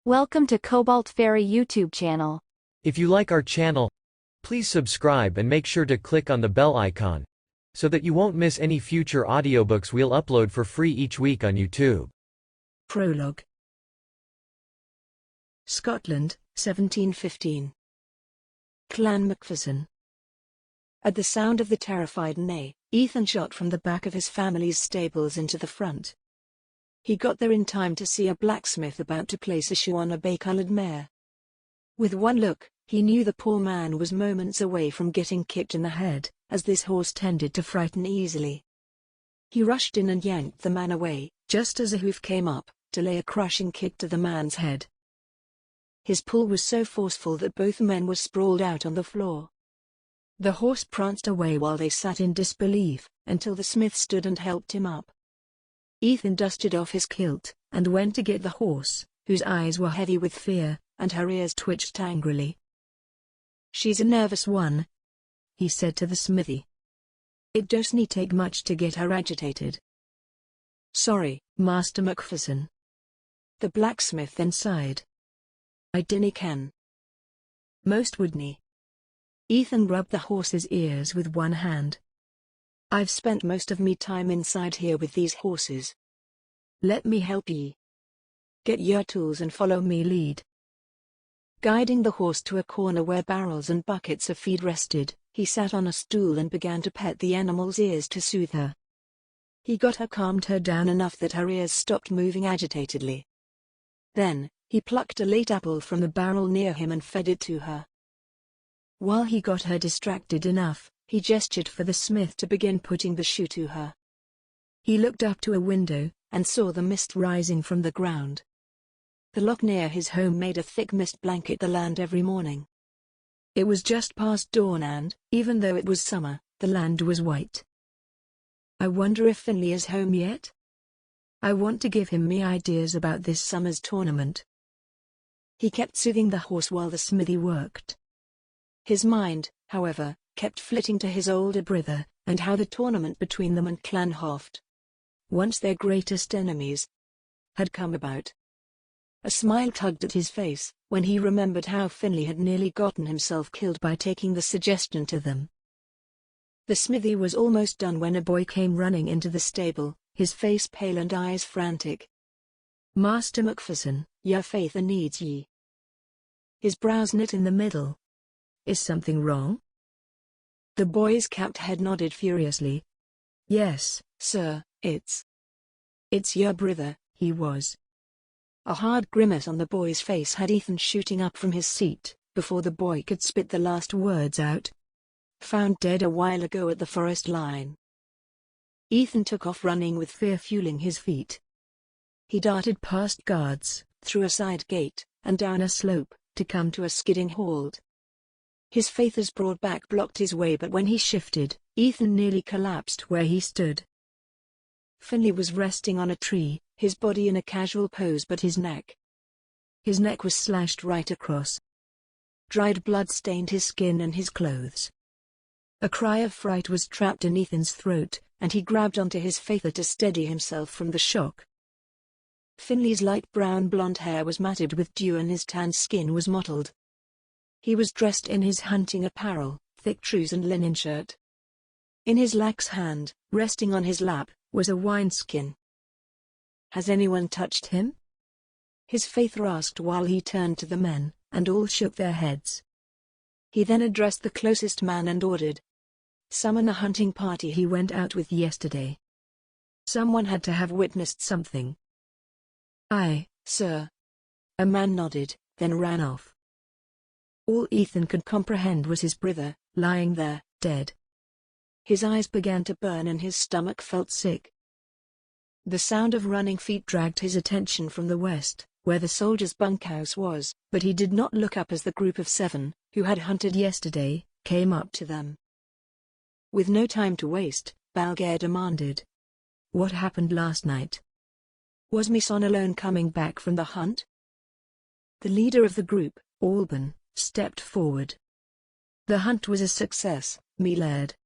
Welcome to Cobalt Fairy YouTube channel. If you like our channel, please subscribe and make sure to click on the bell icon, so that you won't miss any future audiobooks we'll upload for free each week on YouTube. Prologue. Scotland, 1715. Clan MacFerson. At the sound of the terrified neigh, Ethan shot from the back of his family's stables into the front. He got there in time to see a blacksmith about to place a shoe on a bay-coloured mare. With one look, he knew the poor man was moments away from getting kicked in the head, as this horse tended to frighten easily. He rushed in and yanked the man away, just as a hoof came up, to lay a crushing kick to the man's head. His pull was so forceful that both men were sprawled out on the floor. The horse pranced away while they sat in disbelief, until the smith stood and helped him up. Ethan dusted off his kilt, and went to get the horse, whose eyes were heavy with fear, and her ears twitched angrily. "She's a nervous one," he said to the smithy. "It doesn't take much to get her agitated." "Sorry, Master MacFerson." The blacksmith then sighed. "I dinna ken. Most wouldn't." Ethan rubbed the horse's ears with one hand. "I've spent most of me time inside here with these horses. Let me help ye. Get your tools and follow me lead." Guiding the horse to a corner where barrels and buckets of feed rested, he sat on a stool and began to pet the animal's ears to soothe her. He calmed her down enough that her ears stopped moving agitatedly. Then, he plucked a late apple from the barrel near him and fed it to her. While he got her distracted enough, he gestured for the smith to begin putting the shoe to her. He looked up to a window, and saw the mist rising from the ground. The loch near his home made a thick mist blanket the land every morning. It was just past dawn and, even though it was summer, the land was white. "I wonder if Finlay is home yet? I want to give him me ideas about this summer's tournament." He kept soothing the horse while the smithy worked. His mind, however, kept flitting to his older brother, and how the tournament between them and Clan Hoft, once their greatest enemies, had come about. A smile tugged at his face, when he remembered how Finlay had nearly gotten himself killed by taking the suggestion to them. The smithy was almost done when a boy came running into the stable, his face pale and eyes frantic. "Master MacFerson, your faith needs ye." His brows knit in the middle. "Is something wrong?" The boy's capped head nodded furiously. "Yes, sir, it's your brother," he was. A hard grimace on the boy's face had Ethan shooting up from his seat, before the boy could spit the last words out. "Found dead a while ago at the forest line." Ethan took off running with fear fueling his feet. He darted past guards, through a side gate, and down a slope, to come to a skidding halt. His faith's broad back blocked his way, but when he shifted, Ethan nearly collapsed where he stood. Finlay was resting on a tree, his body in a casual pose, but his neck was slashed right across. Dried blood stained his skin and his clothes. A cry of fright was trapped in Ethan's throat, and he grabbed onto his faither to steady himself from the shock. Finlay's light brown blonde hair was matted with dew and his tanned skin was mottled. He was dressed in his hunting apparel, thick trews and linen shirt. In his lax hand, resting on his lap, was a wineskin. "Has anyone touched him?" his faither asked while he turned to the men, and all shook their heads. He then addressed the closest man and ordered, "Summon a hunting party he went out with yesterday. Someone had to have witnessed something." "Aye, sir." A man nodded, then ran off. All Ethan could comprehend was his brother, lying there, dead. His eyes began to burn and his stomach felt sick. The sound of running feet dragged his attention from the west, where the soldiers' bunkhouse was, but he did not look up as the group of 7, who had hunted yesterday, came up to them. With no time to waste, Balgair demanded, "What happened last night? Was me son alone coming back from the hunt?" The leader of the group, Alban, stepped forward. "The hunt was a success, me laird.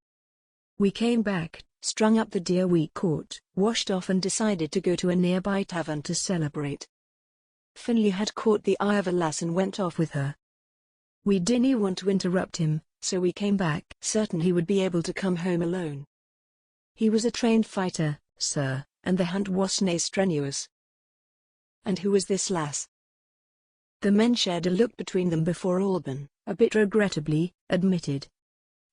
We came back, strung up the deer we caught, washed off and decided to go to a nearby tavern to celebrate. Finlay had caught the eye of a lass and went off with her. We didn't want to interrupt him, so we came back, certain he would be able to come home alone. He was a trained fighter, sir, and the hunt wasn't strenuous. And who was this lass? The men shared a look between them before Alban, a bit regrettably, admitted.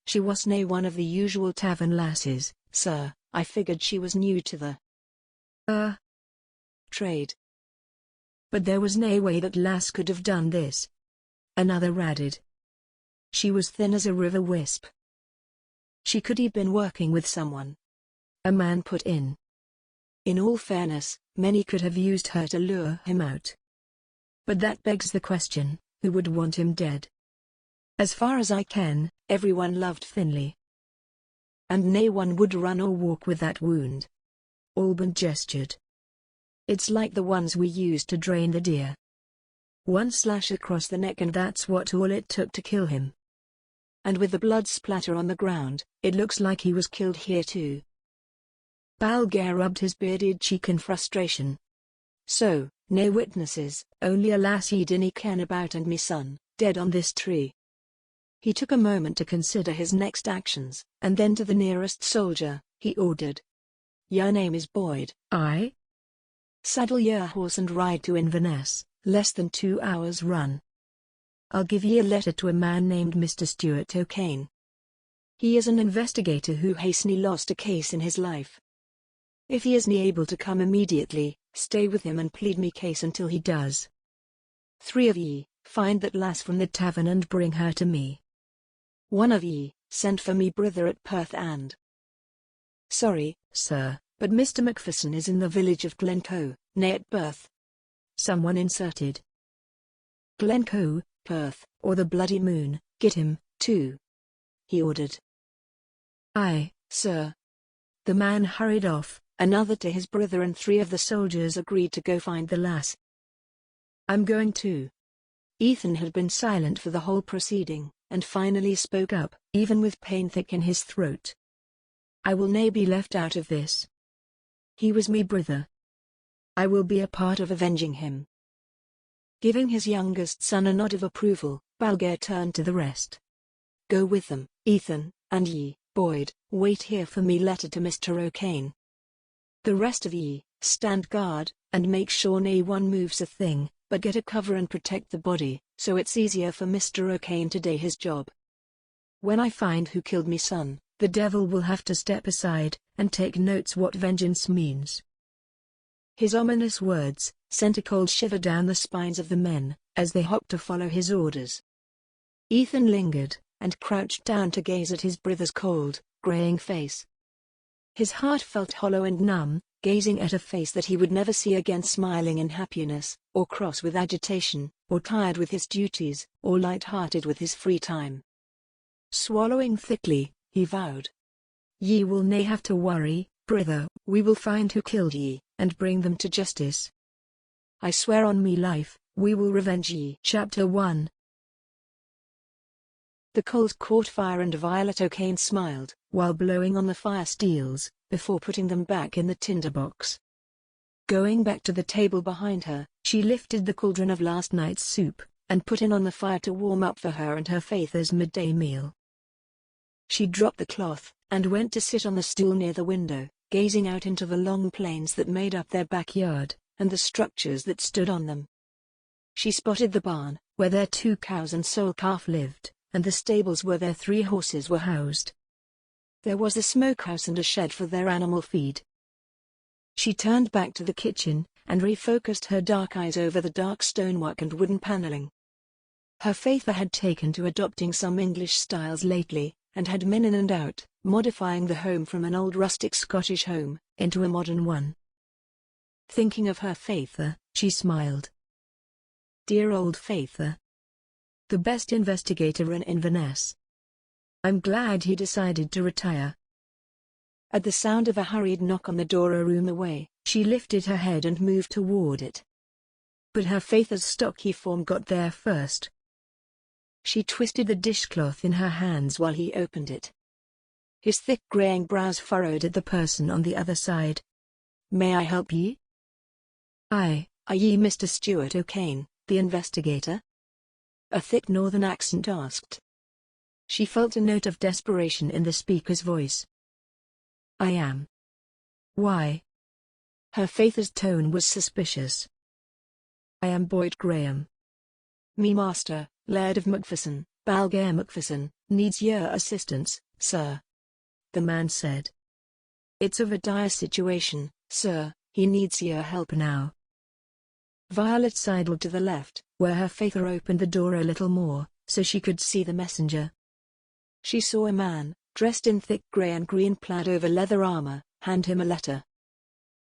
She wasn't one of the usual tavern lasses, sir. I figured she was new to the trade. But there was no way that lass could have done this. Another added. She was thin as a river wisp. She could have been working with someone. A man put in. In all fairness, many could have used her to lure him out. But that begs the question, who would want him dead? As far as I can, everyone loved Finlay. And no one would run or walk with that wound. Alban gestured. It's like the ones we used to drain the deer. One slash across the neck and that's all it took to kill him. And with the blood splatter on the ground, it looks like he was killed here too. Balger rubbed his bearded cheek in frustration. So, no witnesses, only a lass he didn't ken about and me son, dead on this tree. He took a moment to consider his next actions, and then to the nearest soldier, he ordered. Your name is Boyd. Aye? Saddle your horse and ride to Inverness, less than 2 hours' run. I'll give ye a letter to a man named Mr. Stuart O'Kane. He is an investigator who hastily lost a case in his life. If he isn't able to come immediately, stay with him and plead me case until he does. 3 of ye, find that lass from the tavern and bring her to me. 1 of ye, send for me brother at Perth and... Sorry, sir, but Mr. MacFerson is in the village of Glencoe, near at Perth. Someone inserted. Glencoe, Perth, or the bloody moon, get him, too. He ordered. Aye, sir. The man hurried off, another to his brother and 3 of the soldiers agreed to go find the lass. I'm going too. Ethan had been silent for the whole proceeding, and finally spoke up, even with pain thick in his throat. I will nae be left out of this. He was me brother. I will be a part of avenging him. Giving his youngest son a nod of approval, Balger turned to the rest. Go with them, Ethan, and ye, Boyd, wait here for me letter to Mr. O'Kane. The rest of ye, stand guard, and make sure no one moves a thing, but get a cover and protect the body, so it's easier for Mr. O'Kane to do his job. When I find who killed me son, the devil will have to step aside, and take notes what vengeance means. His ominous words sent a cold shiver down the spines of the men, as they hopped to follow his orders. Ethan lingered, and crouched down to gaze at his brother's cold, greying face. His heart felt hollow and numb, gazing at a face that he would never see again, smiling in happiness, or cross with agitation, or tired with his duties, or light-hearted with his free time. Swallowing thickly, he vowed. Ye will nae have to worry, brother, we will find who killed ye, and bring them to justice. I swear on me life, we will revenge ye. Chapter 1. The coals caught fire and Violet O'Kane smiled, while blowing on the fire steels, before putting them back in the tinderbox. Going back to the table behind her, she lifted the cauldron of last night's soup, and put it on the fire to warm up for her and her Faith's midday meal. She dropped the cloth, and went to sit on the stool near the window, gazing out into the long plains that made up their backyard, and the structures that stood on them. She spotted the barn, where their 2 cows and sole calf lived, and the stables where their 3 horses were housed. There was a smokehouse and a shed for their animal feed. She turned back to the kitchen, and refocused her dark eyes over the dark stonework and wooden paneling. Her Faith had taken to adopting some English styles lately, and had been in and out, modifying the home from an old rustic Scottish home, into a modern one. Thinking of her Faith, she smiled. Dear old Faith. The best investigator in Inverness. I'm glad he decided to retire. At the sound of a hurried knock on the door a room away, she lifted her head and moved toward it. But her Faith's stocky form got there first. She twisted the dishcloth in her hands while he opened it. His thick greying brows furrowed at the person on the other side. May I help ye? Aye, Are ye Mr. Stuart O'Kane, the investigator? A thick northern accent asked. She felt a note of desperation in the speaker's voice. I am. Why? Her Faith's tone was suspicious. I am Boyd Graham. Me master, Laird of MacPherson, Balgair MacPherson, needs your assistance, sir. The man said. It's of a dire situation, sir, he needs your help now. Violet sidled to the left, where her Faith opened the door a little more, so she could see the messenger. She saw a man, dressed in thick grey and green plaid over leather armor, hand him a letter.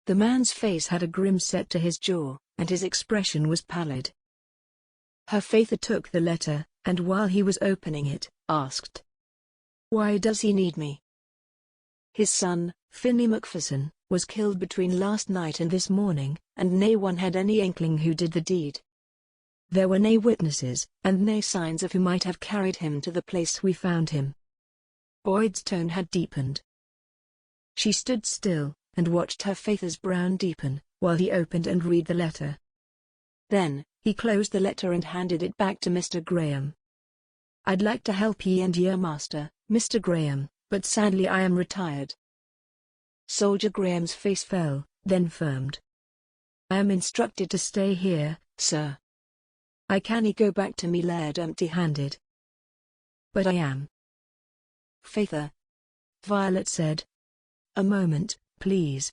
The man's face had a grim set to his jaw, and his expression was pallid. Her Faith took the letter, and while he was opening it, asked, Why does he need me? His son, Finlay MacPherson, was killed between last night and this morning, and nae one had any inkling who did the deed. There were nae witnesses, and nae signs of who might have carried him to the place we found him. Boyd's tone had deepened. She stood still, and watched her Faith's brown deepen, while he opened and read the letter. Then, he closed the letter and handed it back to Mr. Graham. I'd like to help ye and your master, Mr. Graham, but sadly I am retired. Soldier Graham's face fell, then firmed. I am instructed to stay here, sir. I cannae go back to me laird empty-handed. But I am. Faither, Violet said. A moment, please.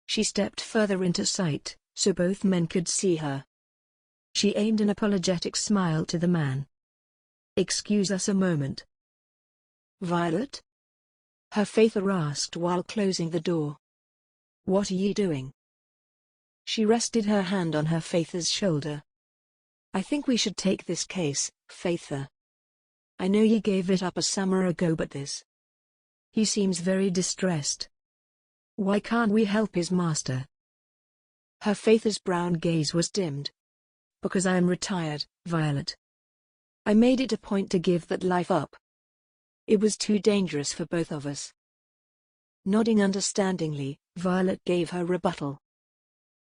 She stepped further into sight, so both men could see her. She aimed an apologetic smile to the man. Excuse us a moment. Violet? Her Faither asked while closing the door. What are ye doing? She rested her hand on her Faither's shoulder. I think we should take this case, Faither. I know ye gave it up a summer ago, but this. He seems very distressed. Why can't we help his master? Her Faither's brown gaze was dimmed. Because I am retired, Violet. I made it a point to give that life up. It was too dangerous for both of us. Nodding understandingly, Violet gave her rebuttal.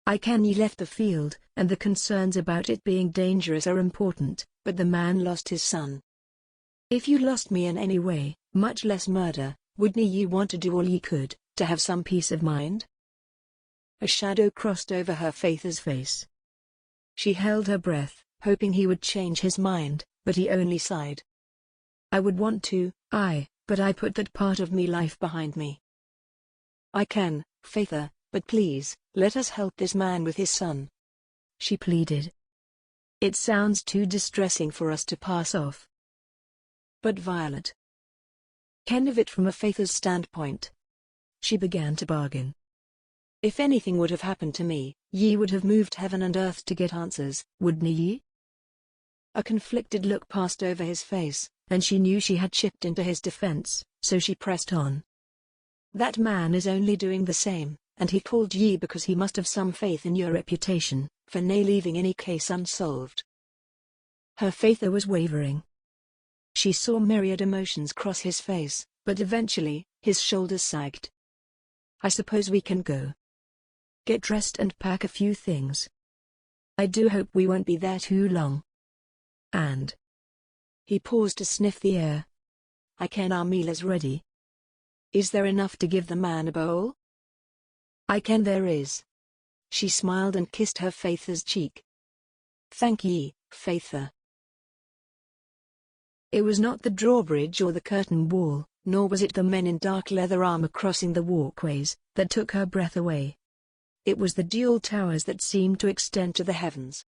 I ken ye left the field, and the concerns about it being dangerous are important, but the man lost his son. If you lost me in any way, much less murder, wouldn't ye want to do all ye could, to have some peace of mind? A shadow crossed over her Faither's face. She held her breath, hoping he would change his mind, but he only sighed. I would want to, but I put that part of me life behind me. I can, Faither, but please, let us help this man with his son. She pleaded. It sounds too distressing for us to pass off. But Violet ken of it from a Faither's standpoint. She began to bargain. If anything would have happened to me, ye would have moved heaven and earth to get answers, wouldn't ye? A conflicted look passed over his face, and she knew she had chipped into his defense, so she pressed on. That man is only doing the same, and he called ye because he must have some faith in your reputation, for nae leaving any case unsolved. Her Faither was wavering. She saw myriad emotions cross his face, but eventually, his shoulders sagged. I suppose we can go. Get dressed and pack a few things. I do hope we won't be there too long. And he paused to sniff the air. I ken our meal is ready. Is there enough to give the man a bowl? I ken there is. She smiled and kissed her Faither's cheek. Thank ye, Faither. It was not the drawbridge or the curtain wall, nor was it the men in dark leather armor crossing the walkways, that took her breath away. It was the dual towers that seemed to extend to the heavens.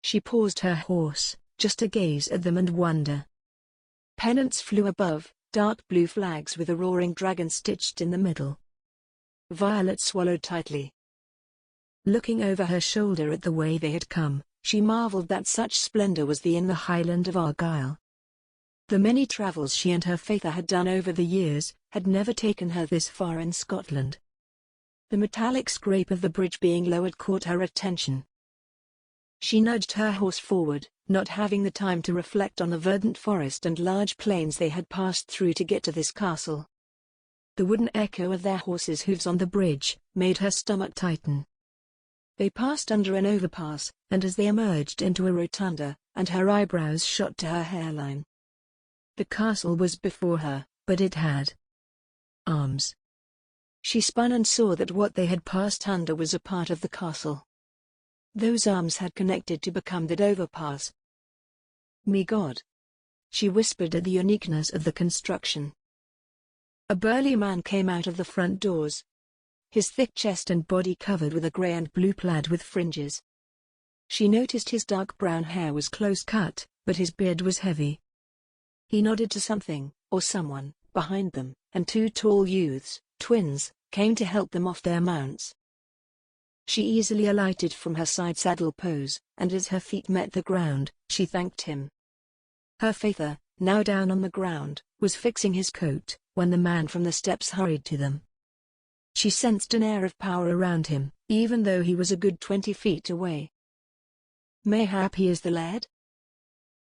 She paused her horse, just to gaze at them and wonder. Pennants flew above, dark blue flags with a roaring dragon stitched in the middle. Violet swallowed tightly. Looking over her shoulder at the way they had come, she marveled that such splendor was in the Highland of Argyll. The many travels she and her Faither had done over the years had never taken her this far in Scotland. The metallic scrape of the bridge being lowered caught her attention. She nudged her horse forward, not having the time to reflect on the verdant forest and large plains they had passed through to get to this castle. The wooden echo of their horses' hooves on the bridge made her stomach tighten. They passed under an overpass, and as they emerged into a rotunda, and her eyebrows shot to her hairline. The castle was before her, but it had arms. She spun and saw that what they had passed under was a part of the castle. Those arms had connected to become that overpass. "Me God," she whispered at the uniqueness of the construction. A burly man came out of the front doors, his thick chest and body covered with a grey and blue plaid with fringes. She noticed his dark brown hair was close cut, but his beard was heavy. He nodded to something, or someone, behind them, and two tall youths, twins, came to help them off their mounts. She easily alighted from her side saddle pose, and as her feet met the ground, she thanked him. Her father, now down on the ground, was fixing his coat, when the man from the steps hurried to them. She sensed an air of power around him, even though he was a good 20 feet away. "Mayhap he is the Laird?"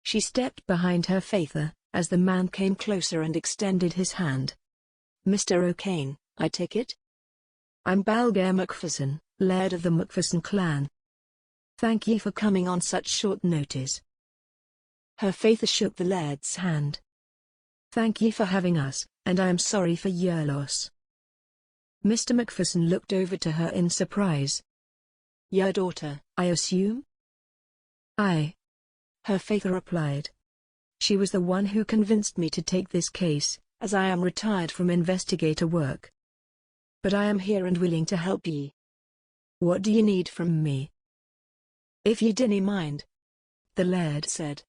She stepped behind her father, as the man came closer and extended his hand. "Mr. O'Kane, I take it?" "I'm Laird MacFerson, Laird of the MacFerson clan. Thank ye for coming on such short notice." Her father shook the Laird's hand. "Thank ye for having us, and I am sorry for your loss." Mr. MacFerson looked over to her in surprise. "Your daughter, I assume?" "Aye," her father replied. "She was the one who convinced me to take this case, as I am retired from investigator work. But I am here and willing to help ye. What do ye need from me?" "If ye dinna mind," the Laird said.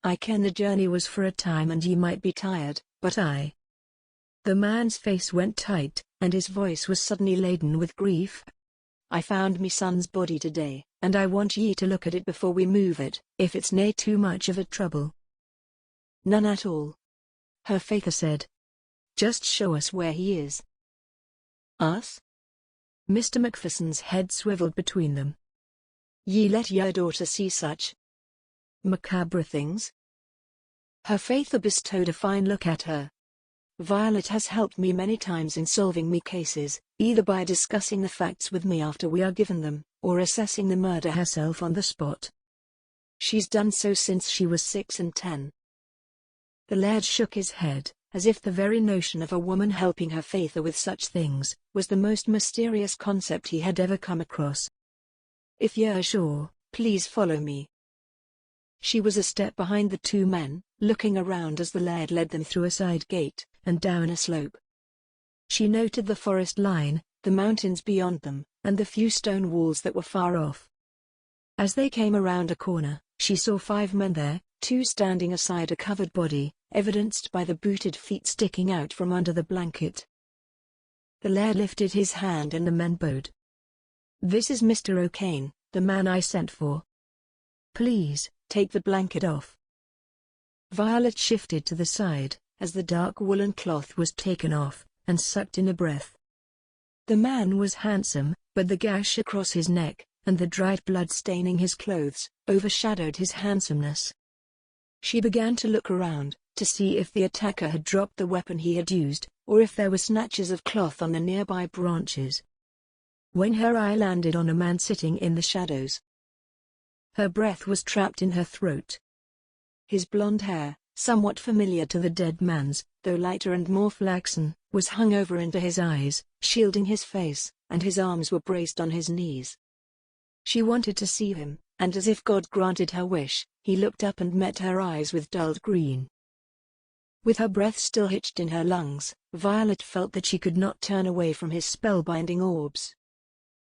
"I ken the journey was for a time and ye might be tired, but I—" The man's face went tight, and his voice was suddenly laden with grief. "I found me son's body today, and I want ye to look at it before we move it, if it's nae too much of a trouble." "None at all," her father said. "Just show us where he is." "Us?" Mr. MacPherson's head swiveled between them. "Ye let your daughter see such macabre things?" Her father bestowed a fine look at her. "Violet has helped me many times in solving me cases, either by discussing the facts with me after we are given them, or assessing the murder herself on the spot. She's done so since she was 6 and 10. The Laird shook his head, as if the very notion of a woman helping her father with such things was the most mysterious concept he had ever come across. "If you're sure, please follow me." She was a step behind the two men, looking around as the Laird led them through a side gate, and down a slope. She noted the forest line, the mountains beyond them, and the few stone walls that were far off. As they came around a corner, she saw 5 men there, 2 standing aside a covered body, evidenced by the booted feet sticking out from under the blanket. The Laird lifted his hand and the men bowed. "This is Mr. O'Kane, the man I sent for. Please, take the blanket off." Violet shifted to the side, as the dark woolen cloth was taken off, and sucked in a breath. The man was handsome, but the gash across his neck, and the dried blood staining his clothes, overshadowed his handsomeness. She began to look around, to see if the attacker had dropped the weapon he had used, or if there were snatches of cloth on the nearby branches. When her eye landed on a man sitting in the shadows, her breath was trapped in her throat. His blonde hair, somewhat familiar to the dead man's, though lighter and more flaxen, was hung over into his eyes, shielding his face, and his arms were braced on his knees. She wanted to see him, and as if God granted her wish, he looked up and met her eyes with dulled green. With her breath still hitched in her lungs, Violet felt that she could not turn away from his spellbinding orbs.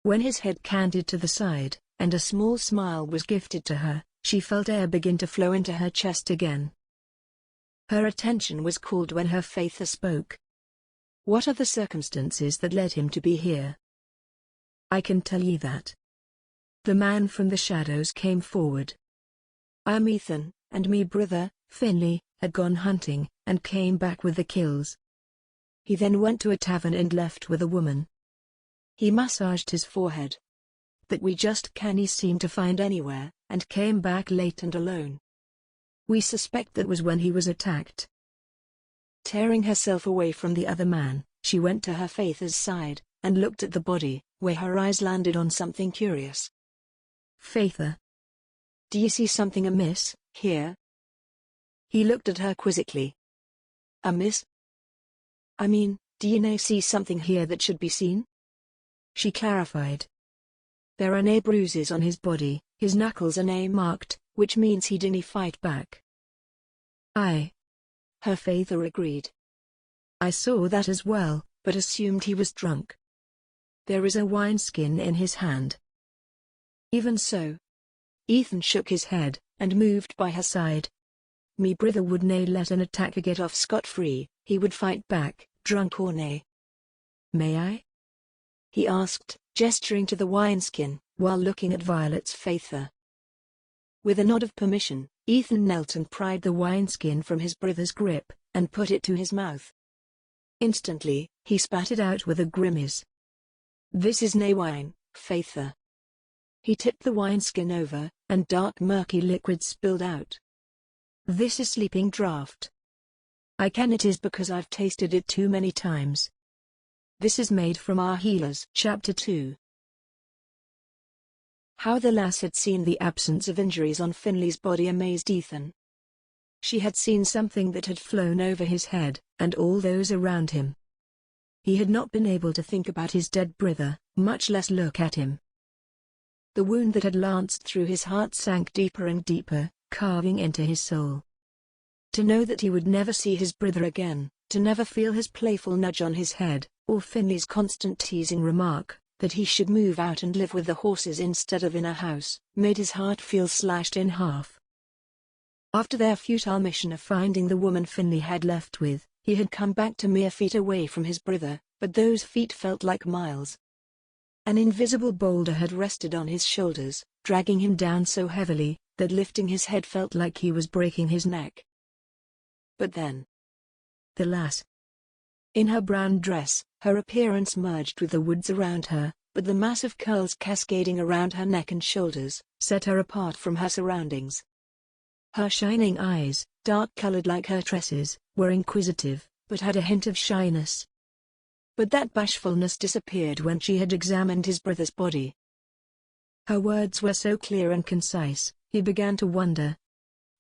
When his head canted to the side, and a small smile was gifted to her, she felt air begin to flow into her chest again. Her attention was called when her father spoke. "What are the circumstances that led him to be here?" "I can tell ye that." The man from the shadows came forward. "I'm Ethan, and me brother, Finley, had gone hunting, and came back with the kills. He then went to a tavern and left with a woman." He massaged his forehead. "That we just can't seem to find anywhere, and came back late and alone. We suspect that was when he was attacked." Tearing herself away from the other man, she went to her father's side, and looked at the body, where her eyes landed on something curious. "Faither, do you see something amiss here?" He looked at her quizzically. "Amiss? I mean, do you nae see something here that should be seen?" She clarified. "There are nae bruises on his body, his knuckles are nae marked, which means he didn't fight back." "Aye," her father agreed. "I saw that as well, but assumed he was drunk. There is a wineskin in his hand." "Even so." Ethan shook his head, and moved by her side. "Me brither would nae let an attacker get off scot-free, he would fight back, drunk or nae." "May I?" he asked, gesturing to the wineskin, while looking at Violet's father. With a nod of permission, Ethan knelt and pried the wineskin from his brother's grip, and put it to his mouth. Instantly, he spat it out with a grimace. "This is nae wine, father." He tipped the wineskin over, and dark murky liquid spilled out. "This is sleeping draught. I ken it is because I've tasted it too many times. This is made from our healers." Chapter 2. How the lass had seen the absence of injuries on Finley's body amazed Ethan. She had seen something that had flown over his head, and all those around him. He had not been able to think about his dead brother, much less look at him. The wound that had lanced through his heart sank deeper and deeper, carving into his soul. To know that he would never see his brother again, to never feel his playful nudge on his head, or Finley's constant teasing remark, that he should move out and live with the horses instead of in a house, made his heart feel slashed in half. After their futile mission of finding the woman Finley had left with, he had come back to mere feet away from his brother, but those feet felt like miles. An invisible boulder had rested on his shoulders, dragging him down so heavily, that lifting his head felt like he was breaking his neck. But then, the lass. In her brown dress, her appearance merged with the woods around her, but the massive curls cascading around her neck and shoulders set her apart from her surroundings. Her shining eyes, dark-colored like her tresses, were inquisitive, but had a hint of shyness. But that bashfulness disappeared when she had examined his brother's body. Her words were so clear and concise, he began to wonder.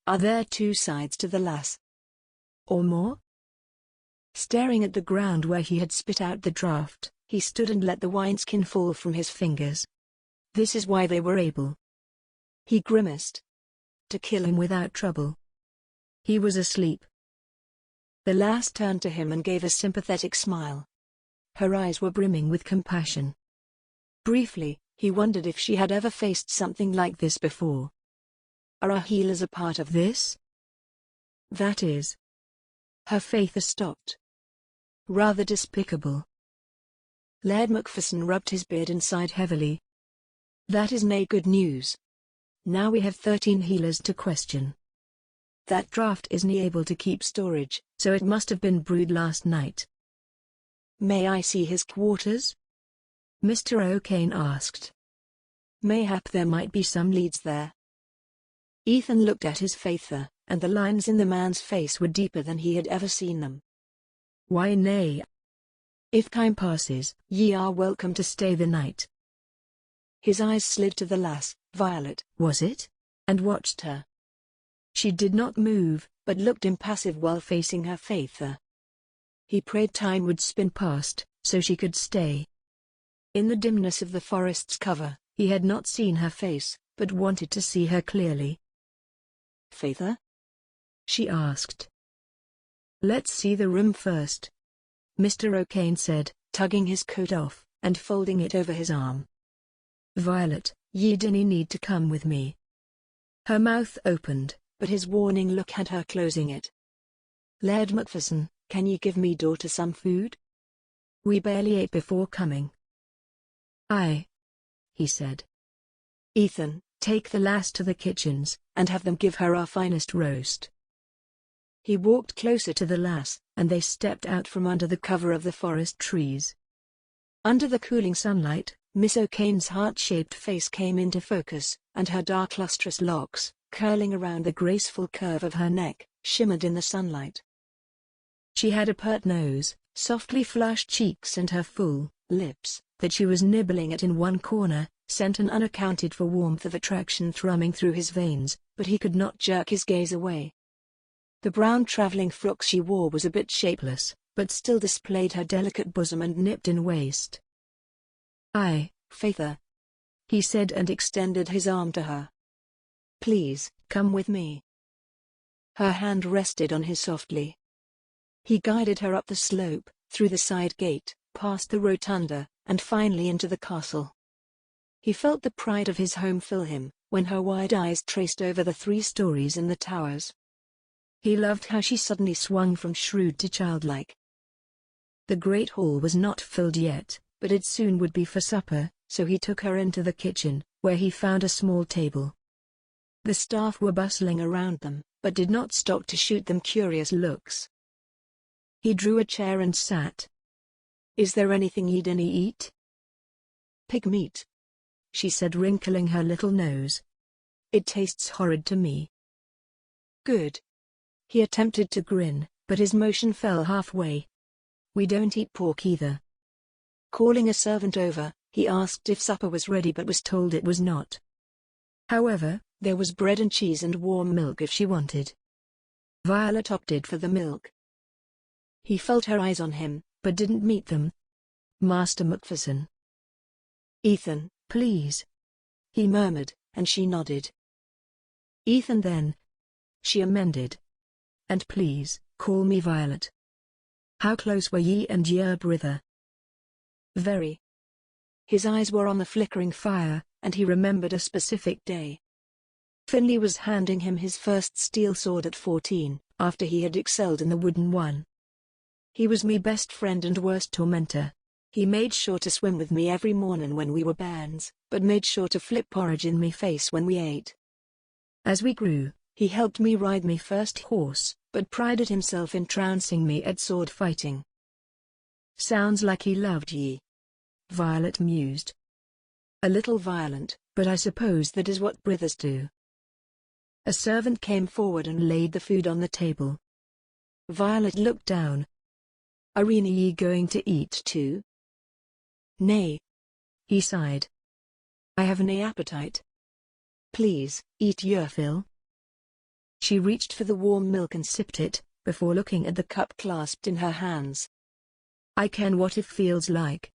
Are there two sides to the lass? Or more? Staring at the ground where he had spit out the draught, he stood and let the wineskin fall from his fingers. This is why they were able, he grimaced, to kill him without trouble. He was asleep. The lass turned to him and gave a sympathetic smile. Her eyes were brimming with compassion. Briefly, he wondered if she had ever faced something like this before. Are our healers a part of this? That is. Her faith stopped. Rather despicable. Laird MacPherson rubbed his beard and sighed heavily. That is nae good news. Now we have 13 healers to question. That draught isn't able to keep storage, so it must have been brewed last night. May I see his quarters? Mr. O'Kane asked. Mayhap there might be some leads there. Ethan looked at his father, and the lines in the man's face were deeper than he had ever seen them. Why nay? If time passes, ye are welcome to stay the night. His eyes slid to the lass, Violet, was it? And watched her. She did not move, but looked impassive while facing her father. He prayed time would spin past, so she could stay. In the dimness of the forest's cover, he had not seen her face, but wanted to see her clearly. Father? She asked. Let's see the room first, Mr. O'Kane said, tugging his coat off, and folding it over his arm. Violet, ye dinna need to come with me. Her mouth opened, but his warning look had her closing it. Laird MacPherson, can ye give me daughter some food? We barely ate before coming. Aye, he said. Ethan, take the lass to the kitchens, and have them give her our finest roast. He walked closer to the lass, and they stepped out from under the cover of the forest trees. Under the cooling sunlight, Miss O'Kane's heart-shaped face came into focus, and her dark lustrous locks, curling around the graceful curve of her neck, shimmered in the sunlight. She had a pert nose, softly flushed cheeks and her full, lips, that she was nibbling at in one corner, sent an unaccounted-for warmth of attraction thrumming through his veins, but he could not jerk his gaze away. The brown traveling frock she wore was a bit shapeless, but still displayed her delicate bosom and nipped-in waist. Faither," he said and extended his arm to her. "Please, come with me." Her hand rested on his softly. He guided her up the slope, through the side gate, past the rotunda, and finally into the castle. He felt the pride of his home fill him, when her wide eyes traced over the 3 stories and the towers. He loved how she suddenly swung from shrewd to childlike. The great hall was not filled yet, but it soon would be for supper, so he took her into the kitchen, where he found a small table. The staff were bustling around them, but did not stop to shoot them curious looks. He drew a chair and sat. "Is there anything you'd any eat?" "Pig meat," she said, wrinkling her little nose. "It tastes horrid to me." "Good." He attempted to grin, but his motion fell halfway. "We don't eat pork either." Calling a servant over, he asked if supper was ready but was told it was not. However, there was bread and cheese and warm milk if she wanted. Violet opted for the milk. He felt her eyes on him, but didn't meet them. "Master MacFerson." "Ethan, please," he murmured, and she nodded. "Ethan then," she amended. "And please, call me Violet." "How close were ye and your brither?" "Very." His eyes were on the flickering fire, and he remembered a specific day. Finley was handing him his first steel sword at 14, after he had excelled in the wooden one. "He was me best friend and worst tormentor. He made sure to swim with me every morning when we were bairns, but made sure to flip porridge in me face when we ate. As we grew, he helped me ride me first horse, but prided himself in trouncing me at sword fighting." "Sounds like he loved ye," Violet mused. "A little violent, but I suppose that is what brothers do." A servant came forward and laid the food on the table. Violet looked down. "Are ye going to eat too?" "Nay," he sighed. "I have nae appetite." "Please, eat your fill." She reached for the warm milk and sipped it, before looking at the cup clasped in her hands. "I ken what it feels like."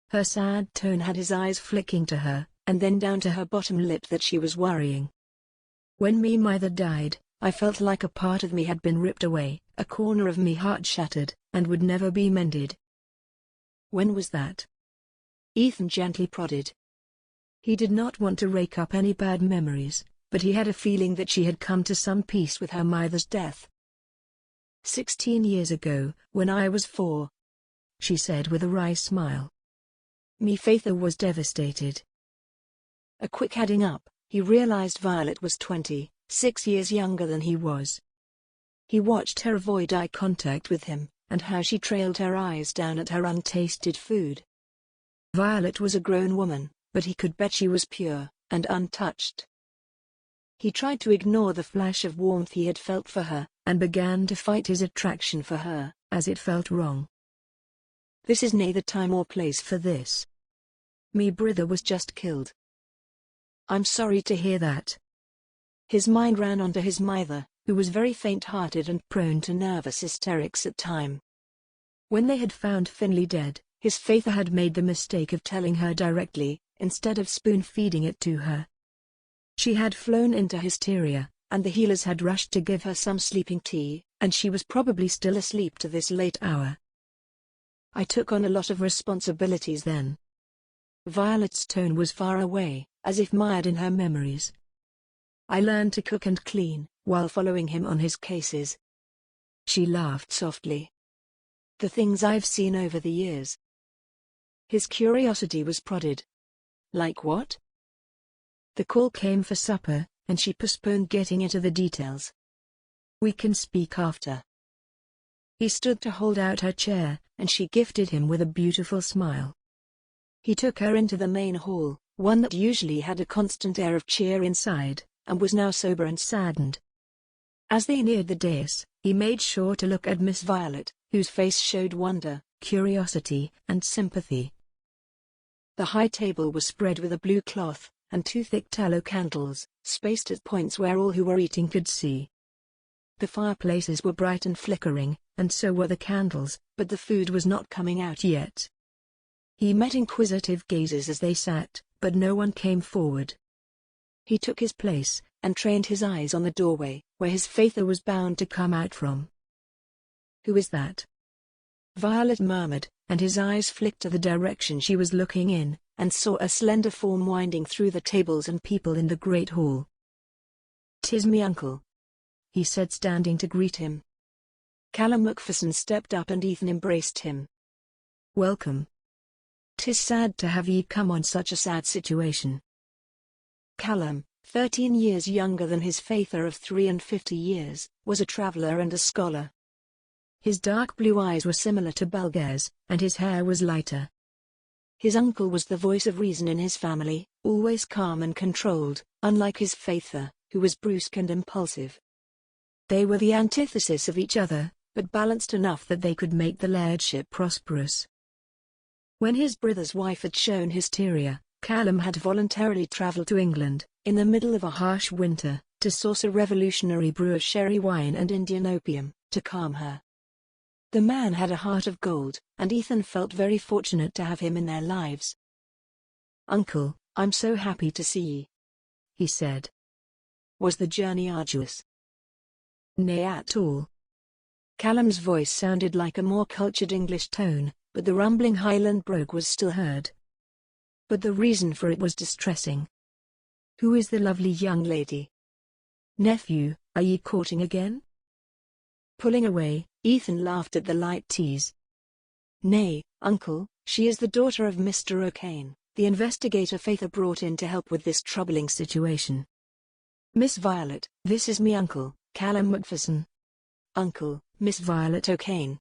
Her sad tone had his eyes flicking to her, and then down to her bottom lip that she was worrying. "When me mither died, I felt like a part of me had been ripped away, a corner of me heart shattered, and would never be mended." "When was that?" Ethan gently prodded. He did not want to rake up any bad memories, but he had a feeling that she had come to some peace with her mother's death. 16 years ago, when I was 4, she said with a wry smile. Me Faither was devastated. A quick adding up, he realized Violet was 26 years younger than he was. He watched her avoid eye contact with him, and how she trailed her eyes down at her untasted food. Violet was a grown woman, but he could bet she was pure and untouched. He tried to ignore the flash of warmth he had felt for her, and began to fight his attraction for her, as it felt wrong. "This is nae the time or place for this. Me brither was just killed." "I'm sorry to hear that." His mind ran on to his mither, who was very faint-hearted and prone to nervous hysterics at time. When they had found Finley dead, his Faither had made the mistake of telling her directly, instead of spoon-feeding it to her. She had flown into hysteria, and the healers had rushed to give her some sleeping tea, and she was probably still asleep to this late hour. "I took on a lot of responsibilities then." Violet's tone was far away, as if mired in her memories. "I learned to cook and clean, while following him on his cases." She laughed softly. "The things I've seen over the years." His curiosity was prodded. "Like what?" The call came for supper, and she postponed getting into the details. "We can speak after." He stood to hold out her chair, and she gifted him with a beautiful smile. He took her into the main hall, one that usually had a constant air of cheer inside, and was now sober and saddened. As they neared the dais, he made sure to look at Miss Violet, whose face showed wonder, curiosity, and sympathy. The high table was spread with a blue cloth, and 2 thick tallow candles, spaced at points where all who were eating could see. The fireplaces were bright and flickering, and so were the candles, but the food was not coming out yet. He met inquisitive gazes as they sat, but no one came forward. He took his place, and trained his eyes on the doorway, where his Faither was bound to come out from. "Who is that?" Violet murmured, and his eyes flicked to the direction she was looking in, and saw a slender form winding through the tables and people in the great hall. "'Tis me uncle," he said, standing to greet him. Callum MacPherson stepped up and Ethan embraced him. "Welcome. 'Tis sad to have ye come on such a sad situation." Callum, 13 years younger than his Faither of 53 years, was a traveller and a scholar. His dark blue eyes were similar to Balgair's, and his hair was lighter. His uncle was the voice of reason in his family, always calm and controlled, unlike his Faither, who was brusque and impulsive. They were the antithesis of each other, but balanced enough that they could make the lairdship prosperous. When his brother's wife had shown hysteria, Callum had voluntarily travelled to England, in the middle of a harsh winter, to source a revolutionary brew of sherry wine and Indian opium, to calm her. The man had a heart of gold, and Ethan felt very fortunate to have him in their lives. "Uncle, I'm so happy to see ye," he said. "Was the journey arduous?" "Nay, at all." Callum's voice sounded like a more cultured English tone, but the rumbling Highland brogue was still heard. But the reason for it was distressing. "Who is the lovely young lady?" "Nephew, are ye courting again?" Pulling away, Ethan laughed at the light tease. "Nay, uncle, she is the daughter of Mr. O'Kane, the investigator Faither brought in to help with this troubling situation. Miss Violet, this is me uncle, Callum MacPherson. Uncle, Miss Violet O'Kane."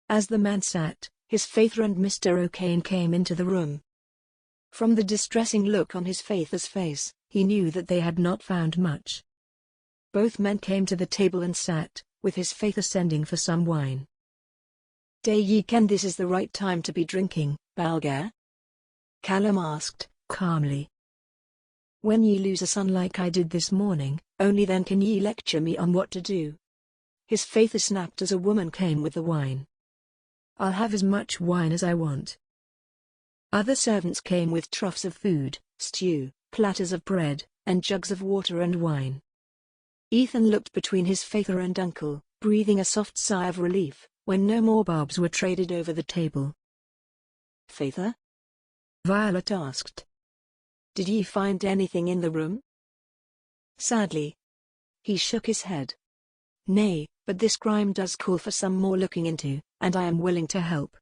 As the man sat, his Faither and Mr. O'Kane came into the room. From the distressing look on his Faither's face, he knew that they had not found much. Both men came to the table and sat, with his Faither sending for some wine. "Day ye ken this is the right time to be drinking, Balgair?" Callum asked, calmly. "When ye lose a son like I did this morning, only then can ye lecture me on what to do." His Faither snapped as a woman came with the wine. "I'll have as much wine as I want." Other servants came with troughs of food, stew, platters of bread, and jugs of water and wine. Ethan looked between his Faither and uncle, breathing a soft sigh of relief, when no more barbs were traded over the table. "Faither?" Violet asked. "Did ye find anything in the room?" "Sadly." He shook his head. "Nay, but this crime does call for some more looking into, and I am willing to help.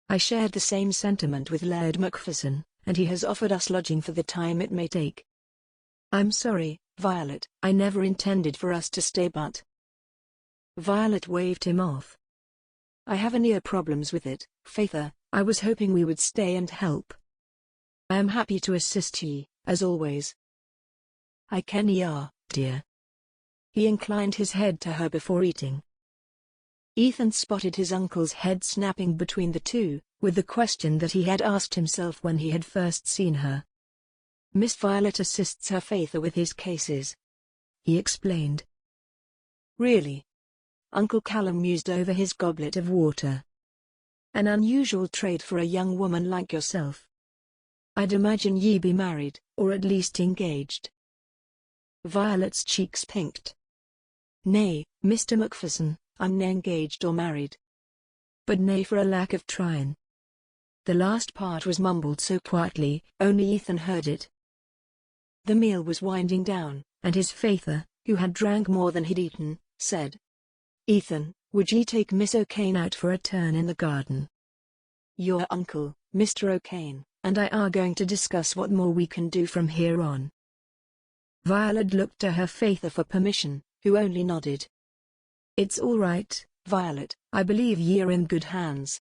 I shared the same sentiment with Laird MacPherson, and he has offered us lodging for the time it may take." "I'm sorry, Violet, I never intended for us to stay but—" Violet waved him off. "I haven't ear problems with it, Faither, I was hoping we would stay and help. I am happy to assist ye, as always." "I ken ye are, dear." He inclined his head to her before eating. Ethan spotted his uncle's head snapping between the two, with the question that he had asked himself when he had first seen her. "Miss Violet assists her Faither with his cases," he explained. "Really?" Uncle Callum mused over his goblet of water. "An unusual trade for a young woman like yourself. I'd imagine ye be married, or at least engaged." Violet's cheeks pinked. "Nay, Mr. MacPherson, I'm nae engaged or married." "But nay for a lack of tryin'." The last part was mumbled so quietly, only Ethan heard it. The meal was winding down, and his Faither, who had drank more than he'd eaten, said, "Ethan, would ye take Miss O'Kane out for a turn in the garden? Your uncle, Mr. O'Kane, and I are going to discuss what more we can do from here on." Violet looked to her Faither for permission, who only nodded. "It's all right, Violet, I believe ye are in good hands."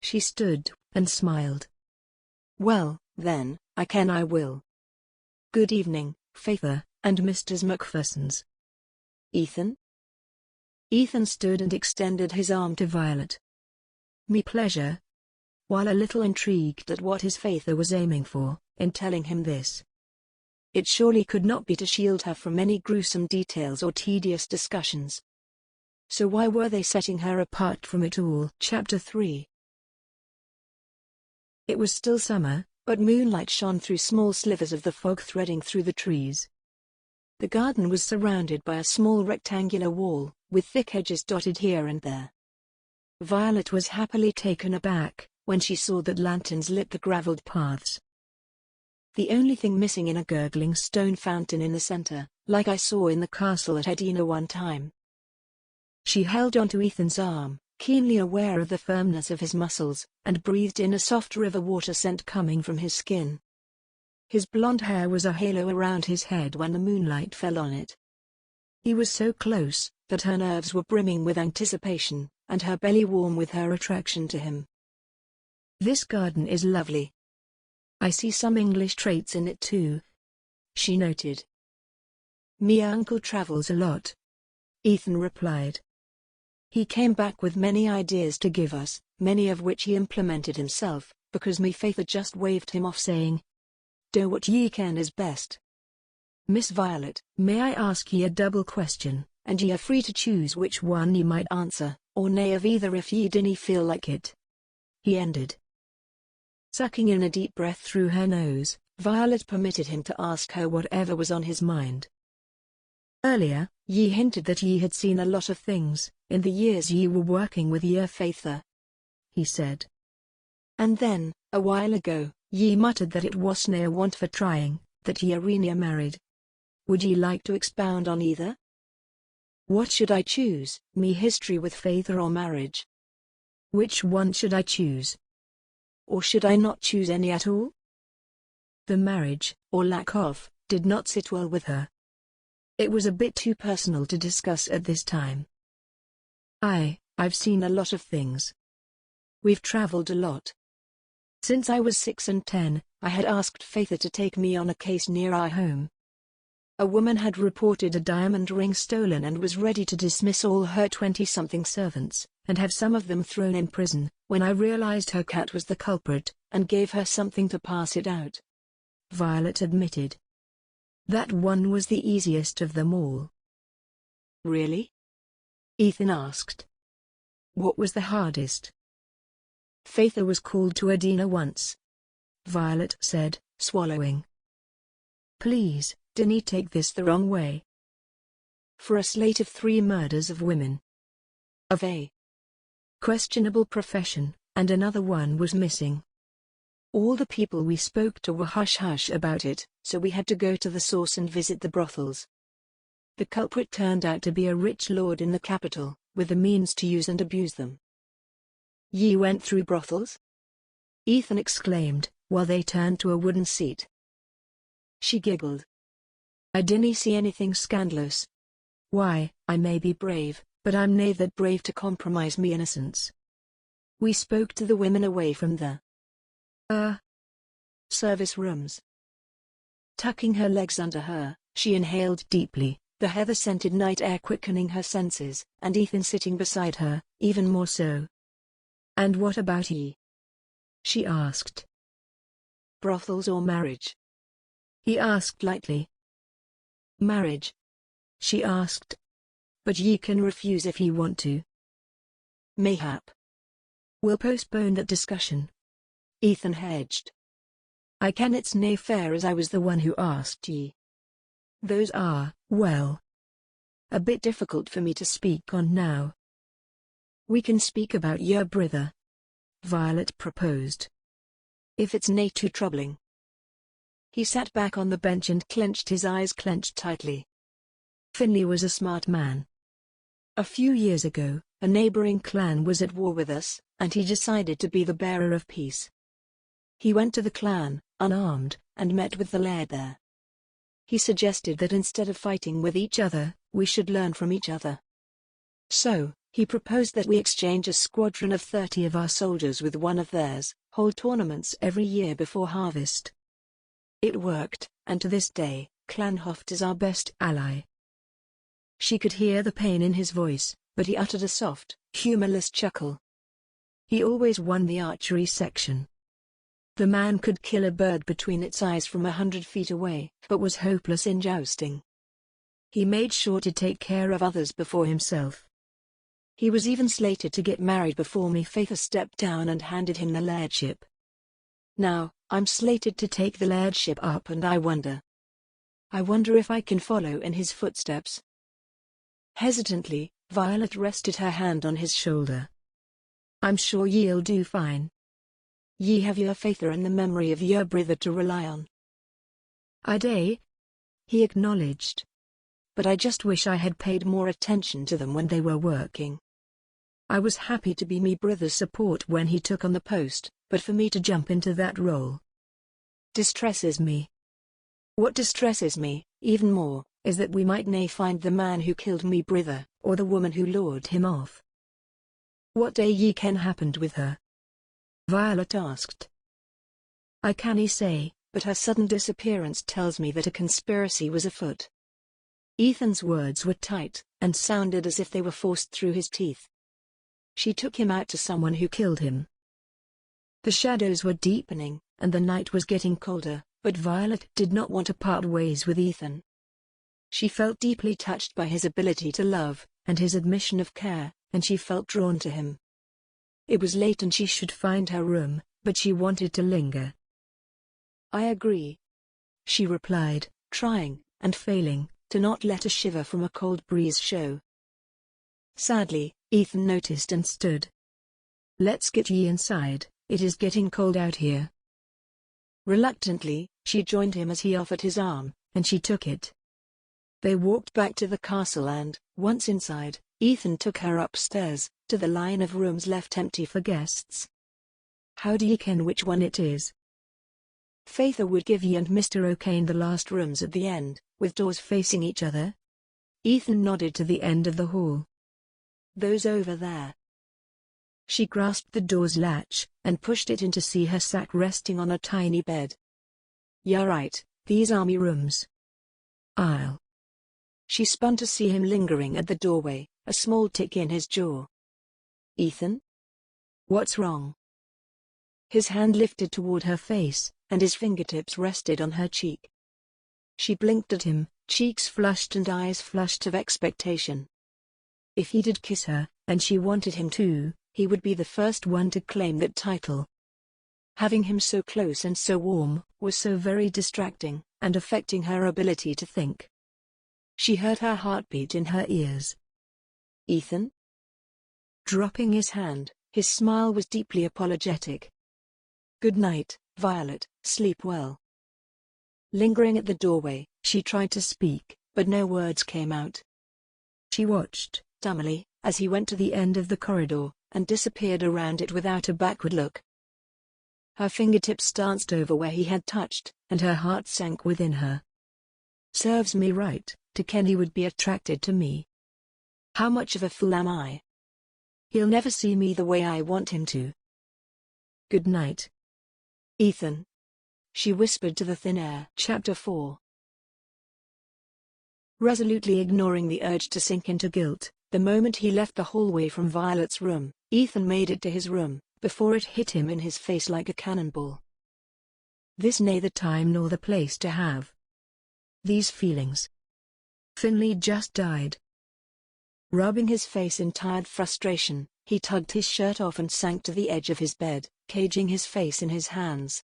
She stood, and smiled. "Well, then, I ken I will. Good evening, Faither, and Mrs. MacPherson's." "Ethan?" Ethan stood and extended his arm to Violet. Me pleasure. While a little intrigued at what his father was aiming for, in telling him this. It surely could not be to shield her from any gruesome details or tedious discussions. So why were they setting her apart from it all? Chapter 3. It was still summer, but moonlight shone through small slivers of the fog threading through the trees. The garden was surrounded by a small rectangular wall, with thick hedges dotted here and there. Violet was happily taken aback when she saw that lanterns lit the gravelled paths. The only thing missing in a gurgling stone fountain in the center, like I saw in the castle at Edina one time. She held onto Ethan's arm, keenly aware of the firmness of his muscles, and breathed in a soft river water scent coming from his skin. His blonde hair was a halo around his head when the moonlight fell on it. He was so close that her nerves were brimming with anticipation, and her belly warm with her attraction to him. This garden is lovely. I see some English traits in it too, she noted. Me uncle travels a lot, Ethan replied. He came back with many ideas to give us, many of which he implemented himself, because me father just waved him off saying, "Do what ye can is best." Miss Violet, may I ask ye a double question, and ye are free to choose which one ye might answer, or nay of either if ye dinna feel like it. He ended. Sucking in a deep breath through her nose, Violet permitted him to ask her whatever was on his mind. Earlier, ye hinted that ye had seen a lot of things, in the years ye were working with your father, he said. And then, a while ago, ye muttered that it wasna a want for trying, that ye arena married. Would ye like to expound on either? What should I choose, me history with father or marriage? Which one should I choose? Or should I not choose any at all? The marriage, or lack of, did not sit well with her. It was a bit too personal to discuss at this time. I've seen a lot of things. We've traveled a lot. Since I was 6 and 10, I had asked father to take me on a case near our home. A woman had reported a diamond ring stolen and was ready to dismiss all her 20-something servants, and have some of them thrown in prison, when I realized her cat was the culprit, and gave her something to pass it out. Violet admitted. That one was the easiest of them all. Really? Ethan asked. What was the hardest? Father was called to Edina once, Violet said, swallowing. Please, dinna take this the wrong way. For a slate of 3 murders of women. Of a questionable profession, and another one was missing. All the people we spoke to were hush-hush about it, so we had to go to the source and visit the brothels. The culprit turned out to be a rich lord in the capital, with the means to use and abuse them. Ye went through brothels? Ethan exclaimed, while they turned to a wooden seat. She giggled. I didn't see anything scandalous. Why, I may be brave, but I'm nae that brave to compromise me innocence. We spoke to the women away from the service rooms. Tucking her legs under her, she inhaled deeply, the heather-scented night air quickening her senses, and Ethan sitting beside her, even more so. And what about ye? She asked. Brothels or marriage? He asked lightly. Marriage? She asked. But ye can refuse if ye want to. Mayhap. We'll postpone that discussion. Ethan hedged. I can, it's nae fair as I was the one who asked ye. Those are, well, a bit difficult for me to speak on now. We can speak about your brother, Violet proposed. If it's nae too troubling. He sat back on the bench and clenched his eyes clenched tightly. Finlay was a smart man. A few years ago, a neighboring clan was at war with us, and he decided to be the bearer of peace. He went to the clan, unarmed, and met with the laird there. He suggested that instead of fighting with each other, we should learn from each other. So, he proposed that we exchange a squadron of 30 of our soldiers with one of theirs, hold tournaments every year before harvest. It worked, and to this day, Clan Hoft is our best ally. She could hear the pain in his voice, but he uttered a soft, humorless chuckle. He always won the archery section. The man could kill a bird between its eyes from 100 feet away, but was hopeless in jousting. He made sure to take care of others before himself. He was even slated to get married before MacFerson stepped down and handed him the lairdship. Now, I'm slated to take the lairdship up, and I wonder if I can follow in his footsteps. Hesitantly, Violet rested her hand on his shoulder. I'm sure ye'll do fine. Ye have your father and the memory of your brother to rely on. I do, he acknowledged. But I just wish I had paid more attention to them when they were working. I was happy to be me brother's support when he took on the post, but for me to jump into that role distresses me. What distresses me, even more, is that we might nae find the man who killed me brother, or the woman who lured him off. What day ye ken happened with her? Violet asked. I cannae say, but her sudden disappearance tells me that a conspiracy was afoot. Ethan's words were tight, and sounded as if they were forced through his teeth. She took him out to someone who killed him. The shadows were deepening, and the night was getting colder, but Violet did not want to part ways with Ethan. She felt deeply touched by his ability to love, and his admission of care, and she felt drawn to him. It was late and she should find her room, but she wanted to linger. I agree, she replied, trying, and failing, to not let a shiver from a cold breeze show. Sadly, Ethan noticed and stood. Let's get ye inside, it is getting cold out here. Reluctantly, she joined him as he offered his arm, and she took it. They walked back to the castle and, once inside, Ethan took her upstairs, to the line of rooms left empty for guests. How do ye ken which one it is? Father would give ye and Mr. O'Kane the last rooms at the end, with doors facing each other. Ethan nodded to the end of the hall. Those over there. She grasped the door's latch, and pushed it in to see her sat resting on a tiny bed. You're right, these are me rooms. She spun to see him lingering at the doorway, a small tick in his jaw. Ethan? What's wrong? His hand lifted toward her face, and his fingertips rested on her cheek. She blinked at him, cheeks flushed and eyes flushed of expectation. If he did kiss her, and she wanted him to, he would be the first one to claim that title. Having him so close and so warm was so very distracting, and affecting her ability to think. She heard her heartbeat in her ears. Ethan? Dropping his hand, his smile was deeply apologetic. Good night, Violet, sleep well. Lingering at the doorway, she tried to speak, but no words came out. She watched, dumbly, as he went to the end of the corridor, and disappeared around it without a backward look. Her fingertips danced over where he had touched, and her heart sank within her. Serves me right, to ken he would be attracted to me. How much of a fool am I? He'll never see me the way I want him to. Good night, Ethan, she whispered to the thin air. Chapter 4. Resolutely ignoring the urge to sink into guilt, the moment he left the hallway from Violet's room, Ethan made it to his room, before it hit him in his face like a cannonball. This nae the time nor the place to have these feelings. Finley just died. Rubbing his face in tired frustration, he tugged his shirt off and sank to the edge of his bed, caging his face in his hands.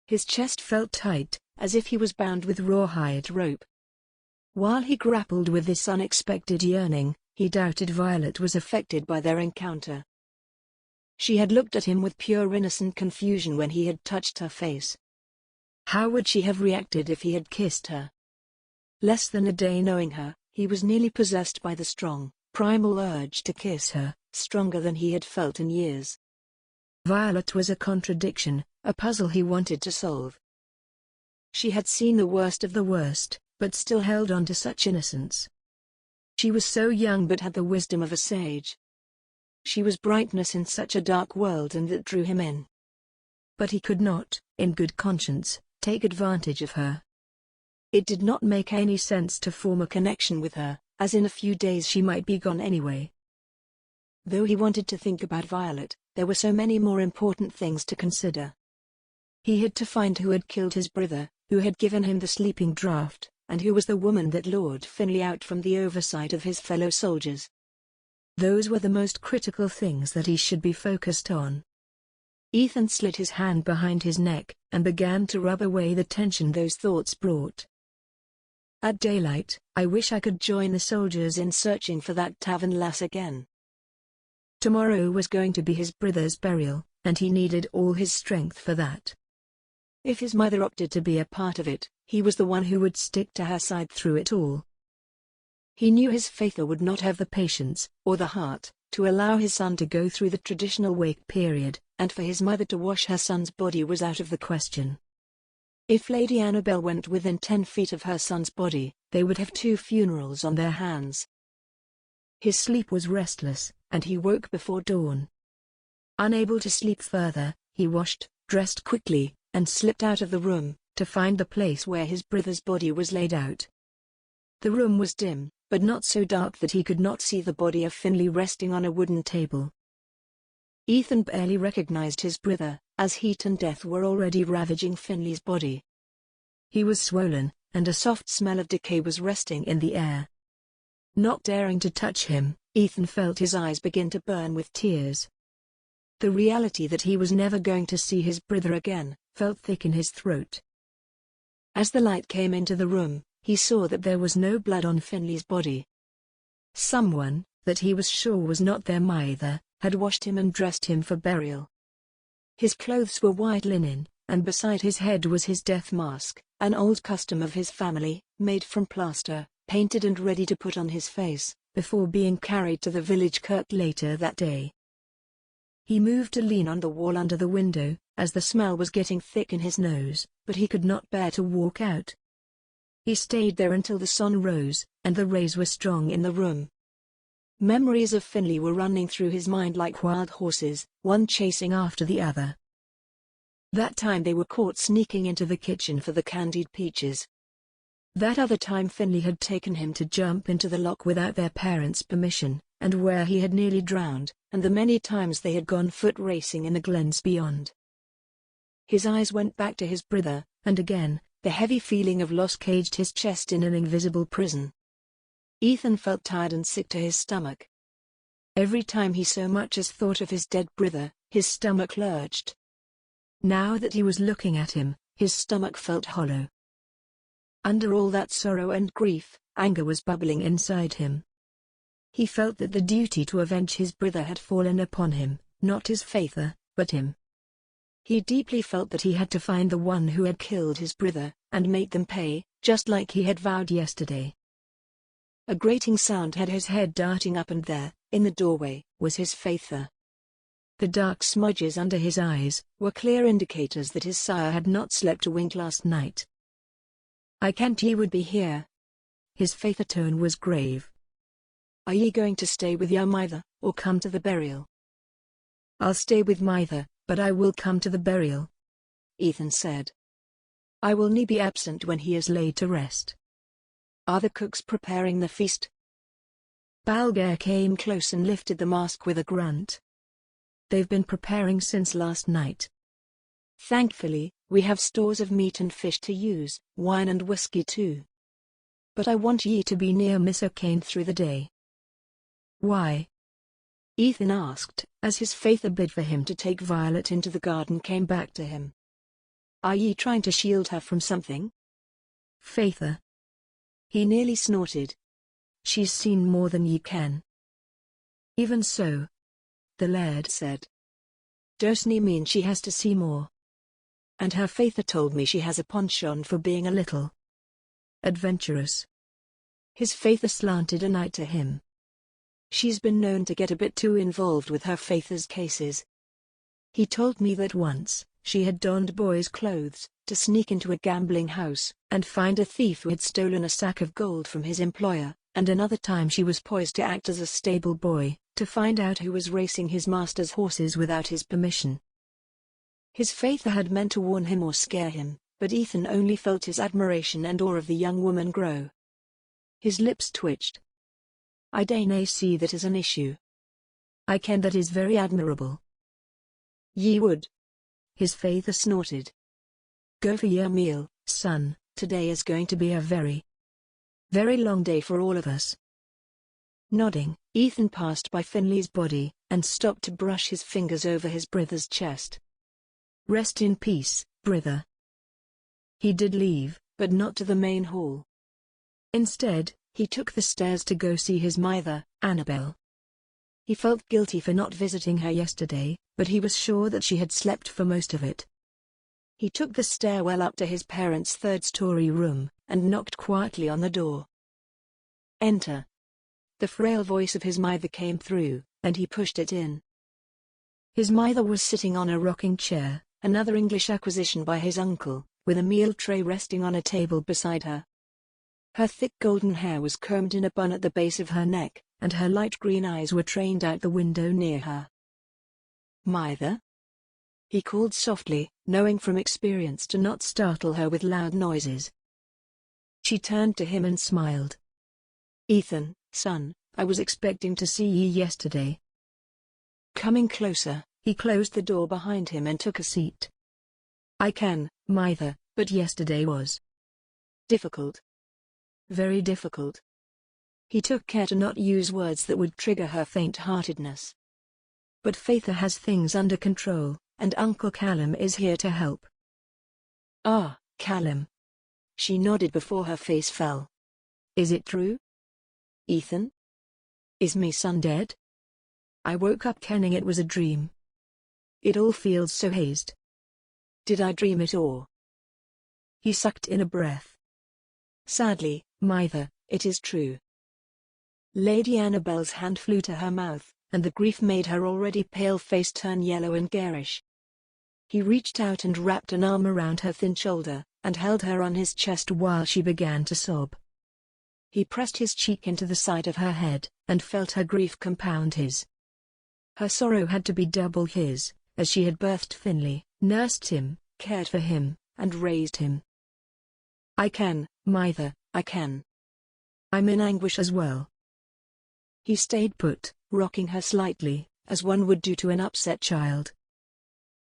His chest felt tight, as if he was bound with rawhide rope. While he grappled with this unexpected yearning, he doubted Violet was affected by their encounter. She had looked at him with pure innocent confusion when he had touched her face. How would she have reacted if he had kissed her? Less than a day knowing her, he was nearly possessed by the strong, primal urge to kiss her, stronger than he had felt in years. Violet was a contradiction, a puzzle he wanted to solve. She had seen the worst of the worst, but still held on to such innocence. She was so young but had the wisdom of a sage. She was brightness in such a dark world, and that drew him in. But he could not, in good conscience, take advantage of her. It did not make any sense to form a connection with her, as in a few days she might be gone anyway. Though he wanted to think about Violet, there were so many more important things to consider. He had to find who had killed his brother, who had given him the sleeping draught, and who was the woman that lured Finlay out from the oversight of his fellow soldiers. Those were the most critical things that he should be focused on. Ethan slid his hand behind his neck, and began to rub away the tension those thoughts brought. At daylight, I wish I could join the soldiers in searching for that tavern lass again. Tomorrow was going to be his brother's burial, and he needed all his strength for that. If his mother opted to be a part of it, he was the one who would stick to her side through it all. He knew his father would not have the patience, or the heart, to allow his son to go through the traditional wake period, and for his mother to wash her son's body was out of the question. If Lady Annabel went within 10 feet of her son's body, they would have 2 funerals on their hands. His sleep was restless, and he woke before dawn. Unable to sleep further, he washed, dressed quickly, and slipped out of the room, to find the place where his brother's body was laid out. The room was dim, but not so dark that he could not see the body of Finlay resting on a wooden table. Ethan barely recognized his brother, as heat and death were already ravaging Finlay's body. He was swollen, and a soft smell of decay was resting in the air. Not daring to touch him, Ethan felt his eyes begin to burn with tears. The reality that he was never going to see his brother again felt thick in his throat. As the light came into the room, he saw that there was no blood on Finlay's body. Someone, that he was sure was not their mother, had washed him and dressed him for burial. His clothes were white linen, and beside his head was his death mask, an old custom of his family, made from plaster, painted and ready to put on his face, before being carried to the village kirk later that day. He moved to lean on the wall under the window, as the smell was getting thick in his nose, but he could not bear to walk out. He stayed there until the sun rose, and the rays were strong in the room. Memories of Finlay were running through his mind like wild horses, one chasing after the other. That time they were caught sneaking into the kitchen for the candied peaches. That other time Finlay had taken him to jump into the loch without their parents' permission, and where he had nearly drowned, and the many times they had gone foot racing in the glens beyond. His eyes went back to his brother, and again, the heavy feeling of loss caged his chest in an invisible prison. Ethan felt tired and sick to his stomach. Every time he so much as thought of his dead brother, his stomach lurched. Now that he was looking at him, his stomach felt hollow. Under all that sorrow and grief, anger was bubbling inside him. He felt that the duty to avenge his brother had fallen upon him, not his father, but him. He deeply felt that he had to find the one who had killed his brother, and make them pay, just like he had vowed yesterday. A grating sound had his head darting up, and there, in the doorway, was his father. The dark smudges under his eyes were clear indicators that his sire had not slept a wink last night. "I can't ye would be here." His father tone was grave. "Are ye going to stay with your mither, or come to the burial?" "I'll stay with mither, but I will come to the burial," Ethan said. "I will nie be absent when he is laid to rest." "Are the cooks preparing the feast?" Balger came close and lifted the mask with a grunt. "They've been preparing since last night. Thankfully, we have stores of meat and fish to use, wine and whiskey too. But I want ye to be near Miss O'Kane through the day." "Why?" Ethan asked, as his father bid for him to take Violet into the garden came back to him. "Are ye trying to shield her from something?" "Father." He nearly snorted. "She's seen more than ye can." "Even so," the Laird said. "Doesn't mean she has to see more. And her father told me she has a penchant for being a little adventurous." His father slanted an eye to him. "She's been known to get a bit too involved with her father's cases. He told me that once, she had donned boys' clothes, to sneak into a gambling house, and find a thief who had stolen a sack of gold from his employer, and another time she was poised to act as a stable boy, to find out who was racing his master's horses without his permission." His father had meant to warn him or scare him, but Ethan only felt his admiration and awe of the young woman grow. His lips twitched. "I dinna see that as an issue. I ken that is very admirable. Ye would. His father snorted. Go for your meal, son, today is going to be a very, very long day for all of us. Nodding, Ethan passed by Finley's body, and stopped to brush his fingers over his brother's chest. Rest in peace, brother. He did leave, but not to the main hall. Instead, he took the stairs to go see his mother, Annabel. He felt guilty for not visiting her yesterday, but he was sure that she had slept for most of it. He took the stairwell up to his parents' third-story room, and knocked quietly on the door. Enter. The frail voice of his mother came through, and he pushed it in. His mother was sitting on a rocking chair, another English acquisition by his uncle, with a meal tray resting on a table beside her. Her thick golden hair was combed in a bun at the base of her neck, and her light green eyes were trained out the window near her. "Mother?" he called softly, knowing from experience to not startle her with loud noises. She turned to him and smiled. "Ethan, son, I was expecting to see ye yesterday." Coming closer, he closed the door behind him and took a seat. "I can, mother, but yesterday was difficult. Very difficult." He took care to not use words that would trigger her faint-heartedness. "But Faither has things under control, and Uncle Callum is here to help." "Ah, Callum." She nodded before her face fell. "Is it true? Ethan? Is me son dead? I woke up kenning it was a dream. It all feels so hazed. Did I dream it or?" He sucked in a breath. "Sadly, mother, it is true." Lady Annabel's hand flew to her mouth, and the grief made her already pale face turn yellow and garish. He reached out and wrapped an arm around her thin shoulder, and held her on his chest while she began to sob. He pressed his cheek into the side of her head, and felt her grief compound his. Her sorrow had to be double his, as she had birthed Finley, nursed him, cared for him, and raised him. "I can, mother, I can. I'm in anguish as well." He stayed put, rocking her slightly, as one would do to an upset child.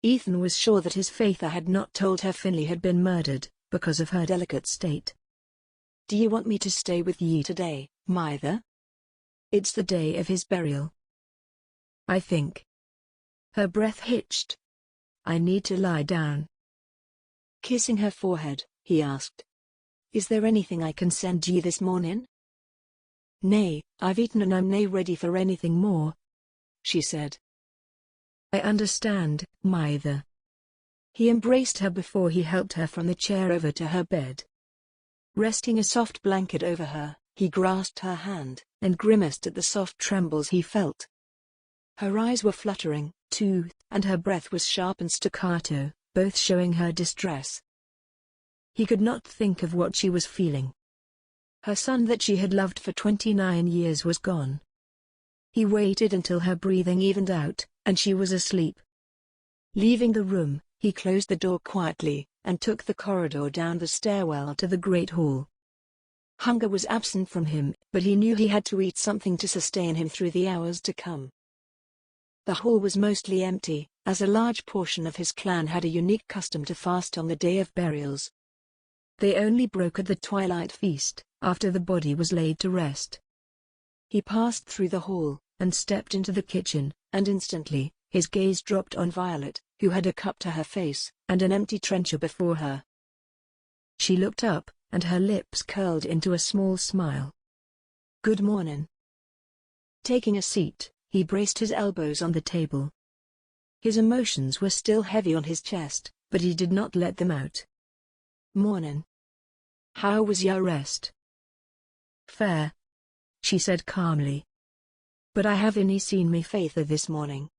Ethan was sure that his Faither had not told her Finley had been murdered, because of her delicate state. "Do you want me to stay with ye today, mother? It's the day of his burial." "I think." Her breath hitched. "I need to lie down." Kissing her forehead, he asked, "Is there anything I can send ye this morning?" "Nay, I've eaten and I'm nae ready for anything more," she said. "I understand, mother." He embraced her before he helped her from the chair over to her bed. Resting a soft blanket over her, he grasped her hand, and grimaced at the soft trembles he felt. Her eyes were fluttering, too, and her breath was sharp and staccato, both showing her distress. He could not think of what she was feeling. Her son that she had loved for 29 years was gone. He waited until her breathing evened out, and she was asleep. Leaving the room, he closed the door quietly, and took the corridor down the stairwell to the great hall. Hunger was absent from him, but he knew he had to eat something to sustain him through the hours to come. The hall was mostly empty, as a large portion of his clan had a unique custom to fast on the day of burials. They only broke at the twilight feast, after the body was laid to rest. He passed through the hall, and stepped into the kitchen, and instantly, his gaze dropped on Violet, who had a cup to her face, and an empty trencher before her. She looked up, and her lips curled into a small smile. "Good morning." Taking a seat, he braced his elbows on the table. His emotions were still heavy on his chest, but he did not let them out. "Morning. How was your rest?" "Fair," she said calmly. "But I haven't seen me Faither this morning.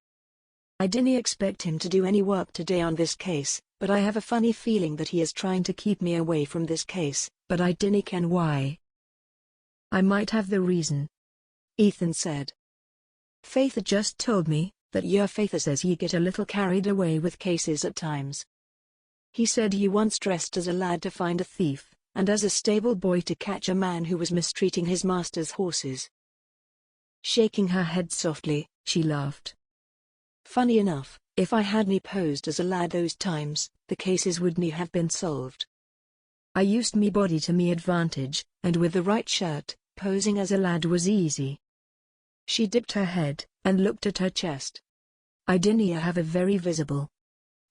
I didn't expect him to do any work today on this case, but I have a funny feeling that he is trying to keep me away from this case, but I dinna ken why." "I might have the reason," Ethan said. "Faither just told me that your Faither says ye get a little carried away with cases at times. He said ye once dressed as a lad to find a thief, and as a stable boy to catch a man who was mistreating his master's horses." Shaking her head softly, she laughed. "Funny enough, If I hadn't posed as a lad those times, the cases wouldn't have been solved. I used me body to me advantage, and with the right shirt, posing as a lad was easy. She dipped her head, and looked at her chest. I didn't have a very visible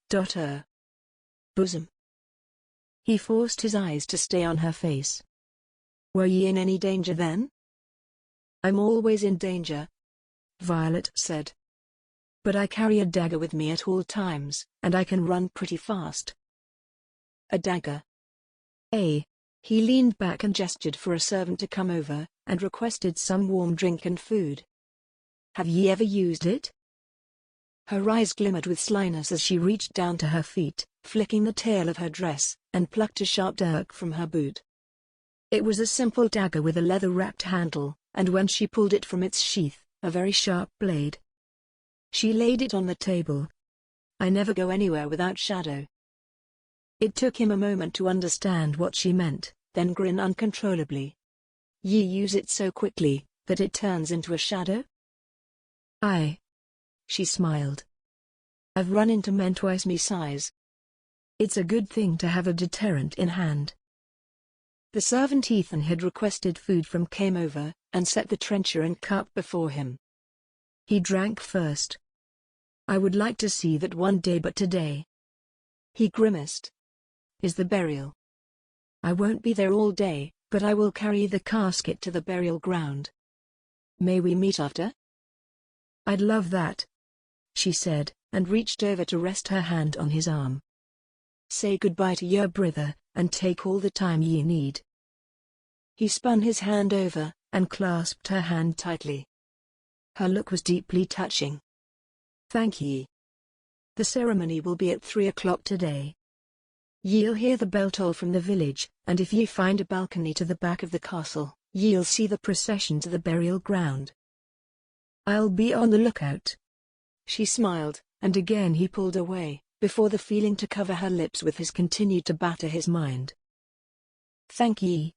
bosom. He forced his eyes to stay on her face. Were ye in any danger then? I'm always in danger, Violet said. But I carry a dagger with me at all times, and I can run pretty fast. A dagger? He leaned back and gestured for a servant to come over, and requested some warm drink and food. Have ye ever used it? Her eyes glimmered with slyness as she reached down to her feet, flicking the tail of her dress, and plucked a sharp dirk from her boot. It was a simple dagger with a leather-wrapped handle, and when she pulled it from its sheath, a very sharp blade. She laid it on the table. I never go anywhere without Shadow. It took him a moment to understand what she meant, then grin uncontrollably. Ye use it so quickly, that it turns into a shadow? Aye. She smiled. I've run into men twice me size. It's a good thing to have a deterrent in hand. The servant Ethan had requested food from came over, and set the trencher and cup before him. He drank first. I would like to see that one day, but today. He grimaced. Is the burial? I won't be there all day, but I will carry the casket to the burial ground. May we meet after? I'd love that, she said, and reached over to rest her hand on his arm. Say goodbye to your brother, and take all the time ye need. He spun his hand over, and clasped her hand tightly. Her look was deeply touching. Thank ye. The ceremony will be at 3 o'clock today. Ye'll hear the bell toll from the village, and if ye find a balcony to the back of the castle, ye'll see the procession to the burial ground. I'll be on the lookout. She smiled, and again he pulled away, before the feeling to cover her lips with his continued to batter his mind. Thank ye.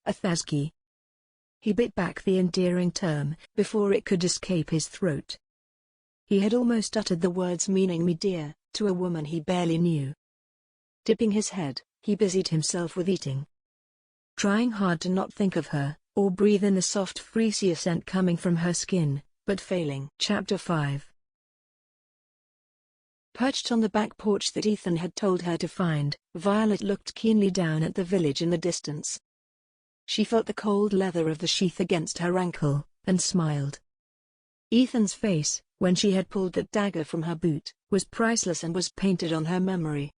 Athasgi. He bit back the endearing term, before it could escape his throat. He had almost uttered the words meaning me dear, to a woman he barely knew. Dipping his head, he busied himself with eating. Trying hard to not think of her, or breathe in the soft freesia scent coming from her skin, but failing. Chapter 5. Perched on the back porch that Ethan had told her to find, Violet looked keenly down at the village in the distance. She felt the cold leather of the sheath against her ankle, and smiled. Ethan's face, when she had pulled that dagger from her boot, was priceless and was painted on her memory.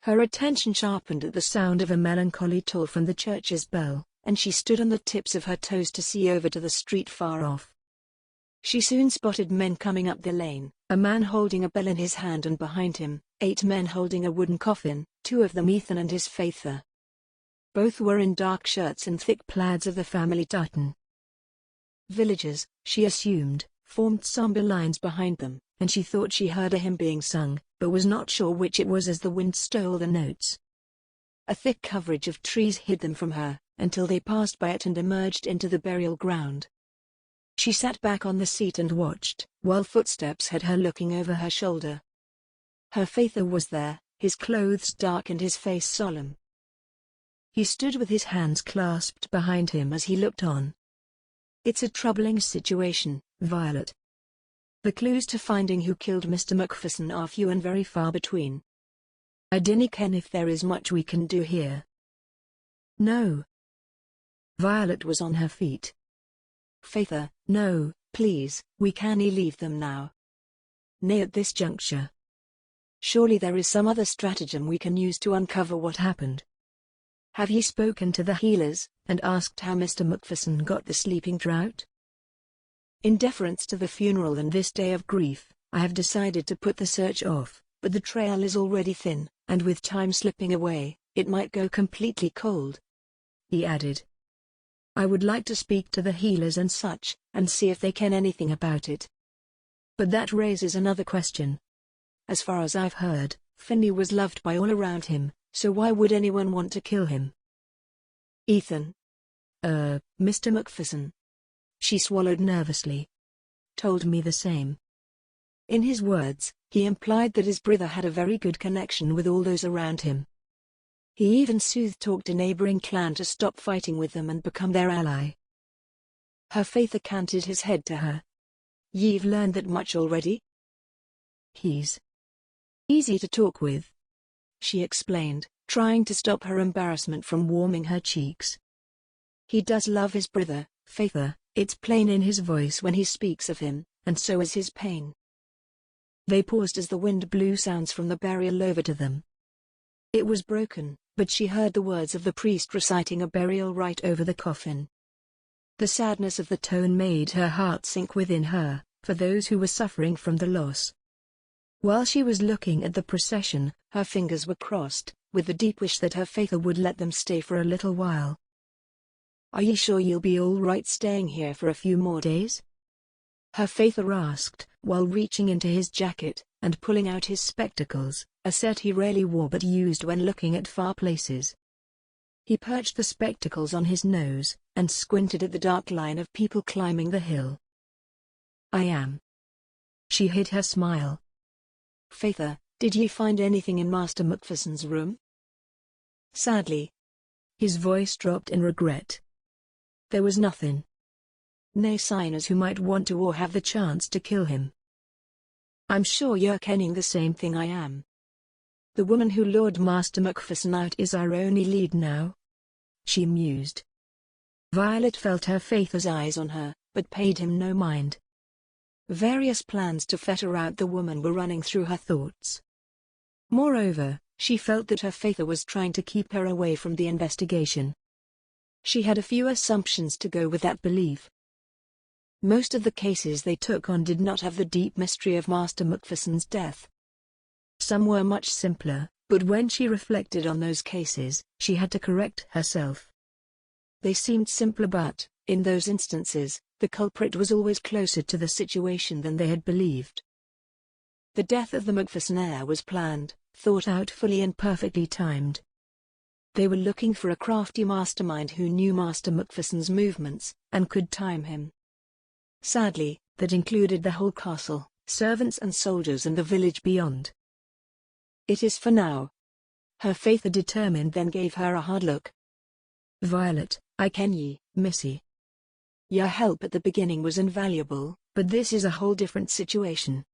Her attention sharpened at the sound of a melancholy toll from the church's bell, and she stood on the tips of her toes to see over to the street far off. She soon spotted men coming up the lane, a man holding a bell in his hand, and behind him, 8 men holding a wooden coffin, 2 of them Ethan and his faither. Both were in dark shirts and thick plaids of the family tartan. Villagers, she assumed, formed somber lines behind them, and she thought she heard a hymn being sung, but was not sure which it was as the wind stole the notes. A thick coverage of trees hid them from her, until they passed by it and emerged into the burial ground. She sat back on the seat and watched, while footsteps had her looking over her shoulder. Her faither was there, his clothes dark and his face solemn. He stood with his hands clasped behind him as he looked on. It's a troubling situation, Violet. The clues to finding who killed Mr. MacFerson are few and very far between. I dinna ken if there is much we can do here. No. Violet was on her feet. Faither, no, please, we cannae leave them now. Nay, at this juncture. Surely there is some other stratagem we can use to uncover what happened. Have ye spoken to the healers, and asked how Mr. MacFerson got the sleeping draught? In deference to the funeral and this day of grief, I have decided to put the search off, but the trail is already thin, and with time slipping away, it might go completely cold. He added. I would like to speak to the healers and such, and see if they ken anything about it. But that raises another question. As far as I've heard, Finney was loved by all around him, so why would anyone want to kill him? Ethan. Mr. MacFerson. She swallowed nervously. Told me the same. In his words, he implied that his brother had a very good connection with all those around him. He even soothe-talked a neighboring clan to stop fighting with them and become their ally. Her Faither canted his head to her. "Ye've learned that much already?" "He's easy to talk with," she explained, trying to stop her embarrassment from warming her cheeks. "He does love his brother, Faither, it's plain in his voice when he speaks of him, and so is his pain." They paused as the wind blew sounds from the burial over to them. It was broken, but she heard the words of the priest reciting a burial rite over the coffin. The sadness of the tone made her heart sink within her, for those who were suffering from the loss. While she was looking at the procession, her fingers were crossed, with the deep wish that her Faither would let them stay for a little while. "Are you sure you'll be all right staying here for a few more days?" her Faither asked, while reaching into his jacket, and pulling out his spectacles, a set he rarely wore but used when looking at far places. He perched the spectacles on his nose, and squinted at the dark line of people climbing the hill. "I am." She hid her smile. "Faither, did ye find anything in Master MacPherson's room?" "Sadly." His voice dropped in regret. "There was nothing. No signers who might want to or have the chance to kill him." "I'm sure you're kenning the same thing I am. The woman who lured Master MacPherson out is our only lead now," she mused. Violet felt her Faither's eyes on her, but paid him no mind. Various plans to fetter out the woman were running through her thoughts. Moreover, she felt that her Faither was trying to keep her away from the investigation. She had a few assumptions to go with that belief. Most of the cases they took on did not have the deep mystery of Master MacPherson's death. Some were much simpler, but when she reflected on those cases, she had to correct herself. They seemed simpler but, in those instances, the culprit was always closer to the situation than they had believed. The death of the MacPherson heir was planned, thought out fully and perfectly timed. They were looking for a crafty mastermind who knew Master MacPherson's movements, and could time him. Sadly, that included the whole castle, servants and soldiers and the village beyond. "It is for now." Her Faither determined, then gave her a hard look. "Violet, I ken ye, missy. Your help at the beginning was invaluable, but this is a whole different situation.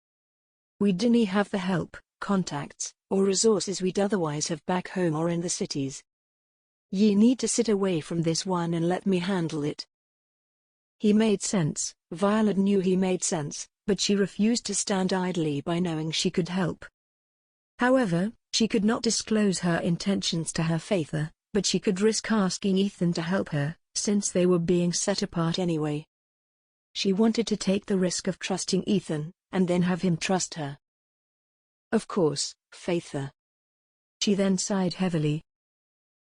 We dinna have the help, contacts, or resources we'd otherwise have back home or in the cities. Ye need to sit away from this one and let me handle it." He made sense. Violet knew he made sense, but she refused to stand idly by knowing she could help. However, she could not disclose her intentions to her Faither, but she could risk asking Ethan to help her, since they were being set apart anyway. She wanted to take the risk of trusting Ethan, and then have him trust her. "Of course, Faither." She then sighed heavily.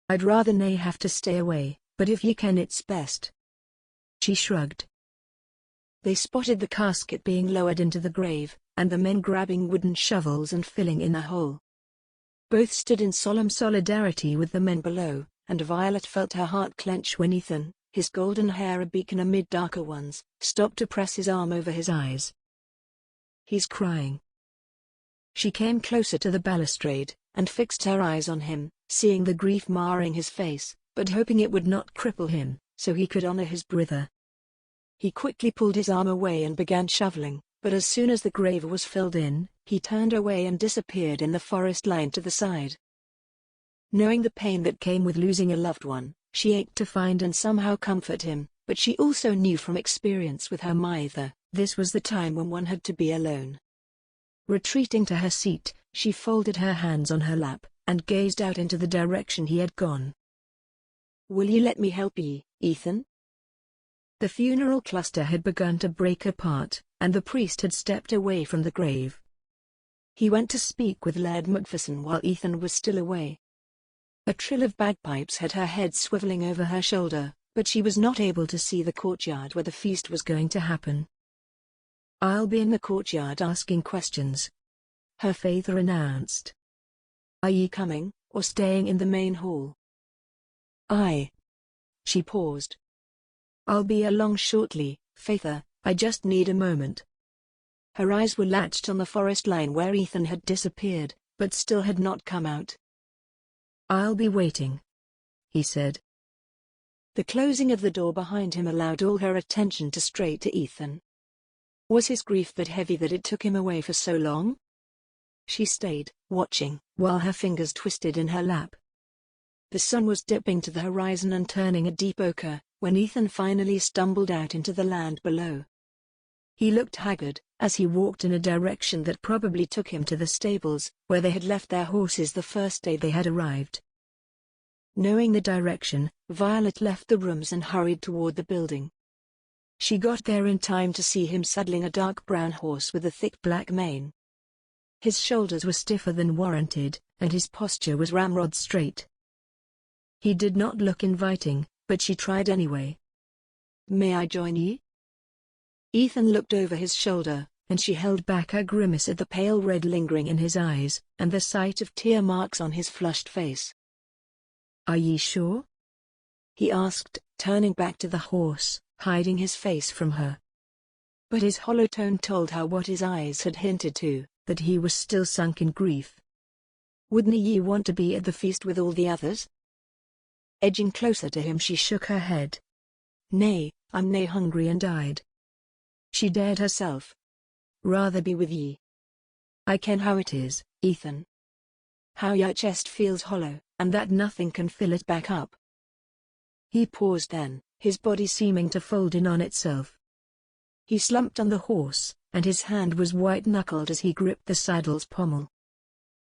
"I'd rather nae have to stay away, but if ye can it's best." She shrugged. They spotted the casket being lowered into the grave, and the men grabbing wooden shovels and filling in the hole. Both stood in solemn solidarity with the men below, and Violet felt her heart clench when Ethan, his golden hair a beacon amid darker ones, stopped to press his arm over his eyes. "He's crying." She came closer to the balustrade, and fixed her eyes on him, seeing the grief marring his face, but hoping it would not cripple him, so he could honor his brother. He quickly pulled his arm away and began shoveling, but as soon as the grave was filled in, he turned away and disappeared in the forest line to the side. Knowing the pain that came with losing a loved one, she ached to find and somehow comfort him, but she also knew from experience with her mither, this was the time when one had to be alone. Retreating to her seat, she folded her hands on her lap, and gazed out into the direction he had gone. "Will you let me help ye, Ethan?" The funeral cluster had begun to break apart, and the priest had stepped away from the grave. He went to speak with Laird MacPherson while Ethan was still away. A trill of bagpipes had her head swiveling over her shoulder, but she was not able to see the courtyard where the feast was going to happen. "I'll be in the courtyard asking questions," her Faither announced. "Are ye coming, or staying in the main hall?" "Aye." She paused. "I'll be along shortly, Faither, I just need a moment." Her eyes were latched on the forest line where Ethan had disappeared, but still had not come out. "I'll be waiting," he said. The closing of the door behind him allowed all her attention to stray to Ethan. Was his grief that heavy that it took him away for so long? She stayed, watching, while her fingers twisted in her lap. The sun was dipping to the horizon and turning a deep ochre, when Ethan finally stumbled out into the land below. He looked haggard, as he walked in a direction that probably took him to the stables, where they had left their horses the first day they had arrived. Knowing the direction, Violet left the rooms and hurried toward the building. She got there in time to see him saddling a dark brown horse with a thick black mane. His shoulders were stiffer than warranted, and his posture was ramrod straight. He did not look inviting, but she tried anyway. "May I join ye?" Ethan looked over his shoulder, and she held back a grimace at the pale red lingering in his eyes, and the sight of tear marks on his flushed face. "Are ye sure?" he asked, turning back to the horse, hiding his face from her. But his hollow tone told her what his eyes had hinted to, that he was still sunk in grief. "Wouldn't ye want to be at the feast with all the others?" Edging closer to him, she shook her head. "Nay, I'm nae hungry and I'd." She dared herself. "Rather be with ye. I ken how it is, Ethan. How your chest feels hollow, and that nothing can fill it back up." He paused then, his body seeming to fold in on itself. He slumped on the horse, and his hand was white-knuckled as he gripped the saddle's pommel.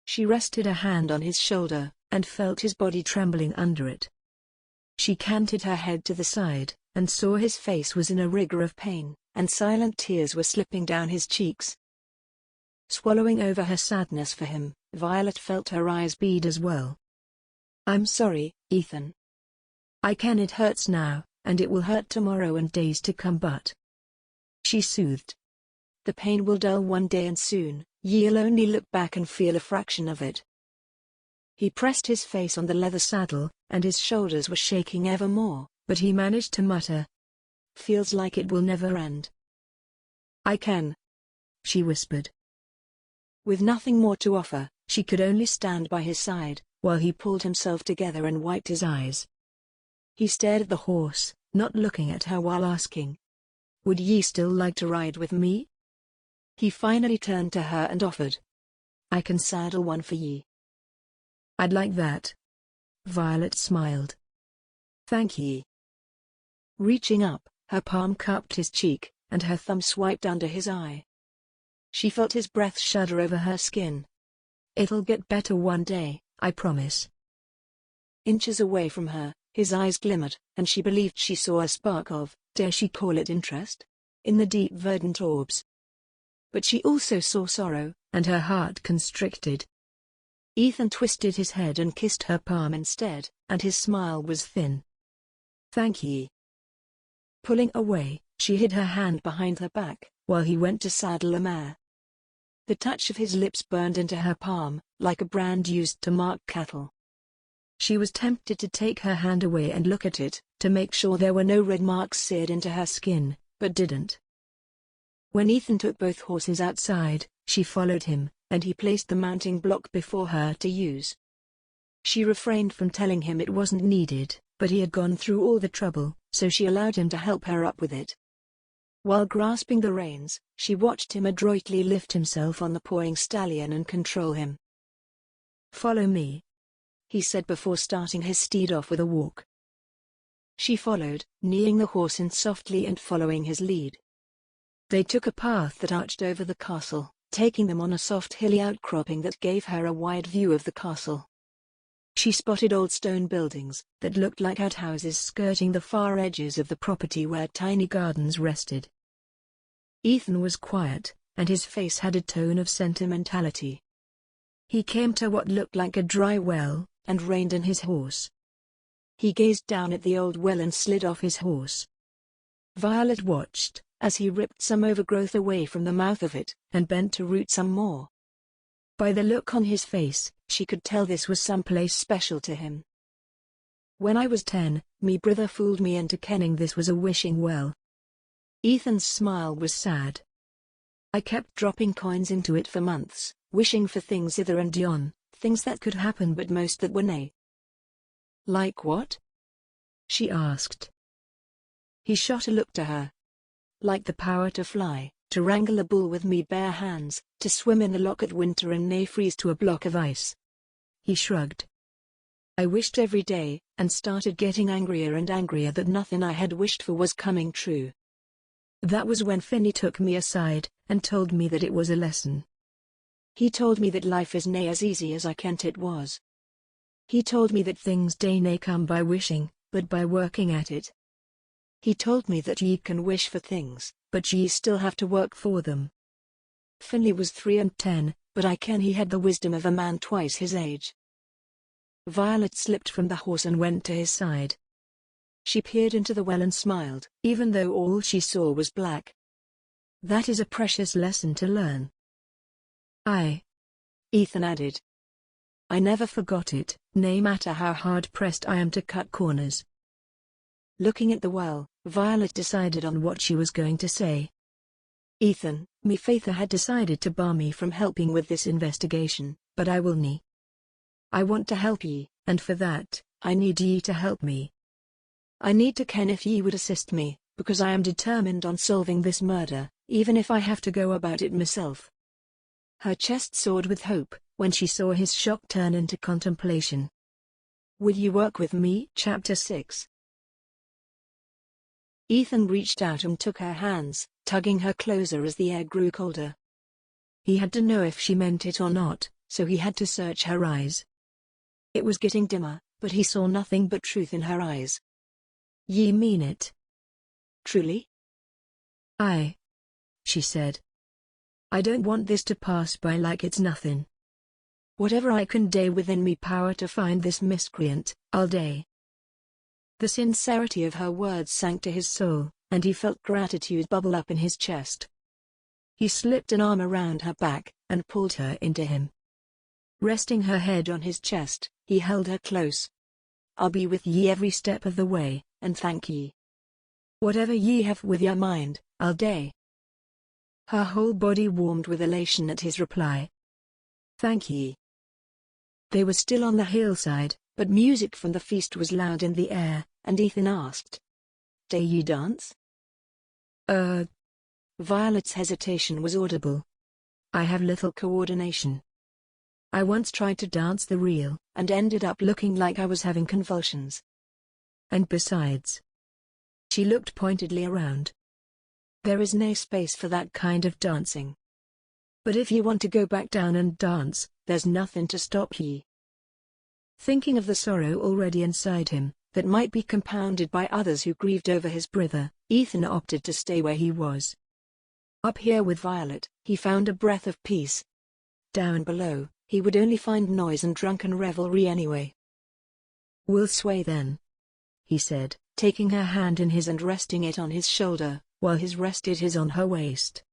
She rested a hand on his shoulder, and felt his body trembling under it. She canted her head to the side, and saw his face was in a rigor of pain, and silent tears were slipping down his cheeks. Swallowing over her sadness for him, Violet felt her eyes bead as well. "I'm sorry, Ethan. I ken it hurts now, and it will hurt tomorrow and days to come, but..." She soothed. "The pain will dull one day and soon, ye'll only look back and feel a fraction of it." He pressed his face on the leather saddle, and his shoulders were shaking ever more, but he managed to mutter, "Feels like it will never end." "I can," she whispered. With nothing more to offer, she could only stand by his side, while he pulled himself together and wiped his eyes. He stared at the horse, not looking at her while asking, "Would ye still like to ride with me?" He finally turned to her and offered, "I can saddle one for ye." "I'd like that." Violet smiled. "Thank ye." Reaching up, her palm cupped his cheek, and her thumb swiped under his eye. She felt his breath shudder over her skin. "It'll get better one day, I promise." Inches away from her, his eyes glimmered, and she believed she saw a spark of, dare she call it interest, in the deep verdant orbs. But she also saw sorrow, and her heart constricted. Ethan twisted his head and kissed her palm instead, and his smile was thin. "Thank ye." Pulling away, she hid her hand behind her back, while he went to saddle a mare. The touch of his lips burned into her palm, like a brand used to mark cattle. She was tempted to take her hand away and look at it, to make sure there were no red marks seared into her skin, but didn't. When Ethan took both horses outside, she followed him, and he placed the mounting block before her to use. She refrained from telling him it wasn't needed, but he had gone through all the trouble, so she allowed him to help her up with it. While grasping the reins, she watched him adroitly lift himself on the pawing stallion and control him. "Follow me," he said before starting his steed off with a walk. She followed, kneeing the horse in softly and following his lead. They took a path that arched over the castle, taking them on a soft hilly outcropping that gave her a wide view of the castle. She spotted old stone buildings, that looked like outhouses skirting the far edges of the property where tiny gardens rested. Ethan was quiet, and his face had a tone of sentimentality. He came to what looked like a dry well, and reined in his horse. He gazed down at the old well and slid off his horse. Violet watched, as he ripped some overgrowth away from the mouth of it, and bent to root some more. By the look on his face, she could tell this was some place special to him. "When I was 10, me brither fooled me into kenning this was a wishing well." Ethan's smile was sad. I kept dropping coins into it for months, wishing for things hither and yon, things that could happen but most that were nay. Like what? She asked. He shot a look to her. Like the power to fly, to wrangle a bull with me bare hands, to swim in the loch at winter and nae freeze to a block of ice. He shrugged. I wished every day, and started getting angrier and angrier that nothing I had wished for was coming true. That was when Finney took me aside, and told me that it was a lesson. He told me that life is nae as easy as I kent it was. He told me that things dae nae come by wishing, but by working at it. He told me that ye can wish for things, but ye still have to work for them. Finley was 3 and 10, but I ken he had the wisdom of a man twice his age. Violet slipped from the horse and went to his side. She peered into the well and smiled, even though all she saw was black. That is a precious lesson to learn. Aye. Ethan added. I never forgot it, no matter how hard-pressed I am to cut corners. Looking at the well, Violet decided on what she was going to say. Ethan, me faither had decided to bar me from helping with this investigation, but I will nie. I want to help ye, and for that, I need ye to help me. I need to ken if ye would assist me, because I am determined on solving this murder, even if I have to go about it myself. Her chest soared with hope, when she saw his shock turn into contemplation. Will you work with me? Chapter 6. Ethan reached out and took her hands, tugging her closer as the air grew colder. He had to know if she meant it or not, so he had to search her eyes. It was getting dimmer, but he saw nothing but truth in her eyes. Ye mean it? Truly? Aye. She said. I don't want this to pass by like it's nothing. Whatever I can do within me power to find this miscreant, I'll do. The sincerity of her words sank to his soul, and he felt gratitude bubble up in his chest. He slipped an arm around her back, and pulled her into him. Resting her head on his chest, he held her close. I'll be with ye every step of the way, and thank ye. Whatever ye have with your mind, I'll do. Her whole body warmed with elation at his reply. Thank ye. They were still on the hillside, but music from the feast was loud in the air, and Ethan asked, Do ye dance? Violet's hesitation was audible. I have little coordination. I once tried to dance the reel, and ended up looking like I was having convulsions. And besides. She looked pointedly around. There is no space for that kind of dancing. But if you want to go back down and dance, there's nothing to stop ye. Thinking of the sorrow already inside him, that might be compounded by others who grieved over his brother, Ethan opted to stay where he was. Up here with Violet, he found a breath of peace. Down below, he would only find noise and drunken revelry anyway. We'll sway then, he said, taking her hand in his and resting it on his shoulder, while his rested his on her waist.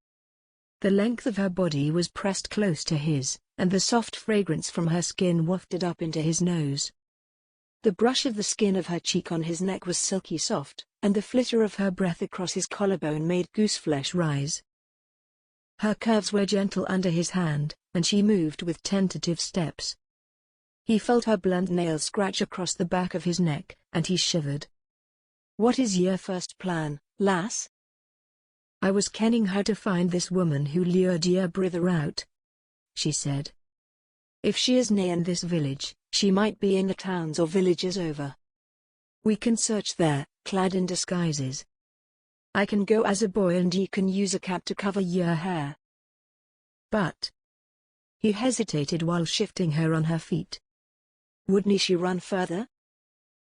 The length of her body was pressed close to his, and the soft fragrance from her skin wafted up into his nose. The brush of the skin of her cheek on his neck was silky soft, and the flitter of her breath across his collarbone made gooseflesh rise. Her curves were gentle under his hand, and she moved with tentative steps. He felt her blunt nails scratch across the back of his neck, and he shivered. What is your first plan, lass? I was kenning how to find this woman who lured your brother out, she said. If she is nae in this village, she might be in the towns or villages over. We can search there, clad in disguises. I can go as a boy and ye can use a cap to cover your hair. But. He hesitated while shifting her on her feet. Wouldn't she run further?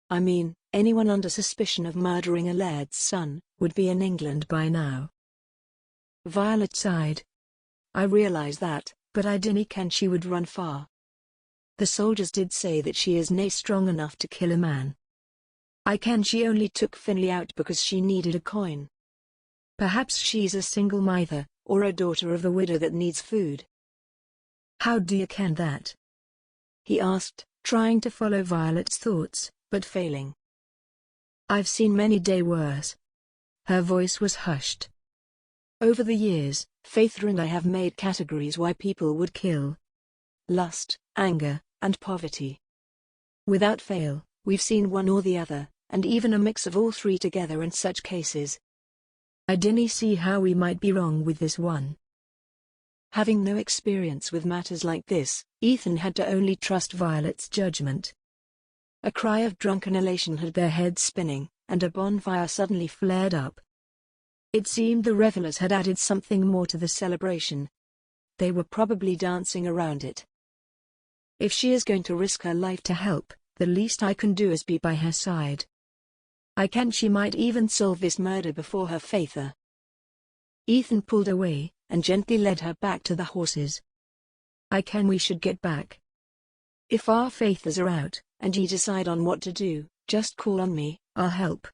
I mean, anyone under suspicion of murdering a laird's son, would be in England by now. Violet sighed. I realize that, but I dinna ken she would run far. The soldiers did say that she is nae strong enough to kill a man. I ken she only took Finley out because she needed a coin. Perhaps she's a single mither, or a daughter of a widow that needs food. How do you ken that? He asked, trying to follow Violet's thoughts, but failing. I've seen many day worse. Her voice was hushed. Over the years, Faith and I have made categories why people would kill: lust, anger, and poverty. Without fail, we've seen one or the other, and even a mix of all three together in such cases. I dinna see how we might be wrong with this one. Having no experience with matters like this, Ethan had to only trust Violet's judgment. A cry of drunken elation had their heads spinning, and a bonfire suddenly flared up. It seemed the revelers had added something more to the celebration. They were probably dancing around it. If she is going to risk her life to help, the least I can do is be by her side. She might even solve this murder before her Faither. Ethan pulled away, and gently led her back to the horses. We should get back. If our Faithers are out, and ye decide on what to do, just call on me, I'll help.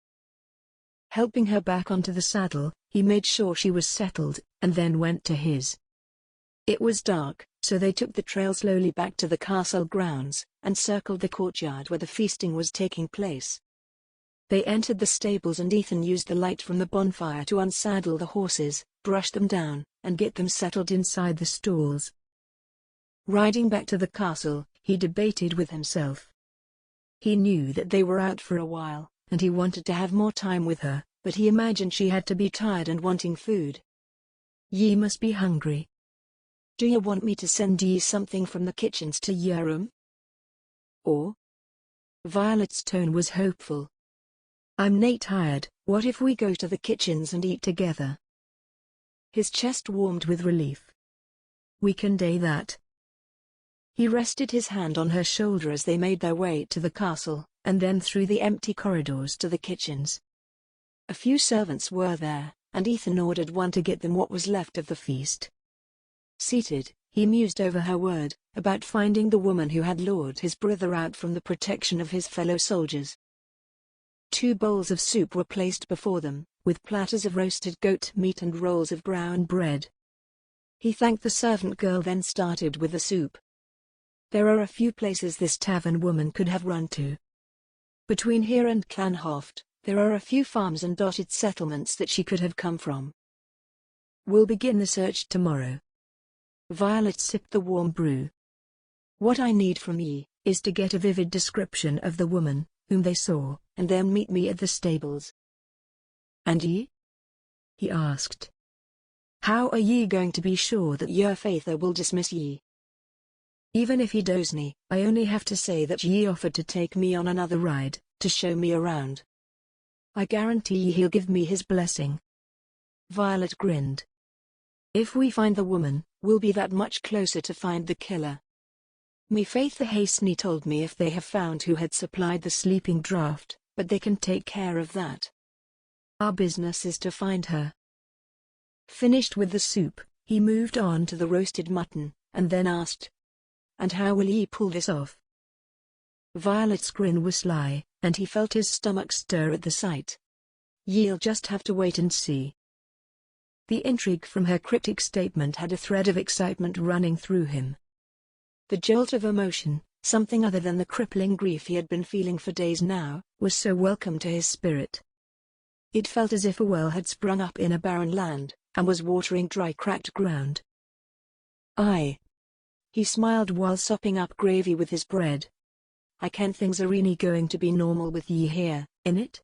Helping her back onto the saddle, he made sure she was settled, and then went to his. It was dark, so they took the trail slowly back to the castle grounds, and circled the courtyard where the feasting was taking place. They entered the stables and Ethan used the light from the bonfire to unsaddle the horses, brush them down, and get them settled inside the stalls. Riding back to the castle, he debated with himself. He knew that they were out for a while, and he wanted to have more time with her, but he imagined she had to be tired and wanting food. Ye must be hungry. Do you want me to send ye something from the kitchens to your room? Or? Violet's tone was hopeful. I'm nae tired, what if we go to the kitchens and eat together? His chest warmed with relief. We can do that. He rested his hand on her shoulder as they made their way to the castle, and then through the empty corridors to the kitchens. A few servants were there, and Ethan ordered one to get them what was left of the feast. Seated, he mused over her word, about finding the woman who had lured his brother out from the protection of his fellow soldiers. 2 bowls of soup were placed before them, with platters of roasted goat meat and rolls of brown bread. He thanked the servant girl, then started with the soup. There are a few places this tavern woman could have run to. Between here and Clanhoft, there are a few farms and dotted settlements that she could have come from. We'll begin the search tomorrow. Violet sipped the warm brew. What I need from ye is to get a vivid description of the woman whom they saw, and then meet me at the stables. And ye? He asked. How are ye going to be sure that your Faither will dismiss ye? Even if he does me, I only have to say that ye offered to take me on another ride, to show me around. I guarantee ye he'll give me his blessing. Violet grinned. If we find the woman, we'll be that much closer to find the killer. Me Faither Hastney told me if they have found who had supplied the sleeping draught, but they can take care of that. Our business is to find her. Finished with the soup, he moved on to the roasted mutton, and then asked, And how will ye pull this off? Violet's grin was sly, and he felt his stomach stir at the sight. Ye'll just have to wait and see. The intrigue from her cryptic statement had a thread of excitement running through him. The jolt of emotion, something other than the crippling grief he had been feeling for days now, was so welcome to his spirit. It felt as if a well had sprung up in a barren land, and was watering dry cracked ground. Aye. He smiled while sopping up gravy with his bread. I ken things are really going to be normal with ye here, innit?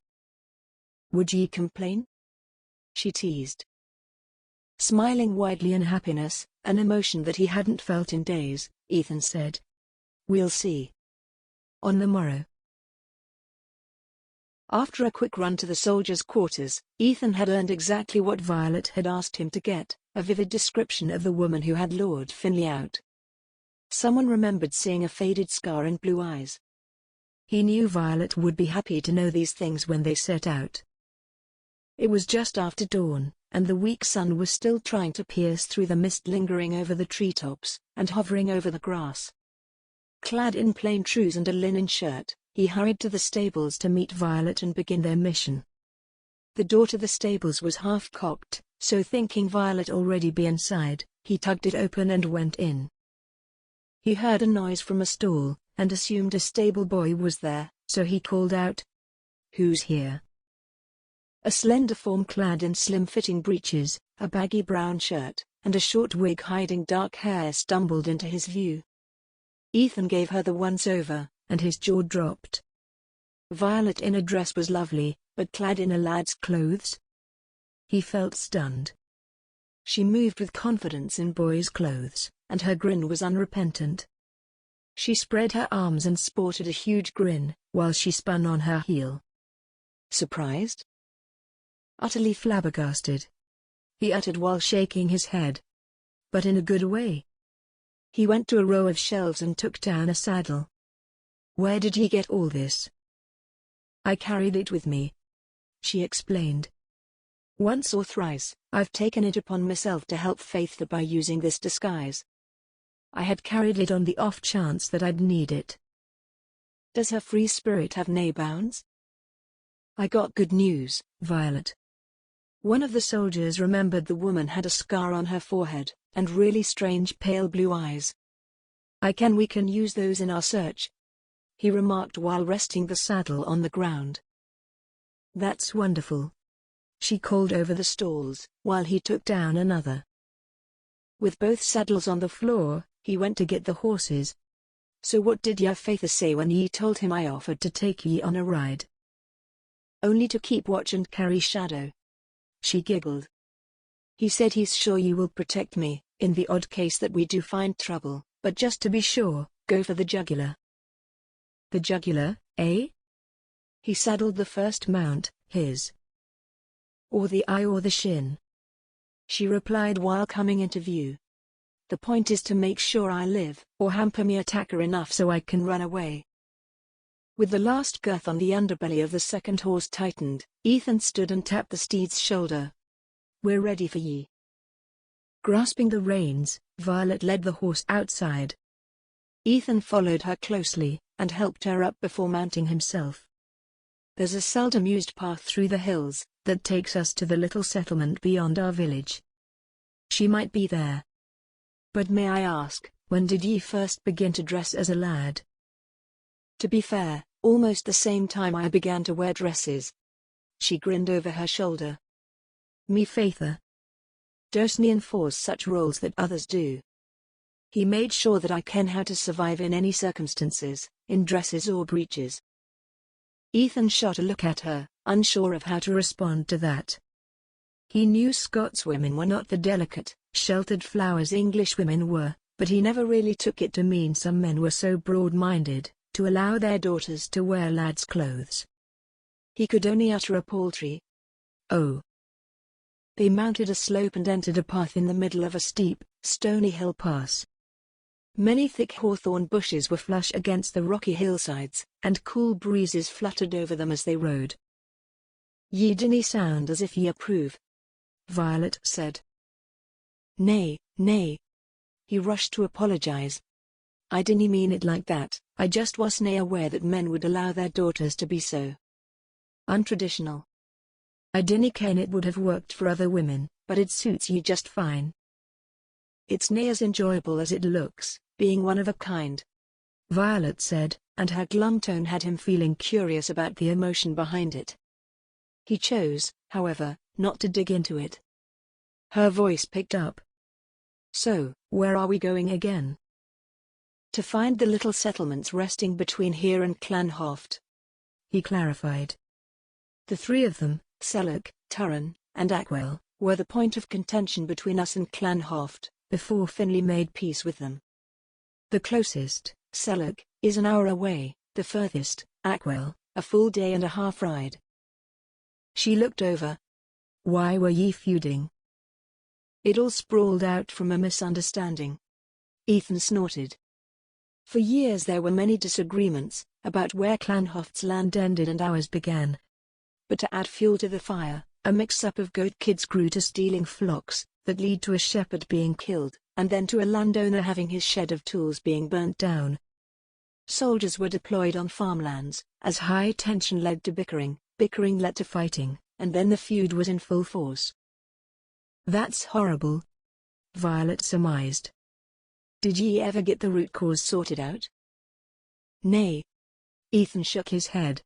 Would ye complain? She teased. Smiling widely in happiness, an emotion that he hadn't felt in days, Ethan said. We'll see. On the morrow. After a quick run to the soldiers' quarters, Ethan had earned exactly what Violet had asked him to get, a vivid description of the woman who had lured Finley out. Someone remembered seeing a faded scar and blue eyes. He knew Violet would be happy to know these things when they set out. It was just after dawn, and the weak sun was still trying to pierce through the mist lingering over the treetops, and hovering over the grass. Clad in plain trews and a linen shirt, he hurried to the stables to meet Violet and begin their mission. The door to the stables was half-cocked, so thinking Violet already be inside, he tugged it open and went in. He heard a noise from a stall, and assumed a stable boy was there, so he called out, "Who's here?" A slender form clad in slim-fitting breeches, a baggy brown shirt, and a short wig hiding dark hair stumbled into his view. Ethan gave her the once-over, and his jaw dropped. Violet in a dress was lovely, but clad in a lad's clothes? He felt stunned. She moved with confidence in boys' clothes, and her grin was unrepentant. She spread her arms and sported a huge grin, while she spun on her heel. Surprised? Utterly flabbergasted, he uttered while shaking his head. But in a good way. He went to a row of shelves and took down a saddle. Where did he get all this? I carried it with me, she explained. Once or thrice, I've taken it upon myself to help Faitha by using this disguise. I had carried it on the off chance that I'd need it. Does her free spirit have no bounds? I got good news, Violet. One of the soldiers remembered the woman had a scar on her forehead, and really strange pale blue eyes. We can use those in our search, he remarked while resting the saddle on the ground. That's wonderful, she called over the stalls, while he took down another. With both saddles on the floor, he went to get the horses. So what did your Faitha say when ye told him I offered to take ye on a ride? Only to keep watch and carry shadow. She giggled. He said he's sure you will protect me, in the odd case that we do find trouble, but just to be sure, go for the jugular. The jugular, eh? He saddled the first mount, his. Or the eye or the shin. She replied while coming into view. The point is to make sure I live, or hamper me attacker enough so I can run away. With the last girth on the underbelly of the second horse tightened, Ethan stood and tapped the steed's shoulder. We're ready for ye. Grasping the reins, Violet led the horse outside. Ethan followed her closely, and helped her up before mounting himself. There's a seldom used path through the hills, that takes us to the little settlement beyond our village. She might be there. But may I ask, when did ye first begin to dress as a lad? To be fair, almost the same time I began to wear dresses. She grinned over her shoulder. Me Faitha doesn't enforce such rules that others do. He made sure that I ken how to survive in any circumstances, in dresses or breeches. Ethan shot a look at her, unsure of how to respond to that. He knew Scotswomen were not the delicate, sheltered flowers English women were, but he never really took it to mean some men were so broad-minded, to allow their daughters to wear lads' clothes. He could only utter a paltry, "Oh." They mounted a slope and entered a path in the middle of a steep, stony hill pass. Many thick hawthorn bushes were flush against the rocky hillsides, and cool breezes fluttered over them as they rode. Ye dinna sound as if ye approve, Violet said. Nay, nay. He rushed to apologize. I dinna mean it like that, I just wasna aware that men would allow their daughters to be so untraditional. I dinna ken it would have worked for other women, but it suits ye just fine. It's nae as enjoyable as it looks, being one of a kind, Violet said, and her glum tone had him feeling curious about the emotion behind it. He chose, however, not to dig into it. Her voice picked up. So, where are we going again? To find the little settlements resting between here and Clanhoft, he clarified. The three of them, Sellock, Turren, and Ackwell, were the point of contention between us and Clanhoft, before Finlay made peace with them. The closest, Sellock, is an hour away, the furthest, Ackwell, a full day and a half ride. She looked over. Why were ye feuding? It all sprawled out from a misunderstanding. Ethan snorted. For years there were many disagreements, about where Clanhoft's land ended and ours began. But to add fuel to the fire, a mix-up of goat kids grew to stealing flocks, that lead to a shepherd being killed, and then to a landowner having his shed of tools being burnt down. Soldiers were deployed on farmlands, as high tension led to bickering led to fighting, and then the feud was in full force. That's horrible, Violet surmised. Did ye ever get the root cause sorted out? Nay. Ethan shook his head.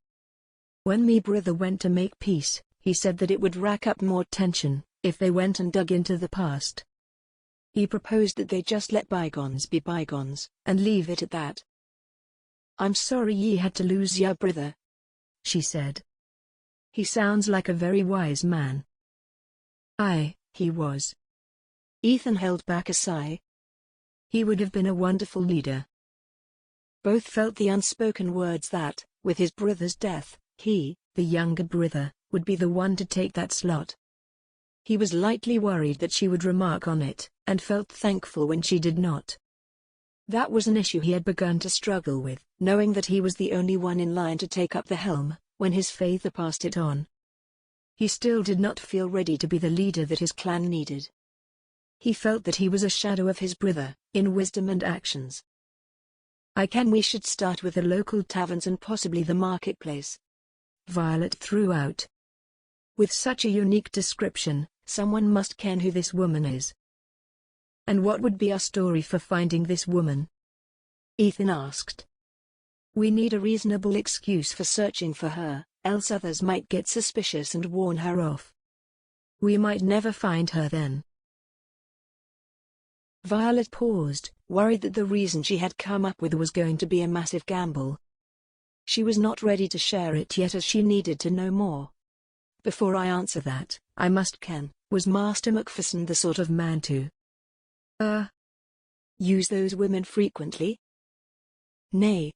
When me brother went to make peace, He said that it would rack up more tension if they went and dug into the past. He proposed that they just let bygones be bygones, and leave it at that. "I'm sorry ye had to lose your brother," she said. "He sounds like a very wise man." "Aye, he was." Ethan held back a sigh. "He would have been a wonderful leader." Both felt the unspoken words that, with his brother's death, he, the younger brother, would be the one to take that slot. He was lightly worried that she would remark on it, and felt thankful when she did not. That was an issue he had begun to struggle with, knowing that he was the only one in line to take up the helm, when his father passed it on. He still did not feel ready to be the leader that his clan needed. He felt that he was a shadow of his brother, in wisdom and actions. We should start with the local taverns and possibly the marketplace," Violet threw out. "With such a unique description, someone must ken who this woman is." "And what would be our story for finding this woman?" Ethan asked. "We need a reasonable excuse for searching for her, else others might get suspicious and warn her off. We might never find her then." Violet paused, worried that the reason she had come up with was going to be a massive gamble. She was not ready to share it yet as she needed to know more. "Before I answer that, I must ken, was Master MacFerson the sort of man to use those women frequently?" "Nay,"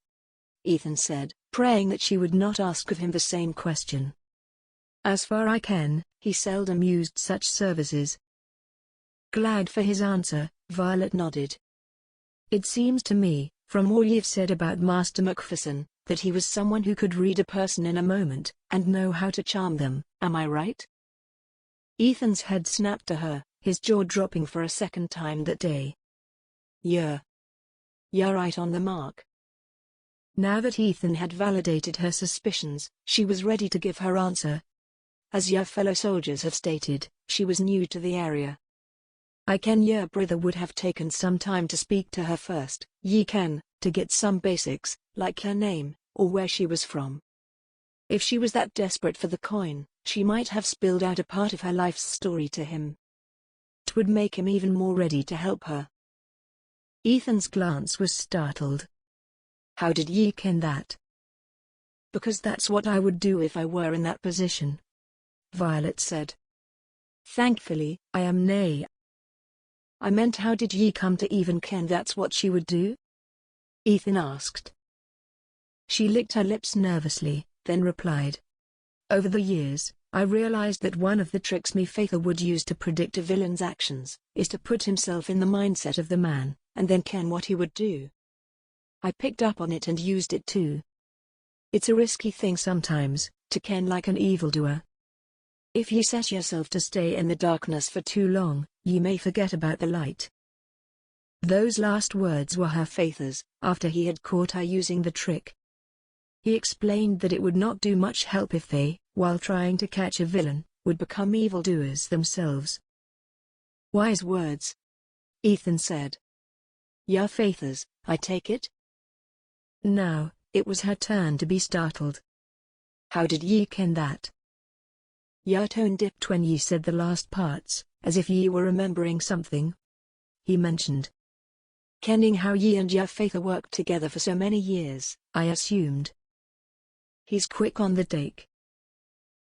Ethan said, praying that she would not ask of him the same question. "As far I ken, he seldom used such services." Glad for his answer, Violet nodded. "It seems to me, from all you've said about Master MacFerson, that he was someone who could read a person in a moment, and know how to charm them, am I right?" Ethan's head snapped to her, his jaw dropping for a second time that day. You're right on the mark." Now that Ethan had validated her suspicions, she was ready to give her answer. "As your fellow soldiers have stated, she was new to the area. I ken your brother would have taken some time to speak to her first, ye ken, to get some basics, like her name, or where she was from. If she was that desperate for the coin, she might have spilled out a part of her life's story to him. 'Twould make him even more ready to help her." Ethan's glance was startled. "How did ye ken that?" "Because that's what I would do if I were in that position," Violet said. "Thankfully, I am nay. I meant how did ye come to even ken that's what she would do?" Ethan asked. She licked her lips nervously, then replied. "Over the years, I realized that one of the tricks me father would use to predict a villain's actions, is to put himself in the mindset of the man, and then ken what he would do. I picked up on it and used it too. It's a risky thing sometimes, to ken like an evildoer. If ye set yourself to stay in the darkness for too long, ye may forget about the light." Those last words were her father's, after he had caught her using the trick. He explained that it would not do much help if they, while trying to catch a villain, would become evildoers themselves. "Wise words," Ethan said. "Your father's, I take it?" Now, it was her turn to be startled. "How did ye ken that?" "Your tone dipped when ye said the last parts, as if ye were remembering something," he mentioned. "Kenning how ye and your father worked together for so many years, I assumed." "He's quick on the take."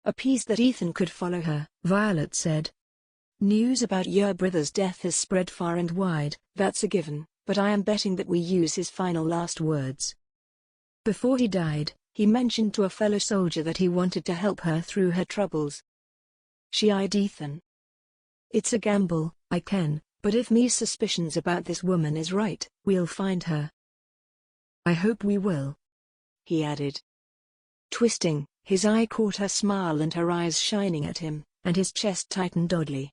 Appeased that Ethan could follow her, Violet said. "News about your brother's death has spread far and wide, that's a given, but I am betting that we use his final last words. Before he died, he mentioned to a fellow soldier that he wanted to help her through her troubles." She eyed Ethan. "It's a gamble, I ken, but if me's suspicions about this woman is right, we'll find her." "I hope we will," he added. Twisting, his eye caught her smile and her eyes shining at him, and his chest tightened oddly.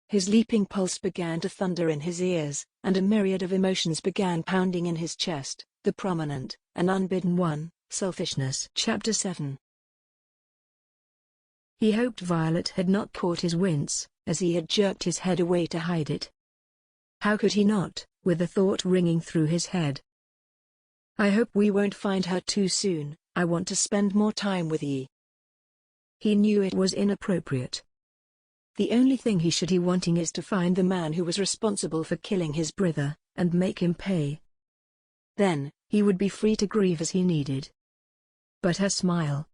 His leaping pulse began to thunder in his ears, and a myriad of emotions began pounding in his chest, the prominent, and unbidden one, selfishness. Chapter 7. He hoped Violet had not caught his wince, as he had jerked his head away to hide it. How could he not, with the thought ringing through his head? "I hope we won't find her too soon, I want to spend more time with ye." He knew it was inappropriate. The only thing he wanting is to find the man who was responsible for killing his brother, and make him pay. Then, he would be free to grieve as he needed. But her smile.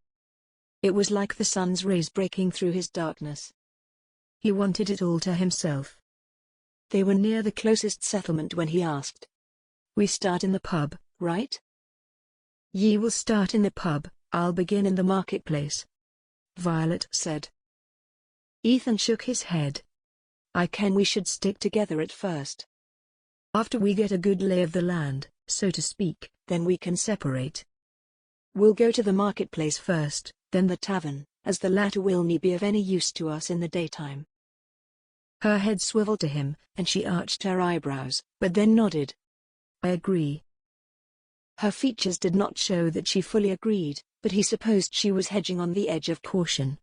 It was like the sun's rays breaking through his darkness. He wanted it all to himself. They were near the closest settlement when he asked. "We start in the pub, right?" "Ye will start in the pub, I'll begin in the marketplace," Violet said. Ethan shook his head. "I ken we should stick together at first. After we get a good lay of the land, so to speak, then we can separate. We'll go to the marketplace first, then the tavern, as the latter will not be of any use to us in the daytime." Her head swiveled to him, and she arched her eyebrows, but then nodded. "I agree." Her features did not show that she fully agreed, but he supposed she was hedging on the edge of caution.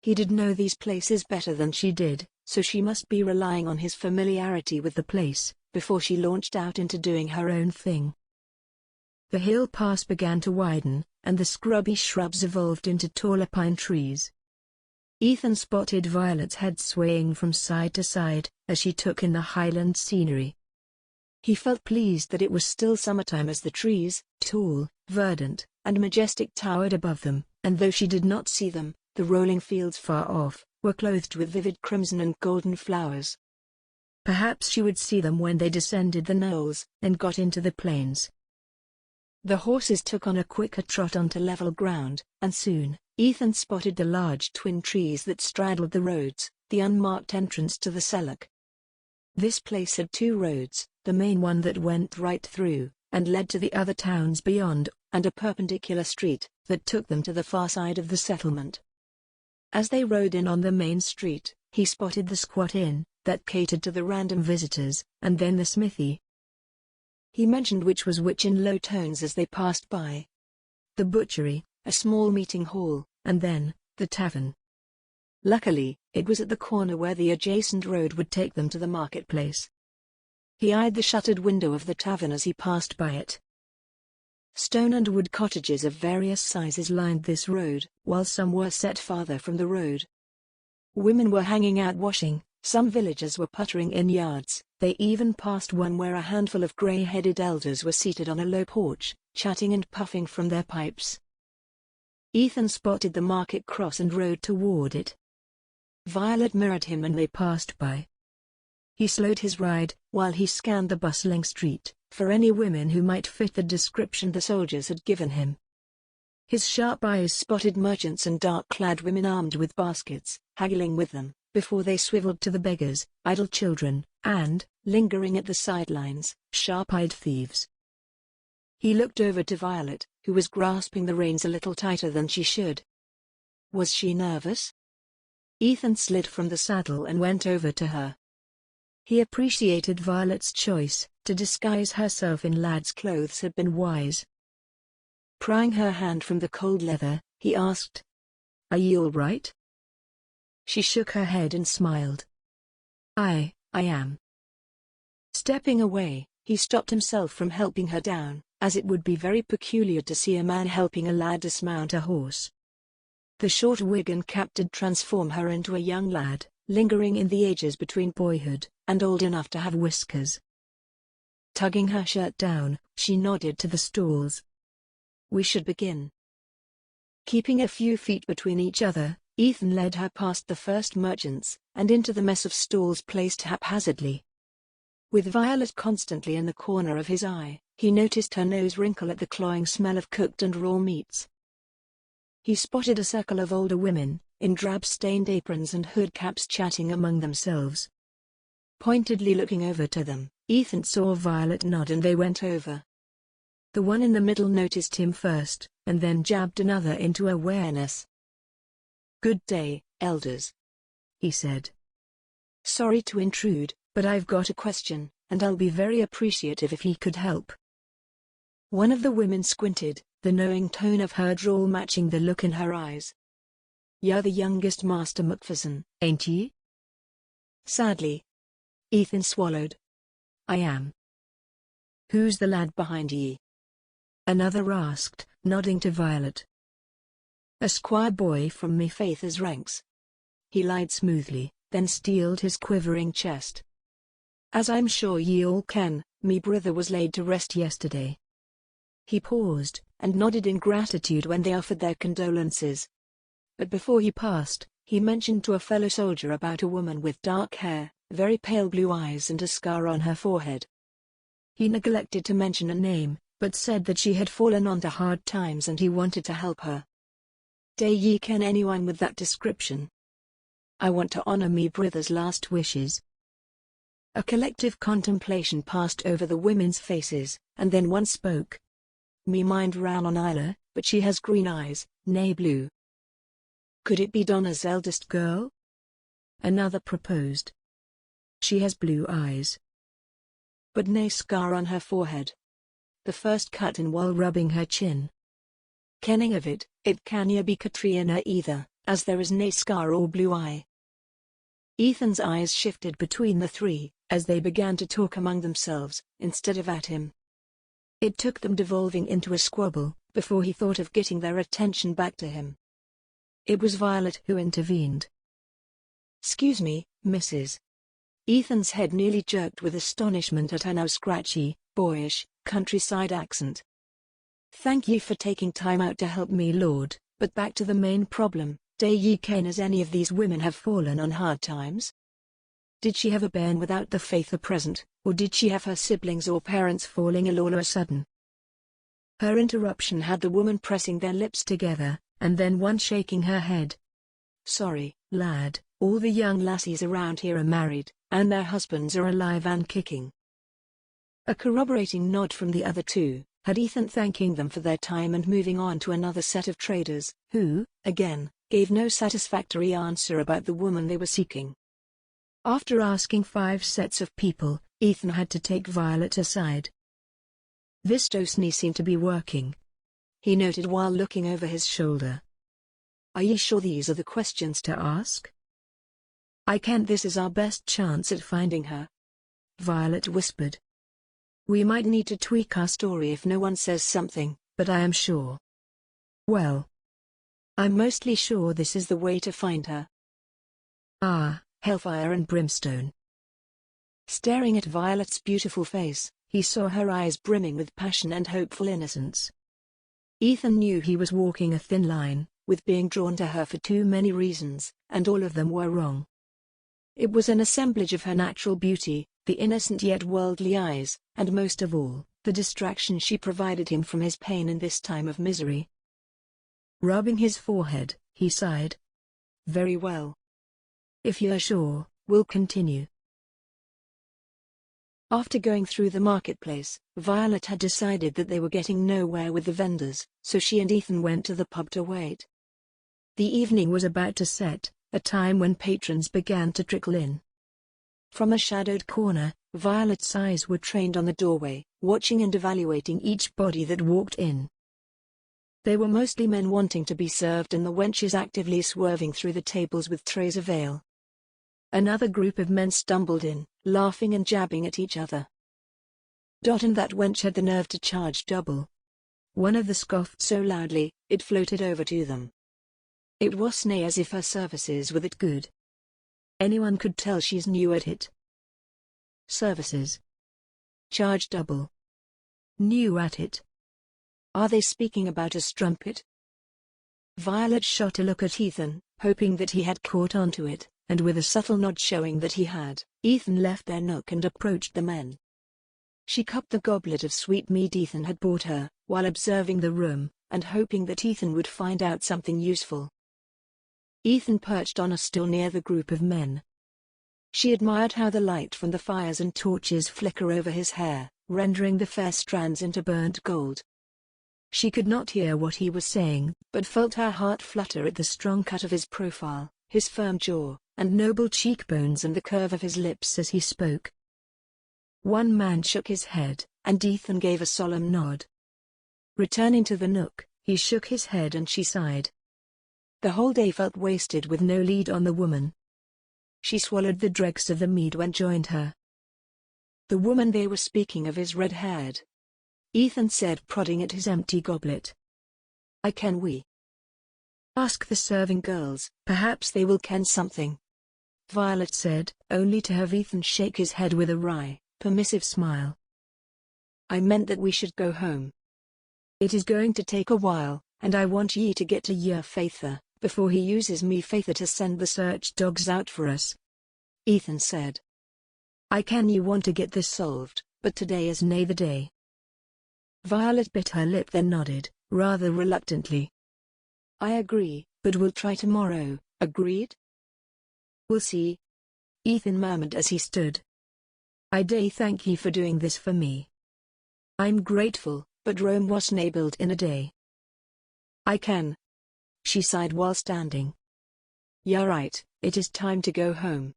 He did know these places better than she did, so she must be relying on his familiarity with the place, before she launched out into doing her own thing. The hill pass began to widen, and the scrubby shrubs evolved into taller pine trees. Ethan spotted Violet's head swaying from side to side, as she took in the highland scenery. He felt pleased that it was still summertime as the trees, tall, verdant, and majestic towered above them, and though she did not see them, the rolling fields far off, were clothed with vivid crimson and golden flowers. Perhaps she would see them when they descended the knolls, and got into the plains. The horses took on a quicker trot onto level ground, and soon, Ethan spotted the large twin trees that straddled the roads, the unmarked entrance to the Sellock. This place had two roads, the main one that went right through, and led to the other towns beyond, and a perpendicular street, that took them to the far side of the settlement. As they rode in on the main street, he spotted the squat inn, that catered to the random visitors, and then the smithy. He mentioned which was which in low tones as they passed by. The butchery, a small meeting hall, and then, the tavern. Luckily, it was at the corner where the adjacent road would take them to the marketplace. He eyed the shuttered window of the tavern as he passed by it. Stone and wood cottages of various sizes lined this road, while some were set farther from the road. Women were hanging out washing, some villagers were puttering in yards, they even passed one where a handful of grey-headed elders were seated on a low porch, chatting and puffing from their pipes. Ethan spotted the market cross and rode toward it. Violet mirrored him and they passed by. He slowed his ride, while he scanned the bustling street, for any women who might fit the description the soldiers had given him. His sharp eyes spotted merchants and dark-clad women armed with baskets, haggling with them, before they swiveled to the beggars, idle children, and, lingering at the sidelines, sharp-eyed thieves. He looked over to Violet, who was grasping the reins a little tighter than she should. Was she nervous? Ethan slid from the saddle and went over to her. He appreciated Violet's choice, to disguise herself in lad's clothes had been wise. Prying her hand from the cold leather, he asked, "Are ye all right?" She shook her head and smiled. I am." Stepping away, he stopped himself from helping her down, as it would be very peculiar to see a man helping a lad dismount a horse. The short wig and cap did transform her into a young lad, lingering in the ages between boyhood and old enough to have whiskers. Tugging her shirt down, she nodded to the stalls. "We should begin." Keeping a few feet between each other, Ethan led her past the first merchants, and into the mess of stalls placed haphazardly. With Violet constantly in the corner of his eye, he noticed her nose wrinkle at the cloying smell of cooked and raw meats. He spotted a circle of older women, in drab-stained aprons and hood caps chatting among themselves. Pointedly looking over to them, Ethan saw Violet nod and they went over. The one in the middle noticed him first, and then jabbed another into awareness. "Good day, elders," he said. "Sorry to intrude, but I've got a question, and I'll be very appreciative if he could help." One of the women squinted, the knowing tone of her drawl matching the look in her eyes. "You're the youngest Master MacFerson, ain't ye?" "Sadly." Ethan swallowed. "I am." "Who's the lad behind ye?" Another asked, nodding to Violet. a squire boy from me faith's ranks. He lied smoothly, then steeled his quivering chest. As I'm sure ye all can, me brother was laid to rest yesterday. He paused, and nodded in gratitude when they offered their condolences. But before he passed, he mentioned to a fellow soldier about a woman with dark hair, very pale blue eyes and a scar on her forehead. He neglected to mention a name, but said that she had fallen onto hard times and he wanted to help her. "Day ye ken anyone with that description? I want to honor me brother's last wishes." A collective contemplation passed over the women's faces, and then one spoke. "Me mind ran on Isla, but she has green eyes, nay blue." "Could it be Donna's eldest girl?" Another proposed. "She has blue eyes, but nay scar on her forehead." The first cut in while rubbing her chin. "Kenning of it, it canna be Katrina either, as there is nay scar or blue eye." Ethan's eyes shifted between the three, as they began to talk among themselves, instead of at him. It took them devolving into a squabble, before he thought of getting their attention back to him. It was Violet who intervened. "'Scuse me, Mrs." Ethan's head nearly jerked with astonishment at her now scratchy, boyish, countryside accent. "Thank ye for taking time out to help me, Lord, but back to the main problem. Day ye ken as any of these women have fallen on hard times? Did she have a bairn without the faith a present, or did she have her siblings or parents falling ill all of a sudden?" Her interruption had the woman pressing their lips together, and then one shaking her head. "Sorry, lad, all the young lassies around here are married, and their husbands are alive and kicking." A corroborating nod from the other two had Ethan thanking them for their time and moving on to another set of traders, who, again, gave no satisfactory answer about the woman they were seeking. After asking 5 sets of people, Ethan had to take Violet aside. "This dosney seemed to be working," he noted while looking over his shoulder. "Are ye sure these are the questions to ask?" "I can't. This is our best chance at finding her," Violet whispered. "We might need to tweak our story if no one says something, but I am sure. Well, I'm mostly sure this is the way to find her." "Ah, hellfire and brimstone." Staring at Violet's beautiful face, he saw her eyes brimming with passion and hopeful innocence. Ethan knew he was walking a thin line, with being drawn to her for too many reasons, and all of them were wrong. It was an assemblage of her natural beauty, the innocent yet worldly eyes, and most of all, the distraction she provided him from his pain in this time of misery. Rubbing his forehead, he sighed. "Very well. If you're sure, we'll continue." After going through the marketplace, Violet had decided that they were getting nowhere with the vendors, so she and Ethan went to the pub to wait. The evening was about to set, a time when patrons began to trickle in. From a shadowed corner, Violet's eyes were trained on the doorway, watching and evaluating each body that walked in. They were mostly men wanting to be served and the wenches actively swerving through the tables with trays of ale. Another group of men stumbled in, laughing and jabbing at each other. And that wench had the nerve to charge double. One of them scoffed so loudly, it floated over to them. It wasn't as if her services were that good. Anyone could tell she's new at it. Services. Charge double. New at it. Are they speaking about a strumpet? Violet shot a look at Ethan, hoping that he had caught on to it, and with a subtle nod showing that he had, Ethan left their nook and approached the men. She cupped the goblet of sweet mead Ethan had bought her, while observing the room, and hoping that Ethan would find out something useful. Ethan perched on a stool near the group of men. She admired how the light from the fires and torches flicker over his hair, rendering the fair strands into burnt gold. She could not hear what he was saying, but felt her heart flutter at the strong cut of his profile, his firm jaw, and noble cheekbones and the curve of his lips as he spoke. One man shook his head, and Ethan gave a solemn nod. Returning to the nook, he shook his head and she sighed. The whole day felt wasted with no lead on the woman. She swallowed the dregs of the mead when joined her. "The woman they were speaking of is red-haired," Ethan said, prodding at his empty goblet. "I ken we." Ask the serving girls, perhaps they will ken something," Violet said, only to have Ethan shake his head with a wry, permissive smile. "I meant that we should go home. It is going to take a while, and I want ye to get to your Faither, before he uses me Faither to send the search dogs out for us," Ethan said. "I ken you want to get this solved, but today is nae the day." Violet bit her lip then nodded, rather reluctantly. "I agree, but we'll try tomorrow, agreed?" "We'll see," Ethan murmured as he stood. "I day thank ye for doing this for me. I'm grateful, but Rome wasnae built in a day." "I ken," she sighed while standing. "You're right, it is time to go home.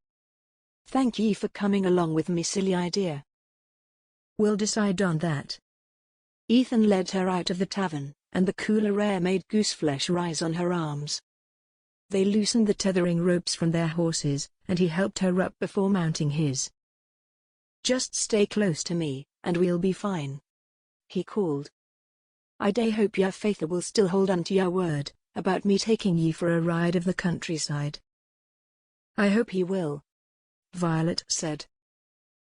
Thank ye for coming along with me silly idea." "We'll decide on that." Ethan led her out of the tavern, and the cooler air made gooseflesh rise on her arms. They loosened the tethering ropes from their horses, and he helped her up before mounting his. "Just stay close to me, and we'll be fine," he called. "I day hope your Faither will still hold unto your word, about me taking ye for a ride of the countryside." "I hope he will," Violet said.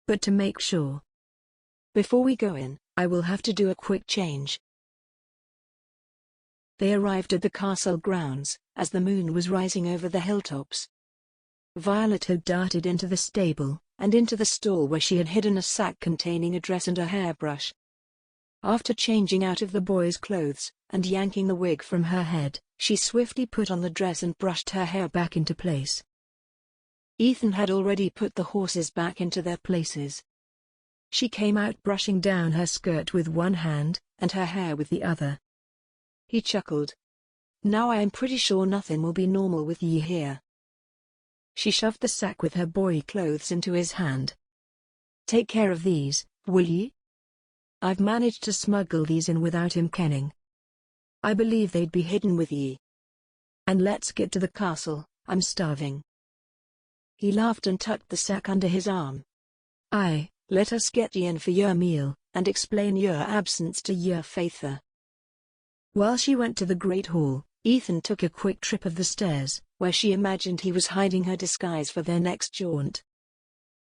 "But to make sure, before we go in, I will have to do a quick change." They arrived at the castle grounds, as the moon was rising over the hilltops. Violet had darted into the stable, and into the stall where she had hidden a sack containing a dress and a hairbrush. After changing out of the boy's clothes, and yanking the wig from her head, she swiftly put on the dress and brushed her hair back into place. Ethan had already put the horses back into their places. She came out brushing down her skirt with one hand, and her hair with the other. He chuckled. "Now I am pretty sure nothing will be normal with ye here." She shoved the sack with her boy clothes into his hand. "Take care of these, will ye? I've managed to smuggle these in without him kenning. I believe they'd be hidden with ye. And let's get to the castle, I'm starving." He laughed and tucked the sack under his arm. "Aye, let us get ye in for your meal, and explain your absence to your Faither." While she went to the great hall, Ethan took a quick trip of the stairs, where she imagined he was hiding her disguise for their next jaunt.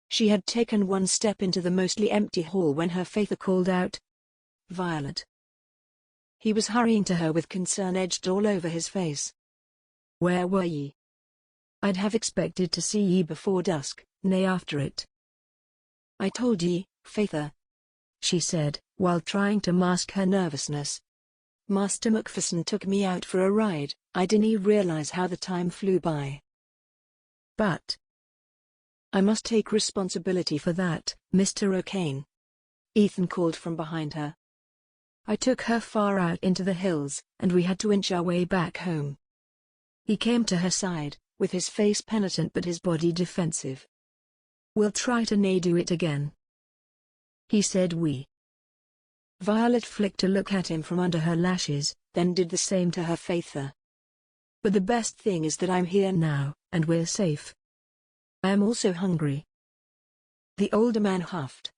She had taken one step into the mostly empty hall when her Faither called out, "Violet." He was hurrying to her with concern edged all over his face. "Where were ye? I'd have expected to see ye before dusk, nay after it." "I told ye, Faither," she said, while trying to mask her nervousness. "Master MacFerson took me out for a ride, I didn't realize how the time flew by." "But I must take responsibility for that, Mr. O'Kane," Ethan called from behind her. "I took her far out into the hills, and we had to inch our way back home." He came to her side, with his face penitent but his body defensive. "We'll try to nae do it again," he said. Violet flicked a look at him from under her lashes, then did the same to her Faither. "But the best thing is that I'm here now, and we're safe. I am also hungry." The older man huffed.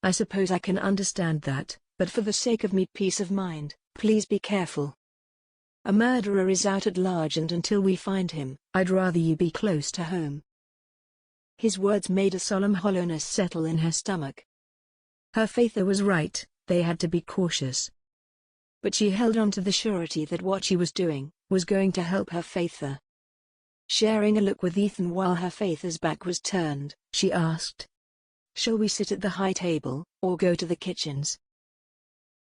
"I suppose I can understand that, but for the sake of me peace of mind, please be careful. A murderer is out at large, and until we find him, I'd rather you be close to home." His words made a solemn hollowness settle in her stomach. Her Faither was right, they had to be cautious. But she held on to the surety that what she was doing was going to help her Faither. Sharing a look with Ethan while her Faither's back was turned, she asked, "Shall we sit at the high table, or go to the kitchens?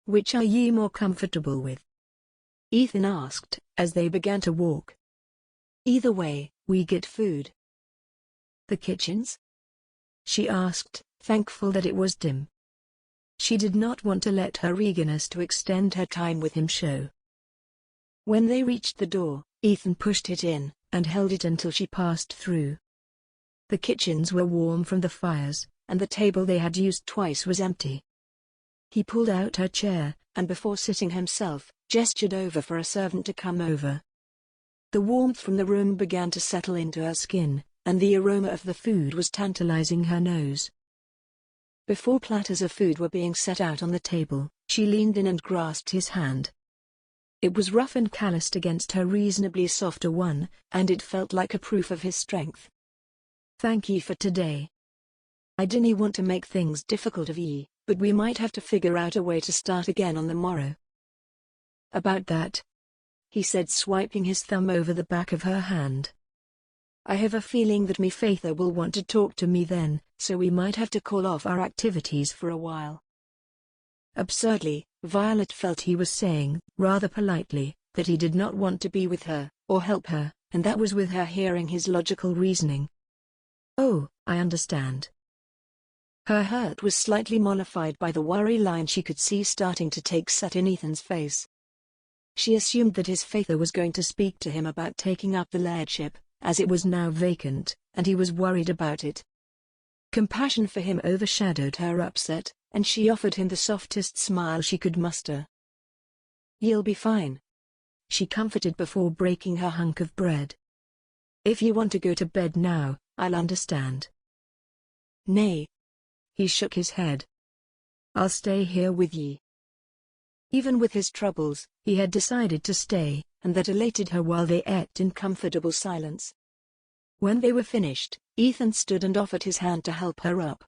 Which are ye more comfortable with?" Ethan asked, as they began to walk. "Either way, we get food." "The kitchens?" she asked, thankful that it was dim. She did not want to let her eagerness to extend her time with him show. When they reached the door, Ethan pushed it in, and held it until she passed through. The kitchens were warm from the fires, and the table they had used twice was empty. He pulled out her chair, and before sitting himself, gestured over for a servant to come over. The warmth from the room began to settle into her skin, and the aroma of the food was tantalizing her nose. Before platters of food were being set out on the table, she leaned in and grasped his hand. It was rough and calloused against her reasonably softer one, and it felt like a proof of his strength. "Thank ye for today. I didn't want to make things difficult of ye, but we might have to figure out a way to start again on the morrow." "About that," he said, swiping his thumb over the back of her hand. "I have a feeling that me Faither will want to talk to me then, so we might have to call off our activities for a while." Absurdly, Violet felt he was saying, rather politely, that he did not want to be with her, or help her, and that was with her hearing his logical reasoning. "Oh, I understand." Her hurt was slightly mollified by the worry line she could see starting to take set in Ethan's face. She assumed that his Faither was going to speak to him about taking up the lairdship, as it was now vacant, and he was worried about it. Compassion for him overshadowed her upset, and she offered him the softest smile she could muster. "You'll be fine," she comforted before breaking her hunk of bread. "If you want to go to bed now, I'll understand." "Nay." He shook his head. "I'll stay here with ye." Even with his troubles, he had decided to stay, and that elated her while they ate in comfortable silence. When they were finished, Ethan stood and offered his hand to help her up.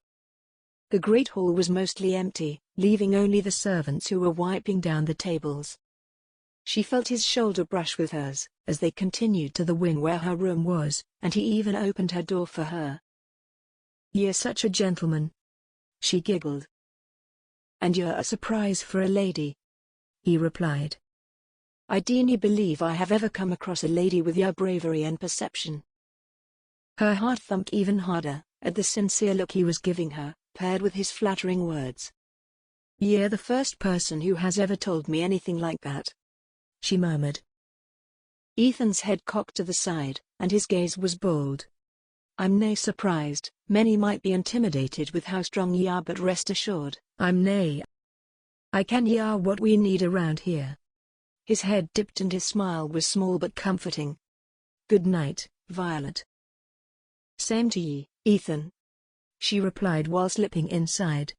The great hall was mostly empty, leaving only the servants who were wiping down the tables. She felt his shoulder brush with hers, as they continued to the wing where her room was, and he even opened her door for her. "You're such a gentleman," she giggled. "And you're a surprise for a lady," he replied. "I dearly believe I have ever come across a lady with your bravery and perception." Her heart thumped even harder, at the sincere look he was giving her, paired with his flattering words. "You're the first person who has ever told me anything like that," she murmured. Ethan's head cocked to the side, and his gaze was bold. "I'm nae surprised, many might be intimidated with how strong ye are, but rest assured, I'm nae. I ken ye are what we need around here." His head dipped and his smile was small but comforting. "Good night, Violet." "Same to ye, Ethan," she replied while slipping inside.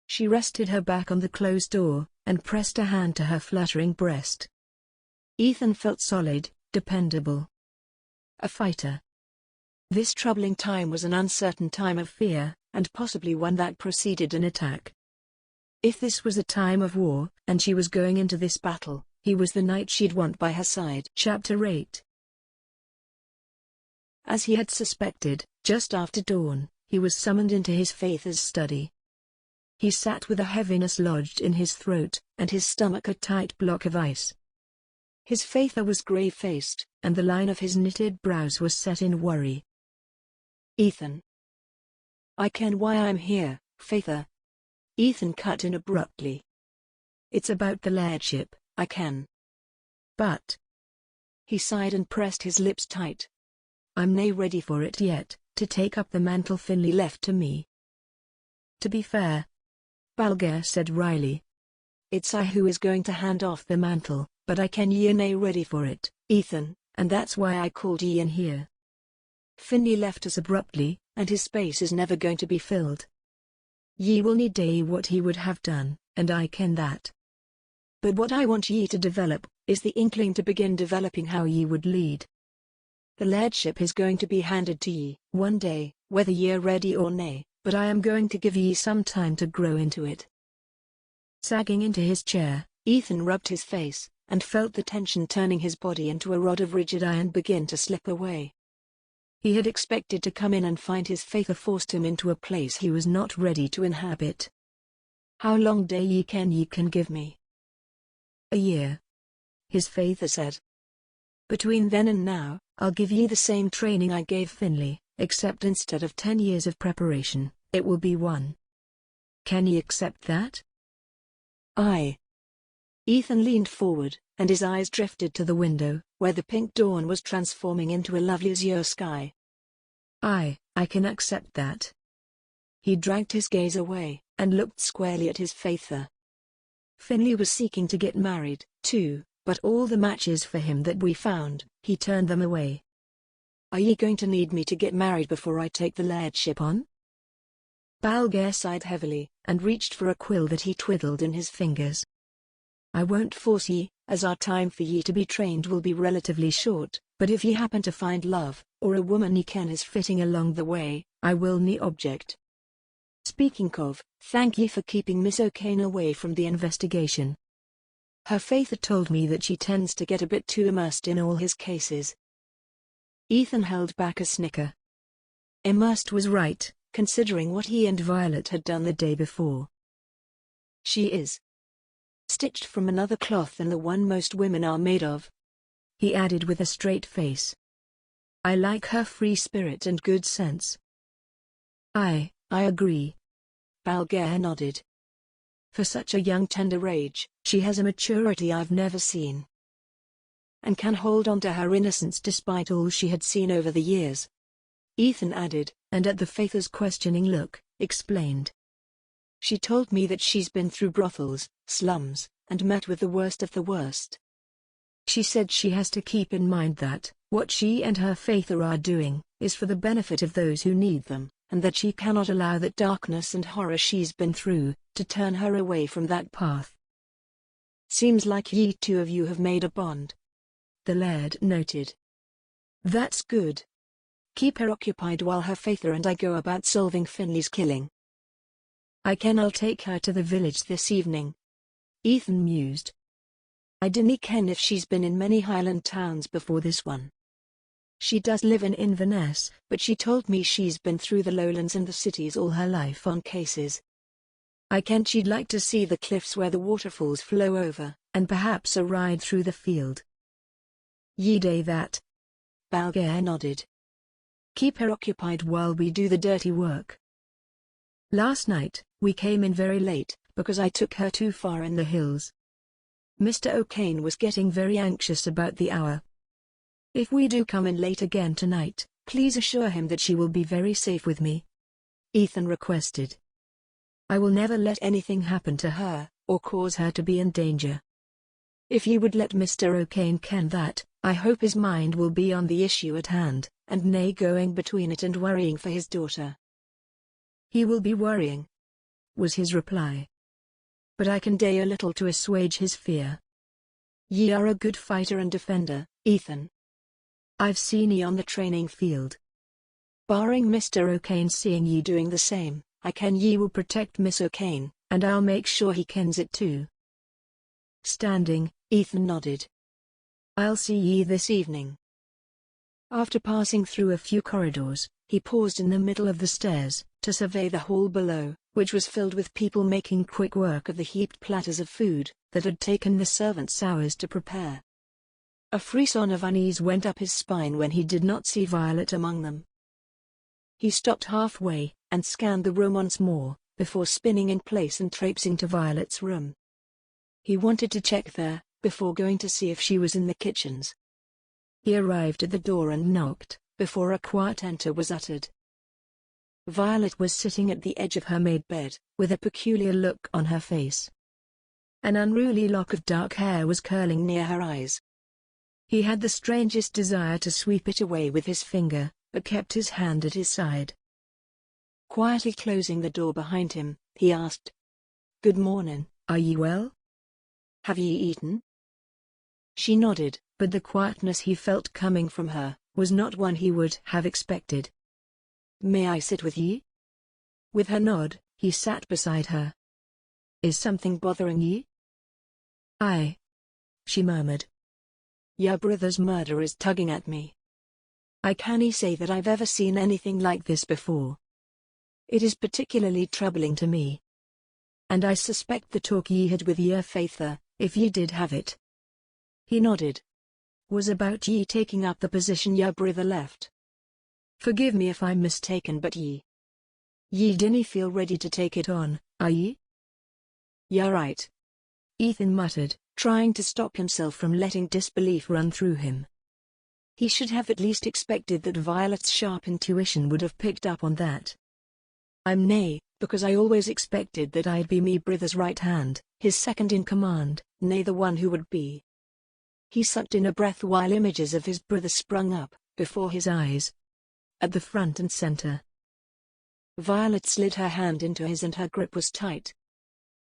She rested her back on the closed door, and pressed a hand to her fluttering breast. Ethan felt solid, dependable. A fighter. This troubling time was an uncertain time of fear, and possibly one that preceded an attack. If this was a time of war, and she was going into this battle, he was the knight she'd want by her side. Chapter 8. As he had suspected, just after dawn, he was summoned into his Faither's study. He sat with a heaviness lodged in his throat, and his stomach a tight block of ice. His Faither was grey-faced, and the line of his knitted brows was set in worry. "Ethan." "I ken why I'm here, Faither." Ethan cut in abruptly. "It's about the lairdship, I ken. But..." He sighed and pressed his lips tight. "I'm nae ready for it yet, to take up the mantle Finlay left to me." "To be fair," Balger said wryly, "it's I who is going to hand off the mantle, but I ken ye nae ready for it, Ethan, and that's why I called ye in here. Finlay left us abruptly, and his space is never going to be filled. Ye will need dae what he would have done, and I ken that. But what I want ye to develop, is the inkling to begin developing how ye would lead. The lairdship is going to be handed to ye, one day, whether ye're ready or nae, but I am going to give ye some time to grow into it." Sagging into his chair, Ethan rubbed his face, and felt the tension turning his body into a rod of rigid iron begin to slip away. He had expected to come in and find his Faither forced him into a place he was not ready to inhabit. "How long day ye can give me?" "A year," his Faither said. "Between then and now, I'll give ye the same training I gave Finlay, except instead of 10 years of preparation, it will be 1. Can ye accept that?" "Aye." Ethan leaned forward, and his eyes drifted to the window, where the pink dawn was transforming into a lovely azure sky. "Aye, I can accept that." He dragged his gaze away, and looked squarely at his Faither. "Finlay was seeking to get married, too, but all the matches for him that we found, he turned them away. Are ye going to need me to get married before I take the lairdship on?" Balger sighed heavily, and reached for a quill that he twiddled in his fingers. "I won't force ye, as our time for ye to be trained will be relatively short, but if ye happen to find love, or a woman ye ken is fitting along the way, I will nae object. Speaking of, thank ye for keeping Miss O'Kane away from the investigation. Her faither told me that she tends to get a bit too immersed in all his cases. Ethan held back a snicker. Amidst was right, considering what he and Violet had done the day before. She is stitched from another cloth than the one most women are made of, he added with a straight face. I like her free spirit and good sense. I agree. Balgare nodded. For such a young tender age, she has a maturity I've never seen, and can hold on to her innocence despite all she had seen over the years. Ethan added, and at the faither's questioning look, explained. She told me that she's been through brothels, slums, and met with the worst of the worst. She said she has to keep in mind that, what she and her faither are doing, is for the benefit of those who need them, and that she cannot allow that darkness and horror she's been through, to turn her away from that path. Seems like ye two of you have made a bond, the Laird noted. That's good. Keep her occupied while her faither and I go about solving Finley's killing. I'll take her to the village this evening. Ethan mused. I dinna ken if she's been in many Highland towns before this one. She does live in Inverness, but she told me she's been through the lowlands and the cities all her life on cases. I ken she'd like to see the cliffs where the waterfalls flow over, and perhaps a ride through the field. Ye day that. Balgare nodded. Keep her occupied while we do the dirty work. Last night, we came in very late, because I took her too far in the hills. Mr. O'Kane was getting very anxious about the hour. If we do come in late again tonight, please assure him that she will be very safe with me. Ethan requested. I will never let anything happen to her, or cause her to be in danger. If you would let Mr. O'Kane ken that, I hope his mind will be on the issue at hand, and nae going between it and worrying for his daughter. He will be worrying, was his reply. But I can do a little to assuage his fear. Ye are a good fighter and defender, Ethan. I've seen ye on the training field. Barring Mr. O'Kane seeing ye doing the same, I ken ye will protect Miss O'Kane, and I'll make sure he kens it too. Standing, Ethan nodded. I'll see ye this evening. After passing through a few corridors, he paused in the middle of the stairs, to survey the hall below, which was filled with people making quick work of the heaped platters of food, that had taken the servants hours to prepare. A frisson of unease went up his spine when he did not see Violet among them. He stopped halfway, and scanned the room once more, before spinning in place and traipsing to Violet's room. He wanted to check there, before going to see if she was in the kitchens. He arrived at the door and knocked, before a quiet enter was uttered. Violet was sitting at the edge of her made bed, with a peculiar look on her face. An unruly lock of dark hair was curling near her eyes. He had the strangest desire to sweep it away with his finger, but kept his hand at his side. Quietly closing the door behind him, he asked, "Good morning, are ye well? Have ye eaten?" She nodded, but the quietness he felt coming from her was not one he would have expected. "May I sit with ye?" With her nod, he sat beside her. "Is something bothering ye?" "Aye," she murmured. "Your brother's murder is tugging at me. I cannae say that I've ever seen anything like this before. It is particularly troubling to me. And I suspect the talk ye had with your faither, if ye did have it," he nodded, "was about ye taking up the position your brother left. Forgive me if I'm mistaken, but ye dinna feel ready to take it on, are ye?" "You're right," Ethan muttered, trying to stop himself from letting disbelief run through him. He should have at least expected that Violet's sharp intuition would have picked up on that. "I'm nae, because I always expected that I'd be me brother's right hand, his second in command, nae the one who would be." He sucked in a breath while images of his brother sprung up, before his eyes. At the front and center. Violet slid her hand into his and her grip was tight.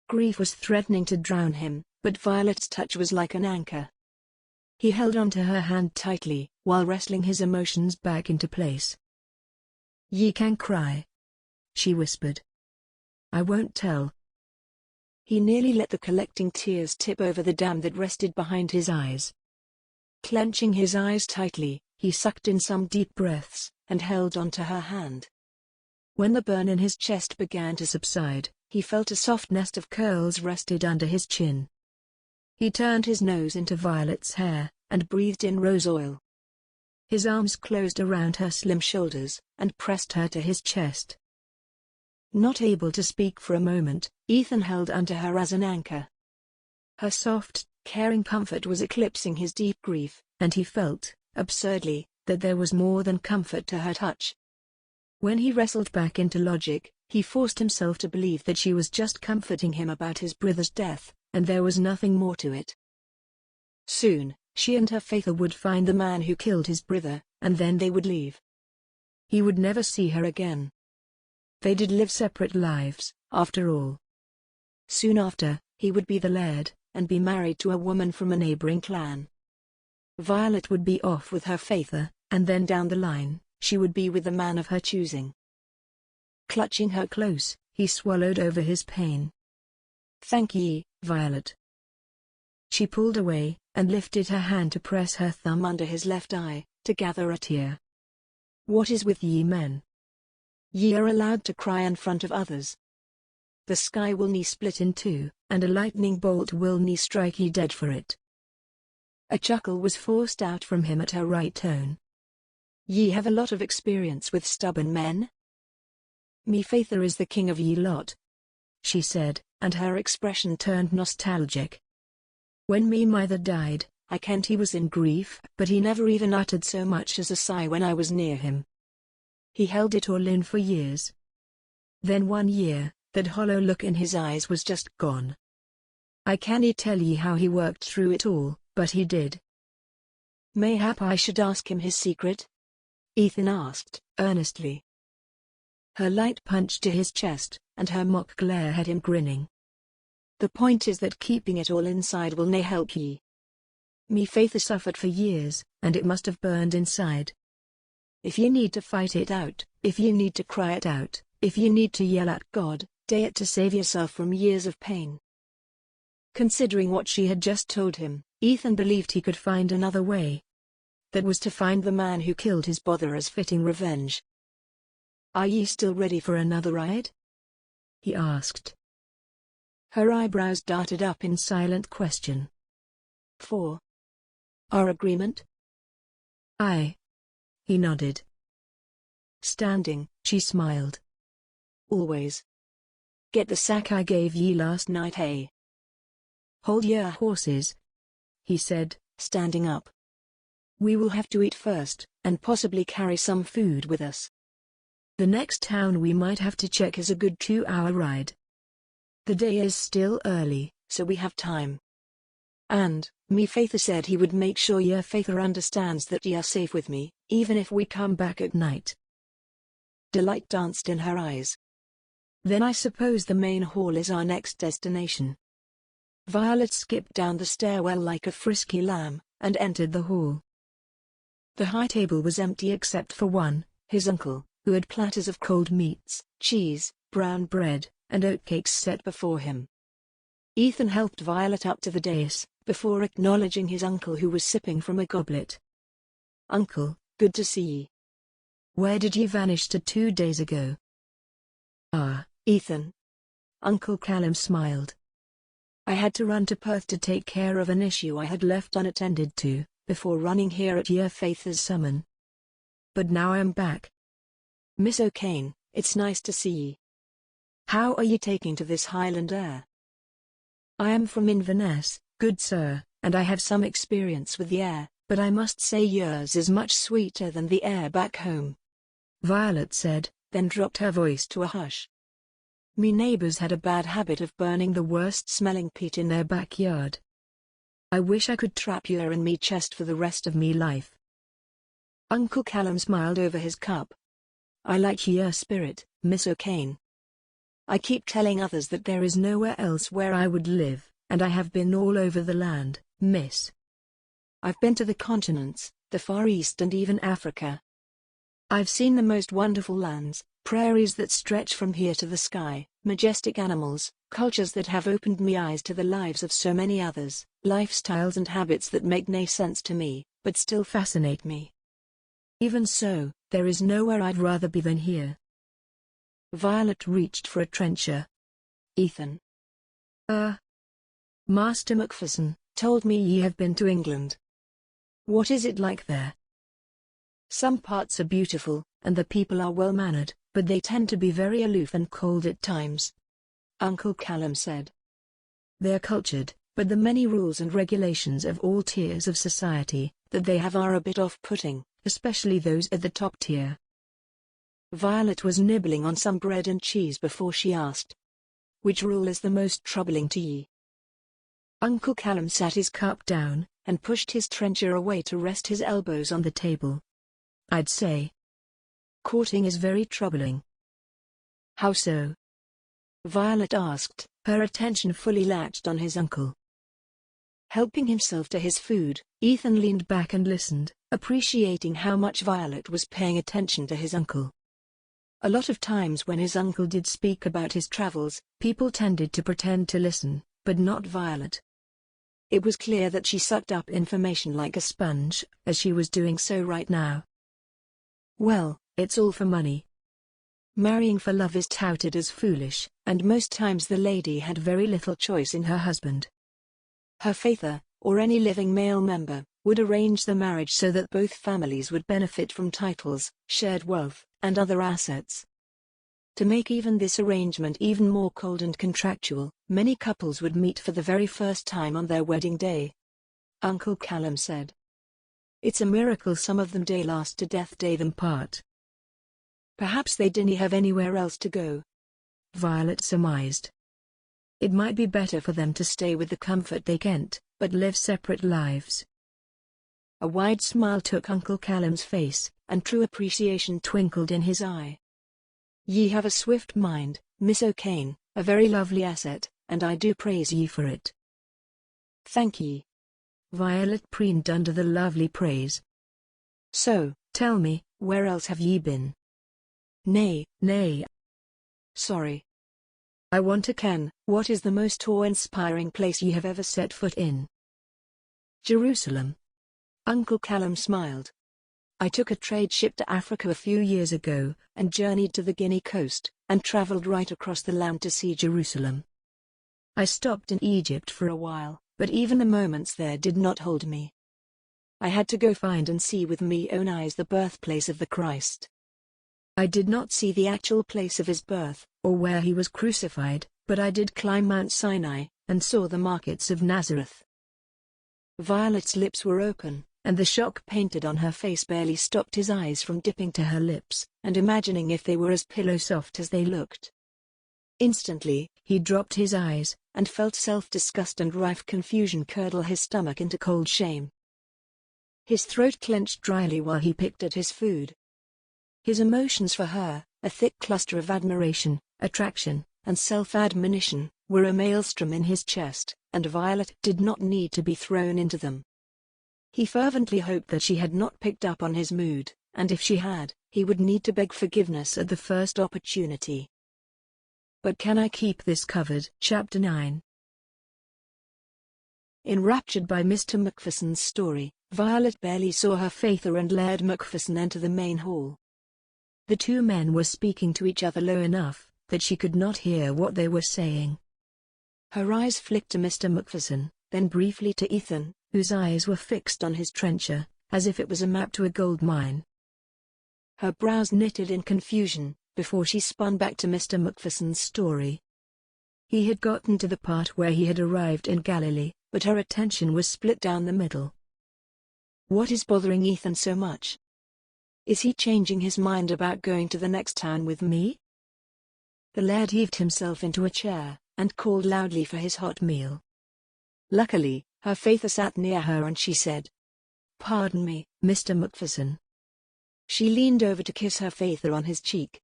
Grief was threatening to drown him, but Violet's touch was like an anchor. He held onto her hand tightly, while wrestling his emotions back into place. "Ye can cry," she whispered. "I won't tell." He nearly let the collecting tears tip over the dam that rested behind his eyes. Clenching his eyes tightly, he sucked in some deep breaths, and held onto her hand. When the burn in his chest began to subside, he felt a soft nest of curls rested under his chin. He turned his nose into Violet's hair, and breathed in rose oil. His arms closed around her slim shoulders, and pressed her to his chest. Not able to speak for a moment, Ethan held onto her as an anchor. Her soft, caring comfort was eclipsing his deep grief, and he felt, absurdly, that there was more than comfort to her touch. When he wrestled back into logic, he forced himself to believe that she was just comforting him about his brother's death, and there was nothing more to it. Soon, she and her father would find the man who killed his brother, and then they would leave. He would never see her again. They did live separate lives, after all. Soon after, he would be the Laird, and be married to a woman from a neighboring clan. Violet would be off with her father, and then down the line, she would be with the man of her choosing. Clutching her close, he swallowed over his pain. "Thank ye, Violet." She pulled away, and lifted her hand to press her thumb under his left eye, to gather a tear. "What is with ye men? Ye are allowed to cry in front of others. The sky will nie split in two, and a lightning bolt will nie strike ye dead for it." A chuckle was forced out from him at her right tone. "Ye have a lot of experience with stubborn men?" "Me father is the king of ye lot," she said, and her expression turned nostalgic. "When me mither died, I kent he was in grief, but he never even uttered so much as a sigh when I was near him. He held it all in for years. Then one year, that hollow look in his eyes was just gone. I cannae tell ye how he worked through it all, but he did." "Mayhap I should ask him his secret?" Ethan asked, earnestly. Her light punched to his chest, and her mock glare had him grinning. "The point is that keeping it all inside will nae help ye. Me father suffered for years, and it must have burned inside. If ye need to fight it out, if ye need to cry it out, if ye need to yell at God, do it to save yourself from years of pain." Considering what she had just told him, Ethan believed he could find another way. That was to find the man who killed his brother as fitting revenge. "Are ye still ready for another ride?" he asked. Her eyebrows darted up in silent question. "For our agreement?" "Aye." He nodded. Standing, she smiled. "Always. Get the sack I gave ye last night, hey?" "Hold your horses," he said, standing up. "We will have to eat first, and possibly carry some food with us. The next town we might have to check is a good 2-hour ride. The day is still early, so we have time. And, me father said he would make sure your father understands that ye are safe with me, even if we come back at night." Delight danced in her eyes. "Then I suppose the main hall is our next destination." Violet skipped down the stairwell like a frisky lamb, and entered the hall. The high table was empty except for one, his uncle, who had platters of cold meats, cheese, brown bread, and oatcakes set before him. Ethan helped Violet up to the dais, before acknowledging his uncle who was sipping from a goblet. "Uncle, good to see ye. Where did ye vanish to 2 days ago?" "Ah, Ethan." Uncle Callum smiled. "I had to run to Perth to take care of an issue I had left unattended to, before running here at your father's summon. But now I am back. Miss O'Kane, it's nice to see ye. How are ye taking to this Highland air?" "I am from Inverness, good sir, and I have some experience with the air, but I must say yours is much sweeter than the air back home," Violet said, then dropped her voice to a hush. "Me neighbors had a bad habit of burning the worst-smelling peat in their backyard. I wish I could trap yer in me chest for the rest of me life." Uncle Callum smiled over his cup. "I like your spirit, Miss O'Kane. I keep telling others that there is nowhere else where I would live, and I have been all over the land, miss. I've been to the continents, the Far East and even Africa. I've seen the most wonderful lands, prairies that stretch from here to the sky, majestic animals, cultures that have opened my eyes to the lives of so many others, lifestyles and habits that make no sense to me, but still fascinate me. Even so, there is nowhere I'd rather be than here. Violet reached for a trencher. Ethan. Master MacFerson Told me ye have been to England. What is it like there? Some parts are beautiful, and the people are well-mannered, but they tend to be very aloof and cold at times. Uncle Callum said. They are cultured, but the many rules and regulations of all tiers of society that they have are a bit off-putting, especially those at the top tier. Violet was nibbling on some bread and cheese before she asked, "Which rule is the most troubling to ye?" Uncle Callum sat his cup down, and pushed his trencher away to rest his elbows on the table. "I'd say courting is very troubling." "How so?" Violet asked, her attention fully latched on his uncle. Helping himself to his food, Ethan leaned back and listened, appreciating how much Violet was paying attention to his uncle. A lot of times when his uncle did speak about his travels, people tended to pretend to listen, but not Violet. It was clear that she sucked up information like a sponge, as she was doing so right now. "Well, it's all for money. Marrying for love is touted as foolish, and most times the lady had very little choice in her husband. Her father, or any living male member, would arrange the marriage so that both families would benefit from titles, shared wealth, and other assets. To make even this arrangement even more cold and contractual, many couples would meet for the very first time on their wedding day. Uncle Callum said. It's a miracle some of them day last to death day them part. Perhaps they didn't have anywhere else to go. Violet surmised. It might be better for them to stay with the comfort they kent, but live separate lives. A wide smile took Uncle Callum's face, and true appreciation twinkled in his eye. Ye have a swift mind, Miss O'Kane, a very lovely asset, and I do praise ye for it. Thank ye. Violet preened under the lovely praise. So, tell me, where else have ye been? Nay. Sorry. I want to ken, what is the most awe-inspiring place ye have ever set foot in? Jerusalem. Uncle Callum smiled. I took a trade ship to Africa a few years ago, and journeyed to the Guinea coast, and traveled right across the land to see Jerusalem. I stopped in Egypt for a while, but even the moments there did not hold me. I had to go find and see with me own eyes the birthplace of the Christ. I did not see the actual place of his birth, or where he was crucified, but I did climb Mount Sinai, and saw the markets of Nazareth. Violet's lips were open, and the shock painted on her face barely stopped his eyes from dipping to her lips, and imagining if they were as pillow-soft as they looked. Instantly, he dropped his eyes, and felt self-disgust and rife confusion curdle his stomach into cold shame. His throat clenched dryly while he picked at his food. His emotions for her, a thick cluster of admiration, attraction, and self-admonition, were a maelstrom in his chest, and Violet did not need to be thrown into them. He fervently hoped that she had not picked up on his mood, and if she had, he would need to beg forgiveness at the first opportunity. But can I keep this covered? Chapter 9. Enraptured by Mr. MacPherson's story, Violet barely saw her father and Laird MacPherson enter the main hall. The two men were speaking to each other low enough that she could not hear what they were saying. Her eyes flicked to Mr. MacPherson, then briefly to Ethan, whose eyes were fixed on his trencher, as if it was a map to a gold mine. Her brows knitted in confusion, before she spun back to Mr. MacPherson's story. He had gotten to the part where he had arrived in Galilee, but her attention was split down the middle. What is bothering Ethan so much? Is he changing his mind about going to the next town with me? The laird heaved himself into a chair, and called loudly for his hot meal. Luckily, her father sat near her and she said, "Pardon me, Mr. MacPherson." She leaned over to kiss her father on his cheek.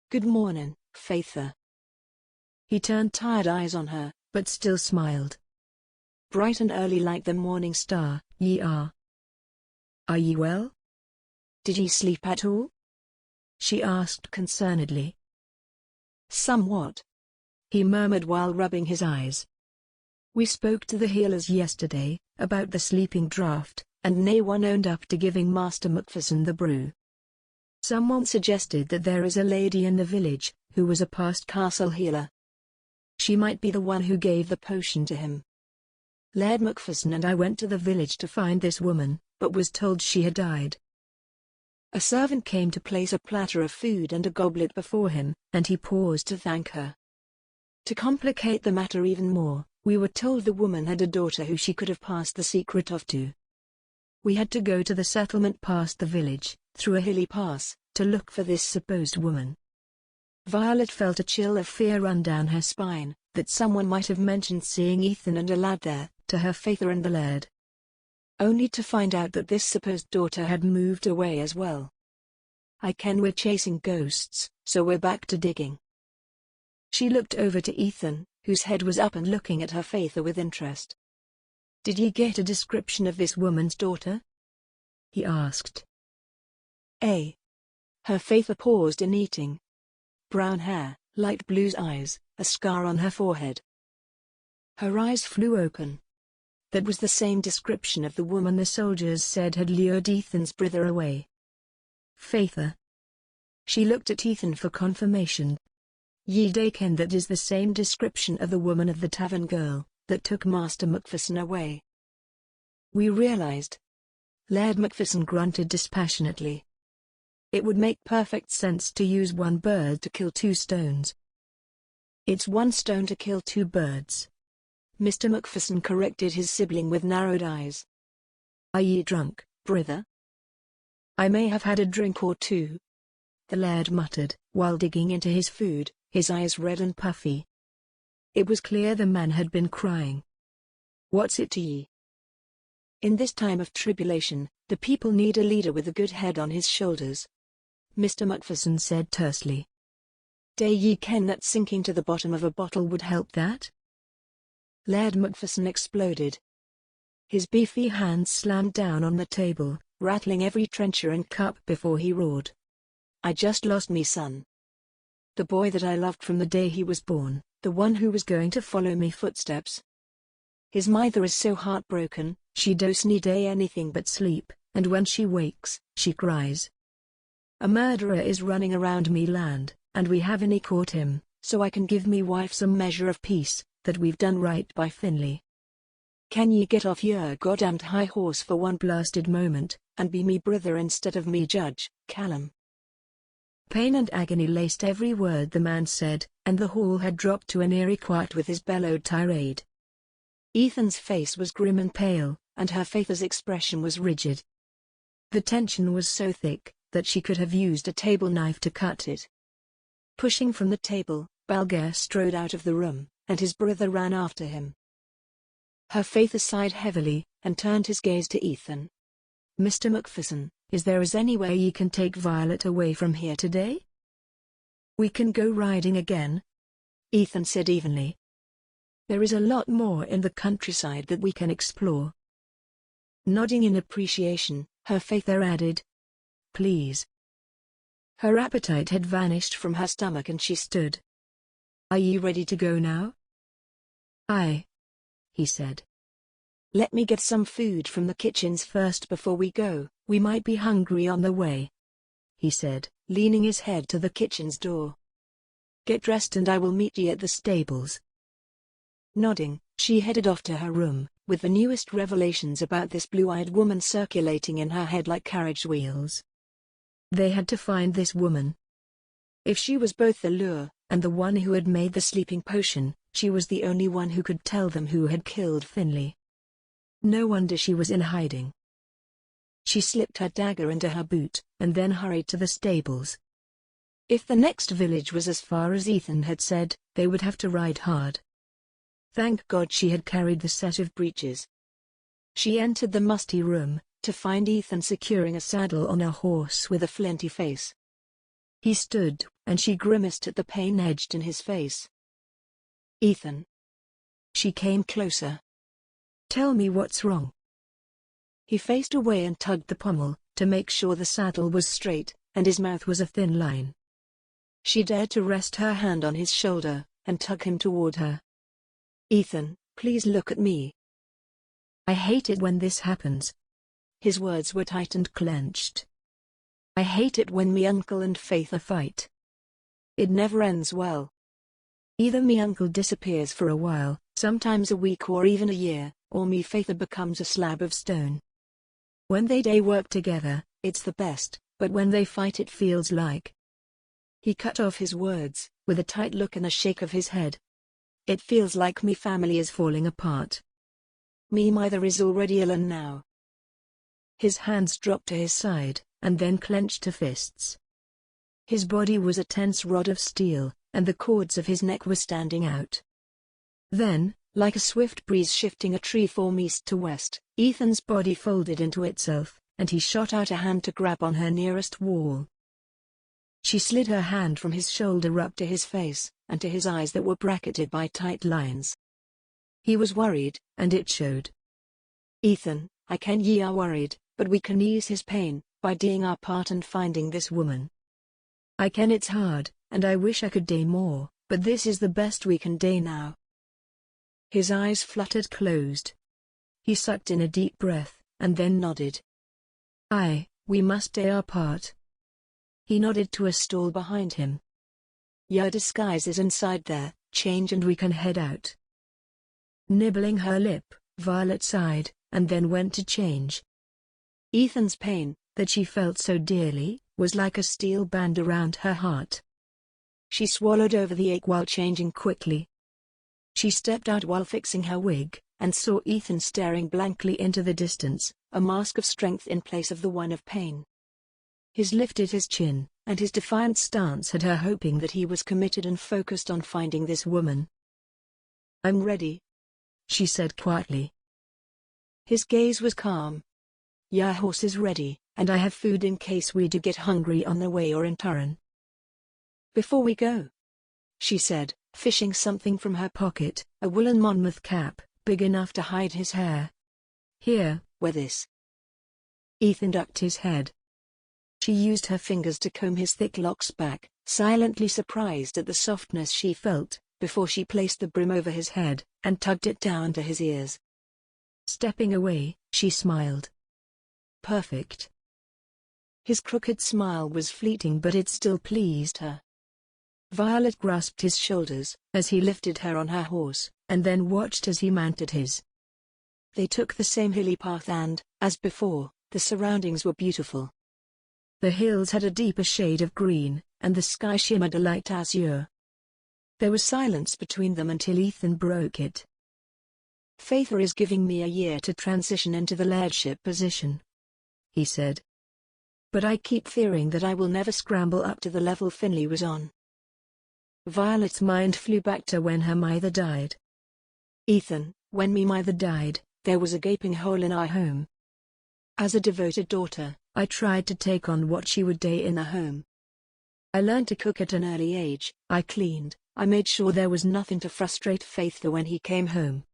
"Good morning, father." He turned tired eyes on her, but still smiled. bright and early like the morning star. Ye are. Are ye well? Did ye sleep at all? She asked concernedly. Somewhat, he murmured while rubbing his eyes. We spoke to the healers yesterday, about the sleeping draught, and nay one owned up to giving Master MacFerson the brew. Someone suggested that there is a lady in the village, who was a past castle healer. She might be the one who gave the potion to him. Laird MacFerson and I went to the village to find this woman, but was told she had died. A servant came to place a platter of food and a goblet before him, and he paused to thank her. To complicate the matter even more, we were told the woman had a daughter who she could have passed the secret off to. We had to go to the settlement past the village, through a hilly pass, to look for this supposed woman. Violet felt a chill of fear run down her spine, that someone might have mentioned seeing Ethan and a lad there, to her father and the laird. Only to find out that this supposed daughter had moved away as well. I ken we're chasing ghosts, so we're back to digging. She looked over to Ethan, whose head was up and looking at her father with interest. Did ye get a description of this woman's daughter? He asked. Her father paused in eating. Brown hair, light blue eyes, a scar on her forehead. Her eyes flew open. That was the same description of the woman the soldiers said had lured Ethan's brother away. Father. She looked at Ethan for confirmation. Ye dey ken that is the same description of the woman of the tavern girl, that took Master MacFerson away. We realized. Laird MacFerson grunted dispassionately. It would make perfect sense to use one bird to kill two stones. It's one stone to kill two birds. Mr. MacFerson corrected his sibling with narrowed eyes. Are ye drunk, brither? I may have had a drink or two, the laird muttered, while digging into his food, his eyes red and puffy. It was clear the man had been crying. What's it to ye? In this time of tribulation, the people need a leader with a good head on his shoulders, Mr. MacFerson said tersely. Dey ye ken that sinking to the bottom of a bottle would help that? Laird MacFerson exploded. His beefy hands slammed down on the table, rattling every trencher and cup before he roared. I just lost me son. The boy that I loved from the day he was born, the one who was going to follow me footsteps. His mother is so heartbroken, she does need anything but sleep, and when she wakes, she cries. A murderer is running around me land, and we haven't caught him, so I can give me wife some measure of peace, that we've done right by Finlay. Can ye get off your goddamned high horse for one blasted moment, and be me brother instead of me judge, Callum? Pain and agony laced every word the man said, and the hall had dropped to an eerie quiet with his bellowed tirade. Ethan's face was grim and pale, and her father's expression was rigid. The tension was so thick, that she could have used a table knife to cut it. Pushing from the table, Balger strode out of the room, and his brother ran after him. Her father sighed heavily, and turned his gaze to Ethan. Mr. MacFerson, is there any way ye can take Violet away from here today? We can go riding again, Ethan said evenly. There is a lot more in the countryside that we can explore. Nodding in appreciation, her father added, please. Her appetite had vanished from her stomach and she stood. Are ye ready to go now? Aye, he said. Let me get some food from the kitchens first before we go, we might be hungry on the way, he said, leaning his head to the kitchen's door. Get dressed and I will meet ye at the stables. Nodding, she headed off to her room, with the newest revelations about this blue-eyed woman circulating in her head like carriage wheels. They had to find this woman. If she was both the lure, and the one who had made the sleeping potion, she was the only one who could tell them who had killed Finlay. No wonder she was in hiding. She slipped her dagger into her boot, and then hurried to the stables. If the next village was as far as Ethan had said, they would have to ride hard. Thank God she had carried the set of breeches. She entered the musty room, to find Ethan securing a saddle on a horse with a flinty face. He stood, and she grimaced at the pain edged in his face. Ethan. She came closer. Tell me what's wrong. He faced away and tugged the pommel, to make sure the saddle was straight, and his mouth was a thin line. She dared to rest her hand on his shoulder, and tug him toward her. Ethan, please look at me. I hate it when this happens. His words were tight and clenched. I hate it when me uncle and Faith fight. It never ends well. Either me uncle disappears for a while, sometimes a week or even a year, or me Faith becomes a slab of stone. When they work together, it's the best, but when they fight it feels like. He cut off his words, with a tight look and a shake of his head. It feels like me family is falling apart. Me mother is already ill and now. His hands dropped to his side, and then clenched to fists. His body was a tense rod of steel, and the cords of his neck were standing out. Then, like a swift breeze shifting a tree from east to west, Ethan's body folded into itself, and he shot out a hand to grab on her nearest wall. She slid her hand from his shoulder up to his face, and to his eyes that were bracketed by tight lines. He was worried, and it showed. Ethan, I ken ye are worried, but we can ease his pain, by doing our part and finding this woman. I ken it's hard, and I wish I could do more, but this is the best we can do now. His eyes fluttered closed. He sucked in a deep breath, and then nodded. Aye, we must do our part. He nodded to a stall behind him. Your disguise is inside there, change and we can head out. Nibbling her lip, Violet sighed, and then went to change. Ethan's pain, that she felt so dearly, was like a steel band around her heart. She swallowed over the ache while changing quickly. She stepped out while fixing her wig, and saw Ethan staring blankly into the distance, a mask of strength in place of the one of pain. His lifted his chin, and his defiant stance had her hoping that he was committed and focused on finding this woman. I'm ready, she said quietly. His gaze was calm. Your horse is ready, and I have food in case we do get hungry on the way or in Turin. Before we go, she said, fishing something from her pocket, a woolen Monmouth cap, big enough to hide his hair. Here, wear this. Ethan ducked his head. She used her fingers to comb his thick locks back, silently surprised at the softness she felt, before she placed the brim over his head, and tugged it down to his ears. Stepping away, she smiled. Perfect. His crooked smile was fleeting, but it still pleased her. Violet grasped his shoulders, as he lifted her on her horse, and then watched as he mounted his. They took the same hilly path and, as before, the surroundings were beautiful. The hills had a deeper shade of green, and the sky shimmered a light azure. There was silence between them until Ethan broke it. Faith is giving me a year to transition into the lairdship position, he said. But I keep fearing that I will never scramble up to the level Finley was on. Violet's mind flew back to when her mother died. Ethan, when me mother died, there was a gaping hole in our home. As a devoted daughter, I tried to take on what she would do in a home. I learned to cook at an early age, I cleaned, I made sure there was nothing to frustrate Faith when he came home.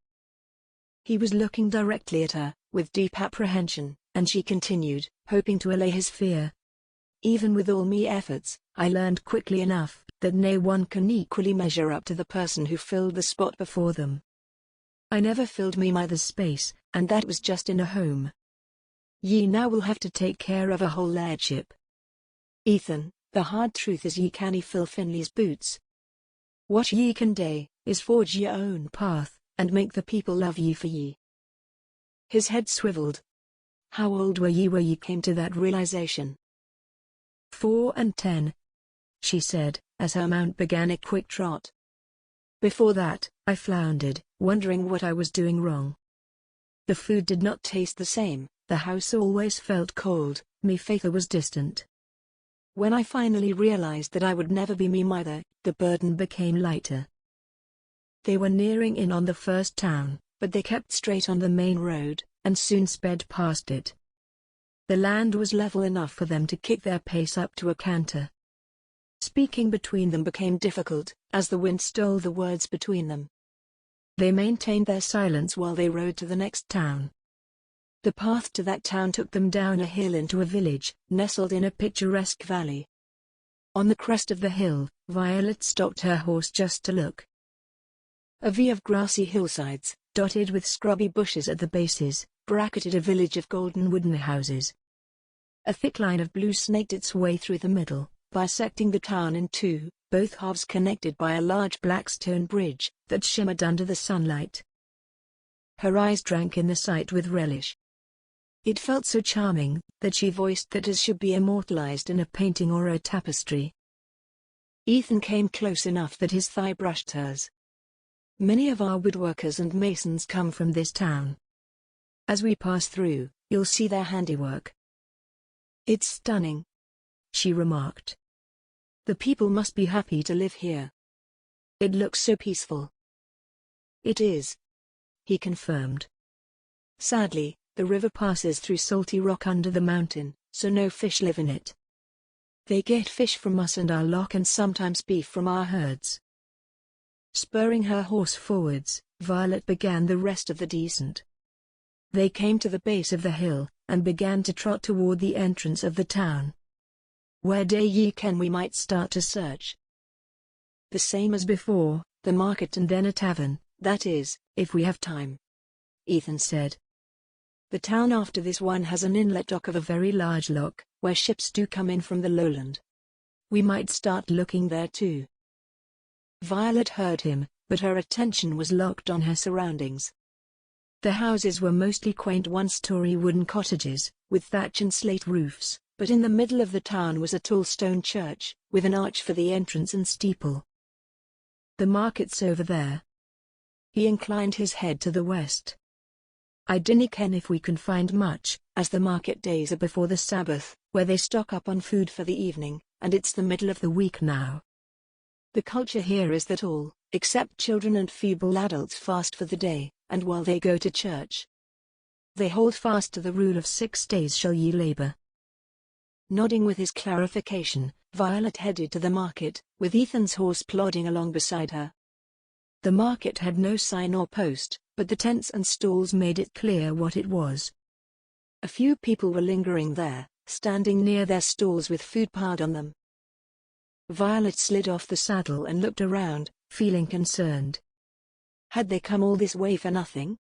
He was looking directly at her, with deep apprehension, and she continued, hoping to allay his fear. Even with all me efforts, I learned quickly enough, that no one can equally measure up to the person who filled the spot before them. I never filled me mother's space, and that was just in a home. Ye now will have to take care of a whole lairdship. Ethan, the hard truth is ye cannae fill Finley's boots. What ye can do, is forge your own path, and make the people love ye for ye. His head swiveled. How old were ye came to that realization? 4 and 10, she said, as her mount began a quick trot. Before that, I floundered, wondering what I was doing wrong. The food did not taste the same, the house always felt cold, me Faith was distant. When I finally realized that I would never be me mother, the burden became lighter. They were nearing in on the first town, but they kept straight on the main road, and soon sped past it. The land was level enough for them to kick their pace up to a canter. Speaking between them became difficult, as the wind stole the words between them. They maintained their silence while they rode to the next town. The path to that town took them down a hill into a village, nestled in a picturesque valley. On the crest of the hill, Violet stopped her horse just to look. A V of grassy hillsides, dotted with scrubby bushes at the bases, bracketed a village of golden wooden houses. A thick line of blue snaked its way through the middle, bisecting the town in two, both halves connected by a large black stone bridge that shimmered under the sunlight. Her eyes drank in the sight with relish. It felt so charming that she voiced that it should be immortalized in a painting or a tapestry. Ethan came close enough that his thigh brushed hers. Many of our woodworkers and masons come from this town. As we pass through, you'll see their handiwork. It's stunning, she remarked. The people must be happy to live here. It looks so peaceful. It is, he confirmed. Sadly, the river passes through salty rock under the mountain, so no fish live in it. They get fish from us and our loch and sometimes beef from our herds. Spurring her horse forwards, Violet began the rest of the descent. They came to the base of the hill, and began to trot toward the entrance of the town. Where day ye ken we might start to search. The same as before, the market and then a tavern, that is, if we have time, Ethan said. The town after this one has an inlet dock of a very large loch, where ships do come in from the lowland. We might start looking there too. Violet heard him, but her attention was locked on her surroundings. The houses were mostly quaint one-story wooden cottages, with thatch and slate roofs, but in the middle of the town was a tall stone church, with an arch for the entrance and steeple. The market's over there. He inclined his head to the west. I dinna ken if we can find much, as the market days are before the Sabbath, where they stock up on food for the evening, and it's the middle of the week now. The culture here is that all, except children and feeble adults, fast for the day, and while they go to church, they hold fast to the rule of 6 days shall ye labor. Nodding with his clarification, Violet headed to the market, with Ethan's horse plodding along beside her. The market had no sign or post, but the tents and stalls made it clear what it was. A few people were lingering there, standing near their stalls with food piled on them. Violet slid off the saddle and looked around, feeling concerned. Had they come all this way for nothing?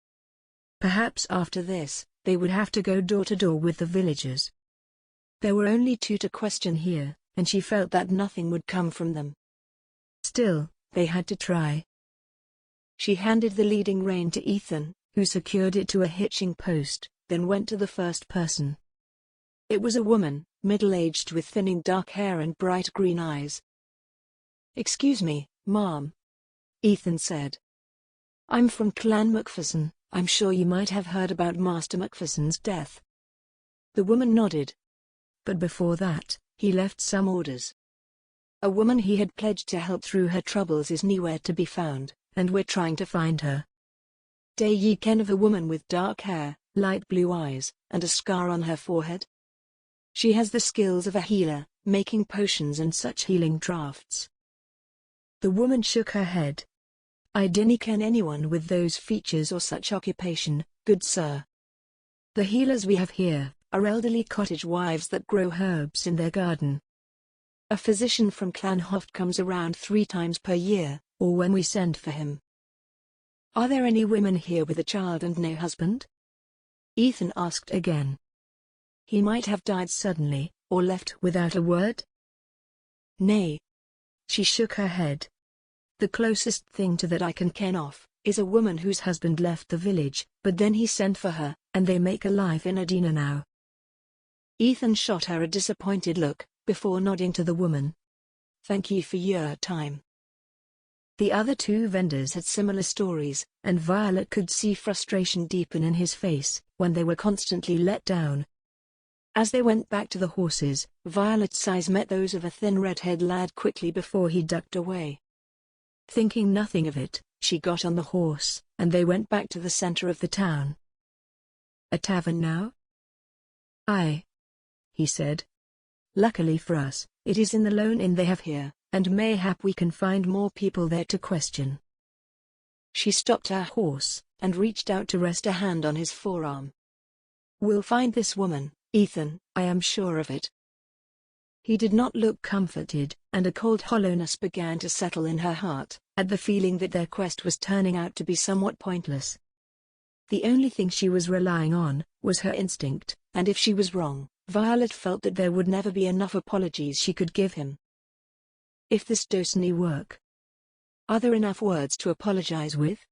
Perhaps after this, they would have to go door to door with the villagers. There were only 2 to question here, and she felt that nothing would come from them. Still, they had to try. She handed the leading rein to Ethan, who secured it to a hitching post, then went to the first person. It was a woman, middle-aged with thinning dark hair and bright green eyes. "Excuse me, ma'am," Ethan said. "I'm from Clan MacFerson. I'm sure you might have heard about Master MacPherson's death." The woman nodded. But before that, he left some orders. A woman he had pledged to help through her troubles is nowhere to be found, and we're trying to find her. Day ye ken of a woman with dark hair, light blue eyes, and a scar on her forehead? She has the skills of a healer, making potions and such healing draughts. The woman shook her head. "I dinna ken anyone with those features or such occupation, good sir. The healers we have here are elderly cottage wives that grow herbs in their garden. A physician from Clan Hoft comes around 3 times per year, or when we send for him." "Are there any women here with a child and no husband?" Ethan asked again. He might have died suddenly, or left without a word. "Nay." She shook her head. "The closest thing to that I can ken of, is a woman whose husband left the village, but then he sent for her, and they make a life in Adina now." Ethan shot her a disappointed look, before nodding to the woman. "Thank ye for your time." The other 2 vendors had similar stories, and Violet could see frustration deepen in his face, when they were constantly let down. As they went back to the horses, Violet's eyes met those of a thin red-haired lad quickly before he ducked away. Thinking nothing of it, she got on the horse, and they went back to the center of the town. "A tavern now?" "Aye," he said. "Luckily for us, it is in the lone inn they have here, and mayhap we can find more people there to question." She stopped her horse, and reached out to rest a hand on his forearm. "We'll find this woman, Ethan, I am sure of it." He did not look comforted, and a cold hollowness began to settle in her heart, at the feeling that their quest was turning out to be somewhat pointless. The only thing she was relying on was her instinct, and if she was wrong, Violet felt that there would never be enough apologies she could give him. If this doesn't work, are there enough words to apologize with?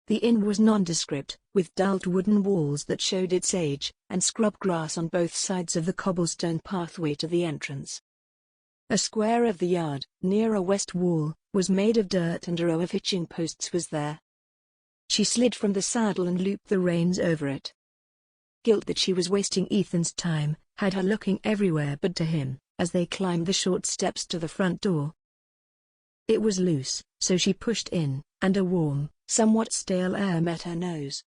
The inn was nondescript, with dulled wooden walls that showed its age, and scrub grass on both sides of the cobblestone pathway to the entrance. A square of the yard, near a west wall, was made of dirt, and a row of hitching posts was there. She slid from the saddle and looped the reins over it. Guilt that she was wasting Ethan's time had her looking everywhere but to him, as they climbed the short steps to the front door. It was loose, so she pushed in, and a warm, somewhat stale air met her nose.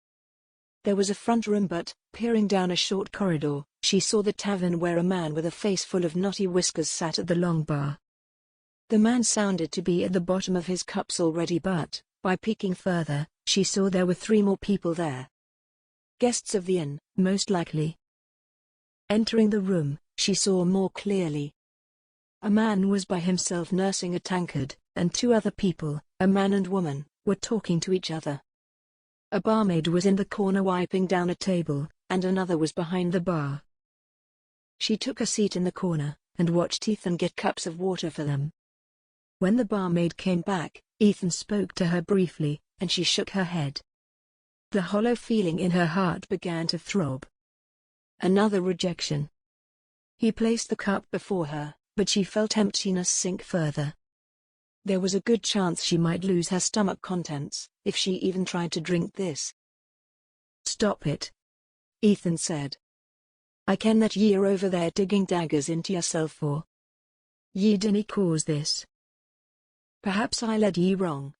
There was a front room, but, peering down a short corridor, she saw the tavern where a man with a face full of knotty whiskers sat at the long bar. The man sounded to be at the bottom of his cups already, but, by peeking further, she saw there were 3 more people there. Guests of the inn, most likely. Entering the room, she saw more clearly. A man was by himself nursing a tankard, and 2 other people, a man and woman, were talking to each other. A barmaid was in the corner wiping down a table, and another was behind the bar. She took a seat in the corner, and watched Ethan get cups of water for them. When the barmaid came back, Ethan spoke to her briefly, and she shook her head. The hollow feeling in her heart began to throb. Another rejection. He placed the cup before her, but she felt emptiness sink further. There was a good chance she might lose her stomach contents, if she even tried to drink this. "Stop it," Ethan said. "I ken that ye are over there digging daggers into yourself for. Ye dinna cause this. Perhaps I led ye wrong."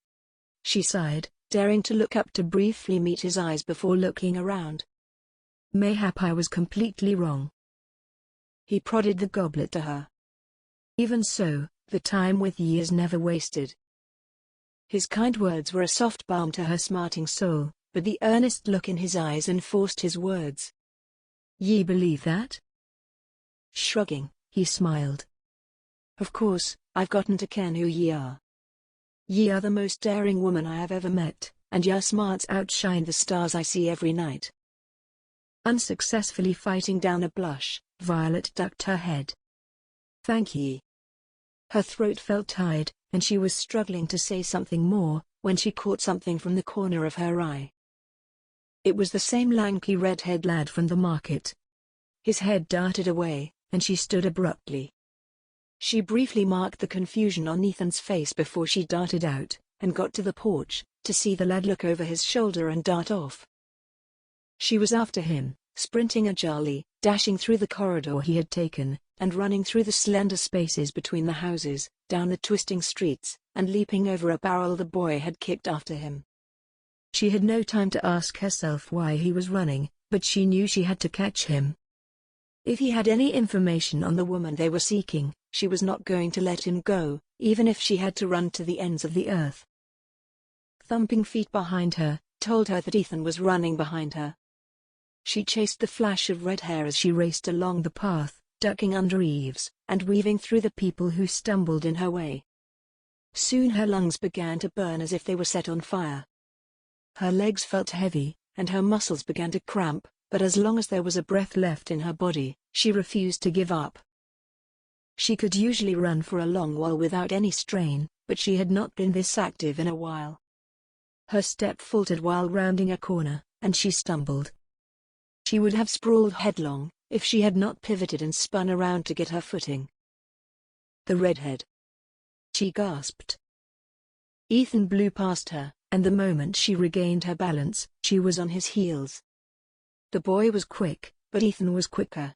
She sighed, daring to look up to briefly meet his eyes before looking around. "Mayhap I was completely wrong." He prodded the goblet to her. "Even so, the time with ye is never wasted." His kind words were a soft balm to her smarting soul, but the earnest look in his eyes enforced his words. "Ye believe that?" Shrugging, he smiled. "Of course, I've gotten to ken who ye are. Ye are the most daring woman I have ever met, and your smarts outshine the stars I see every night." Unsuccessfully fighting down a blush, Violet ducked her head. "Thank ye." Her throat felt tied, and she was struggling to say something more, when she caught something from the corner of her eye. It was the same lanky red-haired lad from the market. His head darted away, and she stood abruptly. She briefly marked the confusion on Ethan's face before she darted out, and got to the porch, to see the lad look over his shoulder and dart off. She was after him, sprinting agilely, dashing through the corridor he had taken, and running through the slender spaces between the houses, down the twisting streets, and leaping over a barrel the boy had kicked after him. She had no time to ask herself why he was running, but she knew she had to catch him. If he had any information on the woman they were seeking, she was not going to let him go, even if she had to run to the ends of the earth. Thumping feet behind her told her that Ethan was running behind her. She chased the flash of red hair as she raced along the path, ducking under eaves, and weaving through the people who stumbled in her way. Soon her lungs began to burn as if they were set on fire. Her legs felt heavy, and her muscles began to cramp, but as long as there was a breath left in her body, she refused to give up. She could usually run for a long while without any strain, but she had not been this active in a while. Her step faltered while rounding a corner, and she stumbled. She would have sprawled headlong, if she had not pivoted and spun around to get her footing. "The redhead," she gasped. Ethan blew past her, and the moment she regained her balance, she was on his heels. The boy was quick, but Ethan was quicker.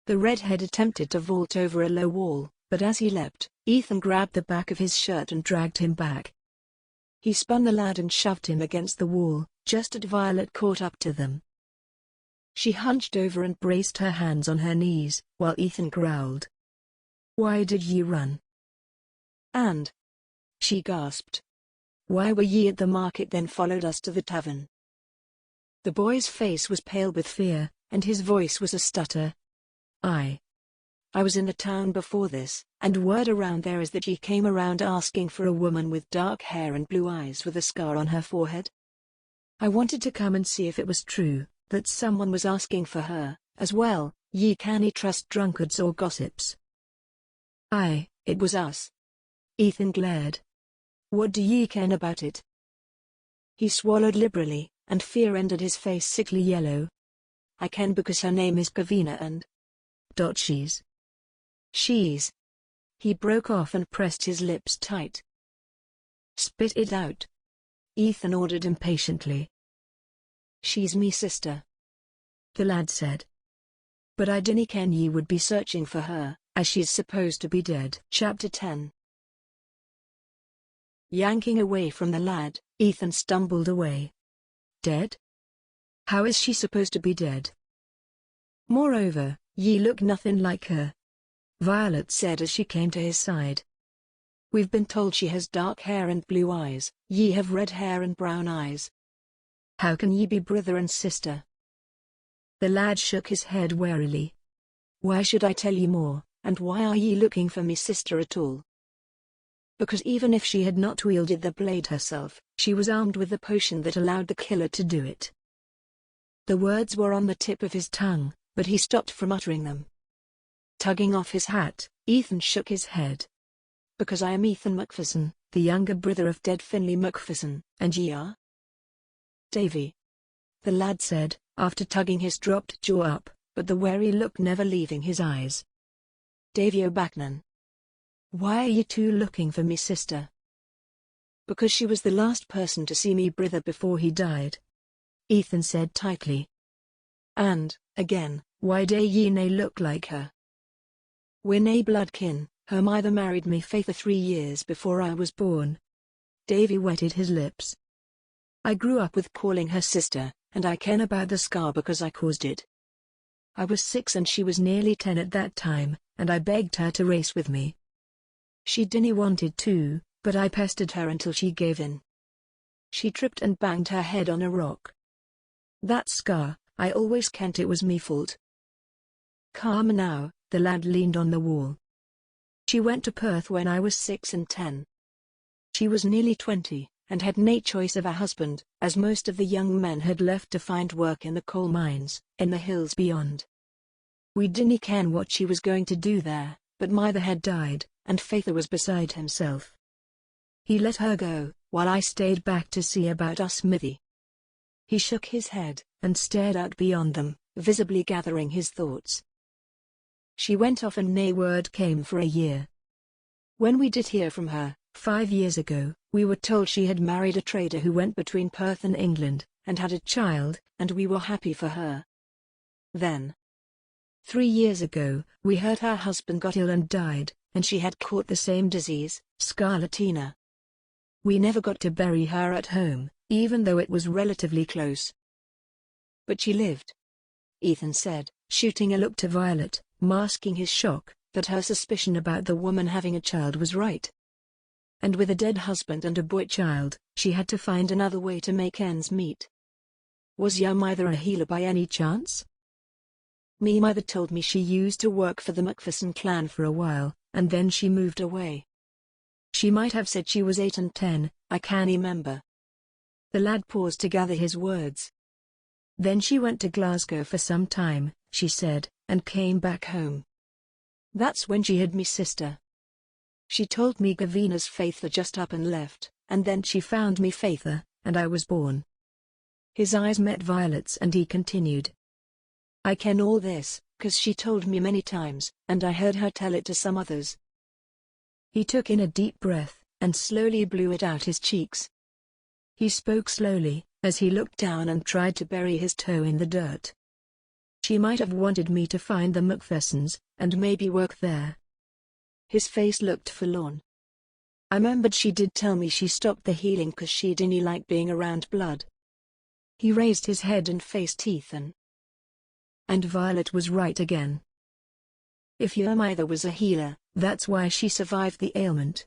The redhead attempted to vault over a low wall, but as he leapt, Ethan grabbed the back of his shirt and dragged him back. He spun the lad and shoved him against the wall, just as Violet caught up to them. She hunched over and braced her hands on her knees, while Ethan growled. "Why did ye run?" "And?" she gasped. Why were ye at the market then followed us to the tavern? The boy's face was pale with fear, and his voice was a stutter. I was in the town before this, and word around there is that ye came around asking for a woman with dark hair and blue eyes with a scar on her forehead. I wanted to come and see if it was true, that someone was asking for her, as well. Ye canny trust drunkards or gossips. Aye, it was us. Ethan glared. What do ye ken about it? He swallowed liberally, and fear rendered his face sickly yellow. I ken because her name is Gavina and... She's. He broke off and pressed his lips tight. Spit it out. Ethan ordered impatiently. She's me sister. The lad said. But I dinna ken ye would be searching for her, as she's supposed to be dead. Chapter 10. Yanking away from the lad, Ethan stumbled away. Dead? How is she supposed to be dead? Moreover, ye look nothing like her. Violet said as she came to his side. We've been told she has dark hair and blue eyes, ye have red hair and brown eyes. How can ye be brother and sister? The lad shook his head warily. Why should I tell ye more, and why are ye looking for me sister at all? Because even if she had not wielded the blade herself, she was armed with the potion that allowed the killer to do it. The words were on the tip of his tongue, but he stopped from uttering them. Tugging off his hat, Ethan shook his head. Because I am Ethan MacFerson, the younger brother of dead Finlay MacFerson, and ye are? Davy. The lad said, after tugging his dropped jaw up, but the wary look never leaving his eyes. Davy O'Bacnan. Why are you two looking for me sister? Because she was the last person to see me brother before he died. Ethan said tightly. And, again, why do ye nae look like her? We're nae blood kin, her mother married me faith 3 years before I was born. Davy wetted his lips. I grew up with calling her sister, and I ken about the scar because I caused it. I was 6 and she was nearly 10 at that time, and I begged her to race with me. She dinna wanted to, but I pestered her until she gave in. She tripped and banged her head on a rock. That scar, I always kent it was me fault. Calm now, the lad leaned on the wall. She went to Perth when I was 6 and 10. She was nearly 20, and had nae choice of a husband, as most of the young men had left to find work in the coal mines, in the hills beyond. We dinna ken what she was going to do there, but mother had died, and Father was beside himself. He let her go, while I stayed back to see about us smithy. He shook his head, and stared out beyond them, visibly gathering his thoughts. She went off and nae word came for a year. When we did hear from her, 5 years ago, we were told she had married a trader who went between Perth and England, and had a child, and we were happy for her. Then, 3 years ago, we heard her husband got ill and died, and she had caught the same disease, scarlatina. We never got to bury her at home, even though it was relatively close. But she lived. Ethan said, shooting a look to Violet, masking his shock, that her suspicion about the woman having a child was right. And with a dead husband and a boy child, she had to find another way to make ends meet. Was your mother a healer by any chance? Me mother told me she used to work for the MacFerson clan for a while, and then she moved away. She might have said she was 8 and 10, I can't remember. The lad paused to gather his words. Then she went to Glasgow for some time, she said, and came back home. That's when she had me sister. She told me Gavina's Faither just up and left, and then she found me Faither, and I was born. His eyes met Violet's and he continued. I ken all this, 'cause she told me many times, and I heard her tell it to some others. He took in a deep breath, and slowly blew it out his cheeks. He spoke slowly, as he looked down and tried to bury his toe in the dirt. She might have wanted me to find the MacPhersons, and maybe work there. His face looked forlorn. I remembered she did tell me she stopped the healing 'cause she didn't like being around blood. He raised his head and faced Ethan. And Violet was right again. If your mother was a healer, that's why she survived the ailment.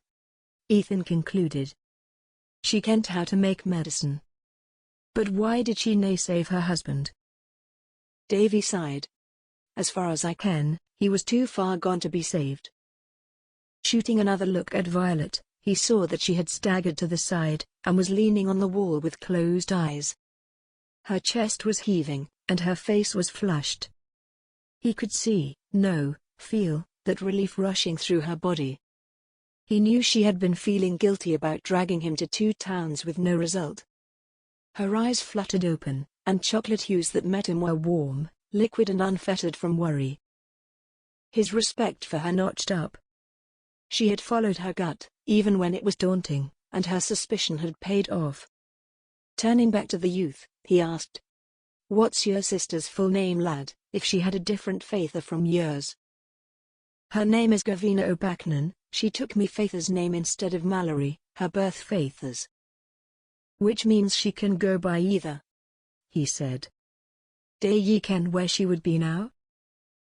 Ethan concluded. She kent how to make medicine. But why did she nay save her husband? Davy sighed. As far as I ken, he was too far gone to be saved. Shooting another look at Violet, he saw that she had staggered to the side, and was leaning on the wall with closed eyes. Her chest was heaving, and her face was flushed. He could see, no, feel, that relief rushing through her body. He knew she had been feeling guilty about dragging him to 2 towns with no result. Her eyes fluttered open, and chocolate hues that met him were warm, liquid and unfettered from worry. His respect for her notched up. She had followed her gut, even when it was daunting, and her suspicion had paid off. Turning back to the youth, he asked, "What's your sister's full name, lad, if she had a different faither from yours?" "Her name is Gavina O'Bacnan. She took me faither's name instead of Mallory, her birth faither's." "Which means she can go by either," he said. "Do ye ken where she would be now?"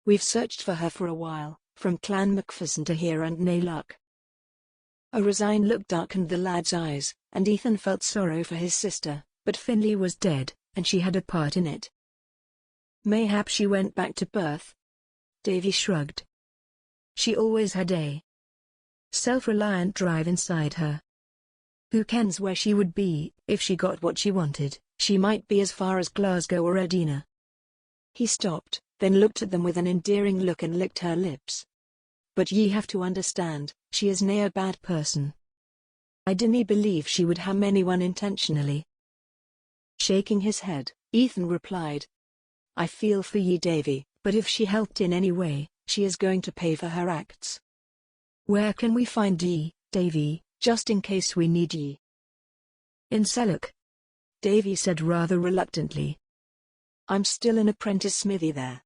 "We've searched for her for a while, from Clan MacFerson to here and nae luck." A resigned look darkened the lad's eyes, and Ethan felt sorrow for his sister, but Finlay was dead, and she had a part in it. "Mayhap she went back to Perth." Davy shrugged. She always had a self-reliant drive inside her. Who kens where she would be, if she got what she wanted? She might be as far as Glasgow or Edina. He stopped, then looked at them with an endearing look and licked her lips. "But ye have to understand, she is nae a bad person. I dinna believe she would harm anyone intentionally." Shaking his head, Ethan replied, "I feel for ye, Davy, but if she helped in any way, she is going to pay for her acts." "Where can we find ye, Davy, just in case we need ye?" "In Sellock," Davy said rather reluctantly. "I'm still an apprentice smithy there."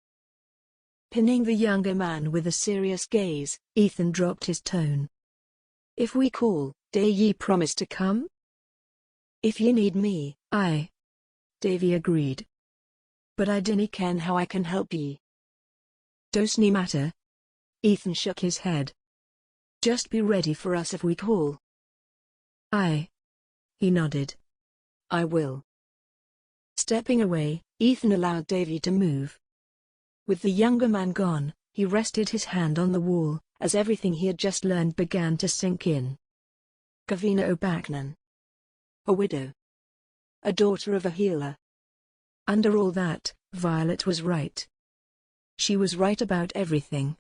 Pinning the younger man with a serious gaze, Ethan dropped his tone. "If we call, do ye promise to come?" "If ye need me, aye," Davy agreed. "But I dinna ken how I can help ye." "Doesn't matter." Ethan shook his head. "Just be ready for us if we call." "Aye." He nodded. "I will." Stepping away, Ethan allowed Davy to move. With the younger man gone, he rested his hand on the wall, as everything he had just learned began to sink in. Gavina O'Bacnan. A widow. A daughter of a healer. Under all that, Violet was right. She was right about everything.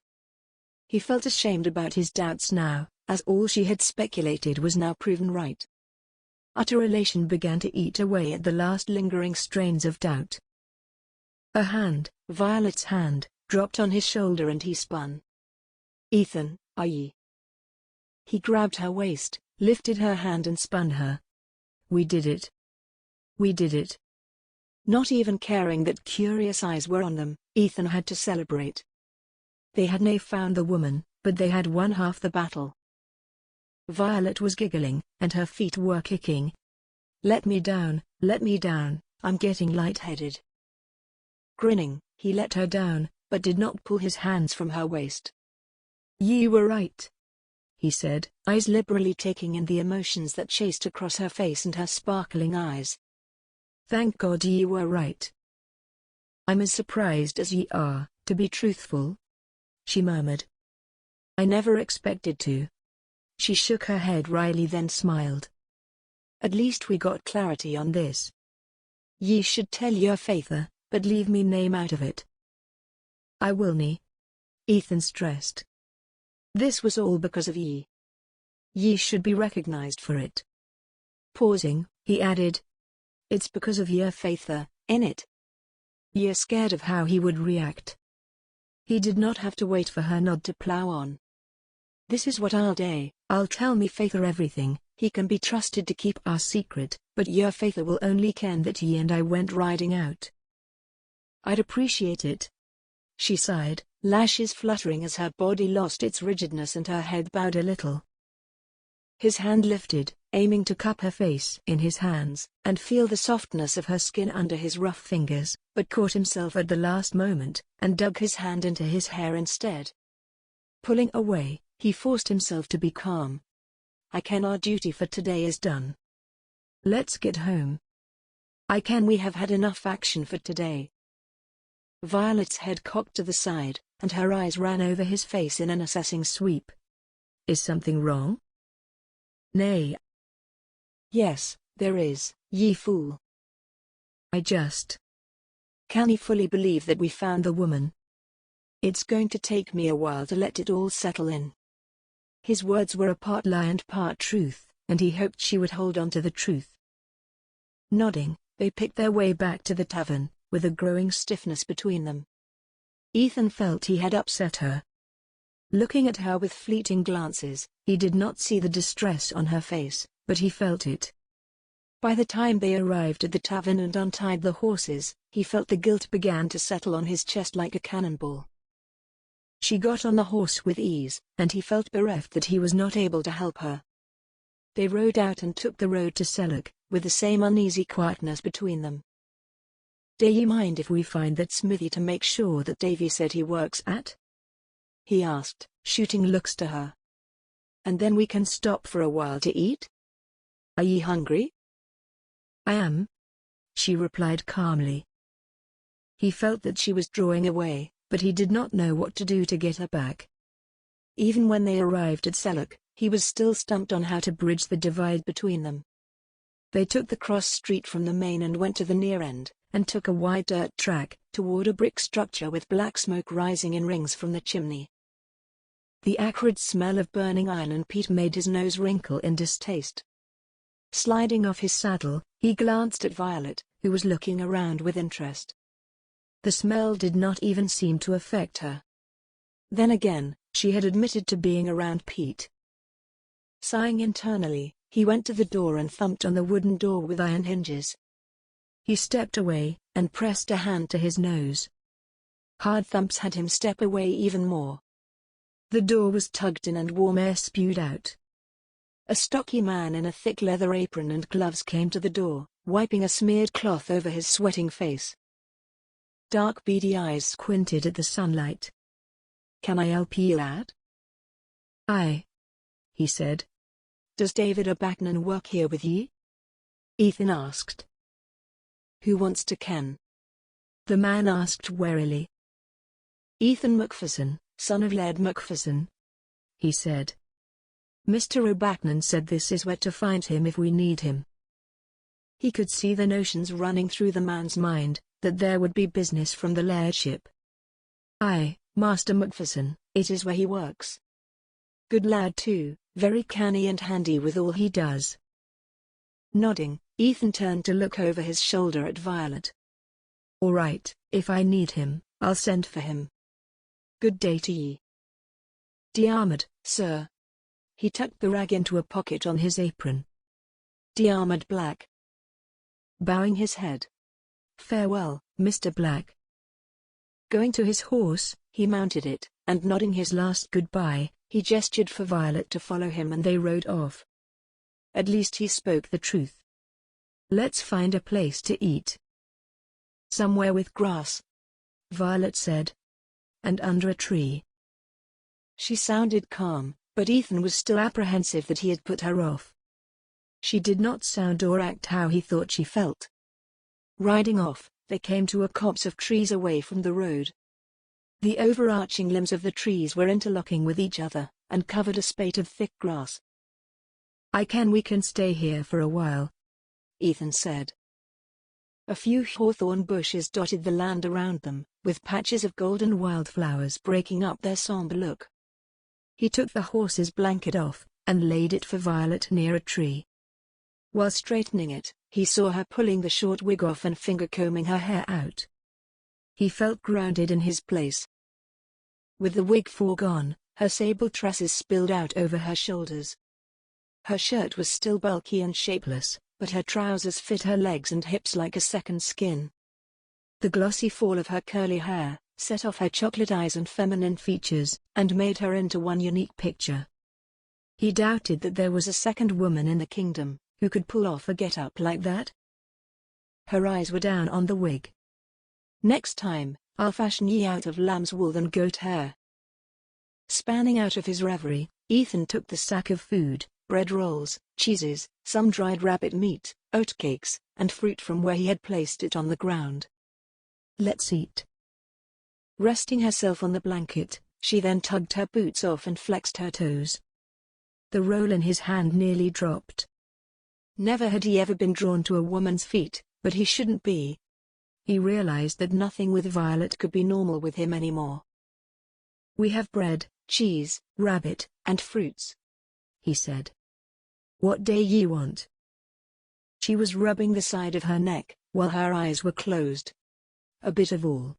He felt ashamed about his doubts now, as all she had speculated was now proven right. Utter elation began to eat away at the last lingering strains of doubt. A hand, Violet's hand, dropped on his shoulder and he spun. "Ethan, are ye?" He grabbed her waist, lifted her hand and spun her. "We did it. We did it." Not even caring that curious eyes were on them, Ethan had to celebrate. They had nae found the woman, but they had won half the battle. Violet was giggling, and her feet were kicking. Let me down, I'm getting lightheaded." Grinning, he let her down, but did not pull his hands from her waist. "Ye were right," he said, eyes liberally taking in the emotions that chased across her face and her sparkling eyes. "Thank God ye were right." "I'm as surprised as ye are, to be truthful," she murmured. "I never expected to." She shook her head wryly then smiled. "At least we got clarity on this. Ye should tell your faither, but leave me name out of it." "I will nie," Ethan stressed. "This was all because of ye. Ye should be recognized for it." Pausing, he added, "It's because of your faither, innit? Ye're scared of how he would react." He did not have to wait for her nod to plow on. "This is what I'll do, I'll tell me faither everything. He can be trusted to keep our secret, but your faither will only ken that ye and I went riding out." "I'd appreciate it." She sighed, lashes fluttering as her body lost its rigidness and her head bowed a little. His hand lifted, aiming to cup her face in his hands, and feel the softness of her skin under his rough fingers, but caught himself at the last moment, and dug his hand into his hair instead. Pulling away, he forced himself to be calm. "I ken our duty for today is done. Let's get home. We have had enough action for today. Violet's head cocked to the side, and her eyes ran over his face in an assessing sweep. Is something wrong? Nay. Yes, there is, ye fool. Can you fully believe that we found the woman? It's going to take me a while to let it all settle in. His words were a part lie and part truth, and he hoped she would hold on to the truth. Nodding, they picked their way back to the tavern, with a growing stiffness between them. Ethan felt he had upset her. Looking at her with fleeting glances, he did not see the distress on her face, but he felt it. By the time they arrived at the tavern and untied the horses, he felt the guilt began to settle on his chest like a cannonball. She got on the horse with ease, and he felt bereft that he was not able to help her. They rode out and took the road to Sellock, with the same uneasy quietness between them. "Do ye mind if we find that smithy to make sure that Davy said he works at?" he asked, shooting looks to her. "And then we can stop for a while to eat? Are ye hungry?" I am, she replied calmly. He felt that she was drawing away, but he did not know what to do to get her back. Even when they arrived at Sellock, he was still stumped on how to bridge the divide between them. They took the cross street from the main and went to the near end, and took a wide dirt track, toward a brick structure with black smoke rising in rings from the chimney. The acrid smell of burning iron and peat made his nose wrinkle in distaste. Sliding off his saddle, he glanced at Violet, who was looking around with interest. The smell did not even seem to affect her. Then again, she had admitted to being around peat. Sighing internally, he went to the door and thumped on the wooden door with iron hinges. He stepped away, and pressed a hand to his nose. Hard thumps had him step away even more. The door was tugged in and warm air spewed out. A stocky man in a thick leather apron and gloves came to the door, wiping a smeared cloth over his sweating face. Dark beady eyes squinted at the sunlight. "Can I help ye, lad?" "Aye," he said. "Does David O'Bacnan work here with ye?" Ethan asked. "Who wants to ken?" the man asked warily. "Ethan MacFerson, son of Laird MacChoill," he said. "Mr. O'Bacnan said this is where to find him if we need him." He could see the notions running through the man's mind, that there would be business from the lairdship. "Aye, Master MacFerson, it is where he works. Good lad too, very canny and handy with all he does." Nodding, Ethan turned to look over his shoulder at Violet. "All right, if I need him, I'll send for him. Good day to ye." "Diarmid, sir." He tucked the rag into a pocket on his apron. "Diarmid Black." Bowing his head. "Farewell, Mr. Black." Going to his horse, he mounted it, and nodding his last goodbye, he gestured for Violet to follow him and they rode off. At least he spoke the truth. "Let's find a place to eat. Somewhere with grass," Violet said. "And under a tree." She sounded calm, but Ethan was still apprehensive that he had put her off. She did not sound or act how he thought she felt. Riding off, they came to a copse of trees away from the road. The overarching limbs of the trees were interlocking with each other, and covered a spate of thick grass. We can stay here for a while," Ethan said. A few hawthorn bushes dotted the land around them, with patches of golden wildflowers breaking up their somber look. He took the horse's blanket off, and laid it for Violet near a tree. While straightening it, he saw her pulling the short wig off and finger-combing her hair out. He felt grounded in his place. With the wig foregone, her sable tresses spilled out over her shoulders. Her shirt was still bulky and shapeless, but her trousers fit her legs and hips like a second skin. The glossy fall of her curly hair set off her chocolate eyes and feminine features, and made her into one unique picture. He doubted that there was a second woman in the kingdom who could pull off a get-up like that. Her eyes were down on the wig. "Next time, I'll fashion ye out of lamb's wool and goat hair." Spanning out of his reverie, Ethan took the sack of food, bread rolls, cheeses, some dried rabbit meat, oatcakes, and fruit from where he had placed it on the ground. Let's eat. Resting herself on the blanket, she then tugged her boots off and flexed her toes. The roll in his hand nearly dropped. Never had he ever been drawn to a woman's feet, but he shouldn't be. He realized that nothing with Violet could be normal with him anymore. We have bread, cheese, rabbit, and fruits, he said. What day ye want? She was rubbing the side of her neck, while her eyes were closed. A bit of all.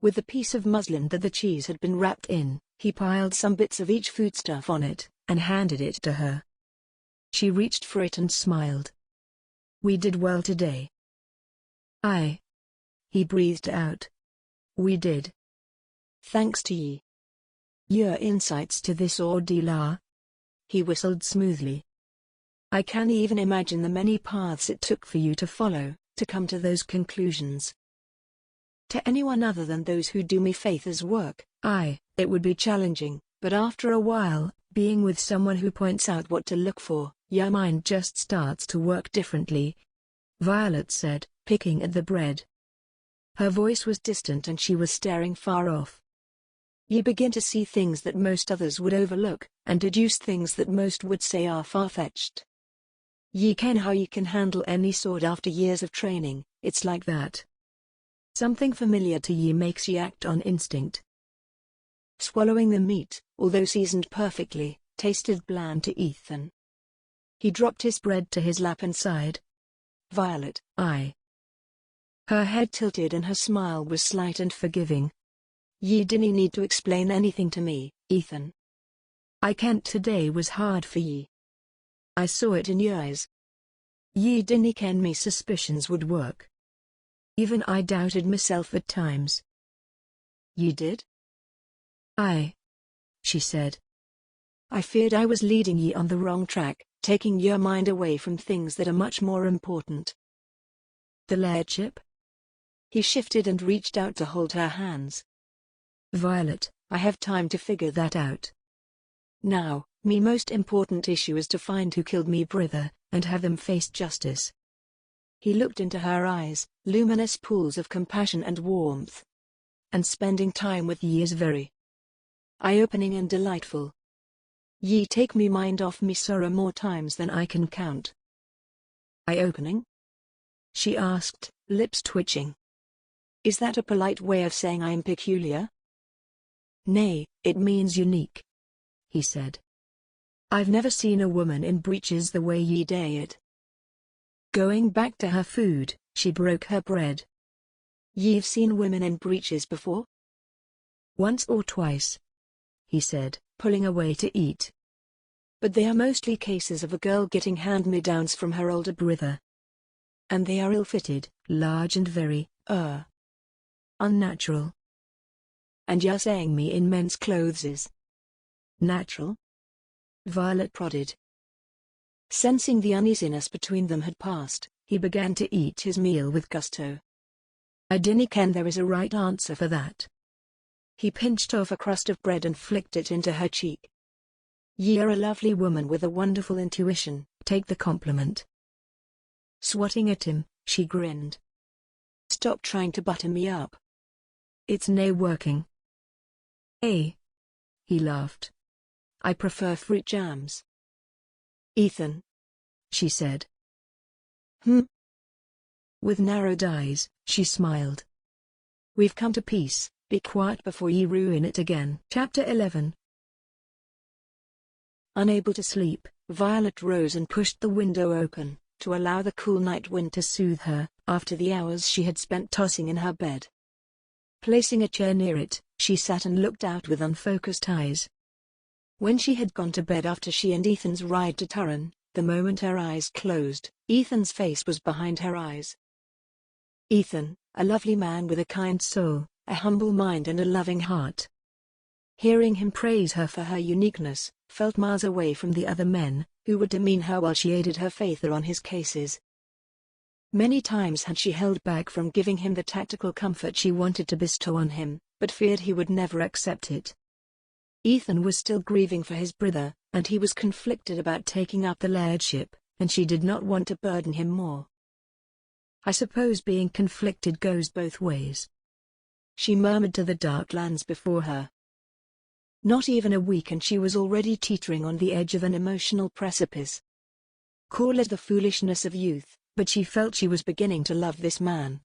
With the piece of muslin that the cheese had been wrapped in, he piled some bits of each foodstuff on it, and handed it to her. She reached for it and smiled. We did well today. Aye. He breathed out. We did. Thanks to ye. Your insights to this ordeal are. He whistled smoothly. I can't even imagine the many paths it took for you to follow, to come to those conclusions. To anyone other than those who do me faith's work, it would be challenging, but after a while, being with someone who points out what to look for, your mind just starts to work differently, Violet said, picking at the bread. Her voice was distant and she was staring far off. You begin to see things that most others would overlook, and deduce things that most would say are far-fetched. Ye ken how ye can handle any sword after years of training, it's like that. Something familiar to ye makes ye act on instinct. Swallowing the meat, although seasoned perfectly, tasted bland to Ethan. He dropped his bread to his lap and sighed. Violet, Her head tilted and her smile was slight and forgiving. Ye dinna need to explain anything to me, Ethan. I kent today was hard for ye. I saw it in your eyes. Ye dinna ken me suspicions would work. Even I doubted myself at times. You did? Aye, she said. I feared I was leading ye on the wrong track, taking your mind away from things that are much more important. The lairdship? He shifted and reached out to hold her hands. Violet, I have time to figure that out. Now, me most important issue is to find who killed me brither, and have them face justice. He looked into her eyes, luminous pools of compassion and warmth. And spending time with ye is very eye-opening and delightful. Ye take me mind off me sorrow more times than I can count. Eye-opening? She asked, lips twitching. Is that a polite way of saying I am peculiar? Nay, it means unique, he said. I've never seen a woman in breeches the way ye day it. Going back to her food, she broke her bread. Ye've seen women in breeches before? Once or twice, he said, pulling away to eat. But they are mostly cases of a girl getting hand-me-downs from her older brother. And they are ill-fitted, large and very, unnatural. And you're saying me in men's clothes is natural? Violet prodded. Sensing the uneasiness between them had passed, he began to eat his meal with gusto. I dinna ken there is a right answer for that. He pinched off a crust of bread and flicked it into her cheek. Ye are a lovely woman with a wonderful intuition, take the compliment. Swatting at him, she grinned. Stop trying to butter me up. It's nae working. Eh? He laughed. I prefer fruit jams. Ethan, she said. With narrowed eyes, she smiled. We've come to peace, be quiet before ye ruin it again. Chapter 11. Unable to sleep, Violet rose and pushed the window open, to allow the cool night wind to soothe her, after the hours she had spent tossing in her bed. Placing a chair near it, she sat and looked out with unfocused eyes. When she had gone to bed after she and Ethan's ride to Turin, the moment her eyes closed, Ethan's face was behind her eyes. Ethan, a lovely man with a kind soul, a humble mind and a loving heart. Hearing him praise her for her uniqueness, felt miles away from the other men, who would demean her while she aided her father on his cases. Many times had she held back from giving him the tactical comfort she wanted to bestow on him, but feared he would never accept it. Ethan was still grieving for his brother, and he was conflicted about taking up the lairdship, and she did not want to burden him more. "I suppose being conflicted goes both ways," she murmured to the dark lands before her. Not even a week and she was already teetering on the edge of an emotional precipice. Call it the foolishness of youth, but she felt she was beginning to love this man.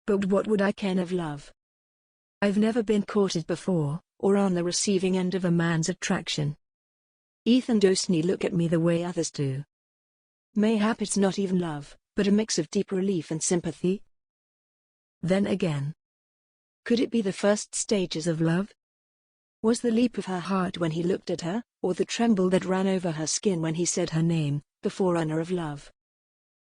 "But what would I ken of love? I've never been courted before, or on the receiving end of a man's attraction. Ethan doesn't look at me the way others do. Mayhap it's not even love, but a mix of deep relief and sympathy. Then again, could it be the first stages of love? Was the leap of her heart when he looked at her, or the tremble that ran over her skin when he said her name, the forerunner of love?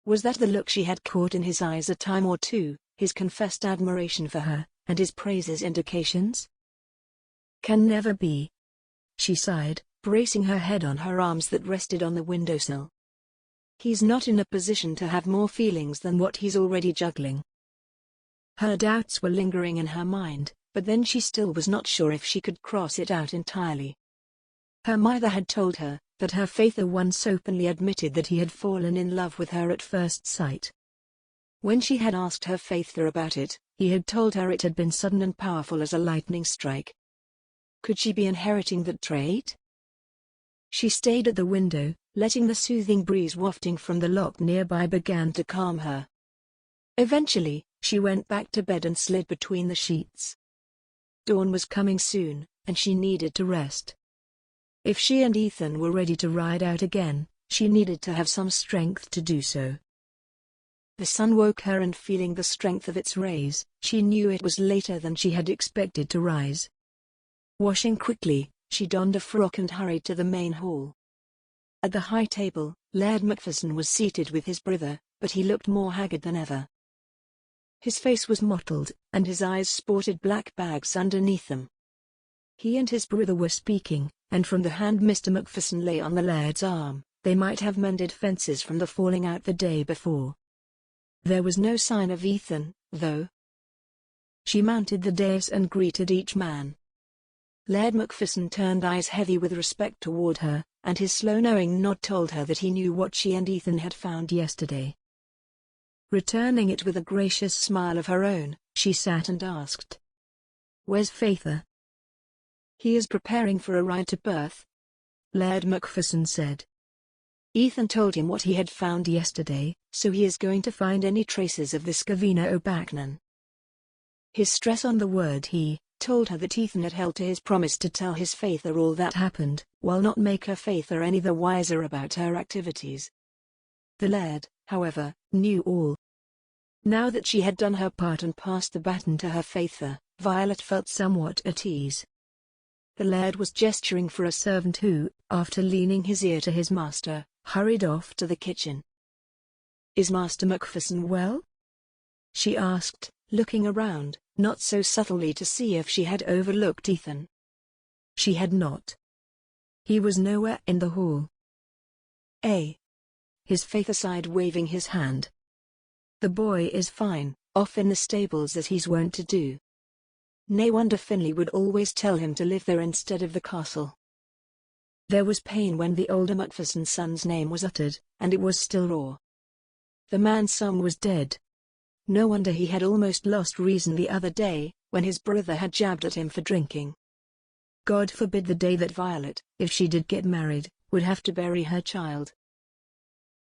Was that the look she had caught in his eyes a time or two, his confessed admiration for her, and his praises indications? Can never be, she sighed, bracing her head on her arms that rested on the windowsill. He's not in a position to have more feelings than what he's already juggling. Her doubts were lingering in her mind, but then she still was not sure if she could cross it out entirely. Her mother had told her that her father once openly admitted that he had fallen in love with her at first sight. When she had asked her father about it, he had told her it had been sudden and powerful as a lightning strike. Could she be inheriting that trait? She stayed at the window, letting the soothing breeze wafting from the loch nearby begin to calm her. Eventually, she went back to bed and slid between the sheets. Dawn was coming soon, and she needed to rest. If she and Ethan were ready to ride out again, she needed to have some strength to do so. The sun woke her, and feeling the strength of its rays, she knew it was later than she had expected to rise. Washing quickly, she donned a frock and hurried to the main hall. At the high table, Laird MacPherson was seated with his brother, but he looked more haggard than ever. His face was mottled, and his eyes sported black bags underneath them. He and his brother were speaking, and from the hand Mr. MacPherson lay on the laird's arm, they might have mended fences from the falling out the day before. There was no sign of Ethan, though. She mounted the dais and greeted each man. Laird MacPherson turned eyes heavy with respect toward her, and his slow knowing nod told her that he knew what she and Ethan had found yesterday. Returning it with a gracious smile of her own, she sat and asked, "Where's Father?" "He is preparing for a ride to Perth," Laird MacPherson said. "Ethan told him what he had found yesterday, so he is going to find any traces of the Scavina O'Bacnan." His stress on the word he told her that Ethan had held to his promise to tell his father all that happened, while not make her father any the wiser about her activities. The laird, however, knew all. Now that she had done her part and passed the baton to her father, Violet felt somewhat at ease. The laird was gesturing for a servant who, after leaning his ear to his master, hurried off to the kitchen. "Is Master MacPherson well?" she asked, looking around, not so subtly to see if she had overlooked Ethan. She had not. He was nowhere in the hall. His father sighed, waving his hand. "The boy is fine, off in the stables as he's wont to do. Nae wonder Finlay would always tell him to live there instead of the castle." There was pain when the older MacPherson son's name was uttered, and it was still raw. The man's son was dead. No wonder he had almost lost reason the other day, when his brother had jabbed at him for drinking. God forbid the day that Violet, if she did get married, would have to bury her child.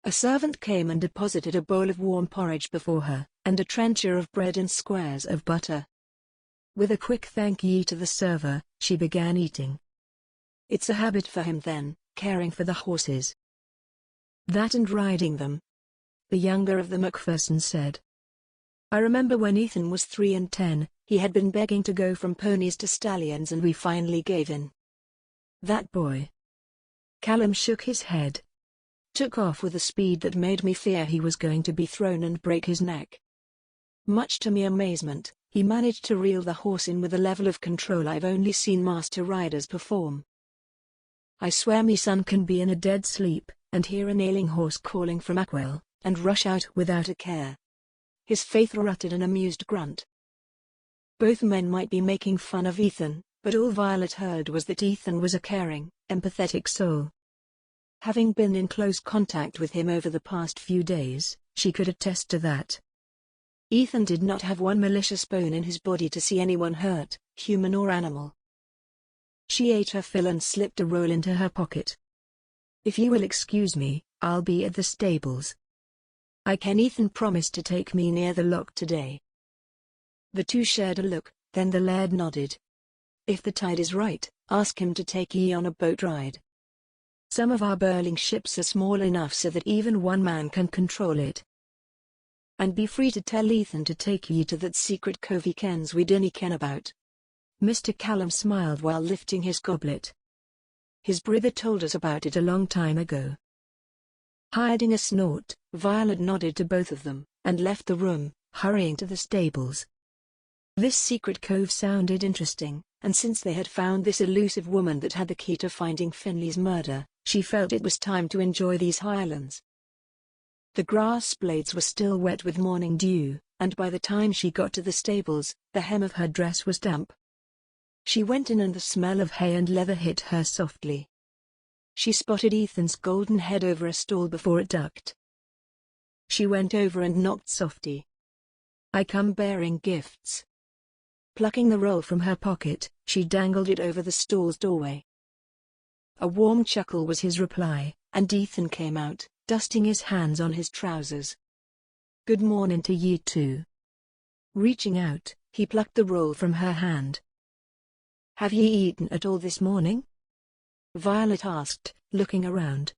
A servant came and deposited a bowl of warm porridge before her, and a trencher of bread and squares of butter. With a quick thank ye to the server, she began eating. It's a habit for him then, caring for the horses. That and riding them, the younger of the MacPhersons said. I remember when Ethan was 3 and 10, he had been begging to go from ponies to stallions and we finally gave in. That boy. Callum shook his head. Took off with a speed that made me fear he was going to be thrown and break his neck. Much to my amazement, he managed to reel the horse in with a level of control I've only seen master riders perform. I swear me son can be in a dead sleep, and hear an ailing horse calling from MacChoill, and rush out without a care. His father uttered an amused grunt. Both men might be making fun of Ethan, but all Violet heard was that Ethan was a caring, empathetic soul. Having been in close contact with him over the past few days, she could attest to that. Ethan did not have one malicious bone in his body to see anyone hurt, human or animal. She ate her fill and slipped a roll into her pocket. "If you will excuse me, I'll be at the stables. I can." Ethan promised to take me near the lock today. The two shared a look, then the Laird nodded. "If the tide is right, ask him to take ye on a boat ride. Some of our burling ships are small enough so that even one man can control it. And be free to tell Ethan to take ye to that secret cove he kens we dinna ken about." Mr. Callum smiled while lifting his goblet. "His brother told us about it a long time ago." Hiding a snort, Violet nodded to both of them, and left the room, hurrying to the stables. This secret cove sounded interesting, and since they had found this elusive woman that had the key to finding Finley's murder, she felt it was time to enjoy these highlands. The grass blades were still wet with morning dew, and by the time she got to the stables, the hem of her dress was damp. She went in and the smell of hay and leather hit her softly. She spotted Ethan's golden head over a stall before it ducked. She went over and knocked softly. "I come bearing gifts." Plucking the roll from her pocket, she dangled it over the stall's doorway. A warm chuckle was his reply, and Ethan came out, dusting his hands on his trousers. "Good morning to ye too." Reaching out, he plucked the roll from her hand. "Have ye eaten at all this morning?" Violet asked, looking around.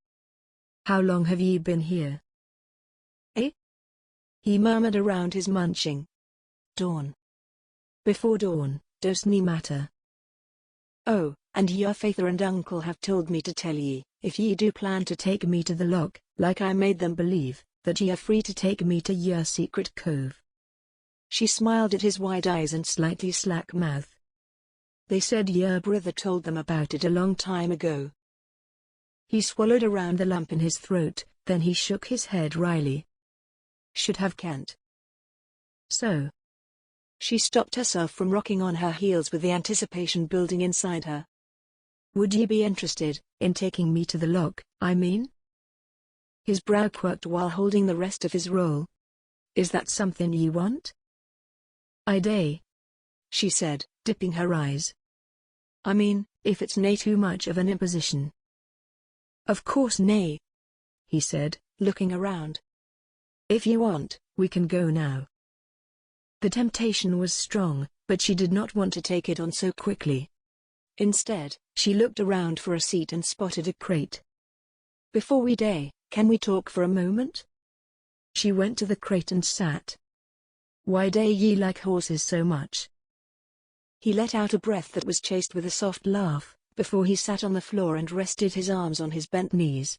"How long have ye been here?" "Eh?" he murmured around his munching. "Dawn." "Before dawn, doesn't matter." "Oh, and your father and uncle have told me to tell ye, if ye do plan to take me to the loch, like I made them believe, that ye are free to take me to your secret cove." She smiled at his wide eyes and slightly slack mouth. "They said your brother told them about it a long time ago." He swallowed around the lump in his throat, then he shook his head wryly. "Should have kent." "So?" She stopped herself from rocking on her heels with the anticipation building inside her. "Would ye be interested in taking me to the loch, I mean?" His brow quirked while holding the rest of his roll. "Is that something ye want?" "I day," she said, dipping her eyes. "I mean, if it's nae too much of an imposition." "Of course nae," he said, looking around. "If you want, we can go now." The temptation was strong, but she did not want to take it on so quickly. Instead, she looked around for a seat and spotted a crate. "Before we day, can we talk for a moment?" She went to the crate and sat. "Why day ye like horses so much?" He let out a breath that was chased with a soft laugh, before he sat on the floor and rested his arms on his bent knees.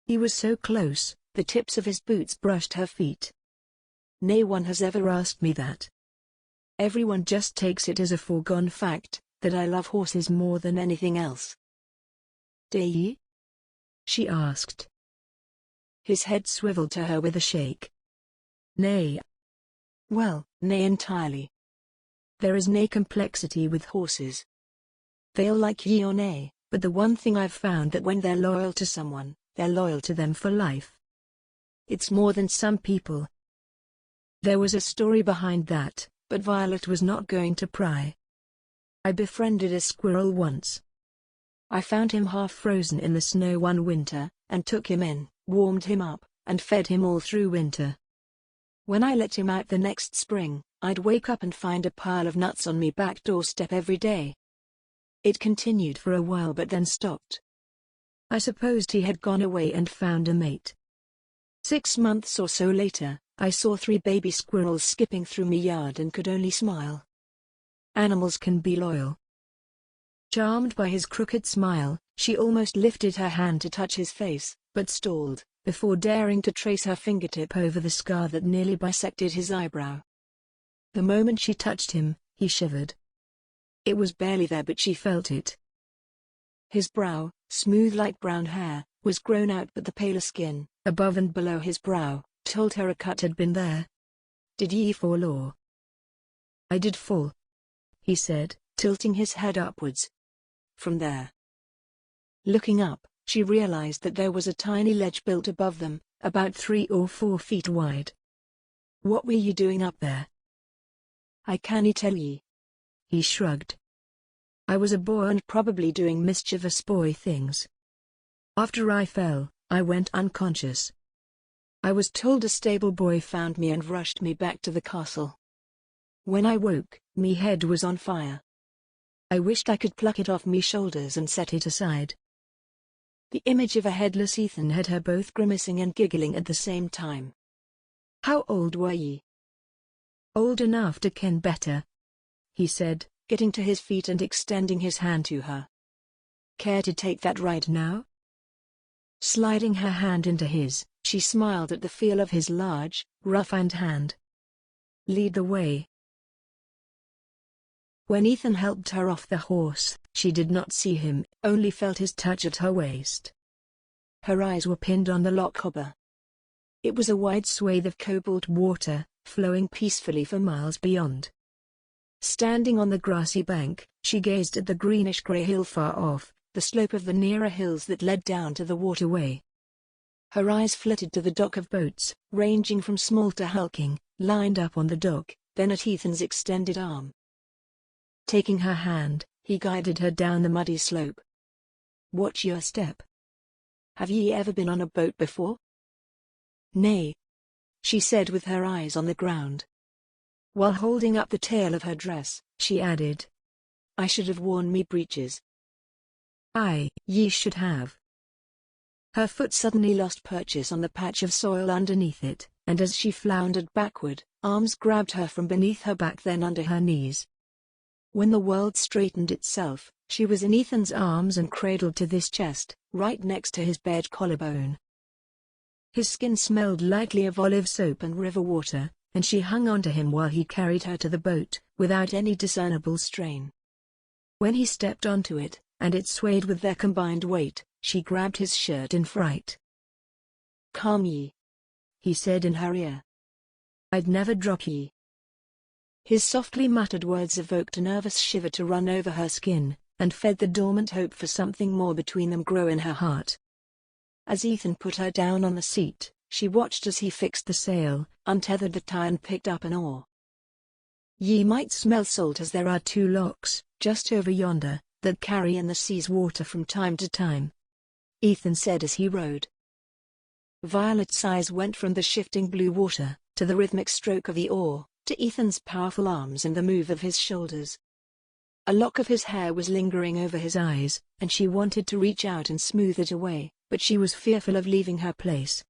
He was so close, the tips of his boots brushed her feet. "No one has ever asked me that. Everyone just takes it as a foregone fact, that I love horses more than anything else." "Do ye?" she asked. His head swiveled to her with a shake. "Nay." "Well, nay entirely. There is nae complexity with horses. They'll like ye or nay, but the one thing I've found that when they're loyal to someone, they're loyal to them for life. It's more than some people." There was a story behind that, but Violet was not going to pry. "I befriended a squirrel once. I found him half frozen in the snow one winter, and took him in, warmed him up, and fed him all through winter. When I let him out the next spring, I'd wake up and find a pile of nuts on me back doorstep every day." It continued for a while but then stopped. "I supposed he had gone away and found a mate. 6 months or so later, I saw 3 baby squirrels skipping through me yard and could only smile. Animals can be loyal." Charmed by his crooked smile, she almost lifted her hand to touch his face, but stalled, before daring to trace her fingertip over the scar that nearly bisected his eyebrow. The moment she touched him, he shivered. It was barely there but she felt it. His brow, smooth light brown hair, was grown out but the paler skin, above and below his brow, told her a cut had been there. "Did ye fall or?" "I did fall," he said, tilting his head upwards. "From there?" Looking up, she realized that there was a tiny ledge built above them, about 3 or 4 feet wide. "What were you doing up there?" "I can't tell ye." He shrugged. "I was a boy and probably doing mischievous boy things. After I fell, I went unconscious. I was told a stable boy found me and rushed me back to the castle. When I woke, me head was on fire. I wished I could pluck it off me shoulders and set it aside." The image of a headless Ethan had her both grimacing and giggling at the same time. "How old were ye?" "Old enough to ken better," he said, getting to his feet and extending his hand to her. "Care to take that right now?" Sliding her hand into his, she smiled at the feel of his large, roughened hand. "Lead the way." When Ethan helped her off the horse, she did not see him, only felt his touch at her waist. Her eyes were pinned on the Lochaber. It was a wide swathe of cobalt water, flowing peacefully for miles beyond. Standing on the grassy bank, she gazed at the greenish-grey hill far off, the slope of the nearer hills that led down to the waterway. Her eyes flitted to the dock of boats, ranging from small to hulking, lined up on the dock, then at Ethan's extended arm. Taking her hand, he guided her down the muddy slope. "Watch your step. Have ye ever been on a boat before?" "Nay," she said with her eyes on the ground. While holding up the tail of her dress, she added, "I should have worn me breeches." "Aye, ye should have." Her foot suddenly lost purchase on the patch of soil underneath it, and as she floundered backward, arms grabbed her from beneath her back then under her knees. When the world straightened itself, she was in Ethan's arms and cradled to this chest, right next to his bared collarbone. His skin smelled lightly of olive soap and river water, and she hung onto him while he carried her to the boat, without any discernible strain. When he stepped onto it, and it swayed with their combined weight, she grabbed his shirt in fright. "Calm ye," he said in her ear. "I'd never drop ye." His softly muttered words evoked a nervous shiver to run over her skin, and fed the dormant hope for something more between them grow in her heart. As Ethan put her down on the seat, she watched as he fixed the sail, untethered the tie and picked up an oar. "Ye might smell salt as there are 2 lochs, just over yonder, that carry in the sea's water from time to time," Ethan said as he rowed. Violet's eyes went from the shifting blue water, to the rhythmic stroke of the oar, to Ethan's powerful arms and the move of his shoulders. A lock of his hair was lingering over his eyes, and she wanted to reach out and smooth it away, but she was fearful of leaving her place.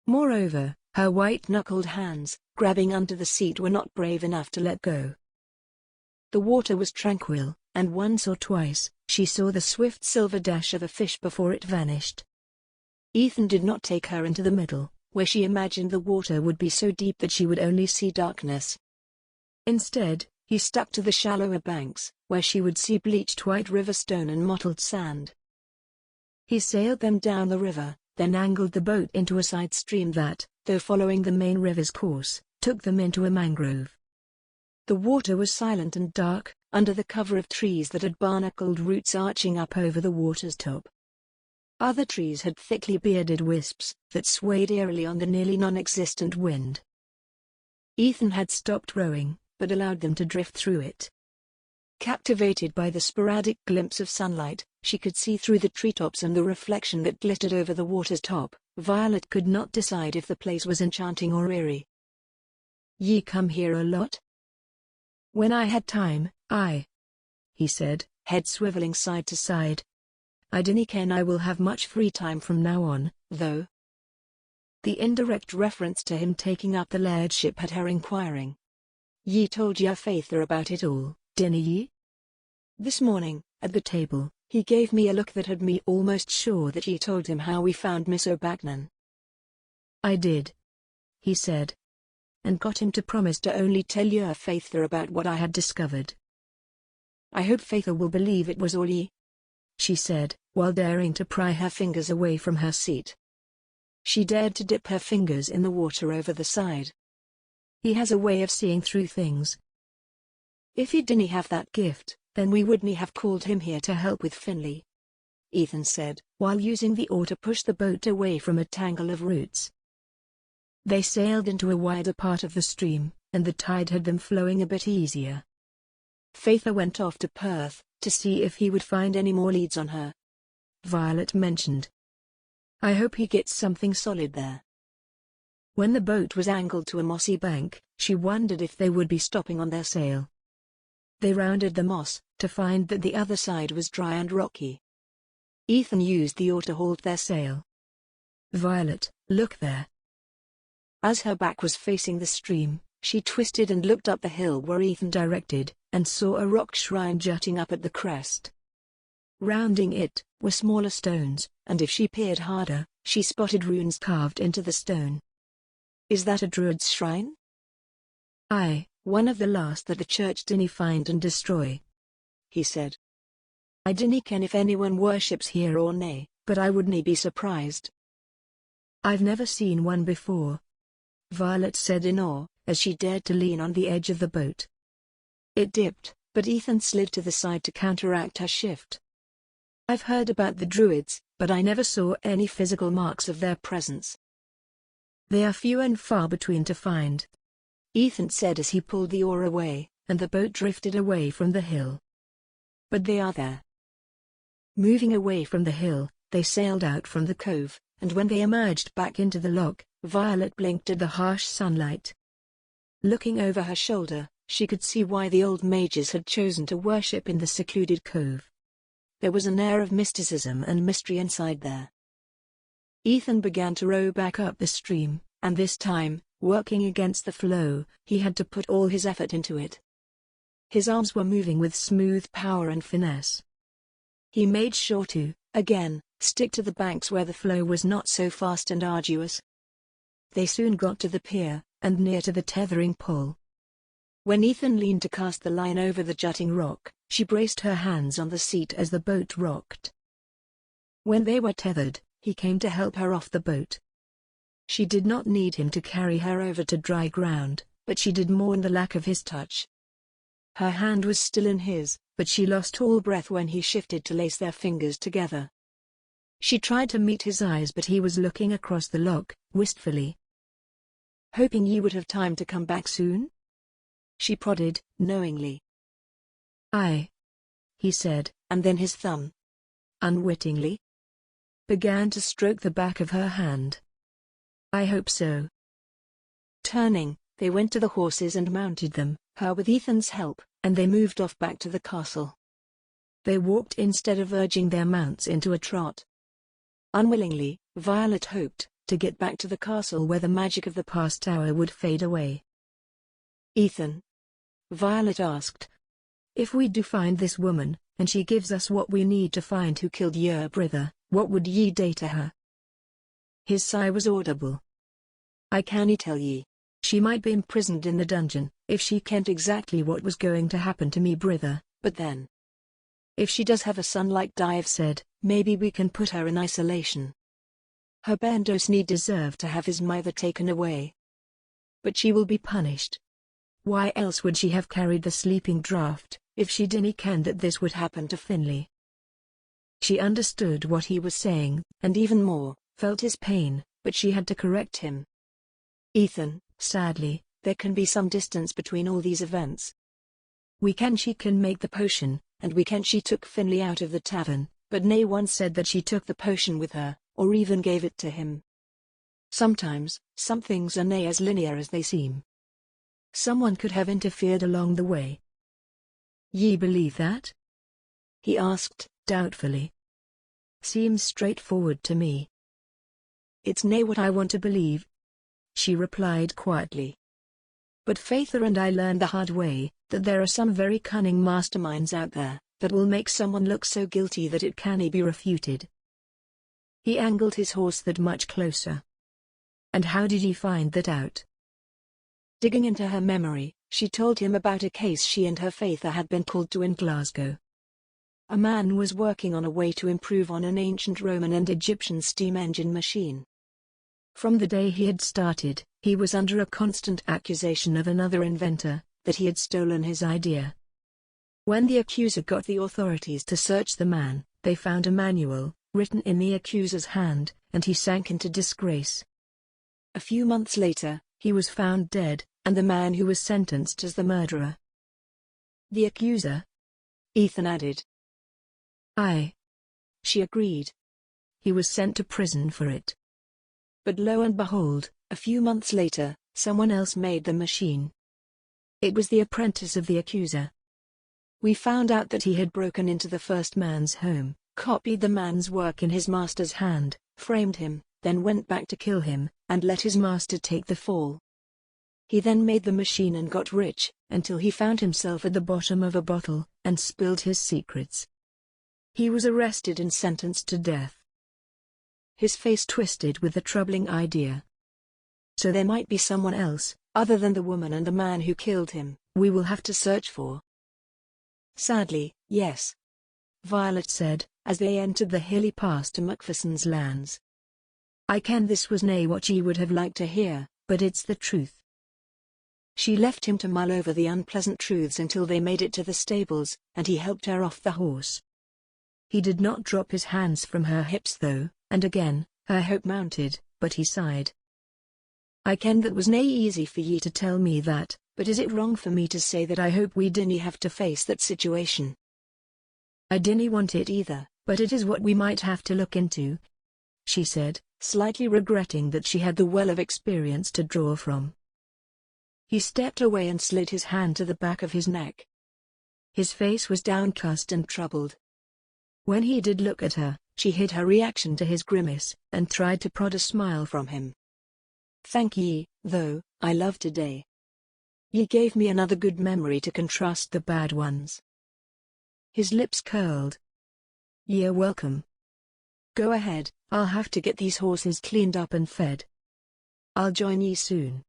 Moreover, her white-knuckled hands, grabbing onto the seat, were not brave enough to let go. The water was tranquil, and once or twice, she saw the swift silver dash of a fish before it vanished. Ethan did not take her into the middle, where she imagined the water would be so deep that she would only see darkness. Instead, he stuck to the shallower banks, where she would see bleached white river stone and mottled sand. He sailed them down the river, then angled the boat into a side stream that, though following the main river's course, took them into a mangrove. The water was silent and dark, under the cover of trees that had barnacled roots arching up over the water's top. Other trees had thickly bearded wisps that swayed eerily on the nearly non-existent wind. Ethan had stopped rowing, but allowed them to drift through it. Captivated by the sporadic glimpse of sunlight, she could see through the treetops and the reflection that glittered over the water's top. Violet could not decide if the place was enchanting or eerie. "Ye come here a lot?" "When I had time, aye," he said, head swiveling side to side. "I dinna ken I will have much free time from now on, though." The indirect reference to him taking up the lairdship had her inquiring. "Ye told your Faither about it all, dinna ye?" "This morning, at the table, he gave me a look that had me almost sure that ye told him how we found Miss O'Bagnan." "I did," he said, "and got him to promise to only tell your Faither about what I had discovered." "I hope Faither will believe it was all ye," she said, while daring to pry her fingers away from her seat. She dared to dip her fingers in the water over the side. "He has a way of seeing through things. If he didn't have that gift, then we wouldn't have called him here to help with Finlay." Ethan said, while using the oar to push the boat away from a tangle of roots. They sailed into a wider part of the stream, and the tide had them flowing a bit easier. Faither went off to Perth, to see if he would find any more leads on her. Violet mentioned, "I hope he gets something solid there." When the boat was angled to a mossy bank, she wondered if they would be stopping on their sail. They rounded the moss, to find that the other side was dry and rocky. Ethan used the oar to halt their sail. "Violet, look there." As her back was facing the stream, she twisted and looked up the hill where Ethan directed, and saw a rock shrine jutting up at the crest. Rounding it were smaller stones, and if she peered harder, she spotted runes carved into the stone. "Is that a druid's shrine?" "Aye, one of the last that the church dinna find and destroy," he said. "I dinna ken if anyone worships here or nae, but I wouldn't be surprised." "I've never seen one before," Violet said in awe, as she dared to lean on the edge of the boat. It dipped, but Ethan slid to the side to counteract her shift. "I've heard about the druids, but I never saw any physical marks of their presence." "They are few and far between to find," Ethan said as he pulled the oar away, and the boat drifted away from the hill. "But they are there." Moving away from the hill, they sailed out from the cove, and when they emerged back into the loch, Violet blinked at the harsh sunlight. Looking over her shoulder, she could see why the old mages had chosen to worship in the secluded cove. There was an air of mysticism and mystery inside there. Ethan began to row back up the stream, and this time, working against the flow, he had to put all his effort into it. His arms were moving with smooth power and finesse. He made sure to, again, stick to the banks where the flow was not so fast and arduous. They soon got to the pier, and near to the tethering pole. When Ethan leaned to cast the line over the jutting rock, she braced her hands on the seat as the boat rocked. When they were tethered, he came to help her off the boat. She did not need him to carry her over to dry ground, but she did mourn the lack of his touch. Her hand was still in his, but she lost all breath when he shifted to lace their fingers together. She tried to meet his eyes, but he was looking across the loch, wistfully. "Hoping you would have time to come back soon?" she prodded, knowingly. "Aye," he said, and then his thumb, unwittingly, began to stroke the back of her hand. "I hope so." Turning, they went to the horses and mounted them, her with Ethan's help, and they moved off back to the castle. They walked instead of urging their mounts into a trot. Unwillingly, Violet hoped to get back to the castle where the magic of the past hour would fade away. "Ethan," Violet asked, "if we do find this woman, and she gives us what we need to find who killed your brother, what would ye do to her?" His sigh was audible. "I cannae tell ye. She might be imprisoned in the dungeon, if she kent exactly what was going to happen to me brither, but then, if she does have a son like Dive said, maybe we can put her in isolation. Her bandos need deserve to have his mither taken away. But she will be punished. Why else would she have carried the sleeping draught, if she didn't ken that this would happen to Finlay?" She understood what he was saying, and even more, felt his pain, but she had to correct him. "Ethan, sadly, there can be some distance between all these events. We ken she can make the potion, and we ken she took Finlay out of the tavern, but nae one said that she took the potion with her, or even gave it to him. Sometimes, some things are nae as linear as they seem. Someone could have interfered along the way." "Ye believe that?" he asked, doubtfully. "Seems straightforward to me." "It's nae what I want to believe," she replied quietly. "But Faither and I learned the hard way, that there are some very cunning masterminds out there, that will make someone look so guilty that it cannae be refuted." He angled his horse that much closer. "And how did ye find that out?" Digging into her memory, she told him about a case she and her Faither had been called to in Glasgow. A man was working on a way to improve on an ancient Roman and Egyptian steam engine machine. From the day he had started, he was under a constant accusation of another inventor, that he had stolen his idea. When the accuser got the authorities to search the man, they found a manual, written in the accuser's hand, and he sank into disgrace. A few months later, he was found dead, and the man who was sentenced as the murderer. The accuser? Ethan added. Aye. She agreed. He was sent to prison for it. But lo and behold, a few months later, someone else made the machine. It was the apprentice of the accuser. We found out that he had broken into the first man's home, copied the man's work in his master's hand, framed him, then went back to kill him, and let his master take the fall. He then made the machine and got rich, until he found himself at the bottom of a bottle, and spilled his secrets. He was arrested and sentenced to death. His face twisted with the troubling idea. So there might be someone else, other than the woman and the man who killed him, we will have to search for. Sadly, yes, Violet said, as they entered the hilly pass to MacFerson's lands. I ken this was nae what ye would have liked to hear, but it's the truth. She left him to mull over the unpleasant truths until they made it to the stables, and he helped her off the horse. He did not drop his hands from her hips though, and again, her hope mounted, but he sighed. I ken that was nae easy for ye to tell me that, but is it wrong for me to say that I hope we dinna have to face that situation? I dinna want it either, but it is what we might have to look into, she said, slightly regretting that she had the well of experience to draw from. He stepped away and slid his hand to the back of his neck. His face was downcast and troubled. When he did look at her, she hid her reaction to his grimace, and tried to prod a smile from him. Thank ye, though, I love today. Ye gave me another good memory to contrast the bad ones. His lips curled. Ye're welcome. Go ahead, I'll have to get these horses cleaned up and fed. I'll join ye soon.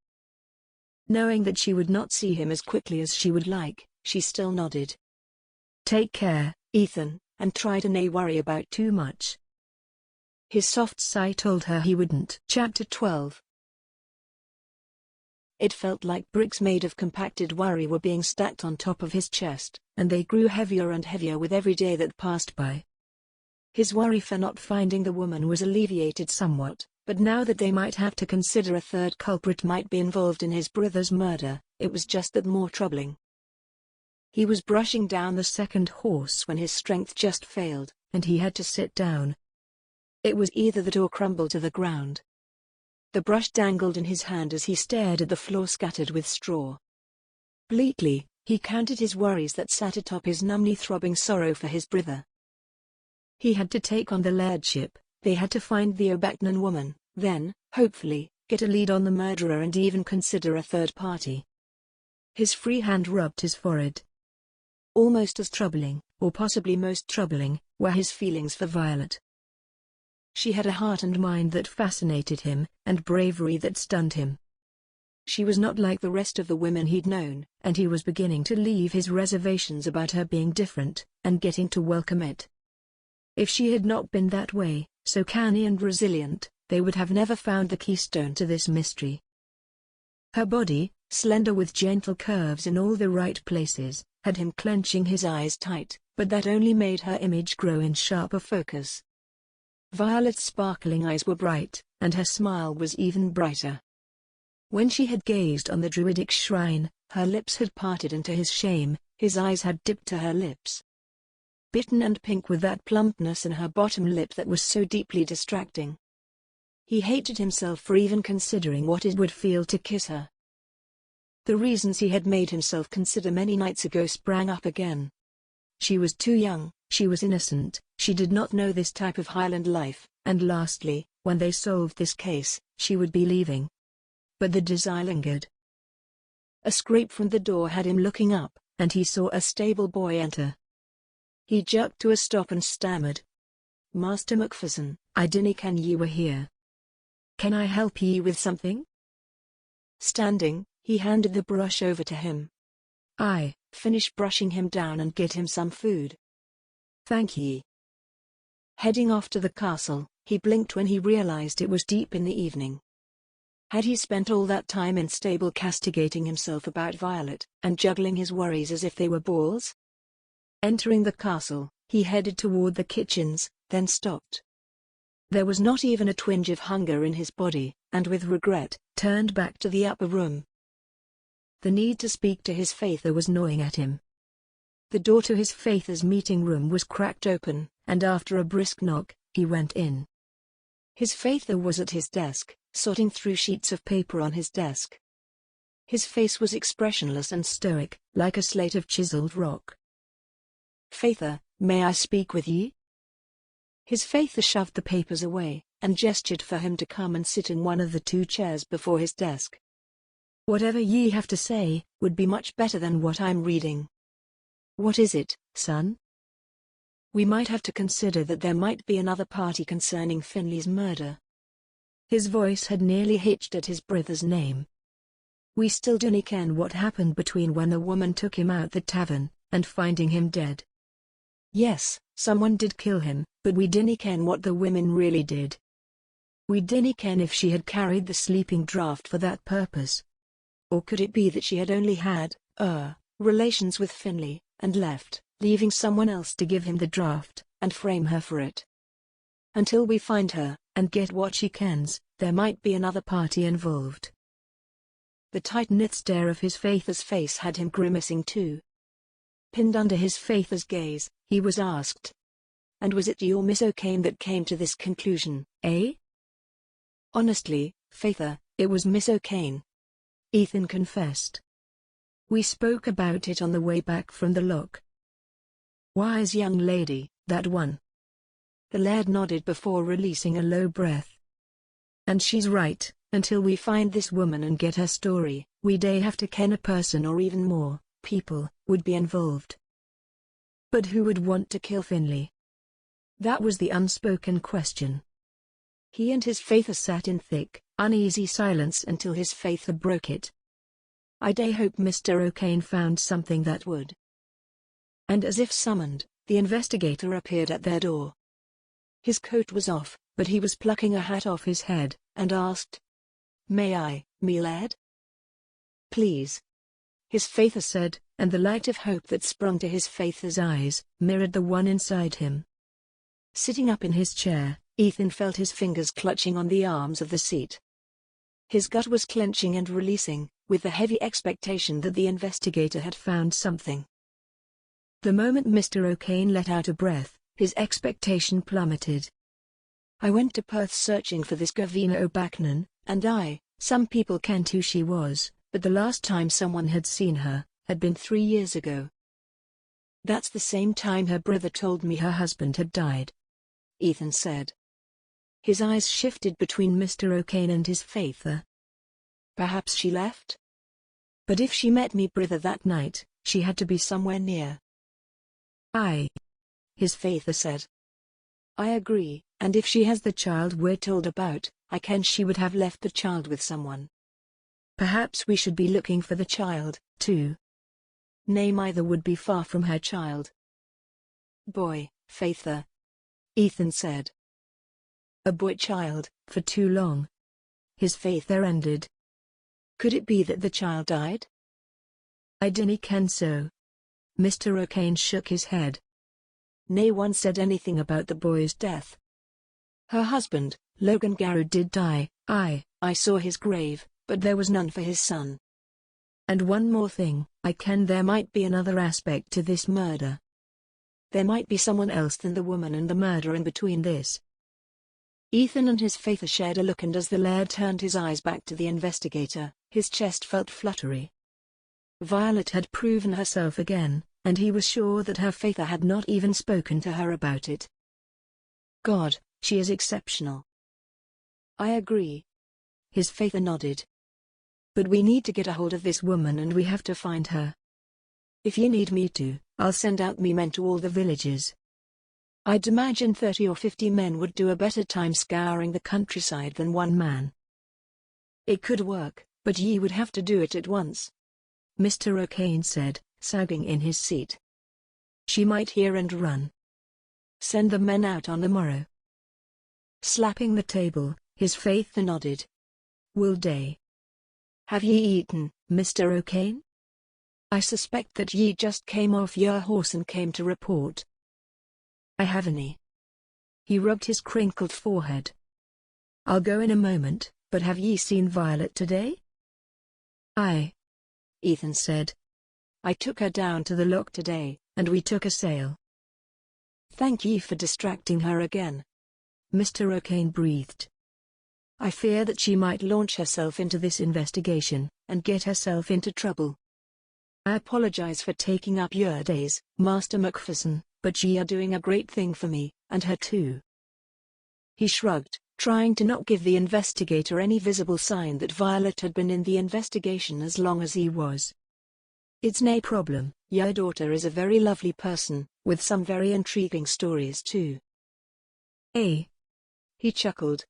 Knowing that she would not see him as quickly as she would like, she still nodded. Take care, Ethan, and try to nae worry about too much. His soft sigh told her he wouldn't. Chapter 12. It felt like bricks made of compacted worry were being stacked on top of his chest, and they grew heavier and heavier with every day that passed by. His worry for not finding the woman was alleviated somewhat, but now that they might have to consider a third culprit might be involved in his brother's murder, it was just that more troubling. He was brushing down the second horse when his strength just failed, and he had to sit down. It was either that or crumble to the ground. The brush dangled in his hand as he stared at the floor scattered with straw. Bleakly, he counted his worries that sat atop his numbly throbbing sorrow for his brother. He had to take on the lairdship, they had to find the O'Bacnan woman, then, hopefully, get a lead on the murderer and even consider a third party. His free hand rubbed his forehead. Almost as troubling, or possibly most troubling, were his feelings for Violet. She had a heart and mind that fascinated him, and bravery that stunned him. She was not like the rest of the women he'd known, and he was beginning to leave his reservations about her being different, and getting to welcome it. If she had not been that way, so canny and resilient, they would have never found the keystone to this mystery. Her body, slender with gentle curves in all the right places, had him clenching his eyes tight, but that only made her image grow in sharper focus. Violet's sparkling eyes were bright, and her smile was even brighter. When she had gazed on the druidic shrine, her lips had parted, and to his shame, his eyes had dipped to her lips. Bitten and pink with that plumpness in her bottom lip that was so deeply distracting. He hated himself for even considering what it would feel to kiss her. The reasons he had made himself consider many nights ago sprang up again. She was too young, she was innocent, she did not know this type of Highland life, and lastly, when they solved this case, she would be leaving. But the desire lingered. A scrape from the door had him looking up, and he saw a stable boy enter. He jerked to a stop and stammered. "Master MacFerson, I dinna ken ye were here. Can I help ye with something?" Standing, he handed the brush over to him. "Aye, finish brushing him down and get him some food." "Thank ye." Heading off to the castle, he blinked when he realized it was deep in the evening. Had he spent all that time in stable castigating himself about Violet, and juggling his worries as if they were balls? Entering the castle, He headed toward the kitchens, then stopped. There was not even a twinge of hunger in his body, and with regret, turned back to the upper room. The need to speak to his Faither was gnawing at him. The door to his Faither's meeting room was cracked open, and after a brisk knock, he went in. His Faither was at his desk, sorting through sheets of paper on his desk. His face was expressionless and stoic, like a slate of chiseled rock. "Faither, may I speak with ye?" His Faither shoved the papers away, and gestured for him to come and sit in one of the two chairs before his desk. "Whatever ye have to say, would be much better than what I'm reading." "What is it, son?" "We might have to consider that there might be another party concerning Finley's murder." His voice had nearly hitched at his brother's name. "We still dunno ken what happened between when the woman took him out the tavern, and finding him dead. Yes, someone did kill him, but we dinna ken what the woman really did. We dinna ken if she had carried the sleeping draught for that purpose. Or could it be that she had only had, relations with Finley, and left, leaving someone else to give him the draught, and frame her for it? Until we find her, and get what she kens, there might be another party involved." The tight-knit stare of his Faither's face had him grimacing too. Pinned under his Faither's gaze, he was asked, "And was it you or Miss O'Kane that came to this conclusion, eh?" "Honestly, Faither, it was Miss O'Kane," Ethan confessed. "We spoke about it on the way back from the loch." "Wise young lady, that one." The Laird nodded before releasing a low breath. "And she's right, until we find this woman and get her story, we day have to ken a person or even more people would be involved." "But who would want to kill Finley?" That was the unspoken question. He and his Faither sat in thick, uneasy silence until his Faither broke it. "I day hope Mr. O'Kane found something that would." And as if summoned, the investigator appeared at their door. His coat was off, but he was plucking a hat off his head, and asked, "May I, me Laird?" "Please," his Faither said, and the light of hope that sprung to his Faither's eyes mirrored the one inside him. Sitting up in his chair, Ethan felt his fingers clutching on the arms of the seat. His gut was clenching and releasing, with the heavy expectation that the investigator had found something. The moment Mr. O'Kane let out a breath, his expectation plummeted. "I went to Perth searching for this Gavina O'Bacnan, and some people kent who she was, but the last time someone had seen her, had been 3 years ago. That's the same time her brother told me her husband had died," Ethan said. His eyes shifted between Mr. O'Kane and his Faither. "Perhaps she left? But if she met me brother that night, she had to be somewhere near." "Aye," his Faither said. "I agree, and if she has the child we're told about, I ken she would have left the child with someone. Perhaps we should be looking for the child, too. Nay, neither would be far from her child." "Boy, Faither," Ethan said. "A boy child, for too long," his Faither ended. "Could it be that the child died?" "I dinna ken so." Mr. O'Kane shook his head. "Nae one said anything about the boy's death. Her husband, Logan Garrow, did die. I saw his grave, but there was none for his son. And one more thing, I ken there might be another aspect to this murder. There might be someone else than the woman and the murderer in between this." Ethan and his Faither shared a look, and as the Laird turned his eyes back to the investigator, his chest felt fluttery. Violet had proven herself again, and he was sure that her Faither had not even spoken to her about it. "God, she is exceptional." "I agree." His Faither nodded. "But we need to get a hold of this woman and we have to find her. If ye need me to, I'll send out me men to all the villages. I'd imagine 30 or 50 men would do a better time scouring the countryside than one man." "It could work, but ye would have to do it at once," Mr. O'Kane said, sagging in his seat. "She might hear and run. Send the men out on the morrow." Slapping the table, his Faither nodded. "Will day. Have ye eaten, Mr. O'Kane? I suspect that ye just came off your horse and came to report." I have any. He rubbed his crinkled forehead. I'll go in a moment, but have ye seen Violet today? Aye, Ethan said. I took her down to the loch today, and we took a sail. Thank ye for distracting her again. Mr. O'Kane breathed. I fear that she might launch herself into this investigation, and get herself into trouble. I apologize for taking up your days, Master MacPherson, but ye are doing a great thing for me, and her too. He shrugged, trying to not give the investigator any visible sign that Violet had been in the investigation as long as he was. It's no problem, your daughter is a very lovely person, with some very intriguing stories too. Eh? He chuckled.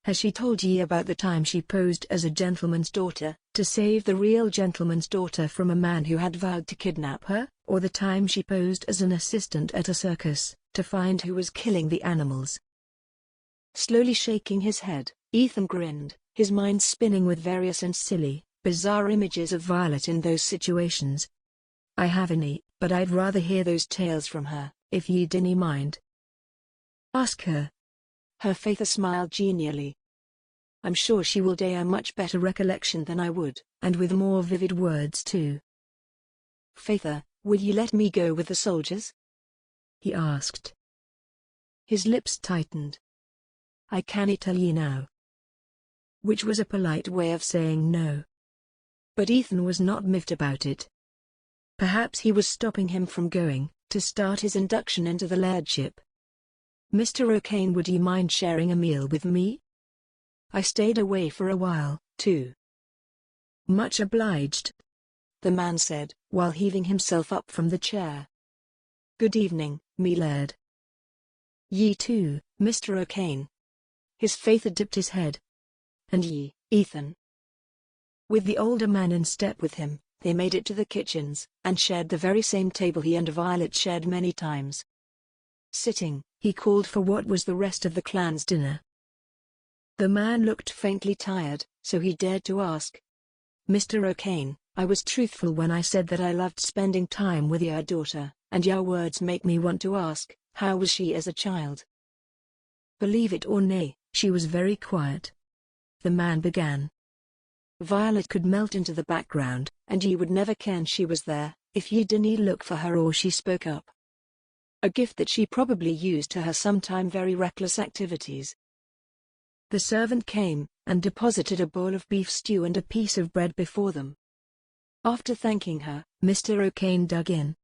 Has she told ye about the time she posed as a gentleman's daughter, to save the real gentleman's daughter from a man who had vowed to kidnap her, or the time she posed as an assistant at a circus, to find who was killing the animals? Slowly shaking his head, Ethan grinned, his mind spinning with various and silly, bizarre images of Violet in those situations. I have any, but I'd rather hear those tales from her, if ye dinna mind. Ask her. Her Faither smiled genially. I'm sure she will day a much better recollection than I would, and with more vivid words too. Faither, will you let me go with the soldiers? He asked. His lips tightened. I cannae tell ye now. Which was a polite way of saying no. But Ethan was not miffed about it. Perhaps he was stopping him from going, to start his induction into the lairdship. Mr. O'Kane, would ye mind sharing a meal with me? I stayed away for a while, too. Much obliged, the man said, while heaving himself up from the chair. Good evening, me laird. Ye too, Mr. O'Kane. His Faither dipped his head. And ye, Ethan. With the older man in step with him, they made it to the kitchens, and shared the very same table he and Violet shared many times. Sitting, he called for what was the rest of the clan's dinner. The man looked faintly tired, so he dared to ask. Mr. O'Kane, I was truthful when I said that I loved spending time with your daughter, and your words make me want to ask, how was she as a child? Believe it or nay, she was very quiet. The man began. Violet could melt into the background, and ye would never ken she was there, if ye didn't look for her or she spoke up. A gift that she probably used to her sometime very reckless activities. The servant came, and deposited a bowl of beef stew and a piece of bread before them. After thanking her, Mr. O'Kane dug in.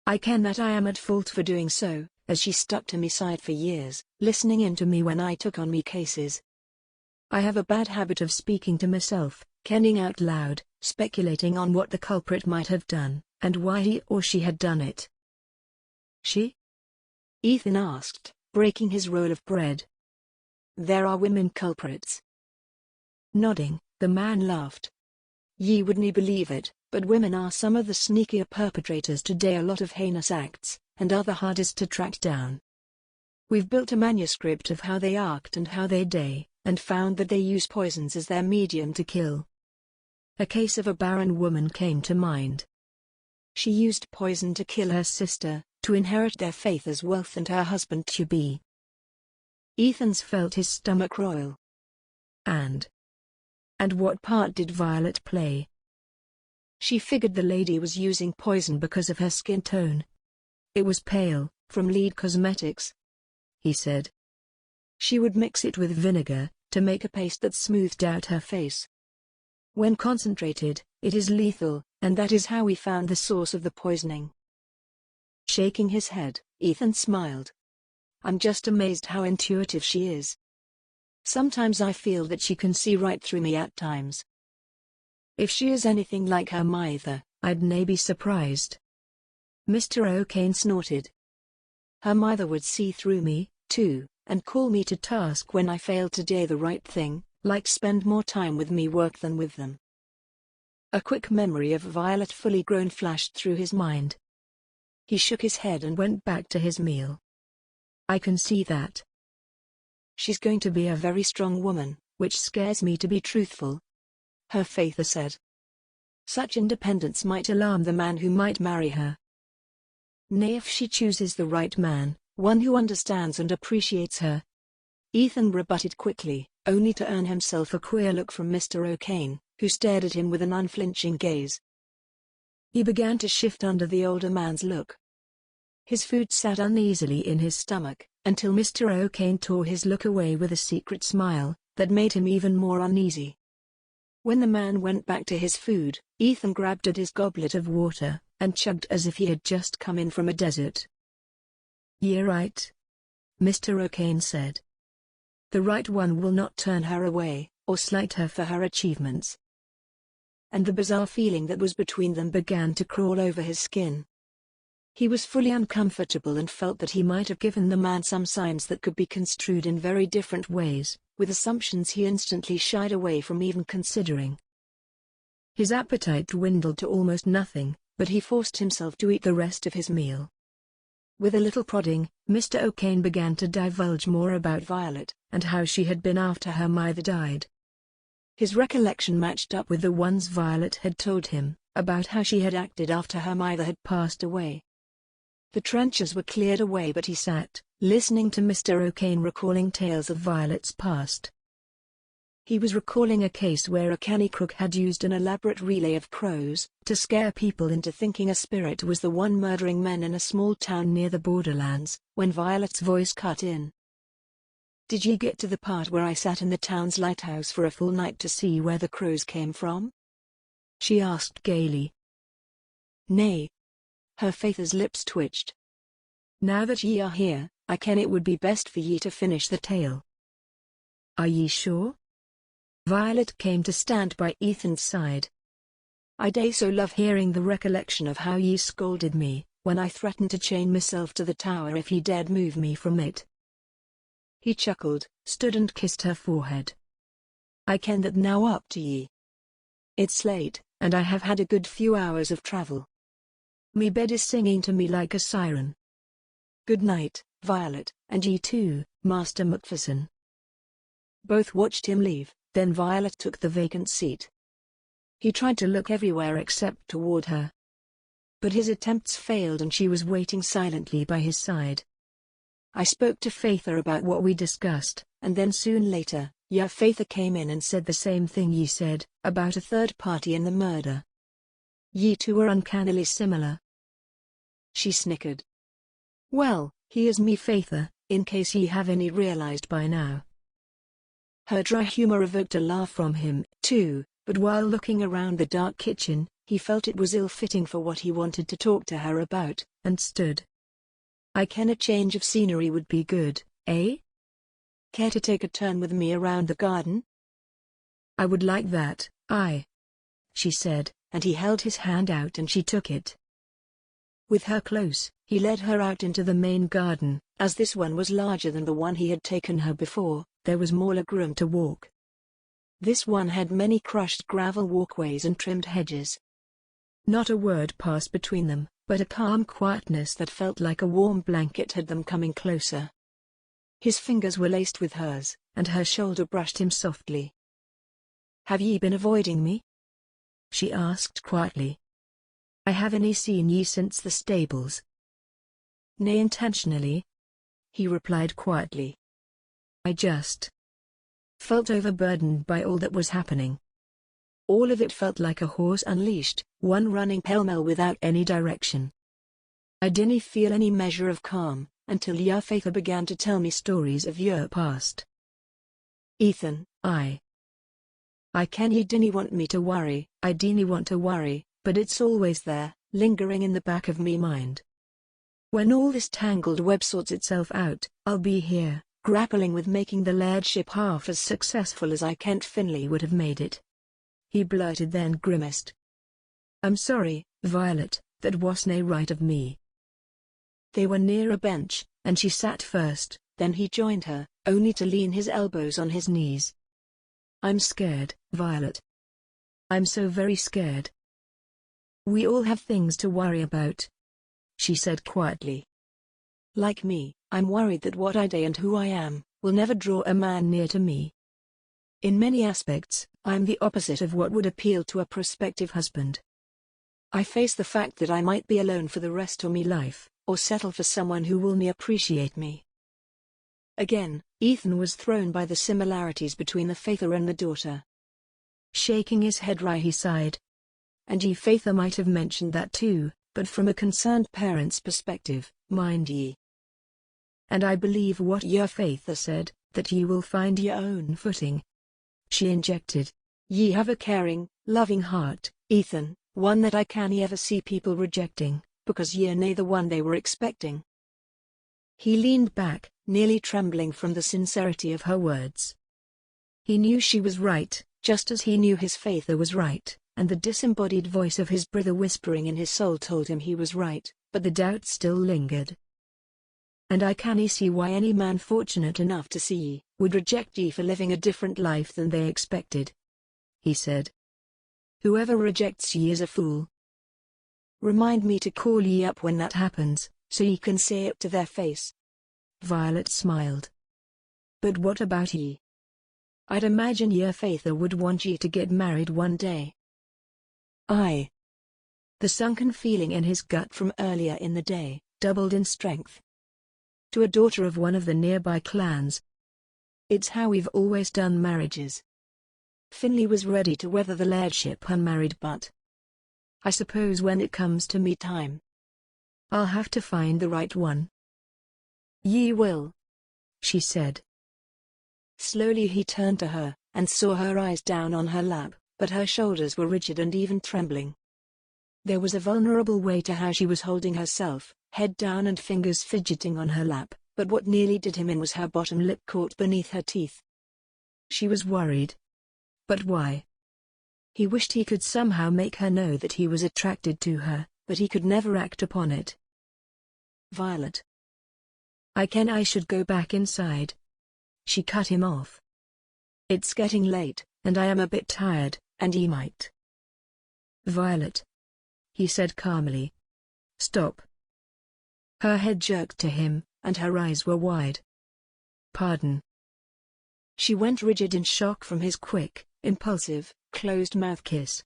I ken that I am at fault for doing so, as she stuck to me side for years, listening in to me when I took on me cases. I have a bad habit of speaking to myself, kenning out loud, speculating on what the culprit might have done, and why he or she had done it. She? Ethan asked, breaking his roll of bread. There are women culprits. Nodding, the man laughed. Ye wouldn't believe it, but women are some of the sneakier perpetrators today. A lot of heinous acts, and are the hardest to track down. We've built a manuscript of how they act and how they die, and found that they use poisons as their medium to kill. A case of a barren woman came to mind. She used poison to kill her sister, to inherit their faith as wealth and her husband to be. Ethan's felt his stomach roil. And what part did Violet play? She figured the lady was using poison because of her skin tone. It was pale, from Lead Cosmetics, he said. She would mix it with vinegar, to make a paste that smoothed out her face. When concentrated, it is lethal, and that is how we found the source of the poisoning. Shaking his head, Ethan smiled. I'm just amazed how intuitive she is. Sometimes I feel that she can see right through me at times. If she is anything like her mother, I'd nae be surprised. Mr. O'Kane snorted. Her mother would see through me, too, and call me to task when I failed to do the right thing, like spend more time with me work than with them. A quick memory of Violet fully grown flashed through his mind. He shook his head and went back to his meal. I can see that. She's going to be a very strong woman, which scares me to be truthful. Her Faither said. Such independence might alarm the man who might marry her. Nay, if she chooses the right man, one who understands and appreciates her. Ethan rebutted quickly, only to earn himself a queer look from Mr. O'Kane, who stared at him with an unflinching gaze. He began to shift under the older man's look. His food sat uneasily in his stomach, until Mr. O'Kane tore his look away with a secret smile that made him even more uneasy. When the man went back to his food, Ethan grabbed at his goblet of water and chugged as if he had just come in from a desert. "You're right," Mr. O'Kane said. "The right one will not turn her away, or slight her for her achievements." And the bizarre feeling that was between them began to crawl over his skin. He was fully uncomfortable and felt that he might have given the man some signs that could be construed in very different ways, with assumptions he instantly shied away from even considering. His appetite dwindled to almost nothing, but he forced himself to eat the rest of his meal. With a little prodding, Mr. O'Kane began to divulge more about Violet, and how she had been after her mother died. His recollection matched up with the ones Violet had told him, about how she had acted after her mother had passed away. The trenches were cleared away, but he sat, listening to Mr. O'Kane recalling tales of Violet's past. He was recalling a case where a canny crook had used an elaborate relay of crows to scare people into thinking a spirit was the one murdering men in a small town near the borderlands, when Violet's voice cut in. "Did ye get to the part where I sat in the town's lighthouse for a full night to see where the crows came from?" she asked gaily. "Nay." Her Faither's lips twitched. "Now that ye are here, I ken it would be best for ye to finish the tale." "Are ye sure?" Violet came to stand by Ethan's side. "I dae so love hearing the recollection of how ye scolded me, when I threatened to chain myself to the tower if ye dared move me from it." He chuckled, stood and kissed her forehead. "I ken that now up to ye. It's late, and I have had a good few hours of travel. Me bed is singing to me like a siren. Good night, Violet, and ye too, Master MacPherson." Both watched him leave, then Violet took the vacant seat. He tried to look everywhere except toward her. But his attempts failed and she was waiting silently by his side. "I spoke to Faither about what we discussed, and then soon later, your Faither came in and said the same thing ye said, about a third party in the murder. Ye two are uncannily similar." She snickered. "Well, he is me Faither, in case ye have any realized by now." Her dry humor evoked a laugh from him, too, but while looking around the dark kitchen, he felt it was ill-fitting for what he wanted to talk to her about, and stood. "I ken a change of scenery would be good, eh? Care to take a turn with me around the garden?" "I would like that, aye," she said, and he held his hand out and she took it. With her close, he led her out into the main garden. As this one was larger than the one he had taken her before, there was more legroom to walk. This one had many crushed gravel walkways and trimmed hedges. Not a word passed between them, but a calm quietness that felt like a warm blanket had them coming closer. His fingers were laced with hers, and her shoulder brushed him softly. "Have ye been avoiding me?" she asked quietly. "I haven't seen ye since the stables." "Nay, intentionally," he replied quietly. "I just felt overburdened by all that was happening. All of it felt like a horse unleashed, one running pell-mell without any direction. I didn't feel any measure of calm, until your Faither began to tell me stories of your past. Ethan, I ken ye dinna want me to worry, I dinna want to worry, but it's always there, lingering in the back of me mind. When all this tangled web sorts itself out, I'll be here, grappling with making the lairdship half as successful as I Kent Finlay would have made it." He blurted, then grimaced. "I'm sorry, Violet, that wasna right of me." They were near a bench, and she sat first, then he joined her, only to lean his elbows on his knees. "I'm scared, Violet. I'm so very scared." "We all have things to worry about," she said quietly. "Like me, I'm worried that what I do and who I am, will never draw a man near to me. In many aspects, I'm the opposite of what would appeal to a prospective husband. I face the fact that I might be alone for the rest of me life, or settle for someone who will me appreciate me. Again, Ethan was thrown by the similarities between the father and the daughter. Shaking his head he sighed. And ye father might have mentioned that too, but from a concerned parent's perspective, mind ye. And I believe what your father said, that ye will find your own footing. She injected. Ye have a caring, loving heart, Ethan, one that I can't ever see people rejecting, because ye are nae the one they were expecting. He leaned back, nearly trembling from the sincerity of her words. He knew she was right, just as he knew his father was right, and the disembodied voice of his brother whispering in his soul told him he was right, but the doubt still lingered. And I cannae see why any man fortunate enough to see ye, would reject ye for living a different life than they expected, he said. Whoever rejects ye is a fool. Remind me to call ye up when that happens, so ye can say it to their face. Violet smiled. But what about ye? I'd imagine your father would want ye to get married one day. Aye. The sunken feeling in his gut from earlier in the day doubled in strength. To a daughter of one of the nearby clans. It's how we've always done marriages. Finlay was ready to weather the lairdship unmarried, but I suppose when it comes to me time, I'll have to find the right one. Ye will, she said. Slowly he turned to her, and saw her eyes down on her lap, but her shoulders were rigid and even trembling. There was a vulnerable way to how she was holding herself, head down and fingers fidgeting on her lap, but what nearly did him in was her bottom lip caught beneath her teeth. She was worried. But why? He wished he could somehow make her know that he was attracted to her, but he could never act upon it. Violet. I should go back inside. She cut him off. It's getting late, and I am a bit tired, and ye might. Violet. He said calmly. Stop. Her head jerked to him, and her eyes were wide. Pardon. She went rigid in shock from his quick, impulsive, closed-mouth kiss.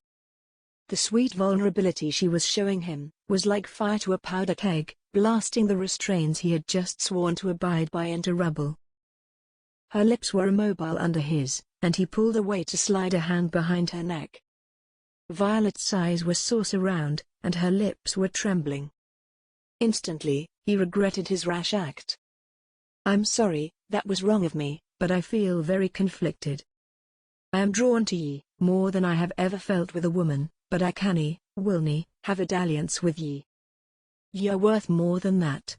The sweet vulnerability she was showing him was like fire to a powder keg, blasting the restraints he had just sworn to abide by into rubble. Her lips were immobile under his, and he pulled away to slide a hand behind her neck. Violet's eyes were saucer round, and her lips were trembling. Instantly, he regretted his rash act. I'm sorry, that was wrong of me, but I feel very conflicted. I am drawn to ye, more than I have ever felt with a woman, but I cannae, willnae, have a dalliance with ye. Ye are worth more than that.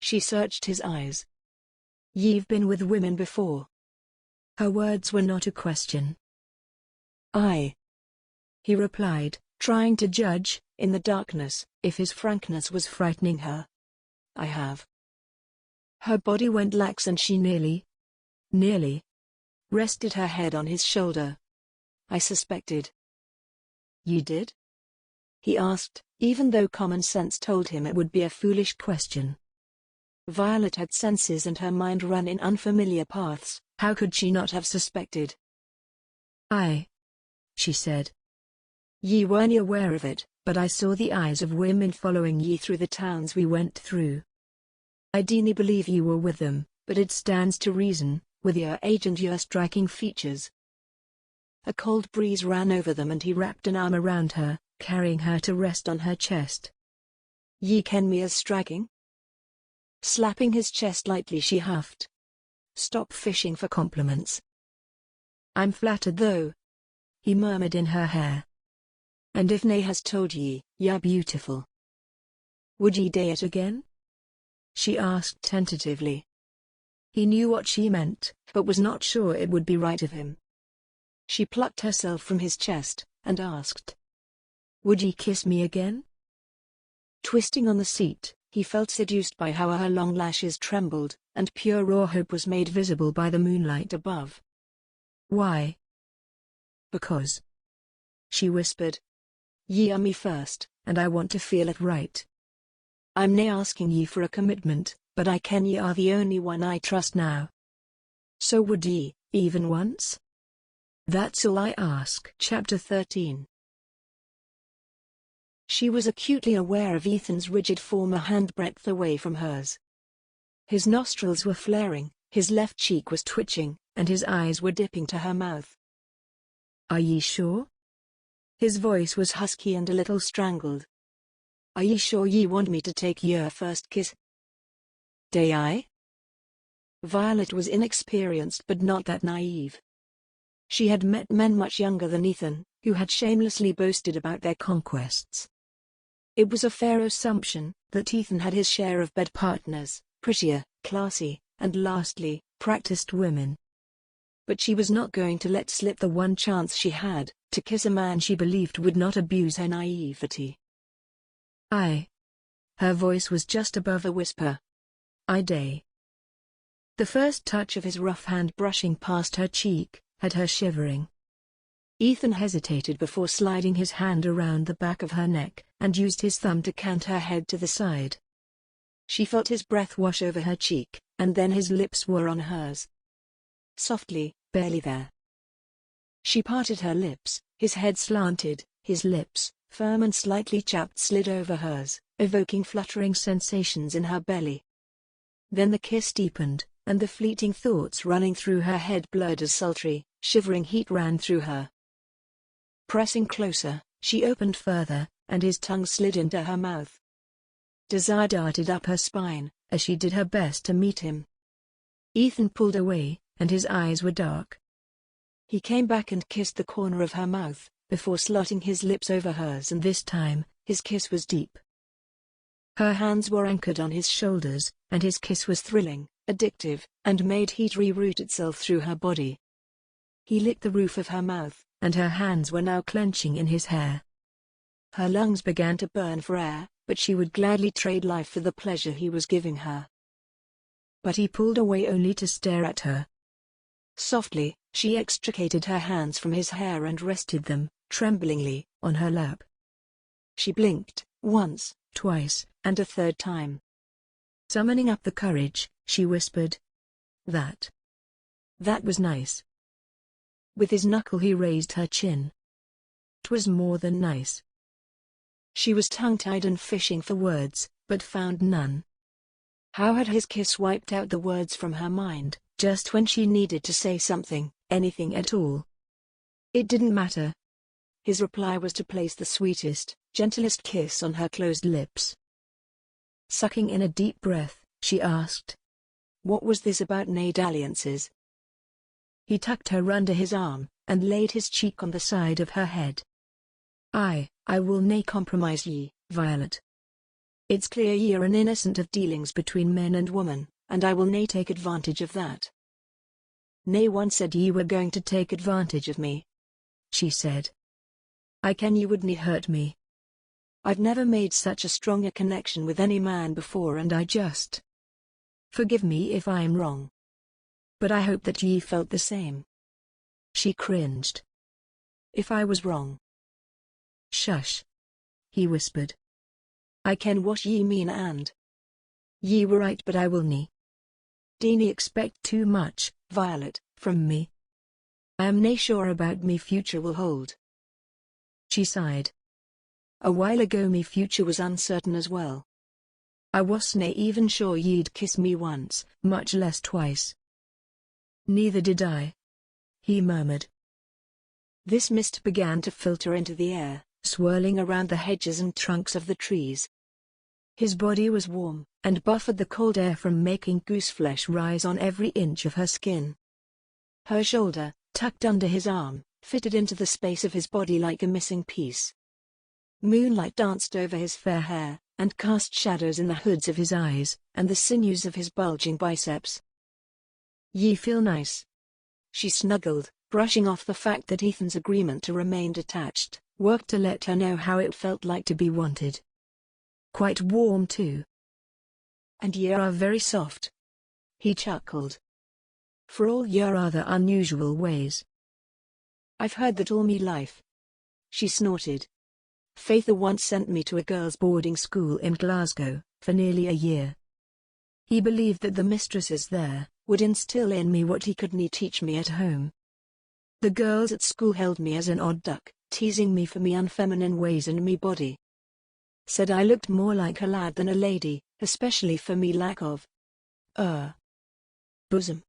She searched his eyes. Ye've been with women before. Her words were not a question. Aye. He replied, trying to judge, in the darkness, if his frankness was frightening her. I have. Her body went lax and she nearly rested her head on his shoulder. I suspected. You did? He asked, even though common sense told him it would be a foolish question. Violet had senses and her mind ran in unfamiliar paths, how could she not have suspected? Aye. She said. Ye weren't aware of it, but I saw the eyes of women following ye through the towns we went through. I dearly believe you were with them, but it stands to reason, with your age and your striking features. A cold breeze ran over them and he wrapped an arm around her, carrying her to rest on her chest. Ye ken me as striking? Slapping his chest lightly she huffed. Stop fishing for compliments. I'm flattered though. He murmured in her hair. And if nae has told ye, you're beautiful. Would ye dare it again? She asked tentatively. He knew what she meant, but was not sure it would be right of him. She plucked herself from his chest, and asked. Would ye kiss me again? Twisting on the seat, he felt seduced by how her long lashes trembled, and pure raw hope was made visible by the moonlight above. Why? Because. She whispered. Ye are me first, and I want to feel it right. I'm nae asking ye for a commitment, but I ken ye are the only one I trust now. So would ye, even once? That's all I ask. Chapter 13. She was acutely aware of Ethan's rigid form a handbreadth away from hers. His nostrils were flaring, his left cheek was twitching, and his eyes were dipping to her mouth. "Are ye sure?" His voice was husky and a little strangled. "Are ye sure ye want me to take your first kiss?" "Day I?" Violet was inexperienced but not that naive. She had met men much younger than Ethan, who had shamelessly boasted about their conquests. It was a fair assumption that Ethan had his share of bed partners, prettier, classy, and lastly, practiced women. But she was not going to let slip the one chance she had, to kiss a man she believed would not abuse her naivety. "I." Her voice was just above a whisper. "I day." The first touch of his rough hand brushing past her cheek had her shivering. Ethan hesitated before sliding his hand around the back of her neck, and used his thumb to cant her head to the side. She felt his breath wash over her cheek, and then his lips were on hers. Softly, barely there. She parted her lips, his head slanted, his lips, firm and slightly chapped, slid over hers, evoking fluttering sensations in her belly. Then the kiss deepened, and the fleeting thoughts running through her head blurred as sultry, shivering heat ran through her. Pressing closer, she opened further, and his tongue slid into her mouth. Desire darted up her spine, as she did her best to meet him. Ethan pulled away, and his eyes were dark. He came back and kissed the corner of her mouth, before slotting his lips over hers, and this time, his kiss was deep. Her hands were anchored on his shoulders, and his kiss was thrilling, addictive, and made heat reroute itself through her body. He licked the roof of her mouth, and her hands were now clenching in his hair. Her lungs began to burn for air, but she would gladly trade life for the pleasure he was giving her. But he pulled away only to stare at her. Softly, she extricated her hands from his hair and rested them, tremblingly, on her lap. She blinked, once, twice, and a third time. Summoning up the courage, she whispered, That was nice." With his knuckle he raised her chin. "'Twas more than nice." She was tongue-tied and fishing for words, but found none. How had his kiss wiped out the words from her mind, just when she needed to say something, anything at all? It didn't matter. His reply was to place the sweetest, gentlest kiss on her closed lips. Sucking in a deep breath, she asked, "What was this about nae dalliances?" He tucked her under his arm, and laid his cheek on the side of her head. I will nae compromise ye, Violet. It's clear ye are an innocent of dealings between men and women, and I will nae take advantage of that." "Nae one said ye were going to take advantage of me," she said. "I ken ye would nae hurt me. I've never made such a strong a connection with any man before, and I just... Forgive me if I'm wrong. But I hope that ye felt the same." She cringed. "If I was wrong..." "Shush," he whispered. "I ken what ye mean, and ye were right, but I will nae dinna expect too much, Violet, from me. I am nae sure about me future will hold." She sighed. "A while ago me future was uncertain as well. I wasna even sure ye'd kiss me once, much less twice." "Neither did I," he murmured. This mist began to filter into the air, swirling around the hedges and trunks of the trees. His body was warm, and buffered the cold air from making gooseflesh rise on every inch of her skin. Her shoulder, tucked under his arm, fitted into the space of his body like a missing piece. Moonlight danced over his fair hair, and cast shadows in the hoods of his eyes, and the sinews of his bulging biceps. "Ye feel nice," she snuggled, brushing off the fact that Ethan's agreement to remain detached worked to let her know how it felt like to be wanted. "Quite warm too. And ye are very soft," he chuckled. "For all your other unusual ways." "I've heard that all me life," she snorted. "Father once sent me to a girls' boarding school in Glasgow, for nearly a year. He believed that the mistresses there would instill in me what he could nae teach me at home. The girls at school held me as an odd duck, teasing me for me unfeminine ways and me body. said I looked more like a lad than a lady, especially for me lack of bosom.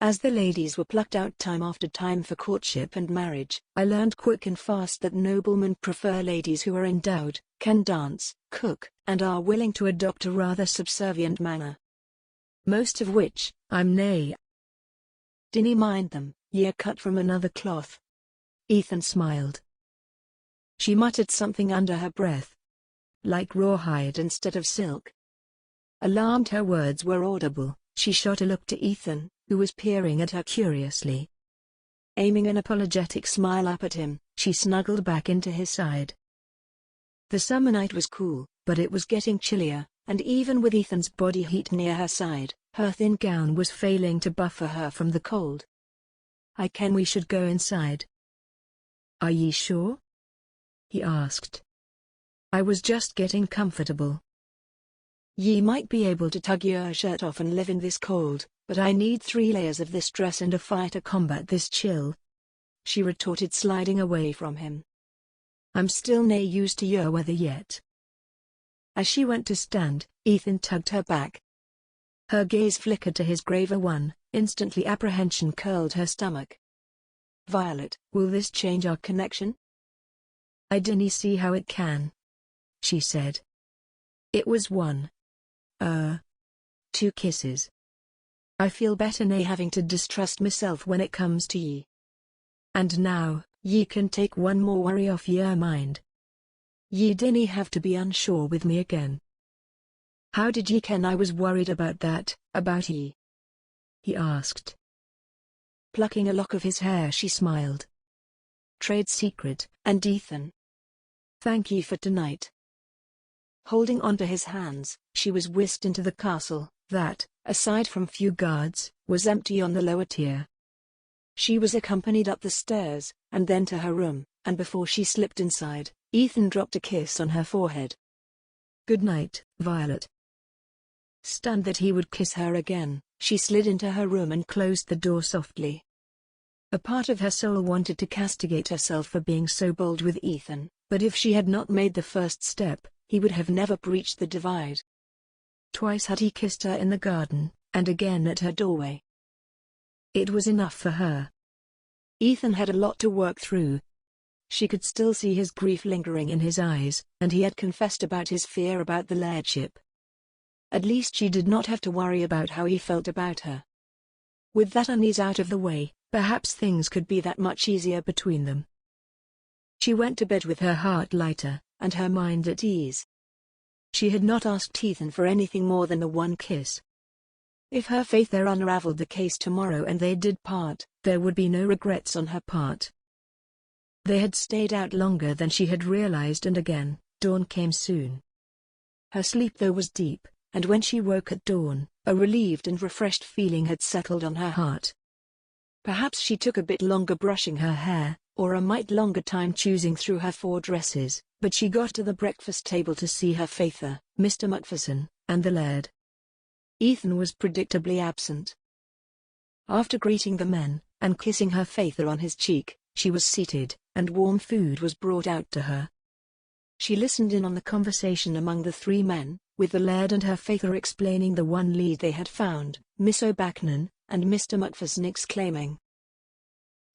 As the ladies were plucked out time after time for courtship and marriage, I learned quick and fast that noblemen prefer ladies who are endowed, can dance, cook, and are willing to adopt a rather subservient manner. Most of which, I'm nay. Dinny mind them, ye are cut from another cloth. Ethan smiled. She muttered something under her breath. Like rawhide instead of silk. Alarmed her words were audible, she shot a look to Ethan, who was peering at her curiously. Aiming an apologetic smile up at him, she snuggled back into his side. The summer night was cool, but it was getting chillier, and even with Ethan's body heat near her side, her thin gown was failing to buffer her from the cold. I ken we should go inside. Are ye sure? He asked. I was just getting comfortable. Ye might be able to tug your shirt off and live in this cold, but I need 3 layers of this dress and a fire to combat this chill, she retorted, sliding away from him. I'm still nae used to your weather yet. As she went to stand, Ethan tugged her back. Her gaze flickered to his graver one, instantly apprehension curled her stomach. Violet, will this change our connection? I dinna see how it can, she said. It was 2 kisses. I feel better nae having to distrust myself when it comes to ye. And now, ye can take one more worry off your mind. Ye dinna have to be unsure with me again. How did ye ken I was worried about that, about ye? He asked. Plucking a lock of his hair, she smiled. Trade secret, and Ethan. Thank ye for tonight. Holding onto his hands, she was whisked into the castle, that, aside from few guards, was empty on the lower tier. She was accompanied up the stairs, and then to her room, and before she slipped inside, Ethan dropped a kiss on her forehead. Good night, Violet. Stunned that he would kiss her again, she slid into her room and closed the door softly. A part of her soul wanted to castigate herself for being so bold with Ethan, but if she had not made the first step, he would have never breached the divide. Twice had he kissed her in the garden, and again at her doorway. It was enough for her. Ethan had a lot to work through. She could still see his grief lingering in his eyes, and he had confessed about his fear about the lairdship. At least she did not have to worry about how he felt about her. With that unease out of the way, perhaps things could be that much easier between them. She went to bed with her heart lighter, and her mind at ease. She had not asked Ethan for anything more than the one kiss. If her faith there unraveled the case tomorrow and they did part, there would be no regrets on her part. They had stayed out longer than she had realized, and again, dawn came soon. Her sleep though was deep, and when she woke at dawn, a relieved and refreshed feeling had settled on her heart. Perhaps she took a bit longer brushing her hair, or a mite longer time choosing through her 4 dresses, but she got to the breakfast table to see her father, Mr. MacFerson, and the Laird. Ethan was predictably absent. After greeting the men, and kissing her father on his cheek, she was seated, and warm food was brought out to her. She listened in on the conversation among the 3 men, with the Laird and her father explaining the one lead they had found, Miss O'Bacnon, and Mr. MacFerson exclaiming,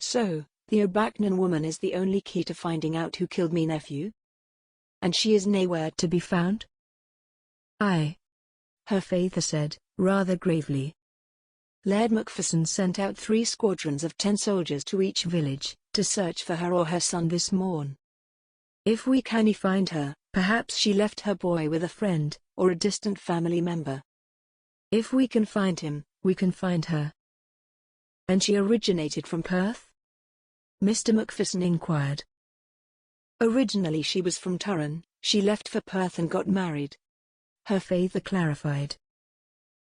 "So, the O'Bacnon woman is the only key to finding out who killed me nephew? And she is nowhere to be found?" "Aye," her father said, rather gravely. Laird MacFerson sent out 3 squadrons of 10 soldiers to each village, to search for her or her son this morn. If we canny find her, perhaps she left her boy with a friend, or a distant family member. If we can find him, we can find her. And she originated from Perth? Mr. MacFerson inquired. Originally she was from Turin, she left for Perth and got married. Her father clarified.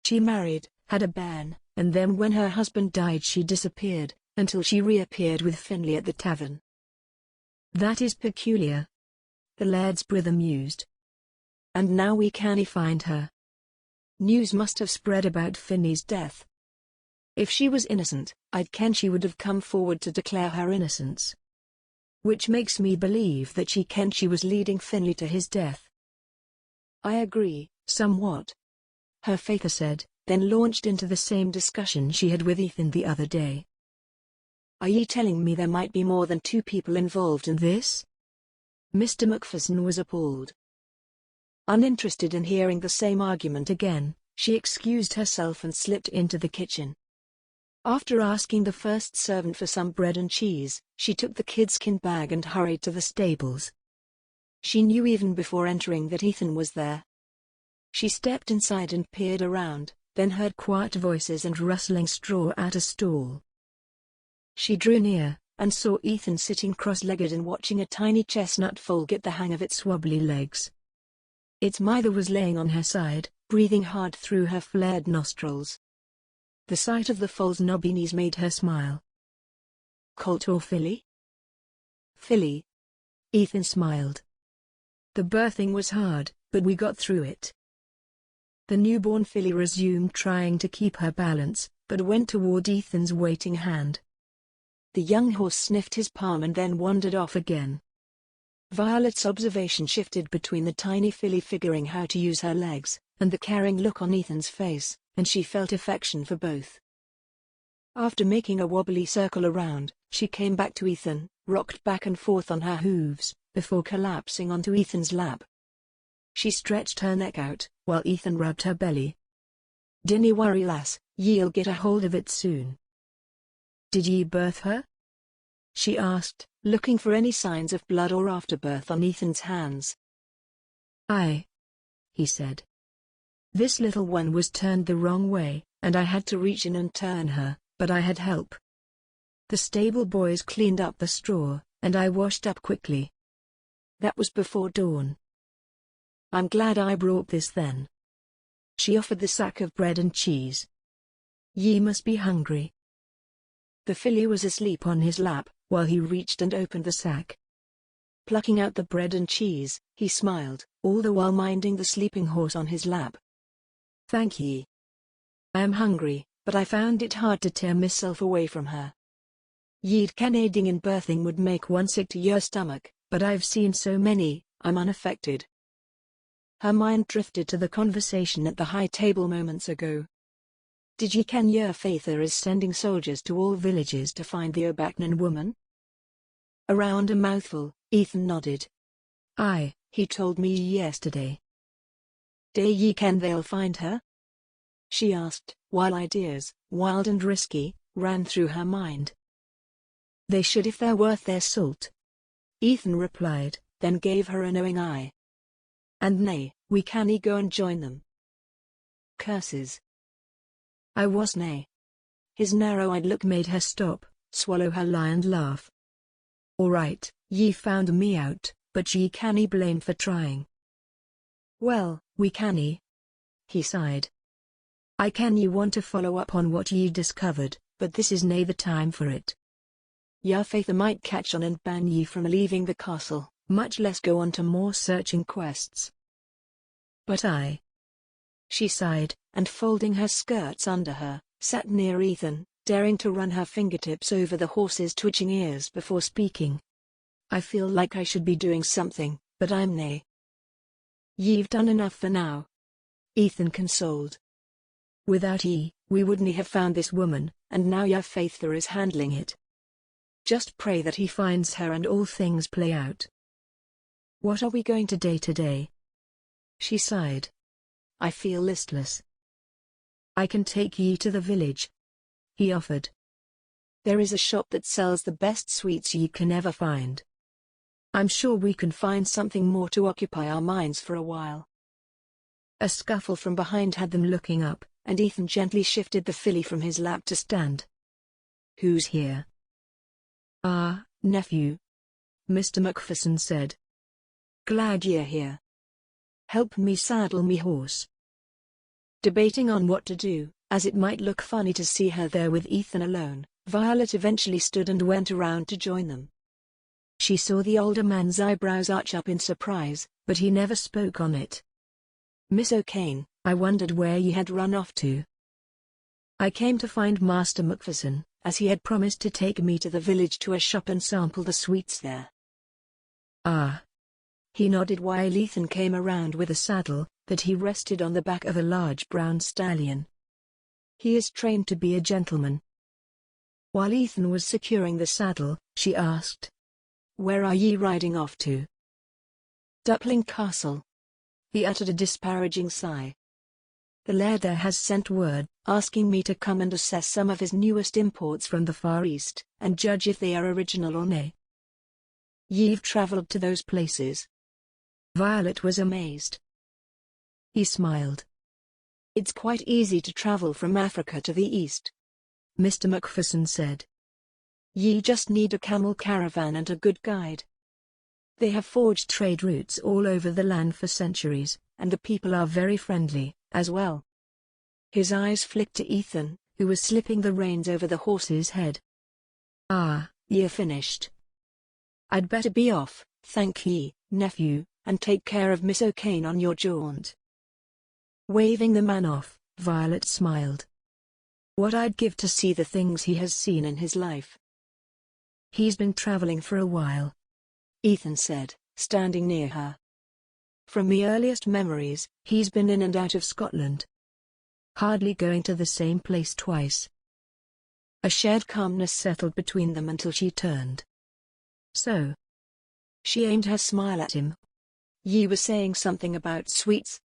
She married, had a bairn, and then when her husband died she disappeared, until she reappeared with Finlay at the tavern. That is peculiar. The Laird's brother mused. And now we canny find her. News must have spread about Finlay's death. If she was innocent, I'd ken she would have come forward to declare her innocence. Which makes me believe that she kenned she was leading Finlay to his death. I agree, somewhat, her father said, then launched into the same discussion she had with Ethan the other day. Are ye telling me there might be more than 2 people involved in this? Mr. MacPherson was appalled. Uninterested in hearing the same argument again, she excused herself and slipped into the kitchen. After asking the first servant for some bread and cheese, she took the kidskin bag and hurried to the stables. She knew even before entering that Ethan was there. She stepped inside and peered around, then heard quiet voices and rustling straw at a stall. She drew near, and saw Ethan sitting cross-legged and watching a tiny chestnut foal get the hang of its wobbly legs. Its mother was laying on her side, breathing hard through her flared nostrils. The sight of the foal's knobby knees made her smile. Colt or filly? Filly. Ethan smiled. The birthing was hard, but we got through it. The newborn filly resumed trying to keep her balance, but went toward Ethan's waiting hand. The young horse sniffed his palm and then wandered off again. Violet's observation shifted between the tiny filly figuring how to use her legs, and the caring look on Ethan's face, and she felt affection for both. After making a wobbly circle around, she came back to Ethan, rocked back and forth on her hooves, before collapsing onto Ethan's lap. She stretched her neck out, while Ethan rubbed her belly. "Dinny worry lass, ye'll get a hold of it soon." "Did ye birth her?" she asked, looking for any signs of blood or afterbirth on Ethan's hands. "Aye," he said. "This little one was turned the wrong way, and I had to reach in and turn her, but I had help. The stable boys cleaned up the straw, and I washed up quickly. That was before dawn. I'm glad I brought this then." She offered the sack of bread and cheese. "Ye must be hungry." The filly was asleep on his lap, while he reached and opened the sack. Plucking out the bread and cheese, he smiled, all the while minding the sleeping horse on his lap. "Thank ye. I am hungry, but I found it hard to tear myself away from her. Ye'd ken aiding in birthing would make one sick to your stomach, but I've seen so many, I'm unaffected." Her mind drifted to the conversation at the high table moments ago. "Did ye ken your father is sending soldiers to all villages to find the O'Bacnan woman?" Around a mouthful, Ethan nodded. "Aye, he told me yesterday." "Day ye ken they'll find her?" she asked, while ideas, wild and risky, ran through her mind. "They should if they're worth their salt," Ethan replied, then gave her a knowing eye. "And nay, we cannae go and join them." Curses. "I was nay." His narrow-eyed look made her stop, swallow her lie and laugh. "All right, ye found me out, but ye cannae blame for trying." "Well, we cannae," he sighed. "I ken ye want to follow up on what ye discovered, but this is nae the time for it. Your father might catch on and ban ye from leaving the castle, much less go on to more searching quests." "But I..." She sighed, and folding her skirts under her, sat near Ethan, daring to run her fingertips over the horse's twitching ears before speaking. "I feel like I should be doing something, but I'm nae." "Ye've done enough for now," Ethan consoled. "Without ye, we wouldn't have found this woman, and now your father is handling it. Just pray that he finds her and all things play out." "What are we going to day today?" she sighed. "I feel listless." "I can take ye to the village," he offered. "There is a shop that sells the best sweets ye can ever find. I'm sure we can find something more to occupy our minds for a while." A scuffle from behind had them looking up, and Ethan gently shifted the filly from his lap to stand. "Who's here?" "Ah, nephew," Mr. MacPherson said. "Glad ye're here. Help me saddle me horse." Debating on what to do, as it might look funny to see her there with Ethan alone, Violet eventually stood and went around to join them. She saw the older man's eyebrows arch up in surprise, but he never spoke on it. "Miss O'Kane, I wondered where ye had run off to." "I came to find Master MacPherson, as he had promised to take me to the village to a shop and sample the sweets there." "Ah," He nodded while Ethan came around with a saddle that he rested on the back of a large brown stallion. He is trained to be a gentleman. While Ethan was securing the saddle, she asked, "Where are ye riding off to?" "Duckling Castle." He uttered a disparaging sigh. "The Laird there has sent word, asking me to come and assess some of his newest imports from the Far East, and judge if they are original or nay." "Ye've travelled to those places?" Violet was amazed. He smiled. "It's quite easy to travel from Africa to the east," Mr. MacPherson said. "Ye just need a camel caravan and a good guide. They have forged trade routes all over the land for centuries, and the people are very friendly, as well." His eyes flicked to Ethan, who was slipping the reins over the horse's head. "Ah, ye're finished. I'd better be off, thank ye, nephew, and take care of Miss O'Kane on your jaunt." Waving the man off, Violet smiled. "What I'd give to see the things he has seen in his life." "He's been traveling for a while," Ethan said, standing near her. "From me earliest memories, he's been in and out of Scotland. Hardly going to the same place twice." A shared calmness settled between them until she turned. "So?" She aimed her smile at him. "Ye were saying something about sweets?"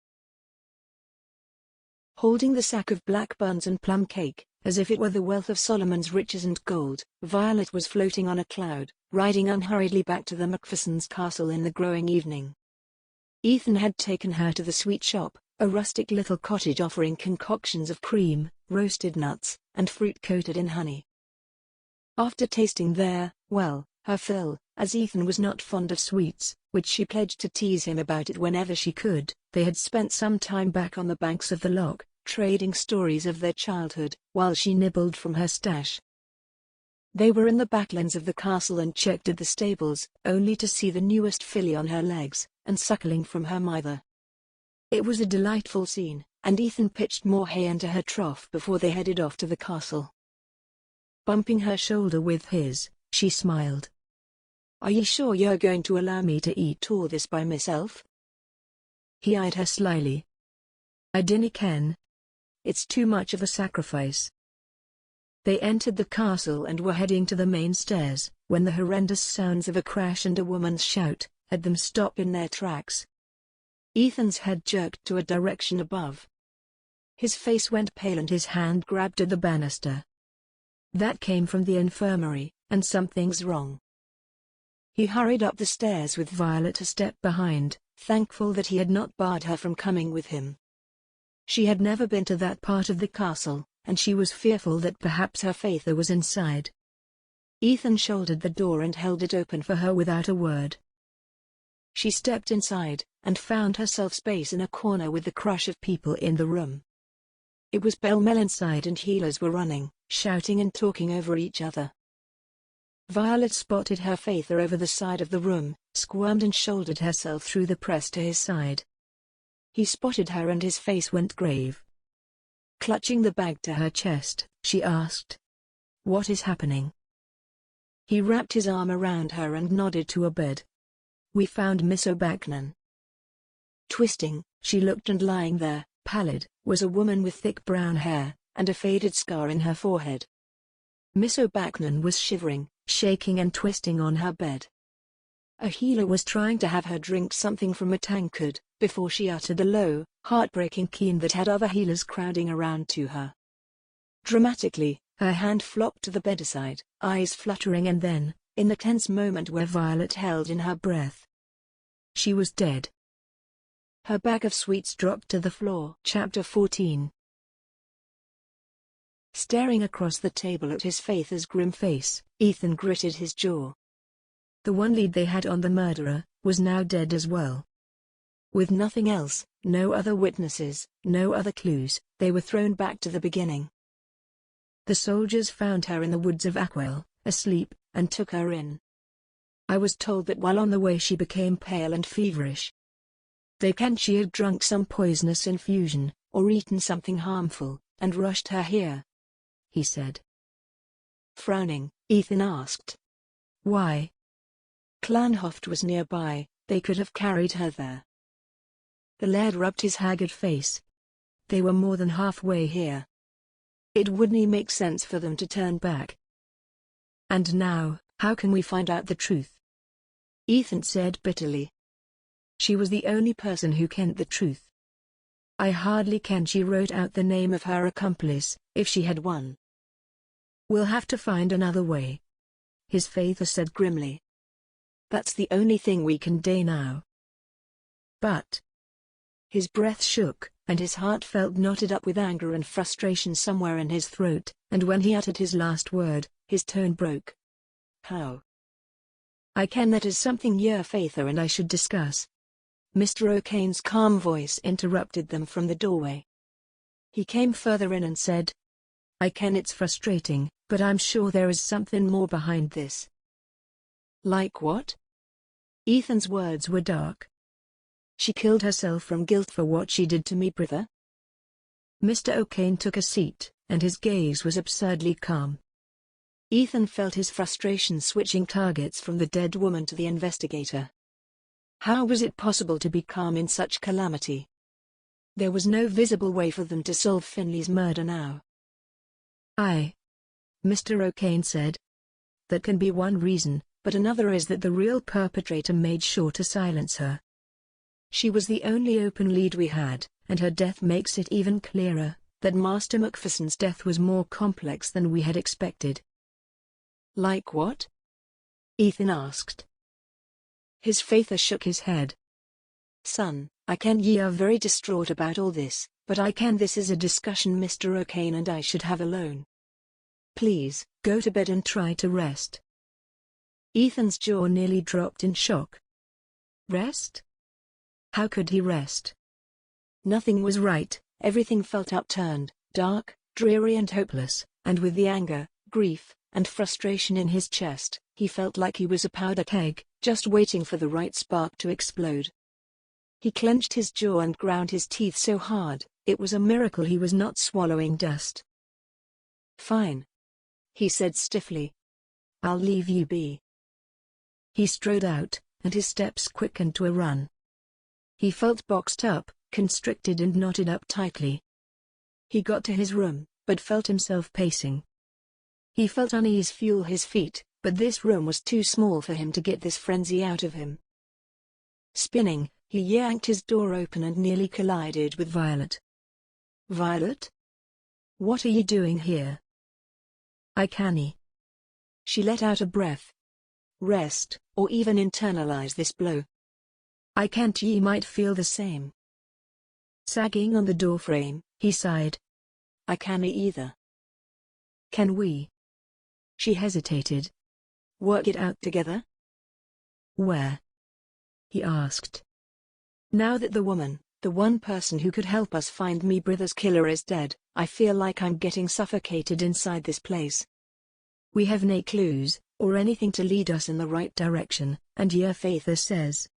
Holding the sack of black buns and plum cake, as if it were the wealth of Solomon's riches and gold, Violet was floating on a cloud, riding unhurriedly back to the MacPherson's castle in the growing evening. Ethan had taken her to the sweet shop, a rustic little cottage offering concoctions of cream, roasted nuts, and fruit coated in honey. After tasting her fill, as Ethan was not fond of sweets, which she pledged to tease him about it whenever she could, they had spent some time back on the banks of the loch, trading stories of their childhood, while she nibbled from her stash. They were in the backlands of the castle and checked at the stables, only to see the newest filly on her legs, and suckling from her mither. It was a delightful scene, and Ethan pitched more hay into her trough before they headed off to the castle. Bumping her shoulder with his, she smiled. "Are ye sure you're going to allow me to eat all this by myself?" He eyed her slyly. "I dinna ken. It's too much of a sacrifice." They entered the castle and were heading to the main stairs, when the horrendous sounds of a crash and a woman's shout had them stop in their tracks. Ethan's head jerked to a direction above. His face went pale and his hand grabbed at the banister. That came from the infirmary, and something's wrong. He hurried up the stairs with Violet a step behind, thankful that he had not barred her from coming with him. She had never been to that part of the castle, and she was fearful that perhaps her father was inside. Ethan shouldered the door and held it open for her without a word. She stepped inside, and found herself space in a corner with the crush of people in the room. It was pell-mell inside and healers were running, shouting and talking over each other. Violet spotted her father over the side of the room, squirmed and shouldered herself through the press to his side. He spotted her and his face went grave. Clutching the bag to her chest, she asked, "What is happening?" He wrapped his arm around her and nodded to a bed. "We found Miss O'Bacnan." Twisting, she looked, and lying there, pallid, was a woman with thick brown hair, and a faded scar in her forehead. Miss O'Bacnan was shivering, shaking and twisting on her bed. A healer was trying to have her drink something from a tankard, before she uttered a low, heartbreaking keen that had other healers crowding around to her. Dramatically, her hand flopped to the bedside, eyes fluttering, and then, in the tense moment where Violet held in her breath, she was dead. Her bag of sweets dropped to the floor. Chapter 14. Staring across the table at his father's grim face, Ethan gritted his jaw. The one lead they had on the murderer was now dead as well. With nothing else, no other witnesses, no other clues, they were thrown back to the beginning. The soldiers found her in the woods of MacChoill, asleep, and took her in. I was told that while on the way she became pale and feverish. They can she had drunk some poisonous infusion, or eaten something harmful, and rushed her here," he said. Frowning, Ethan asked, "Why?" Clanhoft was nearby. They could have carried her there. The laird rubbed his haggard face. They were more than halfway here. It wouldn't make sense for them to turn back. And now, how can we find out the truth? Ethan said bitterly. She was the only person who kenned the truth. I hardly ken she wrote out the name of her accomplice, if she had one. We'll have to find another way. His father said grimly. That's the only thing we can do now. But. His breath shook, and his heart felt knotted up with anger and frustration somewhere in his throat, and when he uttered his last word, his tone broke. How? I ken that is something your father and I should discuss. Mr. O'Kane's calm voice interrupted them from the doorway. He came further in and said, I ken it's frustrating, but I'm sure there is something more behind this. Like what? Ethan's words were dark. She killed herself from guilt for what she did to me, brother. Mr. O'Kane took a seat, and his gaze was absurdly calm. Ethan felt his frustration switching targets from the dead woman to the investigator. How was it possible to be calm in such calamity? There was no visible way for them to solve Finley's murder now. Aye, Mr. O'Kane said. That can be one reason, but another is that the real perpetrator made sure to silence her. She was the only open lead we had, and her death makes it even clearer that Master MacPherson's death was more complex than we had expected. Like what? Ethan asked. His father shook his head. Son, I ken ye are very distraught about all this, but I ken this is a discussion Mr. O'Kane and I should have alone. Please, go to bed and try to rest. Ethan's jaw nearly dropped in shock. Rest? How could he rest? Nothing was right, everything felt upturned, dark, dreary and hopeless, and with the anger, grief, and frustration in his chest, he felt like he was a powder keg, just waiting for the right spark to explode. He clenched his jaw and ground his teeth so hard, it was a miracle he was not swallowing dust. Fine, he said stiffly. I'll leave you be. He strode out, and his steps quickened to a run. He felt boxed up, constricted and knotted up tightly. He got to his room, but felt himself pacing. He felt unease fuel his feet, but this room was too small for him to get this frenzy out of him. Spinning, he yanked his door open and nearly collided with Violet. Violet? What are you doing here? I canny. She let out a breath. Rest, or even internalize this blow. I can't. Ye might feel the same. Sagging on the doorframe, he sighed. I can't either. Can we? She hesitated. Work it out together? Where? He asked. Now that the woman, the one person who could help us find me brother's killer is dead, I feel like I'm getting suffocated inside this place. We have no clues, or anything to lead us in the right direction, and your father says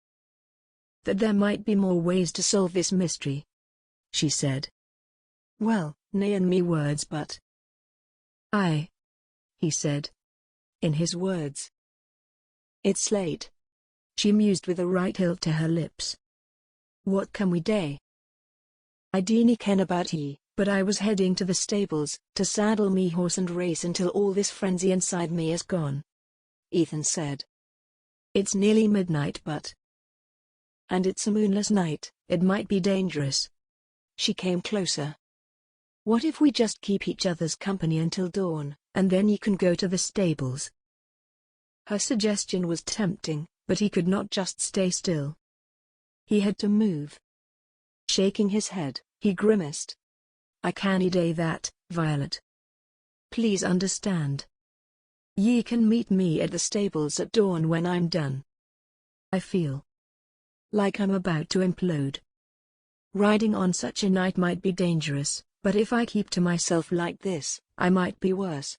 that there might be more ways to solve this mystery, she said. Well, nay in me words but. Aye, he said. In his words. It's late. She mused with a right hilt to her lips. What can we do? I dinna ken about ye, but I was heading to the stables, to saddle me horse and race until all this frenzy inside me is gone. Ethan said. It's nearly midnight but. And it's a moonless night, it might be dangerous. She came closer. What if we just keep each other's company until dawn, and then you can go to the stables? Her suggestion was tempting, but he could not just stay still. He had to move. Shaking his head, he grimaced. I can't do that, Violet. Please understand. Ye can meet me at the stables at dawn when I'm done. I feel like I'm about to implode. Riding on such a night might be dangerous, but if I keep to myself like this, I might be worse.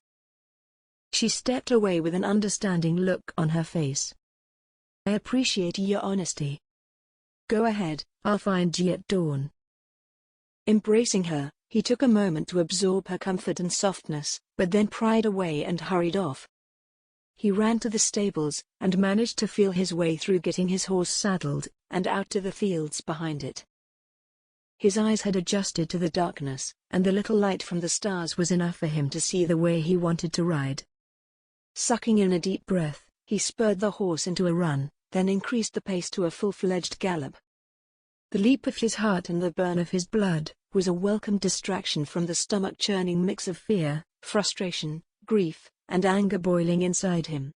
She stepped away with an understanding look on her face. I appreciate your honesty. Go ahead, I'll find ye at dawn. Embracing her, he took a moment to absorb her comfort and softness, but then pried away and hurried off. He ran to the stables, and managed to feel his way through, getting his horse saddled, and out to the fields behind it. His eyes had adjusted to the darkness, and the little light from the stars was enough for him to see the way he wanted to ride. Sucking in a deep breath, he spurred the horse into a run, then increased the pace to a full-fledged gallop. The leap of his heart and the burn of his blood was a welcome distraction from the stomach-churning mix of fear, frustration, grief, and anger boiling inside him.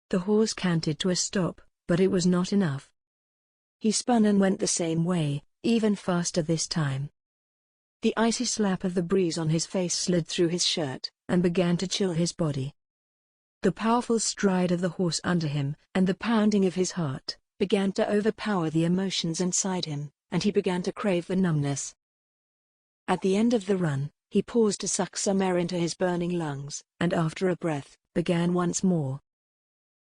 The horse cantered to a stop, but it was not enough. He spun and went the same way, even faster this time. The icy slap of the breeze on his face slid through his shirt, and began to chill his body. The powerful stride of the horse under him, and the pounding of his heart, began to overpower the emotions inside him, and he began to crave the numbness. At the end of the run, he paused to suck some air into his burning lungs, and after a breath, began once more.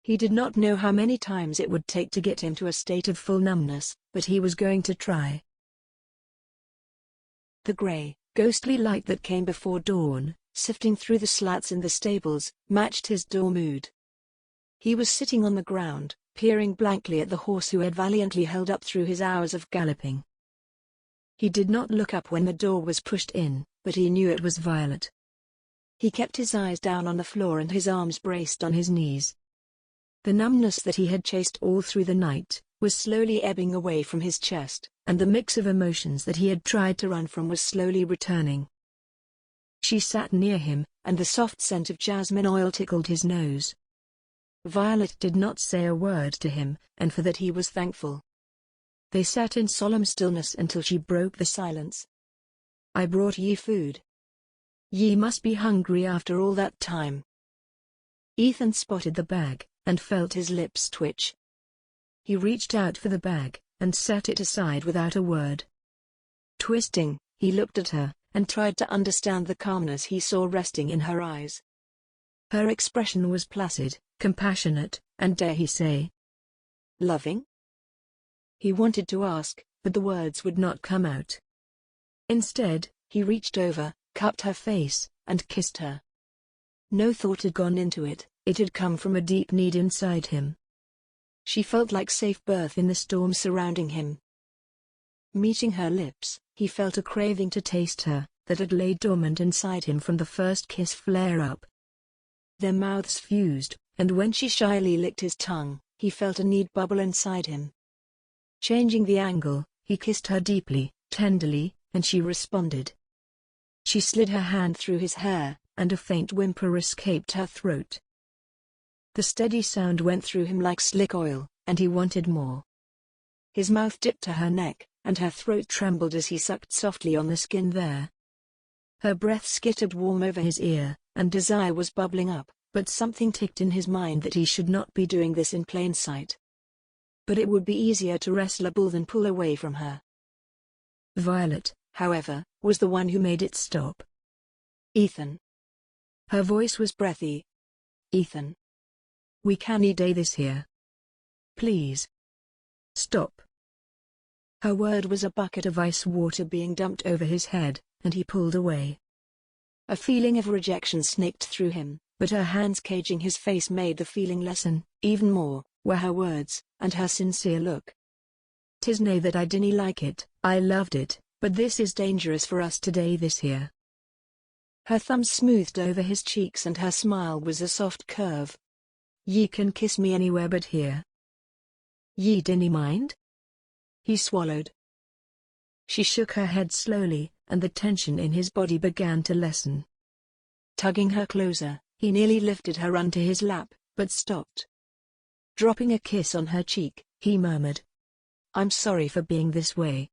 He did not know how many times it would take to get him to a state of full numbness, but he was going to try. The grey, ghostly light that came before dawn, sifting through the slats in the stables, matched his dull mood. He was sitting on the ground, peering blankly at the horse who had valiantly held up through his hours of galloping. He did not look up when the door was pushed in, but he knew it was Violet. He kept his eyes down on the floor and his arms braced on his knees. The numbness that he had chased all through the night was slowly ebbing away from his chest, and the mix of emotions that he had tried to run from was slowly returning. She sat near him, and the soft scent of jasmine oil tickled his nose. Violet did not say a word to him, and for that he was thankful. They sat in solemn stillness until she broke the silence. "I brought ye food. Ye must be hungry after all that time." Ethan spotted the bag, and felt his lips twitch. He reached out for the bag, and set it aside without a word. Twisting, he looked at her, and tried to understand the calmness he saw resting in her eyes. Her expression was placid, compassionate, and dare he say, loving? He wanted to ask, but the words would not come out. Instead, he reached over, cupped her face, and kissed her. No thought had gone into it, it had come from a deep need inside him. She felt like safe berth in the storm surrounding him. Meeting her lips, he felt a craving to taste her, that had laid dormant inside him from the first kiss flare up. Their mouths fused, and when she shyly licked his tongue, he felt a need bubble inside him. Changing the angle, he kissed her deeply, tenderly, and she responded. She slid her hand through his hair, and a faint whimper escaped her throat. The steady sound went through him like slick oil, and he wanted more. His mouth dipped to her neck, and her throat trembled as he sucked softly on the skin there. Her breath skittered warm over his ear, and desire was bubbling up, but something ticked in his mind that he should not be doing this in plain sight. But it would be easier to wrestle a bull than pull away from her. Violet, however, was the one who made it stop. "Ethan." Her voice was breathy. "Ethan. We can't day this here. Please. Stop." Her word was a bucket of ice water being dumped over his head, and he pulled away. A feeling of rejection snaked through him, but her hands caging his face made the feeling lessen, even more, were her words, and her sincere look. "'Tis nae that I dinna like it, I loved it, but this is dangerous for us today this here." Her thumb smoothed over his cheeks and her smile was a soft curve. "Ye can kiss me anywhere but here. Ye dinna mind?" He swallowed. She shook her head slowly, and the tension in his body began to lessen. Tugging her closer, he nearly lifted her onto his lap, but stopped. Dropping a kiss on her cheek, he murmured, "I'm sorry for being this way."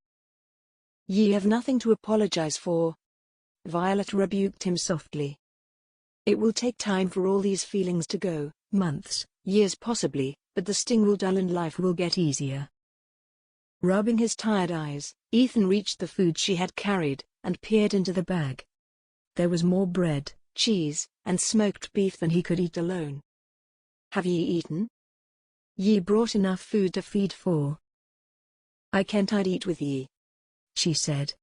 "Ye have nothing to apologize for." Violet rebuked him softly. "It will take time for all these feelings to go, months, years possibly, but the sting will dull and life will get easier." Rubbing his tired eyes, Ethan reached the food she had carried, and peered into the bag. There was more bread, cheese, and smoked beef than he could eat alone. "Have ye eaten? Ye brought enough food to feed 4. "I can't I'd eat with ye," she said.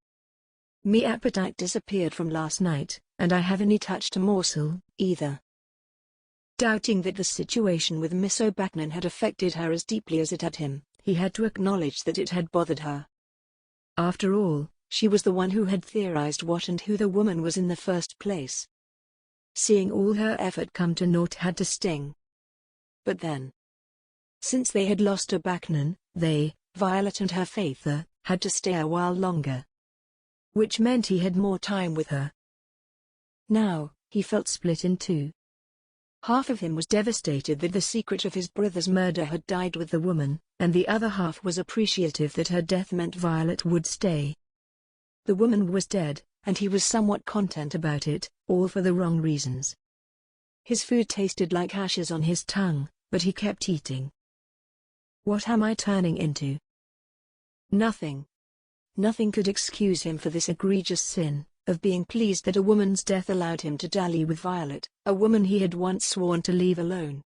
"Me appetite disappeared from last night, and I haven't touched a morsel, either." Doubting that the situation with Miss O'Bacnon had affected her as deeply as it had him, he had to acknowledge that it had bothered her. After all, she was the one who had theorized what and who the woman was in the first place. Seeing all her effort come to naught had to sting. But then, since they had lost O'Bacnon, they, Violet and her Faither, had to stay a while longer. Which meant he had more time with her. Now, he felt split in two. Half of him was devastated that the secret of his brother's murder had died with the woman, and the other half was appreciative that her death meant Violet would stay. The woman was dead, and he was somewhat content about it, all for the wrong reasons. His food tasted like ashes on his tongue, but he kept eating. What am I turning into? Nothing. Nothing could excuse him for this egregious sin, of being pleased that a woman's death allowed him to dally with Violet, a woman he had once sworn to leave alone.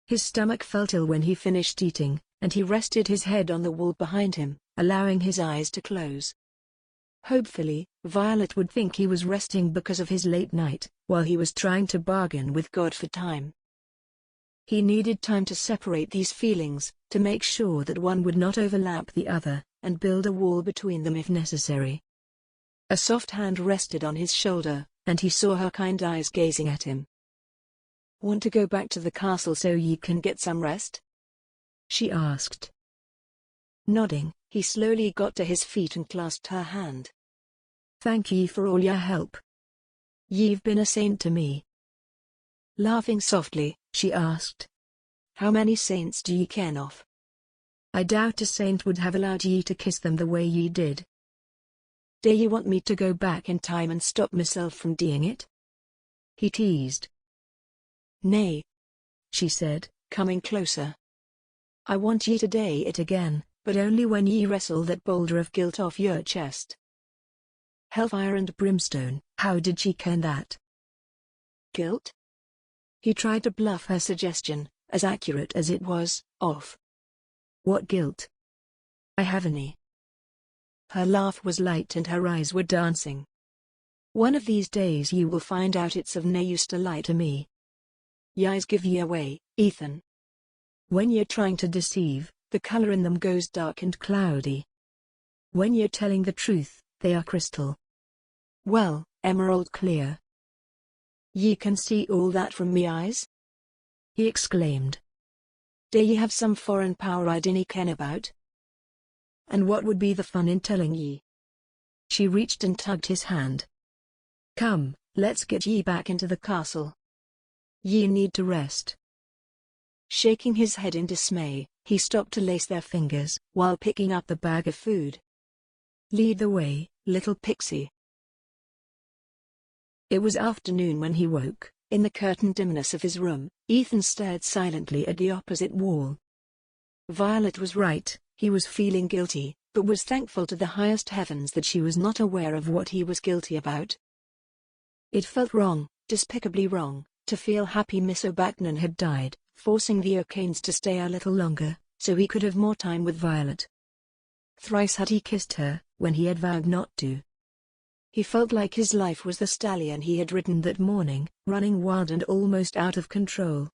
His stomach felt ill when he finished eating, and he rested his head on the wall behind him, allowing his eyes to close. Hopefully, Violet would think he was resting because of his late night, while he was trying to bargain with God for time. He needed time to separate these feelings, to make sure that one would not overlap the other, and build a wall between them if necessary. A soft hand rested on his shoulder, and he saw her kind eyes gazing at him. "Want to go back to the castle so ye can get some rest?" she asked. Nodding, he slowly got to his feet and clasped her hand. "Thank ye for all your help. Ye've been a saint to me." Laughing softly, she asked, "How many saints do ye ken of?" "I doubt a saint would have allowed ye to kiss them the way ye did." "Do ye want me to go back in time and stop myself from doing it?" he teased. "Nay," she said, coming closer. "I want ye to day it again, but only when ye wrestle that boulder of guilt off your chest." Hellfire and brimstone, how did she ken that? Guilt? He tried to bluff her suggestion, as accurate as it was, off. "What guilt? I have any." Her laugh was light and her eyes were dancing. "One of these days you will find out it's of nae use to lie to me. Ye eyes give ye away, Ethan. When you're trying to deceive, the color in them goes dark and cloudy. When you're telling the truth, they are crystal. Well, emerald clear. Ye can see all that from me eyes?" he exclaimed. "Do ye have some foreign power I dinna ken about? And what would be the fun in telling ye?" She reached and tugged his hand. "Come, let's get ye back into the castle. Ye need to rest." Shaking his head in dismay, he stopped to lace their fingers, while picking up the bag of food. "Lead the way, little pixie." It was afternoon when he woke. In the curtained dimness of his room, Ethan stared silently at the opposite wall. Violet was right, he was feeling guilty, but was thankful to the highest heavens that she was not aware of what he was guilty about. It felt wrong, despicably wrong, to feel happy Miss O'Bacnon had died, forcing the O'Kanes to stay a little longer, so he could have more time with Violet. Thrice had he kissed her, when he had vowed not to. He felt like his life was the stallion he had ridden that morning, running wild and almost out of control.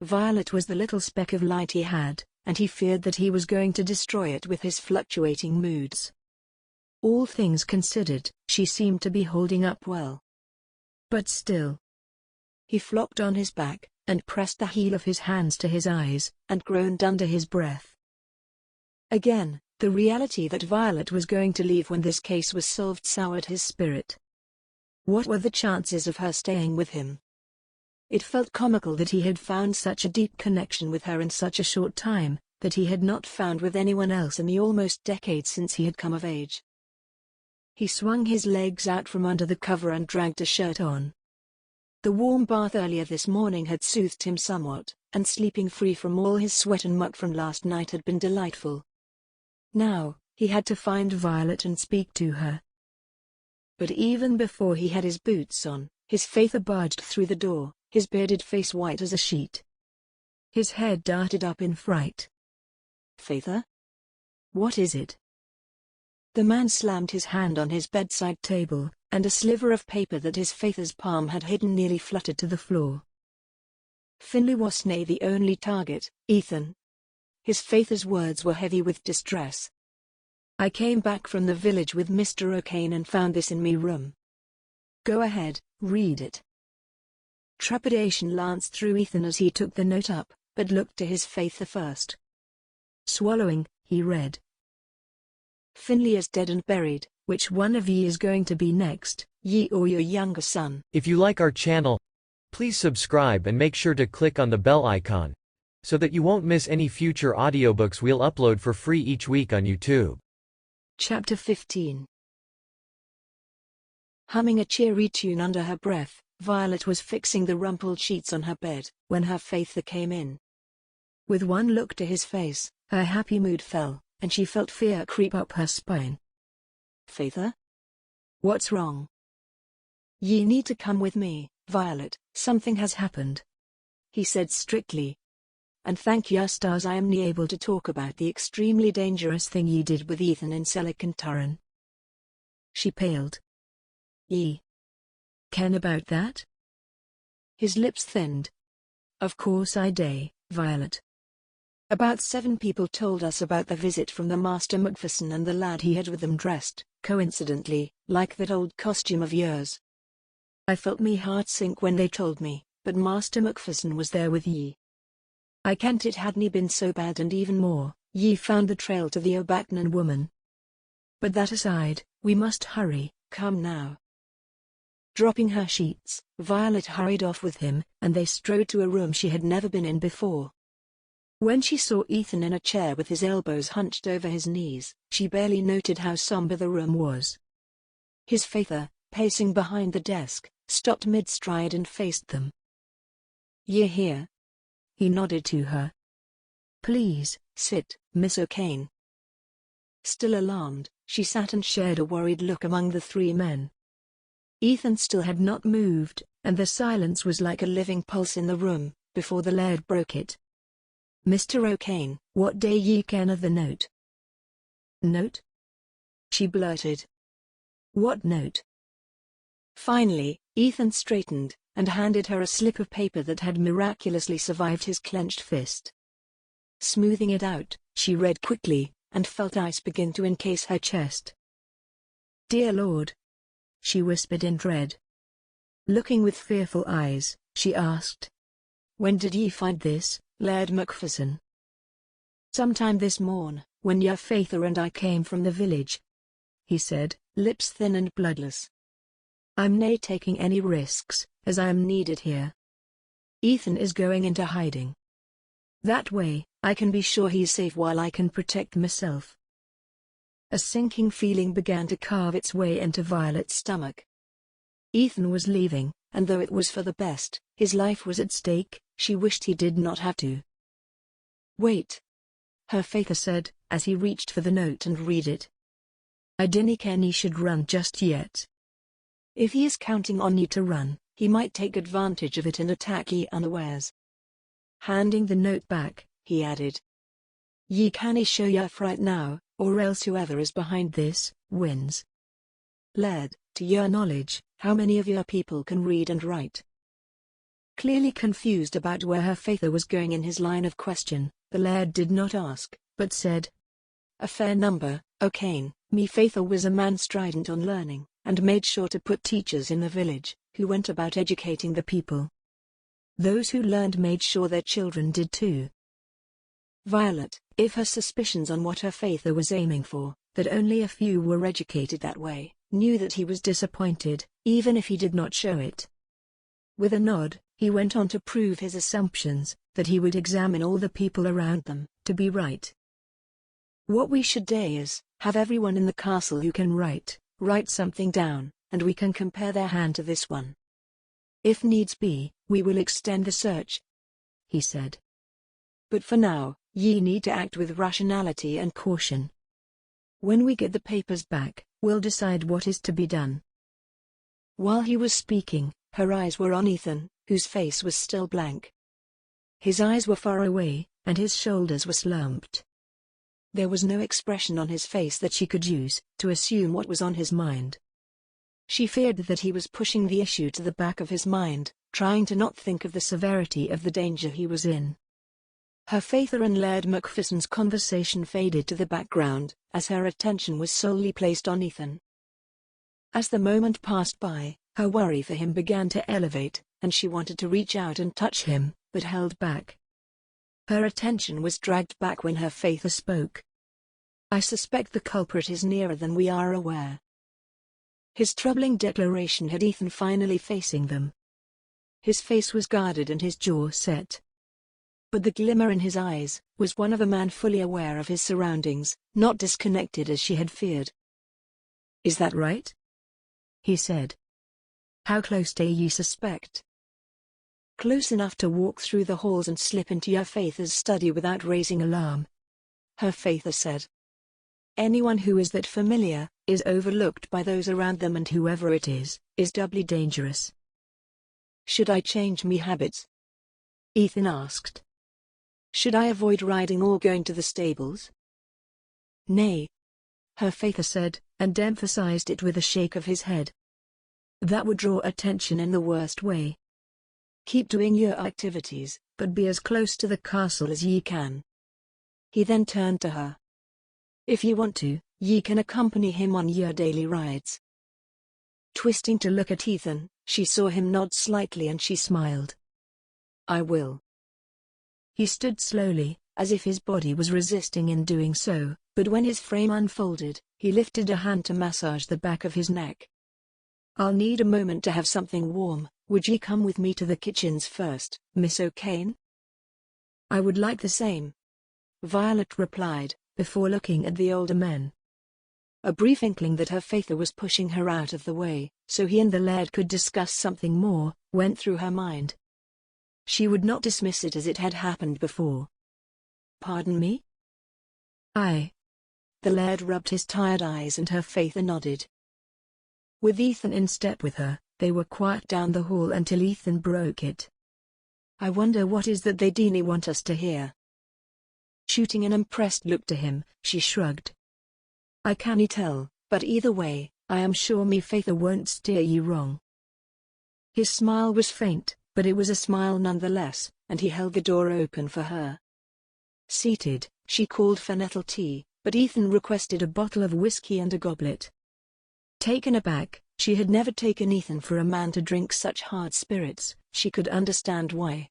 Violet was the little speck of light he had, and he feared that he was going to destroy it with his fluctuating moods. All things considered, she seemed to be holding up well. But still. He flopped on his back, and pressed the heel of his hands to his eyes, and groaned under his breath. Again, the reality that Violet was going to leave when this case was solved soured his spirit. What were the chances of her staying with him? It felt comical that he had found such a deep connection with her in such a short time, that he had not found with anyone else in the almost decade since he had come of age. He swung his legs out from under the cover and dragged a shirt on. The warm bath earlier this morning had soothed him somewhat, and sleeping free from all his sweat and muck from last night had been delightful. Now, he had to find Violet and speak to her. But even before he had his boots on, his Faither barged through the door, his bearded face white as a sheet. His head darted up in fright. "Faither? What is it?" The man slammed his hand on his bedside table, and a sliver of paper that his Faither's palm had hidden nearly fluttered to the floor. Finley wasn't the only target, Ethan. His father's words were heavy with distress. I came back from the village with Mr. O'Kane and found this in me room. Go ahead, read it. Trepidation lanced through Ethan as he took the note up, but looked to his father first. Swallowing, he read. Finley is dead and buried. Which one of ye is going to be next, ye or your younger son? If you like our channel, please subscribe and make sure to click on the bell icon, so that you won't miss any future audiobooks we'll upload for free each week on YouTube. Chapter 15. Humming a cheery tune under her breath, Violet was fixing the rumpled sheets on her bed, when her father came in. With one look to his face, her happy mood fell, and she felt fear creep up her spine. Father? What's wrong? Ye need to come with me, Violet, something has happened. He said strictly. And thank your stars I am able to talk about the extremely dangerous thing ye did with Ethan in Selicantaran. She paled. Ye ken about that? His lips thinned. Of course I do, Violet. About 7 people told us about the visit from the Master MacFerson and the lad he had with them dressed, coincidentally, like that old costume of yours. I felt me heart sink when they told me, but Master MacFerson was there with ye. I kent it hadn't been so bad, and even more, ye found the trail to the O'Bacnan woman. But that aside, we must hurry, come now. Dropping her sheets, Violet hurried off with him, and they strode to a room she had never been in before. When she saw Ethan in a chair with his elbows hunched over his knees, she barely noted how somber the room was. His father, pacing behind the desk, stopped mid-stride and faced them. Ye here? He nodded to her. Please, sit, Miss O'Kane. Still alarmed, she sat and shared a worried look among the 3 men. Ethan still had not moved, and the silence was like a living pulse in the room, before the Laird broke it. Mr. O'Kane, what day ye ken of the note? Note? She blurted. What note? Finally, Ethan straightened, and handed her a slip of paper that had miraculously survived his clenched fist. Smoothing it out, she read quickly, and felt ice begin to encase her chest. Dear Lord, she whispered in dread. Looking with fearful eyes, she asked. When did ye find this, Laird MacPherson? Sometime this morn, when your father and I came from the village, he said, lips thin and bloodless. I'm nae taking any risks, as I am needed here. Ethan is going into hiding. That way, I can be sure he's safe while I can protect myself. A sinking feeling began to carve its way into Violet's stomach. Ethan was leaving, and though it was for the best, his life was at stake. She wished he did not have to. Wait, her father said, as he reached for the note and read it. I dinna ken he should run just yet. If he is counting on you to run, he might take advantage of it and attack ye unawares. Handing the note back, he added. Ye canna show your fright now, or else whoever is behind this, wins. Laird, to your knowledge, how many of your people can read and write? Clearly confused about where her father was going in his line of question, the Laird did not ask, but said. A fair number, O'Kane. Me father was a man strident on learning, and made sure to put teachers in the village, who went about educating the people. Those who learned made sure their children did too. Violet, if her suspicions on what her father was aiming for, that only a few were educated that way, knew that he was disappointed, even if he did not show it. With a nod, he went on to prove his assumptions, that he would examine all the people around them, to be right. What we should do is, have everyone in the castle who can write something down, and we can compare their hand to this one. If needs be, we will extend the search, he said. But for now, ye need to act with rationality and caution. When we get the papers back, we'll decide what is to be done. While he was speaking, her eyes were on Ethan, whose face was still blank. His eyes were far away, and his shoulders were slumped. There was no expression on his face that she could use to assume what was on his mind. She feared that he was pushing the issue to the back of his mind, trying to not think of the severity of the danger he was in. Her father and Laird MacPherson's conversation faded to the background, as her attention was solely placed on Ethan. As the moment passed by, her worry for him began to elevate, and she wanted to reach out and touch him, but held back. Her attention was dragged back when her father spoke. "I suspect the culprit is nearer than we are aware." His troubling declaration had Ethan finally facing them. His face was guarded and his jaw set. But the glimmer in his eyes was one of a man fully aware of his surroundings, not disconnected as she had feared. "Is that right?" he said. "How close do you suspect?" "Close enough to walk through the halls and slip into your father's study without raising alarm," her father said. "Anyone who is that familiar is overlooked by those around them, and whoever it is doubly dangerous." "Should I change me habits?" Ethan asked. "Should I avoid riding or going to the stables?" "Nay," her father said, and emphasized it with a shake of his head. "That would draw attention in the worst way. Keep doing your activities, but be as close to the castle as ye can." He then turned to her. "If ye want to, ye can accompany him on your daily rides." Twisting to look at Ethan, she saw him nod slightly and she smiled. "I will." He stood slowly, as if his body was resisting in doing so, but when his frame unfolded, he lifted a hand to massage the back of his neck. "I'll need a moment to have something warm. Would ye come with me to the kitchens first, Miss O'Kane?" "I would like the same," Violet replied, before looking at the older men. A brief inkling that her father was pushing her out of the way, so he and the Laird could discuss something more, went through her mind. She would not dismiss it as it had happened before. "Pardon me?" "Aye." The Laird rubbed his tired eyes and her father nodded. With Ethan in step with her, they were quiet down the hall until Ethan broke it. "I wonder what is that they Deanie want us to hear?" Shooting an impressed look to him, she shrugged. "I cannae tell, but either way, I am sure me father won't steer ye wrong." His smile was faint, but it was a smile nonetheless, and he held the door open for her. Seated, she called for nettle tea, but Ethan requested a bottle of whiskey and a goblet. Taken aback, she had never taken Ethan for a man to drink such hard spirits. She could understand why.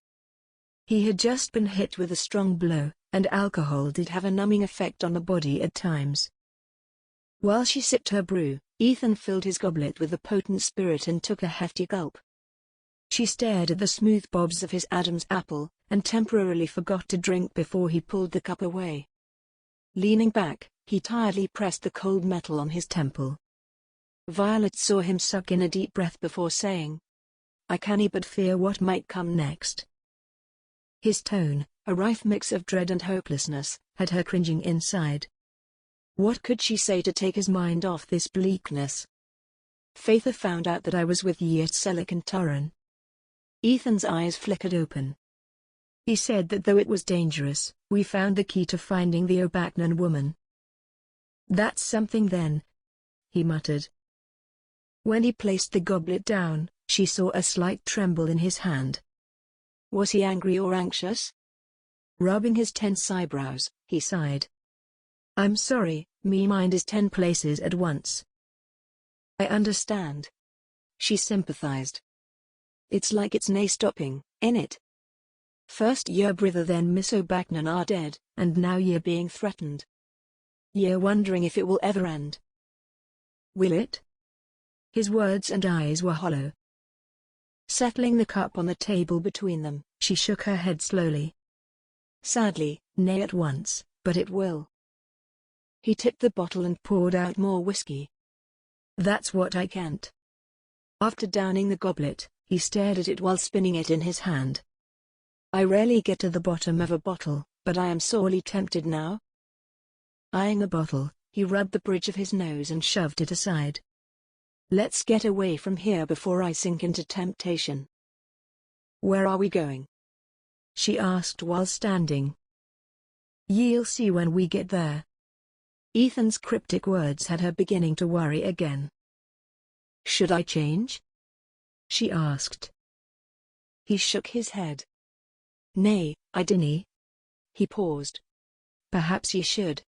He had just been hit with a strong blow, and alcohol did have a numbing effect on the body at times. While she sipped her brew, Ethan filled his goblet with the potent spirit and took a hefty gulp. She stared at the smooth bobs of his Adam's apple, and temporarily forgot to drink before he pulled the cup away. Leaning back, he tiredly pressed the cold metal on his temple. Violet saw him suck in a deep breath before saying, "I cannae but fear what might come next." His tone, a rife mix of dread and hopelessness, had her cringing inside. What could she say to take his mind off this bleakness? "Father found out that I was with ye at Selleck and Turren." Ethan's eyes flickered open. "He said that though it was dangerous, we found the key to finding the O'Bacnan woman." "That's something then," he muttered. When he placed the goblet down, she saw a slight tremble in his hand. Was he angry or anxious? Rubbing his tense eyebrows, he sighed. "I'm sorry, me mind is 10 places at once." "I understand." She sympathized. "It's like it's nae stopping, innit? First your brither then Miss O'Bacnan are dead, and now ye're being threatened. Ye're wondering if it will ever end." "Will it?" His words and eyes were hollow. Settling the cup on the table between them, she shook her head slowly. "Sadly, nay at once, but it will." He tipped the bottle and poured out more whiskey. "That's what I can't." After downing the goblet, he stared at it while spinning it in his hand. "I rarely get to the bottom of a bottle, but I am sorely tempted now." Eyeing the bottle, he rubbed the bridge of his nose and shoved it aside. "Let's get away from here before I sink into temptation." "Where are we going?" she asked while standing. "Ye'll see when we get there." Ethan's cryptic words had her beginning to worry again. "Should I change?" she asked. He shook his head. "Nay, I dinna." He paused. "Perhaps ye should.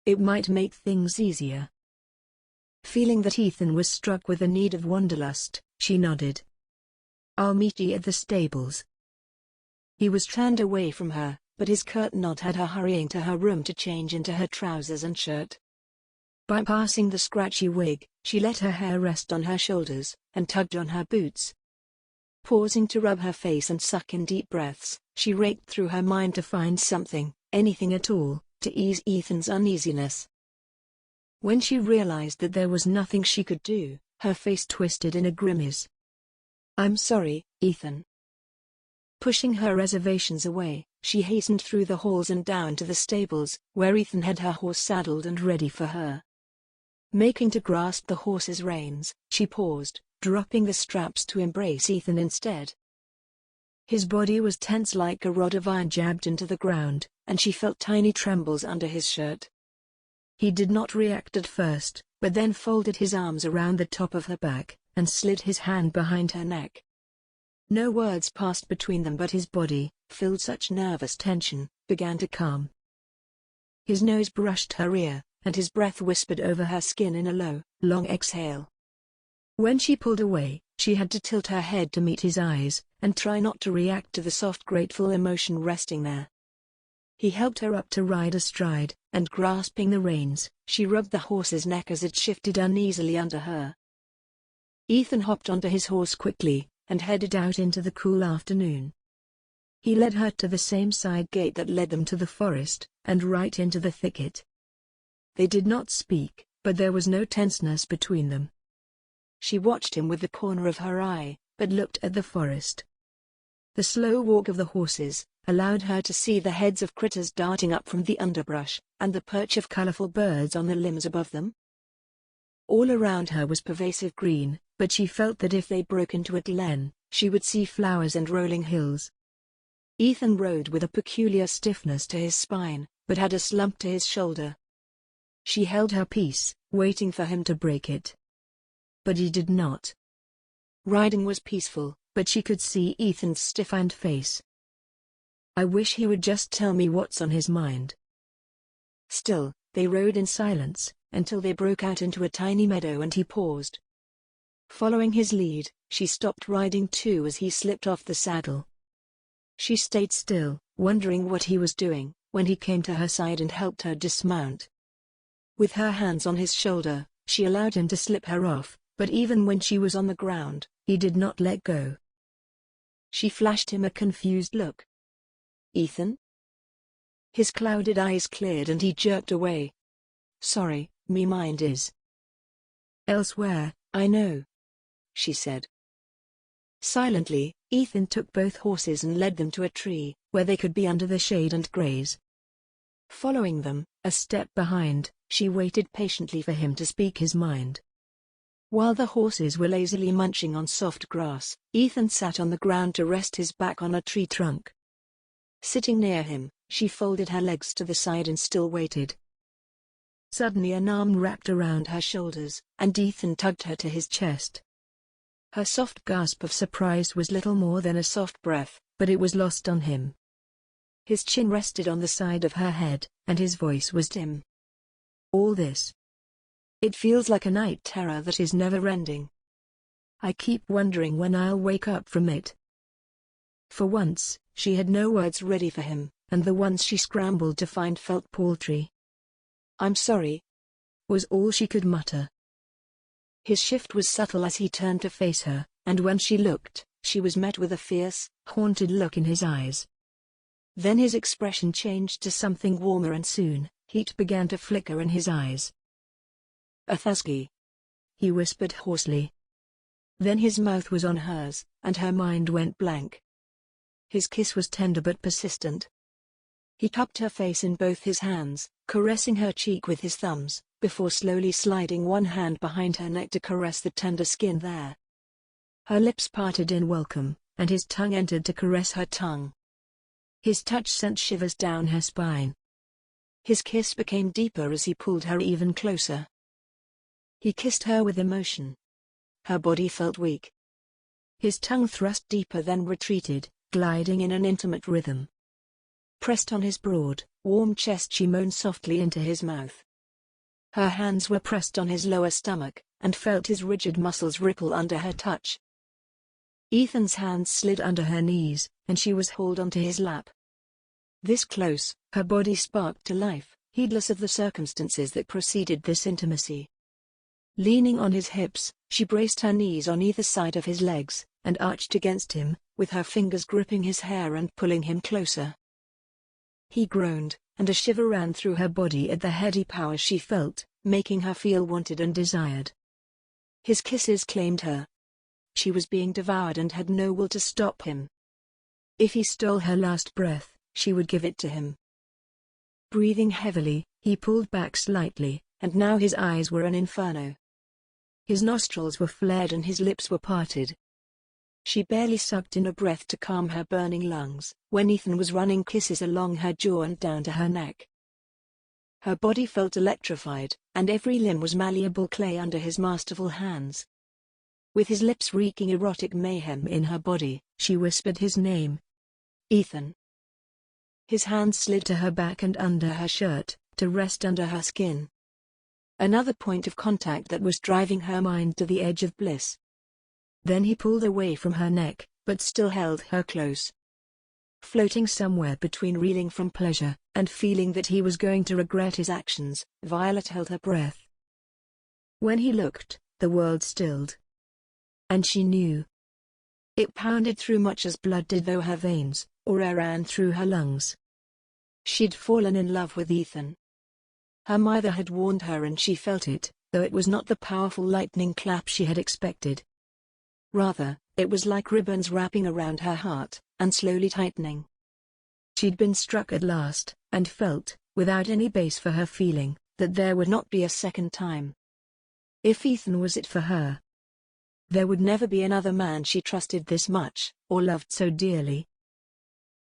It might make things easier." Feeling that Ethan was struck with a need of wanderlust, she nodded. "I'll meet ye at the stables." He was turned away from her, but his curt nod had her hurrying to her room to change into her trousers and shirt. Bypassing the scratchy wig, she let her hair rest on her shoulders, and tugged on her boots. Pausing to rub her face and suck in deep breaths, she raked through her mind to find something, anything at all, to ease Ethan's uneasiness. When she realized that there was nothing she could do, her face twisted in a grimace. "I'm sorry, Ethan." Pushing her reservations away, she hastened through the halls and down to the stables, where Ethan had her horse saddled and ready for her. Making to grasp the horse's reins, she paused, dropping the straps to embrace Ethan instead. His body was tense like a rod of iron jabbed into the ground, and she felt tiny trembles under his shirt. He did not react at first, but then folded his arms around the top of her back, and slid his hand behind her neck. No words passed between them, but his body, filled such nervous tension, began to calm. His nose brushed her ear, and his breath whispered over her skin in a low, long exhale. When she pulled away, she had to tilt her head to meet his eyes, and try not to react to the soft grateful emotion resting there. He helped her up to ride astride, and grasping the reins, she rubbed the horse's neck as it shifted uneasily under her. Ethan hopped onto his horse quickly, and headed out into the cool afternoon. He led her to the same side gate that led them to the forest, and right into the thicket. They did not speak, but there was no tenseness between them. She watched him with the corner of her eye, but looked at the forest. The slow walk of the horses allowed her to see the heads of critters darting up from the underbrush, and the perch of colorful birds on the limbs above them. All around her was pervasive green, but she felt that if they broke into a glen, she would see flowers and rolling hills. Ethan rode with a peculiar stiffness to his spine, but had a slump to his shoulder. She held her peace, waiting for him to break it. But he did not. Riding was peaceful, but she could see Ethan's stiffened face. "I wish he would just tell me what's on his mind." Still, they rode in silence, until they broke out into a tiny meadow and he paused. Following his lead, she stopped riding too as he slipped off the saddle. She stayed still, wondering what he was doing, when he came to her side and helped her dismount. With her hands on his shoulder, she allowed him to slip her off, but even when she was on the ground, he did not let go. She flashed him a confused look. "Ethan?" His clouded eyes cleared and he jerked away. "Sorry, me mind is elsewhere, I know," she said. Silently, Ethan took both horses and led them to a tree, where they could be under the shade and graze. Following them, a step behind, she waited patiently for him to speak his mind. While the horses were lazily munching on soft grass, Ethan sat on the ground to rest his back on a tree trunk. Sitting near him, she folded her legs to the side and still waited. Suddenly an arm wrapped around her shoulders, and Ethan tugged her to his chest. Her soft gasp of surprise was little more than a soft breath, but it was lost on him. His chin rested on the side of her head, and his voice was dim. "All this. It feels like a night terror that is never-ending. I keep wondering when I'll wake up from it." For once, she had no words ready for him, and the ones she scrambled to find felt paltry. "I'm sorry," was all she could mutter. His shift was subtle as he turned to face her, and when she looked, she was met with a fierce, haunted look in his eyes. Then his expression changed to something warmer and soon, heat began to flicker in his eyes. "Athasgi," he whispered hoarsely. Then his mouth was on hers, and her mind went blank. His kiss was tender but persistent. He cupped her face in both his hands, caressing her cheek with his thumbs, before slowly sliding one hand behind her neck to caress the tender skin there. Her lips parted in welcome, and his tongue entered to caress her tongue. His touch sent shivers down her spine. His kiss became deeper as he pulled her even closer. He kissed her with emotion. Her body felt weak. His tongue thrust deeper then retreated, gliding in an intimate rhythm. Pressed on his broad, warm chest, she moaned softly into his mouth. Her hands were pressed on his lower stomach, and felt his rigid muscles ripple under her touch. Ethan's hands slid under her knees, and she was hauled onto his lap. This close, her body sparked to life, heedless of the circumstances that preceded this intimacy. Leaning on his hips, she braced her knees on either side of his legs, and arched against him, with her fingers gripping his hair and pulling him closer. He groaned, and a shiver ran through her body at the heady power she felt, making her feel wanted and desired. His kisses claimed her. She was being devoured and had no will to stop him. If he stole her last breath, she would give it to him. Breathing heavily, he pulled back slightly, and now his eyes were an inferno. His nostrils were flared and his lips were parted. She barely sucked in a breath to calm her burning lungs, when Ethan was running kisses along her jaw and down to her neck. Her body felt electrified, and every limb was malleable clay under his masterful hands. With his lips wreaking erotic mayhem in her body, she whispered his name. Ethan. His hands slid to her back and under her shirt, to rest under her skin. Another point of contact that was driving her mind to the edge of bliss. Then he pulled away from her neck, but still held her close. Floating somewhere between reeling from pleasure, and feeling that he was going to regret his actions, Violet held her breath. When he looked, the world stilled. And she knew. It pounded through much as blood did through her veins, or air ran through her lungs. She'd fallen in love with Ethan. Her mother had warned her and she felt it, though it was not the powerful lightning clap she had expected. Rather, it was like ribbons wrapping around her heart, and slowly tightening. She'd been struck at last, and felt, without any base for her feeling, that there would not be a second time. If Ethan was it for her, there would never be another man she trusted this much, or loved so dearly.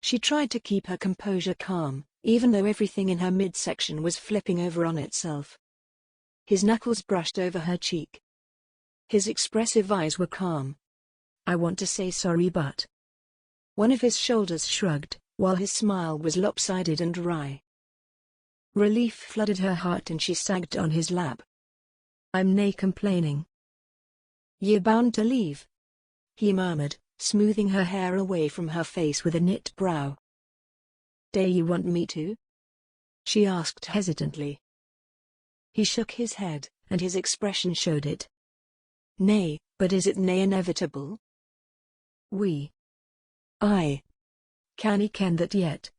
She tried to keep her composure calm, even though everything in her midsection was flipping over on itself. His knuckles brushed over her cheek. His expressive eyes were calm. "I want to say sorry but..." One of his shoulders shrugged, while his smile was lopsided and wry. Relief flooded her heart and she sagged on his lap. "I'm nae complaining." "You're bound to leave," he murmured, smoothing her hair away from her face with a knit brow. "Do you want me to?" she asked hesitantly. He shook his head, and his expression showed it. "Nay, but is it nae inevitable?" "I cannae ken that yet."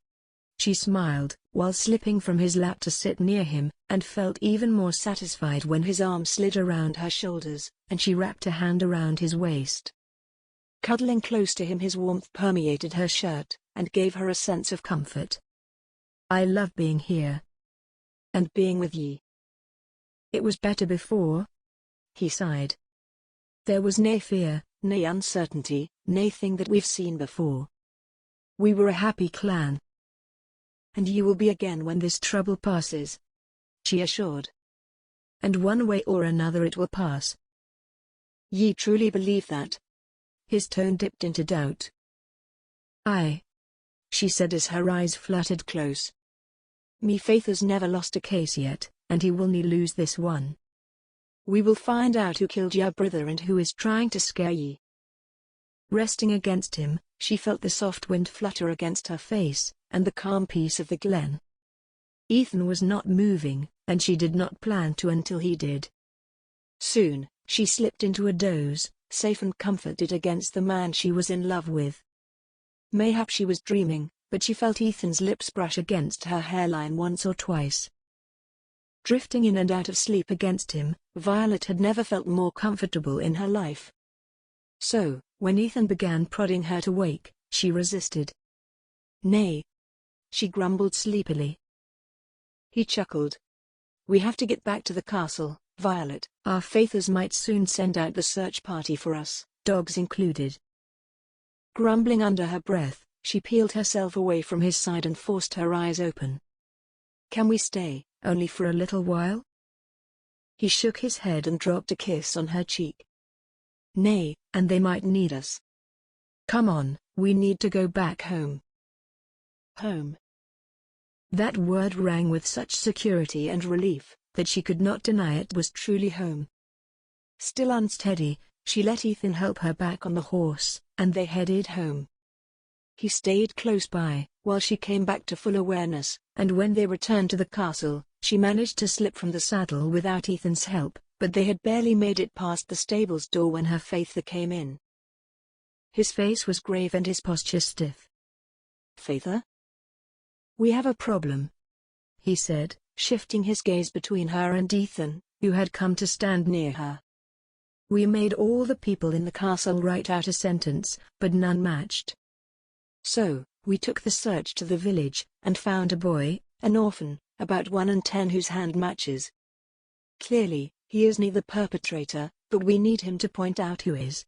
She smiled, while slipping from his lap to sit near him, and felt even more satisfied when his arm slid around her shoulders, and she wrapped a hand around his waist. Cuddling close to him, his warmth permeated her shirt, and gave her a sense of comfort. "I love being here. And being with ye." "It was better before," he sighed. "There was nae fear, nae uncertainty, nae thing that we've seen before. We were a happy clan." "And you will be again when this trouble passes," she assured. "And one way or another it will pass." "Ye truly believe that?" His tone dipped into doubt. "Aye," she said as her eyes fluttered close. "Me faith has never lost a case yet, and he will nae lose this one. We will find out who killed your brother and who is trying to scare ye." Resting against him, she felt the soft wind flutter against her face, and the calm peace of the glen. Ethan was not moving, and she did not plan to until he did. Soon, she slipped into a doze, safe and comforted against the man she was in love with. Mayhap she was dreaming, but she felt Ethan's lips brush against her hairline once or twice. Drifting in and out of sleep against him, Violet had never felt more comfortable in her life. So, when Ethan began prodding her to wake, she resisted. "Nay," she grumbled sleepily. He chuckled. "We have to get back to the castle, Violet. Our faithers might soon send out the search party for us, dogs included." Grumbling under her breath, she peeled herself away from his side and forced her eyes open. "Can we stay, only for a little while?" He shook his head and dropped a kiss on her cheek. Nay, and they might need us. Come on, we need to go back home. Home. That word rang with such security and relief, that she could not deny it was truly home. Still unsteady, she let Ethan help her back on the horse, and they headed home. He stayed close by, while she came back to full awareness, and when they returned to the castle, she managed to slip from the saddle without Ethan's help, but they had barely made it past the stable's door when her father came in. His face was grave and his posture stiff. "Father? We have a problem," he said, shifting his gaze between her and Ethan, who had come to stand near her. "We made all the people in the castle write out a sentence, but none matched. So, we took the search to the village, and found a boy, an orphan, about 1 in 10 whose hand matches. Clearly, he is neither perpetrator, but we need him to point out who is."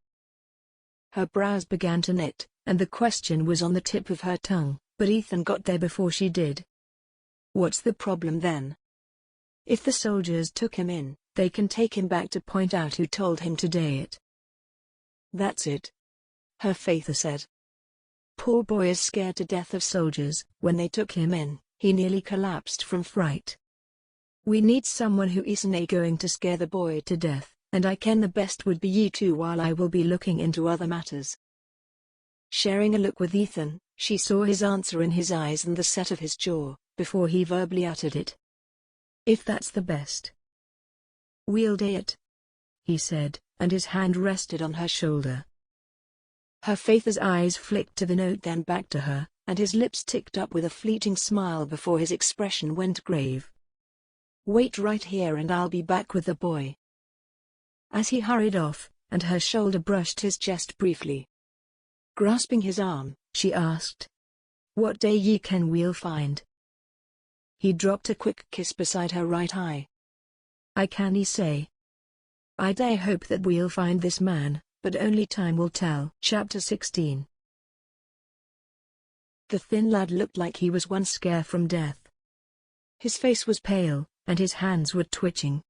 Her brows began to knit, and the question was on the tip of her tongue, but Ethan got there before she did. "What's the problem then? If the soldiers took him in, they can take him back to point out who told him to do it." "That's it," her father said. "Poor boy is scared to death of soldiers. When they took him in, he nearly collapsed from fright. We need someone who isn't going to scare the boy to death, and I ken the best would be you two while I will be looking into other matters." Sharing a look with Ethan, she saw his answer in his eyes and the set of his jaw, before he verbally uttered it. "If that's the best, we'll do it," he said, and his hand rested on her shoulder. Her father's eyes flicked to the note then back to her, and his lips ticked up with a fleeting smile before his expression went grave. "Wait right here and I'll be back with the boy." As he hurried off, and her shoulder brushed his chest briefly, grasping his arm, she asked, "What day ye ken we'll find?" He dropped a quick kiss beside her right eye. "I cannae say. I dae hope that we'll find this man, but only time will tell." Chapter 16. The thin lad looked like he was one scare from death. His face was pale, and his hands were twitching.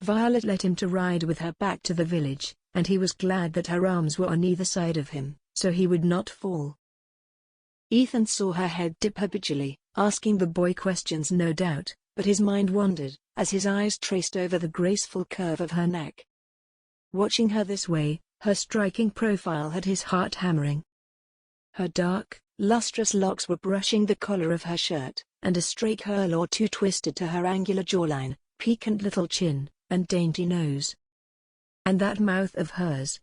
Violet led him to ride with her back to the village, and he was glad that her arms were on either side of him, so he would not fall. Ethan saw her head dip habitually, asking the boy questions no doubt, but his mind wandered, as his eyes traced over the graceful curve of her neck. Watching her this way, her striking profile had his heart hammering. Her dark, lustrous locks were brushing the collar of her shirt, and a stray curl or two twisted to her angular jawline, piquant little chin, and dainty nose. And that mouth of hers.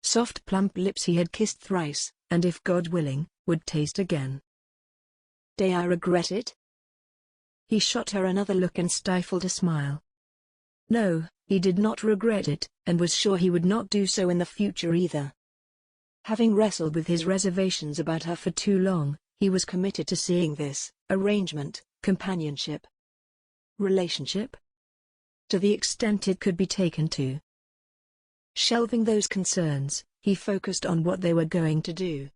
Soft plump lips he had kissed thrice, and if God willing, would taste again. "Do I regret it?" He shot her another look and stifled a smile. No, he did not regret it, and was sure he would not do so in the future either. Having wrestled with his reservations about her for too long, he was committed to seeing this arrangement, companionship, relationship, to the extent it could be taken to. Shelving those concerns, he focused on what they were going to do.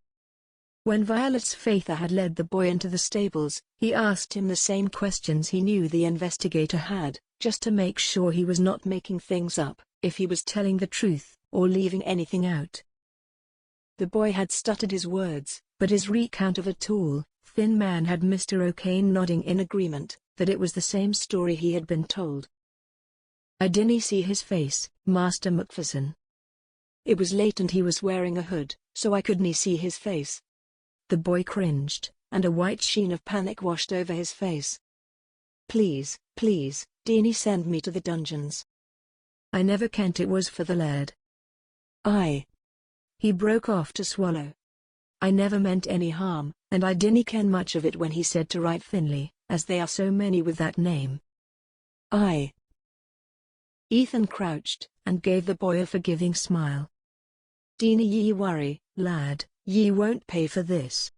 When Violet's father had led the boy into the stables, he asked him the same questions he knew the investigator had, just to make sure he was not making things up, if he was telling the truth, or leaving anything out. The boy had stuttered his words, but his recount of a tall, thin man had Mr. O'Kane nodding in agreement, that it was the same story he had been told. "I didn't see his face, Master MacFerson. It was late and he was wearing a hood, so I couldn't see his face." The boy cringed, and a white sheen of panic washed over his face. Please, dinna send me to the dungeons. I never kent it was for the laird." He broke off to swallow. "I never meant any harm, and I dinna ken much of it when he said to write Finlay, as they are so many with that name." Ethan crouched, and gave the boy a forgiving smile. "Dinna ye worry, lad, ye won't pay for this.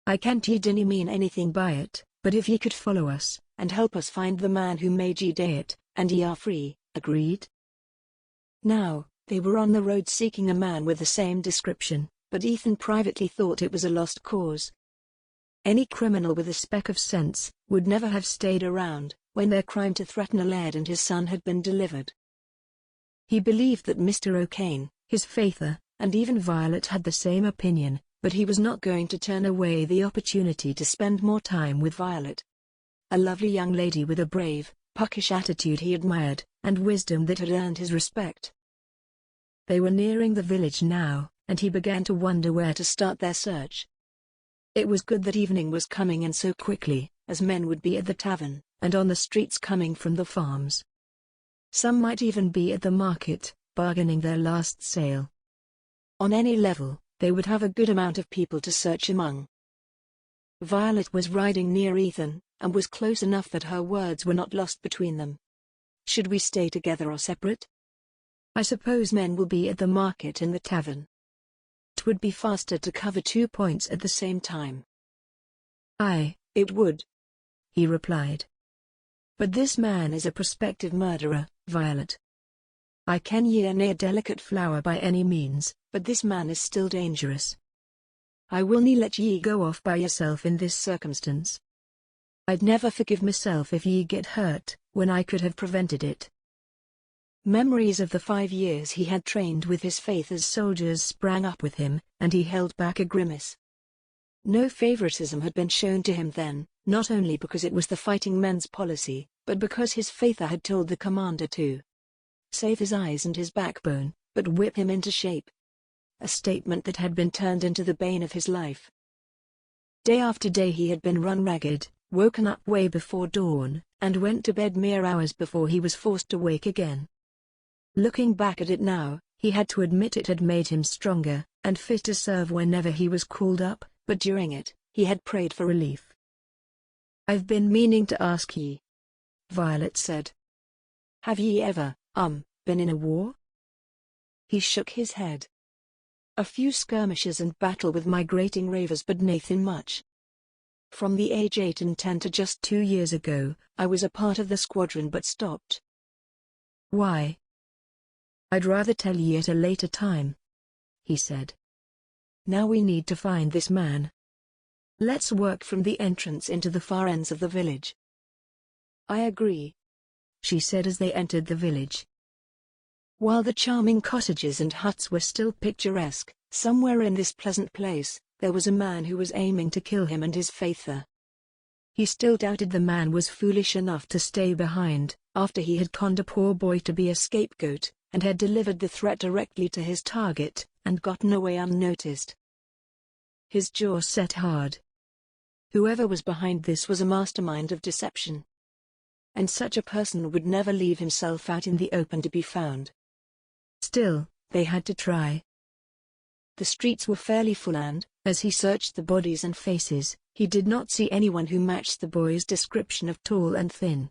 I kent ye dinna mean anything by it, but if ye could follow us, and help us find the man who made ye do it, and ye are free, agreed?" Now, they were on the road seeking a man with the same description, but Ethan privately thought it was a lost cause. Any criminal with a speck of sense would never have stayed around when their crime to threaten a laird and his son had been delivered. He believed that Mr. O'Kane, his faither, and even Violet had the same opinion, but he was not going to turn away the opportunity to spend more time with Violet. A lovely young lady with a brave, puckish attitude he admired, and wisdom that had earned his respect. They were nearing the village now, and he began to wonder where to start their search. It was good that evening was coming in so quickly, as men would be at the tavern, and on the streets coming from the farms. Some might even be at the market, bargaining their last sale. On any level, they would have a good amount of people to search among. Violet was riding near Ethan, and was close enough that her words were not lost between them. Should we stay together or separate? I suppose men will be at the market and the tavern. It would be faster to cover 2 points at the same time. Aye, it would, he replied. But this man is a prospective murderer, Violet. I ken ye are nae a delicate flower by any means, but this man is still dangerous. I will nae let ye go off by yourself in this circumstance. I'd never forgive myself if ye get hurt, when I could have prevented it. Memories of the 5 years he had trained with his faith as soldiers sprang up with him, and he held back a grimace. No favoritism had been shown to him then, not only because it was the fighting men's policy, but because his faither had told the commander to save his eyes and his backbone, but whip him into shape. A statement that had been turned into the bane of his life. Day after day he had been run ragged, woken up way before dawn, and went to bed mere hours before he was forced to wake again. Looking back at it now, he had to admit it had made him stronger, and fit to serve whenever he was called up, but during it, he had prayed for relief. I've been meaning to ask ye, Violet said. Have ye ever, been in a war? He shook his head. A few skirmishes and battle with migrating ravers, but nathin much. From the age 8 and 10 to just 2 years ago, I was a part of the squadron but stopped. Why? I'd rather tell ye at a later time, he said. Now we need to find this man. Let's work from the entrance into the far ends of the village. I agree, she said as they entered the village. While the charming cottages and huts were still picturesque, somewhere in this pleasant place, there was a man who was aiming to kill him and his faither. He still doubted the man was foolish enough to stay behind, after he had conned a poor boy to be a scapegoat, and had delivered the threat directly to his target, and gotten away unnoticed. His jaw set hard. Whoever was behind this was a mastermind of deception. And such a person would never leave himself out in the open to be found. Still, they had to try. The streets were fairly full and, as he searched the bodies and faces, he did not see anyone who matched the boy's description of tall and thin.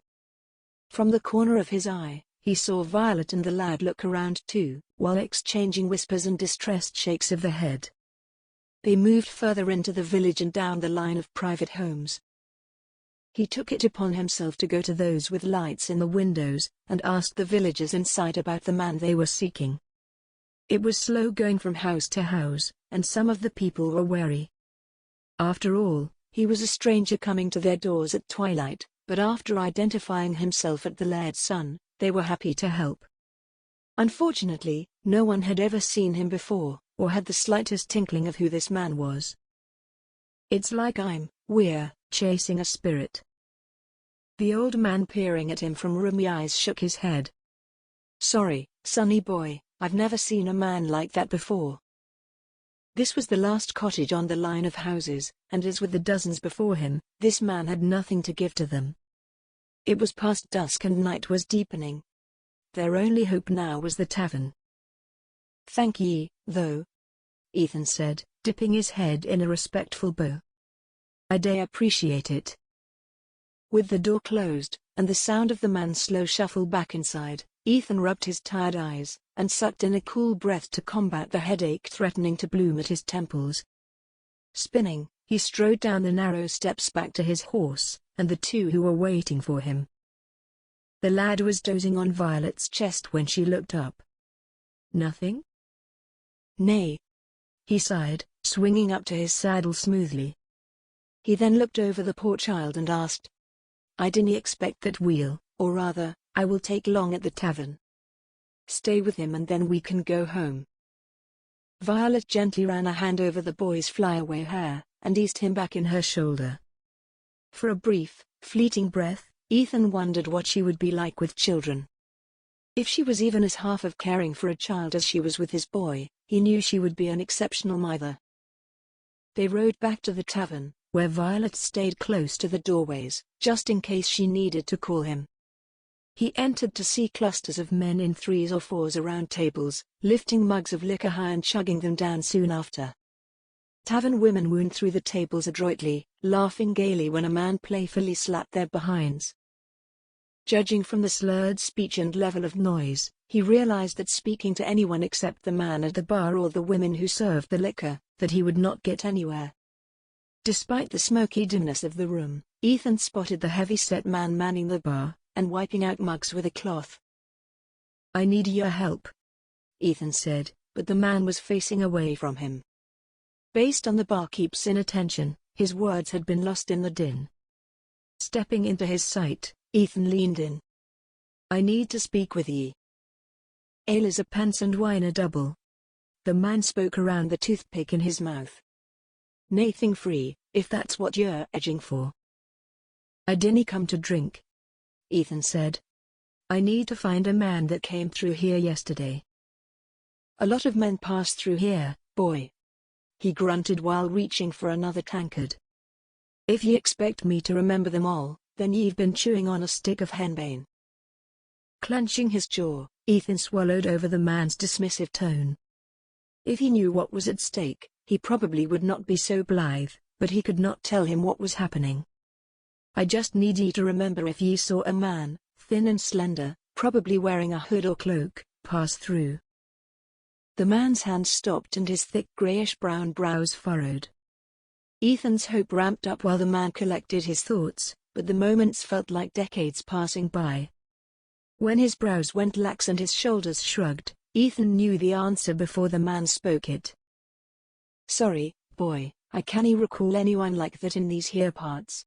From the corner of his eye, he saw Violet and the lad look around too, while exchanging whispers and distressed shakes of the head. They moved further into the village and down the line of private homes. He took it upon himself to go to those with lights in the windows, and ask the villagers inside about the man they were seeking. It was slow going from house to house, and some of the people were wary. After all, he was a stranger coming to their doors at twilight, but after identifying himself as the laird's son, they were happy to help. Unfortunately, no one had ever seen him before, or had the slightest inkling of who this man was. It's like we're chasing a spirit. The old man peering at him from rheumy eyes shook his head. Sorry, sonny boy, I've never seen a man like that before. This was the last cottage on the line of houses, and as with the dozens before him, this man had nothing to give to them. It was past dusk and night was deepening. Their only hope now was the tavern. Thank ye, though, Ethan said, dipping his head in a respectful bow. I do appreciate it. With the door closed, and the sound of the man's slow shuffle back inside, Ethan rubbed his tired eyes, and sucked in a cool breath to combat the headache threatening to bloom at his temples. Spinning, he strode down the narrow steps back to his horse, and the two who were waiting for him. The lad was dozing on Violet's chest when she looked up. Nothing? Nay. He sighed, swinging up to his saddle smoothly. He then looked over the poor child and asked, I dinna expect that we'll, or rather, I will take long at the tavern. stay with him and then we can go home. Violet gently ran a hand over the boy's flyaway hair, and eased him back in her shoulder. For a brief, fleeting breath, Ethan wondered what she would be like with children. If she was even as half of caring for a child as she was with his boy, he knew she would be an exceptional mother. They rode back to the tavern, where Violet stayed close to the doorways, just in case she needed to call him. He entered to see clusters of men in threes or fours around tables, lifting mugs of liquor high and chugging them down soon after. Tavern women wound through the tables adroitly, laughing gaily when a man playfully slapped their behinds. Judging from the slurred speech and level of noise, he realized that speaking to anyone except the man at the bar or the women who served the liquor, that he would not get anywhere. Despite the smoky dimness of the room, Ethan spotted the heavy-set man manning the bar, and wiping out mugs with a cloth. "I need your help," Ethan said, but the man was facing away from him. Based on the barkeep's inattention, his words had been lost in the din. Stepping into his sight, Ethan leaned in. "I need to speak with ye." "Ale is a pence and wine a double." The man spoke around the toothpick in his mouth. "Nathing free, if that's what you're edging for." "I dinna come to drink," Ethan said. "I need to find a man that came through here yesterday." "A lot of men pass through here, boy," he grunted while reaching for another tankard. "If ye expect me to remember them all, then ye've been chewing on a stick of henbane." Clenching his jaw, Ethan swallowed over the man's dismissive tone. If he knew what was at stake, he probably would not be so blithe, but he could not tell him what was happening. "I just need ye to remember if ye saw a man, thin and slender, probably wearing a hood or cloak, pass through." The man's hand stopped and his thick grayish-brown brows furrowed. Ethan's hope ramped up while the man collected his thoughts, but the moments felt like decades passing by. When his brows went lax and his shoulders shrugged, Ethan knew the answer before the man spoke it. "Sorry, boy, I cannae recall anyone like that in these here parts."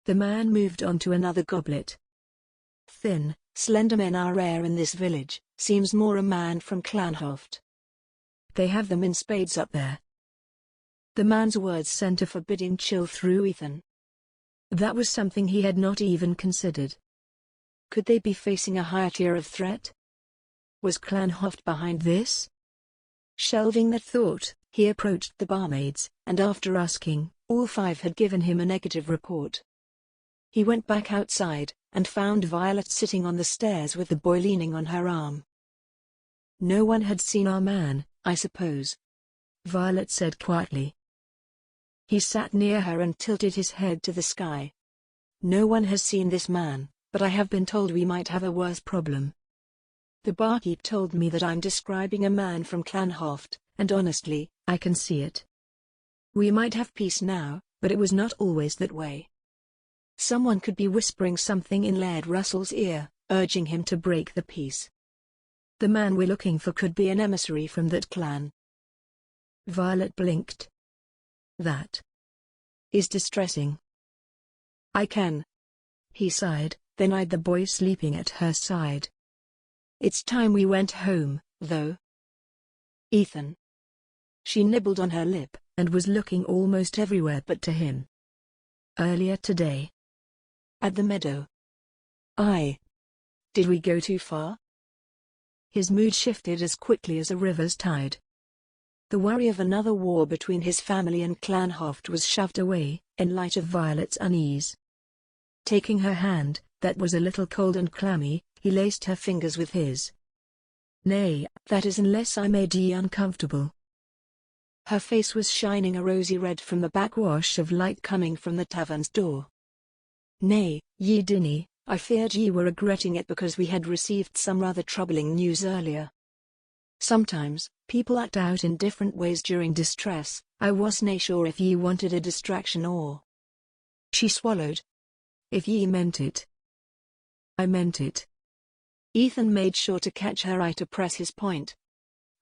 The man moved on to another goblet. "Thin, slender men are rare in this village, seems more a man from Clanhoft. They have them in spades up there." The man's words sent a forbidding chill through Ethan. That was something he had not even considered. Could they be facing a higher tier of threat? Was Clanhoft behind this? Shelving that thought, he approached the barmaids, and after asking, all five had given him a negative report. He went back outside, and found Violet sitting on the stairs with the boy leaning on her arm. "No one had seen our man, I suppose," Violet said quietly. He sat near her and tilted his head to the sky. "No one has seen this man, but I have been told we might have a worse problem. The barkeep told me that I'm describing a man from Clanhoft, and honestly, I can see it. We might have peace now, but it was not always that way. Someone could be whispering something in Laird Russell's ear, urging him to break the peace. The man we're looking for could be an emissary from that clan." Violet blinked. "That is distressing." "I can," he sighed, then eyed the boy sleeping at her side. "It's time we went home, though." "Ethan." She nibbled on her lip, and was looking almost everywhere but to him. "Earlier today. At the meadow." "Aye. Did we go too far?" His mood shifted as quickly as a river's tide. The worry of another war between his family and Clanhoft was shoved away, in light of Violet's unease. Taking her hand, that was a little cold and clammy, he laced her fingers with his. "Nay, that is unless I made ye uncomfortable." Her face was shining a rosy red from the backwash of light coming from the tavern's door. "Nay, ye dinny, I feared ye were regretting it because we had received some rather troubling news earlier. Sometimes, people act out in different ways during distress. I wasna sure if ye wanted a distraction or—" She swallowed. "If ye meant it." "I meant it." Ethan made sure to catch her eye to press his point.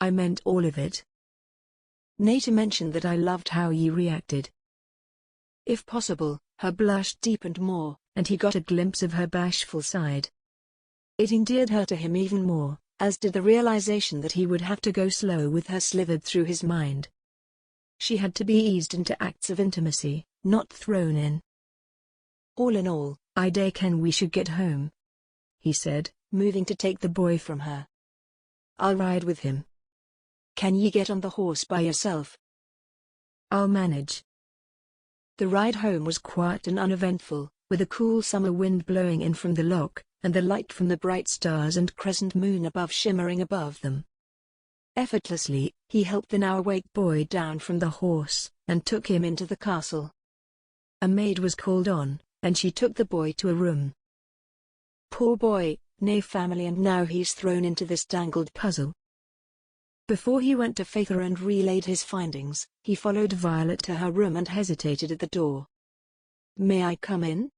"I meant all of it. Nata mentioned that I loved how ye reacted." If possible, her blush deepened more, and he got a glimpse of her bashful side. It endeared her to him even more, as did the realization that he would have to go slow with her slithered through his mind. She had to be eased into acts of intimacy, not thrown in. All in all, I reckon we should get home, he said, moving to take the boy from her. I'll ride with him. Can ye get on the horse by yourself? I'll manage. The ride home was quiet and uneventful, with a cool summer wind blowing in from the loch, and the light from the bright stars and crescent moon above shimmering above them. Effortlessly, he helped the now awake boy down from the horse, and took him into the castle. A maid was called on, and she took the boy to a room. Poor boy, no family, and now he's thrown into this tangled puzzle. Before he went to Faither and relayed his findings, he followed Violet to her room and hesitated at the door. May I come in?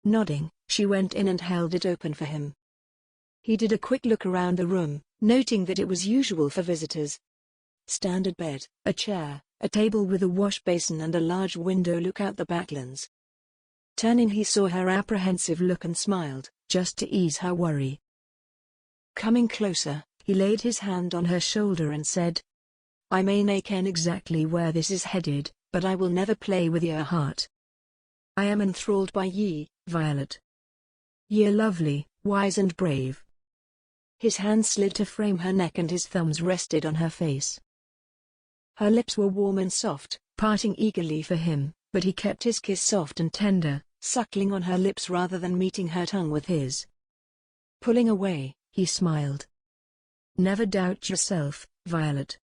Nodding, she went in and held it open for him. He did a quick look around the room, noting that it was usual for visitors. Standard bed, a chair, a table with a wash basin and a large window look out the backlands. Turning, he saw her apprehensive look and smiled, just to ease her worry. Coming closer, he laid his hand on her shoulder and said, I may na ken exactly where this is headed, but I will never play with your heart. I am enthralled by ye, Violet. Ye are lovely, wise and brave. His hand slid to frame her neck and his thumbs rested on her face. Her lips were warm and soft, parting eagerly for him, but he kept his kiss soft and tender, suckling on her lips rather than meeting her tongue with his. Pulling away, he smiled. Never doubt yourself, Violet.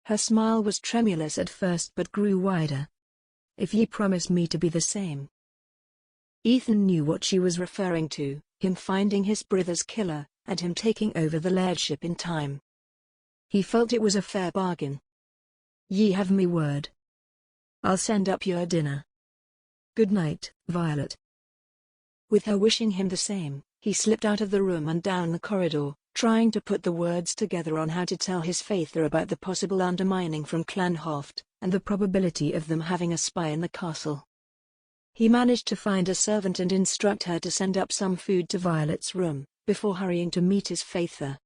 Her smile was tremulous at first but grew wider. If ye promise me to be the same. Ethan knew what she was referring to, him finding his brother's killer, and him taking over the lairdship in time. He felt it was a fair bargain. Ye have me word. I'll send up your dinner. Good night, Violet. With her wishing him the same, he slipped out of the room and down the corridor, trying to put the words together on how to tell his Faither about the possible undermining from Clan Hoft, and the probability of them having a spy in the castle. He managed to find a servant and instruct her to send up some food to Violet's room, before hurrying to meet his Faither.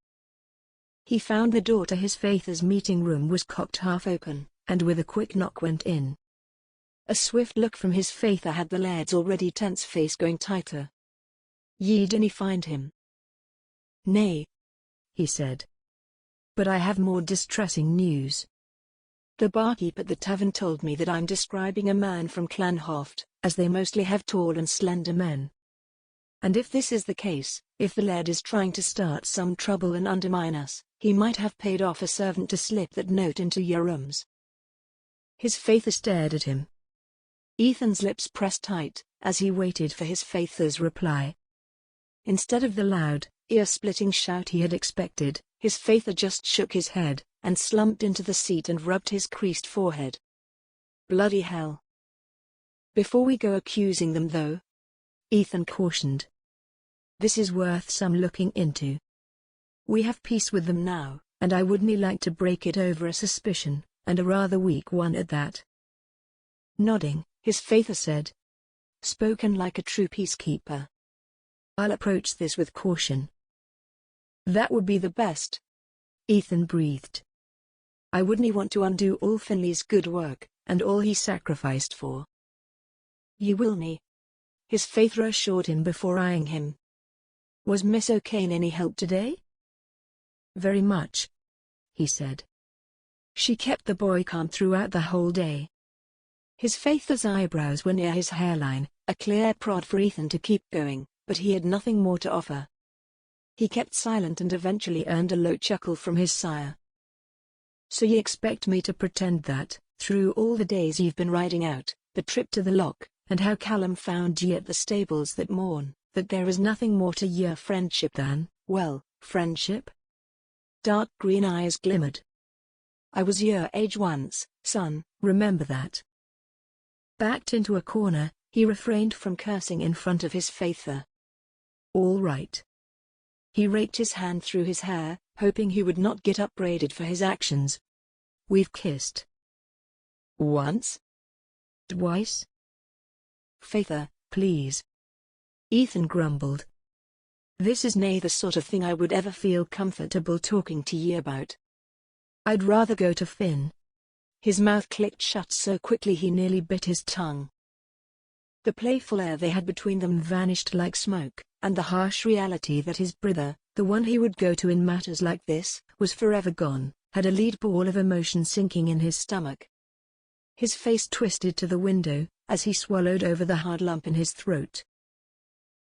He found the door to his Faither's meeting room was cocked half open, and with a quick knock went in. A swift look from his Faither had the laird's already tense face going tighter. Ye dinna find him? Nay, he said. But I have more distressing news. The barkeep at the tavern told me that I'm describing a man from Clan Hoft, as they mostly have tall and slender men. And if this is the case, if the laird is trying to start some trouble and undermine us, he might have paid off a servant to slip that note into your rooms. His Faither stared at him. Ethan's lips pressed tight, as he waited for his Faither's reply. Instead of the loud, ear-splitting shout he had expected, his Faither just shook his head, and slumped into the seat and rubbed his creased forehead. Bloody hell. Before we go accusing them though, Ethan cautioned. This is worth some looking into. We have peace with them now, and I wouldn't like to break it over a suspicion, and a rather weak one at that. Nodding, his Faither said. Spoken like a true peacekeeper. I'll approach this with caution. That would be the best. Ethan breathed. I wouldn't want to undo all Finley's good work, and all he sacrificed for. Ye will me. His Faither assured him before eyeing him. Was Miss O'Kane any help today? Very much, he said. She kept the boy calm throughout the whole day. His Faither's eyebrows were near his hairline, a clear prod for Ethan to keep going, but he had nothing more to offer. He kept silent and eventually earned a low chuckle from his sire. So ye expect me to pretend that, through all the days you've been riding out, the trip to the loch, and how Callum found ye at the stables that morn, that there is nothing more to your friendship than, well, friendship? Dark green eyes glimmered. I was your age once, son, remember that. Backed into a corner, he refrained from cursing in front of his Faither. All right. He raked his hand through his hair, hoping he would not get upbraided for his actions. We've kissed. Once? Twice? Faither, please. Ethan grumbled. This is nae the sort of thing I would ever feel comfortable talking to ye about. I'd rather go to Finn. His mouth clicked shut so quickly he nearly bit his tongue. The playful air they had between them vanished like smoke, and the harsh reality that his brother, the one he would go to in matters like this, was forever gone, had a lead ball of emotion sinking in his stomach. His face twisted to the window, as he swallowed over the hard lump in his throat.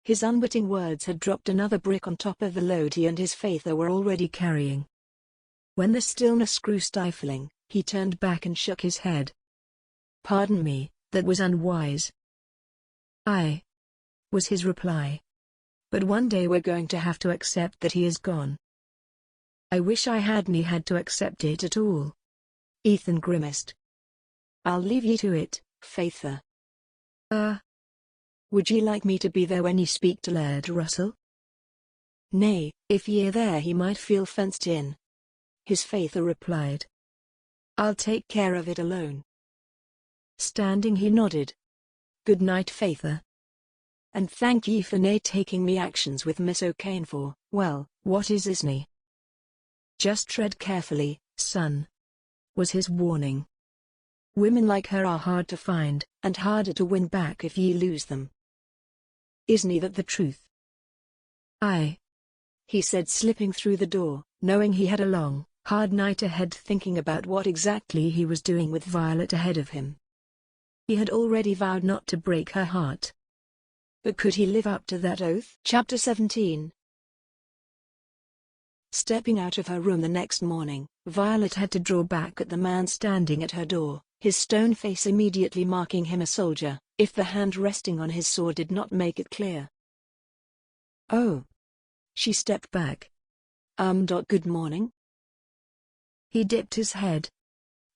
His unwitting words had dropped another brick on top of the load he and his Faither were already carrying. When the stillness grew stifling, he turned back and shook his head. "Pardon me, that was unwise." "Aye," was his reply. "But one day we're going to have to accept that he is gone." "I wish I hadn't had to accept it at all." Ethan grimaced. "I'll leave ye to it, Faither. Would ye like me to be there when ye speak to Laird Russell?" "Nay, if ye're there he might feel fenced in," his Faither replied. "I'll take care of it alone." Standing he nodded. "Good night, Faither. And thank ye for nae taking me actions with Miss O'Kane for, well, what is isn't. Just tread carefully, son," was his warning. "Women like her are hard to find, and harder to win back if ye lose them. Isn't that the truth?" "Aye," he said, slipping through the door, knowing he had a long, hard night ahead, thinking about what exactly he was doing with Violet ahead of him. He had already vowed not to break her heart. But could he live up to that oath? Chapter 17. Stepping out of her room the next morning, Violet had to draw back at the man standing at her door, his stone face immediately marking him a soldier, if the hand resting on his sword did not make it clear. "Oh." She stepped back. Good morning." He dipped his head.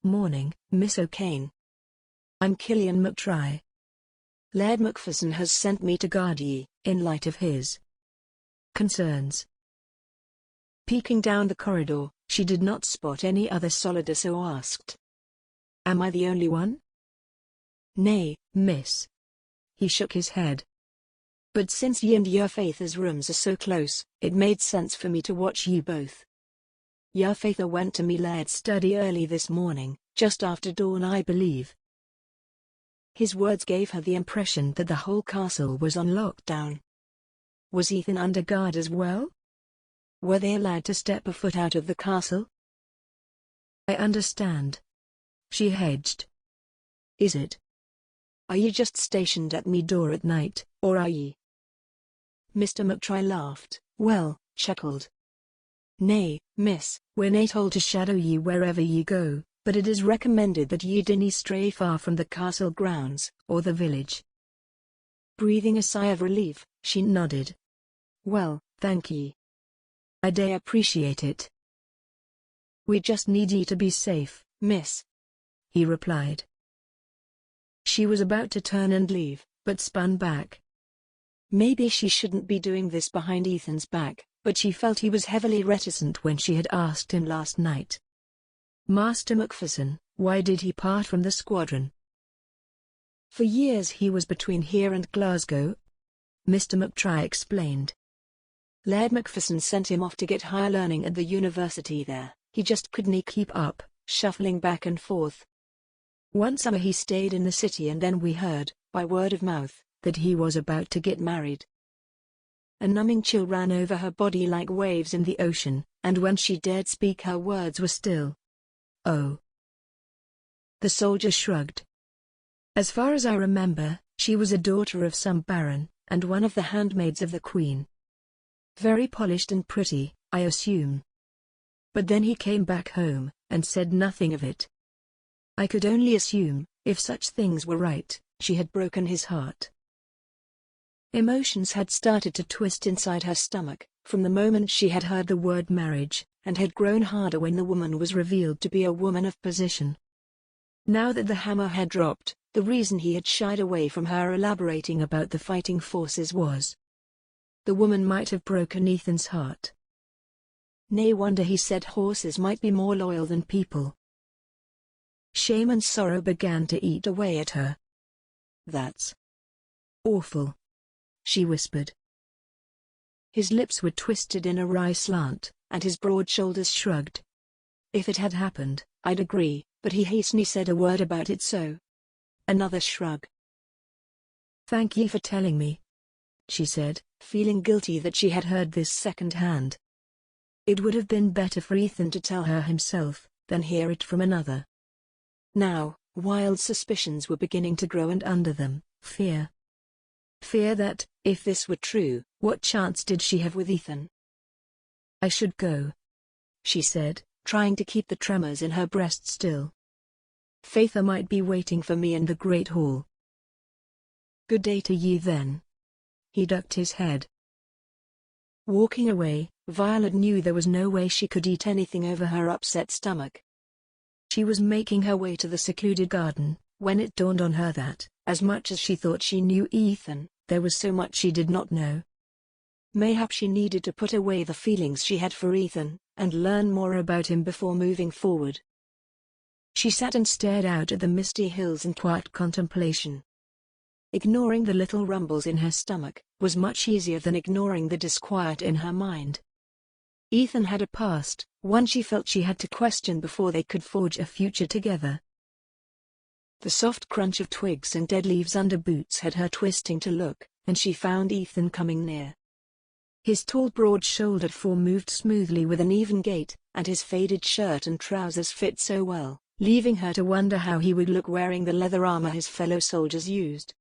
"Morning, Miss O'Kane. I'm Killian McTry. Laird MacPherson has sent me to guard ye, in light of his concerns." Peeking down the corridor, she did not spot any other soldier, so asked, "Am I the only one?" "Nay, miss." He shook his head. "But since ye and your Faither's rooms are so close, it made sense for me to watch ye both. Your Faither went to me Laird's study early this morning, just after dawn I believe." His words gave her the impression that the whole castle was on lockdown. Was Ethan under guard as well? Were they allowed to step a foot out of the castle? "I understand." She hedged. "Is it? Are ye just stationed at me door at night, or are ye?" Mr. McTry laughed, chuckled. "Nay, miss, we're nae told to shadow ye wherever ye go, but it is recommended that ye dinna stray far from the castle grounds, or the village." Breathing a sigh of relief, she nodded. "Well, thank ye. I do appreciate it." "We just need ye to be safe, miss," he replied. She was about to turn and leave, but spun back. Maybe she shouldn't be doing this behind Ethan's back, but she felt he was heavily reticent when she had asked him last night. Master MacPherson, why did he part from the squadron? For years he was between here and Glasgow, Mr. McTry explained. Laird MacPherson sent him off to get higher learning at the university there. He just couldn't keep up, shuffling back and forth. One summer he stayed in the city, and then we heard, by word of mouth, that he was about to get married. A numbing chill ran over her body like waves in the ocean, and when she dared speak her words were still. "Oh." The soldier shrugged. "As far as I remember, she was a daughter of some baron, and one of the handmaids of the queen. Very polished and pretty, I assume. But then he came back home, and said nothing of it. I could only assume, if such things were right, she had broken his heart." Emotions had started to twist inside her stomach, from the moment she had heard the word marriage, and had grown harder when the woman was revealed to be a woman of position. Now that the hammer had dropped, the reason he had shied away from her elaborating about the fighting forces was the woman might have broken Ethan's heart. Nay wonder he said horses might be more loyal than people. Shame and sorrow began to eat away at her. "That's awful," she whispered. His lips were twisted in a wry slant, and his broad shoulders shrugged. If it had happened, I'd agree, but he hastily said a word about it so. Another shrug. Thank ye for telling me, she said, feeling guilty that she had heard this second-hand. It would have been better for Ethan to tell her himself, than hear it from another. Now, wild suspicions were beginning to grow, and under them, fear. Fear that, if this were true, what chance did she have with Ethan? I should go, she said, trying to keep the tremors in her breast still. Faither might be waiting for me in the great hall. Good day to ye then. He ducked his head. Walking away, Violet knew there was no way she could eat anything over her upset stomach. She was making her way to the secluded garden, when it dawned on her that, as much as she thought she knew Ethan, there was so much she did not know. Mayhap she needed to put away the feelings she had for Ethan, and learn more about him before moving forward. She sat and stared out at the misty hills in quiet contemplation. Ignoring the little rumbles in her stomach was much easier than ignoring the disquiet in her mind. Ethan had a past, one she felt she had to question before they could forge a future together. The soft crunch of twigs and dead leaves under boots had her twisting to look, and she found Ethan coming near. His tall broad-shouldered form moved smoothly with an even gait, and his faded shirt and trousers fit so well, leaving her to wonder how he would look wearing the leather armor his fellow soldiers used.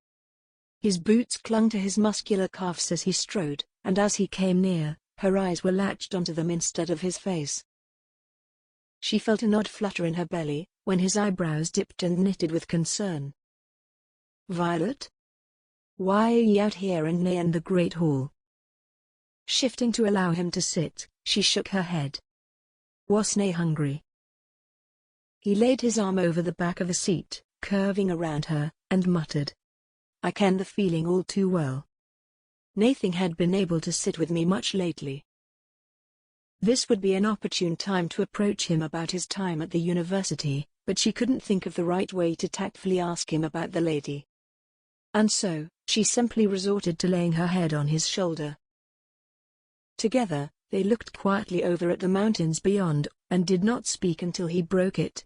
His boots clung to his muscular calves as he strode, and as he came near, her eyes were latched onto them instead of his face. She felt an odd flutter in her belly, when his eyebrows dipped and knitted with concern. Violet? Why are ye out here and nae in the great hall? Shifting to allow him to sit, she shook her head. Was nae hungry? He laid his arm over the back of the seat, curving around her, and muttered. I ken the feeling all too well. Nathing had been able to sit with me much lately. This would be an opportune time to approach him about his time at the university, but she couldn't think of the right way to tactfully ask him about the lady. And so, she simply resorted to laying her head on his shoulder. Together, they looked quietly over at the mountains beyond, and did not speak until he broke it.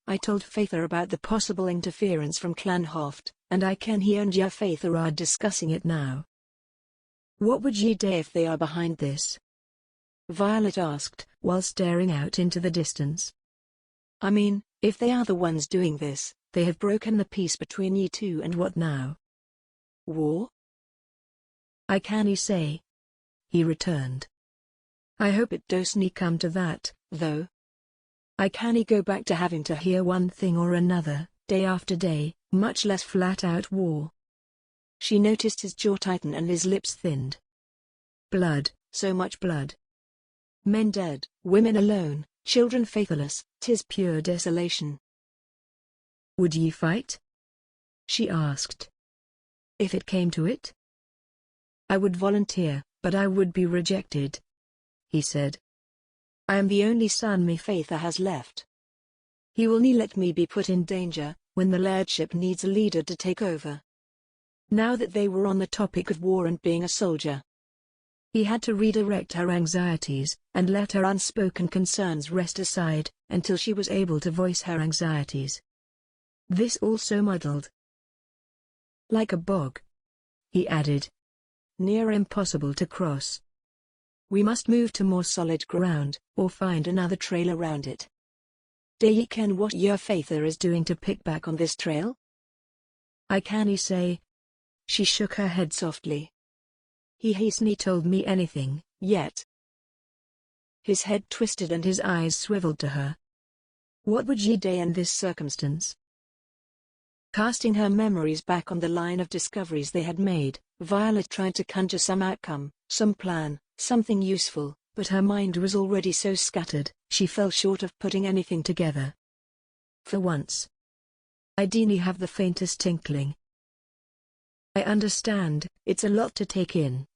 I told Faither about the possible interference from Clan Hoft, and I ken he and your Faither are discussing it now. What would ye do if they are behind this? Violet asked, while staring out into the distance. I mean, if they are the ones doing this, they have broken the peace between ye two, and what now? War? I cannae say, he returned. I hope it doesn't come to that, though. I cannae go back to having to hear one thing or another, day after day, much less flat-out war. She noticed his jaw tighten and his lips thinned. Blood, so much blood. Men dead, women alone, children faithless, 'tis pure desolation. Would ye fight? She asked. If it came to it? I would volunteer, but I would be rejected, he said. I am the only son me Faither has left. He will nie let me be put in danger, when the lairdship needs a leader to take over. Now that they were on the topic of war and being a soldier, he had to redirect her anxieties, and let her unspoken concerns rest aside, until she was able to voice her anxieties. This also muddled. Like a bog, he added. Near impossible to cross. We must move to more solid ground, or find another trail around it. Do ye ken what your Faither is doing to pick back on this trail? I cannae say. She shook her head softly. He hasn't told me anything, yet. His head twisted and his eyes swiveled to her. What would ye do in this circumstance? Casting her memories back on the line of discoveries they had made, Violet tried to conjure some outcome, some plan, something useful, but her mind was already so scattered, she fell short of putting anything together. For once, I didn't have the faintest inkling. I understand, it's a lot to take in,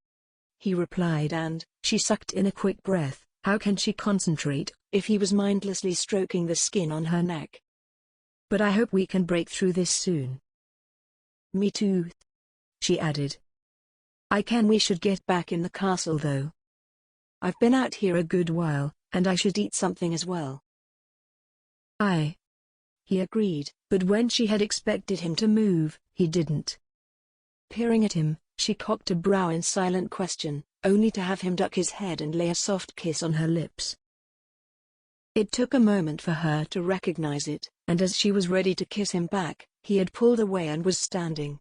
he replied, and she sucked in a quick breath. How can she concentrate, if he was mindlessly stroking the skin on her neck? But I hope we can break through this soon. Me too, she added. I can we should get back in the castle though. I've been out here a good while, and I should eat something as well. Aye. He agreed, but when she had expected him to move, he didn't. Peering at him, she cocked a brow in silent question, only to have him duck his head and lay a soft kiss on her lips. It took a moment for her to recognize it, and as she was ready to kiss him back, he had pulled away and was standing.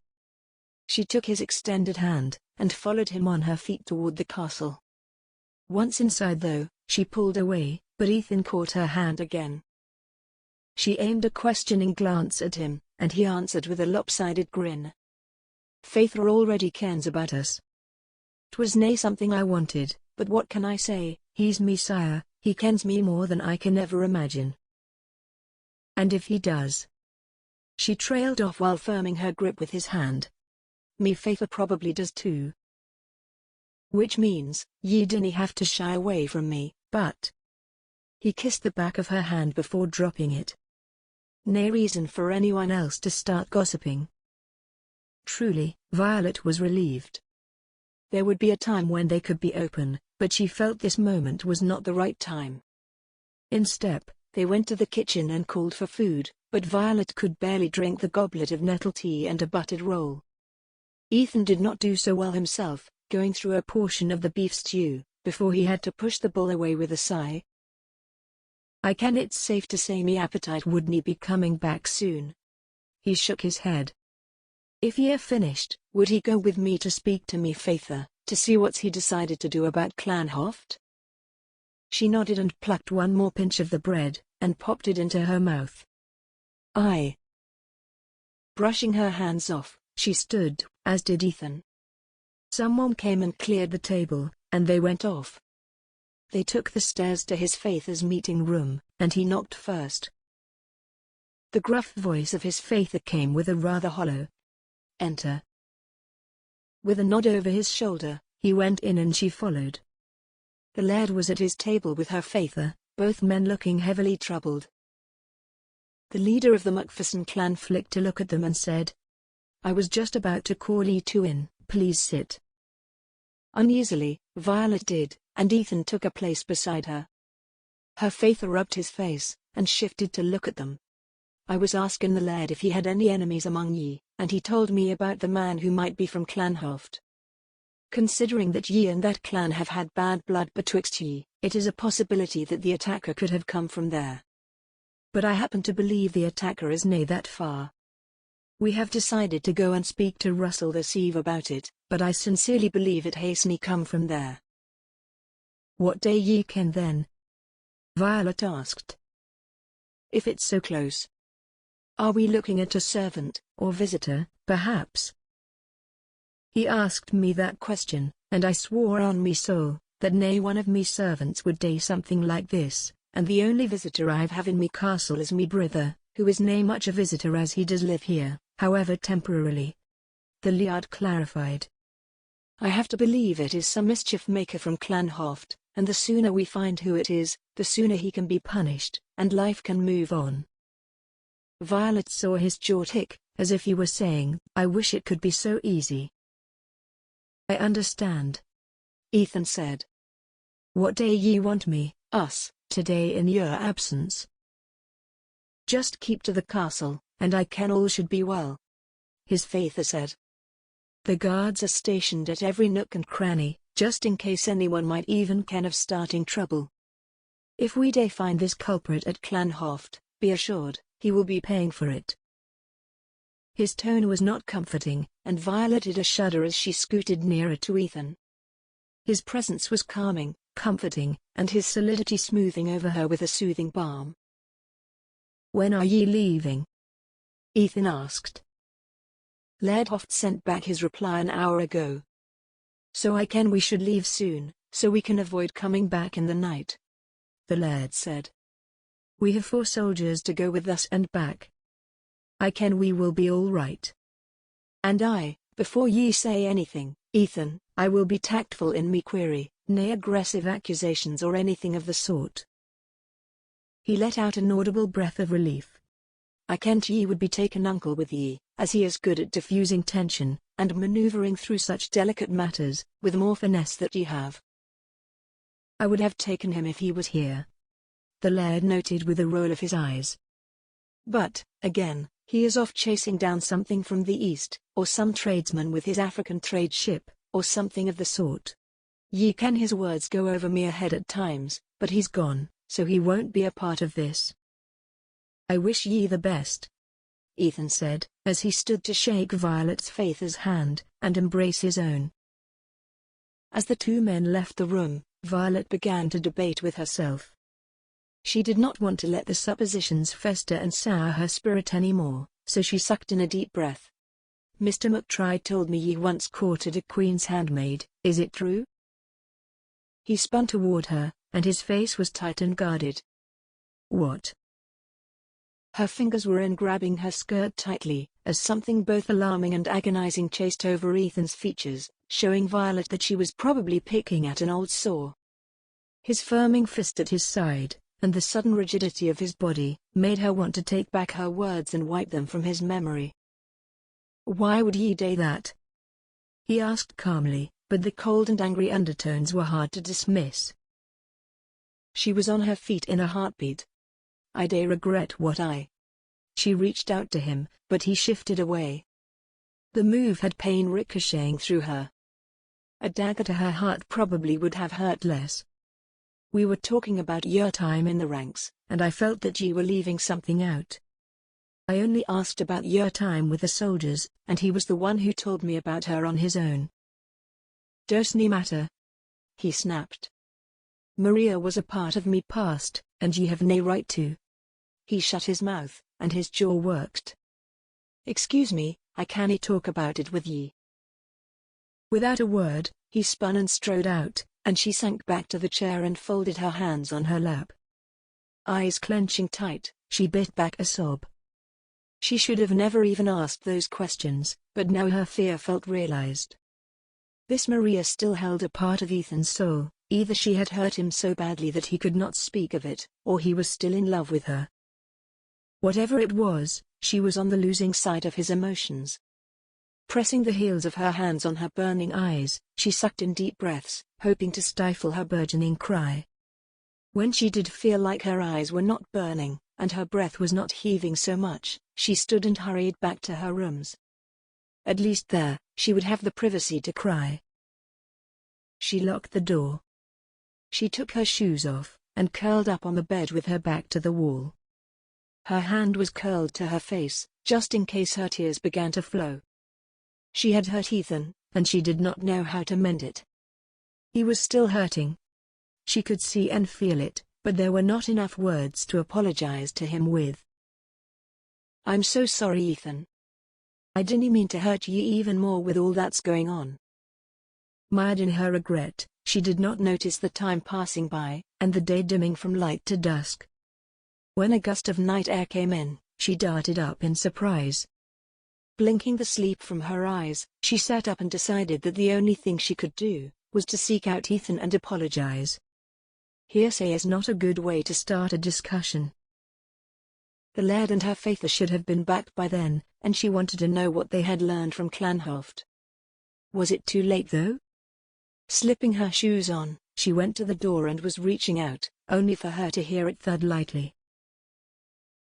She took his extended hand, and followed him on her feet toward the castle. Once inside though, she pulled away, but Ethan caught her hand again. She aimed a questioning glance at him, and he answered with a lopsided grin. "Faither already kens about us. 'Twas nae something I wanted, but what can I say, he's me sire, he kens me more than I can ever imagine. And if he does..." She trailed off while firming her grip with his hand. "Me faither probably does too. Which means, ye dinna have to shy away from me, but..." He kissed the back of her hand before dropping it. "Nae reason for anyone else to start gossiping." Truly, Violet was relieved. There would be a time when they could be open, but she felt this moment was not the right time. Instead, they went to the kitchen and called for food, but Violet could barely drink the goblet of nettle tea and a buttered roll. Ethan did not do so well himself, going through a portion of the beef stew, before he had to push the bowl away with a sigh. "I ken it's safe to say me appetite wouldn't be coming back soon." He shook his head. "If ye're finished, would he go with me to speak to me faither, to see what's he decided to do about Clanhoft?" She nodded and plucked one more pinch of the bread, and popped it into her mouth. "Aye." Brushing her hands off, she stood, as did Ethan. Someone came and cleared the table, and they went off. They took the stairs to his faither's meeting room, and he knocked first. The gruff voice of his faither came with a rather hollow "Enter." With a nod over his shoulder, he went in and she followed. The laird was at his table with her faither, both men looking heavily troubled. The leader of the MacFerson clan flicked a look at them and said, "I was just about to call ye two in, please sit." Uneasily, Violet did, and Ethan took a place beside her. Her faither rubbed his face, and shifted to look at them. "I was asking the laird if he had any enemies among ye, and he told me about the man who might be from Clanhoft. Considering that ye and that clan have had bad blood betwixt ye, it is a possibility that the attacker could have come from there. But I happen to believe the attacker is nae that far. We have decided to go and speak to Russell this eve about it, but I sincerely believe it hasn't come from there." "What day ye ken then?" Violet asked. "If it's so close. Are we looking at a servant, or visitor, perhaps?" "He asked me that question, and I swore on me soul, that nae one of me servants would do something like this, and the only visitor I've have in me castle is me brither, who is nae much a visitor as he does live here, however temporarily," the Laird clarified. "I have to believe it is some mischief maker from Clanhoft, and the sooner we find who it is, the sooner he can be punished, and life can move on." Violet saw his jaw tick, as if he were saying, "I wish it could be so easy." "I understand," Ethan said. "What day ye want me, us, today in your absence?" "Just keep to the castle, and I ken all should be well," his faither said. "The guards are stationed at every nook and cranny, just in case anyone might even ken of starting trouble. If we do find this culprit at Clanhoft, be assured, he will be paying for it." His tone was not comforting, and Violet did a shudder as she scooted nearer to Ethan. His presence was calming, comforting, and his solidity smoothing over her with a soothing balm. "When are ye leaving?" Ethan asked. "Laird Hoft sent back his reply an hour ago. So I ken we should leave soon, so we can avoid coming back in the night," the laird said. "We have 4 soldiers to go with us and back. I ken we will be all right. And before ye say anything, Ethan, I will be tactful in me query, nae aggressive accusations or anything of the sort." He let out an audible breath of relief. "I kent ye would be taking uncle with ye, as he is good at diffusing tension, and maneuvering through such delicate matters, with more finesse than you have. I would have taken him if he was here. The Laird noted with a roll of his eyes. But, again, he is off chasing down something from the east, or some tradesman with his African trade ship, or something of the sort. Ye can his words go over me ahead at times, but he's gone, so he won't be a part of this. I wish ye the best, Ethan said, as he stood to shake Violet's Faith's hand, and embrace his own. As the two men left the room, Violet began to debate with herself. She did not want to let the suppositions fester and sour her spirit any more, so she sucked in a deep breath. Mr. MacTride told me ye once courted a queen's handmaid, is it true? He spun toward her, and his face was tight and guarded. What? Her fingers were in grabbing her skirt tightly, as something both alarming and agonizing chased over Ethan's features, showing Violet that she was probably picking at an old sore. His firming fist at his side, and the sudden rigidity of his body, made her want to take back her words and wipe them from his memory. Why would ye do that? He asked calmly, but the cold and angry undertones were hard to dismiss. She was on her feet in a heartbeat. I do regret what I. She reached out to him, but he shifted away. The move had pain ricocheting through her. A dagger to her heart probably would have hurt less. We were talking about your time in the ranks, and I felt that ye were leaving something out. I only asked about your time with the soldiers, and he was the one who told me about her on his own. Doesn't matter, he snapped. Maria was a part of me past, and ye have nae right to. He shut his mouth, and his jaw worked. Excuse me, I cannae talk about it with ye. Without a word, he spun and strode out, and she sank back to the chair and folded her hands on her lap. Eyes clenching tight, she bit back a sob. She should have never even asked those questions, but now her fear felt realized. This Maria still held a part of Ethan's soul. Either she had hurt him so badly that he could not speak of it, or he was still in love with her. Whatever it was, she was on the losing side of his emotions. Pressing the heels of her hands on her burning eyes, she sucked in deep breaths, hoping to stifle her burgeoning cry. When she did feel like her eyes were not burning, and her breath was not heaving so much, she stood and hurried back to her rooms. At least there, she would have the privacy to cry. She locked the door. She took her shoes off, and curled up on the bed with her back to the wall. Her hand was curled to her face, just in case her tears began to flow. She had hurt Ethan, and she did not know how to mend it. He was still hurting. She could see and feel it, but there were not enough words to apologize to him with. I'm so sorry, Ethan. I didn't mean to hurt ye even more with all that's going on. Mired in her regret, she did not notice the time passing by, and the day dimming from light to dusk. When a gust of night air came in, she darted up in surprise. Blinking the sleep from her eyes, she sat up and decided that the only thing she could do was to seek out Ethan and apologize. Hearsay is not a good way to start a discussion. The Laird and her Faither should have been back by then, and she wanted to know what they had learned from Clanhoft. Was it too late though? Slipping her shoes on, she went to the door and was reaching out, only for her to hear it thud lightly.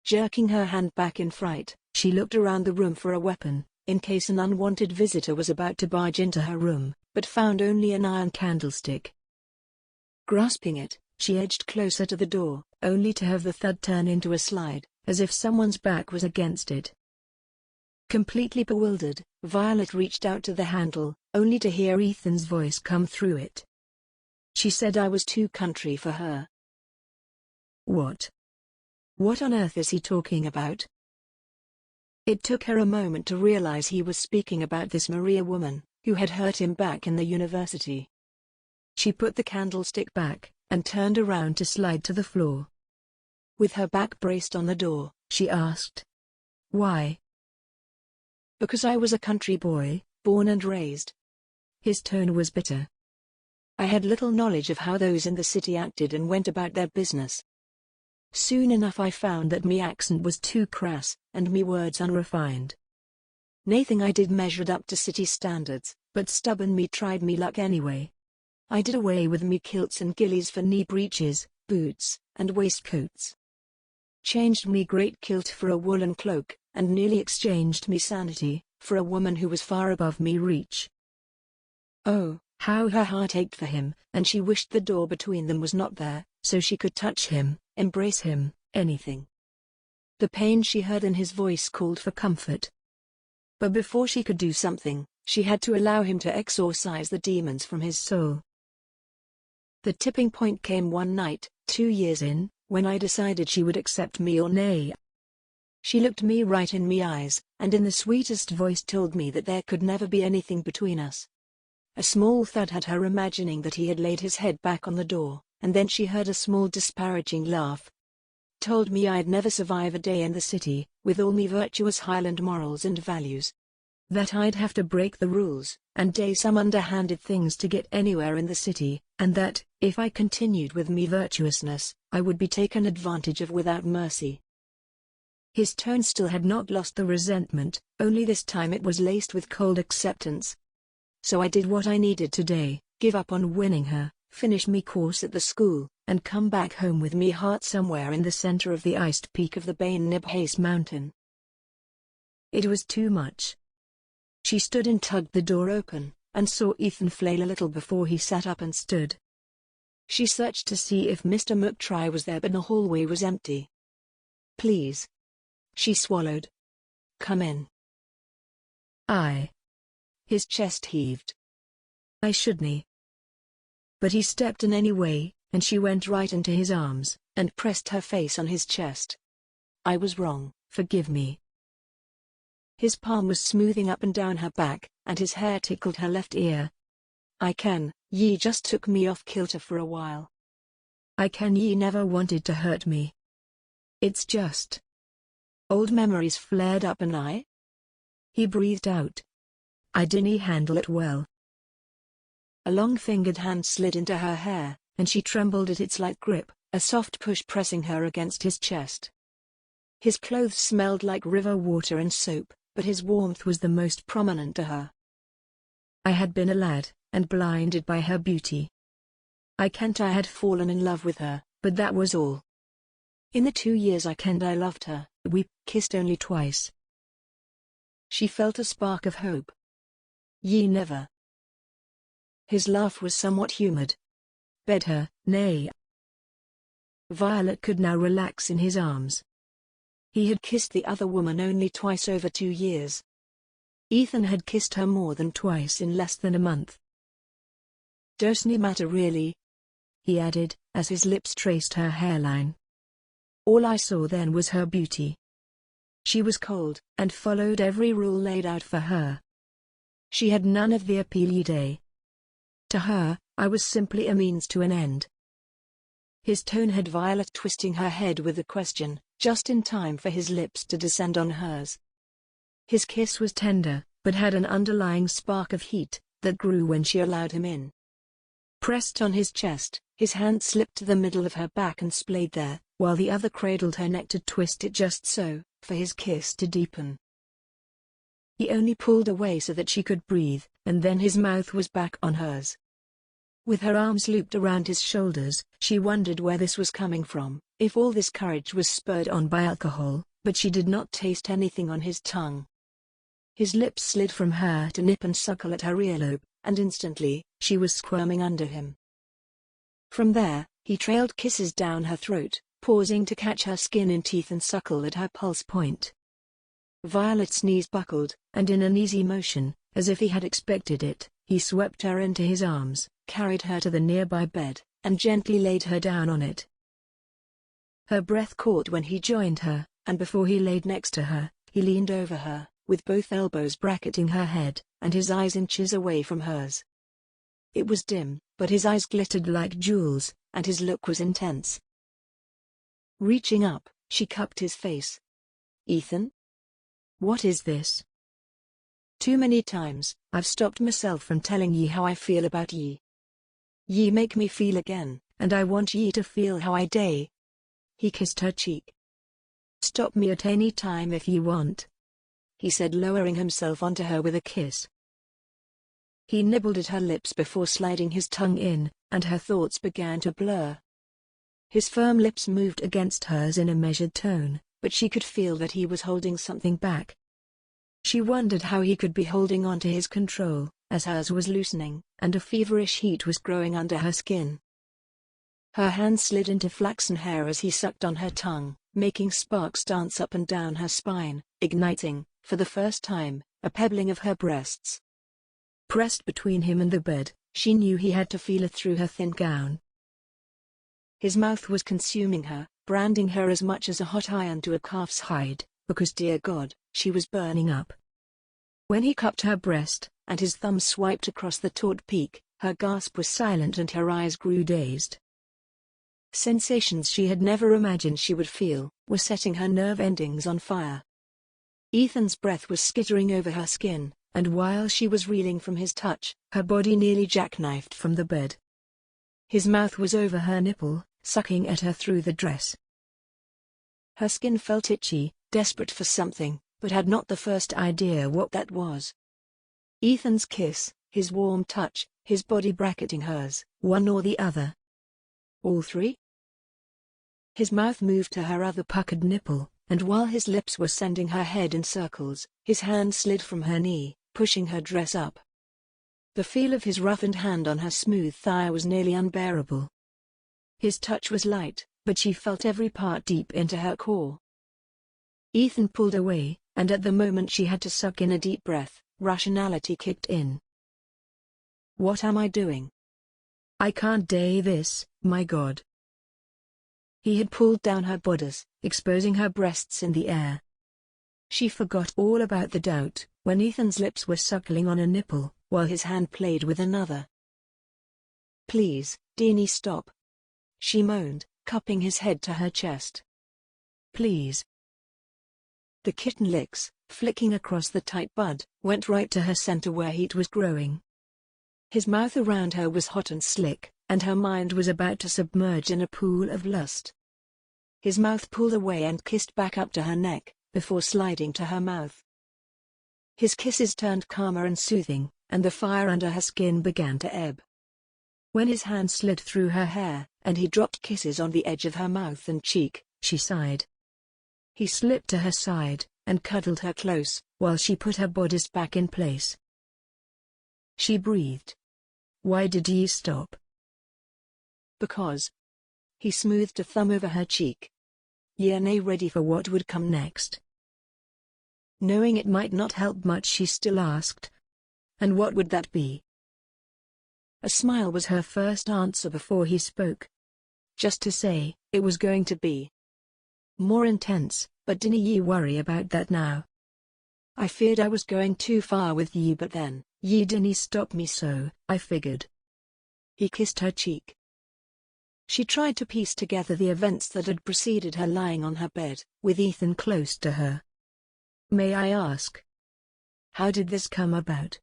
Jerking her hand back in fright, she looked around the room for a weapon, in case an unwanted visitor was about to barge into her room, but found only an iron candlestick. Grasping it, she edged closer to the door, only to have the thud turn into a slide, as if someone's back was against it. Completely bewildered, Violet reached out to the handle, only to hear Ethan's voice come through it. She said I was too country for her. What? What on earth is he talking about? It took her a moment to realize he was speaking about this Maria woman, who had hurt him back in the university. She put the candlestick back, and turned around to slide to the floor. With her back braced on the door, she asked, "Why?" "Because I was a country boy, born and raised." His tone was bitter. "I had little knowledge of how those in the city acted and went about their business. Soon enough I found that me accent was too crass, and me words unrefined. Nothing I did measured up to city standards, but stubborn me tried me luck anyway. I did away with me kilts and gillies for knee breeches, boots, and waistcoats. Changed me great kilt for a woolen cloak, and nearly exchanged me sanity for a woman who was far above me reach. Oh, how her heart ached for him, and she wished the door between them was not there, so she could touch him, embrace him, anything. The pain she heard in his voice called for comfort. But before she could do something, she had to allow him to exorcise the demons from his soul. The tipping point came one night, 2 years in, when I decided she would accept me or nay. She looked me right in me eyes, and in the sweetest voice told me that there could never be anything between us. A small thud had her imagining that he had laid his head back on the door, and then she heard a small disparaging laugh. Told me I'd never survive a day in the city, with all me virtuous Highland morals and values. That I'd have to break the rules, and do some underhanded things to get anywhere in the city, and that, if I continued with me virtuousness, I would be taken advantage of without mercy. His tone still had not lost the resentment, only this time it was laced with cold acceptance. So I did what I needed today, give up on winning her, finish me course at the school, and come back home with me heart somewhere in the center of the iced peak of the Bain Nibhase mountain. It was too much. She stood and tugged the door open, and saw Ethan flail a little before he sat up and stood. She searched to see if Mr. MacChoill was there, but the hallway was empty. Please. She swallowed. Come in. His chest heaved. I shouldn't. But he stepped in anyway, and she went right into his arms, and pressed her face on his chest. I was wrong, forgive me. His palm was smoothing up and down her back, and his hair tickled her left ear. Ye just took me off kilter for a while. Ye never wanted to hurt me. It's just. Old memories flared up and He breathed out. I didn't handle it well. A long-fingered hand slid into her hair, and she trembled at its light grip, a soft push pressing her against his chest. His clothes smelled like river water and soap, but his warmth was the most prominent to her. I had been a lad, and blinded by her beauty. I had fallen in love with her, but that was all. In the 2 years I loved her, we kissed only twice. She felt a spark of hope. Ye never. His laugh was somewhat humoured. Bed her, nay. Violet could now relax in his arms. He had kissed the other woman only twice over 2 years. Ethan had kissed her more than twice in less than a month. Doesn't matter really, he added, as his lips traced her hairline. All I saw then was her beauty. She was cold, and followed every rule laid out for her. She had none of the appeal ye day. To her, I was simply a means to an end. His tone had Violet twisting her head with the question, just in time for his lips to descend on hers. His kiss was tender, but had an underlying spark of heat, that grew when she allowed him in. Pressed on his chest, his hand slipped to the middle of her back and splayed there, while the other cradled her neck to twist it just so, for his kiss to deepen. He only pulled away so that she could breathe, and then his mouth was back on hers. With her arms looped around his shoulders, she wondered where this was coming from, if all this courage was spurred on by alcohol, but she did not taste anything on his tongue. His lips slid from her to nip and suckle at her earlobe, and instantly, she was squirming under him. From there, he trailed kisses down her throat, pausing to catch her skin in teeth and suckle at her pulse point. Violet's knees buckled, and in an easy motion, as if he had expected it, he swept her into his arms, carried her to the nearby bed, and gently laid her down on it. Her breath caught when he joined her, and before he laid next to her, he leaned over her, with both elbows bracketing her head, and his eyes inches away from hers. It was dim, but his eyes glittered like jewels, and his look was intense. Reaching up, she cupped his face. Ethan? What is this? Too many times, I've stopped myself from telling ye how I feel about ye. Ye make me feel again, and I want ye to feel how I day. He kissed her cheek. Stop me at any time if ye want. he said, lowering himself onto her with a kiss. He nibbled at her lips before sliding his tongue in, and her thoughts began to blur. His firm lips moved against hers in a measured tone, but she could feel that he was holding something back. She wondered how he could be holding on to his control, as hers was loosening, and a feverish heat was growing under her skin. Her hand slid into flaxen hair as he sucked on her tongue, making sparks dance up and down her spine, igniting, for the first time, a pebbling of her breasts. Pressed between him and the bed, she knew he had to feel it through her thin gown. His mouth was consuming her, branding her as much as a hot iron to a calf's hide, because, dear God, she was burning up. When he cupped her breast, and his thumb swiped across the taut peak, her gasp was silent and her eyes grew dazed. Sensations she had never imagined she would feel were setting her nerve endings on fire. Ethan's breath was skittering over her skin, and while she was reeling from his touch, her body nearly jackknifed from the bed. His mouth was over her nipple, sucking at her through the dress. Her skin felt itchy, desperate for something, but had not the first idea what that was. Ethan's kiss, his warm touch, his body bracketing hers, one or the other. All three? His mouth moved to her other puckered nipple, and while his lips were sending her head in circles, his hand slid from her knee, pushing her dress up. The feel of his roughened hand on her smooth thigh was nearly unbearable. His touch was light, but she felt every part deep into her core. Ethan pulled away, and at the moment she had to suck in a deep breath, rationality kicked in. What am I doing? I can't do this, my God. He had pulled down her bodice, exposing her breasts in the air. She forgot all about the doubt, when Ethan's lips were suckling on a nipple, while his hand played with another. Please, Deanie, stop. She moaned, cupping his head to her chest. Please. The kitten licks, flicking across the tight bud, went right to her center where heat was growing. His mouth around her was hot and slick, and her mind was about to submerge in a pool of lust. His mouth pulled away and kissed back up to her neck, before sliding to her mouth. His kisses turned calmer and soothing, and the fire under her skin began to ebb. When his hand slid through her hair, and he dropped kisses on the edge of her mouth and cheek, she sighed. He slipped to her side, and cuddled her close, while she put her bodice back in place. She breathed. Why did ye stop? Because. He smoothed a thumb over her cheek. Ye nae ready for what would come next. Knowing it might not help much, she still asked. And what would that be? A smile was her first answer before he spoke. Just to say, it was going to be more intense, but dinna ye worry about that now. I feared I was going too far with ye, but then, ye dinna stop me, so I figured. He kissed her cheek. She tried to piece together the events that had preceded her lying on her bed, with Ethan close to her. May I ask? How did this come about?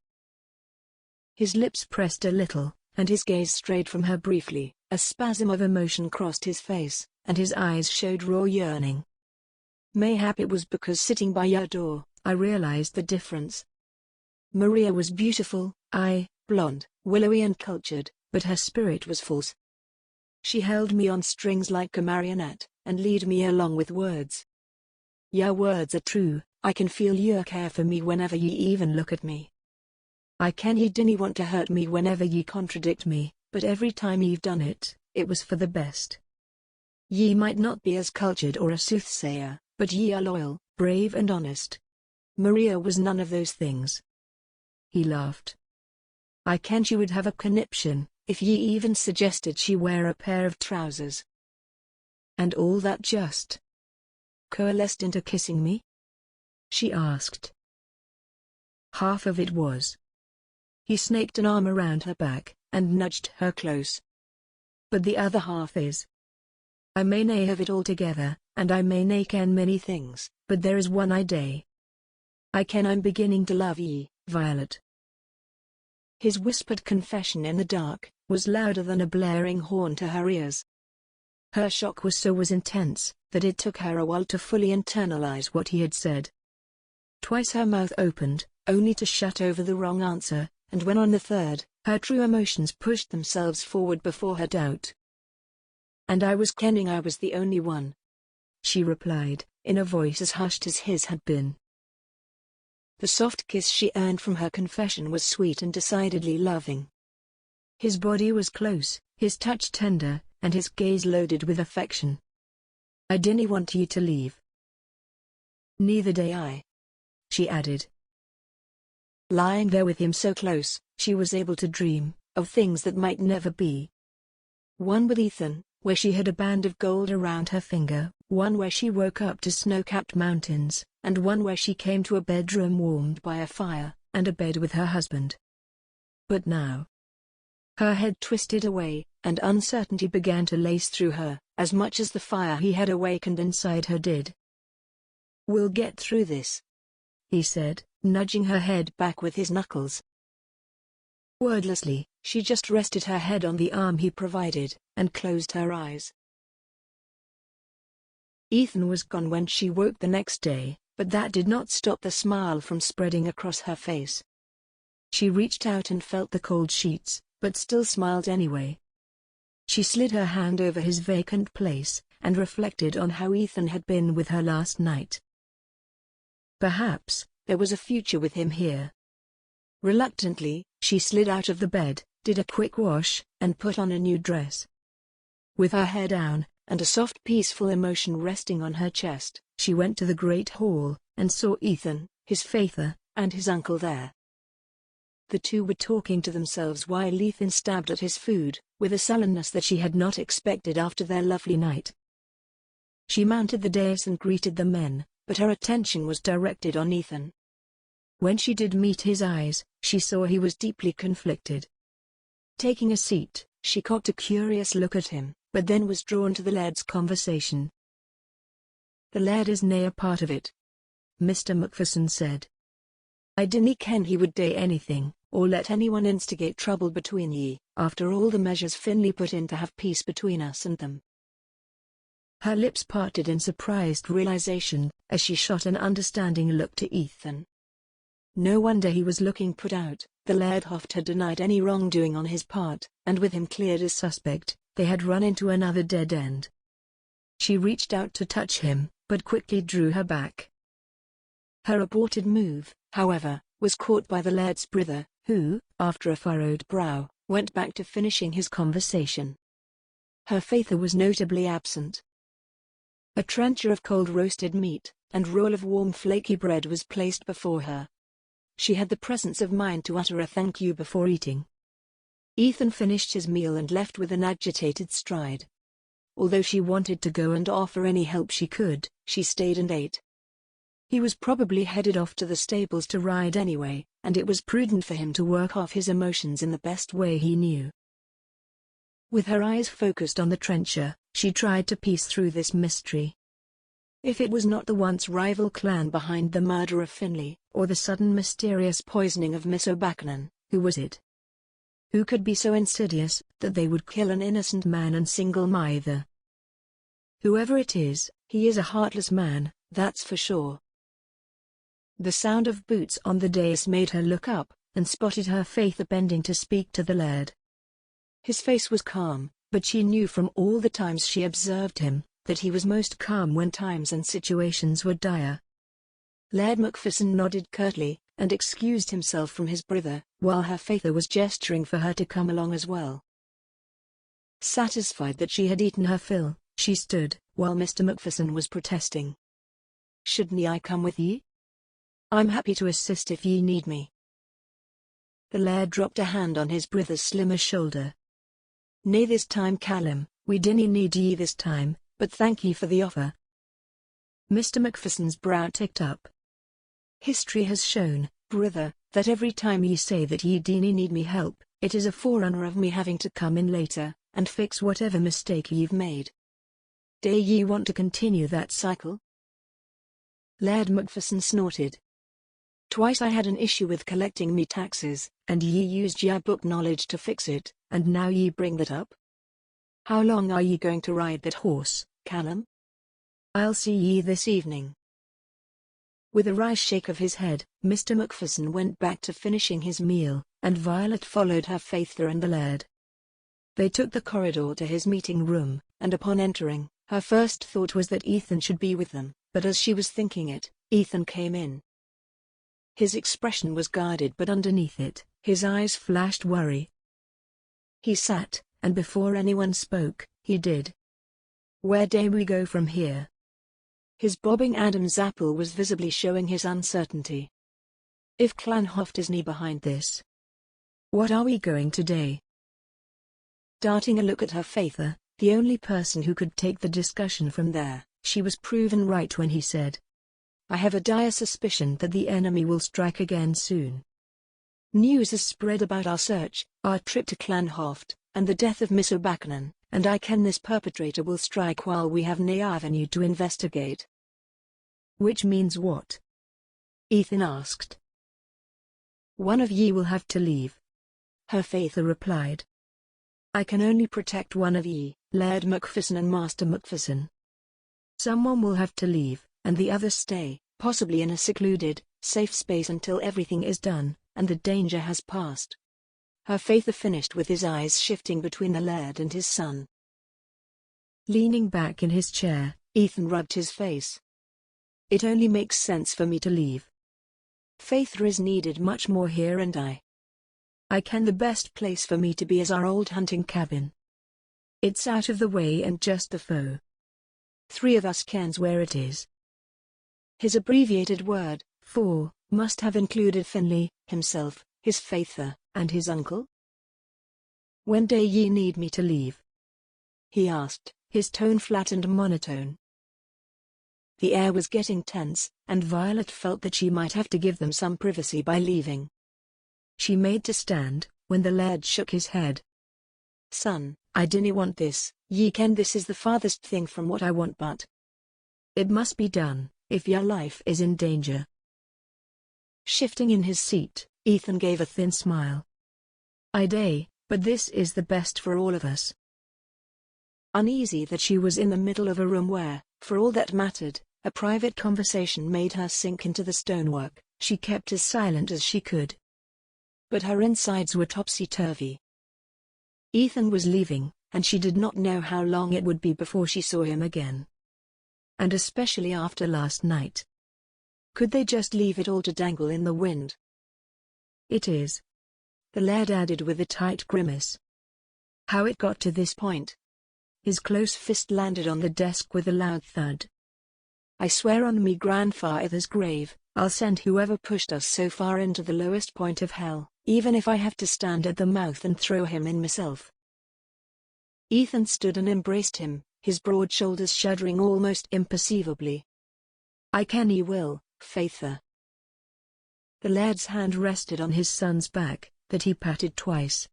His lips pressed a little, and his gaze strayed from her briefly. A spasm of emotion crossed his face, and his eyes showed raw yearning. Mayhap it was because sitting by your door, I realized the difference. Maria was beautiful, blonde, willowy and cultured, but her spirit was false. She held me on strings like a marionette, and lead me along with words. Your words are true, I can feel your care for me whenever ye even look at me. I ken ye dinna want to hurt me whenever ye contradict me, but every time ye've done it, it was for the best. Ye might not be as cultured or a soothsayer, but ye are loyal, brave and honest. Maria was none of those things. He laughed. I ken she would have a conniption, if ye even suggested she wear a pair of trousers. And all that just coalesced into kissing me? She asked. Half of it was. He snaked an arm around her back, and nudged her close. But the other half is. I may nae have it all together, and I may nae ken many things, but there is one I day. I ken I'm beginning to love ye, Violet. His whispered confession in the dark was louder than a blaring horn to her ears. Her shock was intense, that it took her a while to fully internalize what he had said. Twice her mouth opened, only to shut over the wrong answer, and when on the third, her true emotions pushed themselves forward before her doubt. "And I was kenning I was the only one," she replied, in a voice as hushed as his had been. The soft kiss she earned from her confession was sweet and decidedly loving. His body was close, his touch tender, and his gaze loaded with affection. "I didn't want you to leave." "Neither did I," she added. Lying there with him so close, she was able to dream of things that might never be. One with Ethan, where she had a band of gold around her finger, one where she woke up to snow-capped mountains, and one where she came to a bedroom warmed by a fire, and a bed with her husband. But now, her head twisted away, and uncertainty began to lace through her, as much as the fire he had awakened inside her did. "We'll get through this," he said, nudging her head back with his knuckles. Wordlessly, she just rested her head on the arm he provided, and closed her eyes. Ethan was gone when she woke the next day, but that did not stop the smile from spreading across her face. She reached out and felt the cold sheets, but still smiled anyway. She slid her hand over his vacant place, and reflected on how Ethan had been with her last night. Perhaps there was a future with him here. Reluctantly, she slid out of the bed, did a quick wash, and put on a new dress. With her hair down, and a soft peaceful emotion resting on her chest, she went to the great hall, and saw Ethan, his father, and his uncle there. The two were talking to themselves while Ethan stabbed at his food, with a sullenness that she had not expected after their lovely night. She mounted the dais and greeted the men, but her attention was directed on Ethan. When she did meet his eyes, she saw he was deeply conflicted. Taking a seat, she cocked a curious look at him, but then was drawn to the Laird's conversation. "The Laird is nae a part of it," Mr. MacFerson said. "I dinna ken he would do anything, or let anyone instigate trouble between ye, after all the measures Finlay put in to have peace between us and them." Her lips parted in surprised realization, as she shot an understanding look to Ethan. No wonder he was looking put out. The Laird oft had denied any wrongdoing on his part, and with him cleared as suspect, they had run into another dead end. She reached out to touch him, but quickly drew her back. Her aborted move, however, was caught by the Laird's brother, who, after a furrowed brow, went back to finishing his conversation. Her father was notably absent. A trencher of cold roasted meat, and roll of warm flaky bread was placed before her. She had the presence of mind to utter a thank you before eating. Ethan finished his meal and left with an agitated stride. Although she wanted to go and offer any help she could, she stayed and ate. He was probably headed off to the stables to ride anyway, and it was prudent for him to work off his emotions in the best way he knew. With her eyes focused on the trencher, she tried to piece through this mystery. If it was not the once rival clan behind the murder of Finlay, or the sudden mysterious poisoning of Miss O'Baccanan, who was it? Who could be so insidious that they would kill an innocent man and single mither? Whoever it is, he is a heartless man, that's for sure. The sound of boots on the dais made her look up, and spotted her father bending to speak to the Laird. His face was calm, but she knew from all the times she observed him, that he was most calm when times and situations were dire. Laird MacPherson nodded curtly, and excused himself from his brother, while her father was gesturing for her to come along as well. Satisfied that she had eaten her fill, she stood, while Mr. MacPherson was protesting. "Shouldn't I come with ye? I'm happy to assist if ye need me." The Laird dropped a hand on his brother's slimmer shoulder. "Nae this time, Callum, we dinna need ye this time, but thank ye for the offer." Mr. MacPherson's brow ticked up. "History has shown, brother, that every time ye say that ye dinna need me help, it is a forerunner of me having to come in later, and fix whatever mistake ye've made. Do ye want to continue that cycle?" Laird MacPherson snorted. "Twice I had an issue with collecting me taxes, and ye used your book knowledge to fix it, and now ye bring that up? How long are ye going to ride that horse, Callum?" "I'll see ye this evening." With a wry shake of his head, Mr. MacPherson went back to finishing his meal, and Violet followed her father and the Laird. They took the corridor to his meeting room, and upon entering, her first thought was that Ethan should be with them, but as she was thinking it, Ethan came in. His expression was guarded, but underneath it, his eyes flashed worry. He sat, and before anyone spoke, he did. "Where do we go from here?" His bobbing Adam's apple was visibly showing his uncertainty. "If Clanhoft is nie behind this, what are we going today?" Darting a look at her father, the only person who could take the discussion from there, she was proven right when he said, "I have a dire suspicion that the enemy will strike again soon. News has spread about our search, our trip to Clanhoft, and the death of Miss O'Baccanan, and I ken this perpetrator will strike while we have nae avenue to investigate." "Which means what?" Ethan asked. "One of ye will have to leave," her father replied. "I can only protect one of ye, Laird MacPherson and Master MacPherson. Someone will have to leave, and the others stay, possibly in a secluded, safe space until everything is done, and the danger has passed." Her father finished with his eyes shifting between the Laird and his son. Leaning back in his chair, Ethan rubbed his face. "It only makes sense for me to leave. Father is needed much more here, and I ken the best place for me to be is our old hunting cabin. It's out of the way and just the foe. Three of us kens where it is." His abbreviated word, "for," must have included Finlay, himself, his father, and his uncle. "When do ye need me to leave?" he asked, his tone flat and monotone. The air was getting tense, and Violet felt that she might have to give them some privacy by leaving. She made to stand, when the Laird shook his head. "Son, I dinna want this. Ye ken this is the farthest thing from what I want, but it must be done, if your life is in danger." Shifting in his seat, Ethan gave a thin smile. "I day, but this is the best for all of us." Uneasy that she was in the middle of a room where, for all that mattered, a private conversation made her sink into the stonework, she kept as silent as she could. But her insides were topsy-turvy. Ethan was leaving, and she did not know how long it would be before she saw him again. And especially after last night. Could they just leave it all to dangle in the wind? "It is," the Laird added with a tight grimace. "How it got to this point." His close fist landed on the desk with a loud thud. "I swear on me grandfather's grave, I'll send whoever pushed us so far into the lowest point of hell, even if I have to stand at the mouth and throw him in myself." Ethan stood and embraced him, his broad shoulders shuddering almost imperceivably. "I ken ye will, father." The Laird's hand rested on his son's back, that he patted twice.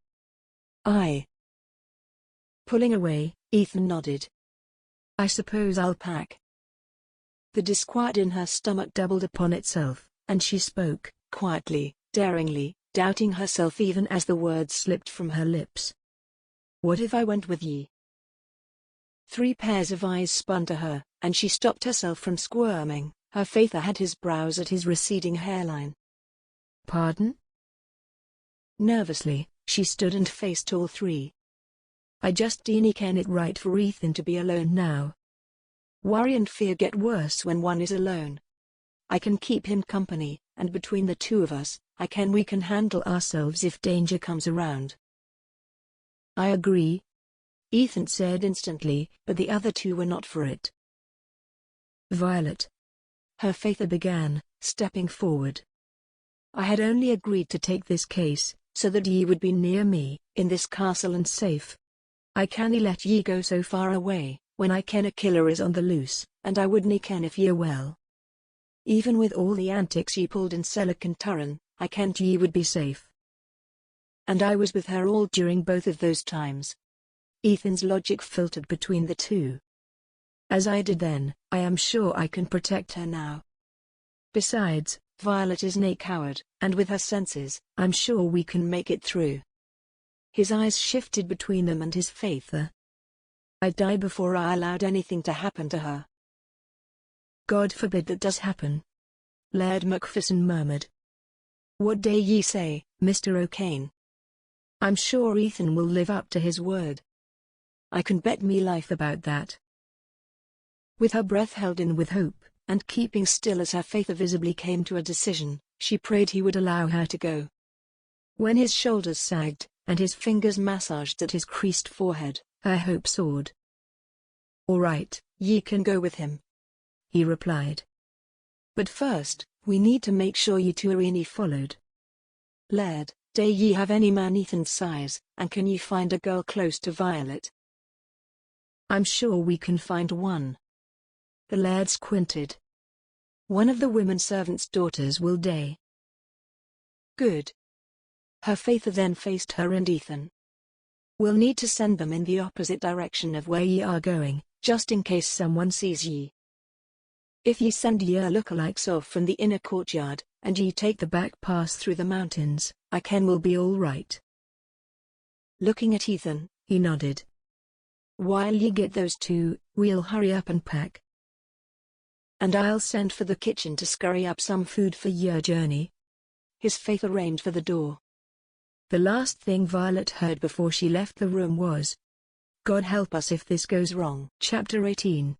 "Aye." Pulling away, Ethan nodded. "I suppose I'll pack." The disquiet in her stomach doubled upon itself, and she spoke, quietly, daringly, doubting herself even as the words slipped from her lips. "What if I went with ye?" Three pairs of eyes spun to her, and she stopped herself from squirming. Her father had his brows at his receding hairline. "Pardon?" Nervously, she stood and faced all three. "I just dinna ken it right for Ethan to be alone now. Worry and fear get worse when one is alone. I can keep him company, and between the two of us, I ken we can handle ourselves if danger comes around." "I agree," Ethan said instantly, but the other two were not for it. "Violet," her father began, stepping forward. "I had only agreed to take this case, so that ye would be near me, in this castle and safe. I cannae let ye go so far away, when I ken a killer is on the loose, and I wouldnae ken if ye are well. Even with all the antics ye pulled in Selleck and Turren, I kent ye would be safe. And I was with her all during both of those times." Ethan's logic filtered between the two. "As I did then, I am sure I can protect her now. Besides, Violet is nae coward, and with her senses, I'm sure we can make it through." His eyes shifted between them and his father. "I'd die before I allowed anything to happen to her." "God forbid that does happen." Laird MacPherson murmured. "What day ye say, Mr. O'Kane? I'm sure Ethan will live up to his word. I can bet me life about that." With her breath held in with hope, and keeping still as her faith visibly came to a decision, she prayed he would allow her to go. When his shoulders sagged, and his fingers massaged at his creased forehead, her hope soared. "All right, ye can go with him," he replied. "But first, we need to make sure ye two are any followed. Laird, day ye have any man Ethan's size, and can ye find a girl close to Violet?" "I'm sure we can find one." The Laird squinted. "One of the women servants' daughters will day." "Good." Her faither then faced her and Ethan. "We'll need to send them in the opposite direction of where ye are going, just in case someone sees ye. If ye send your lookalikes off from the inner courtyard, and ye take the back pass through the mountains, I ken we'll be all right." Looking at Ethan, he nodded. "While ye get those two, we'll hurry up and pack. And I'll send for the kitchen to scurry up some food for your journey." His faither aimed for the door. The last thing Violet heard before she left the room was, "God help us if this goes wrong." Chapter 18.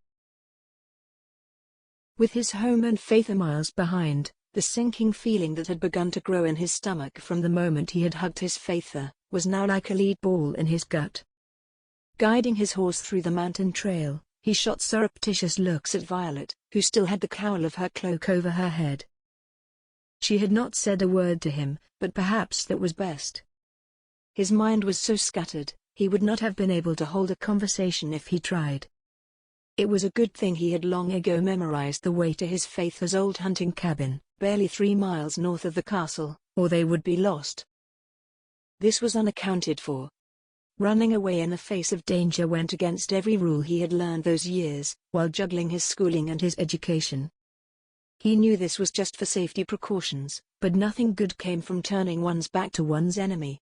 With his home and faither miles behind, the sinking feeling that had begun to grow in his stomach from the moment he had hugged his faither was now like a lead ball in his gut. Guiding his horse through the mountain trail, he shot surreptitious looks at Violet, who still had the cowl of her cloak over her head. She had not said a word to him, but perhaps that was best. His mind was so scattered, he would not have been able to hold a conversation if he tried. It was a good thing he had long ago memorized the way to his faither's old hunting cabin, barely 3 miles north of the castle, or they would be lost. This was unaccounted for. Running away in the face of danger went against every rule he had learned those years, while juggling his schooling and his education. He knew this was just for safety precautions, but nothing good came from turning one's back to one's enemy.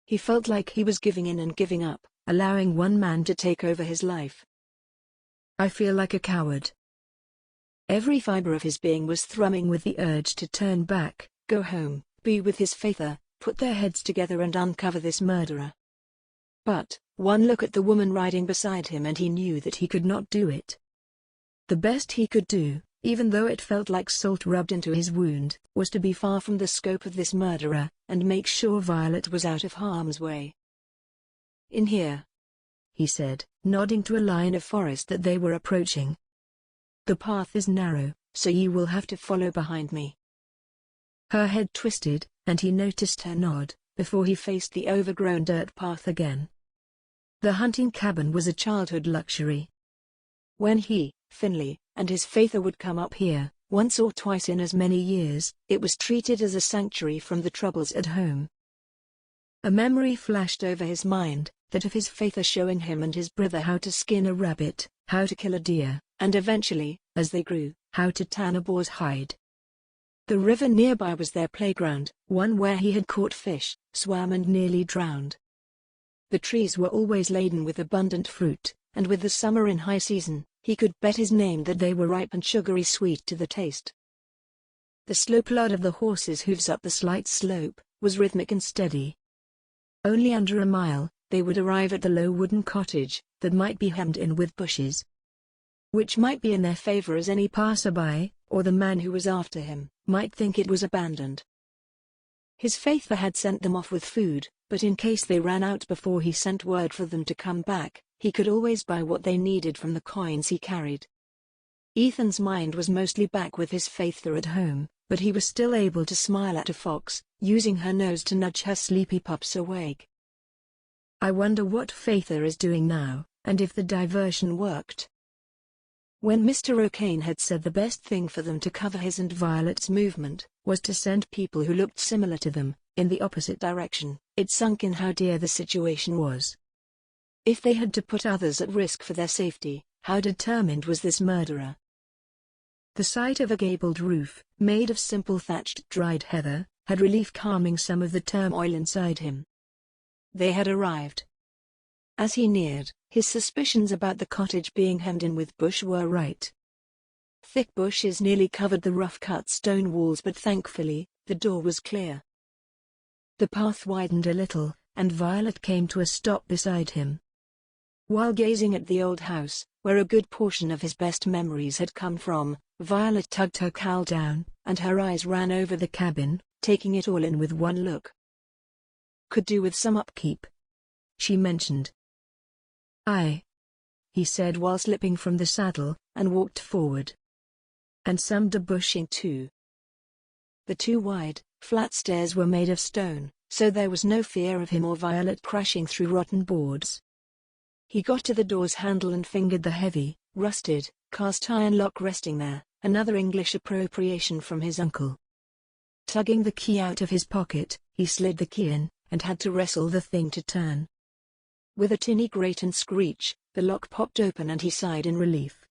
He felt like he was giving in and giving up, allowing one man to take over his life. "I feel like a coward." Every fiber of his being was thrumming with the urge to turn back, go home, be with his faither, put their heads together and uncover this murderer. But, one look at the woman riding beside him and he knew that he could not do it. The best he could do, even though it felt like salt rubbed into his wound, was to be far from the scope of this murderer, and make sure Violet was out of harm's way. "In here," he said, nodding to a line of forest that they were approaching. "The path is narrow, so you will have to follow behind me." Her head twisted, and he noticed her nod, before he faced the overgrown dirt path again. The hunting cabin was a childhood luxury. When he, Finley, and his faither would come up here, once or twice in as many years, it was treated as a sanctuary from the troubles at home. A memory flashed over his mind, that of his faither showing him and his brother how to skin a rabbit, how to kill a deer, and eventually, as they grew, how to tan a boar's hide. The river nearby was their playground, one where he had caught fish, swam and nearly drowned. The trees were always laden with abundant fruit, and with the summer in high season, he could bet his name that they were ripe and sugary sweet to the taste. The slow plod of the horses' hooves up the slight slope was rhythmic and steady. Only under a mile, they would arrive at the low wooden cottage, that might be hemmed in with bushes. Which might be in their favor as any passerby, or the man who was after him, might think it was abandoned. His faither had sent them off with food, but in case they ran out before he sent word for them to come back, he could always buy what they needed from the coins he carried. Ethan's mind was mostly back with his faither at home, but he was still able to smile at a fox, using her nose to nudge her sleepy pups awake. "I wonder what faither is doing now, and if the diversion worked." When Mr. O'Kane had said the best thing for them to cover his and Violet's movement was to send people who looked similar to them, in the opposite direction, it sunk in how dear the situation was. If they had to put others at risk for their safety, how determined was this murderer? The sight of a gabled roof, made of simple thatched dried heather, had relief calming some of the turmoil inside him. They had arrived. As he neared, his suspicions about the cottage being hemmed in with bush were right. Thick bushes nearly covered the rough-cut stone walls, but thankfully, the door was clear. The path widened a little, and Violet came to a stop beside him. While gazing at the old house, where a good portion of his best memories had come from, Violet tugged her cowl down, and her eyes ran over the cabin, taking it all in with one look. "Could do with some upkeep," she mentioned. "Aye," he said while slipping from the saddle, and walked forward. "And some debushing too." The two wide, flat stairs were made of stone, so there was no fear of him or Violet crashing through rotten boards. He got to the door's handle and fingered the heavy, rusted, cast-iron lock resting there, another English appropriation from his uncle. Tugging the key out of his pocket, he slid the key in, and had to wrestle the thing to turn. With a tinny grate and screech, the lock popped open and he sighed in relief.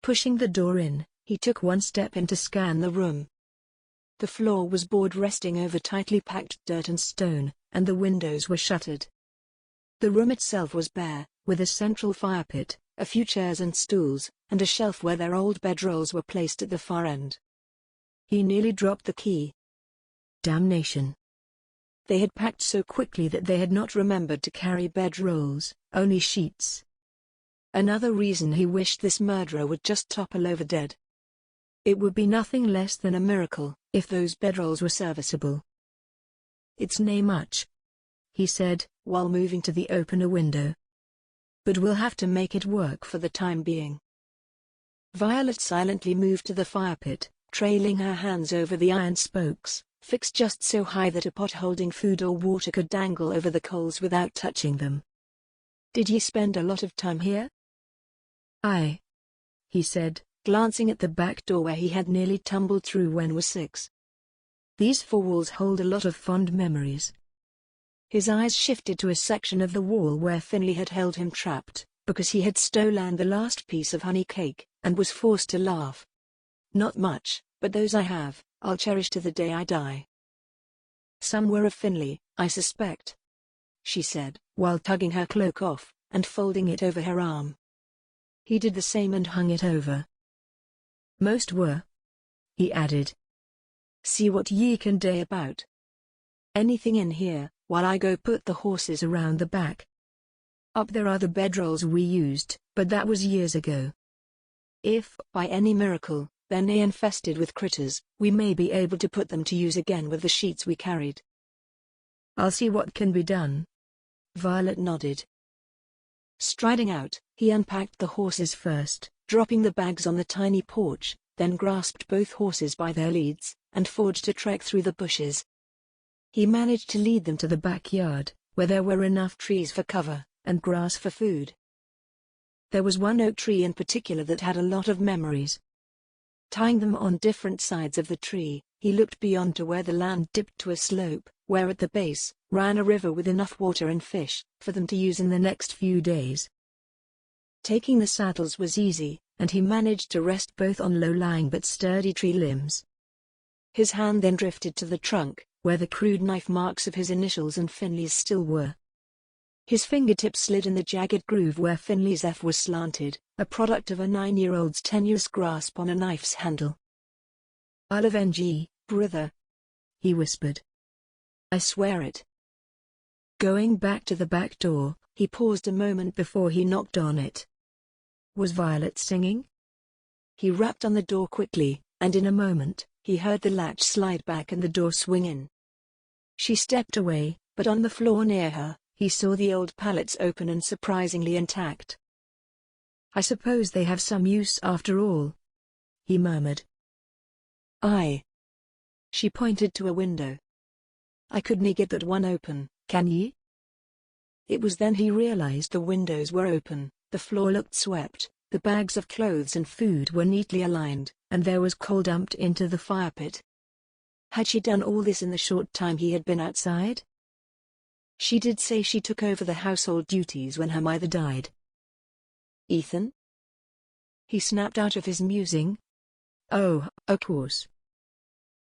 Pushing the door in, he took one step in to scan the room. The floor was board resting over tightly packed dirt and stone, and the windows were shuttered. The room itself was bare, with a central fire pit, a few chairs and stools, and a shelf where their old bedrolls were placed at the far end. He nearly dropped the key. Damnation. They had packed so quickly that they had not remembered to carry bedrolls, only sheets. Another reason he wished this murderer would just topple over dead. It would be nothing less than a miracle, if those bedrolls were serviceable. "It's nae much," he said, while moving to the opener window. "But we'll have to make it work for the time being." Violet silently moved to the fire pit, trailing her hands over the iron spokes, fixed just so high that a pot holding food or water could dangle over the coals without touching them. "Did ye spend a lot of time here?" "Aye," he said, glancing at the back door where he had nearly tumbled through when was 6. "These four walls hold a lot of fond memories." His eyes shifted to a section of the wall where Finley had held him trapped, because he had stolen the last piece of honey cake, and was forced to laugh. "Not much, but those I have, I'll cherish to the day I die." "Some were of Finley, I suspect," she said, while tugging her cloak off, and folding it over her arm. He did the same and hung it over. "Most were," he added. "See what ye can day about. Anything in here, while I go put the horses around the back?" "Up there are the bedrolls we used, but that was years ago. If, by any miracle, they're nae infested with critters, we may be able to put them to use again with the sheets we carried." "I'll see what can be done." Violet nodded. Striding out, he unpacked the horses first, dropping the bags on the tiny porch, then grasped both horses by their leads, and forged a trek through the bushes. He managed to lead them to the backyard, where there were enough trees for cover, and grass for food. There was one oak tree in particular that had a lot of memories. Tying them on different sides of the tree, he looked beyond to where the land dipped to a slope, where at the base, ran a river with enough water and fish, for them to use in the next few days. Taking the saddles was easy, and he managed to rest both on low-lying but sturdy tree limbs. His hand then drifted to the trunk, where the crude knife marks of his initials and Finley's still were. His fingertips slid in the jagged groove where Finley's F was slanted, a product of a 9-year-old's tenuous grasp on a knife's handle. "I'll avenge ye, brither," he whispered. "I swear it." Going back to the back door, he paused a moment before he knocked on it. Was Violet singing? He rapped on the door quickly, and in a moment, he heard the latch slide back and the door swing in. She stepped away, but on the floor near her, he saw the old pallets open and surprisingly intact. "I suppose they have some use after all," he murmured. "Aye." She pointed to a window. "I could nae get that one open, can ye?" It was then he realized the windows were open, the floor looked swept, the bags of clothes and food were neatly aligned, and there was coal dumped into the fire pit. Had she done all this in the short time he had been outside? She did say she took over the household duties when her mother died. "Ethan?" He snapped out of his musing. "Oh, of course."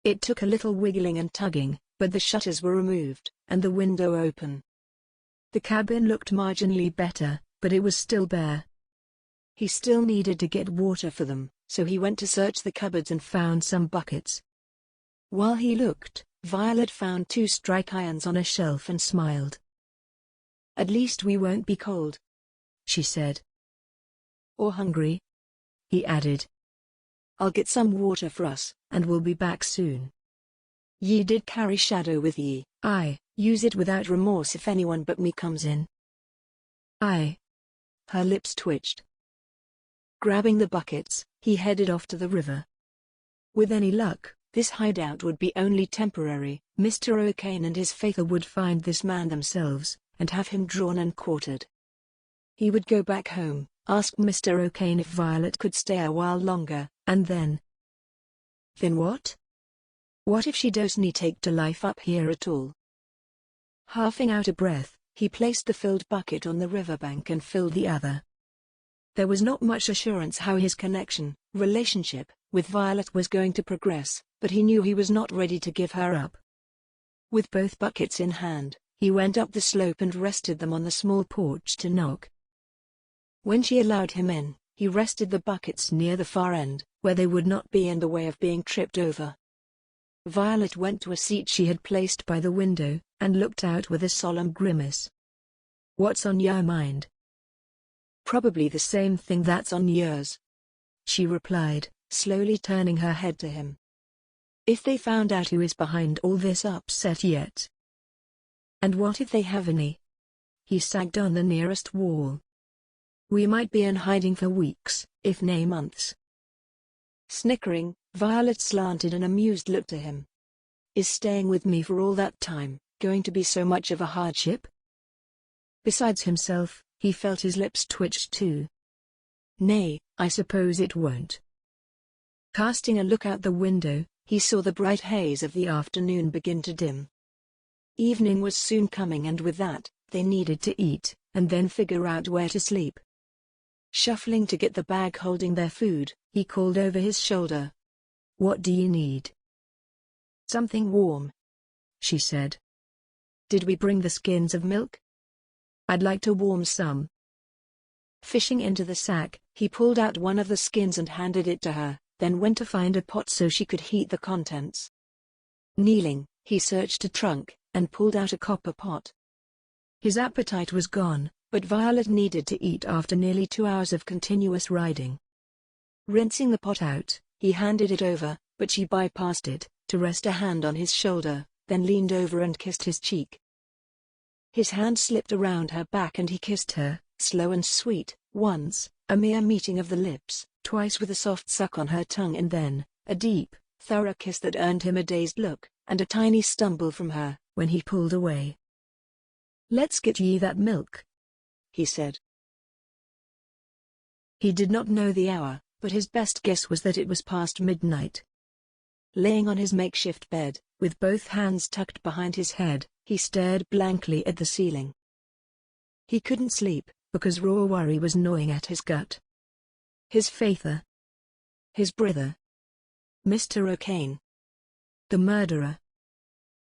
It took a little wiggling and tugging, but the shutters were removed, and the window open. The cabin looked marginally better, but it was still bare. He still needed to get water for them, so he went to search the cupboards and found some buckets. While he looked, Violet found 2 strike irons on a shelf and smiled. "At least we won't be cold," she said. "Or hungry," he added. "I'll get some water for us, and we'll be back soon. Ye did carry shadow with ye. Aye, use it without remorse if anyone but me comes in." "Aye." Her lips twitched. Grabbing the buckets, he headed off to the river. With any luck, this hideout would be only temporary. Mr. O'Kane and his Faither would find this man themselves, and have him drawn and quartered. He would go back home, ask Mr. O'Kane if Violet could stay a while longer, and then... Then what? What if she doesn't take to life up here at all? Halfing out of breath, he placed the filled bucket on the riverbank and filled the other. There was not much assurance how his relationship, with Violet was going to progress, but he knew he was not ready to give her up. With both buckets in hand, he went up the slope and rested them on the small porch to knock. When she allowed him in, he rested the buckets near the far end, where they would not be in the way of being tripped over. Violet went to a seat she had placed by the window, and looked out with a solemn grimace. "What's on your mind?" "Probably the same thing that's on yours," she replied, slowly turning her head to him. "If they found out who is behind all this upset yet." "And what if they have any?" He sagged on the nearest wall. "We might be in hiding for weeks, if nay months." Snickering, Violet slanted an amused look to him. "Is staying with me for all that time going to be so much of a hardship?" Besides himself, he felt his lips twitch too. "Nay, I suppose it won't." Casting a look out the window, he saw the bright haze of the afternoon begin to dim. Evening was soon coming, and with that, they needed to eat, and then figure out where to sleep. Shuffling to get the bag holding their food, he called over his shoulder. "What do you need?" "Something warm," she said. "Did we bring the skins of milk?" "I'd like to warm some." Fishing into the sack, he pulled out one of the skins and handed it to her, then went to find a pot so she could heat the contents. Kneeling, he searched a trunk, and pulled out a copper pot. His appetite was gone, but Violet needed to eat after nearly 2 hours of continuous riding. Rinsing the pot out, he handed it over, but she bypassed it, to rest a hand on his shoulder, then leaned over and kissed his cheek. His hand slipped around her back and he kissed her, slow and sweet, once, a mere meeting of the lips, twice with a soft suck on her tongue, and then, a deep, thorough kiss that earned him a dazed look, and a tiny stumble from her, when he pulled away. "Let's get ye that milk," he said. He did not know the hour, but his best guess was that it was past midnight. Laying on his makeshift bed, with both hands tucked behind his head, he stared blankly at the ceiling. He couldn't sleep, because raw worry was gnawing at his gut. His Faither. His brother. Mr. O'Kane. The murderer.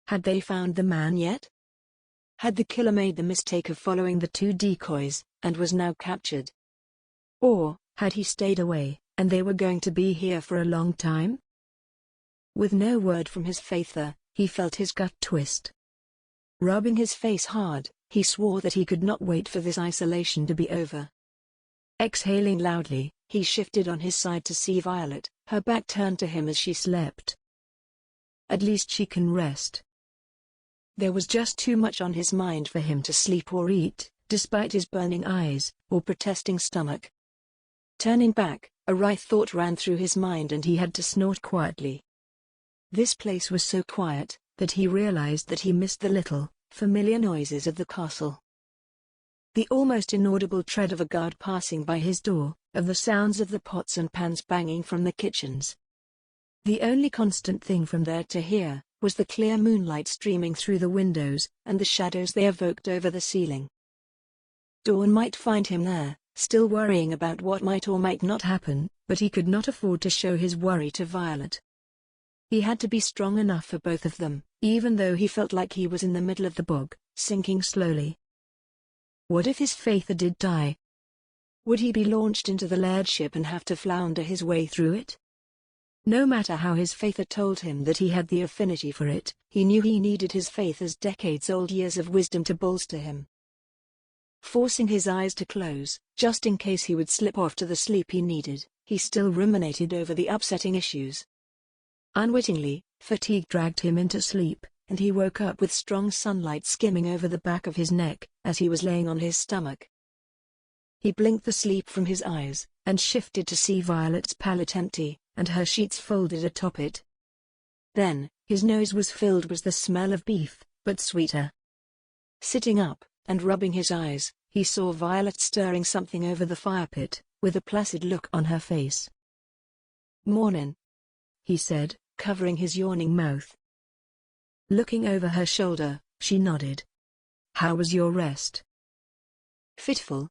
Had they found the man yet? Had the killer made the mistake of following the 2 decoys, and was now captured? Or, had he stayed away, and they were going to be here for a long time? With no word from his Faither, he felt his gut twist. Rubbing his face hard, he swore that he could not wait for this isolation to be over. Exhaling loudly, he shifted on his side to see Violet, her back turned to him as she slept. At least she can rest. There was just too much on his mind for him to sleep or eat, despite his burning eyes, or protesting stomach. Turning back, a wry thought ran through his mind and he had to snort quietly. This place was so quiet, that he realized that he missed the little, familiar noises of the castle. The almost inaudible tread of a guard passing by his door, of the sounds of the pots and pans banging from the kitchens. The only constant thing from there to hear, was the clear moonlight streaming through the windows, and the shadows they evoked over the ceiling. Dawn might find him there, still worrying about what might or might not happen, but he could not afford to show his worry to Violet. He had to be strong enough for both of them, even though he felt like he was in the middle of the bog, sinking slowly. What if his Faither did die? Would he be launched into the lairdship and have to flounder his way through it? No matter how his faith had told him that he had the affinity for it, he knew he needed his faith as decades-old years of wisdom to bolster him. Forcing his eyes to close, just in case he would slip off to the sleep he needed, he still ruminated over the upsetting issues. Unwittingly, fatigue dragged him into sleep, and he woke up with strong sunlight skimming over the back of his neck, as he was laying on his stomach. He blinked the sleep from his eyes, and shifted to see Violet's pallet empty, and her sheets folded atop it. Then, his nose was filled with the smell of beef, but sweeter. Sitting up, and rubbing his eyes, he saw Violet stirring something over the fire pit, with a placid look on her face. "Mornin'," he said, covering his yawning mouth. Looking over her shoulder, she nodded. "How was your rest?" "Fitful."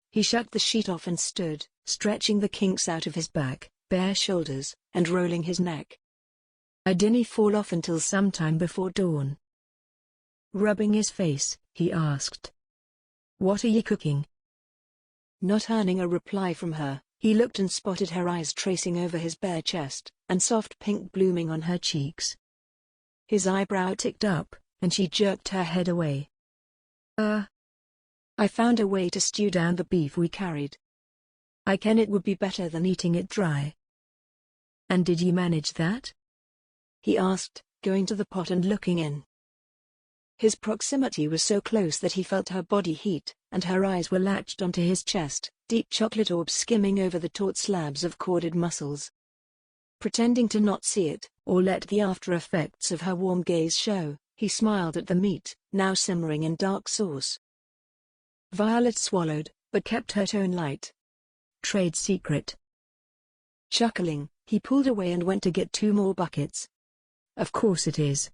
He shut the sheet off and stood, stretching the kinks out of his back, bare shoulders, and rolling his neck. "I didn't fall off until sometime before dawn." Rubbing his face, he asked, "What are you cooking?" Not earning a reply from her, he looked and spotted her eyes tracing over his bare chest, and soft pink blooming on her cheeks. His eyebrow ticked up, and she jerked her head away. I found a way to stew down the beef we carried. I ken it would be better than eating it dry." "And did you manage that?" he asked, going to the pot and looking in. His proximity was so close that he felt her body heat, and her eyes were latched onto his chest, deep chocolate orbs skimming over the taut slabs of corded muscles. Pretending to not see it, or let the after-effects of her warm gaze show, he smiled at the meat, now simmering in dark sauce. Violet swallowed, but kept her tone light. "Trade secret." Chuckling, he pulled away and went to get 2 more buckets. "Of course it is.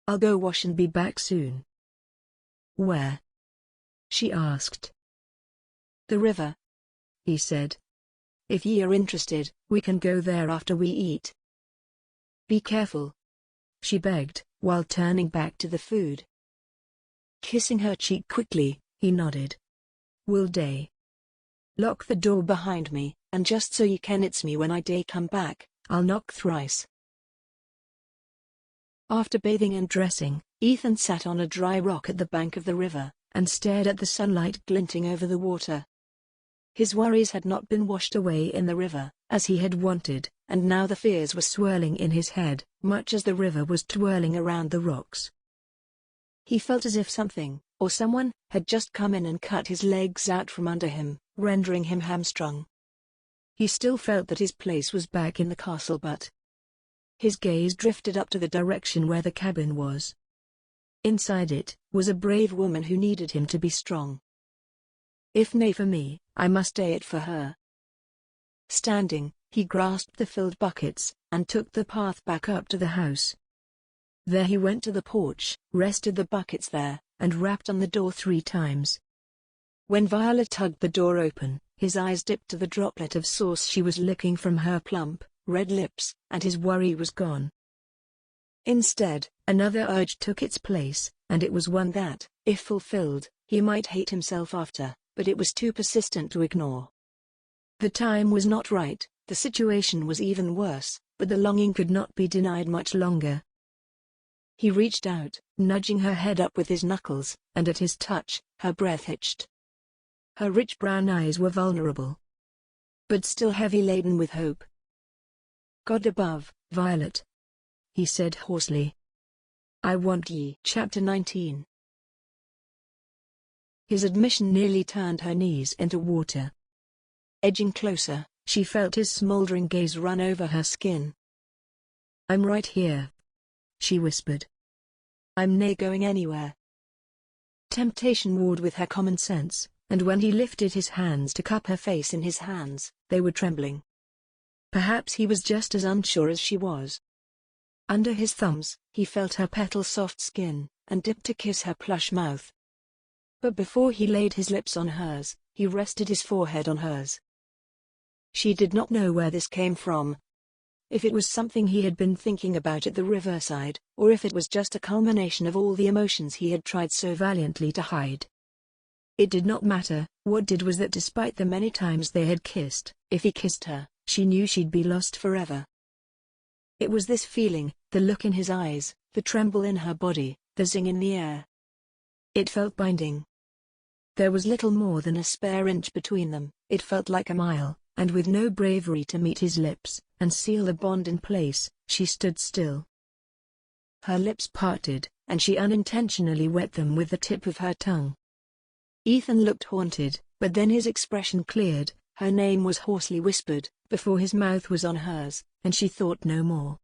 I'll go wash and be back soon." "Where?" she asked. "The river," he said. "If ye are interested, we can go there after we eat." "Be careful," she begged, while turning back to the food. Kissing her cheek quickly, he nodded. "Will day. Lock the door behind me, and just so ye ken it's me when I day come back, I'll knock thrice." After bathing and dressing, Ethan sat on a dry rock at the bank of the river, and stared at the sunlight glinting over the water. His worries had not been washed away in the river, as he had wanted, and now the fears were swirling in his head, much as the river was twirling around the rocks. He felt as if something, or someone, had just come in and cut his legs out from under him, rendering him hamstrung. He still felt that his place was back in the castle, but his gaze drifted up to the direction where the cabin was. Inside it was a brave woman who needed him to be strong. "If nay for me, I must day it for her." Standing, he grasped the filled buckets, and took the path back up to the house. There he went to the porch, rested the buckets there, and rapped on the door 3 times. When Violet tugged the door open, his eyes dipped to the droplet of sauce she was licking from her plump, red lips, and his worry was gone. Instead, another urge took its place, and it was one that, if fulfilled, he might hate himself after, but it was too persistent to ignore. The time was not right, the situation was even worse, but the longing could not be denied much longer. He reached out, nudging her head up with his knuckles, and at his touch, her breath hitched. Her rich brown eyes were vulnerable, but still heavy laden with hope. "God above, Violet," he said hoarsely. "I want ye." Chapter 19. His admission nearly turned her knees into water. Edging closer, she felt his smoldering gaze run over her skin. "I'm right here," she whispered. "I'm nae going anywhere." Temptation warred with her common sense, and when he lifted his hands to cup her face in his hands, they were trembling. Perhaps he was just as unsure as she was. Under his thumbs, he felt her petal-soft skin, and dipped to kiss her plush mouth. But before he laid his lips on hers, he rested his forehead on hers. She did not know where this came from. If it was something he had been thinking about at the riverside, or if it was just a culmination of all the emotions he had tried so valiantly to hide. It did not matter. What did was that despite the many times they had kissed, if he kissed her, she knew she'd be lost forever. It was this feeling, the look in his eyes, the tremble in her body, the zing in the air. It felt binding. There was little more than a spare inch between them. It felt like a mile, and with no bravery to meet his lips and seal the bond in place, she stood still. Her lips parted, and she unintentionally wet them with the tip of her tongue. Ethan looked haunted, but then his expression cleared. Her name was hoarsely whispered, before his mouth was on hers, and she thought no more.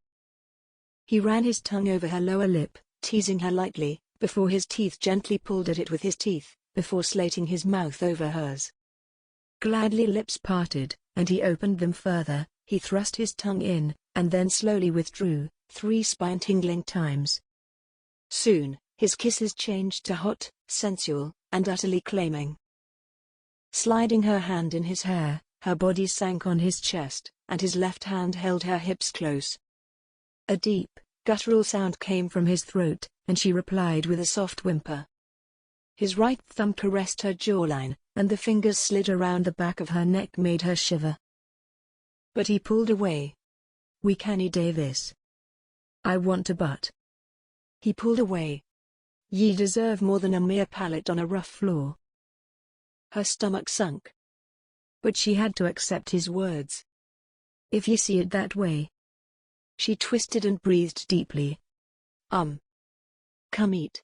He ran his tongue over her lower lip, teasing her lightly, before his teeth gently pulled at it with his teeth, before slating his mouth over hers. Gladly lips parted, and he opened them further. He thrust his tongue in, and then slowly withdrew, 3 spine-tingling times. Soon, his kisses changed to hot, sensual, and utterly claiming. Sliding her hand in his hair, her body sank on his chest, and his left hand held her hips close. A deep, guttural sound came from his throat, and she replied with a soft whimper. His right thumb caressed her jawline, and the fingers slid around the back of her neck made her shiver. But he pulled away. "We canny do this. I want to butt." He pulled away. "Ye deserve more than a mere pallet on a rough floor." Her stomach sunk. But she had to accept his words. "If ye see it that way." She twisted and breathed deeply. Come eat."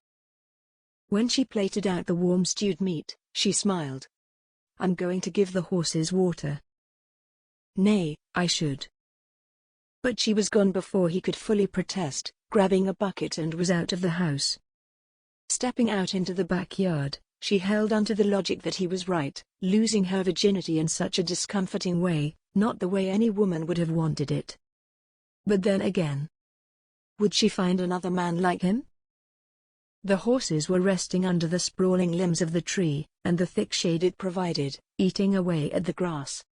When she plated out the warm stewed meat, she smiled. "I'm going to give the horses water." "Nay, I should." But she was gone before he could fully protest, grabbing a bucket and was out of the house. Stepping out into the backyard, she held onto the logic that he was right, losing her virginity in such a discomforting way, not the way any woman would have wanted it. But then again, would she find another man like him? The horses were resting under the sprawling limbs of the tree, and the thick shade it provided, eating away at the grass.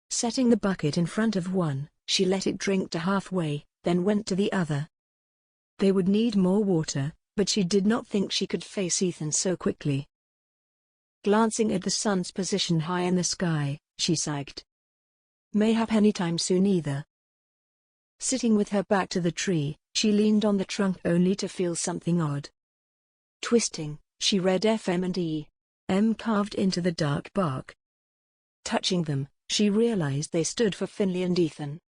Setting the bucket in front of one, she let it drink to halfway, then went to the other. They would need more water, but she did not think she could face Ethan so quickly. Glancing at the sun's position high in the sky, she sighed. Mayhap any time soon either. Sitting with her back to the tree, she leaned on the trunk only to feel something odd. Twisting, she read FM and E.M carved into the dark bark. Touching them, she realized they stood for Finley and Ethan.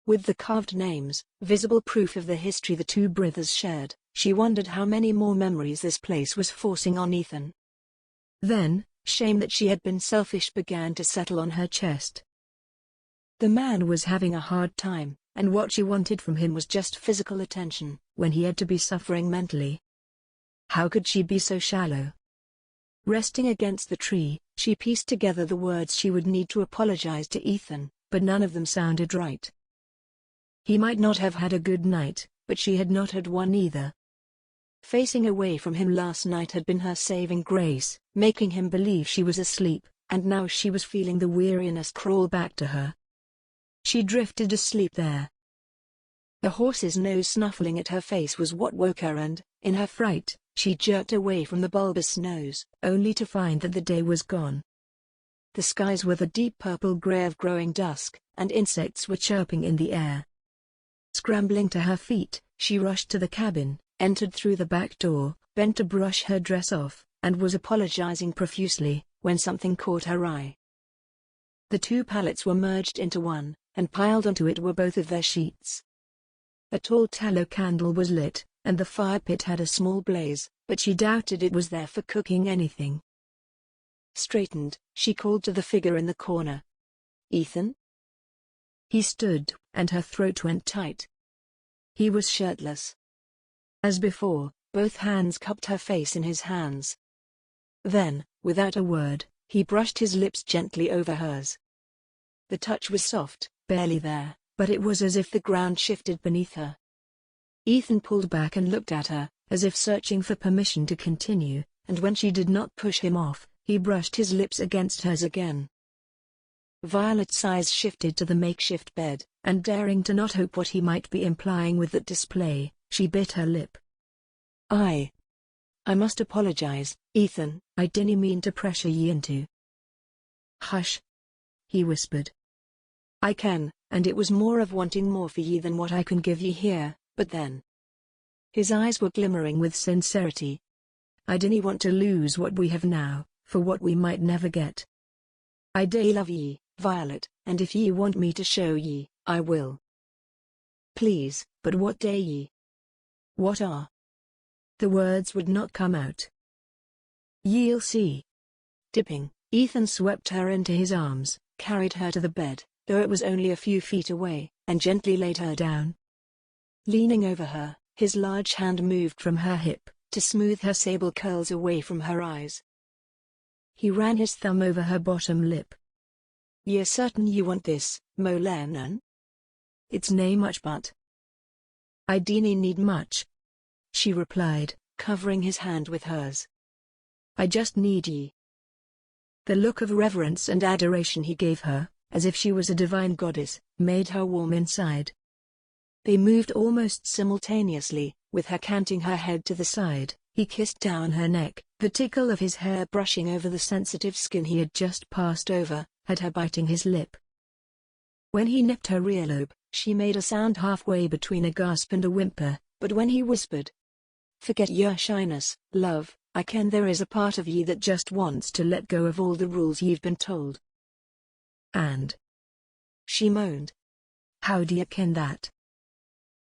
With the carved names, visible proof of the history the two brothers shared, she wondered how many more memories this place was forcing on Ethan. Then, shame that she had been selfish began to settle on her chest. The man was having a hard time, and what she wanted from him was just physical attention, when he had to be suffering mentally. How could she be so shallow? Resting against the tree, she pieced together the words she would need to apologize to Ethan, but none of them sounded right. He might not have had a good night, but she had not had one either. Facing away from him last night had been her saving grace, making him believe she was asleep, and now she was feeling the weariness crawl back to her. She drifted asleep there. The horse's nose snuffling at her face was what woke her and, in her fright, she jerked away from the bulbous nose, only to find that the day was gone. The skies were the deep purple grey of growing dusk, and insects were chirping in the air. Scrambling to her feet, she rushed to the cabin, entered through the back door, bent to brush her dress off, and was apologizing profusely, when something caught her eye. The two pallets were merged into one, and piled onto it were both of their sheets. A tall tallow candle was lit, and the fire pit had a small blaze, but she doubted it was there for cooking anything. Straightened, she called to the figure in the corner. "Ethan?" He stood, and her throat went tight. He was shirtless. As before, both hands cupped her face in his hands. Then, without a word, he brushed his lips gently over hers. The touch was soft, barely there, but it was as if the ground shifted beneath her. Ethan pulled back and looked at her, as if searching for permission to continue, and when she did not push him off, he brushed his lips against hers again. Violet's eyes shifted to the makeshift bed, and daring to not hope what he might be implying with that display, she bit her lip. I must apologize, Ethan. I didn't mean to pressure ye into. Hush, he whispered. I can, and it was more of wanting more for ye than what I can give ye here, but then. His eyes were glimmering with sincerity. I didn't want to lose what we have now, for what we might never get. I do love ye, Violet, and if ye want me to show ye, I will. Please, but what day ye? What are? The words would not come out. Ye'll see. Dipping, Ethan swept her into his arms, carried her to the bed, though it was only a few feet away, and gently laid her down. Leaning over her, his large hand moved from her hip, to smooth her sable curls away from her eyes. He ran his thumb over her bottom lip. Ye're certain you want this, Mo Lennon? It's nae much but. I dinna need much, she replied, covering his hand with hers. I just need ye. The look of reverence and adoration he gave her, as if she was a divine goddess, made her warm inside. They moved almost simultaneously, with her canting her head to the side. He kissed down her neck, the tickle of his hair brushing over the sensitive skin he had just passed over, had her biting his lip. When he nipped her earlobe, she made a sound halfway between a gasp and a whimper, but when he whispered, "Forget your shyness, love, I ken there is a part of ye that just wants to let go of all the rules ye've been told." And she moaned. "How do ye ken that?"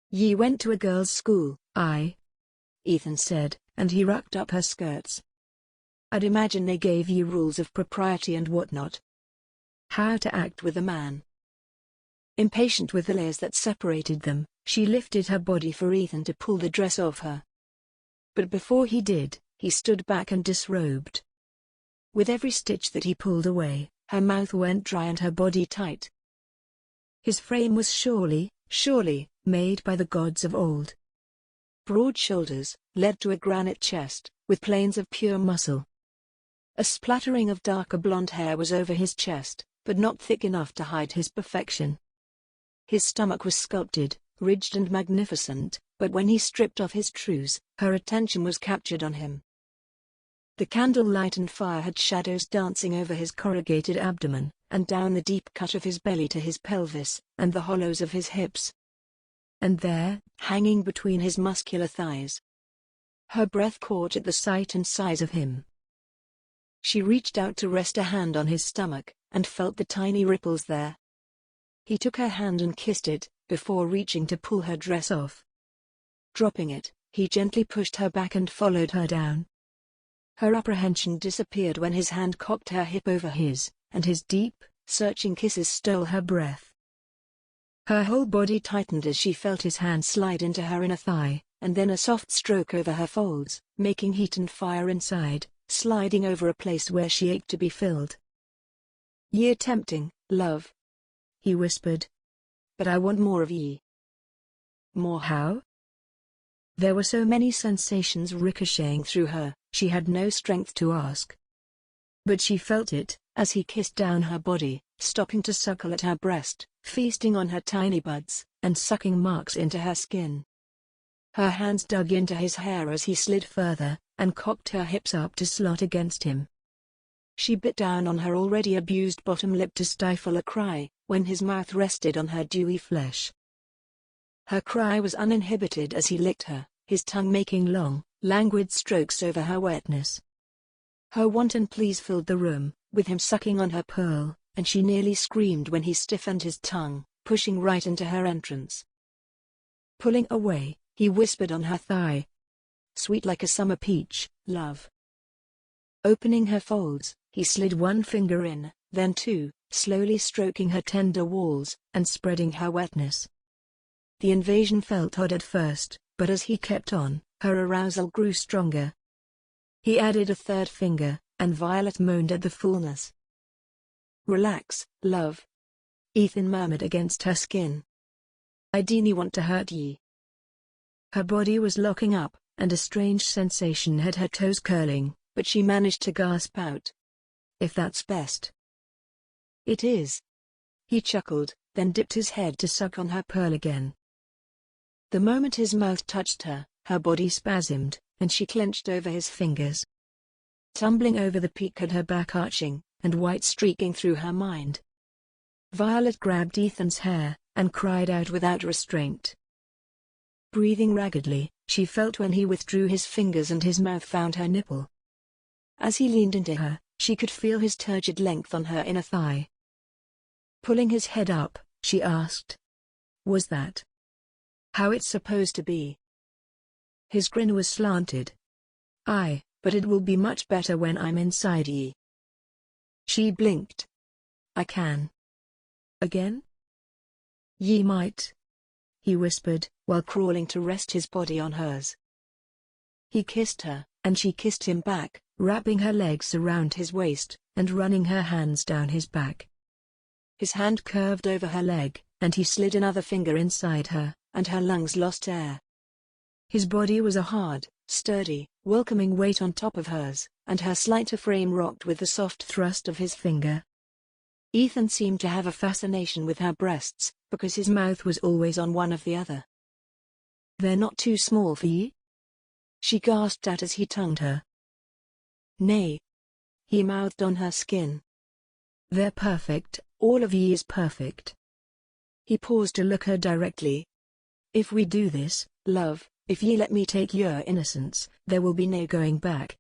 "Ye went to a girls' school." "Aye," Ethan said, and he rucked up her skirts. "I'd imagine they gave ye rules of propriety and whatnot. How to act with a man." Impatient with the layers that separated them, she lifted her body for Ethan to pull the dress off her. But before he did, he stood back and disrobed. With every stitch that he pulled away, her mouth went dry and her body tight. His frame was surely, made by the gods of old. Broad shoulders, led to a granite chest, with plains of pure muscle. A splattering of darker blonde hair was over his chest, but not thick enough to hide his perfection. His stomach was sculpted, ridged and magnificent, but when he stripped off his trews, her attention was captured on him. The candlelight and fire had shadows dancing over his corrugated abdomen, and down the deep cut of his belly to his pelvis, and the hollows of his hips. And there, hanging between his muscular thighs. Her breath caught at the sight and size of him. She reached out to rest a hand on his stomach, and felt the tiny ripples there. He took her hand and kissed it, before reaching to pull her dress off. Dropping it, he gently pushed her back and followed her down. Her apprehension disappeared when his hand cocked her hip over his, and his deep, searching kisses stole her breath. Her whole body tightened as she felt his hand slide into her inner thigh, and then a soft stroke over her folds, making heat and fire inside, sliding over a place where she ached to be filled. "Ye're tempting, love," he whispered. "But I want more of ye." "More how?" There were so many sensations ricocheting through her, she had no strength to ask. But she felt it, as he kissed down her body, stopping to suckle at her breast, feasting on her tiny buds, and sucking marks into her skin. Her hands dug into his hair as he slid further, and cocked her hips up to slot against him. She bit down on her already abused bottom lip to stifle a cry, when his mouth rested on her dewy flesh. Her cry was uninhibited as he licked her, his tongue making long, languid strokes over her wetness. Her wanton pleas filled the room, with him sucking on her pearl, and she nearly screamed when he stiffened his tongue, pushing right into her entrance. Pulling away, he whispered on her thigh. "Sweet like a summer peach, love." Opening her folds, he slid one finger in, then two, slowly stroking her tender walls, and spreading her wetness. The invasion felt odd at first, but as he kept on, her arousal grew stronger. He added a third finger, and Violet moaned at the fullness. "Relax, love," Ethan murmured against her skin. "I dinna want to hurt ye." Her body was locking up, and a strange sensation had her toes curling, but she managed to gasp out, "If that's best." "It is." He chuckled, then dipped his head to suck on her pearl again. The moment his mouth touched her, her body spasmed, and she clenched over his fingers. Tumbling over the peak had her back arching, and white streaking through her mind. Violet grabbed Ethan's hair, and cried out without restraint. Breathing raggedly, she felt when he withdrew his fingers and his mouth found her nipple. As he leaned into her, she could feel his turgid length on her inner thigh. Pulling his head up, she asked, "Was that how it's supposed to be?" His grin was slanted. "Aye, but it will be much better when I'm inside ye." She blinked. "I can. Again?" "Ye might," he whispered, while crawling to rest his body on hers. He kissed her, and she kissed him back, wrapping her legs around his waist, and running her hands down his back. His hand curved over her leg, and he slid another finger inside her, and her lungs lost air. His body was a hard, sturdy, welcoming weight on top of hers, and her slighter frame rocked with the soft thrust of his finger. Ethan seemed to have a fascination with her breasts, because his mouth was always on one of the other. "They're not too small for ye?" she gasped out as he tongued her. "Nay," he mouthed on her skin. "They're perfect, all of ye is perfect." He paused to look her directly. "If we do this, love, if ye let me take your innocence, there will be nae going back.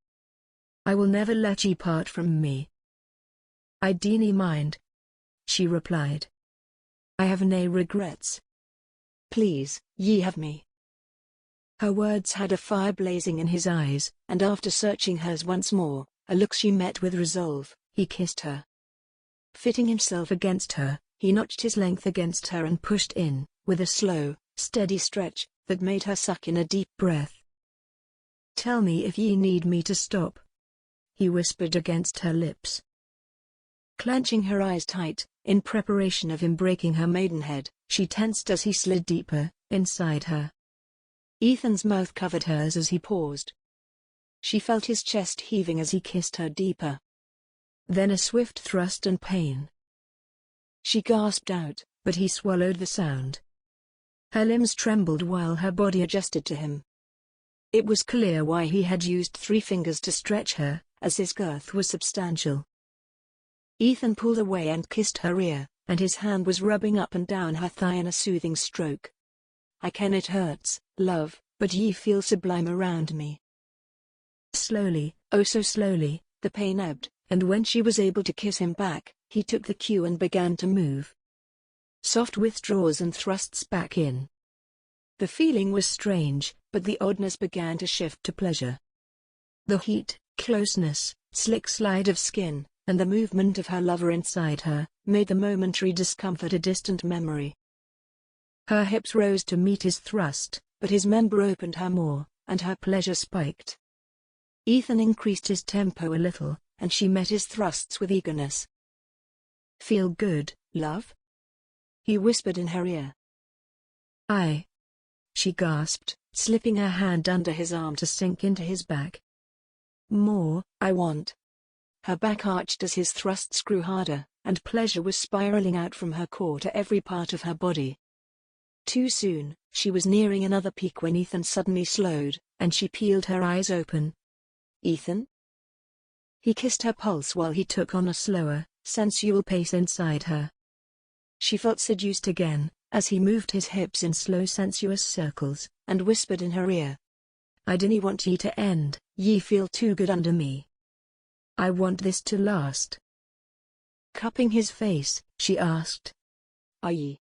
I will never let ye part from me." "I dinna mind," she replied. "I have nae regrets. Please, ye have me." Her words had a fire blazing in his eyes, and after searching hers once more, a look she met with resolve, he kissed her. Fitting himself against her, he notched his length against her and pushed in, with a slow, steady stretch, that made her suck in a deep breath. "Tell me if ye need me to stop," he whispered against her lips. Clenching her eyes tight, in preparation of him breaking her maidenhead, she tensed as he slid deeper, inside her. Ethan's mouth covered hers as he paused. She felt his chest heaving as he kissed her deeper. Then a swift thrust and pain. She gasped out, but he swallowed the sound. Her limbs trembled while her body adjusted to him. It was clear why he had used 3 fingers to stretch her, as his girth was substantial. Ethan pulled away and kissed her ear, and his hand was rubbing up and down her thigh in a soothing stroke. "I ken it hurts, love, but ye feel sublime around me." Slowly, oh so slowly, the pain ebbed, and when she was able to kiss him back, he took the cue and began to move. Soft withdrawals and thrusts back in. The feeling was strange, but the oddness began to shift to pleasure. The heat, closeness, slick slide of skin, and the movement of her lover inside her, made the momentary discomfort a distant memory. Her hips rose to meet his thrust, but his member opened her more, and her pleasure spiked. Ethan increased his tempo a little, and she met his thrusts with eagerness. "Feel good, love?" he whispered in her ear. "Aye," she gasped, slipping her hand under his arm to sink into his back. "More, I want." Her back arched as his thrusts grew harder, and pleasure was spiraling out from her core to every part of her body. Too soon, she was nearing another peak when Ethan suddenly slowed, and she peeled her eyes open. "Ethan?" He kissed her pulse while he took on a slower, sensual pace inside her. She felt seduced again, as he moved his hips in slow sensuous circles, and whispered in her ear. "I dinna want ye to end, ye feel too good under me. I want this to last." Cupping his face, she asked, "Are ye?"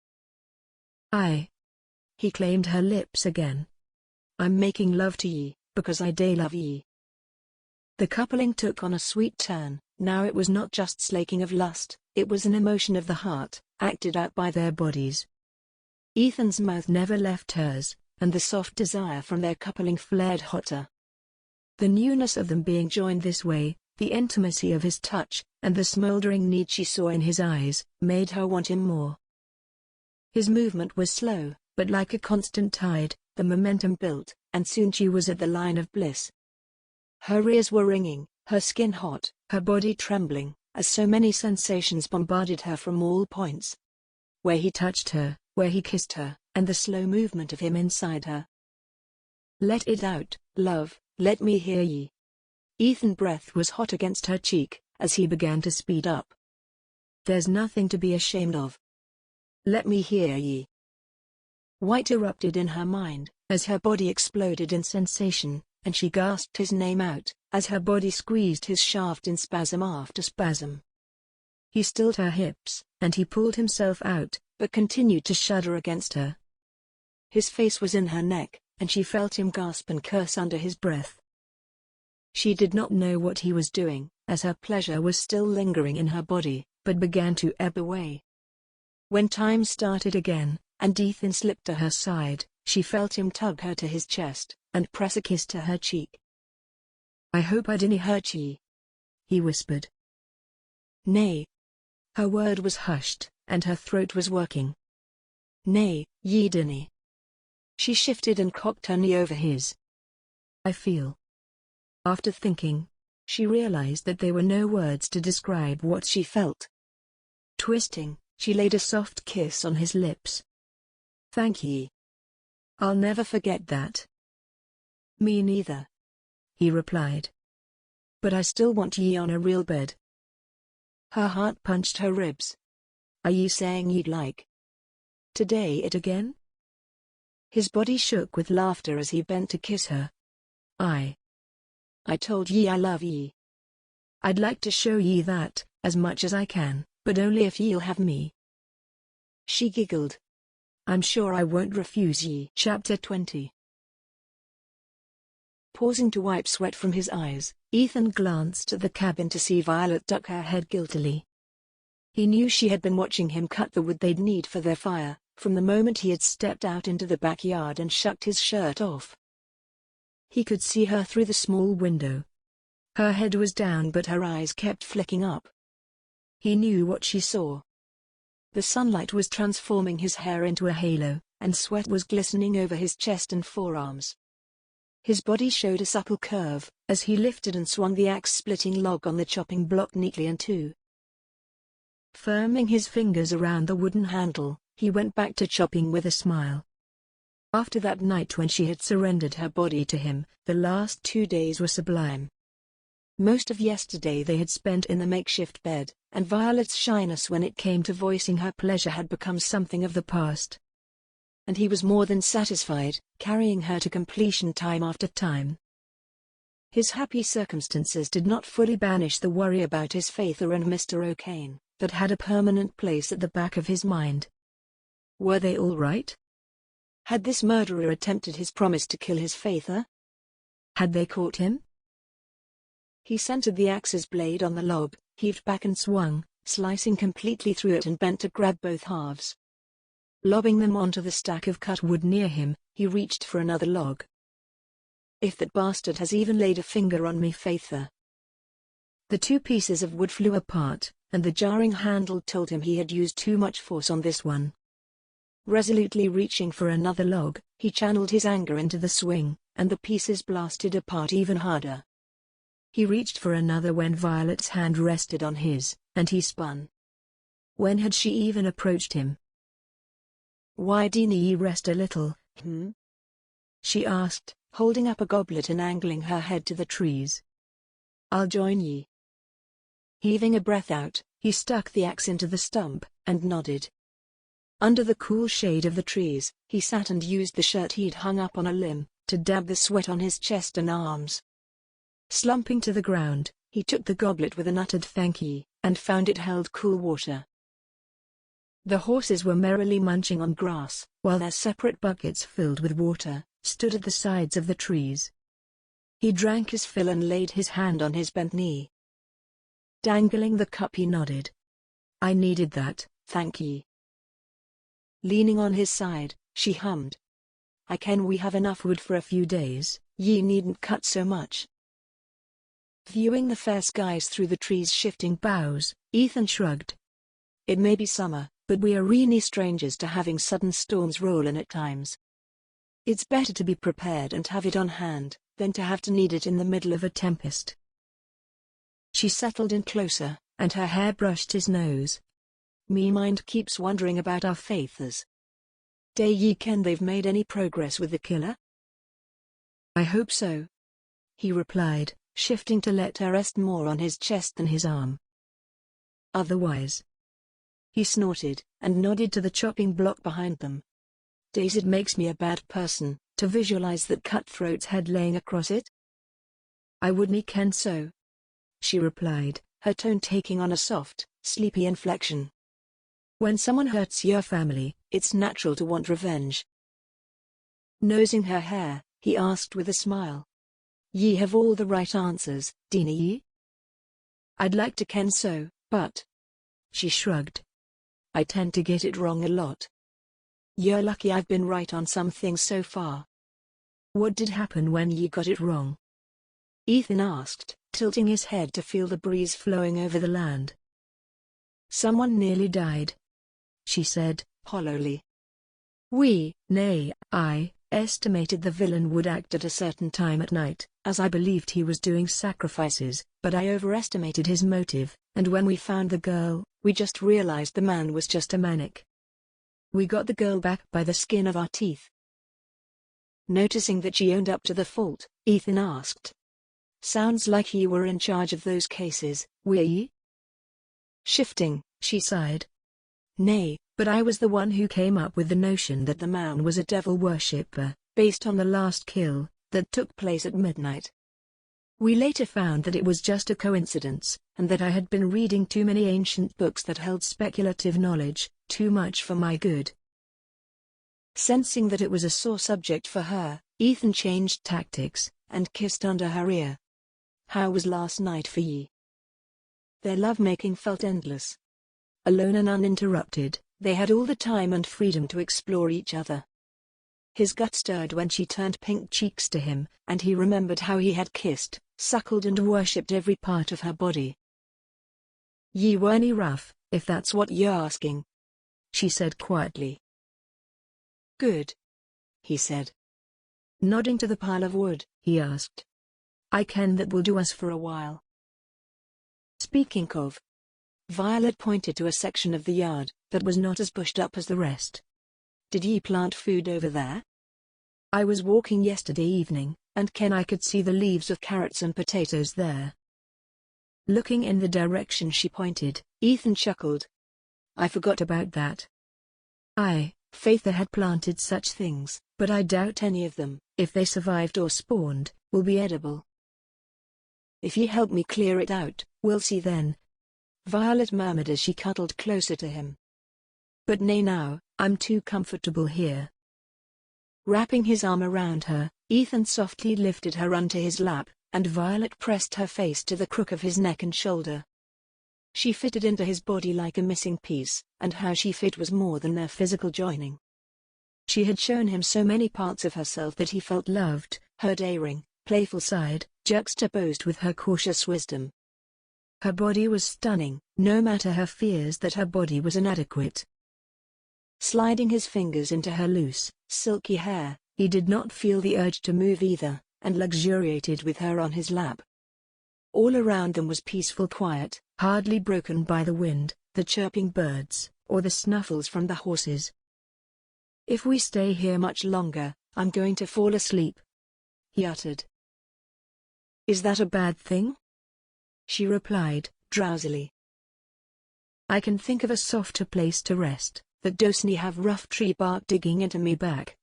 "Aye." He claimed her lips again. "I'm making love to ye, because I dae love ye." The coupling took on a sweet turn. Now it was not just slaking of lust, it was an emotion of the heart, acted out by their bodies. Ethan's mouth never left hers, and the soft desire from their coupling flared hotter. The newness of them being joined this way, the intimacy of his touch, and the smoldering need she saw in his eyes, made her want him more. His movement was slow, but like a constant tide, the momentum built, and soon she was at the line of bliss. Her ears were ringing, her skin hot, her body trembling, as so many sensations bombarded her from all points. Where he touched her, where he kissed her, and the slow movement of him inside her. "Let it out, love," Let me hear ye. Ethan's breath was hot against her cheek, as he began to speed up. There's nothing to be ashamed of. Let me hear ye. White erupted in her mind, as her body exploded in sensation, and she gasped his name out, as her body squeezed his shaft in spasm after spasm. He stilled her hips, and he pulled himself out, but continued to shudder against her. His face was in her neck, and she felt him gasp and curse under his breath. She did not know what he was doing, as her pleasure was still lingering in her body, but began to ebb away. When time started again, and Ethan slipped to her side, she felt him tug her to his chest, and press a kiss to her cheek. I hope I didn't hurt ye, he whispered. Nay. Her word was hushed, and her throat was working. Nay, ye dinny. She shifted and cocked her knee over his. I feel. After thinking, she realized that there were no words to describe what she felt. Twisting, she laid a soft kiss on his lips. Thank ye. I'll never forget that. Me neither, he replied. But I still want ye on a real bed. Her heart punched her ribs. Are ye saying you'd like today it again? His body shook with laughter as he bent to kiss her. I told ye I love ye. I'd like to show ye that, as much as I can, but only if ye'll have me. She giggled. I'm sure I won't refuse ye. Chapter 20. Pausing to wipe sweat from his eyes, Ethan glanced at the cabin to see Violet duck her head guiltily. He knew she had been watching him cut the wood they'd need for their fire, from the moment he had stepped out into the backyard and shucked his shirt off. He could see her through the small window. Her head was down but her eyes kept flicking up. He knew what she saw. The sunlight was transforming his hair into a halo, and sweat was glistening over his chest and forearms. His body showed a supple curve, as he lifted and swung the axe-splitting log on the chopping block neatly in two. Firming his fingers around the wooden handle, he went back to chopping with a smile. After that night when she had surrendered her body to him, the last 2 days were sublime. Most of yesterday they had spent in the makeshift bed, and Violet's shyness when it came to voicing her pleasure had become something of the past. And he was more than satisfied, carrying her to completion time after time. His happy circumstances did not fully banish the worry about his Faither and Mr. O'Kane, that had a permanent place at the back of his mind. Were they all right? Had this murderer attempted his promise to kill his Faither? Had they caught him? He centered the axe's blade on the log, heaved back and swung, slicing completely through it and bent to grab both halves. Lobbing them onto the stack of cut wood near him, he reached for another log. If that bastard has even laid a finger on me, Faither. The 2 pieces of wood flew apart, and the jarring handle told him he had used too much force on this one. Resolutely reaching for another log, he channeled his anger into the swing, and the pieces blasted apart even harder. He reached for another when Violet's hand rested on his, and he spun. When had she even approached him? Why didn't ye rest a little, she asked, holding up a goblet and angling her head to the trees. I'll join ye. Heaving a breath out, he stuck the axe into the stump, and nodded. Under the cool shade of the trees, he sat and used the shirt he'd hung up on a limb, to dab the sweat on his chest and arms. Slumping to the ground, he took the goblet with an uttered thank ye, and found it held cool water. The horses were merrily munching on grass, while their separate buckets filled with water stood at the sides of the trees. He drank his fill and laid his hand on his bent knee. Dangling the cup, he nodded. I needed that, thank ye. Leaning on his side, she hummed. I ken we have enough wood for a few days, ye needn't cut so much. Viewing the fair skies through the trees' shifting boughs, Ethan shrugged. It may be summer, but we are really strangers to having sudden storms roll in at times. It's better to be prepared and have it on hand, than to have to need it in the middle of a tempest. She settled in closer, and her hair brushed his nose. Me mind keeps wondering about our Faithers. Day ye ken they've made any progress with the killer? I hope so. he replied, shifting to let her rest more on his chest than his arm. Otherwise. He snorted, and nodded to the chopping block behind them. Days, it makes me a bad person, to visualize that cutthroat's head laying across it. I wouldn't ken so, she replied, her tone taking on a soft, sleepy inflection. When someone hurts your family, it's natural to want revenge. Nosing her hair, he asked with a smile. Ye have all the right answers, dinna ye? I'd like to ken so, but... She shrugged. I tend to get it wrong a lot. You're lucky I've been right on some things so far. What did happen when ye got it wrong? Ethan asked, tilting his head to feel the breeze flowing over the land. Someone nearly died, she said, hollowly. I estimated the villain would act at a certain time at night, as I believed he was doing sacrifices, but I overestimated his motive, and when we found the girl, we just realized the man was just a manic. We got the girl back by the skin of our teeth. Noticing that she owned up to the fault, Ethan asked. Sounds like you were in charge of those cases, were ye? Shifting, she sighed. Nay, but I was the one who came up with the notion that the man was a devil worshipper, based on the last kill that took place at midnight. We later found that it was just a coincidence, and that I had been reading too many ancient books that held speculative knowledge, too much for my good. Sensing that it was a sore subject for her, Ethan changed tactics, and kissed under her ear. How was last night for ye? Their lovemaking felt endless. Alone and uninterrupted, they had all the time and freedom to explore each other. His gut stirred when she turned pink cheeks to him, and he remembered how he had kissed, suckled and worshipped every part of her body. Ye weren't rough, if that's what you're asking, she said quietly. Good, he said. Nodding to the pile of wood, he asked. I ken that will do us for a while. Speaking of, Violet pointed to a section of the yard that was not as bushed up as the rest. Did ye plant food over there? I was walking yesterday evening, and ken I could see the leaves of carrots and potatoes there. Looking in the direction she pointed, Ethan chuckled. I forgot about that. Faitha had planted such things, but I doubt any of them, if they survived or spawned, will be edible. If ye help me clear it out, we'll see then, Violet murmured as she cuddled closer to him. But nay now, I'm too comfortable here. Wrapping his arm around her, Ethan softly lifted her onto his lap, and Violet pressed her face to the crook of his neck and shoulder. She fitted into his body like a missing piece, and how she fit was more than their physical joining. She had shown him so many parts of herself that he felt loved, her daring, playful side, juxtaposed with her cautious wisdom. Her body was stunning, no matter her fears that her body was inadequate. Sliding his fingers into her loose, silky hair, he did not feel the urge to move either, and luxuriated with her on his lap. All around them was peaceful quiet, hardly broken by the wind, the chirping birds, or the snuffles from the horses. If we stay here much longer, I'm going to fall asleep, he uttered. Is that a bad thing? She replied, drowsily. I can think of a softer place to rest, that doesn't have rough tree bark digging into me back,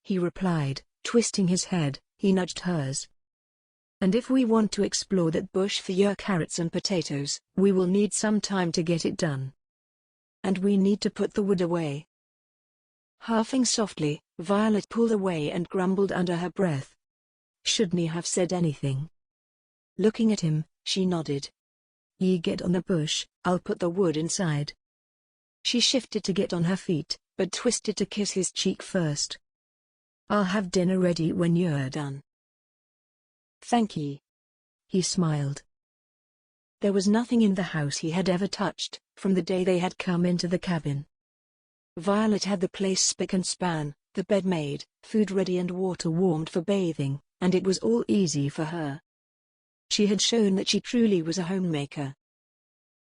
he replied, twisting his head. He nudged hers. And if we want to explore that bush for your carrots and potatoes, we will need some time to get it done. And we need to put the wood away. Huffing softly, Violet pulled away and grumbled under her breath. Shouldn't he have said anything? Looking at him, she nodded. Ye get on the bush, I'll put the wood inside. She shifted to get on her feet, but twisted to kiss his cheek first. I'll have dinner ready when you're done. Thank ye. He smiled. There was nothing in the house he had ever touched, from the day they had come into the cabin. Violet had the place spick and span, the bed made, food ready and water warmed for bathing, and it was all easy for her. She had shown that she truly was a homemaker.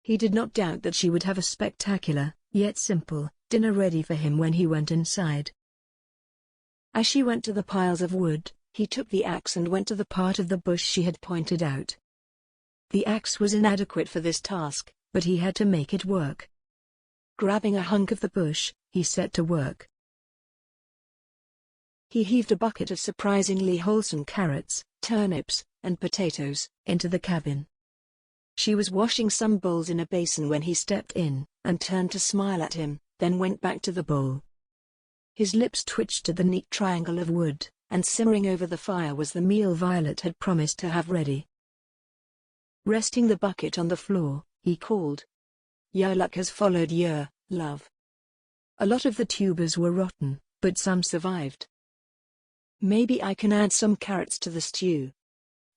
He did not doubt that she would have a spectacular, yet simple, dinner ready for him when he went inside. As she went to the piles of wood, He took the axe and went to the part of the bush she had pointed out. The axe was inadequate for this task, but he had to make it work. Grabbing a hunk of the bush, he set to work. He heaved a bucket of surprisingly wholesome carrots, turnips, and potatoes into the cabin. She was washing some bowls in a basin when he stepped in, and turned to smile at him, then went back to the bowl. His lips twitched at the neat triangle of wood, and simmering over the fire was the meal Violet had promised to have ready. Resting the bucket on the floor, he called, "Your luck has followed your love." A lot of the tubers were rotten, but some survived. "Maybe I can add some carrots to the stew,"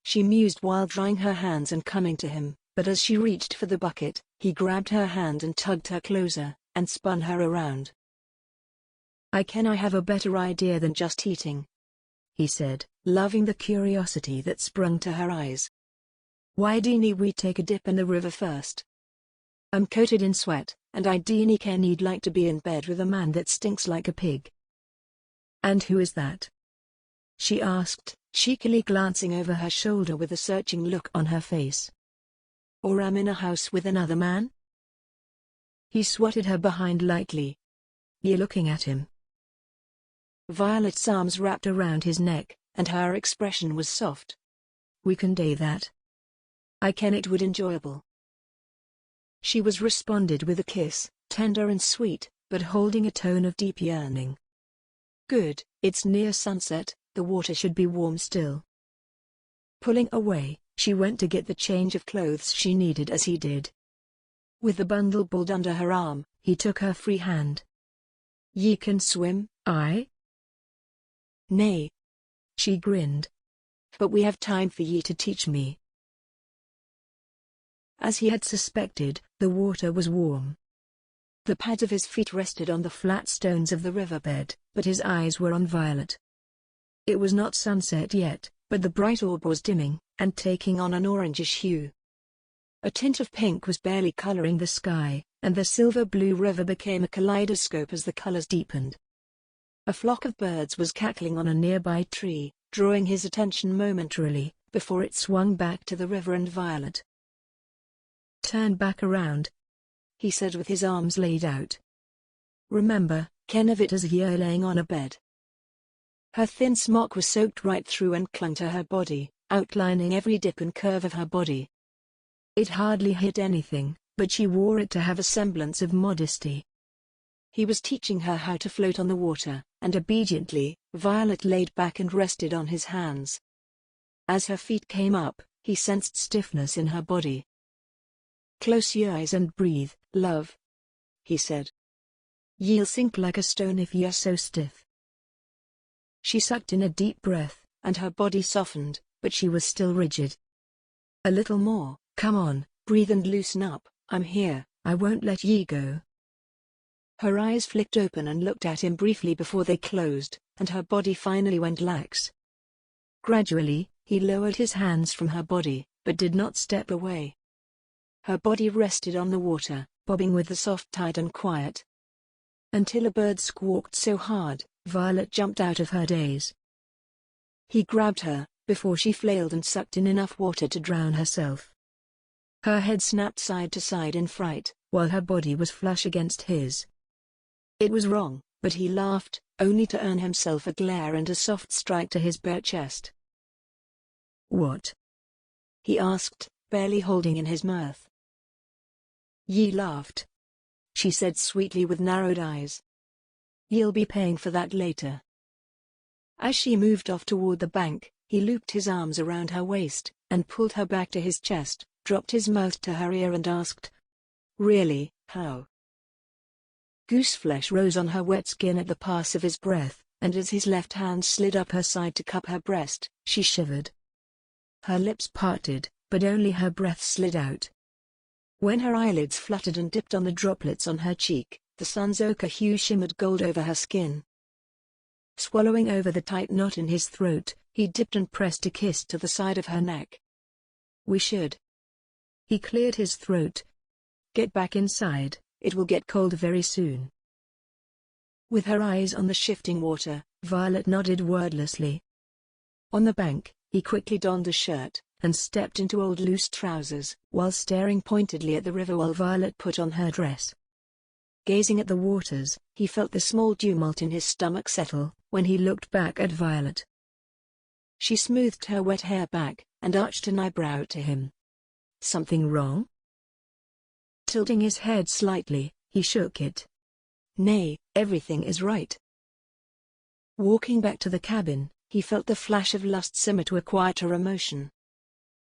she mused while drying her hands and coming to him, but as she reached for the bucket, he grabbed her hand and tugged her closer, and spun her around. I have a better idea than just eating," he said, loving the curiosity that sprung to her eyes. "Why didn't we take a dip in the river first? I'm coated in sweat, and I need like to be in bed with a man that stinks like a pig." "And who is that?" she asked, cheekily glancing over her shoulder with a searching look on her face. "Or I'm in a house with another man?" He swatted her behind lightly. "You're looking at him." Violet's arms wrapped around his neck, and her expression was soft. "We can do that. It would enjoyable." She was responded with a kiss, tender and sweet, but holding a tone of deep yearning. "Good, it's near sunset, the water should be warm still." Pulling away, she went to get the change of clothes she needed as he did. With the bundle pulled under her arm, he took her free hand. "Ye can swim, aye?" "Nay." She grinned. "But we have time for ye to teach me." As he had suspected, the water was warm. The pads of his feet rested on the flat stones of the riverbed, but his eyes were on Violet. It was not sunset yet, but the bright orb was dimming, and taking on an orangish hue. A tint of pink was barely coloring the sky, and the silver-blue river became a kaleidoscope as the colors deepened. A flock of birds was cackling on a nearby tree, drawing his attention momentarily, before it swung back to the river and Violet. "Turn back around," he said with his arms laid out. "Remember, ken of it as you're laying on a bed." Her thin smock was soaked right through and clung to her body, outlining every dip and curve of her body. It hardly hid anything, but she wore it to have a semblance of modesty. He was teaching her how to float on the water, and obediently, Violet laid back and rested on his hands. As her feet came up, he sensed stiffness in her body. "Close your eyes and breathe, love," he said. "Ye'll sink like a stone if you're so stiff." She sucked in a deep breath, and her body softened, but she was still rigid. "A little more, come on, breathe and loosen up, I'm here, I won't let ye go." Her eyes flicked open and looked at him briefly before they closed, and her body finally went lax. Gradually, he lowered his hands from her body, but did not step away. Her body rested on the water, bobbing with the soft tide and quiet. Until a bird squawked so hard, Violet jumped out of her daze. He grabbed her, before she flailed and sucked in enough water to drown herself. Her head snapped side to side in fright, while her body was flush against his. It was wrong, but he laughed, only to earn himself a glare and a soft strike to his bare chest. "What?" he asked, barely holding in his mirth. "Ye laughed," she said sweetly with narrowed eyes. "Ye'll be paying for that later." As she moved off toward the bank, he looped his arms around her waist, and pulled her back to his chest, dropped his mouth to her ear and asked, "Really, how?" Gooseflesh rose on her wet skin at the pass of his breath, and as his left hand slid up her side to cup her breast, she shivered. Her lips parted, but only her breath slid out. When her eyelids fluttered and dipped on the droplets on her cheek, the sun's ochre hue shimmered gold over her skin. Swallowing over the tight knot in his throat, he dipped and pressed a kiss to the side of her neck. "We should." He cleared his throat. "Get back inside, it will get cold very soon." With her eyes on the shifting water, Violet nodded wordlessly. On the bank, he quickly donned a shirt, and stepped into old loose trousers, while staring pointedly at the river while Violet put on her dress. Gazing at the waters, he felt the small tumult in his stomach settle, when he looked back at Violet. She smoothed her wet hair back, and arched an eyebrow to him. "Something wrong?" Tilting his head slightly, he shook it. "Nay, everything is right." Walking back to the cabin, he felt the flash of lust simmer to a quieter emotion.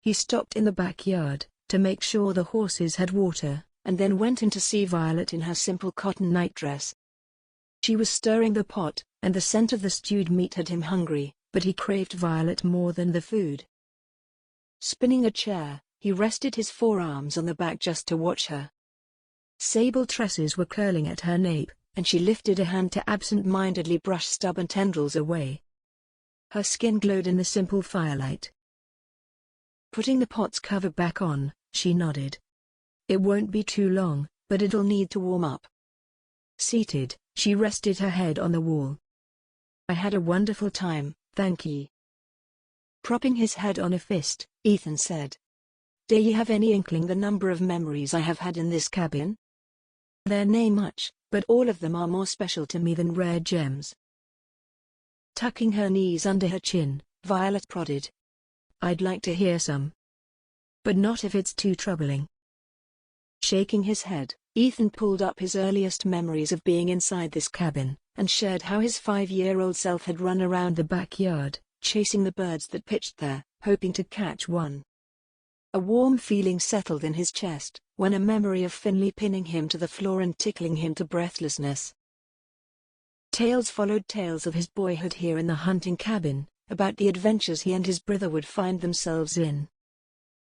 He stopped in the backyard, to make sure the horses had water, and then went in to see Violet in her simple cotton nightdress. She was stirring the pot, and the scent of the stewed meat had him hungry, but he craved Violet more than the food. Spinning a chair, he rested his forearms on the back just to watch her. Sable tresses were curling at her nape, and she lifted a hand to absent-mindedly brush stubborn tendrils away. Her skin glowed in the simple firelight. Putting the pot's cover back on, she nodded. "It won't be too long, but it'll need to warm up." Seated, she rested her head on the wall. "I had a wonderful time, thank ye." Propping his head on a fist, Ethan said, "Do ye have any inkling the number of memories I have had in this cabin? They're nae much, but all of them are more special to me than rare gems." Tucking her knees under her chin, Violet prodded. "I'd like to hear some. But not if it's too troubling." Shaking his head, Ethan pulled up his earliest memories of being inside this cabin, and shared how his 5-year-old self had run around the backyard, chasing the birds that pitched there, hoping to catch one. A warm feeling settled in his chest, when a memory of Finley pinning him to the floor and tickling him to breathlessness. Tales followed tales of his boyhood here in the hunting cabin, about the adventures he and his brother would find themselves in.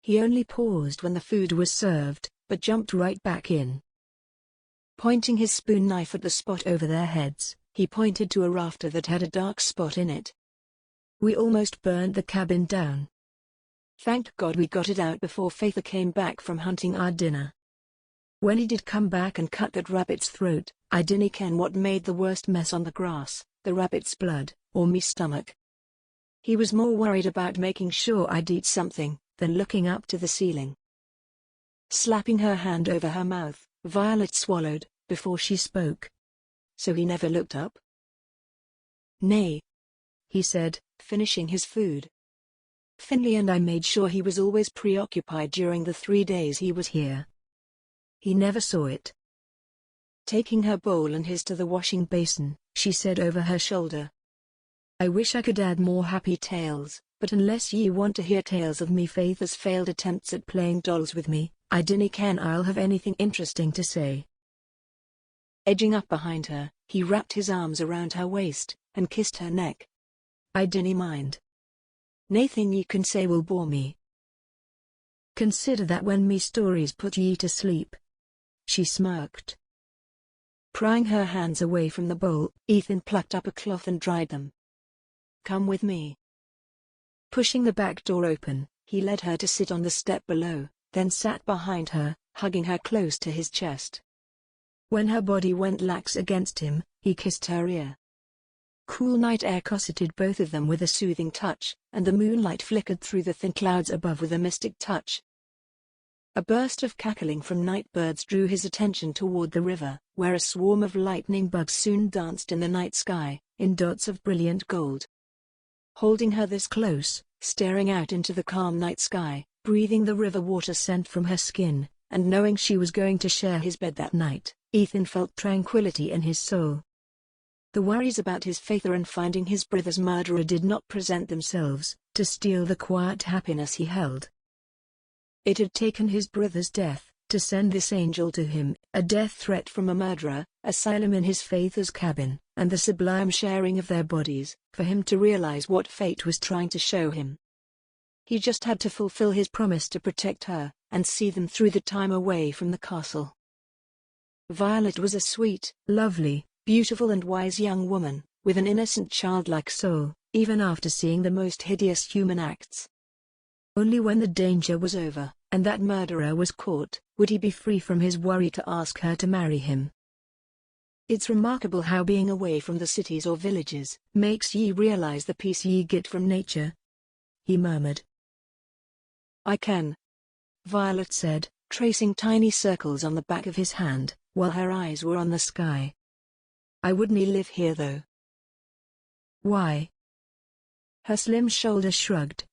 He only paused when the food was served, but jumped right back in. Pointing his spoon knife at the spot over their heads, he pointed to a rafter that had a dark spot in it. "We almost burned the cabin down. Thank God we got it out before Father came back from hunting our dinner. When he did come back and cut that rabbit's throat, I dinna ken what made the worst mess on the grass, the rabbit's blood, or me stomach. He was more worried about making sure I'd eat something, than looking up to the ceiling." Slapping her hand over her mouth, Violet swallowed, before she spoke. "So he never looked up?" "Nay," he said, finishing his food. "Finley and I made sure he was always preoccupied during the 3 days he was here. He never saw it." Taking her bowl and his to the washing basin, she said over her shoulder, "I wish I could add more happy tales, but unless ye want to hear tales of me Faith's failed attempts at playing dolls with me, I dinna ken I'll have anything interesting to say." Edging up behind her, he wrapped his arms around her waist, and kissed her neck. "I dinna mind. Naething ye can say will bore me. Consider that when me stories put ye to sleep." She smirked. Prying her hands away from the bowl, Ethan plucked up a cloth and dried them. "Come with me." Pushing the back door open, he led her to sit on the step below, then sat behind her, hugging her close to his chest. When her body went lax against him, he kissed her ear. Cool night air cosseted both of them with a soothing touch, and the moonlight flickered through the thin clouds above with a mystic touch. A burst of cackling from night birds drew his attention toward the river, where a swarm of lightning bugs soon danced in the night sky, in dots of brilliant gold. Holding her this close, staring out into the calm night sky, breathing the river water scent from her skin, and knowing she was going to share his bed that night, Ethan felt tranquility in his soul. The worries about his father and finding his brother's murderer did not present themselves, to steal the quiet happiness he held. It had taken his brother's death, to send this angel to him, a death threat from a murderer, asylum in his father's cabin, and the sublime sharing of their bodies, for him to realize what fate was trying to show him. He just had to fulfill his promise to protect her, and see them through the time away from the castle. Violet was a sweet, lovely, beautiful and wise young woman, with an innocent childlike soul, even after seeing the most hideous human acts. Only when the danger was over, and that murderer was caught, would he be free from his worry to ask her to marry him. It's remarkable how being away from the cities or villages makes ye realize the peace ye get from nature," he murmured. "I can," Violet said, tracing tiny circles on the back of his hand, while her eyes were on the sky. "I wouldn't live here though." "Why?" Her slim shoulders shrugged.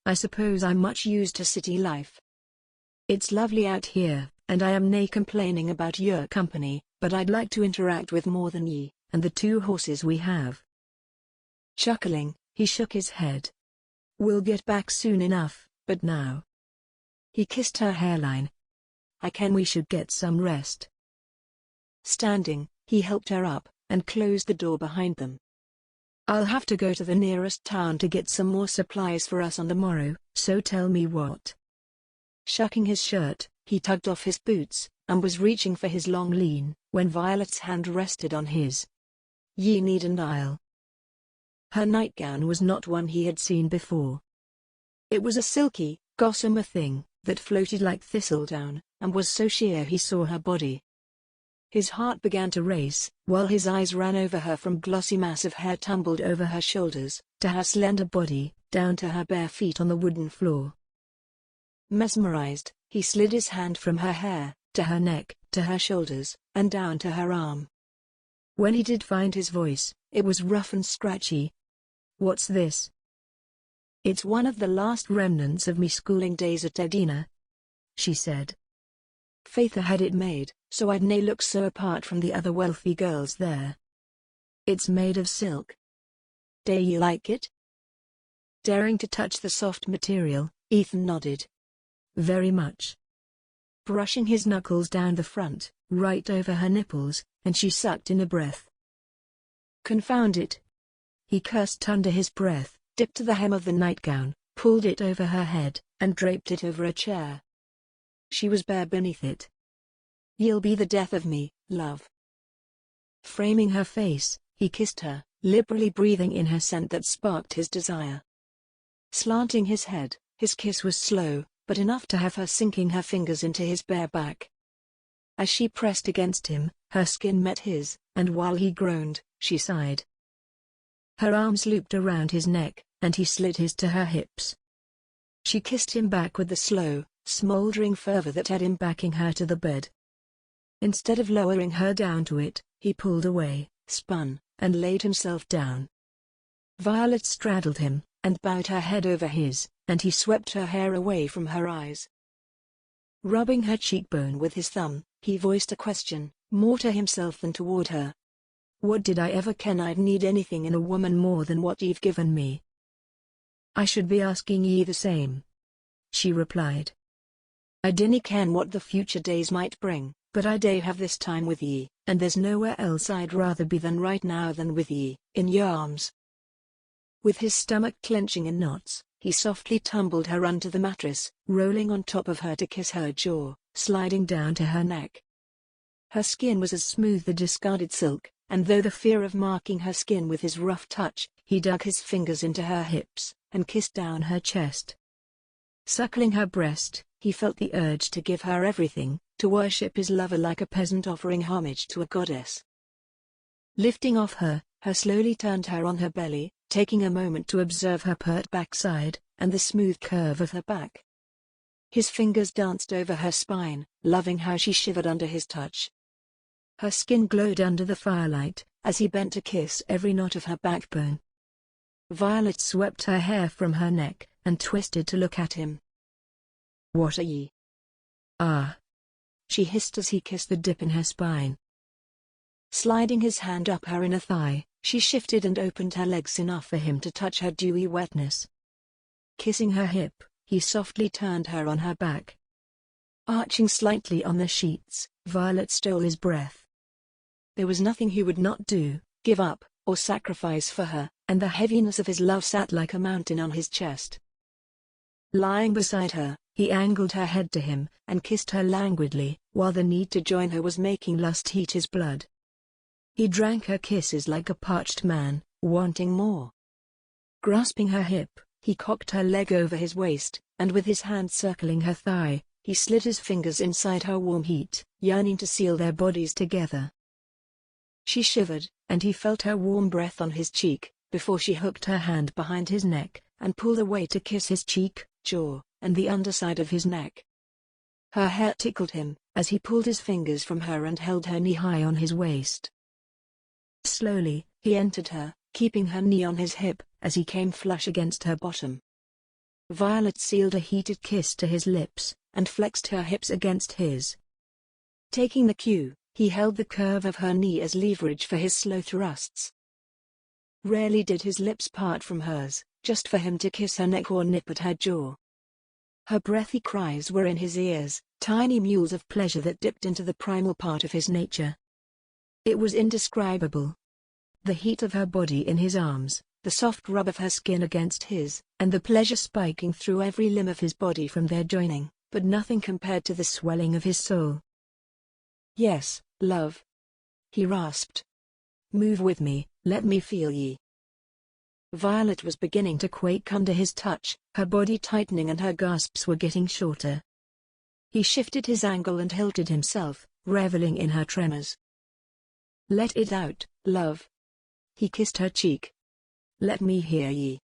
"I suppose I'm much used to city life. It's lovely out here, and I am nae complaining about your company, but I'd like to interact with more than ye, and the 2 horses we have." Chuckling, he shook his head. "We'll get back soon enough, but now." He kissed her hairline. "I ken we should get some rest." Standing, he helped her up, and closed the door behind them. "I'll have to go to the nearest town to get some more supplies for us on the morrow, so tell me what." Shucking his shirt, he tugged off his boots, and was reaching for his long lean, when Violet's hand rested on his. "Ye need an aisle." Her nightgown was not one he had seen before. It was a silky, gossamer thing that floated like thistledown, and was so sheer he saw her body. His heart began to race, while his eyes ran over her from glossy mass of hair tumbled over her shoulders, to her slender body, down to her bare feet on the wooden floor. Mesmerized, he slid his hand from her hair, to her neck, to her shoulders, and down to her arm. When he did find his voice, it was rough and scratchy. "What's this?" "It's one of the last remnants of me schooling days at Edina," she said. "Father had it made, so I'd nae look so apart from the other wealthy girls there. It's made of silk. Do you like it?" Daring to touch the soft material, Ethan nodded. "Very much." Brushing his knuckles down the front, right over her nipples, and she sucked in a breath. "Confound it!" He cursed under his breath, dipped to the hem of the nightgown, pulled it over her head, and draped it over a chair. She was bare beneath it. "You'll be the death of me, love." Framing her face, he kissed her, liberally breathing in her scent that sparked his desire. Slanting his head, his kiss was slow, but enough to have her sinking her fingers into his bare back. As she pressed against him, her skin met his, and while he groaned, she sighed. Her arms looped around his neck, and he slid his to her hips. She kissed him back with the slow, smoldering fervor that had him backing her to the bed. Instead of lowering her down to it, he pulled away, spun, and laid himself down. Violet straddled him, and bowed her head over his, and he swept her hair away from her eyes. Rubbing her cheekbone with his thumb, he voiced a question, more to himself than toward her. "What did I ever ken I'd need anything in a woman more than what ye've given me?" "I should be asking ye the same," she replied. "I dinna ken what the future days might bring, but I do have this time with ye, and there's nowhere else I'd rather be than right now than with ye, in your arms." With his stomach clenching in knots, he softly tumbled her onto the mattress, rolling on top of her to kiss her jaw, sliding down to her neck. Her skin was as smooth as discarded silk, and though the fear of marking her skin with his rough touch, he dug his fingers into her hips, and kissed down her chest. Suckling her breast, he felt the urge to give her everything, to worship his lover like a peasant offering homage to a goddess. Lifting off her, slowly turned her on her belly, taking a moment to observe her pert backside, and the smooth curve of her back. His fingers danced over her spine, loving how she shivered under his touch. Her skin glowed under the firelight, as he bent to kiss every knot of her backbone. Violet swept her hair from her neck, and twisted to look at him. "What are ye?" "Ah," she hissed as he kissed the dip in her spine. Sliding his hand up her inner thigh, she shifted and opened her legs enough for him to touch her dewy wetness. Kissing her hip, he softly turned her on her back. Arching slightly on the sheets, Violet stole his breath. There was nothing he would not do, give up, or sacrifice for her, and the heaviness of his love sat like a mountain on his chest. Lying beside her, he angled her head to him, and kissed her languidly, while the need to join her was making lust heat his blood. He drank her kisses like a parched man, wanting more. Grasping her hip, he cocked her leg over his waist, and with his hand circling her thigh, he slid his fingers inside her warm heat, yearning to seal their bodies together. She shivered, and he felt her warm breath on his cheek, before she hooked her hand behind his neck, and pulled away to kiss his cheek, jaw, and the underside of his neck. Her hair tickled him, as he pulled his fingers from her and held her knee-high on his waist. Slowly, he entered her, keeping her knee on his hip, as he came flush against her bottom. Violet sealed a heated kiss to his lips, and flexed her hips against his. Taking the cue, he held the curve of her knee as leverage for his slow thrusts. Rarely did his lips part from hers, just for him to kiss her neck or nip at her jaw. Her breathy cries were in his ears, tiny mules of pleasure that dipped into the primal part of his nature. It was indescribable. The heat of her body in his arms, the soft rub of her skin against his, and the pleasure spiking through every limb of his body from their joining, but nothing compared to the swelling of his soul. "Yes, love," he rasped. "Move with me, let me feel ye." Violet was beginning to quake under his touch, her body tightening and her gasps were getting shorter. He shifted his angle and hilted himself, reveling in her tremors. "Let it out, love." He kissed her cheek. "Let me hear ye."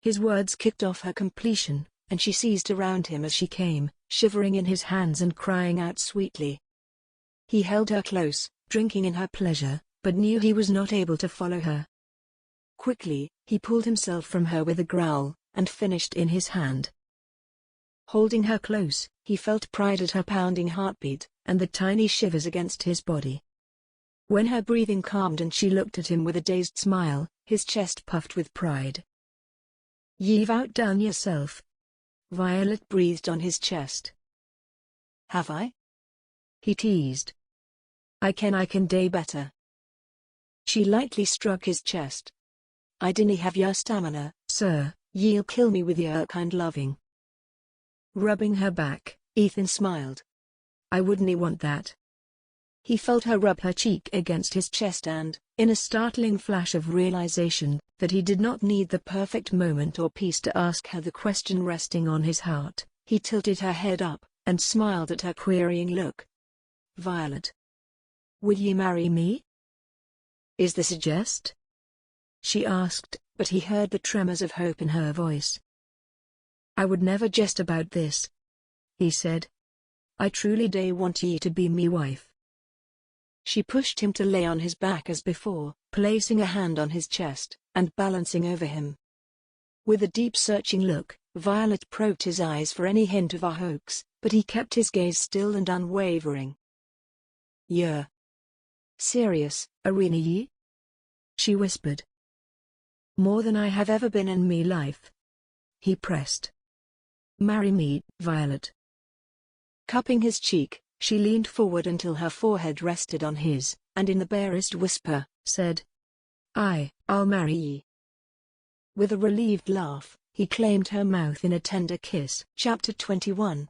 His words kicked off her completion, and she seized around him as she came, shivering in his hands and crying out sweetly. He held her close, drinking in her pleasure, but knew he was not able to follow her. Quickly, he pulled himself from her with a growl, and finished in his hand. Holding her close, he felt pride at her pounding heartbeat, and the tiny shivers against his body. When her breathing calmed and she looked at him with a dazed smile, his chest puffed with pride. "Ye've outdone yourself." Violet breathed on his chest. "Have I?" he teased. I can day better." She lightly struck his chest. "I dinna have your stamina, sir, ye'll kill me with your kind loving." Rubbing her back, Ethan smiled. "I wouldn't want that." He felt her rub her cheek against his chest and, in a startling flash of realization, that he did not need the perfect moment or peace to ask her the question resting on his heart, he tilted her head up, and smiled at her querying look. "Violet, will ye marry me?" "Is this a jest?" she asked, but he heard the tremors of hope in her voice. "I would never jest about this," he said. "I truly do want ye to be me wife." She pushed him to lay on his back as before, placing a hand on his chest, and balancing over him. With a deep searching look, Violet probed his eyes for any hint of a hoax, but he kept his gaze still and unwavering. "You're serious, arena ye?" she whispered. "More than I have ever been in me life," he pressed. "Marry me, Violet." Cupping his cheek, she leaned forward until her forehead rested on his, and in the barest whisper, said, "I'll marry ye." With a relieved laugh, he claimed her mouth in a tender kiss. Chapter 21.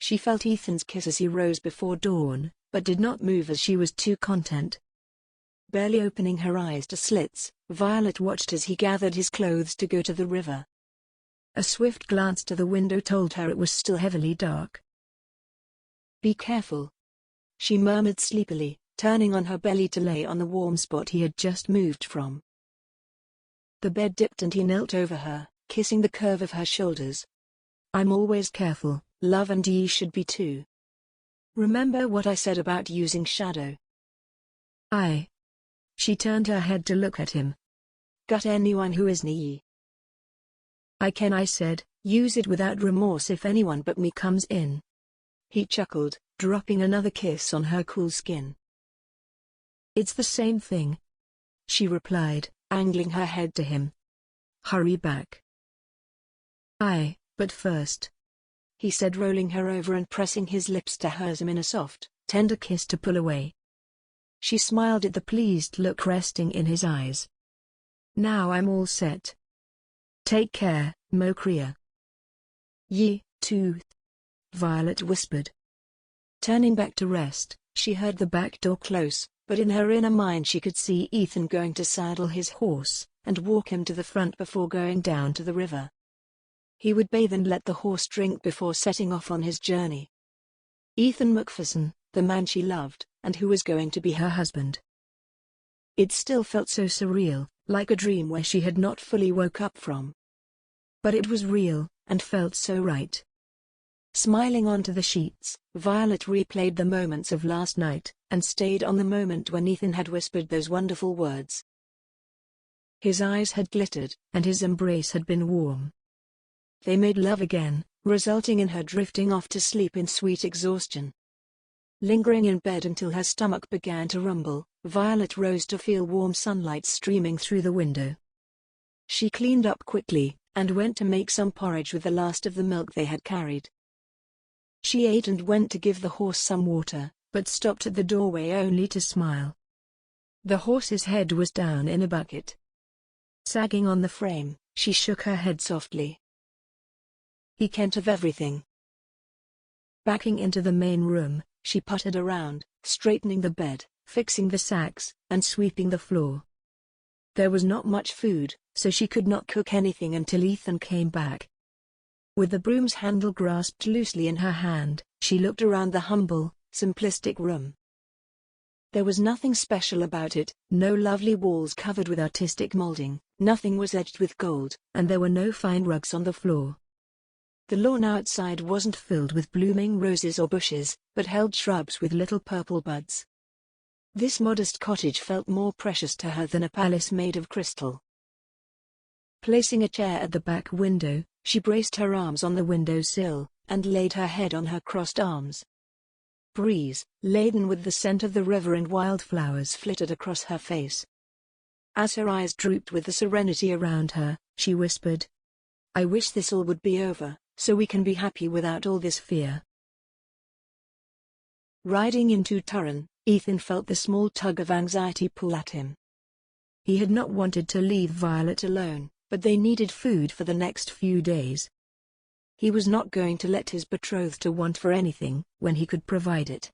She felt Ethan's kiss as he rose before dawn, but did not move as she was too content. Barely opening her eyes to slits, Violet watched as he gathered his clothes to go to the river. A swift glance to the window told her it was still heavily dark. "Be careful," she murmured sleepily, turning on her belly to lay on the warm spot he had just moved from. The bed dipped and he knelt over her, kissing the curve of her shoulders. "I'm always careful, love, and ye should be too. Remember what I said about using shadow?" "Aye." She turned her head to look at him. "Got anyone who isn't ye?" I said, use it without remorse if anyone but me comes in." He chuckled, dropping another kiss on her cool skin. "It's the same thing," she replied, angling her head to him. "Hurry back." "Aye, but first," he said, rolling her over and pressing his lips to hers in a soft, tender kiss to pull away. She smiled at the pleased look resting in his eyes. "Now I'm all set. Take care, Mo Crea." "Ye, too," Violet whispered. Turning back to rest, she heard the back door close, but in her inner mind she could see Ethan going to saddle his horse, and walk him to the front before going down to the river. He would bathe and let the horse drink before setting off on his journey. Ethan MacFerson, the man she loved, and who was going to be her husband. It still felt so surreal, like a dream where she had not fully woke up from. But it was real, and felt so right. Smiling onto the sheets, Violet replayed the moments of last night, and stayed on the moment when Ethan had whispered those wonderful words. His eyes had glittered, and his embrace had been warm. They made love again, resulting in her drifting off to sleep in sweet exhaustion. Lingering in bed until her stomach began to rumble, Violet rose to feel warm sunlight streaming through the window. She cleaned up quickly, and went to make some porridge with the last of the milk they had carried. She ate and went to give the horse some water, but stopped at the doorway only to smile. The horse's head was down in a bucket. Sagging on the frame, she shook her head softly. He can't have everything. Backing into the main room, she puttered around, straightening the bed, fixing the sacks, and sweeping the floor. There was not much food, so she could not cook anything until Ethan came back. With the broom's handle grasped loosely in her hand, she looked around the humble, simplistic room. There was nothing special about it, no lovely walls covered with artistic molding, nothing was edged with gold, and there were no fine rugs on the floor. The lawn outside wasn't filled with blooming roses or bushes, but held shrubs with little purple buds. This modest cottage felt more precious to her than a palace made of crystal. Placing a chair at the back window, she braced her arms on the windowsill, and laid her head on her crossed arms. Breeze, laden with the scent of the river and wildflowers, flitted across her face. As her eyes drooped with the serenity around her, she whispered, "I wish this all would be over, so we can be happy without all this fear." Riding into Turin, Ethan felt the small tug of anxiety pull at him. He had not wanted to leave Violet alone, but they needed food for the next few days. He was not going to let his betrothed want for anything, when he could provide it.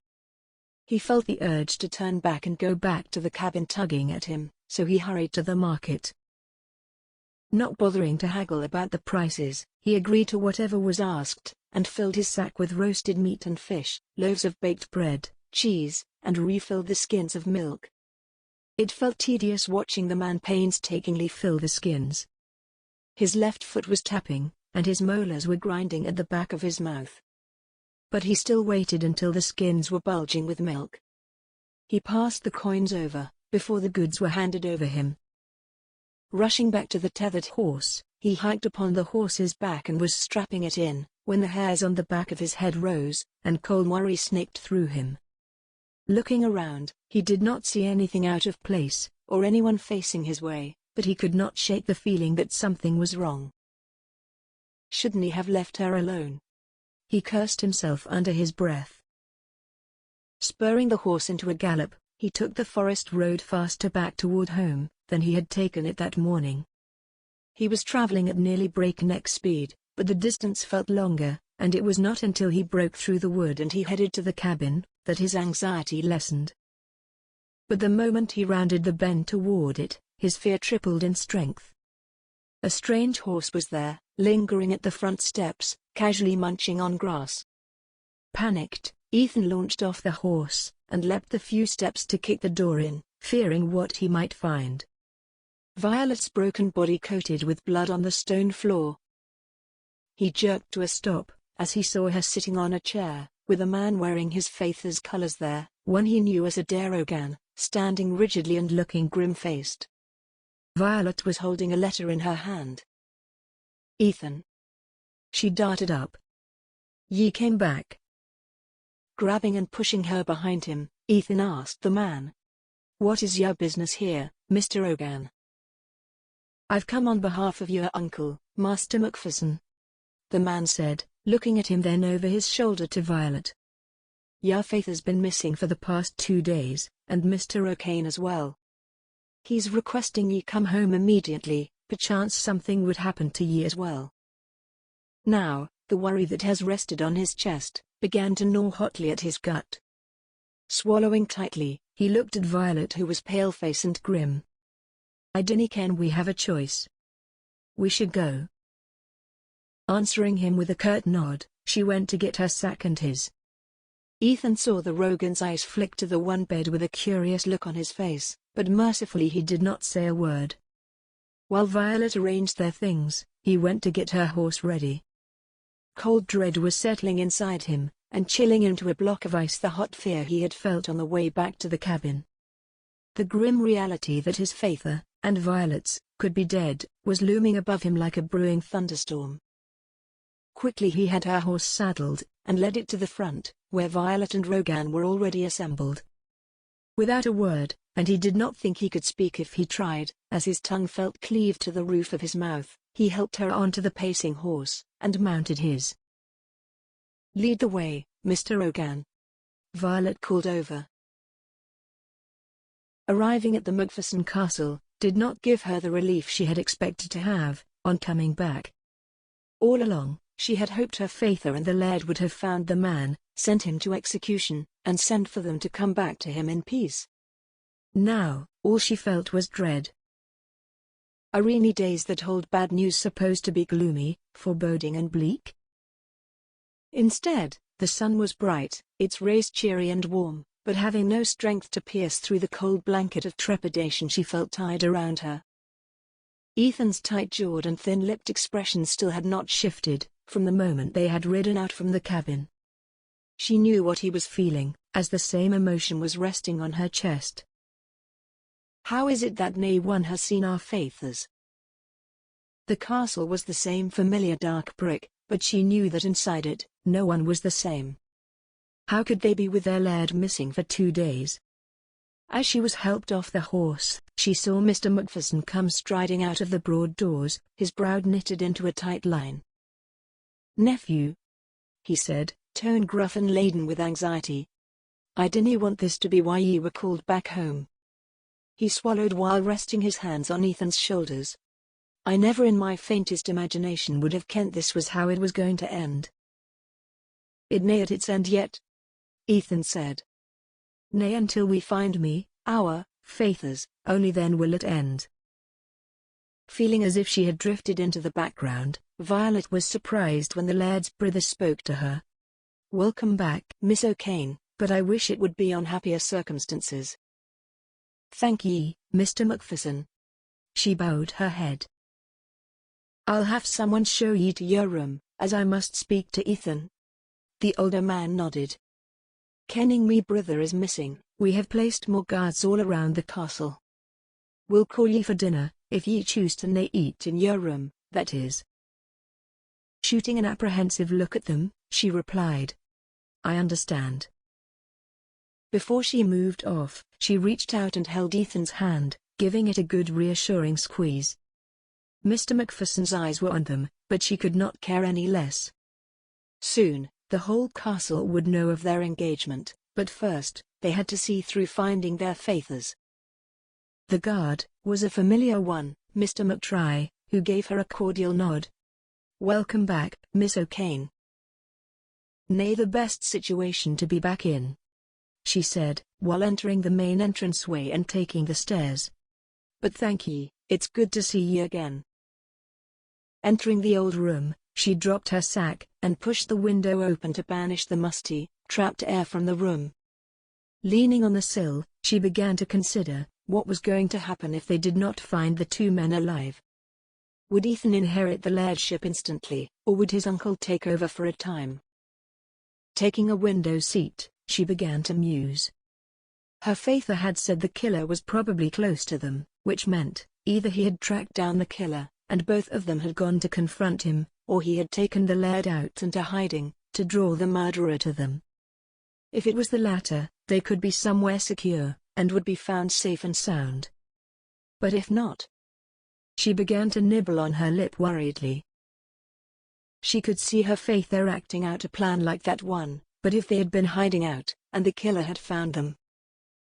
He felt the urge to turn back and go back to the cabin tugging at him, so he hurried to the market. Not bothering to haggle about the prices, he agreed to whatever was asked, and filled his sack with roasted meat and fish, loaves of baked bread, cheese, and refilled the skins of milk. It felt tedious watching the man painstakingly fill the skins. His left foot was tapping, and his molars were grinding at the back of his mouth. But he still waited until the skins were bulging with milk. He passed the coins over, before the goods were handed over him. Rushing back to the tethered horse, he hiked upon the horse's back and was strapping it in, when the hairs on the back of his head rose, and cold worry snaked through him. Looking around, he did not see anything out of place, or anyone facing his way, but he could not shake the feeling that something was wrong. Shouldn't he have left her alone? He cursed himself under his breath. Spurring the horse into a gallop, he took the forest road faster back toward home than he had taken it that morning. He was traveling at nearly breakneck speed, but the distance felt longer, and it was not until he broke through the wood and he headed to the cabin that his anxiety lessened. But the moment he rounded the bend toward it, his fear tripled in strength. A strange horse was there, lingering at the front steps, casually munching on grass. Panicked, Ethan launched off the horse, and leapt the few steps to kick the door in, fearing what he might find. Violet's broken body coated with blood on the stone floor. He jerked to a stop, as he saw her sitting on a chair, with a man wearing his faith's colors there, one he knew as a Darogan, standing rigidly and looking grim-faced. Violet was holding a letter in her hand. "Ethan." She darted up. "Ye came back?" Grabbing and pushing her behind him, Ethan asked the man, "What is your business here, Mr. Ogan?" "I've come on behalf of your uncle, Master MacFerson," the man said, looking at him then over his shoulder to Violet. "Your faith has been missing for the past 2 days, and Mr. O'Kane as well. He's requesting ye come home immediately, perchance something would happen to ye as well." Now, the worry that has rested on his chest began to gnaw hotly at his gut. Swallowing tightly, he looked at Violet, who was pale-faced and grim. "I dinna ken we have a choice. We should go." Answering him with a curt nod, she went to get her sack and his. Ethan saw the Rogan's eyes flick to the one bed with a curious look on his face, but mercifully he did not say a word. While Violet arranged their things, he went to get her horse ready. Cold dread was settling inside him, and chilling into a block of ice the hot fear he had felt on the way back to the cabin. The grim reality that his Faither, and Violet's, could be dead, was looming above him like a brewing thunderstorm. Quickly he had her horse saddled, and led it to the front, where Violet and Rogan were already assembled. Without a word, and he did not think he could speak if he tried, as his tongue felt cleaved to the roof of his mouth, he helped her onto the pacing horse, and mounted his. "Lead the way, Mr. Rogan," Violet called over. Arriving at the MacFerson castle did not give her the relief she had expected to have, on coming back. All along, she had hoped her Faither and the Laird would have found the man, sent him to execution, and sent for them to come back to him in peace. Now, all she felt was dread. Are rainy days that hold bad news supposed to be gloomy, foreboding and bleak? Instead, the sun was bright, its rays cheery and warm, but having no strength to pierce through the cold blanket of trepidation she felt tied around her. Ethan's tight-jawed and thin-lipped expression still had not shifted, from the moment they had ridden out from the cabin. She knew what he was feeling, as the same emotion was resting on her chest. How is it that no one has seen our Faithers? The castle was the same familiar dark brick, but she knew that inside it, no one was the same. How could they be with their Laird missing for 2 days? As she was helped off the horse, she saw Mr. MacFerson come striding out of the broad doors, his brow knitted into a tight line. "Nephew," he said, tone gruff and laden with anxiety. "I dinna want this to be why ye were called back home." He swallowed while resting his hands on Ethan's shoulders. "I never in my faintest imagination would have kent this was how it was going to end." "It nay at its end yet," Ethan said. "Nay until we find me, our Faithers, only then will it end." Feeling as if she had drifted into the background, Violet was surprised when the Laird's brother spoke to her. "Welcome back, Miss O'Kane, but I wish it would be on happier circumstances." "Thank ye, Mr. MacFerson." She bowed her head. "I'll have someone show ye to your room, as I must speak to Ethan." The older man nodded. "Kenning me brother is missing, we have placed more guards all around the castle. We'll call ye for dinner, if ye choose to nae eat in your room, that is." Shooting an apprehensive look at them, she replied, "I understand." Before she moved off, she reached out and held Ethan's hand, giving it a good reassuring squeeze. Mr. MacPherson's eyes were on them, but she could not care any less. Soon, the whole castle would know of their engagement, but first, they had to see through finding their Faithers. The guard was a familiar one, Mr. McTry, who gave her a cordial nod. "Welcome back, Miss O'Kane." "Nay, the best situation to be back in," she said, while entering the main entranceway and taking the stairs. "But thank ye, it's good to see ye again." Entering the old room, she dropped her sack, and pushed the window open to banish the musty, trapped air from the room. Leaning on the sill, she began to consider what was going to happen if they did not find the 2 men alive. Would Ethan inherit the lairdship instantly, or would his uncle take over for a time? Taking a window seat, she began to muse. Her Faither had said the killer was probably close to them, which meant, either he had tracked down the killer, and both of them had gone to confront him, or he had taken the Laird out into hiding, to draw the murderer to them. If it was the latter, they could be somewhere secure, and would be found safe and sound. But if not? She began to nibble on her lip worriedly. She could see her Faither acting out a plan like that one, but if they had been hiding out, and the killer had found them?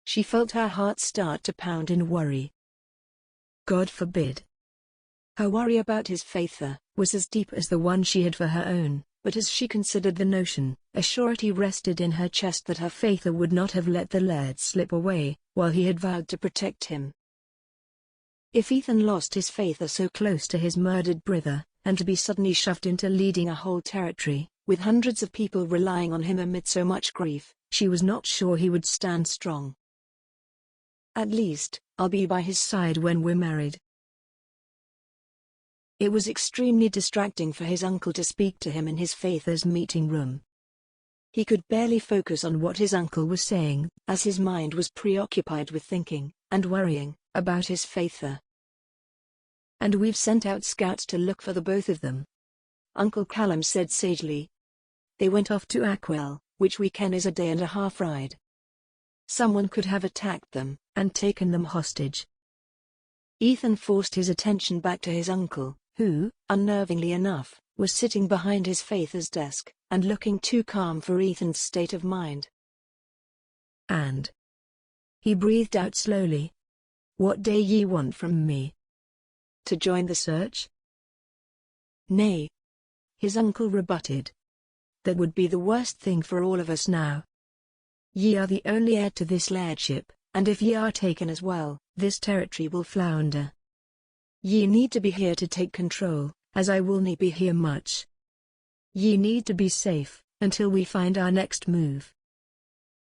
She felt her heart start to pound in worry. God forbid. Her worry about his Faither was as deep as the one she had for her own, but as she considered the notion, a surety rested in her chest that her Faither would not have let the Laird slip away, while he had vowed to protect him. If Ethan lost his Faither so close to his murdered brother, and to be suddenly shoved into leading a whole territory, With hundreds of people relying on him amid so much grief, she was not sure he would stand strong. At least, I'll be by his side when we're married. It was extremely distracting for his uncle to speak to him in his Faither's meeting room. He could barely focus on what his uncle was saying, as his mind was preoccupied with thinking, and worrying, about his Faither. "And we've sent out scouts to look for the both of them," Uncle Callum said sagely. "They went off to MacChoill, which we ken is a day-and-a-half ride. Someone could have attacked them, and taken them hostage." Ethan forced his attention back to his uncle, who, unnervingly enough, was sitting behind his Faither's desk, and looking too calm for Ethan's state of mind. "And," he breathed out slowly, "what do ye want from me? To join the search?" "Nay," his uncle rebutted. "That would be the worst thing for all of us now. Ye are the only heir to this lairdship, and if ye are taken as well, this territory will flounder. Ye need to be here to take control, as I will not be here much. Ye need to be safe, until we find our next move."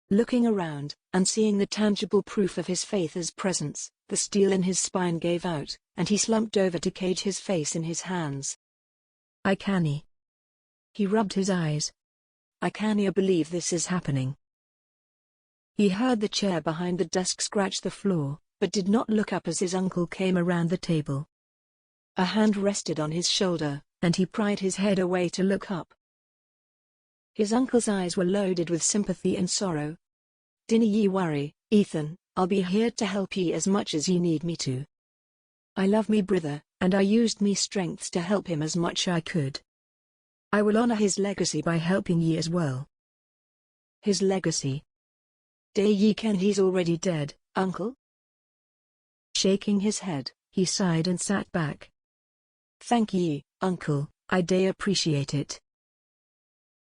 Looking around, and seeing the tangible proof of his Faither's presence, the steel in his spine gave out, and he slumped over to cage his face in his hands. "I cannae." He rubbed his eyes. "I cannae believe this is happening." He heard the chair behind the desk scratch the floor, but did not look up as his uncle came around the table. A hand rested on his shoulder, and he pried his head away to look up. His uncle's eyes were loaded with sympathy and sorrow. "Dinna ye worry, Ethan, I'll be here to help ye as much as ye need me to. I love me brither, and I used me strengths to help him as much I could. I will honor his legacy by helping ye as well." "His legacy? Do ye ken he's already dead, uncle?" Shaking his head, he sighed and sat back. "Thank ye, uncle, I do appreciate it."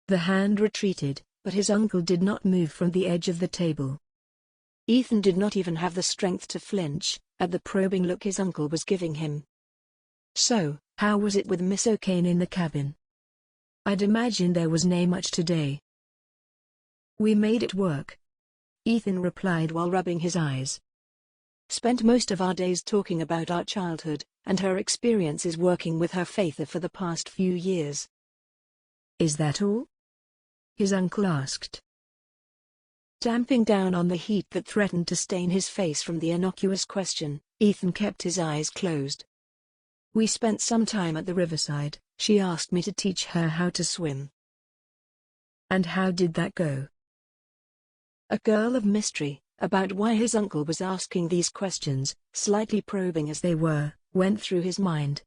The hand retreated, but his uncle did not move from the edge of the table. Ethan did not even have the strength to flinch at the probing look his uncle was giving him. "So, how was it with Miss O'Kane in the cabin?" "I'd imagine there was nae much today." "We made it work," Ethan replied while rubbing his eyes. "Spent most of our days talking about our childhood, and her experiences working with her Faither for the past few years." "Is that all?" his uncle asked. Damping down on the heat that threatened to stain his face from the innocuous question, Ethan kept his eyes closed. "We spent some time at the riverside. She asked me to teach her how to swim." "And how did that go?" A girl of mystery, about why his uncle was asking these questions, slightly probing as they were, went through his mind.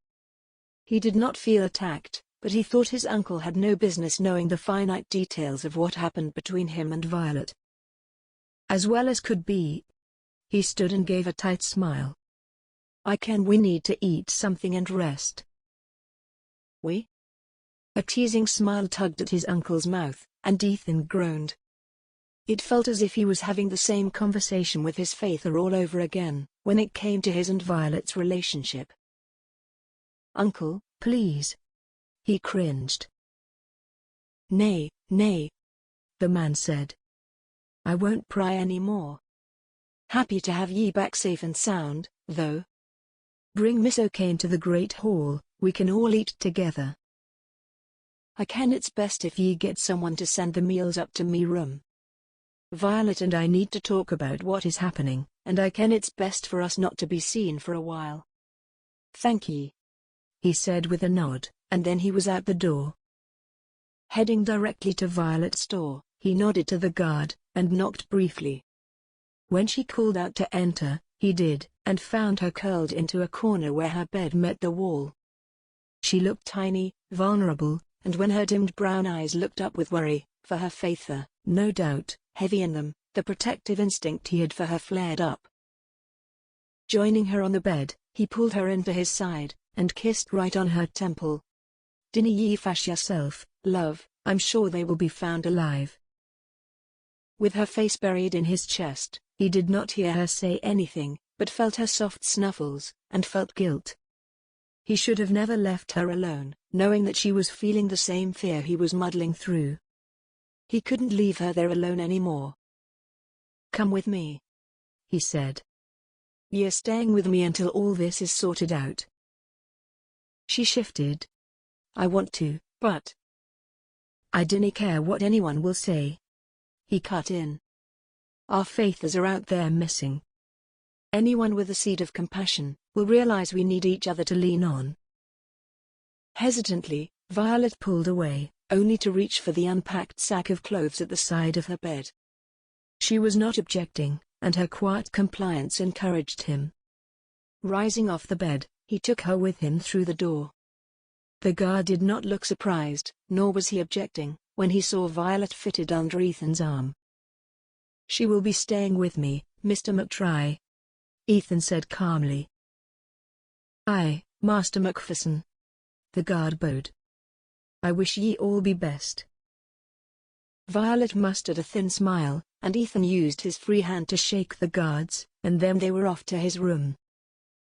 He did not feel attacked, but he thought his uncle had no business knowing the finite details of what happened between him and Violet. As well as could be. He stood and gave a tight smile. "I ken we need to eat something and rest." "We?" A teasing smile tugged at his uncle's mouth, and Ethan groaned. It felt as if he was having the same conversation with his Faither all over again, when it came to his and Violet's relationship. "Uncle, please." He cringed. "Nay, nay," the man said. "I won't pry any more. Happy to have ye back safe and sound, though. Bring Miss O'Kane to the Great Hall, we can all eat together. I ken it's best if ye get someone to send the meals up to me room. Violet and I need to talk about what is happening, and I ken it's best for us not to be seen for a while. Thank ye," he said with a nod, and then he was out the door. Heading directly to Violet's door, he nodded to the guard, and knocked briefly. When she called out to enter, he did, and found her curled into a corner where her bed met the wall. She looked tiny, vulnerable, and when her dimmed brown eyes looked up with worry, for her Faither, no doubt, heavy in them, the protective instinct he had for her flared up. Joining her on the bed, he pulled her into his side, and kissed right on her temple. "Dinna ye fash yourself, love, I'm sure they will be found alive." With her face buried in his chest, he did not hear her say anything, but felt her soft snuffles, and felt guilt. He should have never left her alone, knowing that she was feeling the same fear he was muddling through. He couldn't leave her there alone anymore. "Come with me," he said. "You're staying with me until all this is sorted out." She shifted. "I want to, but I dinna care what anyone will say," he cut in. "Our faithers are out there missing. Anyone with a seed of compassion will realize we need each other to lean on." Hesitantly, Violet pulled away, only to reach for the unpacked sack of clothes at the side of her bed. She was not objecting, and her quiet compliance encouraged him. Rising off the bed, he took her with him through the door. The guard did not look surprised, nor was he objecting, when he saw Violet fitted under Ethan's arm. "She will be staying with me, Mr. McTry," Ethan said calmly. "Aye, Master MacFerson." The guard bowed. "I wish ye all be best." Violet mustered a thin smile, and Ethan used his free hand to shake the guards, and then they were off to his room.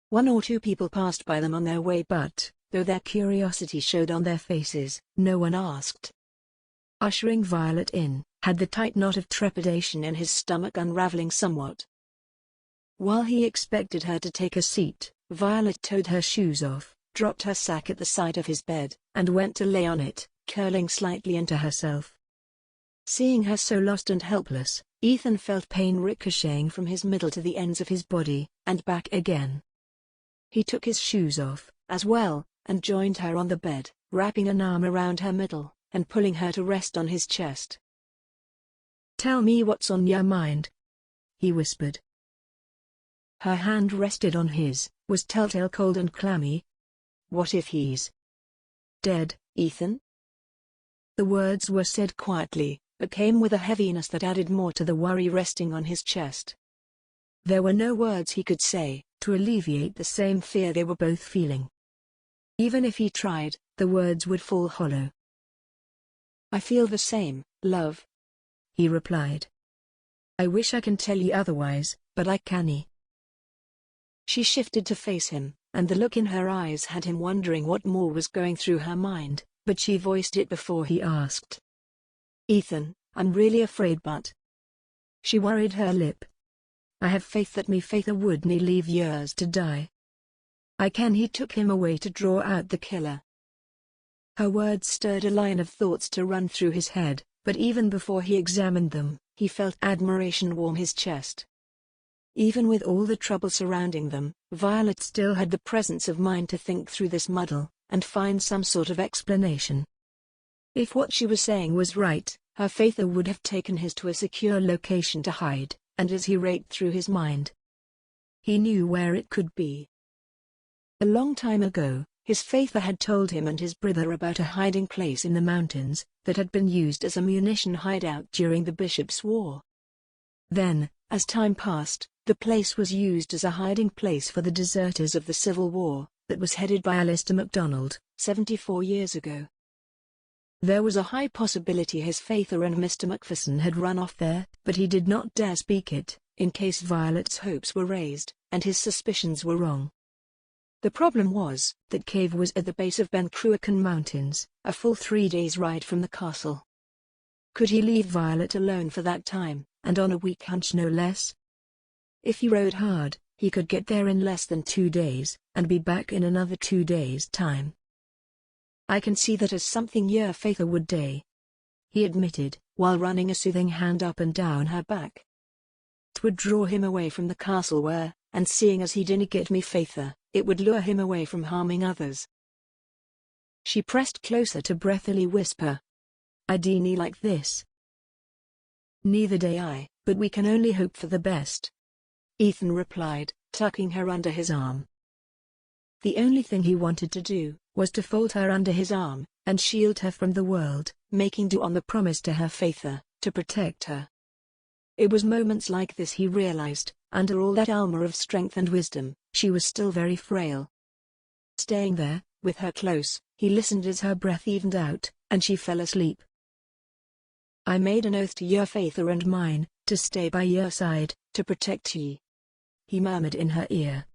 One or two people passed by them on their way, but, though their curiosity showed on their faces, no one asked. Ushering Violet in, had the tight knot of trepidation in his stomach unraveling somewhat. While he expected her to take a seat, Violet toed her shoes off, dropped her sack at the side of his bed, and went to lay on it, curling slightly into herself. Seeing her so lost and helpless, Ethan felt pain ricocheting from his middle to the ends of his body, and back again. He took his shoes off, as well, and joined her on the bed, wrapping an arm around her middle, and pulling her to rest on his chest. "Tell me what's on your mind," he whispered. Her hand rested on his, was telltale cold and clammy. "What if he's dead, Ethan?" The words were said quietly, but came with a heaviness that added more to the worry resting on his chest. There were no words he could say to alleviate the same fear they were both feeling. Even if he tried, the words would fall hollow. "I feel the same, love," he replied. "I wish I can tell you otherwise, but I can't." She shifted to face him, and the look in her eyes had him wondering what more was going through her mind, but she voiced it before he asked. "Ethan, I'm really afraid, but..." She worried her lip. "I have faith that me faither wouldn't leave yours to die. I can." He took him away to draw out the killer. Her words stirred a line of thoughts to run through his head, but even before he examined them, he felt admiration warm his chest. Even with all the trouble surrounding them, Violet still had the presence of mind to think through this muddle, and find some sort of explanation. If what she was saying was right, her faither would have taken his to a secure location to hide, and as he raked through his mind, he knew where it could be. A long time ago, his faither had told him and his brother about a hiding place in the mountains, that had been used as a munition hideout during the Bishop's War. Then, as time passed, the place was used as a hiding place for the deserters of the Civil War, that was headed by Alistair MacDonald, 74 years ago. There was a high possibility his faither and Mr. MacPherson had run off there, but he did not dare speak it, in case Violet's hopes were raised, and his suspicions were wrong. The problem was, that cave was at the base of Ben Cruachan Mountains, a full 3 days' ride from the castle. Could he leave Violet alone for that time, and on a weak hunch no less? If he rode hard, he could get there in less than 2 days, and be back in another 2 days' time. "I can see that as something your faither would do," he admitted, while running a soothing hand up and down her back. "It would draw him away from the castle where, and seeing as he didn't get me faither, it would lure him away from harming others." She pressed closer to breathily whisper, "I dinna like this." "Neither do I, but we can only hope for the best," Ethan replied, tucking her under his arm. The only thing he wanted to do was to fold her under his arm, and shield her from the world, making do on the promise to her faither, to protect her. It was moments like this he realized, under all that armor of strength and wisdom, she was still very frail. Staying there, with her close, he listened as her breath evened out, and she fell asleep. "I made an oath to your faither and mine, to stay by your side, to protect ye," he murmured in her ear.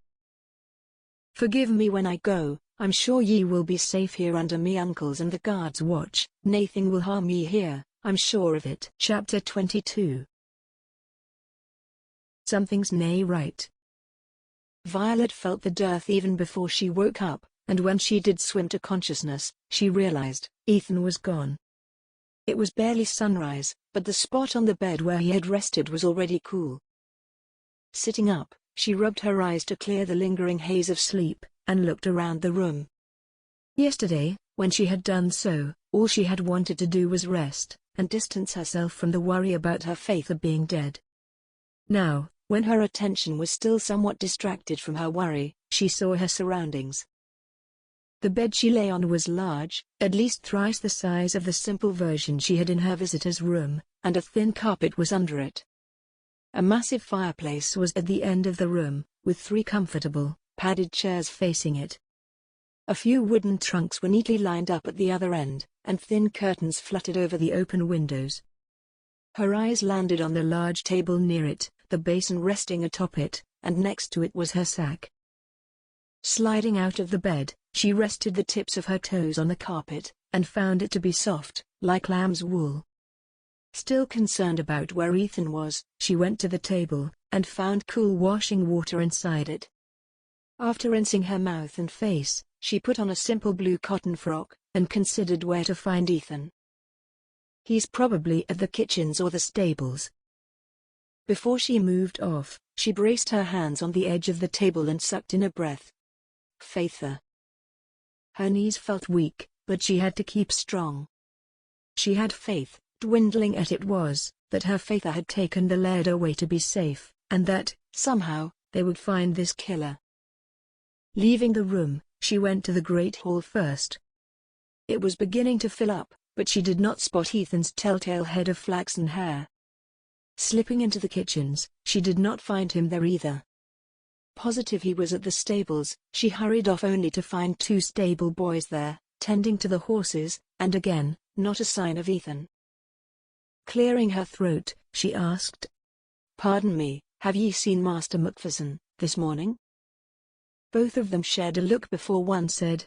"Forgive me when I go, I'm sure ye will be safe here under me uncles and the guards watch. Nothing will harm ye here, I'm sure of it. Chapter 22. Something's nae right. Violet felt the dearth even before she woke up, and when she did swim to consciousness, she realized Ethan was gone. it was barely sunrise, but the spot on the bed where he had rested was already cool. Sitting up, she rubbed her eyes to clear the lingering haze of sleep, and looked around the room. Yesterday, when she had done so, all she had wanted to do was rest, and distance herself from the worry about her Faither being dead. Now, when her attention was still somewhat distracted from her worry, she saw her surroundings. The bed she lay on was large, at least thrice the size of the simple version she had in her visitor's room, and a thin carpet was under it. A massive fireplace was at the end of the room, with 3 comfortable, padded chairs facing it. A few wooden trunks were neatly lined up at the other end, and thin curtains fluttered over the open windows. Her eyes landed on the large table near it, the basin resting atop it, and next to it was her sack. Sliding out of the bed, she rested the tips of her toes on the carpet, and found it to be soft, like lamb's wool. Still concerned about where Ethan was, she went to the table, and found cool washing water inside it. After rinsing her mouth and face, she put on a simple blue cotton frock, and considered where to find Ethan. He's probably at the kitchens or the stables. Before she moved off, she braced her hands on the edge of the table and sucked in a breath. Faither. Her knees felt weak, but she had to keep strong. She had faith, dwindling as it was, that her Faither had taken the Laird away to be safe, and that, somehow, they would find this killer. Leaving the room, she went to the great hall first. It was beginning to fill up, but she did not spot Ethan's telltale head of flaxen hair. Slipping into the kitchens, she did not find him there either. Positive he was at the stables, she hurried off only to find 2 stable boys there, tending to the horses, and again, not a sign of Ethan. Clearing her throat, she asked, "Pardon me, have ye seen Master MacFerson, this morning?" Both of them shared a look before one said,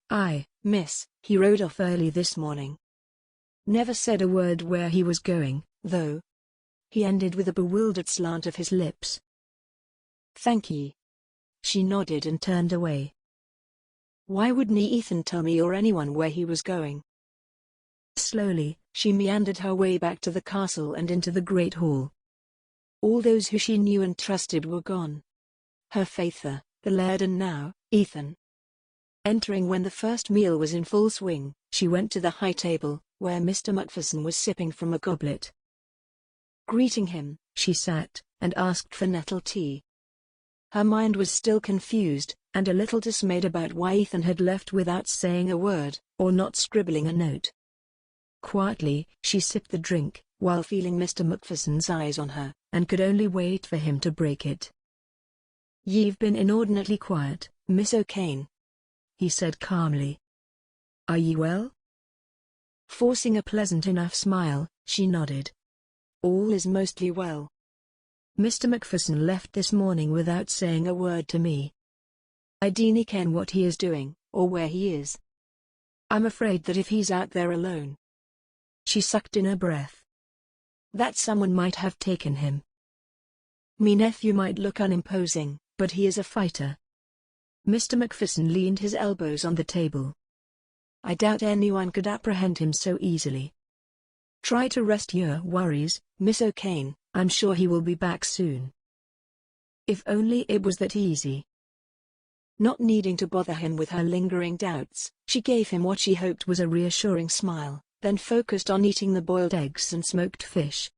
"Aye, miss, he rode off early this morning. Never said a word where he was going, though." He ended with a bewildered slant of his lips. "Thank ye." She nodded and turned away. "Why wouldn't Ethan tell me or anyone where he was going?" Slowly, she meandered her way back to the castle and into the great hall. All those who she knew and trusted were gone. Her Faither, the Laird, and now, Ethan. Entering when the first meal was in full swing, she went to the high table, where Mr. MacFerson was sipping from a goblet. Greeting him, she sat, and asked for nettle tea. Her mind was still confused, and a little dismayed about why Ethan had left without saying a word, or not scribbling a note. Quietly, she sipped the drink, while feeling Mr. MacPherson's eyes on her, and could only wait for him to break it. "Ye've been inordinately quiet, Miss O'Kane," he said calmly. "Are ye well?" Forcing a pleasant enough smile, she nodded. "All is mostly well. Mr. MacPherson left this morning without saying a word to me. I dinna ken what he is doing, or where he is. I'm afraid that if he's out there alone—" She sucked in her breath. "That someone might have taken him. Me nephew might look unimposing, but he is a fighter." Mr. MacPherson leaned his elbows on the table. "I doubt anyone could apprehend him so easily. Try to rest your worries, Miss O'Kane, I'm sure he will be back soon." If only it was that easy. Not needing to bother him with her lingering doubts, she gave him what she hoped was a reassuring smile, then focused on eating the boiled eggs and smoked fish.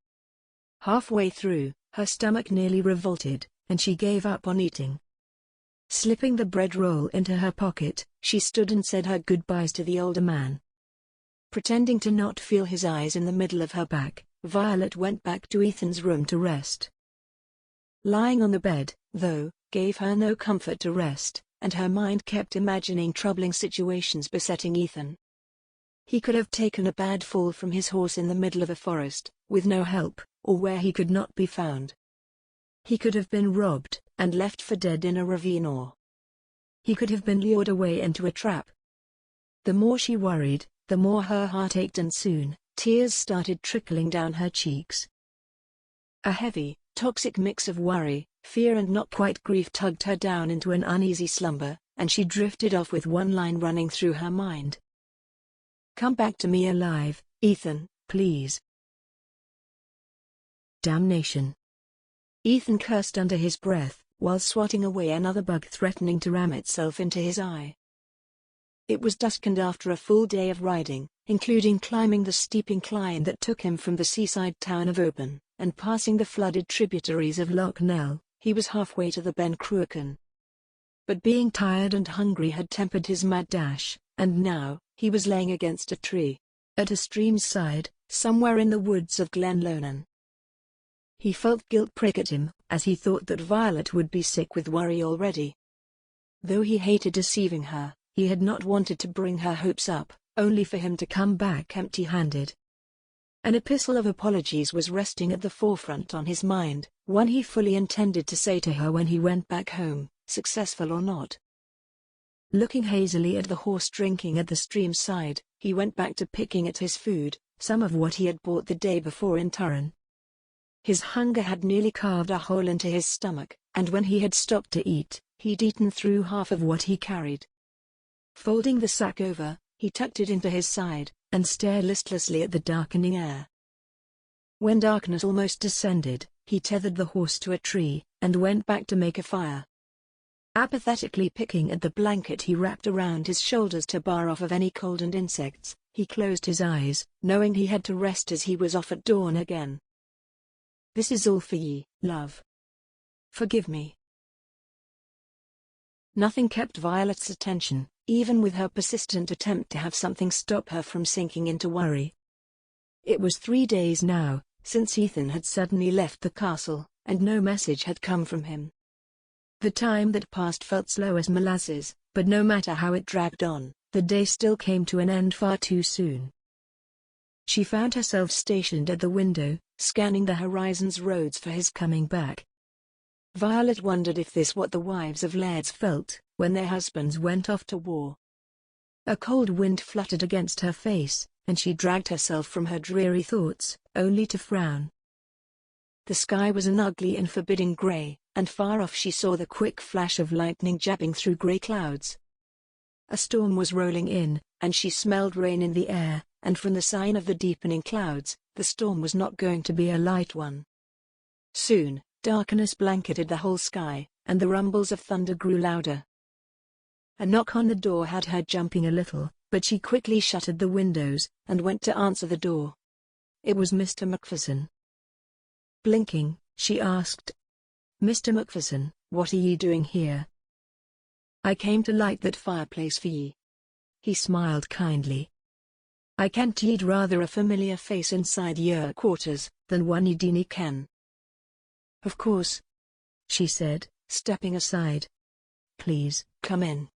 Halfway through, her stomach nearly revolted, and she gave up on eating. Slipping the bread roll into her pocket, she stood and said her goodbyes to the older man. Pretending to not feel his eyes in the middle of her back, Violet went back to Ethan's room to rest. Lying on the bed, though, gave her no comfort to rest, and her mind kept imagining troubling situations besetting Ethan. He could have taken a bad fall from his horse in the middle of a forest, with no help, or where he could not be found. He could have been robbed, and left for dead in a ravine, or He could have been lured away into a trap. The more she worried, the more her heart ached, and soon, tears started trickling down her cheeks. A heavy, toxic mix of worry, fear and not quite grief tugged her down into an uneasy slumber, and she drifted off with one line running through her mind. "Come back to me alive, Ethan, please." Damnation. Ethan cursed under his breath, while swatting away another bug threatening to ram itself into his eye. It was dusk, and after a full day of riding, including climbing the steep incline that took him from the seaside town of Oban, and passing the flooded tributaries of Loch Nell, he was halfway to the Ben Cruachan. But being tired and hungry had tempered his mad dash, and now, he was laying against a tree, at a stream's side, somewhere in the woods of Glen Lonan. He felt guilt prick at him, as he thought that Violet would be sick with worry already. Though he hated deceiving her, he had not wanted to bring her hopes up, only for him to come back empty-handed. An epistle of apologies was resting at the forefront on his mind, one he fully intended to say to her when he went back home, successful or not. Looking hazily at the horse drinking at the stream side, he went back to picking at his food, some of what he had bought the day before in Turin. His hunger had nearly carved a hole into his stomach, and when he had stopped to eat, he'd eaten through half of what he carried. Folding the sack over, he tucked it into his side, and stared listlessly at the darkening air. When darkness almost descended, he tethered the horse to a tree, and went back to make a fire. Apathetically picking at the blanket he wrapped around his shoulders to bar off of any cold and insects, he closed his eyes, knowing he had to rest as he was off at dawn again. "This is all for ye, love. Forgive me." Nothing kept Violet's attention, even with her persistent attempt to have something stop her from sinking into worry. It was 3 days now, since Ethan had suddenly left the castle, and no message had come from him. The time that passed felt slow as molasses, but no matter how it dragged on, the day still came to an end far too soon. She found herself stationed at the window, scanning the horizon's roads for his coming back. Violet wondered if this what the wives of lairds felt, when their husbands went off to war. A cold wind fluttered against her face, and she dragged herself from her dreary thoughts, only to frown. The sky was an ugly and forbidding grey, and far off she saw the quick flash of lightning jabbing through grey clouds. A storm was rolling in, and she smelled rain in the air, and from the sign of the deepening clouds, the storm was not going to be a light one. Soon, darkness blanketed the whole sky, and the rumbles of thunder grew louder. A knock on the door had her jumping a little, but she quickly shuttered the windows, and went to answer the door. It was Mr. MacFerson. Blinking, she asked, "Mr. MacFerson, what are ye doing here?" "I came to light that fireplace for ye." He smiled kindly. "I kent ye'd rather a familiar face inside your quarters, than one ye dinna ken." "Of course," she said, stepping aside. "Please, come in."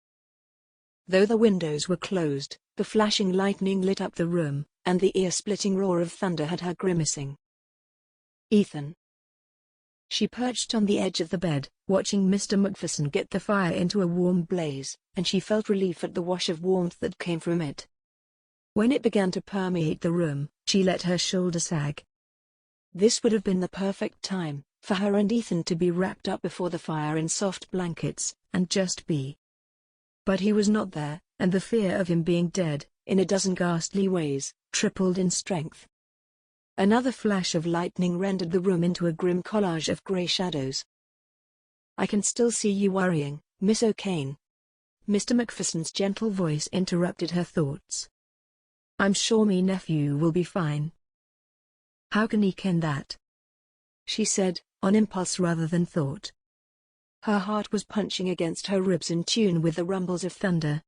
Though the windows were closed, the flashing lightning lit up the room, and the ear-splitting roar of thunder had her grimacing. "Ethan." She perched on the edge of the bed, watching Mr. MacFerson get the fire into a warm blaze, and she felt relief at the wash of warmth that came from it. When it began to permeate the room, she let her shoulder sag. This would have been the perfect time, for her and Ethan to be wrapped up before the fire in soft blankets, and just be. But he was not there, and the fear of him being dead, in a dozen ghastly ways, tripled in strength. Another flash of lightning rendered the room into a grim collage of grey shadows. "I can still see you worrying, Miss O'Kane." Mr. MacPherson's gentle voice interrupted her thoughts. "I'm sure me nephew will be fine." "How can he ken that?" she said, on impulse rather than thought. Her heart was punching against her ribs in tune with the rumbles of thunder.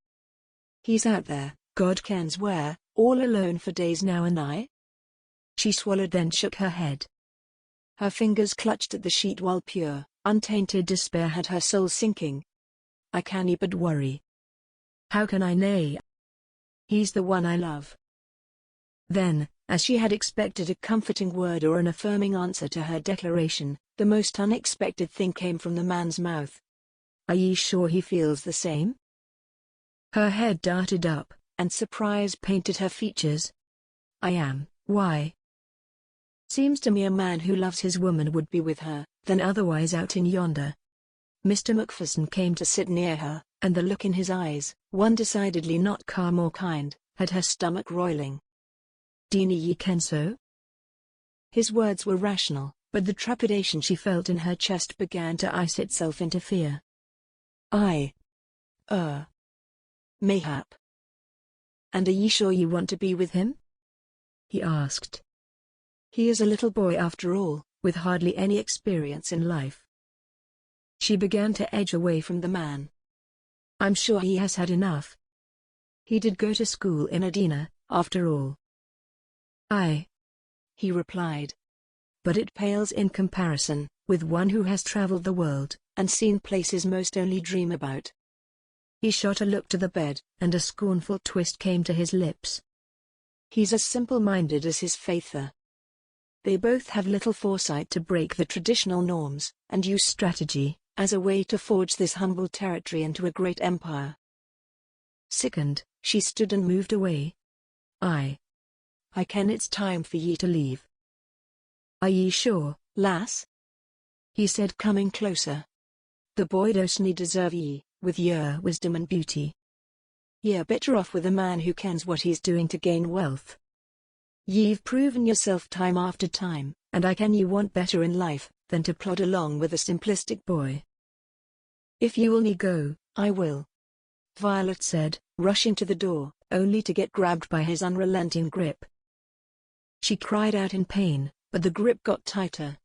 "He's out there, God kens where, all alone for days now, and I?" She swallowed, then shook her head. Her fingers clutched at the sheet while pure, untainted despair had her soul sinking. "I cannae but worry." "How can I nae? He's the one I love." Then, as she had expected a comforting word or an affirming answer to her declaration, the most unexpected thing came from the man's mouth. Are ye sure he feels the same? Her head darted up, and surprise painted her features. I am. Why? Seems to me a man who loves his woman would be with her, than otherwise out in yonder. Mr. MacPherson came to sit near her, and the look in his eyes, one decidedly not calm or kind, had her stomach roiling. Dini ye ken so? His words were rational, but the trepidation she felt in her chest began to ice itself into fear. Mayhap. And are ye sure you want to be with him? He asked. He is a little boy after all, with hardly any experience in life. She began to edge away from the man. I'm sure he has had enough. He did go to school in Adina, after all. Aye, he replied. But it pales in comparison, with one who has traveled the world, and seen places most only dream about. He shot a look to the bed, and a scornful twist came to his lips. He's as simple-minded as his faither. They both have little foresight to break the traditional norms, and use strategy, as a way to forge this humble territory into a great empire. Sickened, she stood and moved away. I ken it's time for ye to leave. Are ye sure, lass? He said, coming closer. The boy doesn't deserve ye, with your wisdom and beauty. Ye're better off with a man who kens what he's doing to gain wealth. Ye've proven yourself time after time, and I ken ye want better in life, than to plod along with a simplistic boy. If you will me go, I will. Violet said, rushing to the door, only to get grabbed by his unrelenting grip. She cried out in pain, but the grip got tighter.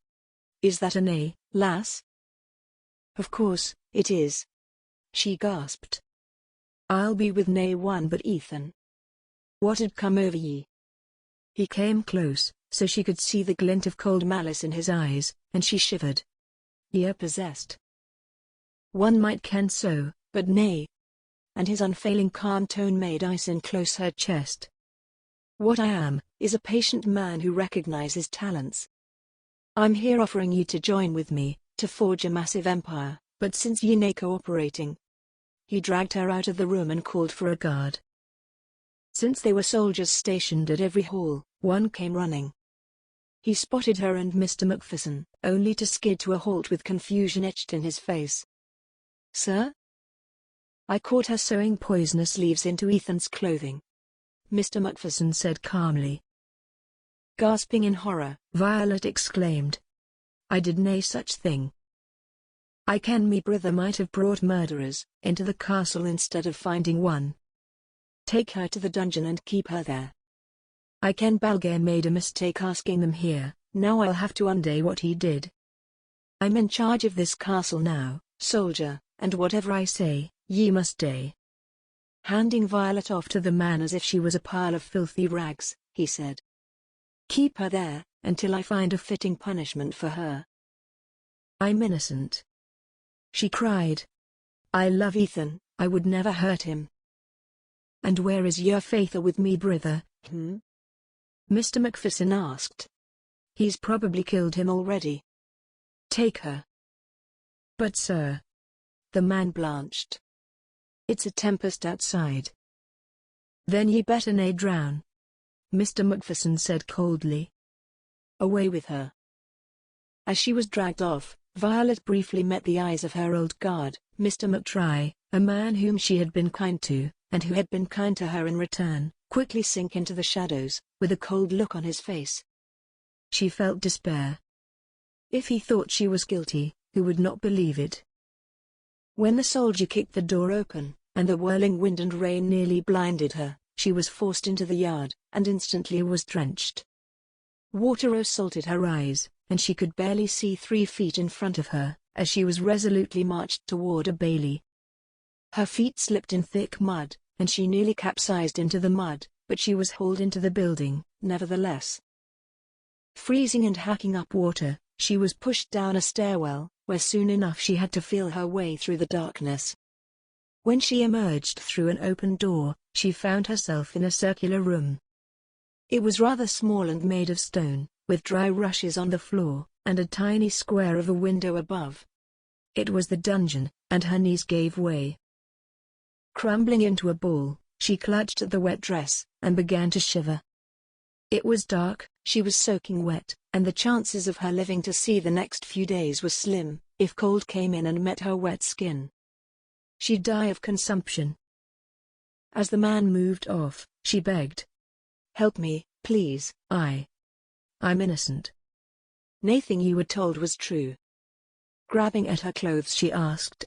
Is that a nay, lass? Of course, it is. She gasped. I'll be with nae one but Ethan. What had come over ye? He came close, so she could see the glint of cold malice in his eyes, and she shivered. Ye're possessed. One might ken so, but nay. And his unfailing calm tone made ice enclose her chest. What I am, is a patient man who recognizes talents. I'm here offering you to join with me, to forge a massive empire, but since ye nae cooperating. He dragged her out of the room and called for a guard. Since they were soldiers stationed at every hall, one came running. He spotted her and Mr. MacPherson, only to skid to a halt with confusion etched in his face. Sir? I caught her sewing poisonous leaves into Ethan's clothing. Mr. MacPherson said calmly. Gasping in horror, Violet exclaimed. I did nae such thing. I ken me brither might have brought murderers into the castle instead of finding one. Take her to the dungeon and keep her there. I ken Balgair made a mistake asking them here, now I'll have to undo what he did. I'm in charge of this castle now, soldier, and whatever I say, ye must do. Handing Violet off to the man as if she was a pile of filthy rags, he said. Keep her there, until I find a fitting punishment for her. I'm innocent. She cried. I love Ethan, I would never hurt him. And where is your faither with me brither, Mr. MacPherson asked. He's probably killed him already. Take her. But sir. The man blanched. It's a tempest outside. Then ye better nae drown. Mr. MacPherson said coldly. Away with her. As she was dragged off, Violet briefly met the eyes of her old guard, Mr. McTry, a man whom she had been kind to, and who had been kind to her in return, quickly sink into the shadows, with a cold look on his face. She felt despair. If he thought she was guilty, who would not believe it? When the soldier kicked the door open, and the whirling wind and rain nearly blinded her, she was forced into the yard, and instantly was drenched. Water assaulted her eyes, and she could barely see 3 feet in front of her, as she was resolutely marched toward a bailey. Her feet slipped in thick mud, and she nearly capsized into the mud, but she was hauled into the building, nevertheless. Freezing and hacking up water, she was pushed down a stairwell, where soon enough she had to feel her way through the darkness. When she emerged through an open door, she found herself in a circular room. It was rather small and made of stone, with dry rushes on the floor, and a tiny square of a window above. It was the dungeon, and her knees gave way. Crumbling into a ball, she clutched at the wet dress, and began to shiver. It was dark, she was soaking wet, and the chances of her living to see the next few days were slim, if cold came in and met her wet skin. She'd die of consumption. As the man moved off, she begged. "Help me, please, I'm innocent." Nothing you were told was true. Grabbing at her clothes she asked.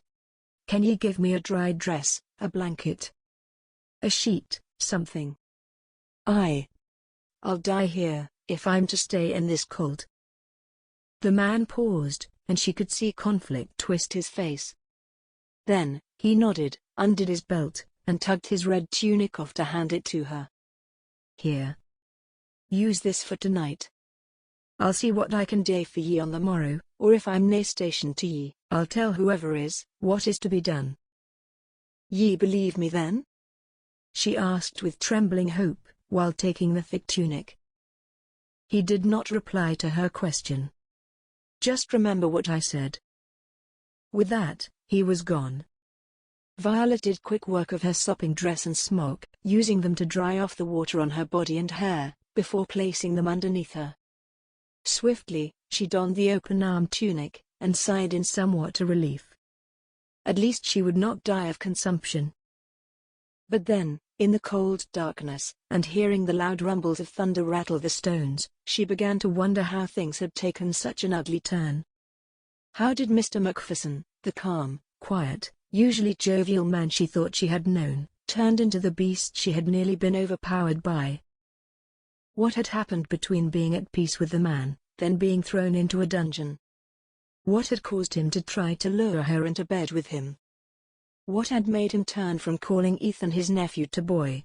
"Can you give me a dry dress, a blanket? A sheet, something? I'll die here, if I'm to stay in this cold." The man paused, and she could see conflict twist his face. Then, he nodded, undid his belt, and tugged his red tunic off to hand it to her. "Here. Use this for tonight. I'll see what I can do for ye on the morrow, or if I'm nae station to ye, I'll tell whoever is, what is to be done." "Ye believe me then?" she asked with trembling hope, while taking the thick tunic. He did not reply to her question. "Just remember what I said." With that, he was gone. Violet did quick work of her sopping dress and smock, using them to dry off the water on her body and hair, before placing them underneath her. Swiftly, she donned the open-armed tunic, and sighed in somewhat a relief. At least she would not die of consumption. But then, in the cold darkness, and hearing the loud rumbles of thunder rattle the stones, she began to wonder how things had taken such an ugly turn. How did Mr. MacFerson, the calm, quiet, usually jovial man she thought she had known, turned into the beast she had nearly been overpowered by? What had happened between being at peace with the man, then being thrown into a dungeon? What had caused him to try to lure her into bed with him? What had made him turn from calling Ethan his nephew to boy?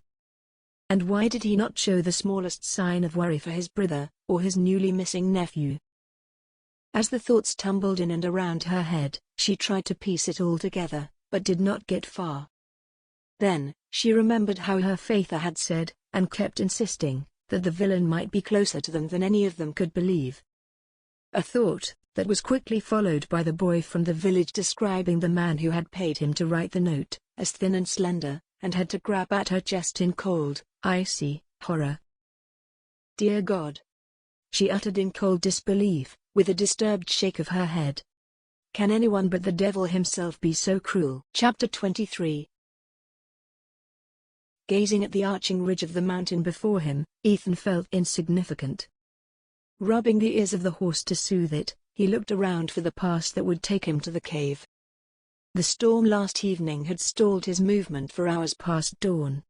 And why did he not show the smallest sign of worry for his brother, or his newly missing nephew? As the thoughts tumbled in and around her head, she tried to piece it all together, but did not get far. Then, she remembered how her father had said, and kept insisting, that the villain might be closer to them than any of them could believe. A thought that was quickly followed by the boy from the village describing the man who had paid him to write the note, as thin and slender, and had to grab at her chest in cold, icy horror. "Dear God!" she uttered in cold disbelief, with a disturbed shake of her head. "Can anyone but the devil himself be so cruel?" Chapter 23. Gazing at the arching ridge of the mountain before him, Ethan felt insignificant. Rubbing the ears of the horse to soothe it, he looked around for the pass that would take him to the cave. The storm last evening had stalled his movement for hours past dawn.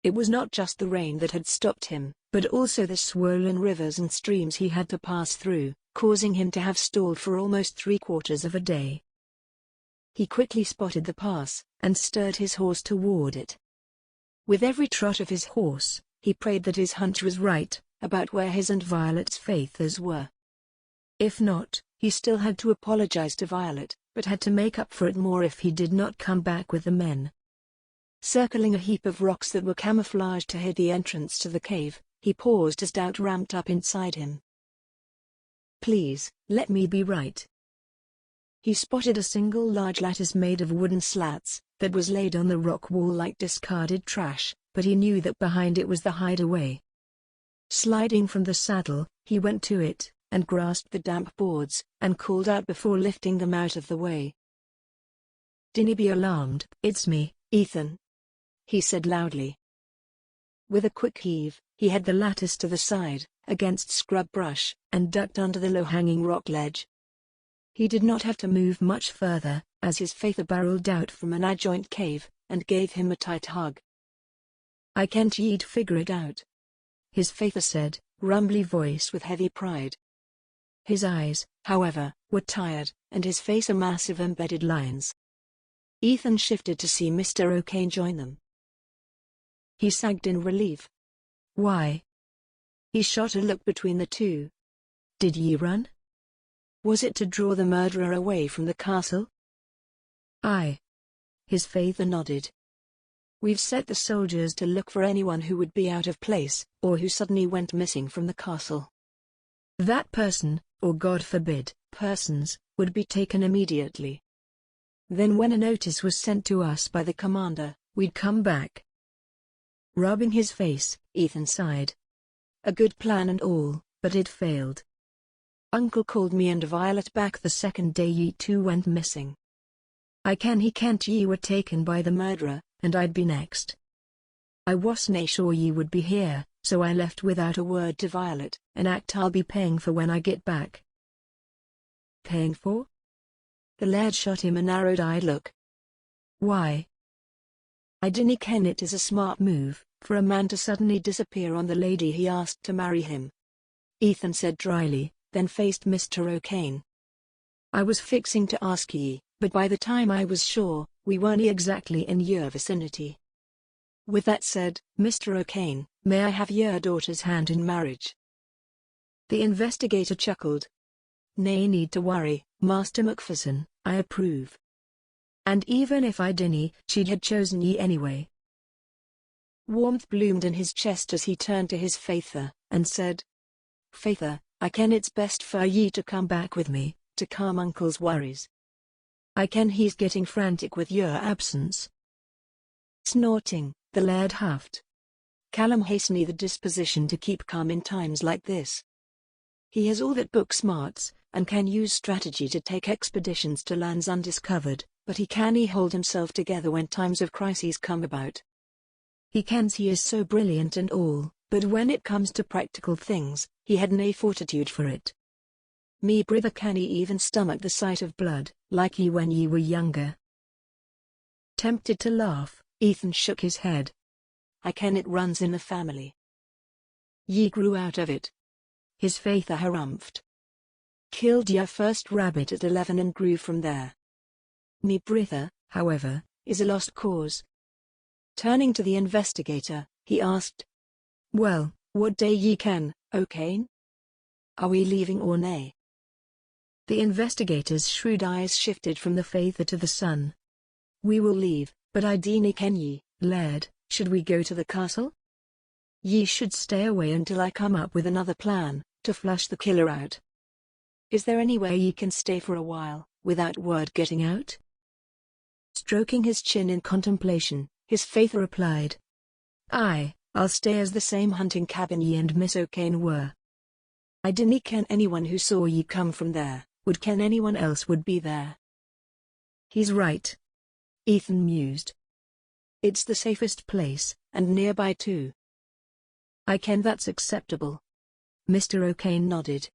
It was not just the rain that had stopped him, but also the swollen rivers and streams he had to pass through, causing him to have stalled for almost 3/4 of a day. He quickly spotted the pass, and stirred his horse toward it. With every trot of his horse, he prayed that his hunch was right, about where his and Violet's faithers were. If not, he still had to apologize to Violet, but had to make up for it more if he did not come back with the men. Circling a heap of rocks that were camouflaged to hide the entrance to the cave, he paused as doubt ramped up inside him. "Please, let me be right." He spotted a single large lattice made of wooden slats, that was laid on the rock wall like discarded trash, but he knew that behind it was the hideaway. Sliding from the saddle, he went to it, and grasped the damp boards, and called out before lifting them out of the way. "Dinna be alarmed, it's me, Ethan," he said loudly. With a quick heave, he had the lattice to the side, against scrub brush, and ducked under the low-hanging rock ledge. He did not have to move much further, as his father barreled out from an adjoint cave, and gave him a tight hug. "I kent ye'd figure it out," his father said, rumbly voice with heavy pride. His eyes, however, were tired, and his face a mass of embedded lines. Ethan shifted to see Mr. O'Kane join them. He sagged in relief. "Why?" He shot a look between the two. "Did ye run? Was it to draw the murderer away from the castle?" "Aye." His father nodded. "We've set the soldiers to look for anyone who would be out of place, or who suddenly went missing from the castle. That person, or God forbid, persons, would be taken immediately. Then when a notice was sent to us by the commander, we'd come back. Rubbing his face, Ethan sighed. A good plan and all, but it failed. Uncle called me and Violet back the second day ye two went missing. He can't ye were taken by the murderer, and I'd be next. I wasn't sure ye would be here, so I left without a word to Violet, an act I'll be paying for when I get back. Paying for? The laird shot him a narrowed-eyed look. Why? I dinna ken it is a smart move, for a man to suddenly disappear on the lady he asked to marry him. Ethan said dryly, then faced Mr. O'Kane. I was fixing to ask ye, but by the time I was sure, we weren't exactly in your vicinity. With that said, Mr. O'Kane, may I have your daughter's hand in marriage? The investigator chuckled. Nay need to worry, Master MacPherson, I approve. And even if I dinna, she'd had chosen ye anyway. Warmth bloomed in his chest as he turned to his Faither, and said, Faither, I ken it's best for ye to come back with me, to calm Uncle's worries. I ken he's getting frantic with your absence. Snorting, the laird huffed. Callum hasn't the disposition to keep calm in times like this. He has all that book smarts, and can use strategy to take expeditions to lands undiscovered, but he can't hold himself together when times of crises come about. He kens he is so brilliant and all, but when it comes to practical things, he had nae fortitude for it. Me brither can't even stomach the sight of blood, like ye when ye were younger. Tempted to laugh, Ethan shook his head. I ken it runs in the family. Ye grew out of it. His Faither harumphed. Killed your first rabbit at 11 and grew from there. Me brither, however, is a lost cause. Turning to the investigator, he asked, Well, what day ye ken, O'Kane? Are we leaving or nay? The investigator's shrewd eyes shifted from the Faither to the son. We will leave, but I dinna ken ye, laird, should we go to the castle? Ye should stay away until I come up with another plan, to flush the killer out. Is there any way ye can stay for a while, without word getting out? Stroking his chin in contemplation, his Faither replied. Aye, I'll stay as the same hunting cabin ye and Miss O'Kane were. I dinna ken anyone who saw ye come from there, would ken anyone else would be there. He's right. Ethan mused. It's the safest place, and nearby too. I ken that's acceptable. Mr. O'Kane nodded.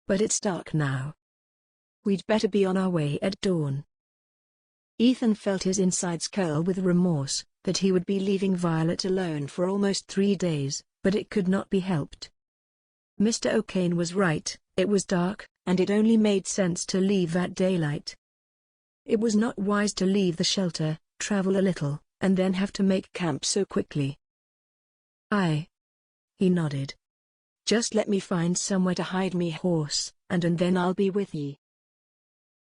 But it's dark now. We'd better be on our way at dawn. Ethan felt his insides curl with remorse, that he would be leaving Violet alone for almost 3 days, but it could not be helped. Mr. O'Kane was right, it was dark, and it only made sense to leave at daylight. It was not wise to leave the shelter, travel a little, and then have to make camp so quickly. Aye. He nodded. Just let me find somewhere to hide me horse, and then I'll be with ye.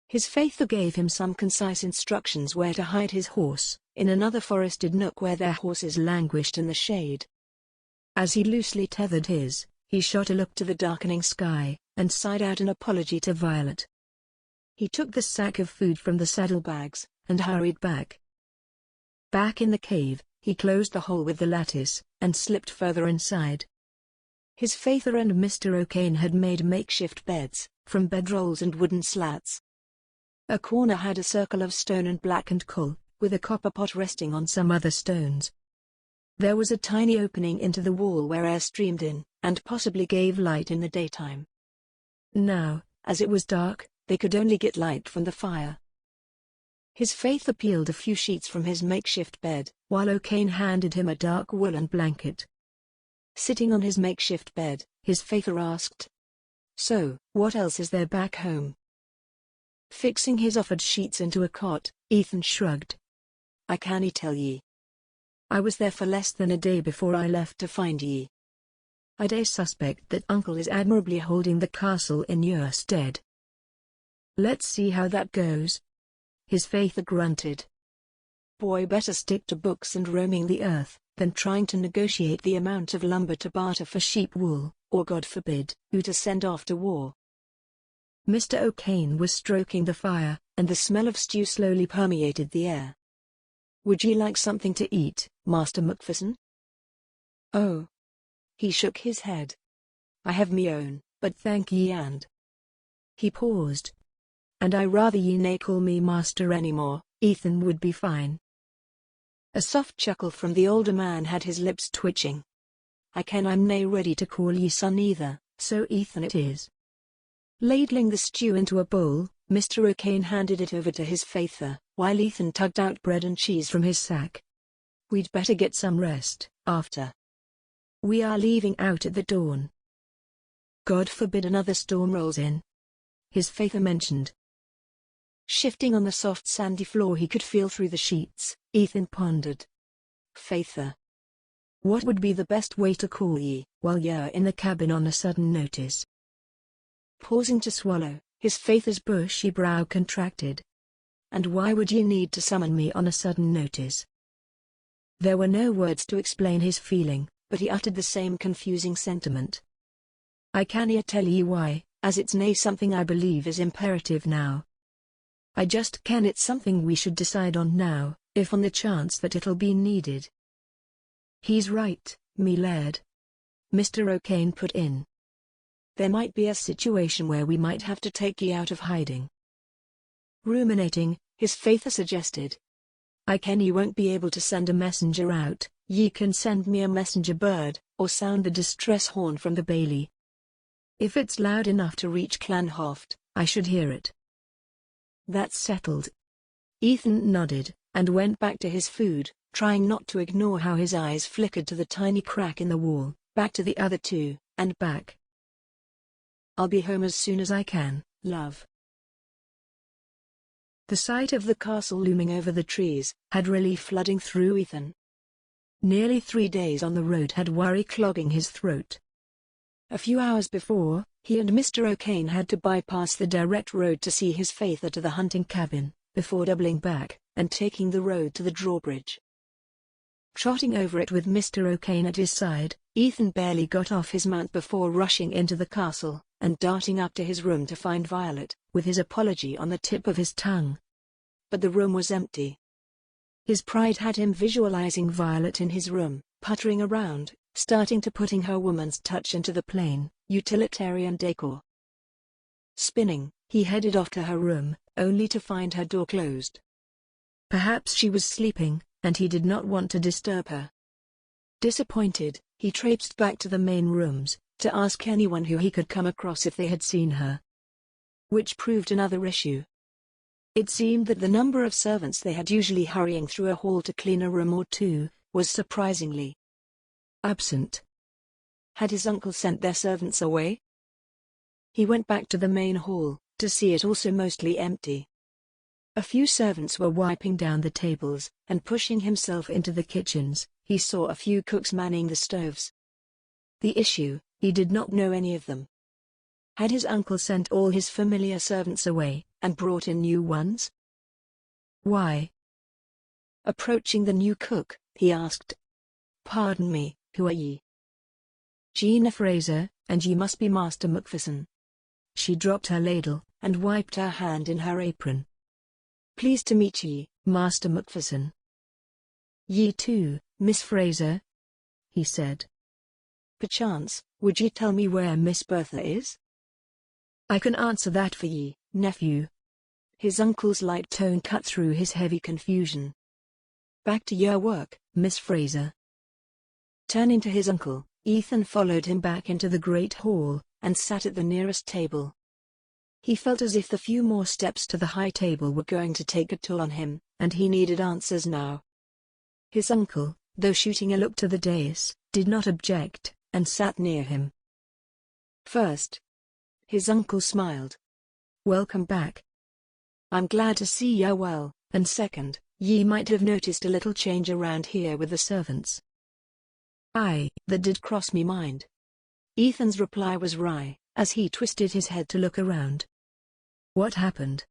His Faither gave him some concise instructions where to hide his horse, in another forested nook where their horses languished in the shade. As he loosely tethered his, he shot a look to the darkening sky, and sighed out an apology to Violet. He took the sack of food from the saddlebags, and hurried back. Back in the cave, he closed the hole with the lattice, and slipped further inside. His Faither and Mr. O'Kane had made makeshift beds, from bedrolls and wooden slats. A corner had a circle of stone and blackened coal, with a copper pot resting on some other stones. There was a tiny opening into the wall where air streamed in, and possibly gave light in the daytime. Now, as it was dark, they could only get light from the fire. His Faither peeled a few sheets from his makeshift bed, while O'Kane handed him a dark woolen blanket. Sitting on his makeshift bed, his Faither asked, So, what else is there back home? Fixing his offered sheets into a cot, Ethan shrugged. I cannae tell ye. I was there for less than a day before I left to find ye. I'd a suspect that Uncle is admirably holding the castle in your stead. Let's see how that goes. His Faither grunted. Boy better stick to books and roaming the earth, than trying to negotiate the amount of lumber to barter for sheep wool, or God forbid, who to send off to war. Mr. O'Kane was stroking the fire, and the smell of stew slowly permeated the air. "Would ye like something to eat, Master MacPherson?" "Oh." He shook his head. "I have me own, but thank ye and—" He paused. "And I rather ye nae call me master anymore, Ethan would be fine." A soft chuckle from the older man had his lips twitching. "I ken I'm nae ready to call ye son either, so Ethan it is." Ladling the stew into a bowl, Mr. O'Kane handed it over to his faither, while Ethan tugged out bread and cheese from his sack. "We'd better get some rest, after. We are leaving out at the dawn. God forbid another storm rolls in," his faither mentioned. Shifting on the soft sandy floor he could feel through the sheets, Ethan pondered. "Faither, what would be the best way to call ye, while ye're in the cabin on a sudden notice?" Pausing to swallow, his faither's bushy brow contracted. "And why would ye need to summon me on a sudden notice?" There were no words to explain his feeling, but he uttered the same confusing sentiment. "I canna tell ye why, as it's nae something I believe is imperative now. I just ken it's something we should decide on now, if on the chance that it'll be needed." "He's right, me laird," Mr. O'Kane put in. "There might be a situation where we might have to take ye out of hiding." Ruminating, his faither suggested. "I ken ye won't be able to send a messenger out, ye can send me a messenger bird, or sound the distress horn from the bailey. If it's loud enough to reach Clanhoft, I should hear it." "That's settled." Ethan nodded, and went back to his food, trying not to ignore how his eyes flickered to the tiny crack in the wall, back to the other two, and back. "I'll be home as soon as I can, love." The sight of the castle looming over the trees had relief flooding through Ethan. Nearly 3 days on the road had worry clogging his throat. A few hours before, he and Mr. O'Kane had to bypass the direct road to see his faither to the hunting cabin, before doubling back and taking the road to the drawbridge. Trotting over it with Mr. O'Kane at his side, Ethan barely got off his mount before rushing into the castle, and darting up to his room to find Violet, with his apology on the tip of his tongue. But the room was empty. His pride had him visualizing Violet in his room, puttering around, starting to putting her woman's touch into the plain, utilitarian decor. Spinning, he headed off to her room, only to find her door closed. Perhaps she was sleeping, and he did not want to disturb her. Disappointed, he traipsed back to the main rooms, to ask anyone who he could come across if they had seen her. Which proved another issue. It seemed that the number of servants they had usually hurrying through a hall to clean a room or two, was surprisingly absent. Had his uncle sent their servants away? He went back to the main hall, to see it also mostly empty. A few servants were wiping down the tables, and pushing himself into the kitchens, he saw a few cooks manning the stoves. The issue, he did not know any of them. Had his uncle sent all his familiar servants away, and brought in new ones? Why? Approaching the new cook, he asked, "Pardon me, who are ye?" "Gina Fraser, and ye must be Master MacPherson." She dropped her ladle, and wiped her hand in her apron. "Pleased to meet ye, Master MacPherson." "Ye too, Miss Fraser," he said. "Perchance, would ye tell me where Miss Bertha is?" "I can answer that for ye, nephew." His uncle's light tone cut through his heavy confusion. "Back to your work, Miss Fraser." Turning to his uncle, Ethan followed him back into the great hall, and sat at the nearest table. He felt as if the few more steps to the high table were going to take a toll on him, and he needed answers now. His uncle, though shooting a look to the dais, did not object, and sat near him. First, his uncle smiled. "Welcome back. I'm glad to see ye well, and second, ye might have noticed a little change around here with the servants." "Aye, that did cross me mind." Ethan's reply was wry, as he twisted his head to look around. "What happened?"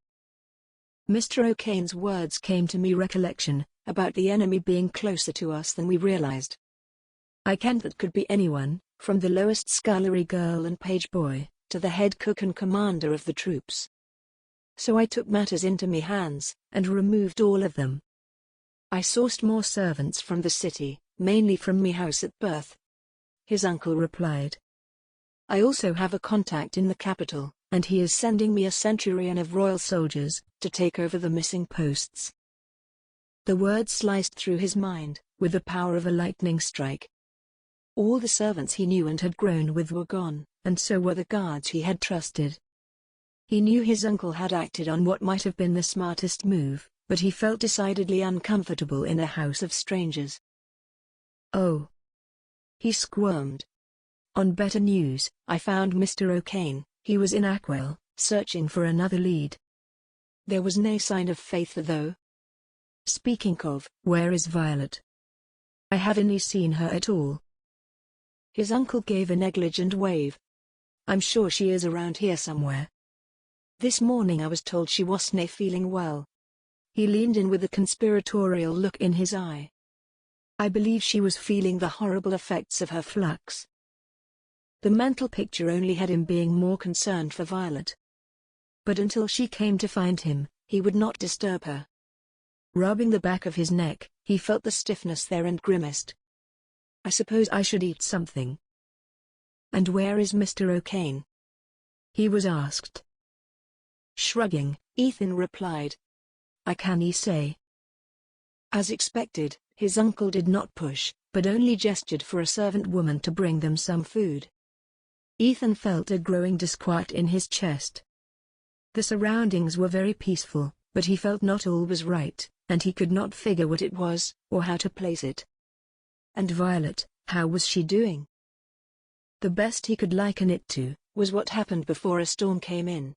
"Mr. O'Kane's words came to me recollection, about the enemy being closer to us than we realized. I kenned that could be anyone, from the lowest scullery girl and page boy, to the head cook and commander of the troops. So I took matters into me hands, and removed all of them. I sourced more servants from the city, mainly from me house at birth. His uncle replied. I also have a contact in the capital, and he is sending me a centurion of royal soldiers, to take over the missing posts. The words sliced through his mind, with the power of a lightning strike. All the servants he knew and had grown with were gone, and so were the guards he had trusted. He knew his uncle had acted on what might have been the smartest move, but he felt decidedly uncomfortable in a house of strangers. Oh! He squirmed. On better news, I found Mr. O'Kane. He was in MacChoill, searching for another lead. There was no sign of Faith though. Speaking of, where is Violet? I haven't seen her at all. His uncle gave a negligent wave. I'm sure she is around here somewhere. This morning I was told she wasn't feeling well. He leaned in with a conspiratorial look in his eye. I believe she was feeling the horrible effects of her flux. The mental picture only had him being more concerned for Violet. But until she came to find him, he would not disturb her. Rubbing the back of his neck, he felt the stiffness there and grimaced. I suppose I should eat something. And where is Mr. O'Kane? He was asked. Shrugging, Ethan replied. I can't say. As expected, his uncle did not push, but only gestured for a servant woman to bring them some food. Ethan felt a growing disquiet in his chest. The surroundings were very peaceful, but he felt not all was right, and he could not figure what it was, or how to place it. And Violet, how was she doing? The best he could liken it to, was what happened before a storm came in.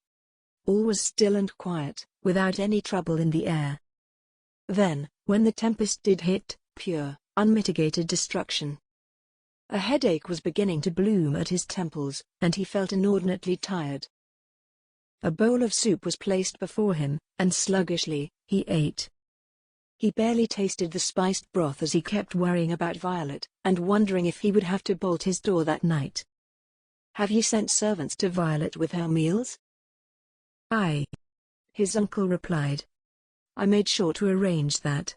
All was still and quiet, without any trouble in the air. Then, when the tempest did hit, pure, unmitigated destruction. A headache was beginning to bloom at his temples, and he felt inordinately tired. A bowl of soup was placed before him, and sluggishly, he ate. He barely tasted the spiced broth as he kept worrying about Violet, and wondering if he would have to bolt his door that night. Have you sent servants to Violet with her meals? Aye. His uncle replied. I made sure to arrange that.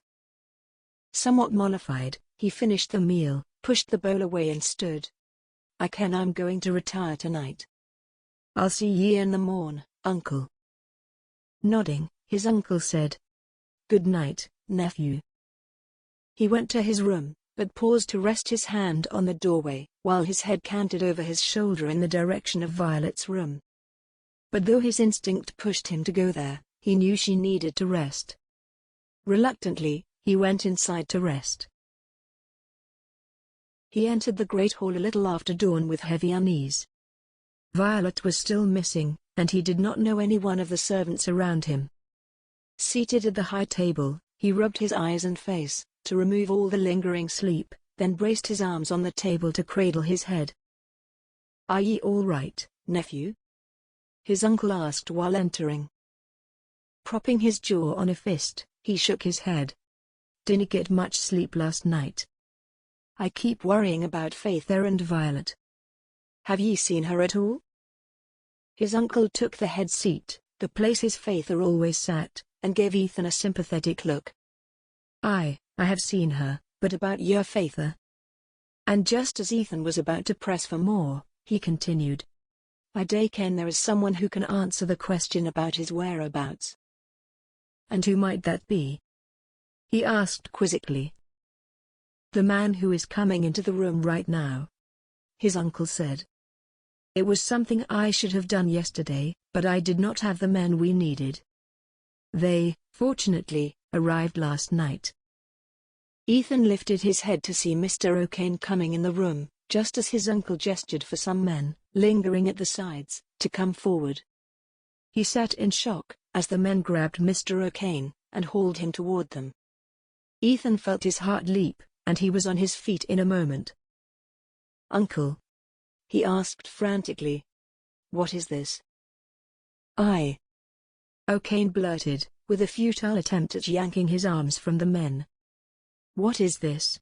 Somewhat mollified, he finished the meal, pushed the bowl away and stood. I'm going to retire tonight. I'll see ye in the morn, uncle. Nodding, his uncle said. Good night, nephew. He went to his room, but paused to rest his hand on the doorway, while his head canted over his shoulder in the direction of Violet's room. But though his instinct pushed him to go there, he knew she needed to rest. Reluctantly, he went inside to rest. He entered the great hall a little after dawn with heavy unease. Violet was still missing, and he did not know any one of the servants around him. Seated at the high table, he rubbed his eyes and face, to remove all the lingering sleep, then braced his arms on the table to cradle his head. Are ye all right, nephew? His uncle asked while entering. Propping his jaw on a fist, he shook his head. Didn't get much sleep last night. I keep worrying about Faith and Violet. Have ye seen her at all? His uncle took the head seat, the place his Faith always sat, and gave Ethan a sympathetic look. I have seen her, but about your Faith. And just as Ethan was about to press for more, he continued. I ken there is someone who can answer the question about his whereabouts. And who might that be? He asked quizzically. The man who is coming into the room right now. His uncle said. It was something I should have done yesterday, but I did not have the men we needed. They, fortunately, arrived last night. Ethan lifted his head to see Mr. O'Kane coming in the room, just as his uncle gestured for some men, lingering at the sides, to come forward. He sat in shock, as the men grabbed Mr. O'Kane, and hauled him toward them. Ethan felt his heart leap, and he was on his feet in a moment. Uncle? He asked frantically. What is this? O'Kane blurted, with a futile attempt at yanking his arms from the men. What is this?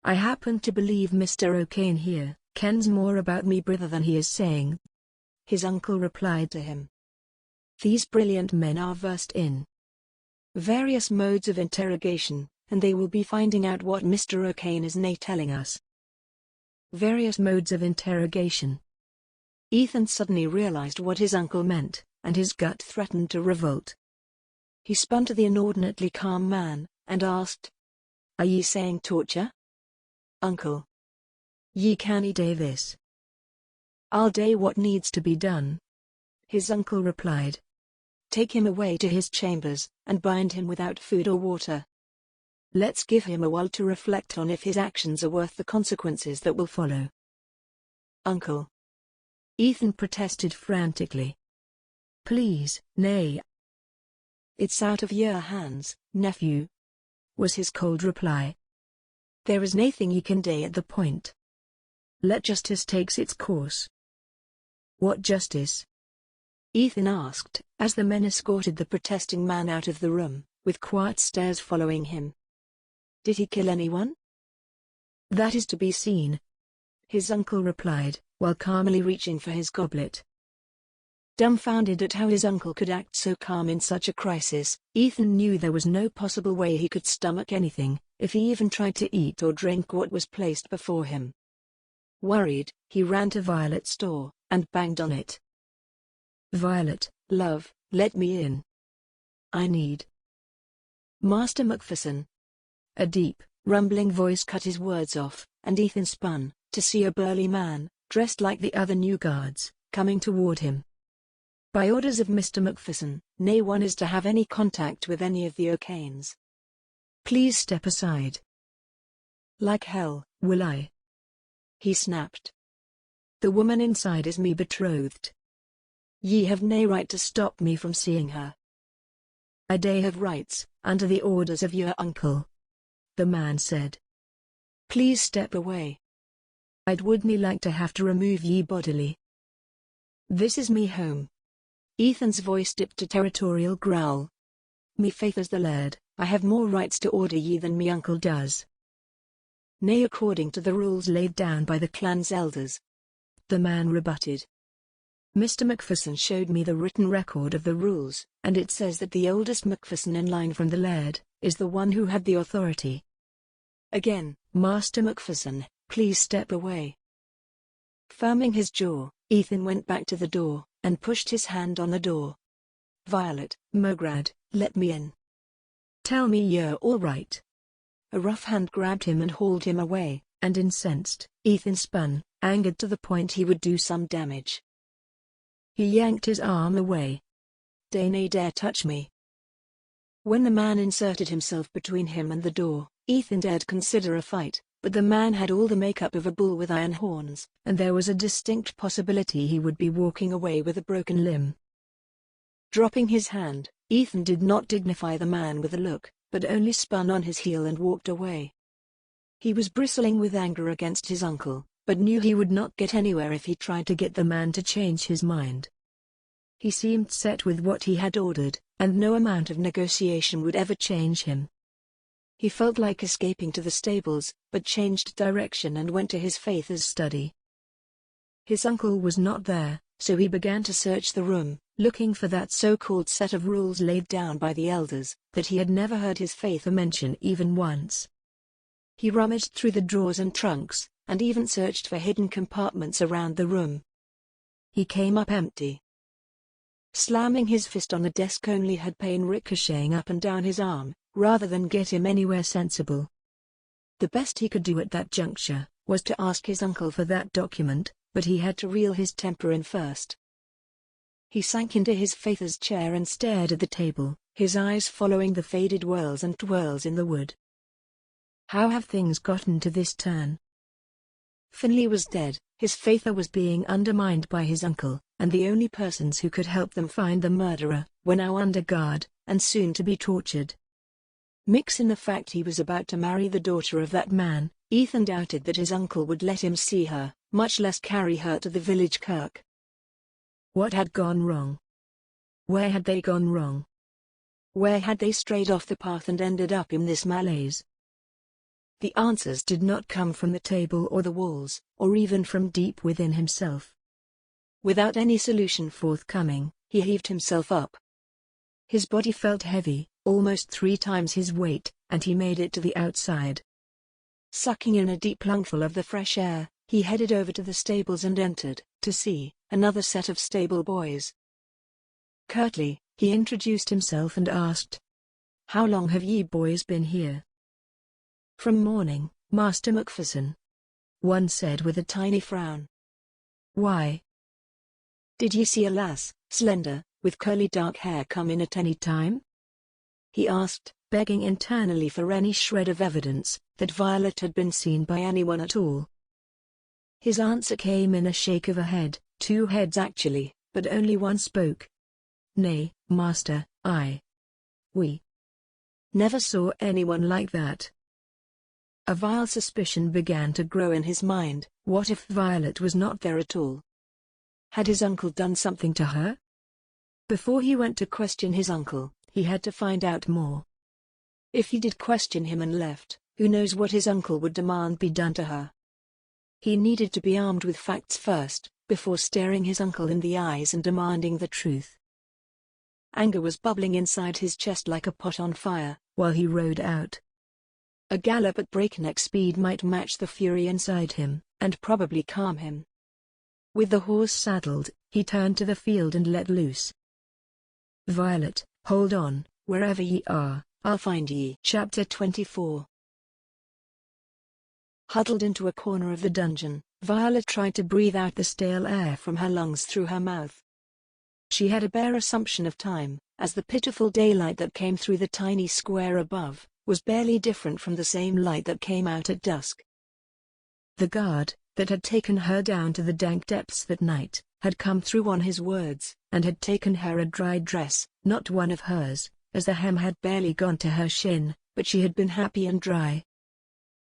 I happen to believe Mr. O'Kane here kens more about me brother than he is saying. His uncle replied to him. These brilliant men are versed in various modes of interrogation, and they will be finding out what Mr. O'Kane is telling us. Various modes of interrogation. Ethan suddenly realized what his uncle meant, and his gut threatened to revolt. He spun to the inordinately calm man, and asked, "Are ye saying torture?" "Uncle, Ye canny day this." "I'll day what needs to be done," his uncle replied. "Take him away to his chambers, and bind him without food or water. Let's give him a while to reflect on if his actions are worth the consequences that will follow." "Uncle," Ethan protested frantically. "Please, nay." "It's out of your hands, nephew," was his cold reply. "There is nathing ye can day at the point. Let justice takes its course." "What justice?" Ethan asked, as the men escorted the protesting man out of the room, with quiet stares following him. "Did he kill anyone?" "That is to be seen," his uncle replied, while calmly reaching for his goblet. Dumbfounded at how his uncle could act so calm in such a crisis, Ethan knew there was no possible way he could stomach anything, if he even tried to eat or drink what was placed before him. Worried, he ran to Violet's door, and banged on it. "Violet, love, let me in. I need Master MacFerson." A deep, rumbling voice cut his words off, and Ethan spun, to see a burly man, dressed like the other new guards, coming toward him. "By orders of Mr. MacFerson, nay one is to have any contact with any of the O'Kanes. Please step aside." "Like hell, will I," he snapped. "The woman inside is me betrothed. Ye have nae right to stop me from seeing her." "I day have rights, under the orders of your uncle," the man said. "Please step away. I'd wouldn't like to have to remove ye bodily. This is me home." Ethan's voice dipped to territorial growl. "Me faith as the laird, I have more rights to order ye than me uncle does." "Nay, according to the rules laid down by the clan's elders," the man rebutted. "Mr. MacFerson showed me the written record of the rules, and it says that the oldest MacFerson in line from the laird is the one who had the authority." Again, "Master MacFerson, please step away." Firming his jaw, Ethan went back to the door, and pushed his hand on the door. "Violet, Mograd, let me in. Tell me you're all right." A rough hand grabbed him and hauled him away, and incensed, Ethan spun, angered to the point he would do some damage. He yanked his arm away. "They nae dare touch me." When the man inserted himself between him and the door, Ethan dared consider a fight, but the man had all the makeup of a bull with iron horns, and there was a distinct possibility he would be walking away with a broken limb. Dropping his hand, Ethan did not dignify the man with a look, but only spun on his heel and walked away. He was bristling with anger against his uncle, but knew he would not get anywhere if he tried to get the man to change his mind. He seemed set with what he had ordered, and no amount of negotiation would ever change him. He felt like escaping to the stables, but changed direction and went to his Faith's study. His uncle was not there, so he began to search the room, looking for that so-called set of rules laid down by the elders, that he had never heard his Faith mention even once. He rummaged through the drawers and trunks, and even searched for hidden compartments around the room. He came up empty. Slamming his fist on the desk only had pain ricocheting up and down his arm, rather than get him anywhere sensible. The best he could do at that juncture was to ask his uncle for that document, but he had to reel his temper in first. He sank into his Faith's chair and stared at the table, his eyes following the faded whirls and twirls in the wood. How have things gotten to this turn? Finlay was dead, his Faith was being undermined by his uncle, and the only persons who could help them find the murderer were now under guard, and soon to be tortured. Mix in the fact he was about to marry the daughter of that man, Ethan doubted that his uncle would let him see her, much less carry her to the village kirk. What had gone wrong? Where had they gone wrong? Where had they strayed off the path and ended up in this malaise? The answers did not come from the table or the walls, or even from deep within himself. Without any solution forthcoming, he heaved himself up. His body felt heavy, almost 3 times his weight, and he made it to the outside. Sucking in a deep lungful of the fresh air, he headed over to the stables and entered, to see another set of stable boys. Curtly, he introduced himself and asked, "How long have ye boys been here?" "From morning, Master MacPherson," one said with a tiny frown. "Why? Did ye see a lass, slender, with curly dark hair come in at any time?" he asked, begging internally for any shred of evidence that Violet had been seen by anyone at all. His answer came in a shake of a head, 2 heads actually, but only one spoke. "Nay, Master, we never saw anyone like that." A vile suspicion began to grow in his mind. What if Violet was not there at all? Had his uncle done something to her? Before he went to question his uncle, he had to find out more. If he did question him and left, who knows what his uncle would demand be done to her. He needed to be armed with facts first, before staring his uncle in the eyes and demanding the truth. Anger was bubbling inside his chest like a pot on fire, while he rode out. A gallop at breakneck speed might match the fury inside him, and probably calm him. With the horse saddled, he turned to the field and let loose. "Violet, hold on, wherever ye are, I'll find ye." Chapter 24. Huddled into a corner of the dungeon, Violet tried to breathe out the stale air from her lungs through her mouth. She had a bare assumption of time, as the pitiful daylight that came through the tiny square above was barely different from the same light that came out at dusk. The guard, that had taken her down to the dank depths that night, had come through on his words, and had taken her a dry dress, not one of hers, as the hem had barely gone to her shin, but she had been happy and dry.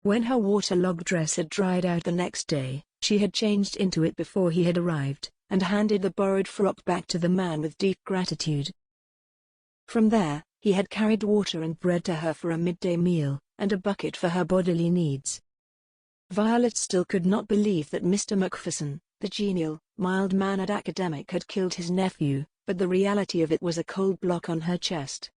When her waterlogged dress had dried out the next day, she had changed into it before he had arrived, and handed the borrowed frock back to the man with deep gratitude. From there, he had carried water and bread to her for a midday meal, and a bucket for her bodily needs. Violet still could not believe that Mr. MacPherson, the genial, mild-mannered academic, had killed his nephew, but the reality of it was a cold block on her chest.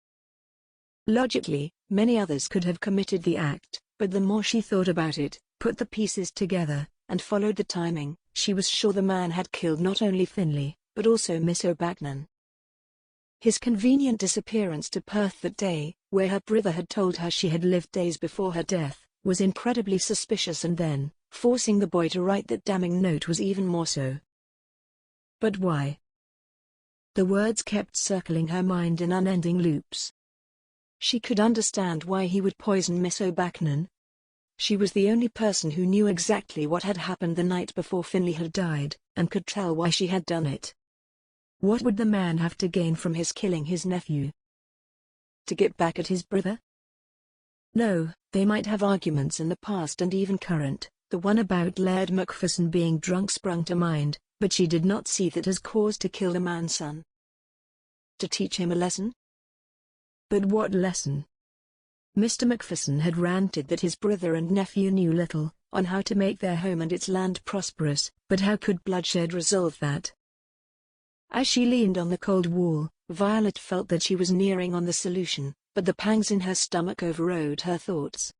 Logically, many others could have committed the act, but the more she thought about it, put the pieces together, and followed the timing, she was sure the man had killed not only Finlay, but also Miss O'Bacnon. His convenient disappearance to Perth that day, where her brother had told her she had lived days before her death, was incredibly suspicious, and then, forcing the boy to write that damning note was even more so. But why? The words kept circling her mind in unending loops. She could understand why he would poison Miss O'Bacnon. She was the only person who knew exactly what had happened the night before Finlay had died, and could tell why she had done it. What would the man have to gain from his killing his nephew? To get back at his brother? No, they might have arguments in the past and even current. The one about Laird MacPherson being drunk sprung to mind, but she did not see that as cause to kill the man's son. To teach him a lesson? But what lesson? Mr. MacPherson had ranted that his brother and nephew knew little on how to make their home and its land prosperous, but how could bloodshed resolve that? As she leaned on the cold wall, Violet felt that she was nearing on the solution, but the pangs in her stomach overrode her thoughts.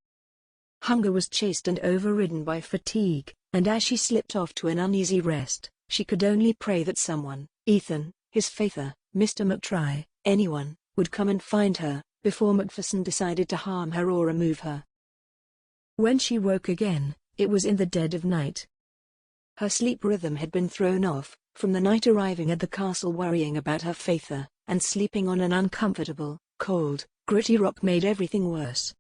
Hunger was chased and overridden by fatigue, and as she slipped off to an uneasy rest, she could only pray that someone, Ethan, his father, Mr. McTry, anyone, would come and find her, before MacPherson decided to harm her or remove her. When she woke again, it was in the dead of night. Her sleep rhythm had been thrown off, from the night arriving at the castle worrying about her father, and sleeping on an uncomfortable, cold, gritty rock made everything worse.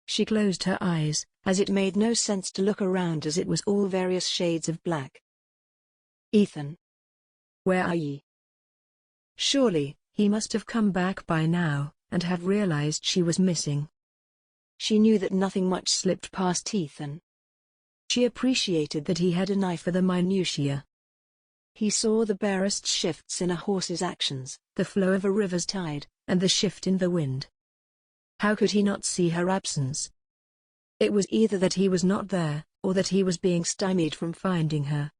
She closed her eyes, as it made no sense to look around as it was all various shades of black. "Ethan. Where are ye?" Surely, he must have come back by now, and have realized she was missing. She knew that nothing much slipped past Ethan. She appreciated that he had an eye for the minutiae. He saw the barest shifts in a horse's actions, the flow of a river's tide, and the shift in the wind. How could he not see her absence? It was either that he was not there, or that he was being stymied from finding her.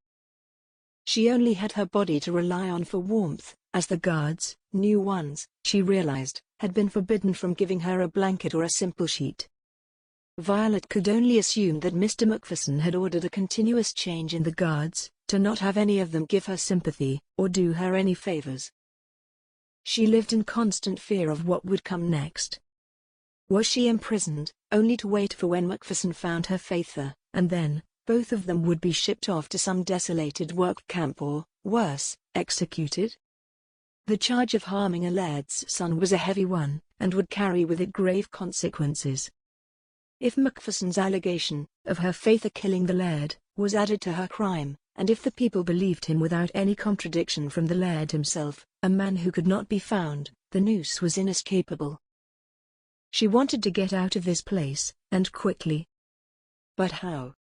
She only had her body to rely on for warmth, as the guards, new ones, she realized, had been forbidden from giving her a blanket or a simple sheet. Violet could only assume that Mr. MacPherson had ordered a continuous change in the guards, to not have any of them give her sympathy, or do her any favors. She lived in constant fear of what would come next. Was she imprisoned, only to wait for when MacPherson found her faither, and then, both of them would be shipped off to some desolated work camp or, worse, executed? The charge of harming a laird's son was a heavy one, and would carry with it grave consequences. If MacPherson's allegation, of her faither killing the laird, was added to her crime, and if the people believed him without any contradiction from the laird himself, a man who could not be found, the noose was inescapable. She wanted to get out of this place, and quickly. But how?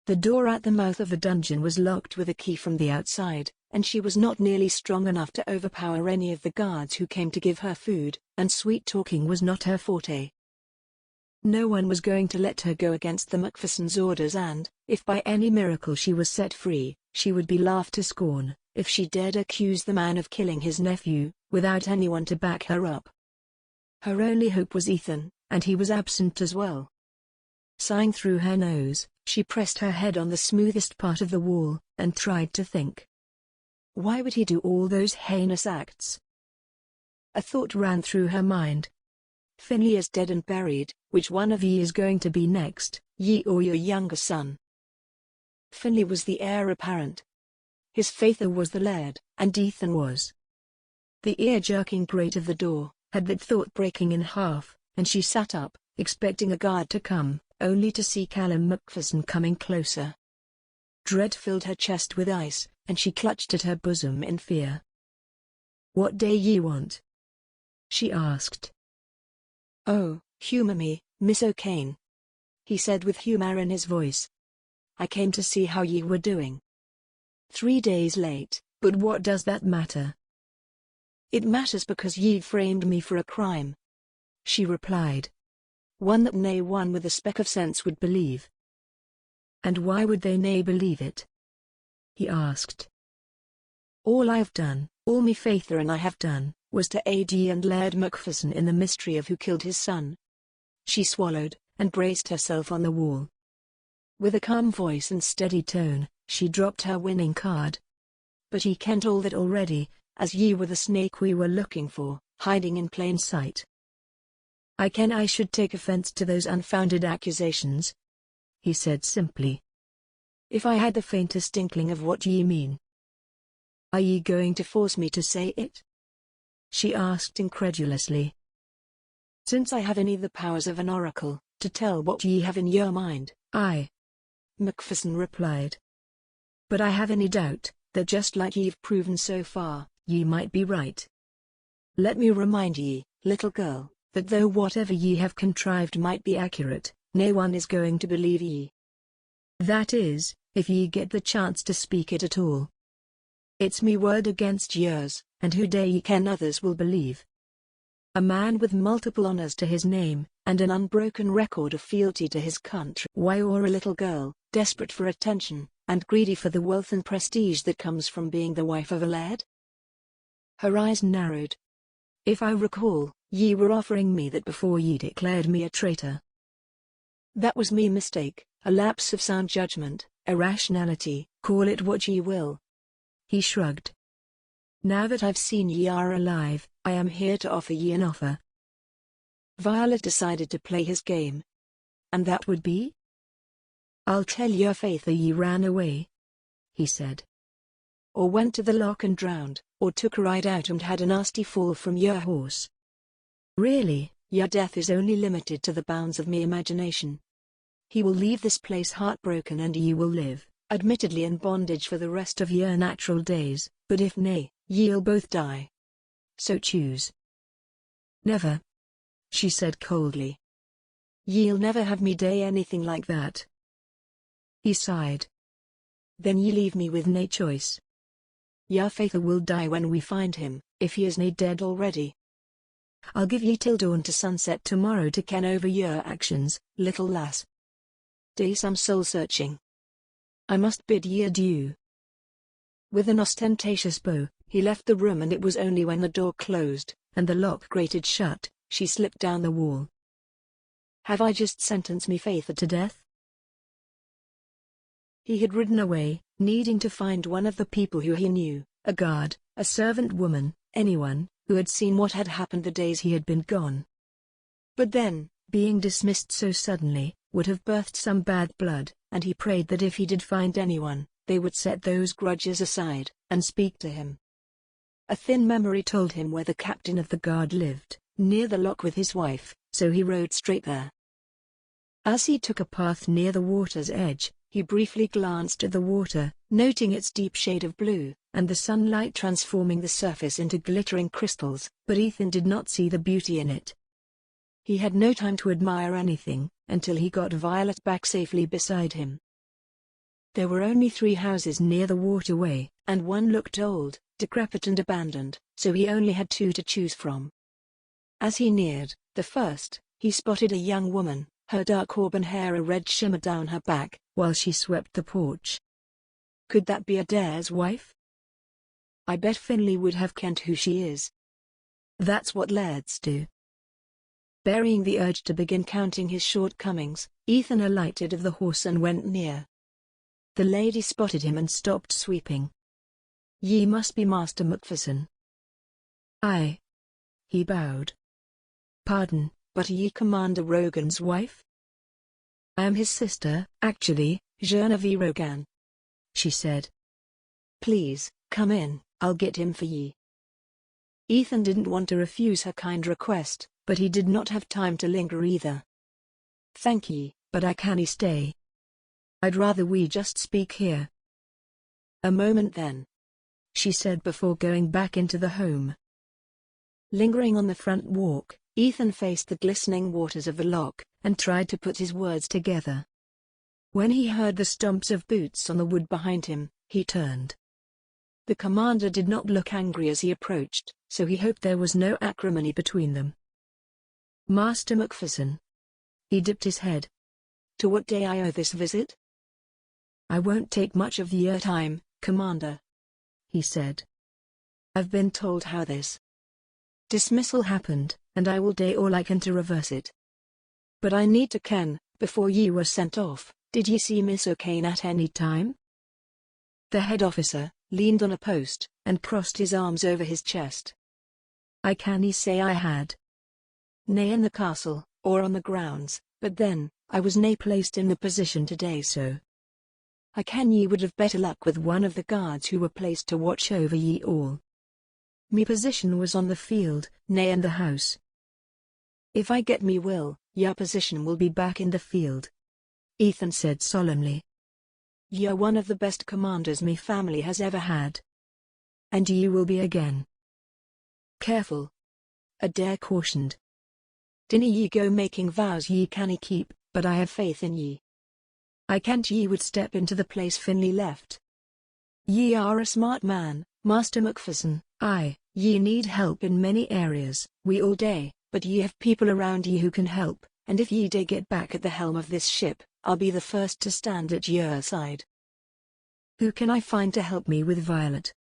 The door at the mouth of the dungeon was locked with a key from the outside, and she was not nearly strong enough to overpower any of the guards who came to give her food, and sweet-talking was not her forte. No one was going to let her go against the MacPherson's orders, and, if by any miracle she was set free, she would be laughed to scorn, if she dared accuse the man of killing his nephew, without anyone to back her up. Her only hope was Ethan, and he was absent as well. Sighing through her nose, she pressed her head on the smoothest part of the wall, and tried to think. Why would he do all those heinous acts? A thought ran through her mind. Finley is dead and buried, which one of ye is going to be next, ye or your younger son? Finley was the heir apparent. His faither was the laird, and Ethan was. The ear-jerking grate of the door had that thought breaking in half, and she sat up, expecting a guard to come, only to see Callum MacPherson coming closer. Dread filled her chest with ice, and she clutched at her bosom in fear. "What day ye want?" she asked. "Oh, humour me, Miss O'Kane," he said with humour in his voice. "I came to see how ye were doing. 3 days late, but what does that matter?" "It matters because ye framed me for a crime," she replied. "One that nae one with a speck of sense would believe." "And why would they nae believe it?" he asked. "All I have done, all me faither and I have done, was to aid ye and Laird MacPherson in the mystery of who killed his son." She swallowed, and braced herself on the wall. With a calm voice and steady tone, she dropped her winning card. "But ye kent all that already, as ye were the snake we were looking for, hiding in plain sight." "I ken I should take offense to those unfounded accusations," he said simply. "If I had the faintest inkling of what ye mean." "Are ye going to force me to say it?" she asked incredulously. "Since I have any the powers of an oracle, to tell what ye have in your mind, aye," MacPherson replied. "But I have any doubt, that just like ye've proven so far, ye might be right. Let me remind ye, little girl, that though whatever ye have contrived might be accurate, nae one is going to believe ye. That is, if ye get the chance to speak it at all. It's me word against yours, and who dare ye ken others will believe? A man with multiple honors to his name, and an unbroken record of fealty to his country. Why, or a little girl, desperate for attention, and greedy for the wealth and prestige that comes from being the wife of a laird?" Her eyes narrowed. "If I recall, ye were offering me that before ye declared me a traitor." "That was me mistake, a lapse of sound judgment, irrationality, call it what ye will." He shrugged. "Now that I've seen ye are alive, I am here to offer ye an offer." Violet decided to play his game. "And that would be?" "I'll tell your faither ye ran away," he said. "Or went to the loch and drowned, or took a ride out and had a nasty fall from your horse. Really, your death is only limited to the bounds of me imagination. He will leave this place heartbroken and ye will live, admittedly in bondage for the rest of your natural days, but if nay, ye'll both die. So choose." "Never," she said coldly. "Ye'll never have me day anything like that." He sighed. "Then ye leave me with nae choice. Your faither will die when we find him, if he is nae dead already. I'll give ye till dawn to sunset tomorrow to ken over your actions, little lass. Do some soul-searching. I must bid ye adieu." With an ostentatious bow, he left the room, and it was only when the door closed, and the lock grated shut, she slipped down the wall. "Have I just sentenced me faith to death?" He had ridden away, needing to find one of the people who he knew, a guard, a servant woman, anyone, who had seen what had happened the days he had been gone. But then, being dismissed so suddenly, would have birthed some bad blood, and he prayed that if he did find anyone, they would set those grudges aside, and speak to him. A thin memory told him where the captain of the guard lived, near the lock with his wife, so he rode straight there. As he took a path near the water's edge, he briefly glanced at the water, noting its deep shade of blue, and the sunlight transforming the surface into glittering crystals, but Ethan did not see the beauty in it. He had no time to admire anything, until he got Violet back safely beside him. There were only 3 houses near the waterway, and one looked old, decrepit and abandoned, so he only had 2 to choose from. As he neared the first, he spotted a young woman, her dark auburn hair a red shimmer down her back, while she swept the porch. Could that be Adair's wife? I bet Finley would have kent who she is. That's what lairds do. Burying the urge to begin counting his shortcomings, Ethan alighted of the horse and went near. The lady spotted him and stopped sweeping. "Ye must be Master MacPherson." "Aye." He bowed. "Pardon, but are ye Commander Rogan's wife?" "I am his sister, actually, Genevieve Rogan," she said. "Please, come in, I'll get him for ye." Ethan didn't want to refuse her kind request, but he did not have time to linger either. "Thank ye, but I cannae stay. I'd rather we just speak here." "A moment then," she said before going back into the home. Lingering on the front walk, Ethan faced the glistening waters of the loch, and tried to put his words together. When he heard the stomps of boots on the wood behind him, he turned. The commander did not look angry as he approached, so he hoped there was no acrimony between them. "Master MacPherson." He dipped his head. "To what day I owe this visit?" "I won't take much of your time, Commander," he said. "I've been told how this dismissal happened, and I will do all I can to reverse it. But I need to ken, before ye were sent off, did ye see Miss O'Kane at any time?" The head officer leaned on a post, and crossed his arms over his chest. "I cannae say I had. Nae in the castle, or on the grounds, but then, I was nae placed in the position today, so I ken ye would have better luck with one of the guards who were placed to watch over ye all. Me position was on the field, nae in the house. If I get me will, your position will be back in the field," Ethan said solemnly. "You're one of the best commanders me family has ever had. And ye will be again." "Careful," Adair cautioned. "Dinna ye go making vows ye cannae keep, but I have faith in ye. I kent ye would step into the place Finley left. Ye are a smart man, Master MacPherson. Aye, ye need help in many areas, we all day, but ye have people around ye who can help, and if ye do get back at the helm of this ship, I'll be the first to stand at your side. Who can I find to help me with Violet?"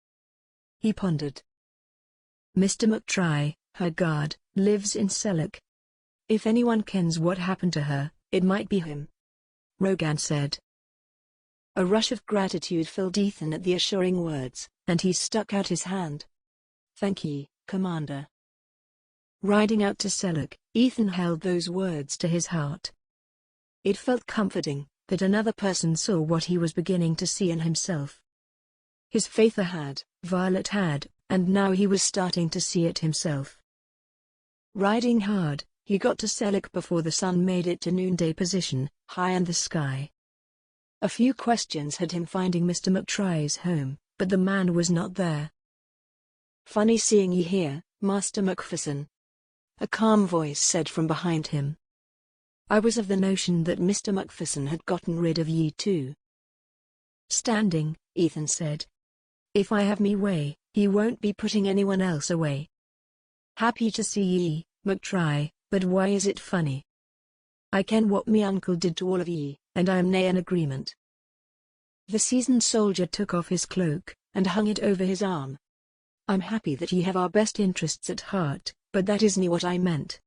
He pondered. "Mr. McTry, her guard, lives in Sellock. If anyone kens what happened to her, it might be him," Rogan said. A rush of gratitude filled Ethan at the assuring words, and he stuck out his hand. "Thank ye, Commander." Riding out to Sellock, Ethan held those words to his heart. It felt comforting that another person saw what he was beginning to see in himself. His faith had, Violet had, and now he was starting to see it himself. Riding hard, he got to Sellock before the sun made it to noonday position, high in the sky. A few questions had him finding Mr. McTry's home, but the man was not there. "Funny seeing ye here, Master MacPherson," a calm voice said from behind him. "I was of the notion that Mr. MacPherson had gotten rid of ye too." Standing, Ethan said, "If I have me way, he won't be putting anyone else away." "Happy to see ye, McTry, but why is it funny? I ken what me uncle did to all of ye, and I am nae in agreement." The seasoned soldier took off his cloak, and hung it over his arm. "I'm happy that ye have our best interests at heart, but that isn't what I meant.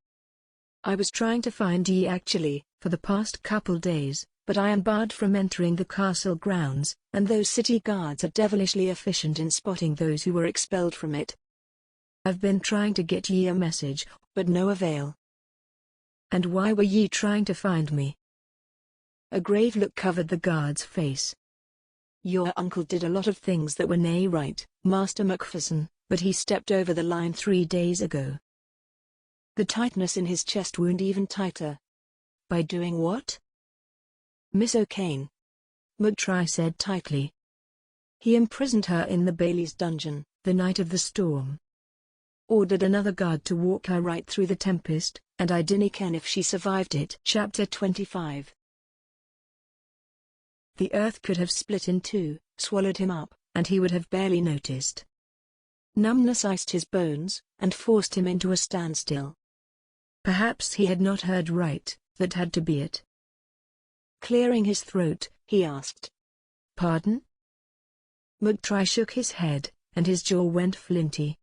I was trying to find ye actually, for the past couple days, but I am barred from entering the castle grounds, and those city guards are devilishly efficient in spotting those who were expelled from it. I've been trying to get ye a message, but no avail." "And why were ye trying to find me?" A grave look covered the guard's face. "Your uncle did a lot of things that were nae right, Master MacFerson, but he stepped over the line 3 days ago." The tightness in his chest wound even tighter. "By doing what?" "Miss O'Kane," McTry said tightly. "He imprisoned her in the Bailey's dungeon, the night of the storm. Ordered another guard to walk her right through the tempest, and I dinna ken if she survived it." Chapter 25. The earth could have split in two, swallowed him up, and he would have barely noticed. Numbness iced his bones, and forced him into a standstill. Perhaps he had not heard right, that had to be it. Clearing his throat, he asked, "Pardon?" McTry shook his head, and his jaw went flinty.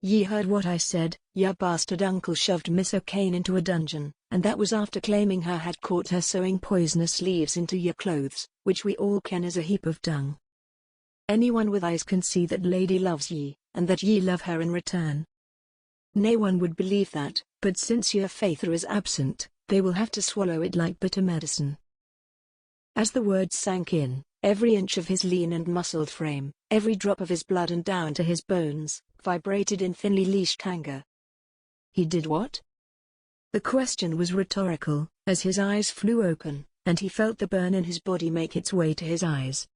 "Ye heard what I said, your bastard uncle shoved Miss O'Kane into a dungeon, and that was after claiming her had caught her sewing poisonous leaves into your clothes, which we all ken is a heap of dung. Anyone with eyes can see that lady loves ye, and that ye love her in return. No one would believe that, but since your faith is absent, they will have to swallow it like bitter medicine." As the words sank in, every inch of his lean and muscled frame, every drop of his blood and down to his bones, vibrated in thinly leashed anger. "He did what?" The question was rhetorical, as his eyes flew open, and he felt the burn in his body make its way to his eyes.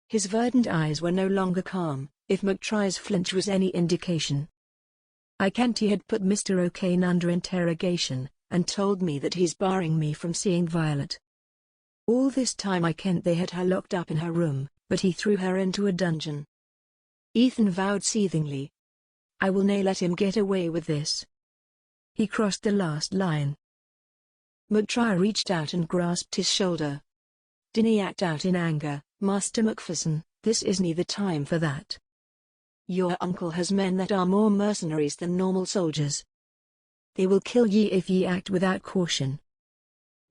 His verdant eyes were no longer calm, if McTry's flinch was any indication. "I kent he had put Mr. O'Kane under interrogation, and told me that he's barring me from seeing Violet. All this time I kent they had her locked up in her room, but he threw her into a dungeon." Ethan vowed seethingly, "I will nae let him get away with this." He crossed the last line. McTry reached out and grasped his shoulder. "Dinna act out in anger, Master MacFerson, this isn't the time for that. Your uncle has men that are more mercenaries than normal soldiers. They will kill ye if ye act without caution.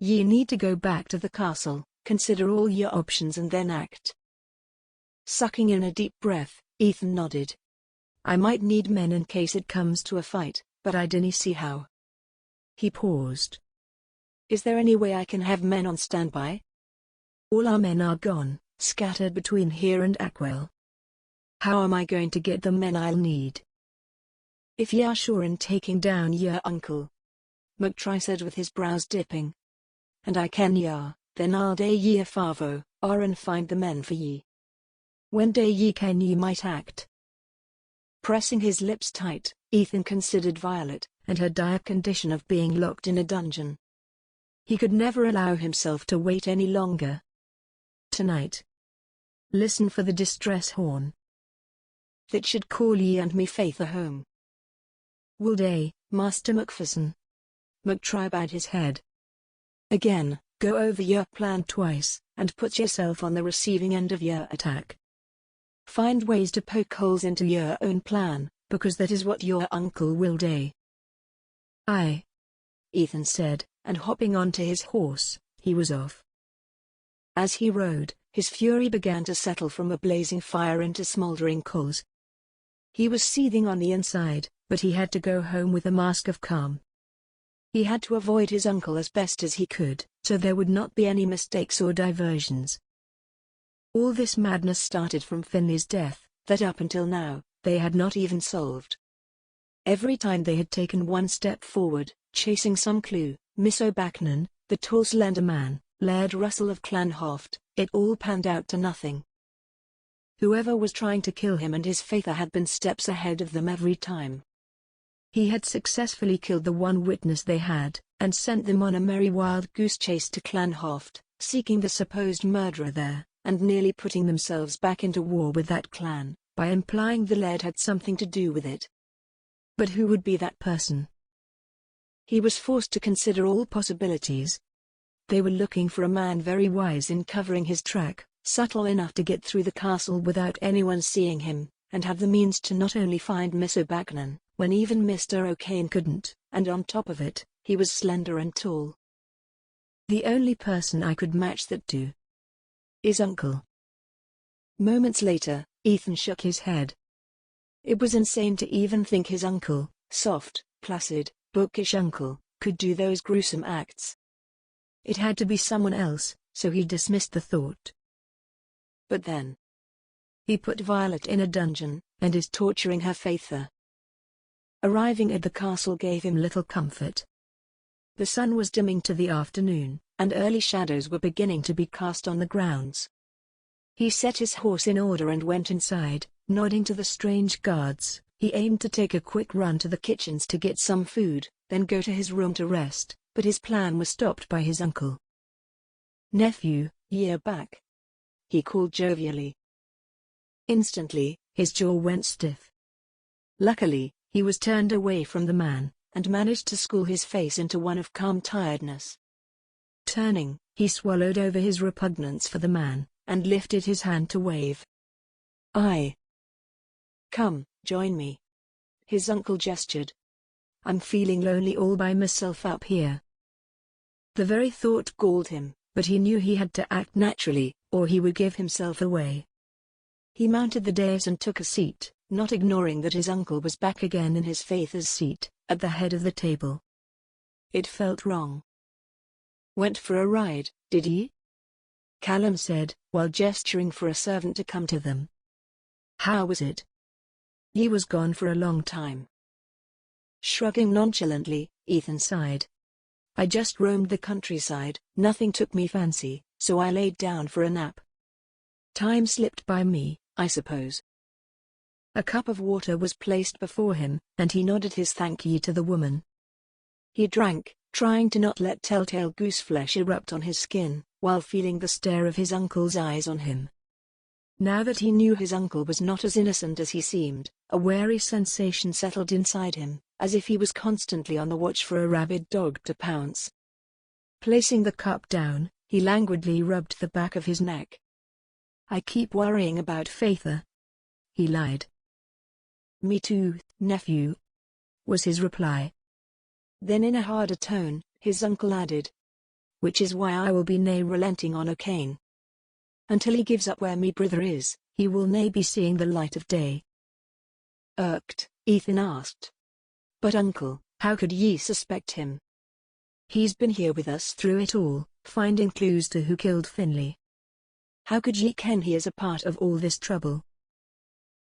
Ye need to go back to the castle, consider all your options and then act." Sucking in a deep breath, Ethan nodded. "I might need men in case it comes to a fight, but I dinna see how." He paused. "Is there any way I can have men on standby?" "All our men are gone, scattered between here and MacChoill." "How am I going to get the men I'll need?" "If ye are sure in taking down your uncle," McTry said with his brows dipping, "and I ken ye are, then I'll day ye a favo, or and find the men for ye. When day ye ken ye might act." Pressing his lips tight, Ethan considered Violet, and her dire condition of being locked in a dungeon. He could never allow himself to wait any longer. "Tonight. Listen for the distress horn. That should call ye and me faith a home." "Will day, Master MacFerson." McTry bowed his head. "Again, go over your plan twice, and put yourself on the receiving end of your attack. Find ways to poke holes into your own plan, because that is what your uncle will do." "Aye," Ethan said, and hopping onto his horse, he was off. As he rode, his fury began to settle from a blazing fire into smoldering coals. He was seething on the inside, but he had to go home with a mask of calm. He had to avoid his uncle as best as he could, so there would not be any mistakes or diversions. All this madness started from Finley's death, that up until now, they had not even solved. Every time they had taken one step forward, chasing some clue, Miss O'Bacnan, the tall slender man, Laird Russell of Clanhoft, it all panned out to nothing. Whoever was trying to kill him and his faither had been steps ahead of them every time. He had successfully killed the one witness they had, and sent them on a merry wild goose chase to Clanhoft, seeking the supposed murderer there, and nearly putting themselves back into war with that clan, by implying the Laird had something to do with it. But who would be that person? He was forced to consider all possibilities. They were looking for a man very wise in covering his track, subtle enough to get through the castle without anyone seeing him, and have the means to not only find Miss O'Bacnon, when even Mr. O'Kane couldn't, and on top of it, he was slender and tall. The only person I could match that to is Uncle. Moments later, Ethan shook his head. It was insane to even think his uncle, soft, placid, bookish uncle, could do those gruesome acts. It had to be someone else, so he dismissed the thought. But then he put Violet in a dungeon, and is torturing her faither. Arriving at the castle gave him little comfort. The sun was dimming to the afternoon, and early shadows were beginning to be cast on the grounds. He set his horse in order and went inside, nodding to the strange guards. He aimed to take a quick run to the kitchens to get some food, then go to his room to rest, but his plan was stopped by his uncle. "Nephew, ye're back," he called jovially. Instantly, his jaw went stiff. Luckily, he was turned away from the man, and managed to school his face into one of calm tiredness. Turning, he swallowed over his repugnance for the man, and lifted his hand to wave. "Come, join me." His uncle gestured. "I'm feeling lonely all by myself up here." The very thought galled him, but he knew he had to act naturally, or he would give himself away. He mounted the dais and took a seat, not ignoring that his uncle was back again in his faither's seat, at the head of the table. It felt wrong. "Went for a ride, did ye?" Callum said, while gesturing for a servant to come to them. "How was it?" "Ye was gone for a long time." Shrugging nonchalantly, Ethan sighed. "I just roamed the countryside, nothing took me fancy, so I laid down for a nap. Time slipped by me, I suppose." A cup of water was placed before him, and he nodded his thank you to the woman. He drank, trying to not let telltale gooseflesh erupt on his skin, while feeling the stare of his uncle's eyes on him. Now that he knew his uncle was not as innocent as he seemed, a wary sensation settled inside him, as if he was constantly on the watch for a rabid dog to pounce. Placing the cup down, he languidly rubbed the back of his neck. "I keep worrying about Faither," he lied. "Me too, nephew," was his reply. Then in a harder tone, his uncle added, "Which is why I will be nae relenting on O'Kane. Until he gives up where me brither is, he will nae be seeing the light of day." Irked, Ethan asked, "But uncle, how could ye suspect him? He's been here with us through it all, finding clues to who killed Finlay. How could ye ken he is a part of all this trouble?"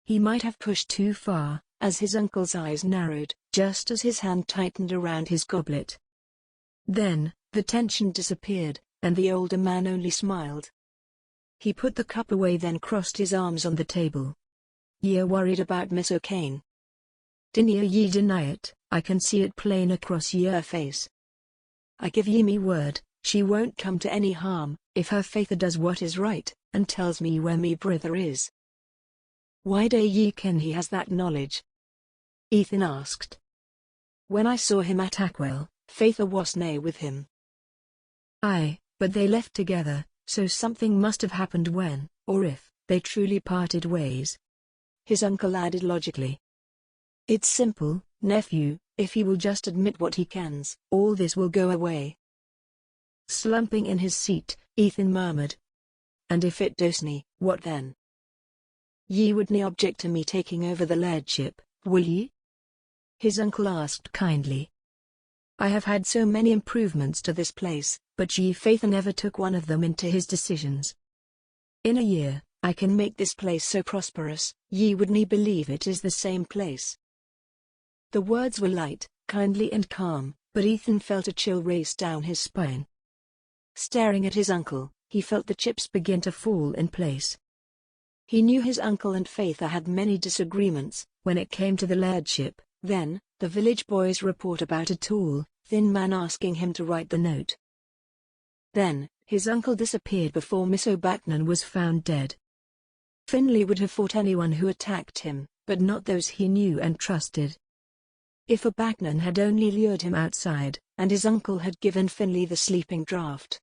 He might have pushed too far, as his uncle's eyes narrowed, just as his hand tightened around his goblet. Then, the tension disappeared, and the older man only smiled. He put the cup away, then crossed his arms on the table. "Ye're worried about Miss O'Kane. Dinna ye deny it, I can see it plain across yer face. I give ye me word, she won't come to any harm, if her faither does what is right, and tells me where me brither is." "Why do ye ken he has that knowledge?" Ethan asked. "When I saw him at Ackwell, Faither was nae with him." "Aye, but they left together, so something must have happened when, or if, they truly parted ways," his uncle added logically. "It's simple, nephew, if he will just admit what he kens, all this will go away." Slumping in his seat, Ethan murmured, "And if it does nae, what then? Ye would nae object to me taking over the lairdship, will ye?" his uncle asked kindly. "I have had so many improvements to this place, but ye faither never took one of them into his decisions. In a year, I can make this place so prosperous, ye would nae believe it is the same place." The words were light, kindly and calm, but Ethan felt a chill race down his spine. Staring at his uncle, he felt the chips begin to fall in place. He knew his uncle and Faither had many disagreements when it came to the lairdship. Then, the village boy's report about a tall, thin man asking him to write the note. Then, his uncle disappeared before Miss O'Bacnon was found dead. Finlay would have fought anyone who attacked him, but not those he knew and trusted. If O'Bacnon had only lured him outside, and his uncle had given Finlay the sleeping draught.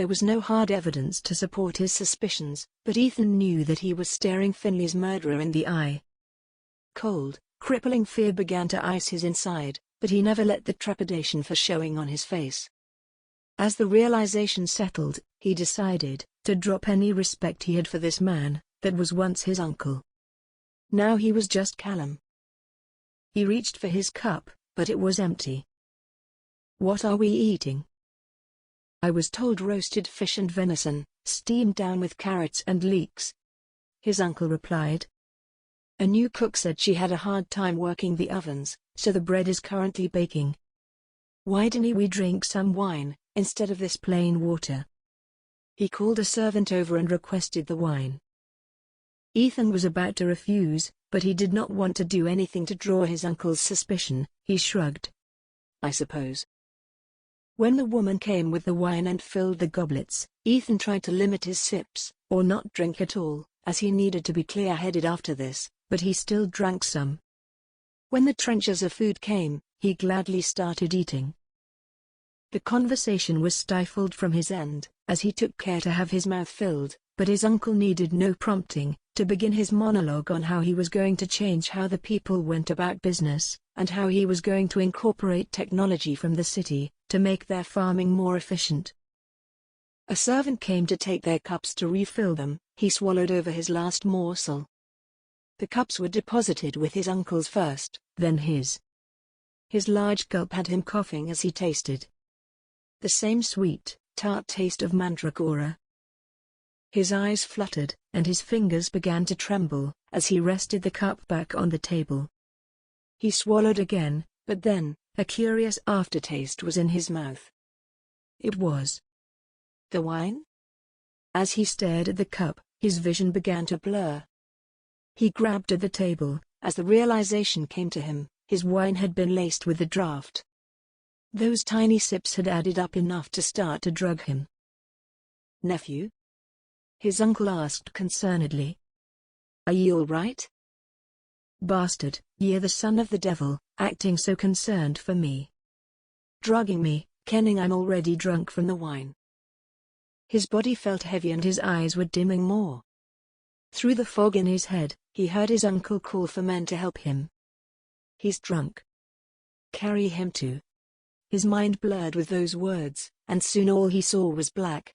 There was no hard evidence to support his suspicions, but Ethan knew that he was staring Finley's murderer in the eye. Cold, crippling fear began to ice his inside, but he never let the trepidation for showing on his face. As the realization settled, he decided to drop any respect he had for this man that was once his uncle. Now he was just Callum. He reached for his cup, but it was empty. "What are we eating?" "I was told roasted fish and venison, steamed down with carrots and leeks," his uncle replied. "A new cook said she had a hard time working the ovens, so the bread is currently baking. Why didn't we drink some wine, instead of this plain water?" He called a servant over and requested the wine. Ethan was about to refuse, but he did not want to do anything to draw his uncle's suspicion. He shrugged. "I suppose." When the woman came with the wine and filled the goblets, Ethan tried to limit his sips, or not drink at all, as he needed to be clear-headed after this, but he still drank some. When the trenchers of food came, he gladly started eating. The conversation was stifled from his end, as he took care to have his mouth filled, but his uncle needed no prompting to begin his monologue on how he was going to change how the people went about business, and how he was going to incorporate technology from the city to make their farming more efficient. A servant came to take their cups to refill them. He swallowed over his last morsel. The cups were deposited with his uncle's first, then his. His large gulp had him coughing as he tasted. The same sweet, tart taste of mandragora. His eyes fluttered, and his fingers began to tremble, as he rested the cup back on the table. He swallowed again, but then, a curious aftertaste was in his mouth. It was the wine? As he stared at the cup, his vision began to blur. He grabbed at the table, as the realization came to him, his wine had been laced with the draft. Those tiny sips had added up enough to start to drug him. "Nephew?" his uncle asked concernedly. "Are ye all right?" "Bastard, ye the son of the devil, acting so concerned for me. Drugging me, kenning I'm already drunk from the wine." His body felt heavy and his eyes were dimming more. Through the fog in his head, he heard his uncle call for men to help him. "He's drunk. Carry him to." His mind blurred with those words, and soon all he saw was black.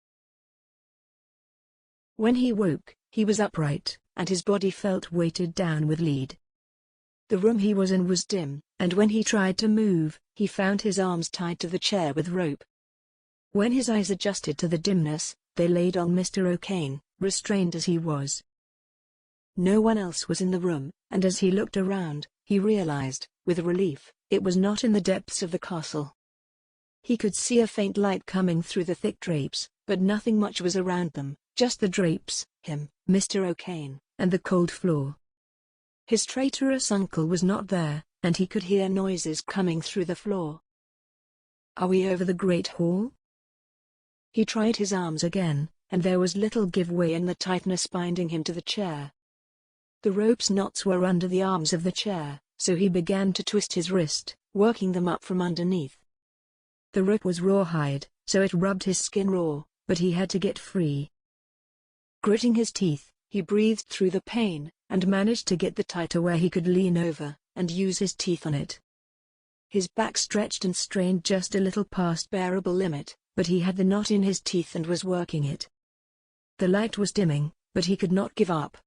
When he woke, he was upright, and his body felt weighted down with lead. The room he was in was dim, and when he tried to move, he found his arms tied to the chair with rope. When his eyes adjusted to the dimness, they laid on Mr. O'Kane, restrained as he was. No one else was in the room, and as he looked around, he realized, with relief, it was not in the depths of the castle. He could see a faint light coming through the thick drapes, but nothing much was around them, just the drapes, him, Mr. O'Kane, and the cold floor. His traitorous uncle was not there, and he could hear noises coming through the floor. "Are we over the Great Hall?" He tried his arms again, and there was little give way in the tightness binding him to the chair. The rope's knots were under the arms of the chair, so he began to twist his wrist, working them up from underneath. The rope was rawhide, so it rubbed his skin raw, but he had to get free. Gritting his teeth, he breathed through the pain, and managed to get the tie to where he could lean over, and use his teeth on it. His back stretched and strained just a little past bearable limit, but he had the knot in his teeth and was working it. The light was dimming, but he could not give up.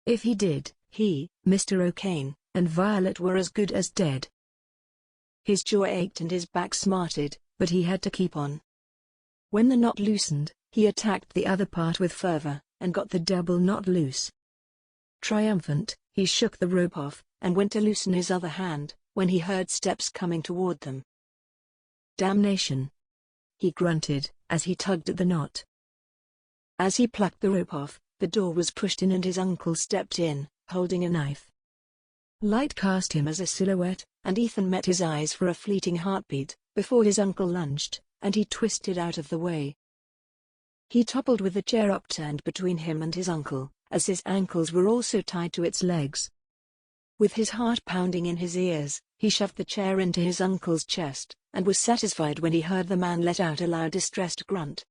If he did, he, Mr. O'Kane, and Violet were as good as dead. His jaw ached and his back smarted, but he had to keep on. When the knot loosened, he attacked the other part with fervor, and got the double knot loose. Triumphant, he shook the rope off, and went to loosen his other hand, when he heard steps coming toward them. "Damnation!" he grunted, as he tugged at the knot. As he plucked the rope off, the door was pushed in and his uncle stepped in, holding a knife. Light cast him as a silhouette, and Ethan met his eyes for a fleeting heartbeat, before his uncle lunged, and he twisted out of the way. He toppled with the chair upturned between him and his uncle, as his ankles were also tied to its legs. With his heart pounding in his ears, he shoved the chair into his uncle's chest, and was satisfied when he heard the man let out a loud distressed grunt.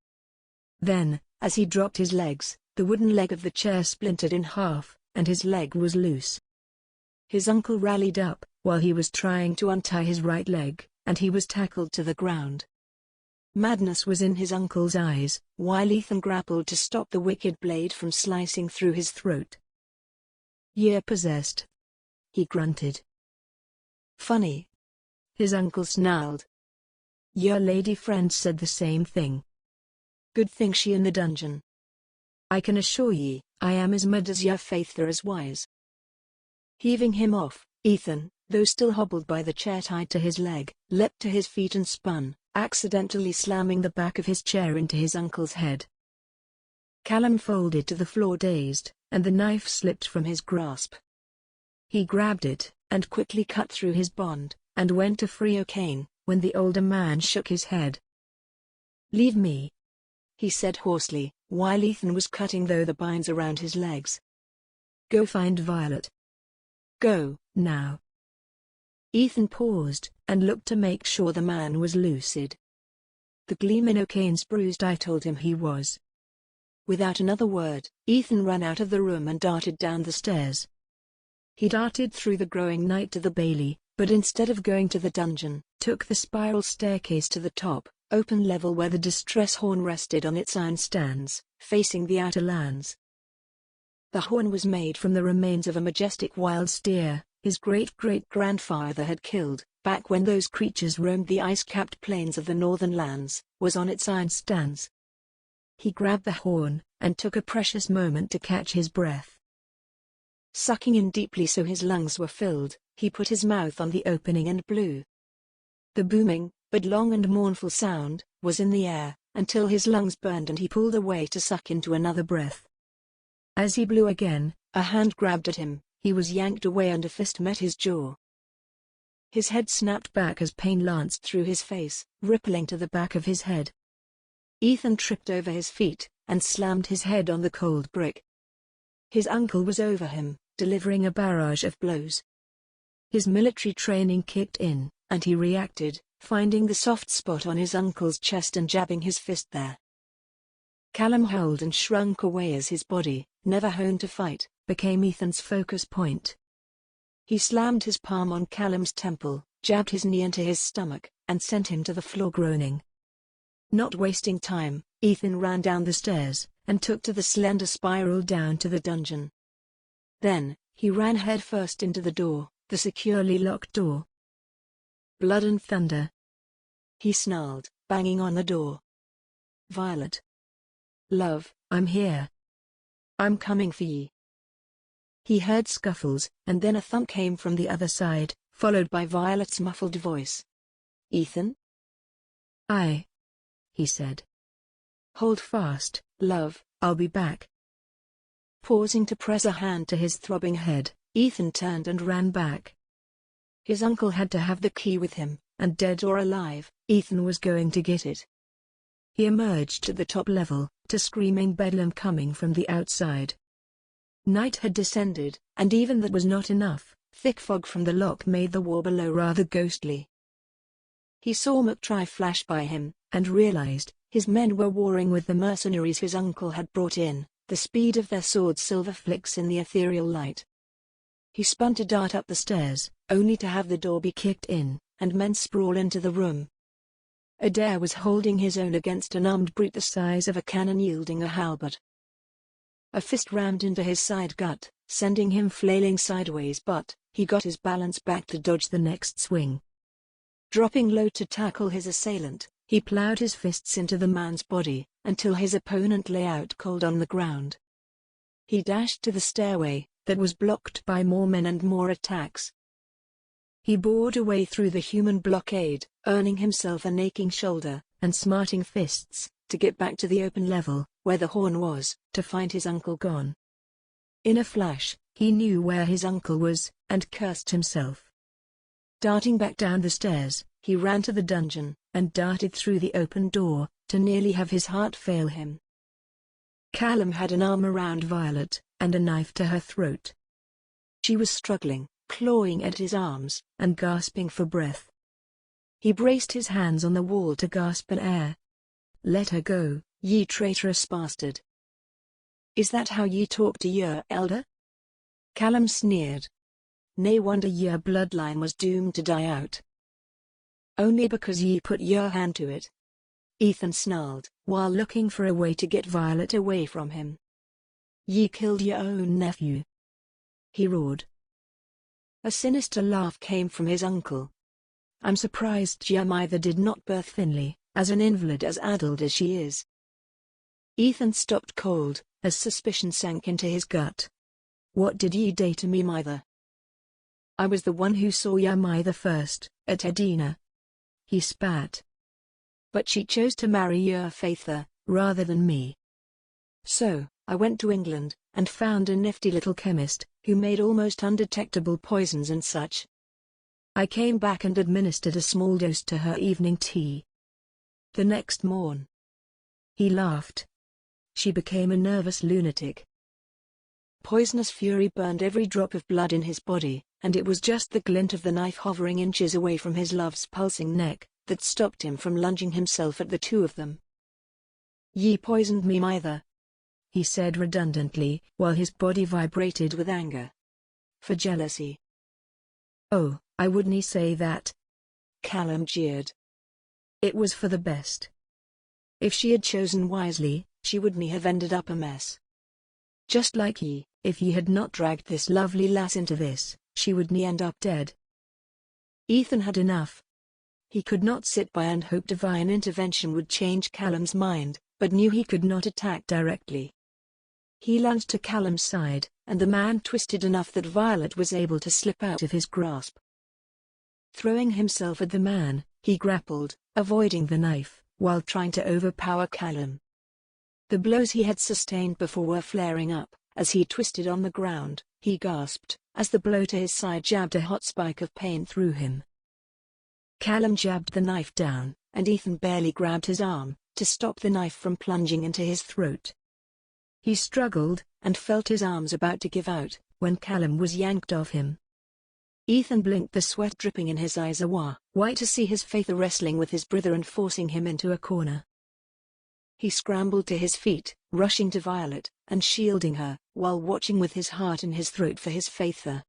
Then, as he dropped his legs, the wooden leg of the chair splintered in half, and his leg was loose. His uncle rallied up, while he was trying to untie his right leg, and he was tackled to the ground. Madness was in his uncle's eyes, while Ethan grappled to stop the wicked blade from slicing through his throat. "You're possessed," he grunted. "Funny," his uncle snarled. "Your lady friend said the same thing. "Good thing she in the dungeon. I can assure ye, I am as mad as your faith are as wise." Heaving him off, Ethan, though still hobbled by the chair tied to his leg, leapt to his feet and spun, accidentally slamming the back of his chair into his uncle's head. Callum folded to the floor dazed, and the knife slipped from his grasp. He grabbed it, and quickly cut through his bond, and went to free O'Kane, when the older man shook his head. "Leave me," he said hoarsely, while Ethan was cutting through the binds around his legs. "Go find Violet. Go, now." Ethan paused, and looked to make sure the man was lucid. The gleam in O'Kane's bruised eye told him he was. Without another word, Ethan ran out of the room and darted down the stairs. He darted through the growing night to the bailey, but instead of going to the dungeon, took the spiral staircase to the top, open level where the distress horn rested on its iron stands, facing the outer lands. The horn was made from the remains of a majestic wild steer his great-great-grandfather had killed, back when those creatures roamed the ice-capped plains of the northern lands, was on its iron stands. He grabbed the horn, and took a precious moment to catch his breath. Sucking in deeply so his lungs were filled, he put his mouth on the opening and blew. The booming, but long and mournful sound, was in the air, until his lungs burned and he pulled away to suck into another breath. As he blew again, a hand grabbed at him, he was yanked away and a fist met his jaw. His head snapped back as pain lanced through his face, rippling to the back of his head. Ethan tripped over his feet, and slammed his head on the cold brick. His uncle was over him, delivering a barrage of blows. His military training kicked in, and he reacted, finding the soft spot on his uncle's chest and jabbing his fist there. Callum howled and shrunk away as his body, never honed to fight, became Ethan's focus point. He slammed his palm on Callum's temple, jabbed his knee into his stomach, and sent him to the floor groaning. Not wasting time, Ethan ran down the stairs, and took to the slender spiral down to the dungeon. Then, he ran headfirst into the door, the securely locked door. "Blood and thunder!" he snarled, banging on the door. "Violet. Love, I'm here. I'm coming for ye." He heard scuffles, and then a thump came from the other side, followed by Violet's muffled voice. "Ethan?" "Aye," he said. "Hold fast, love, I'll be back." Pausing to press a hand to his throbbing head, Ethan turned and ran back. His uncle had to have the key with him, and dead or alive, Ethan was going to get it. He emerged at the top level, to screaming bedlam coming from the outside. Night had descended, and even that was not enough. Thick fog from the lock made the war below rather ghostly. He saw McTry flash by him, and realized his men were warring with the mercenaries his uncle had brought in, the speed of their swords silver flicks in the ethereal light. He spun to dart up the stairs, only to have the door be kicked in, and men sprawl into the room. Adair was holding his own against an armed brute the size of a cannon yielding a halberd. A fist rammed into his side gut, sending him flailing sideways, but he got his balance back to dodge the next swing. Dropping low to tackle his assailant, he plowed his fists into the man's body, until his opponent lay out cold on the ground. He dashed to the stairway, that was blocked by more men and more attacks. He bored a way through the human blockade, earning himself an aching shoulder, and smarting fists, to get back to the open level, where the horn was, to find his uncle gone. In a flash, he knew where his uncle was, and cursed himself. Darting back down the stairs, he ran to the dungeon, and darted through the open door, to nearly have his heart fail him. Callum had an arm around Violet, and a knife to her throat. She was struggling, clawing at his arms, and gasping for breath. He braced his hands on the wall to gasp an air. "Let her go, Ye traitorous bastard. Is that how ye talk to your elder? Callum sneered. Nae wonder your bloodline was doomed to die out. Only because ye put your hand to it. Ethan snarled, while looking for a way to get Violet away from him. Ye killed your own nephew. He roared. A sinister laugh came from his uncle. I'm surprised your mother did not birth Finley, as an invalid as addled as she is. Ethan stopped cold, as suspicion sank into his gut. What did ye do to me mother? I was the one who saw your mother first, at Edina. He spat. But she chose to marry your Faither, rather than me. So, I went to England, and found a nifty little chemist, who made almost undetectable poisons and such. I came back and administered a small dose to her evening tea. The next morn. He laughed. She became a nervous lunatic. Poisonous fury burned every drop of blood in his body, and it was just the glint of the knife hovering inches away from his love's pulsing neck that stopped him from lunging himself at the two of them. Ye poisoned me mother, he said redundantly, while his body vibrated with anger. For jealousy. Oh, I wouldn't say that. Callum jeered. It was for the best. If she had chosen wisely, she wouldn't have ended up a mess. Just like ye, if ye had not dragged this lovely lass into this, she wouldn't end up dead. Ethan had enough. He could not sit by and hope divine intervention would change Callum's mind, but knew he could not attack directly. He lunged to Callum's side, and the man twisted enough that Violet was able to slip out of his grasp. Throwing himself at the man, he grappled, avoiding the knife, while trying to overpower Callum. The blows he had sustained before were flaring up. As he twisted on the ground, he gasped, as the blow to his side jabbed a hot spike of pain through him. Callum jabbed the knife down, and Ethan barely grabbed his arm, to stop the knife from plunging into his throat. He struggled, and felt his arms about to give out, when Callum was yanked off him. Ethan blinked, the sweat dripping in his eyes white to see his Faither wrestling with his brother and forcing him into a corner. He scrambled to his feet, rushing to Violet, and shielding her, while watching with his heart in his throat for his Faither.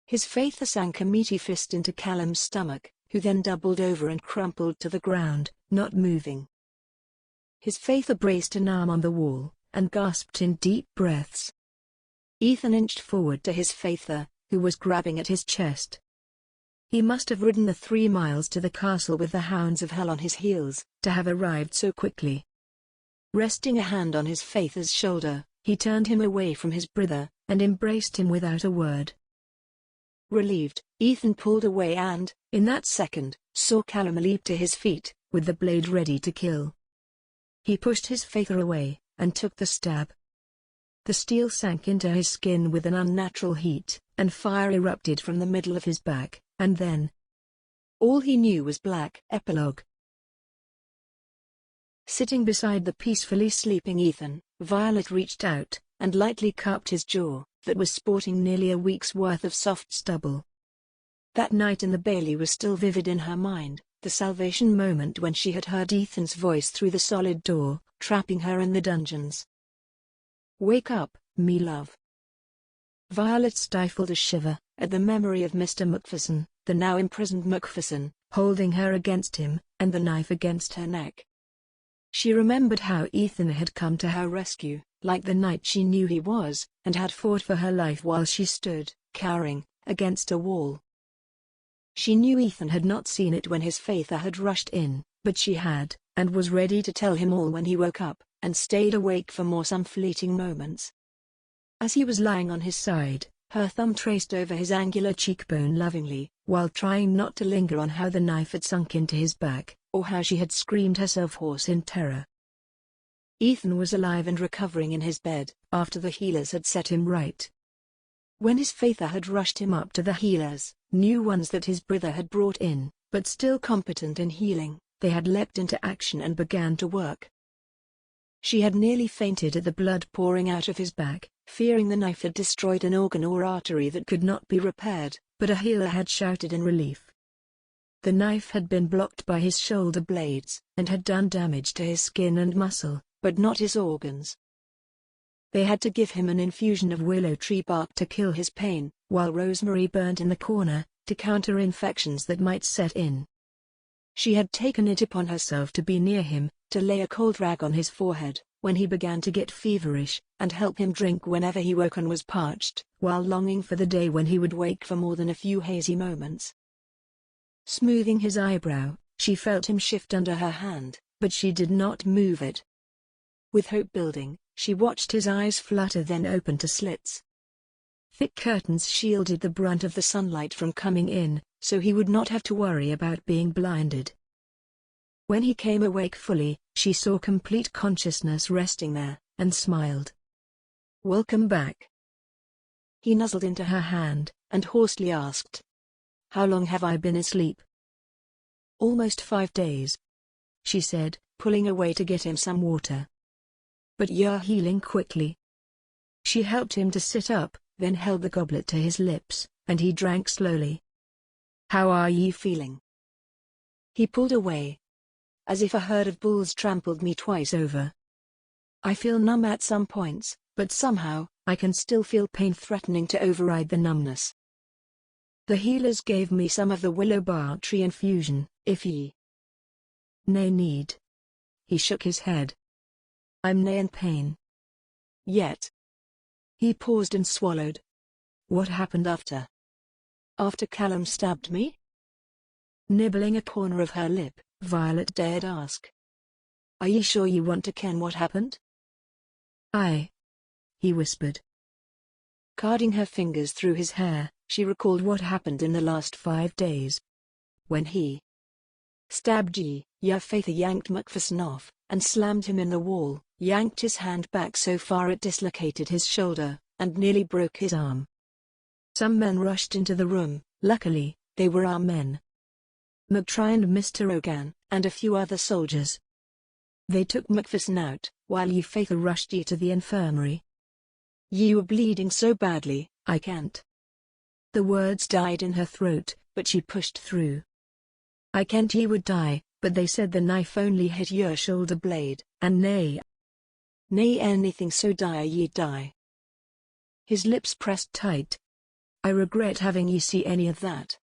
His Faither sank a meaty fist into Callum's stomach, who then doubled over and crumpled to the ground, not moving. His Faither braced an arm on the wall, and gasped in deep breaths. Ethan inched forward to his Faither, who was grabbing at his chest. He must have ridden the 3 miles to the castle with the hounds of hell on his heels, to have arrived so quickly. Resting a hand on his Faither's shoulder, he turned him away from his brother, and embraced him without a word. Relieved, Ethan pulled away and, in that second, saw Callum leap to his feet, with the blade ready to kill. He pushed his Faither away, and took the stab. The steel sank into his skin with an unnatural heat, and fire erupted from the middle of his back, and then all he knew was black. Epilogue. Sitting beside the peacefully sleeping Ethan, Violet reached out, and lightly cupped his jaw, that was sporting nearly a week's worth of soft stubble. That night in the Bailey was still vivid in her mind, the salvation moment when she had heard Ethan's voice through the solid door, trapping her in the dungeons. Wake up, me love. Violet stifled a shiver, at the memory of Mr. MacFerson, the now imprisoned MacFerson, holding her against him, and the knife against her neck. She remembered how Ethan had come to her rescue, like the knight she knew he was, and had fought for her life while she stood, cowering, against a wall. She knew Ethan had not seen it when his Faither had rushed in, but she had, and was ready to tell him all when he woke up, and stayed awake for more some fleeting moments. As he was lying on his side, her thumb traced over his angular cheekbone lovingly, while trying not to linger on how the knife had sunk into his back, or how she had screamed herself hoarse in terror. Ethan was alive and recovering in his bed, after the healers had set him right. When his Faither had rushed him up to the healers, new ones that his brother had brought in, but still competent in healing, they had leapt into action and began to work. She had nearly fainted at the blood pouring out of his back, fearing the knife had destroyed an organ or artery that could not be repaired, but a healer had shouted in relief. The knife had been blocked by his shoulder blades, and had done damage to his skin and muscle, but not his organs. They had to give him an infusion of willow tree bark to kill his pain, while rosemary burnt in the corner, to counter infections that might set in. She had taken it upon herself to be near him, to lay a cold rag on his forehead, when he began to get feverish, and help him drink whenever he woke and was parched, while longing for the day when he would wake for more than a few hazy moments. Smoothing his eyebrow, she felt him shift under her hand, but she did not move it. With hope building, she watched his eyes flutter then open to slits. Thick curtains shielded the brunt of the sunlight from coming in, so he would not have to worry about being blinded. When he came awake fully, she saw complete consciousness resting there, and smiled. "Welcome back." He nuzzled into her hand, and hoarsely asked, "How long have I been asleep?" "Almost 5 days," she said, pulling away to get him some water. "But you're healing quickly." She helped him to sit up, then held the goblet to his lips, and he drank slowly. "How are ye feeling?" He pulled away. "As if a herd of bulls trampled me twice over. I feel numb at some points, but somehow, I can still feel pain threatening to override the numbness. The healers gave me some of the willow bark tree infusion, if ye nay need." He shook his head. "I'm nae in pain. Yet." He paused and swallowed. "What happened after?" "After Callum stabbed me?" Nibbling a corner of her lip, Violet dared ask. "Are ye sure you want to ken what happened?" "Aye," he whispered. Carding her fingers through his hair, she recalled what happened in the last 5 days. When he stabbed ye, your Faither yanked MacFerson off, and slammed him in the wall, yanked his hand back so far it dislocated his shoulder, and nearly broke his arm. Some men rushed into the room, luckily, they were our men. McTry and Mr. Ogan, and a few other soldiers. They took MacFerson out, while ye Faither rushed ye to the infirmary. Ye were bleeding so badly, I can't." The words died in her throat, but she pushed through. "I kent ye would die, but they said the knife only hit your shoulder blade, and nay anything so dire ye'd die." His lips pressed tight. "I regret having ye see any of that."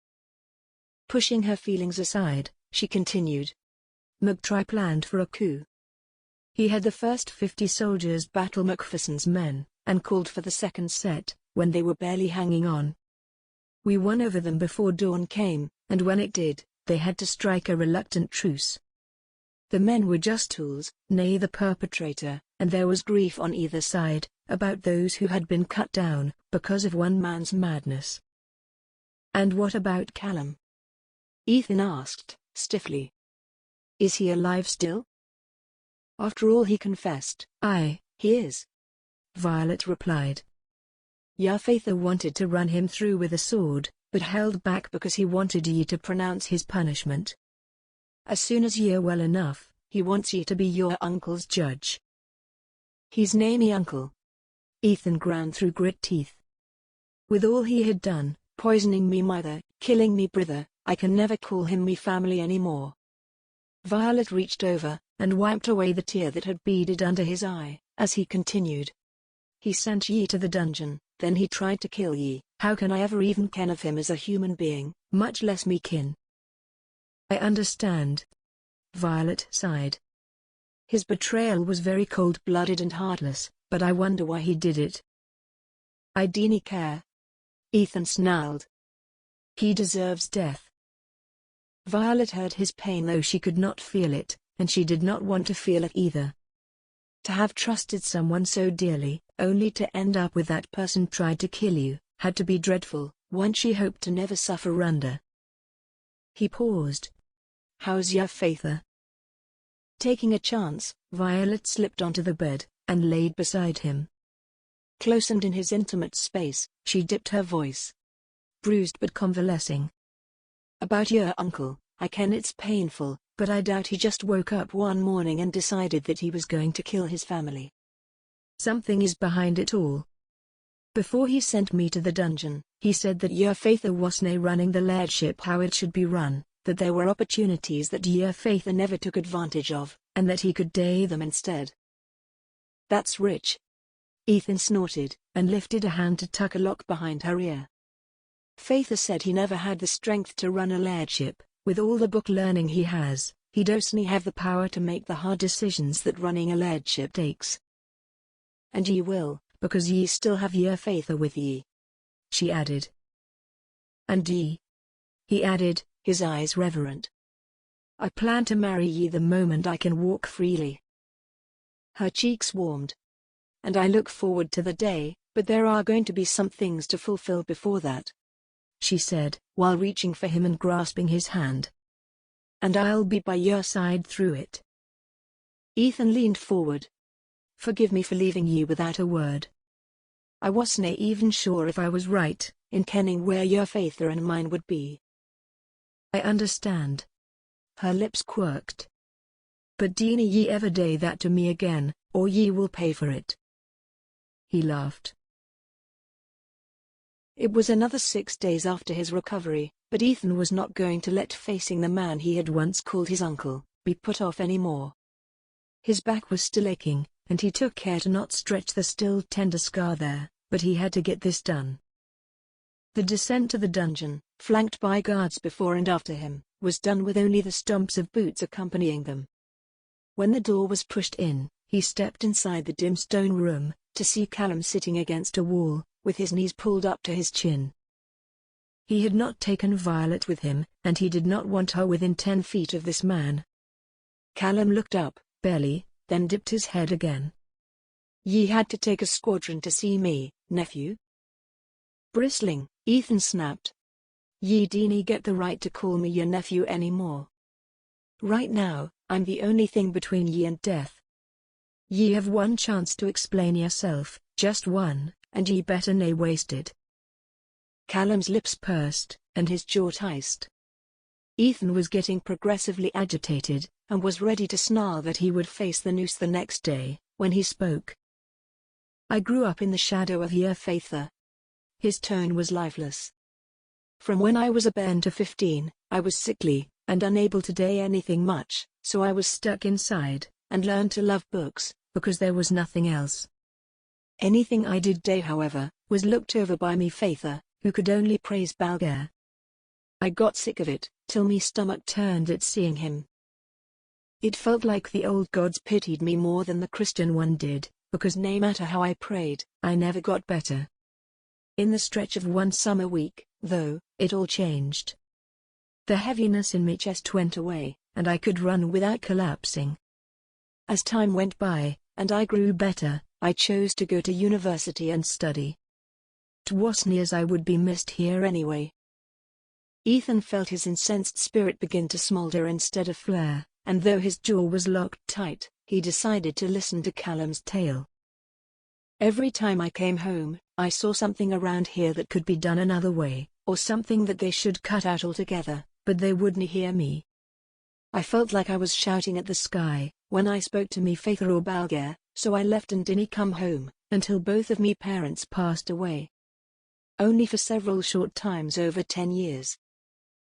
Pushing her feelings aside, she continued. McTry planned for a coup. He had the first 50 soldiers battle MacPherson's men, and called for the second set, when they were barely hanging on. We won over them before dawn came, and when it did, they had to strike a reluctant truce. The men were just tools, nay the perpetrator, and there was grief on either side, about those who had been cut down, because of one man's madness. "And what about Callum?" Ethan asked, stiffly. "Is he alive still?" "After all he confessed, aye, he is," Violet replied. "Your Faither wanted to run him through with a sword, but held back because he wanted ye to pronounce his punishment. As soon as ye're well enough, he wants ye to be your uncle's judge." "He's nae me uncle." Ethan ground through grit teeth. "With all he had done, poisoning me mother, killing me brother, I can never call him me family anymore." Violet reached over, and wiped away the tear that had beaded under his eye, as he continued. "He sent ye to the dungeon, then he tried to kill ye. How can I ever even ken of him as a human being, much less me kin?" "I understand." Violet sighed. "His betrayal was very cold-blooded and heartless, but I wonder why he did it." "I dinna care." Ethan snarled. "He deserves death." Violet heard his pain though she could not feel it, and she did not want to feel it either. To have trusted someone so dearly, only to end up with that person tried to kill you, had to be dreadful, one she hoped to never suffer under. He paused. "How's your Faither?" Taking a chance, Violet slipped onto the bed, and laid beside him. Close and in his intimate space, she dipped her voice. "Bruised but convalescing. About your uncle, I ken it's painful, but I doubt he just woke up one morning and decided that he was going to kill his family. Something is behind it all. Before he sent me to the dungeon, he said that your Faither wasna running the lairdship how it should be run, that there were opportunities that Yer Faither never took advantage of, and that he could day them instead. That's rich. Ethan snorted, and lifted a hand to tuck a lock behind her ear. Faither said he never had the strength to run a lairdship. With all the book learning he has, he'd only have the power to make the hard decisions that running a lairdship takes. And ye will, because ye still have Yer Faither with ye, she added. And ye, he added, his eyes reverent. I plan to marry ye the moment I can walk freely. Her cheeks warmed. And I look forward to the day, but there are going to be some things to fulfill before that, she said, while reaching for him and grasping his hand. And I'll be by your side through it. Ethan leaned forward. Forgive me for leaving ye without a word. I wasn't even sure if I was right in kenning where Yer Faither and mine would be. I understand. Her lips quirked. But dinna ye ever day that to me again, or ye will pay for it. He laughed. It was another 6 days after his recovery, but Ethan was not going to let facing the man he had once called his uncle be put off any more. His back was still aching, and he took care to not stretch the still tender scar there, but he had to get this done. The descent to the dungeon, flanked by guards before and after him, was done with only the stomps of boots accompanying them. When the door was pushed in, he stepped inside the dim stone room, to see Callum sitting against a wall, with his knees pulled up to his chin. He had not taken Violet with him, and he did not want her within 10 feet of this man. Callum looked up, barely, then dipped his head again. Ye had to take a squadron to see me, nephew? Bristling, Ethan snapped. Ye dinna get the right to call me your nephew anymore. Right now, I'm the only thing between ye and death. Ye have one chance to explain yourself, just one, and ye better nae waste it. Callum's lips pursed, and his jaw ticed. Ethan was getting progressively agitated, and was ready to snarl that he would face the noose the next day, when he spoke. I grew up in the shadow of Yer Faither. His tone was lifeless. From when I was a bairn to 15, I was sickly, and unable to do anything much, so I was stuck inside, and learned to love books, because there was nothing else. Anything I did do, however, was looked over by me Faither, who could only praise Balgar. I got sick of it, till me stomach turned at seeing him. It felt like the old gods pitied me more than the Christian one did, because no matter how I prayed, I never got better. In the stretch of one summer week, though, it all changed. The heaviness in my chest went away, and I could run without collapsing. As time went by, and I grew better, I chose to go to university and study. 'Twasn't as I would be missed here anyway. Ethan felt his incensed spirit begin to smolder instead of flare, and though his jaw was locked tight, he decided to listen to Callum's tale. Every time I came home, I saw something around here that could be done another way, or something that they should cut out altogether, but they wouldn't hear me. I felt like I was shouting at the sky, when I spoke to me Faither or Balgar, so I left and didn't come home, until both of me parents passed away. Only for several short times over 10 years.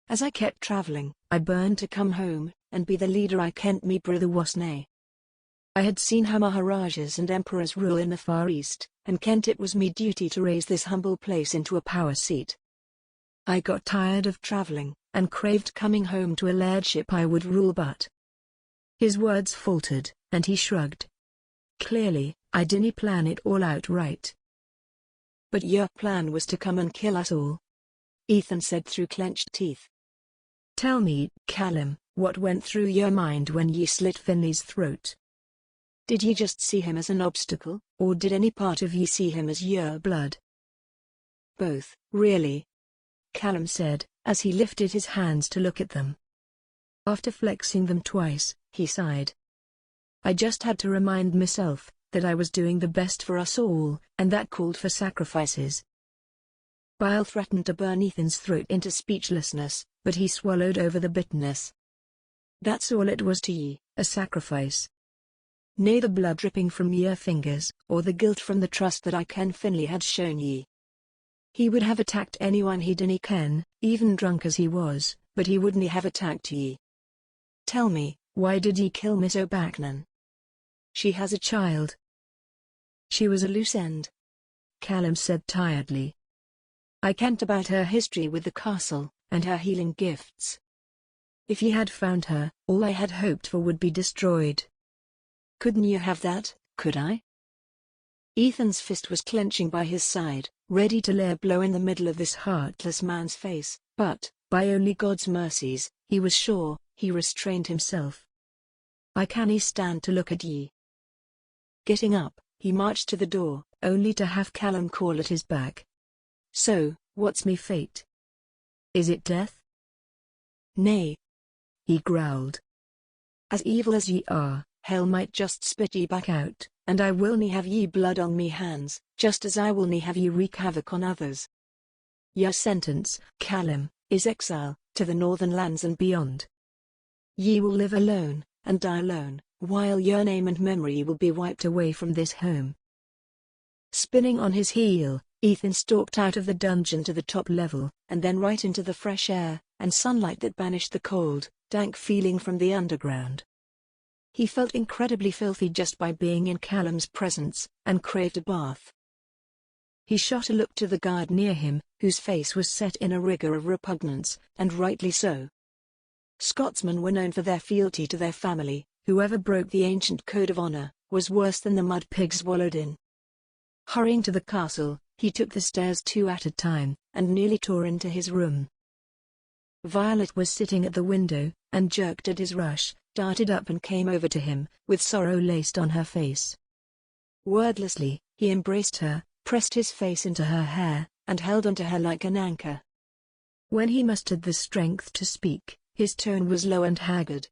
As I kept traveling, I burned to come home, and be the leader I kent me brother wasna. I had seen how Maharajas and Emperors rule in the Far East, and kent it was me duty to raise this humble place into a power seat. I got tired of traveling, and craved coming home to a lairdship I would rule but. His words faltered, and he shrugged. Clearly, I didn't plan it all out right. But your plan was to come and kill us all, Ethan said through clenched teeth. Tell me, Callum, what went through your mind when ye slit Finley's throat? Did ye just see him as an obstacle, or did any part of ye see him as your blood? Both, really, Callum said, as he lifted his hands to look at them. After flexing them twice, he sighed. I just had to remind myself that I was doing the best for us all, and that called for sacrifices. Bile threatened to burn Ethan's throat into speechlessness, but he swallowed over the bitterness. That's all it was to ye, a sacrifice. Nae the blood dripping from your fingers, or the guilt from the trust that I ken Finley had shown ye. He would have attacked anyone he didn't ken, even drunk as he was, but he wouldn't have attacked ye. Tell me, why did ye kill Miss O'Bacnan? She has a child. She was a loose end, Callum said tiredly. I kent about her history with the castle, and her healing gifts. If ye had found her, all I had hoped for would be destroyed. Couldn't you have that, could I? Ethan's fist was clenching by his side, ready to lay a blow in the middle of this heartless man's face, but, by only God's mercies, he was sure, he restrained himself. I cannae stand to look at ye. Getting up, he marched to the door, only to have Callum call at his back. So, what's me fate? Is it death? Nay, he growled. As evil as ye are, hell might just spit ye back out, and I will nie have ye blood on me hands, just as I will nie have ye wreak havoc on others. Your sentence, Callum, is exile, to the northern lands and beyond. Ye will live alone, and die alone, while your name and memory will be wiped away from this home. Spinning on his heel, Ethan stalked out of the dungeon to the top level, and then right into the fresh air and sunlight that banished the cold, dank feeling from the underground. He felt incredibly filthy just by being in Callum's presence, and craved a bath. He shot a look to the guard near him, whose face was set in a rigor of repugnance, and rightly so. Scotsmen were known for their fealty to their family. Whoever broke the ancient code of honor was worse than the mud pigs wallowed in. Hurrying to the castle, he took the stairs 2 at a time, and nearly tore into his room. Violet was sitting at the window, and jerked at his rush, darted up and came over to him, with sorrow laced on her face. Wordlessly, he embraced her, pressed his face into her hair, and held onto her like an anchor. When he mustered the strength to speak, his tone was low and haggard.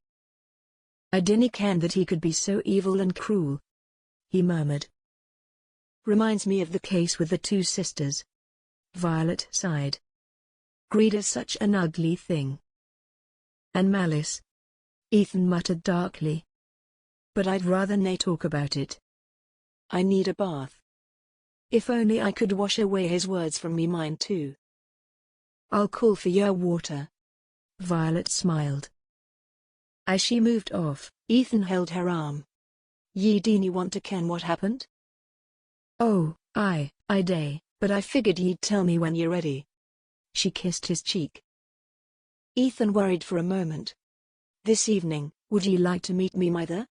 I dinna ken that he could be so evil and cruel, he murmured. Reminds me of the case with the 2 sisters. Violet sighed. Greed is such an ugly thing. And malice, Ethan muttered darkly. But I'd rather nae talk about it. I need a bath. If only I could wash away his words from me mind too. I'll call for your water. Violet smiled. As she moved off, Ethan held her arm. Ye dinna want to ken what happened? Oh, I day, but I figured ye'd tell me when you're ready. She kissed his cheek. Ethan worried for a moment. This evening, would ye like to meet me mother?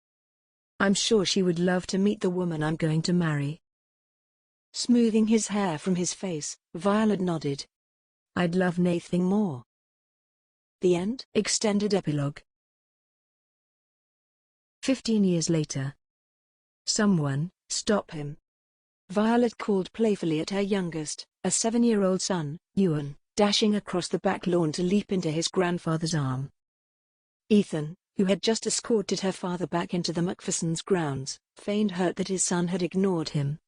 I'm sure she would love to meet the woman I'm going to marry. Smoothing his hair from his face, Violet nodded. I'd love naething more. The end. Extended epilogue. 15 years later. Someone, stop him. Violet called playfully at her youngest, a 7-year-old son, Ewan, dashing across the back lawn to leap into his grandfather's arm. Ethan, who had just escorted her father back into the MacPherson's grounds, feigned hurt that his son had ignored him.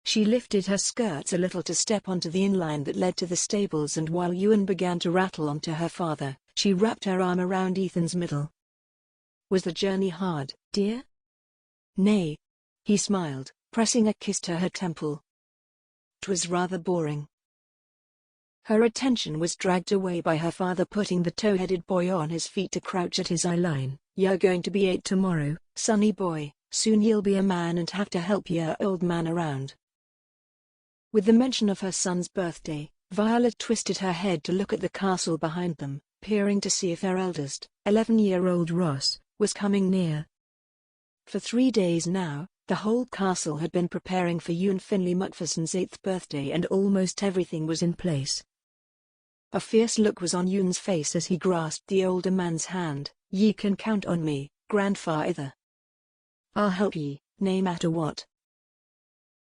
She lifted her skirts a little to step onto the inline that led to the stables, and while Ewan began to rattle onto her father, she wrapped her arm around Ethan's middle. Was the journey hard, dear? Nay. He smiled, pressing a kiss to her temple. It was rather boring. Her attention was dragged away by her father putting the tow-headed boy on his feet to crouch at his eye line. You're going to be 8 tomorrow, sonny boy, soon you'll be a man and have to help your old man around. With the mention of her son's birthday, Violet twisted her head to look at the castle behind them, peering to see if her eldest, 11-year-old Ross, was coming near. For 3 days now, the whole castle had been preparing for Ewan Finlay MacPherson's 8th birthday, and almost everything was in place. A fierce look was on Ewan's face as he grasped the older man's hand. Ye can count on me, grandfather. I'll help ye, no matter what.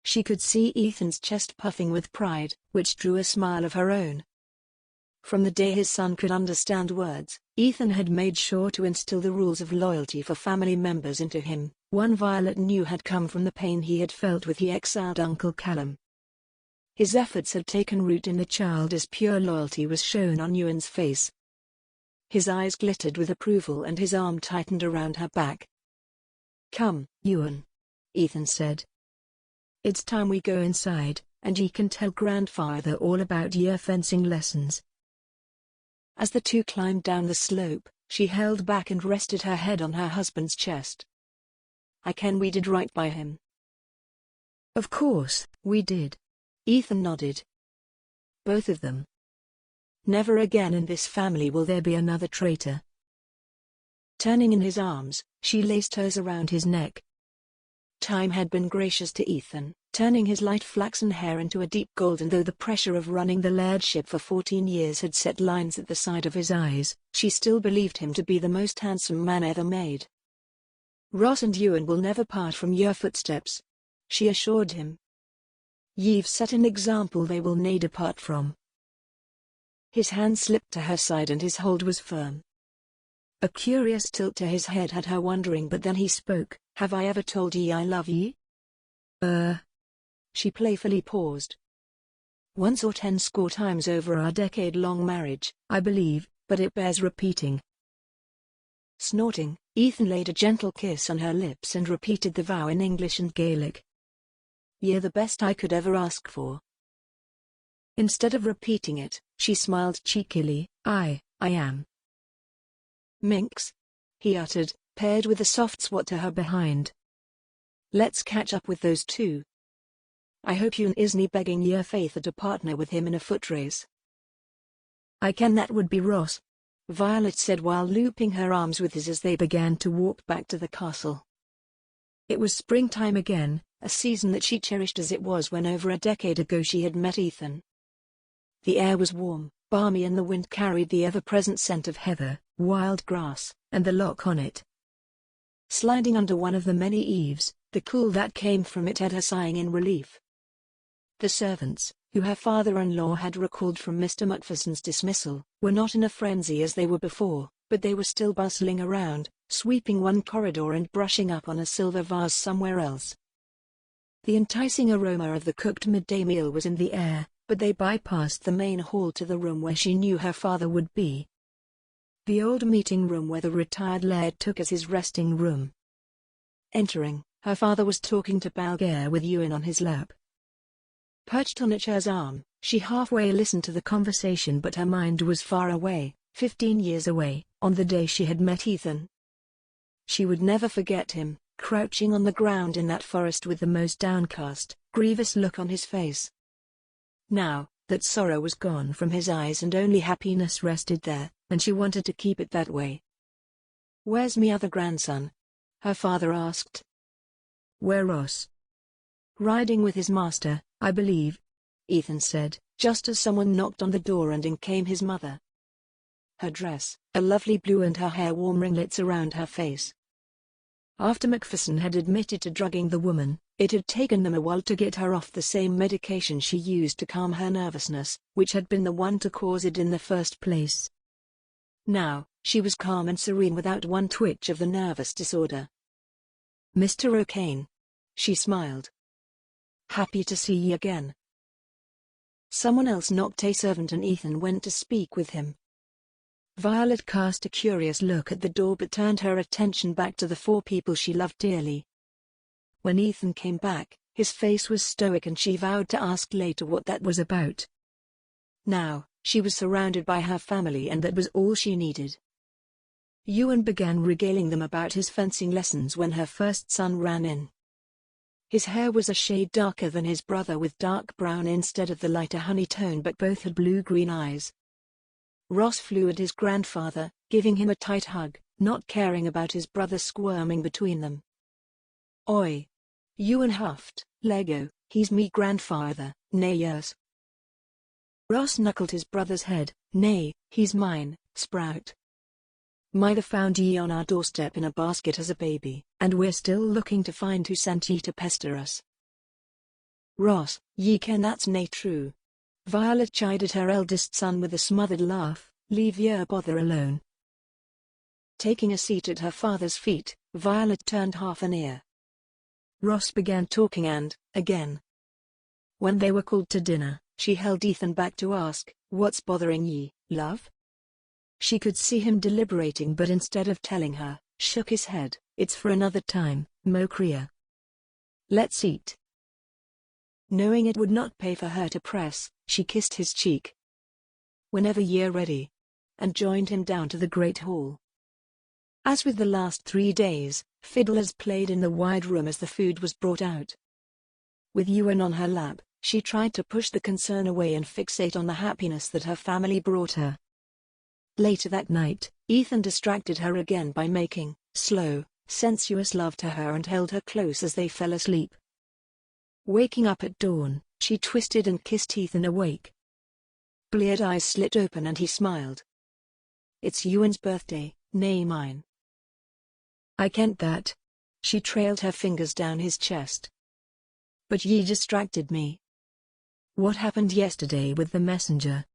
She could see Ethan's chest puffing with pride, which drew a smile of her own. From the day his son could understand words, Ethan had made sure to instill the rules of loyalty for family members into him. One Violet knew had come from the pain he had felt with the exiled Uncle Callum. His efforts had taken root in the child as pure loyalty was shown on Ewan's face. His eyes glittered with approval and his arm tightened around her back. Come, Ewan, Ethan said. It's time we go inside, and ye can tell grandfather all about your fencing lessons. As the two climbed down the slope, she held back and rested her head on her husband's chest. "I ken we did right by him." "Of course, we did." Ethan nodded. "Both of them. "Never again in this family will there be another traitor." Turning in his arms, she laced hers around his neck. Time had been gracious to Ethan, turning his light flaxen hair into a deep gold, and though the pressure of running the lairdship for 14 years had set lines at the side of his eyes, she still believed him to be the most handsome man ever made. "Ross and Ewan will never part from your footsteps," she assured him. "Ye've set an example they will nae depart from." His hand slipped to her side and his hold was firm. A curious tilt to his head had her wondering, but then he spoke. "Have I ever told ye I love ye?" She playfully paused. "Once or 10 score times over our decade-long marriage, I believe, but it bears repeating." Snorting, Ethan laid a gentle kiss on her lips and repeated the vow in English and Gaelic. "Ye're the best I could ever ask for." Instead of repeating it, she smiled cheekily. I am." "Minx," he uttered, paired with a soft swat to her behind. "Let's catch up with those two. I hope Ewan isn't begging your faith to partner with him in a foot race." "I ken that would be Ross," Violet said while looping her arms with his as they began to walk back to the castle. It was springtime again, a season that she cherished as it was when over a decade ago she had met Ethan. The air was warm, balmy, and the wind carried the ever-present scent of heather, wild grass, and the loch on it. Sliding under one of the many eaves, the cool that came from it had her sighing in relief. The servants, who her father-in-law had recalled from Mr. MacFerson's dismissal, were not in a frenzy as they were before, but they were still bustling around, sweeping one corridor and brushing up on a silver vase somewhere else. The enticing aroma of the cooked midday meal was in the air, but they bypassed the main hall to the room where she knew her father would be. The old meeting room where the retired laird took as his resting room. Entering, her father was talking to Balgair with Ewan on his lap. Perched on Icher's arm, she halfway listened to the conversation, but her mind was far away, 15 years away, on the day she had met Ethan. She would never forget him, crouching on the ground in that forest with the most downcast, grievous look on his face. Now, that sorrow was gone from his eyes and only happiness rested there, and she wanted to keep it that way. "Where's me other grandson?" her father asked. "Where Ross?" "Riding with his master, I believe," Ethan said, just as someone knocked on the door and in came his mother. Her dress, a lovely blue, and her hair warm ringlets around her face. After MacFerson had admitted to drugging the woman, it had taken them a while to get her off the same medication she used to calm her nervousness, which had been the one to cause it in the first place. Now, she was calm and serene without one twitch of the nervous disorder. "Mr. O'Kane," she smiled. "Happy to see ye again." Someone else knocked, a servant, and Ethan went to speak with him. Violet cast a curious look at the door but turned her attention back to the 4 people she loved dearly. When Ethan came back, his face was stoic and she vowed to ask later what that was about. Now, she was surrounded by her family and that was all she needed. Ewan began regaling them about his fencing lessons when her first son ran in. His hair was a shade darker than his brother with dark brown instead of the lighter honey tone, but both had blue-green eyes. Ross flew at his grandfather, giving him a tight hug, not caring about his brother squirming between them. "Oi!" Ewan huffed, "Lego, he's me grandfather, nae yours." Ross knuckled his brother's head, "Nay, he's mine, Sprout. Mither found ye on our doorstep in a basket as a baby, and we're still looking to find who sent ye to pester us." "Ross, ye ken that's nae true." Violet chided her eldest son with a smothered laugh, "Leave your bother alone." Taking a seat at her father's feet, Violet turned half an ear. Ross began talking and, again, when they were called to dinner, she held Ethan back to ask, "What's bothering ye, love?" She could see him deliberating, but instead of telling her, shook his head. "It's for another time, Mo Crea. Let's eat." Knowing it would not pay for her to press, she kissed his cheek. "Whenever ye're ready." and joined him down to the great hall. As with the last 3 days, fiddlers played in the wide room as the food was brought out. With Ewan on her lap, she tried to push the concern away and fixate on the happiness that her family brought her. Later that night, Ethan distracted her again by making slow, sensuous love to her and held her close as they fell asleep. Waking up at dawn, she twisted and kissed Ethan awake. Bleared eyes slit open and he smiled. "It's Ewan's birthday, nay mine." "I can't that." She trailed her fingers down his chest. "But ye distracted me." "What happened yesterday with the messenger?"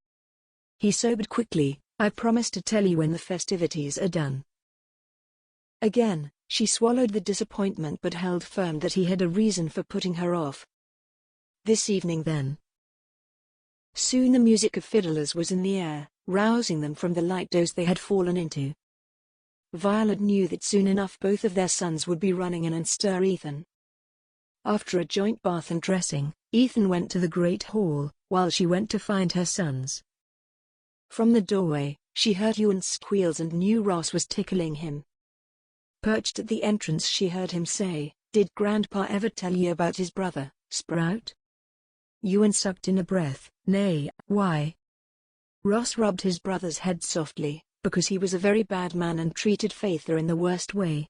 He sobered quickly. "I promised to tell you when the festivities are done." Again, she swallowed the disappointment but held firm that he had a reason for putting her off. "This evening then." Soon the music of fiddlers was in the air, rousing them from the light doze they had fallen into. Violet knew that soon enough both of their sons would be running in and stir Ethan. After a joint bath and dressing, Ethan went to the great hall, while she went to find her sons. From the doorway, she heard Ewan's squeals and knew Ross was tickling him. Perched at the entrance she heard him say, "Did Grandpa ever tell you about his brother, Sprout?" Ewan sucked in a breath. "Nay, why?" Ross rubbed his brother's head softly, "Because he was a very bad man and treated Faither in the worst way.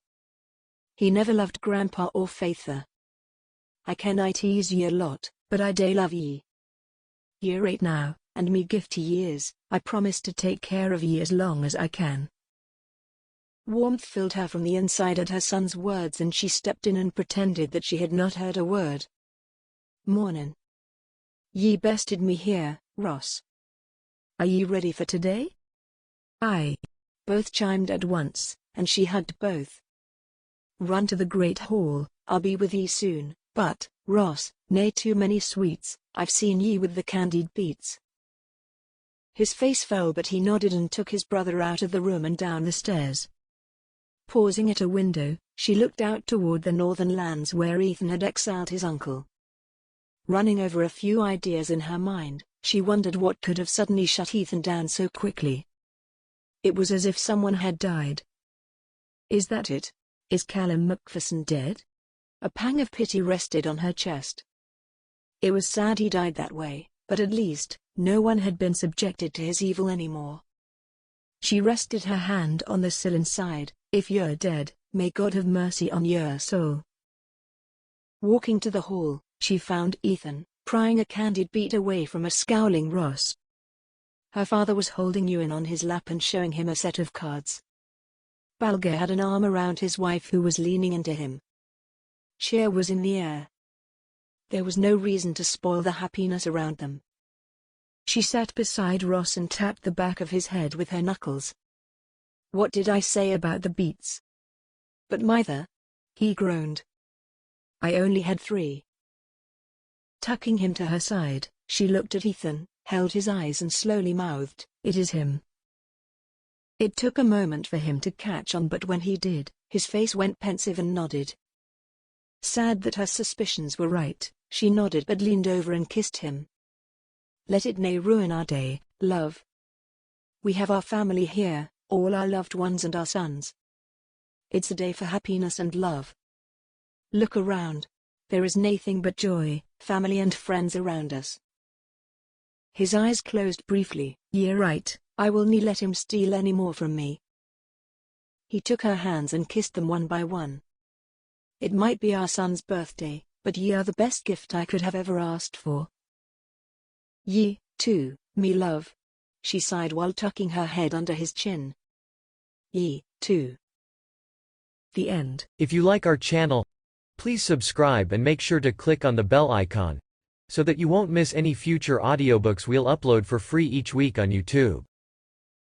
He never loved Grandpa or Faither. I ken I tease ye a lot, but I dey love ye. Ye're 8 now, and me gift ye is, I promise to take care of ye as long as I can." Warmth filled her from the inside at her son's words and she stepped in and pretended that she had not heard a word. "Mornin'. Ye bested me here, Ross. Are ye ready for today?" "Aye." Both chimed at once, and she hugged both. "Run to the great hall, I'll be with ye soon, but, Ross, nay too many sweets, I've seen ye with the candied beets." His face fell but he nodded and took his brother out of the room and down the stairs. Pausing at a window, she looked out toward the northern lands where Ethan had exiled his uncle. Running over a few ideas in her mind, she wondered what could have suddenly shut Ethan down so quickly. It was as if someone had died. Is that it? Is Callum MacFerson dead? A pang of pity rested on her chest. It was sad he died that way, but at least, no one had been subjected to his evil anymore. She rested her hand on the sill and sighed, "If you're dead, may God have mercy on your soul." Walking to the hall, she found Ethan, prying a candied beet away from a scowling Ross. Her father was holding Ewan on his lap and showing him a set of cards. Balger had an arm around his wife who was leaning into him. Cheer was in the air. There was no reason to spoil the happiness around them. She sat beside Ross and tapped the back of his head with her knuckles. "What did I say about the beets?" "But Mither," he groaned. "I only had 3. Tucking him to her side, she looked at Ethan, held his eyes and slowly mouthed, "It is him." It took a moment for him to catch on but when he did, his face went pensive and nodded. Sad that her suspicions were right, she nodded but leaned over and kissed him. "Let it nae ruin our day, love. We have our family here, all our loved ones and our sons. It's a day for happiness and love. Look around. There is naething but joy, family and friends around us." His eyes closed briefly. "Ye're right, I will nae let him steal any more from me." He took her hands and kissed them one by one. "It might be our son's birthday, but ye are the best gift I could have ever asked for." "Ye, too, me love," she sighed while tucking her head under his chin. "Ye, too." The end. If you like our channel, please subscribe and make sure to click on the bell icon, so that you won't miss any future audiobooks we'll upload for free each week on YouTube.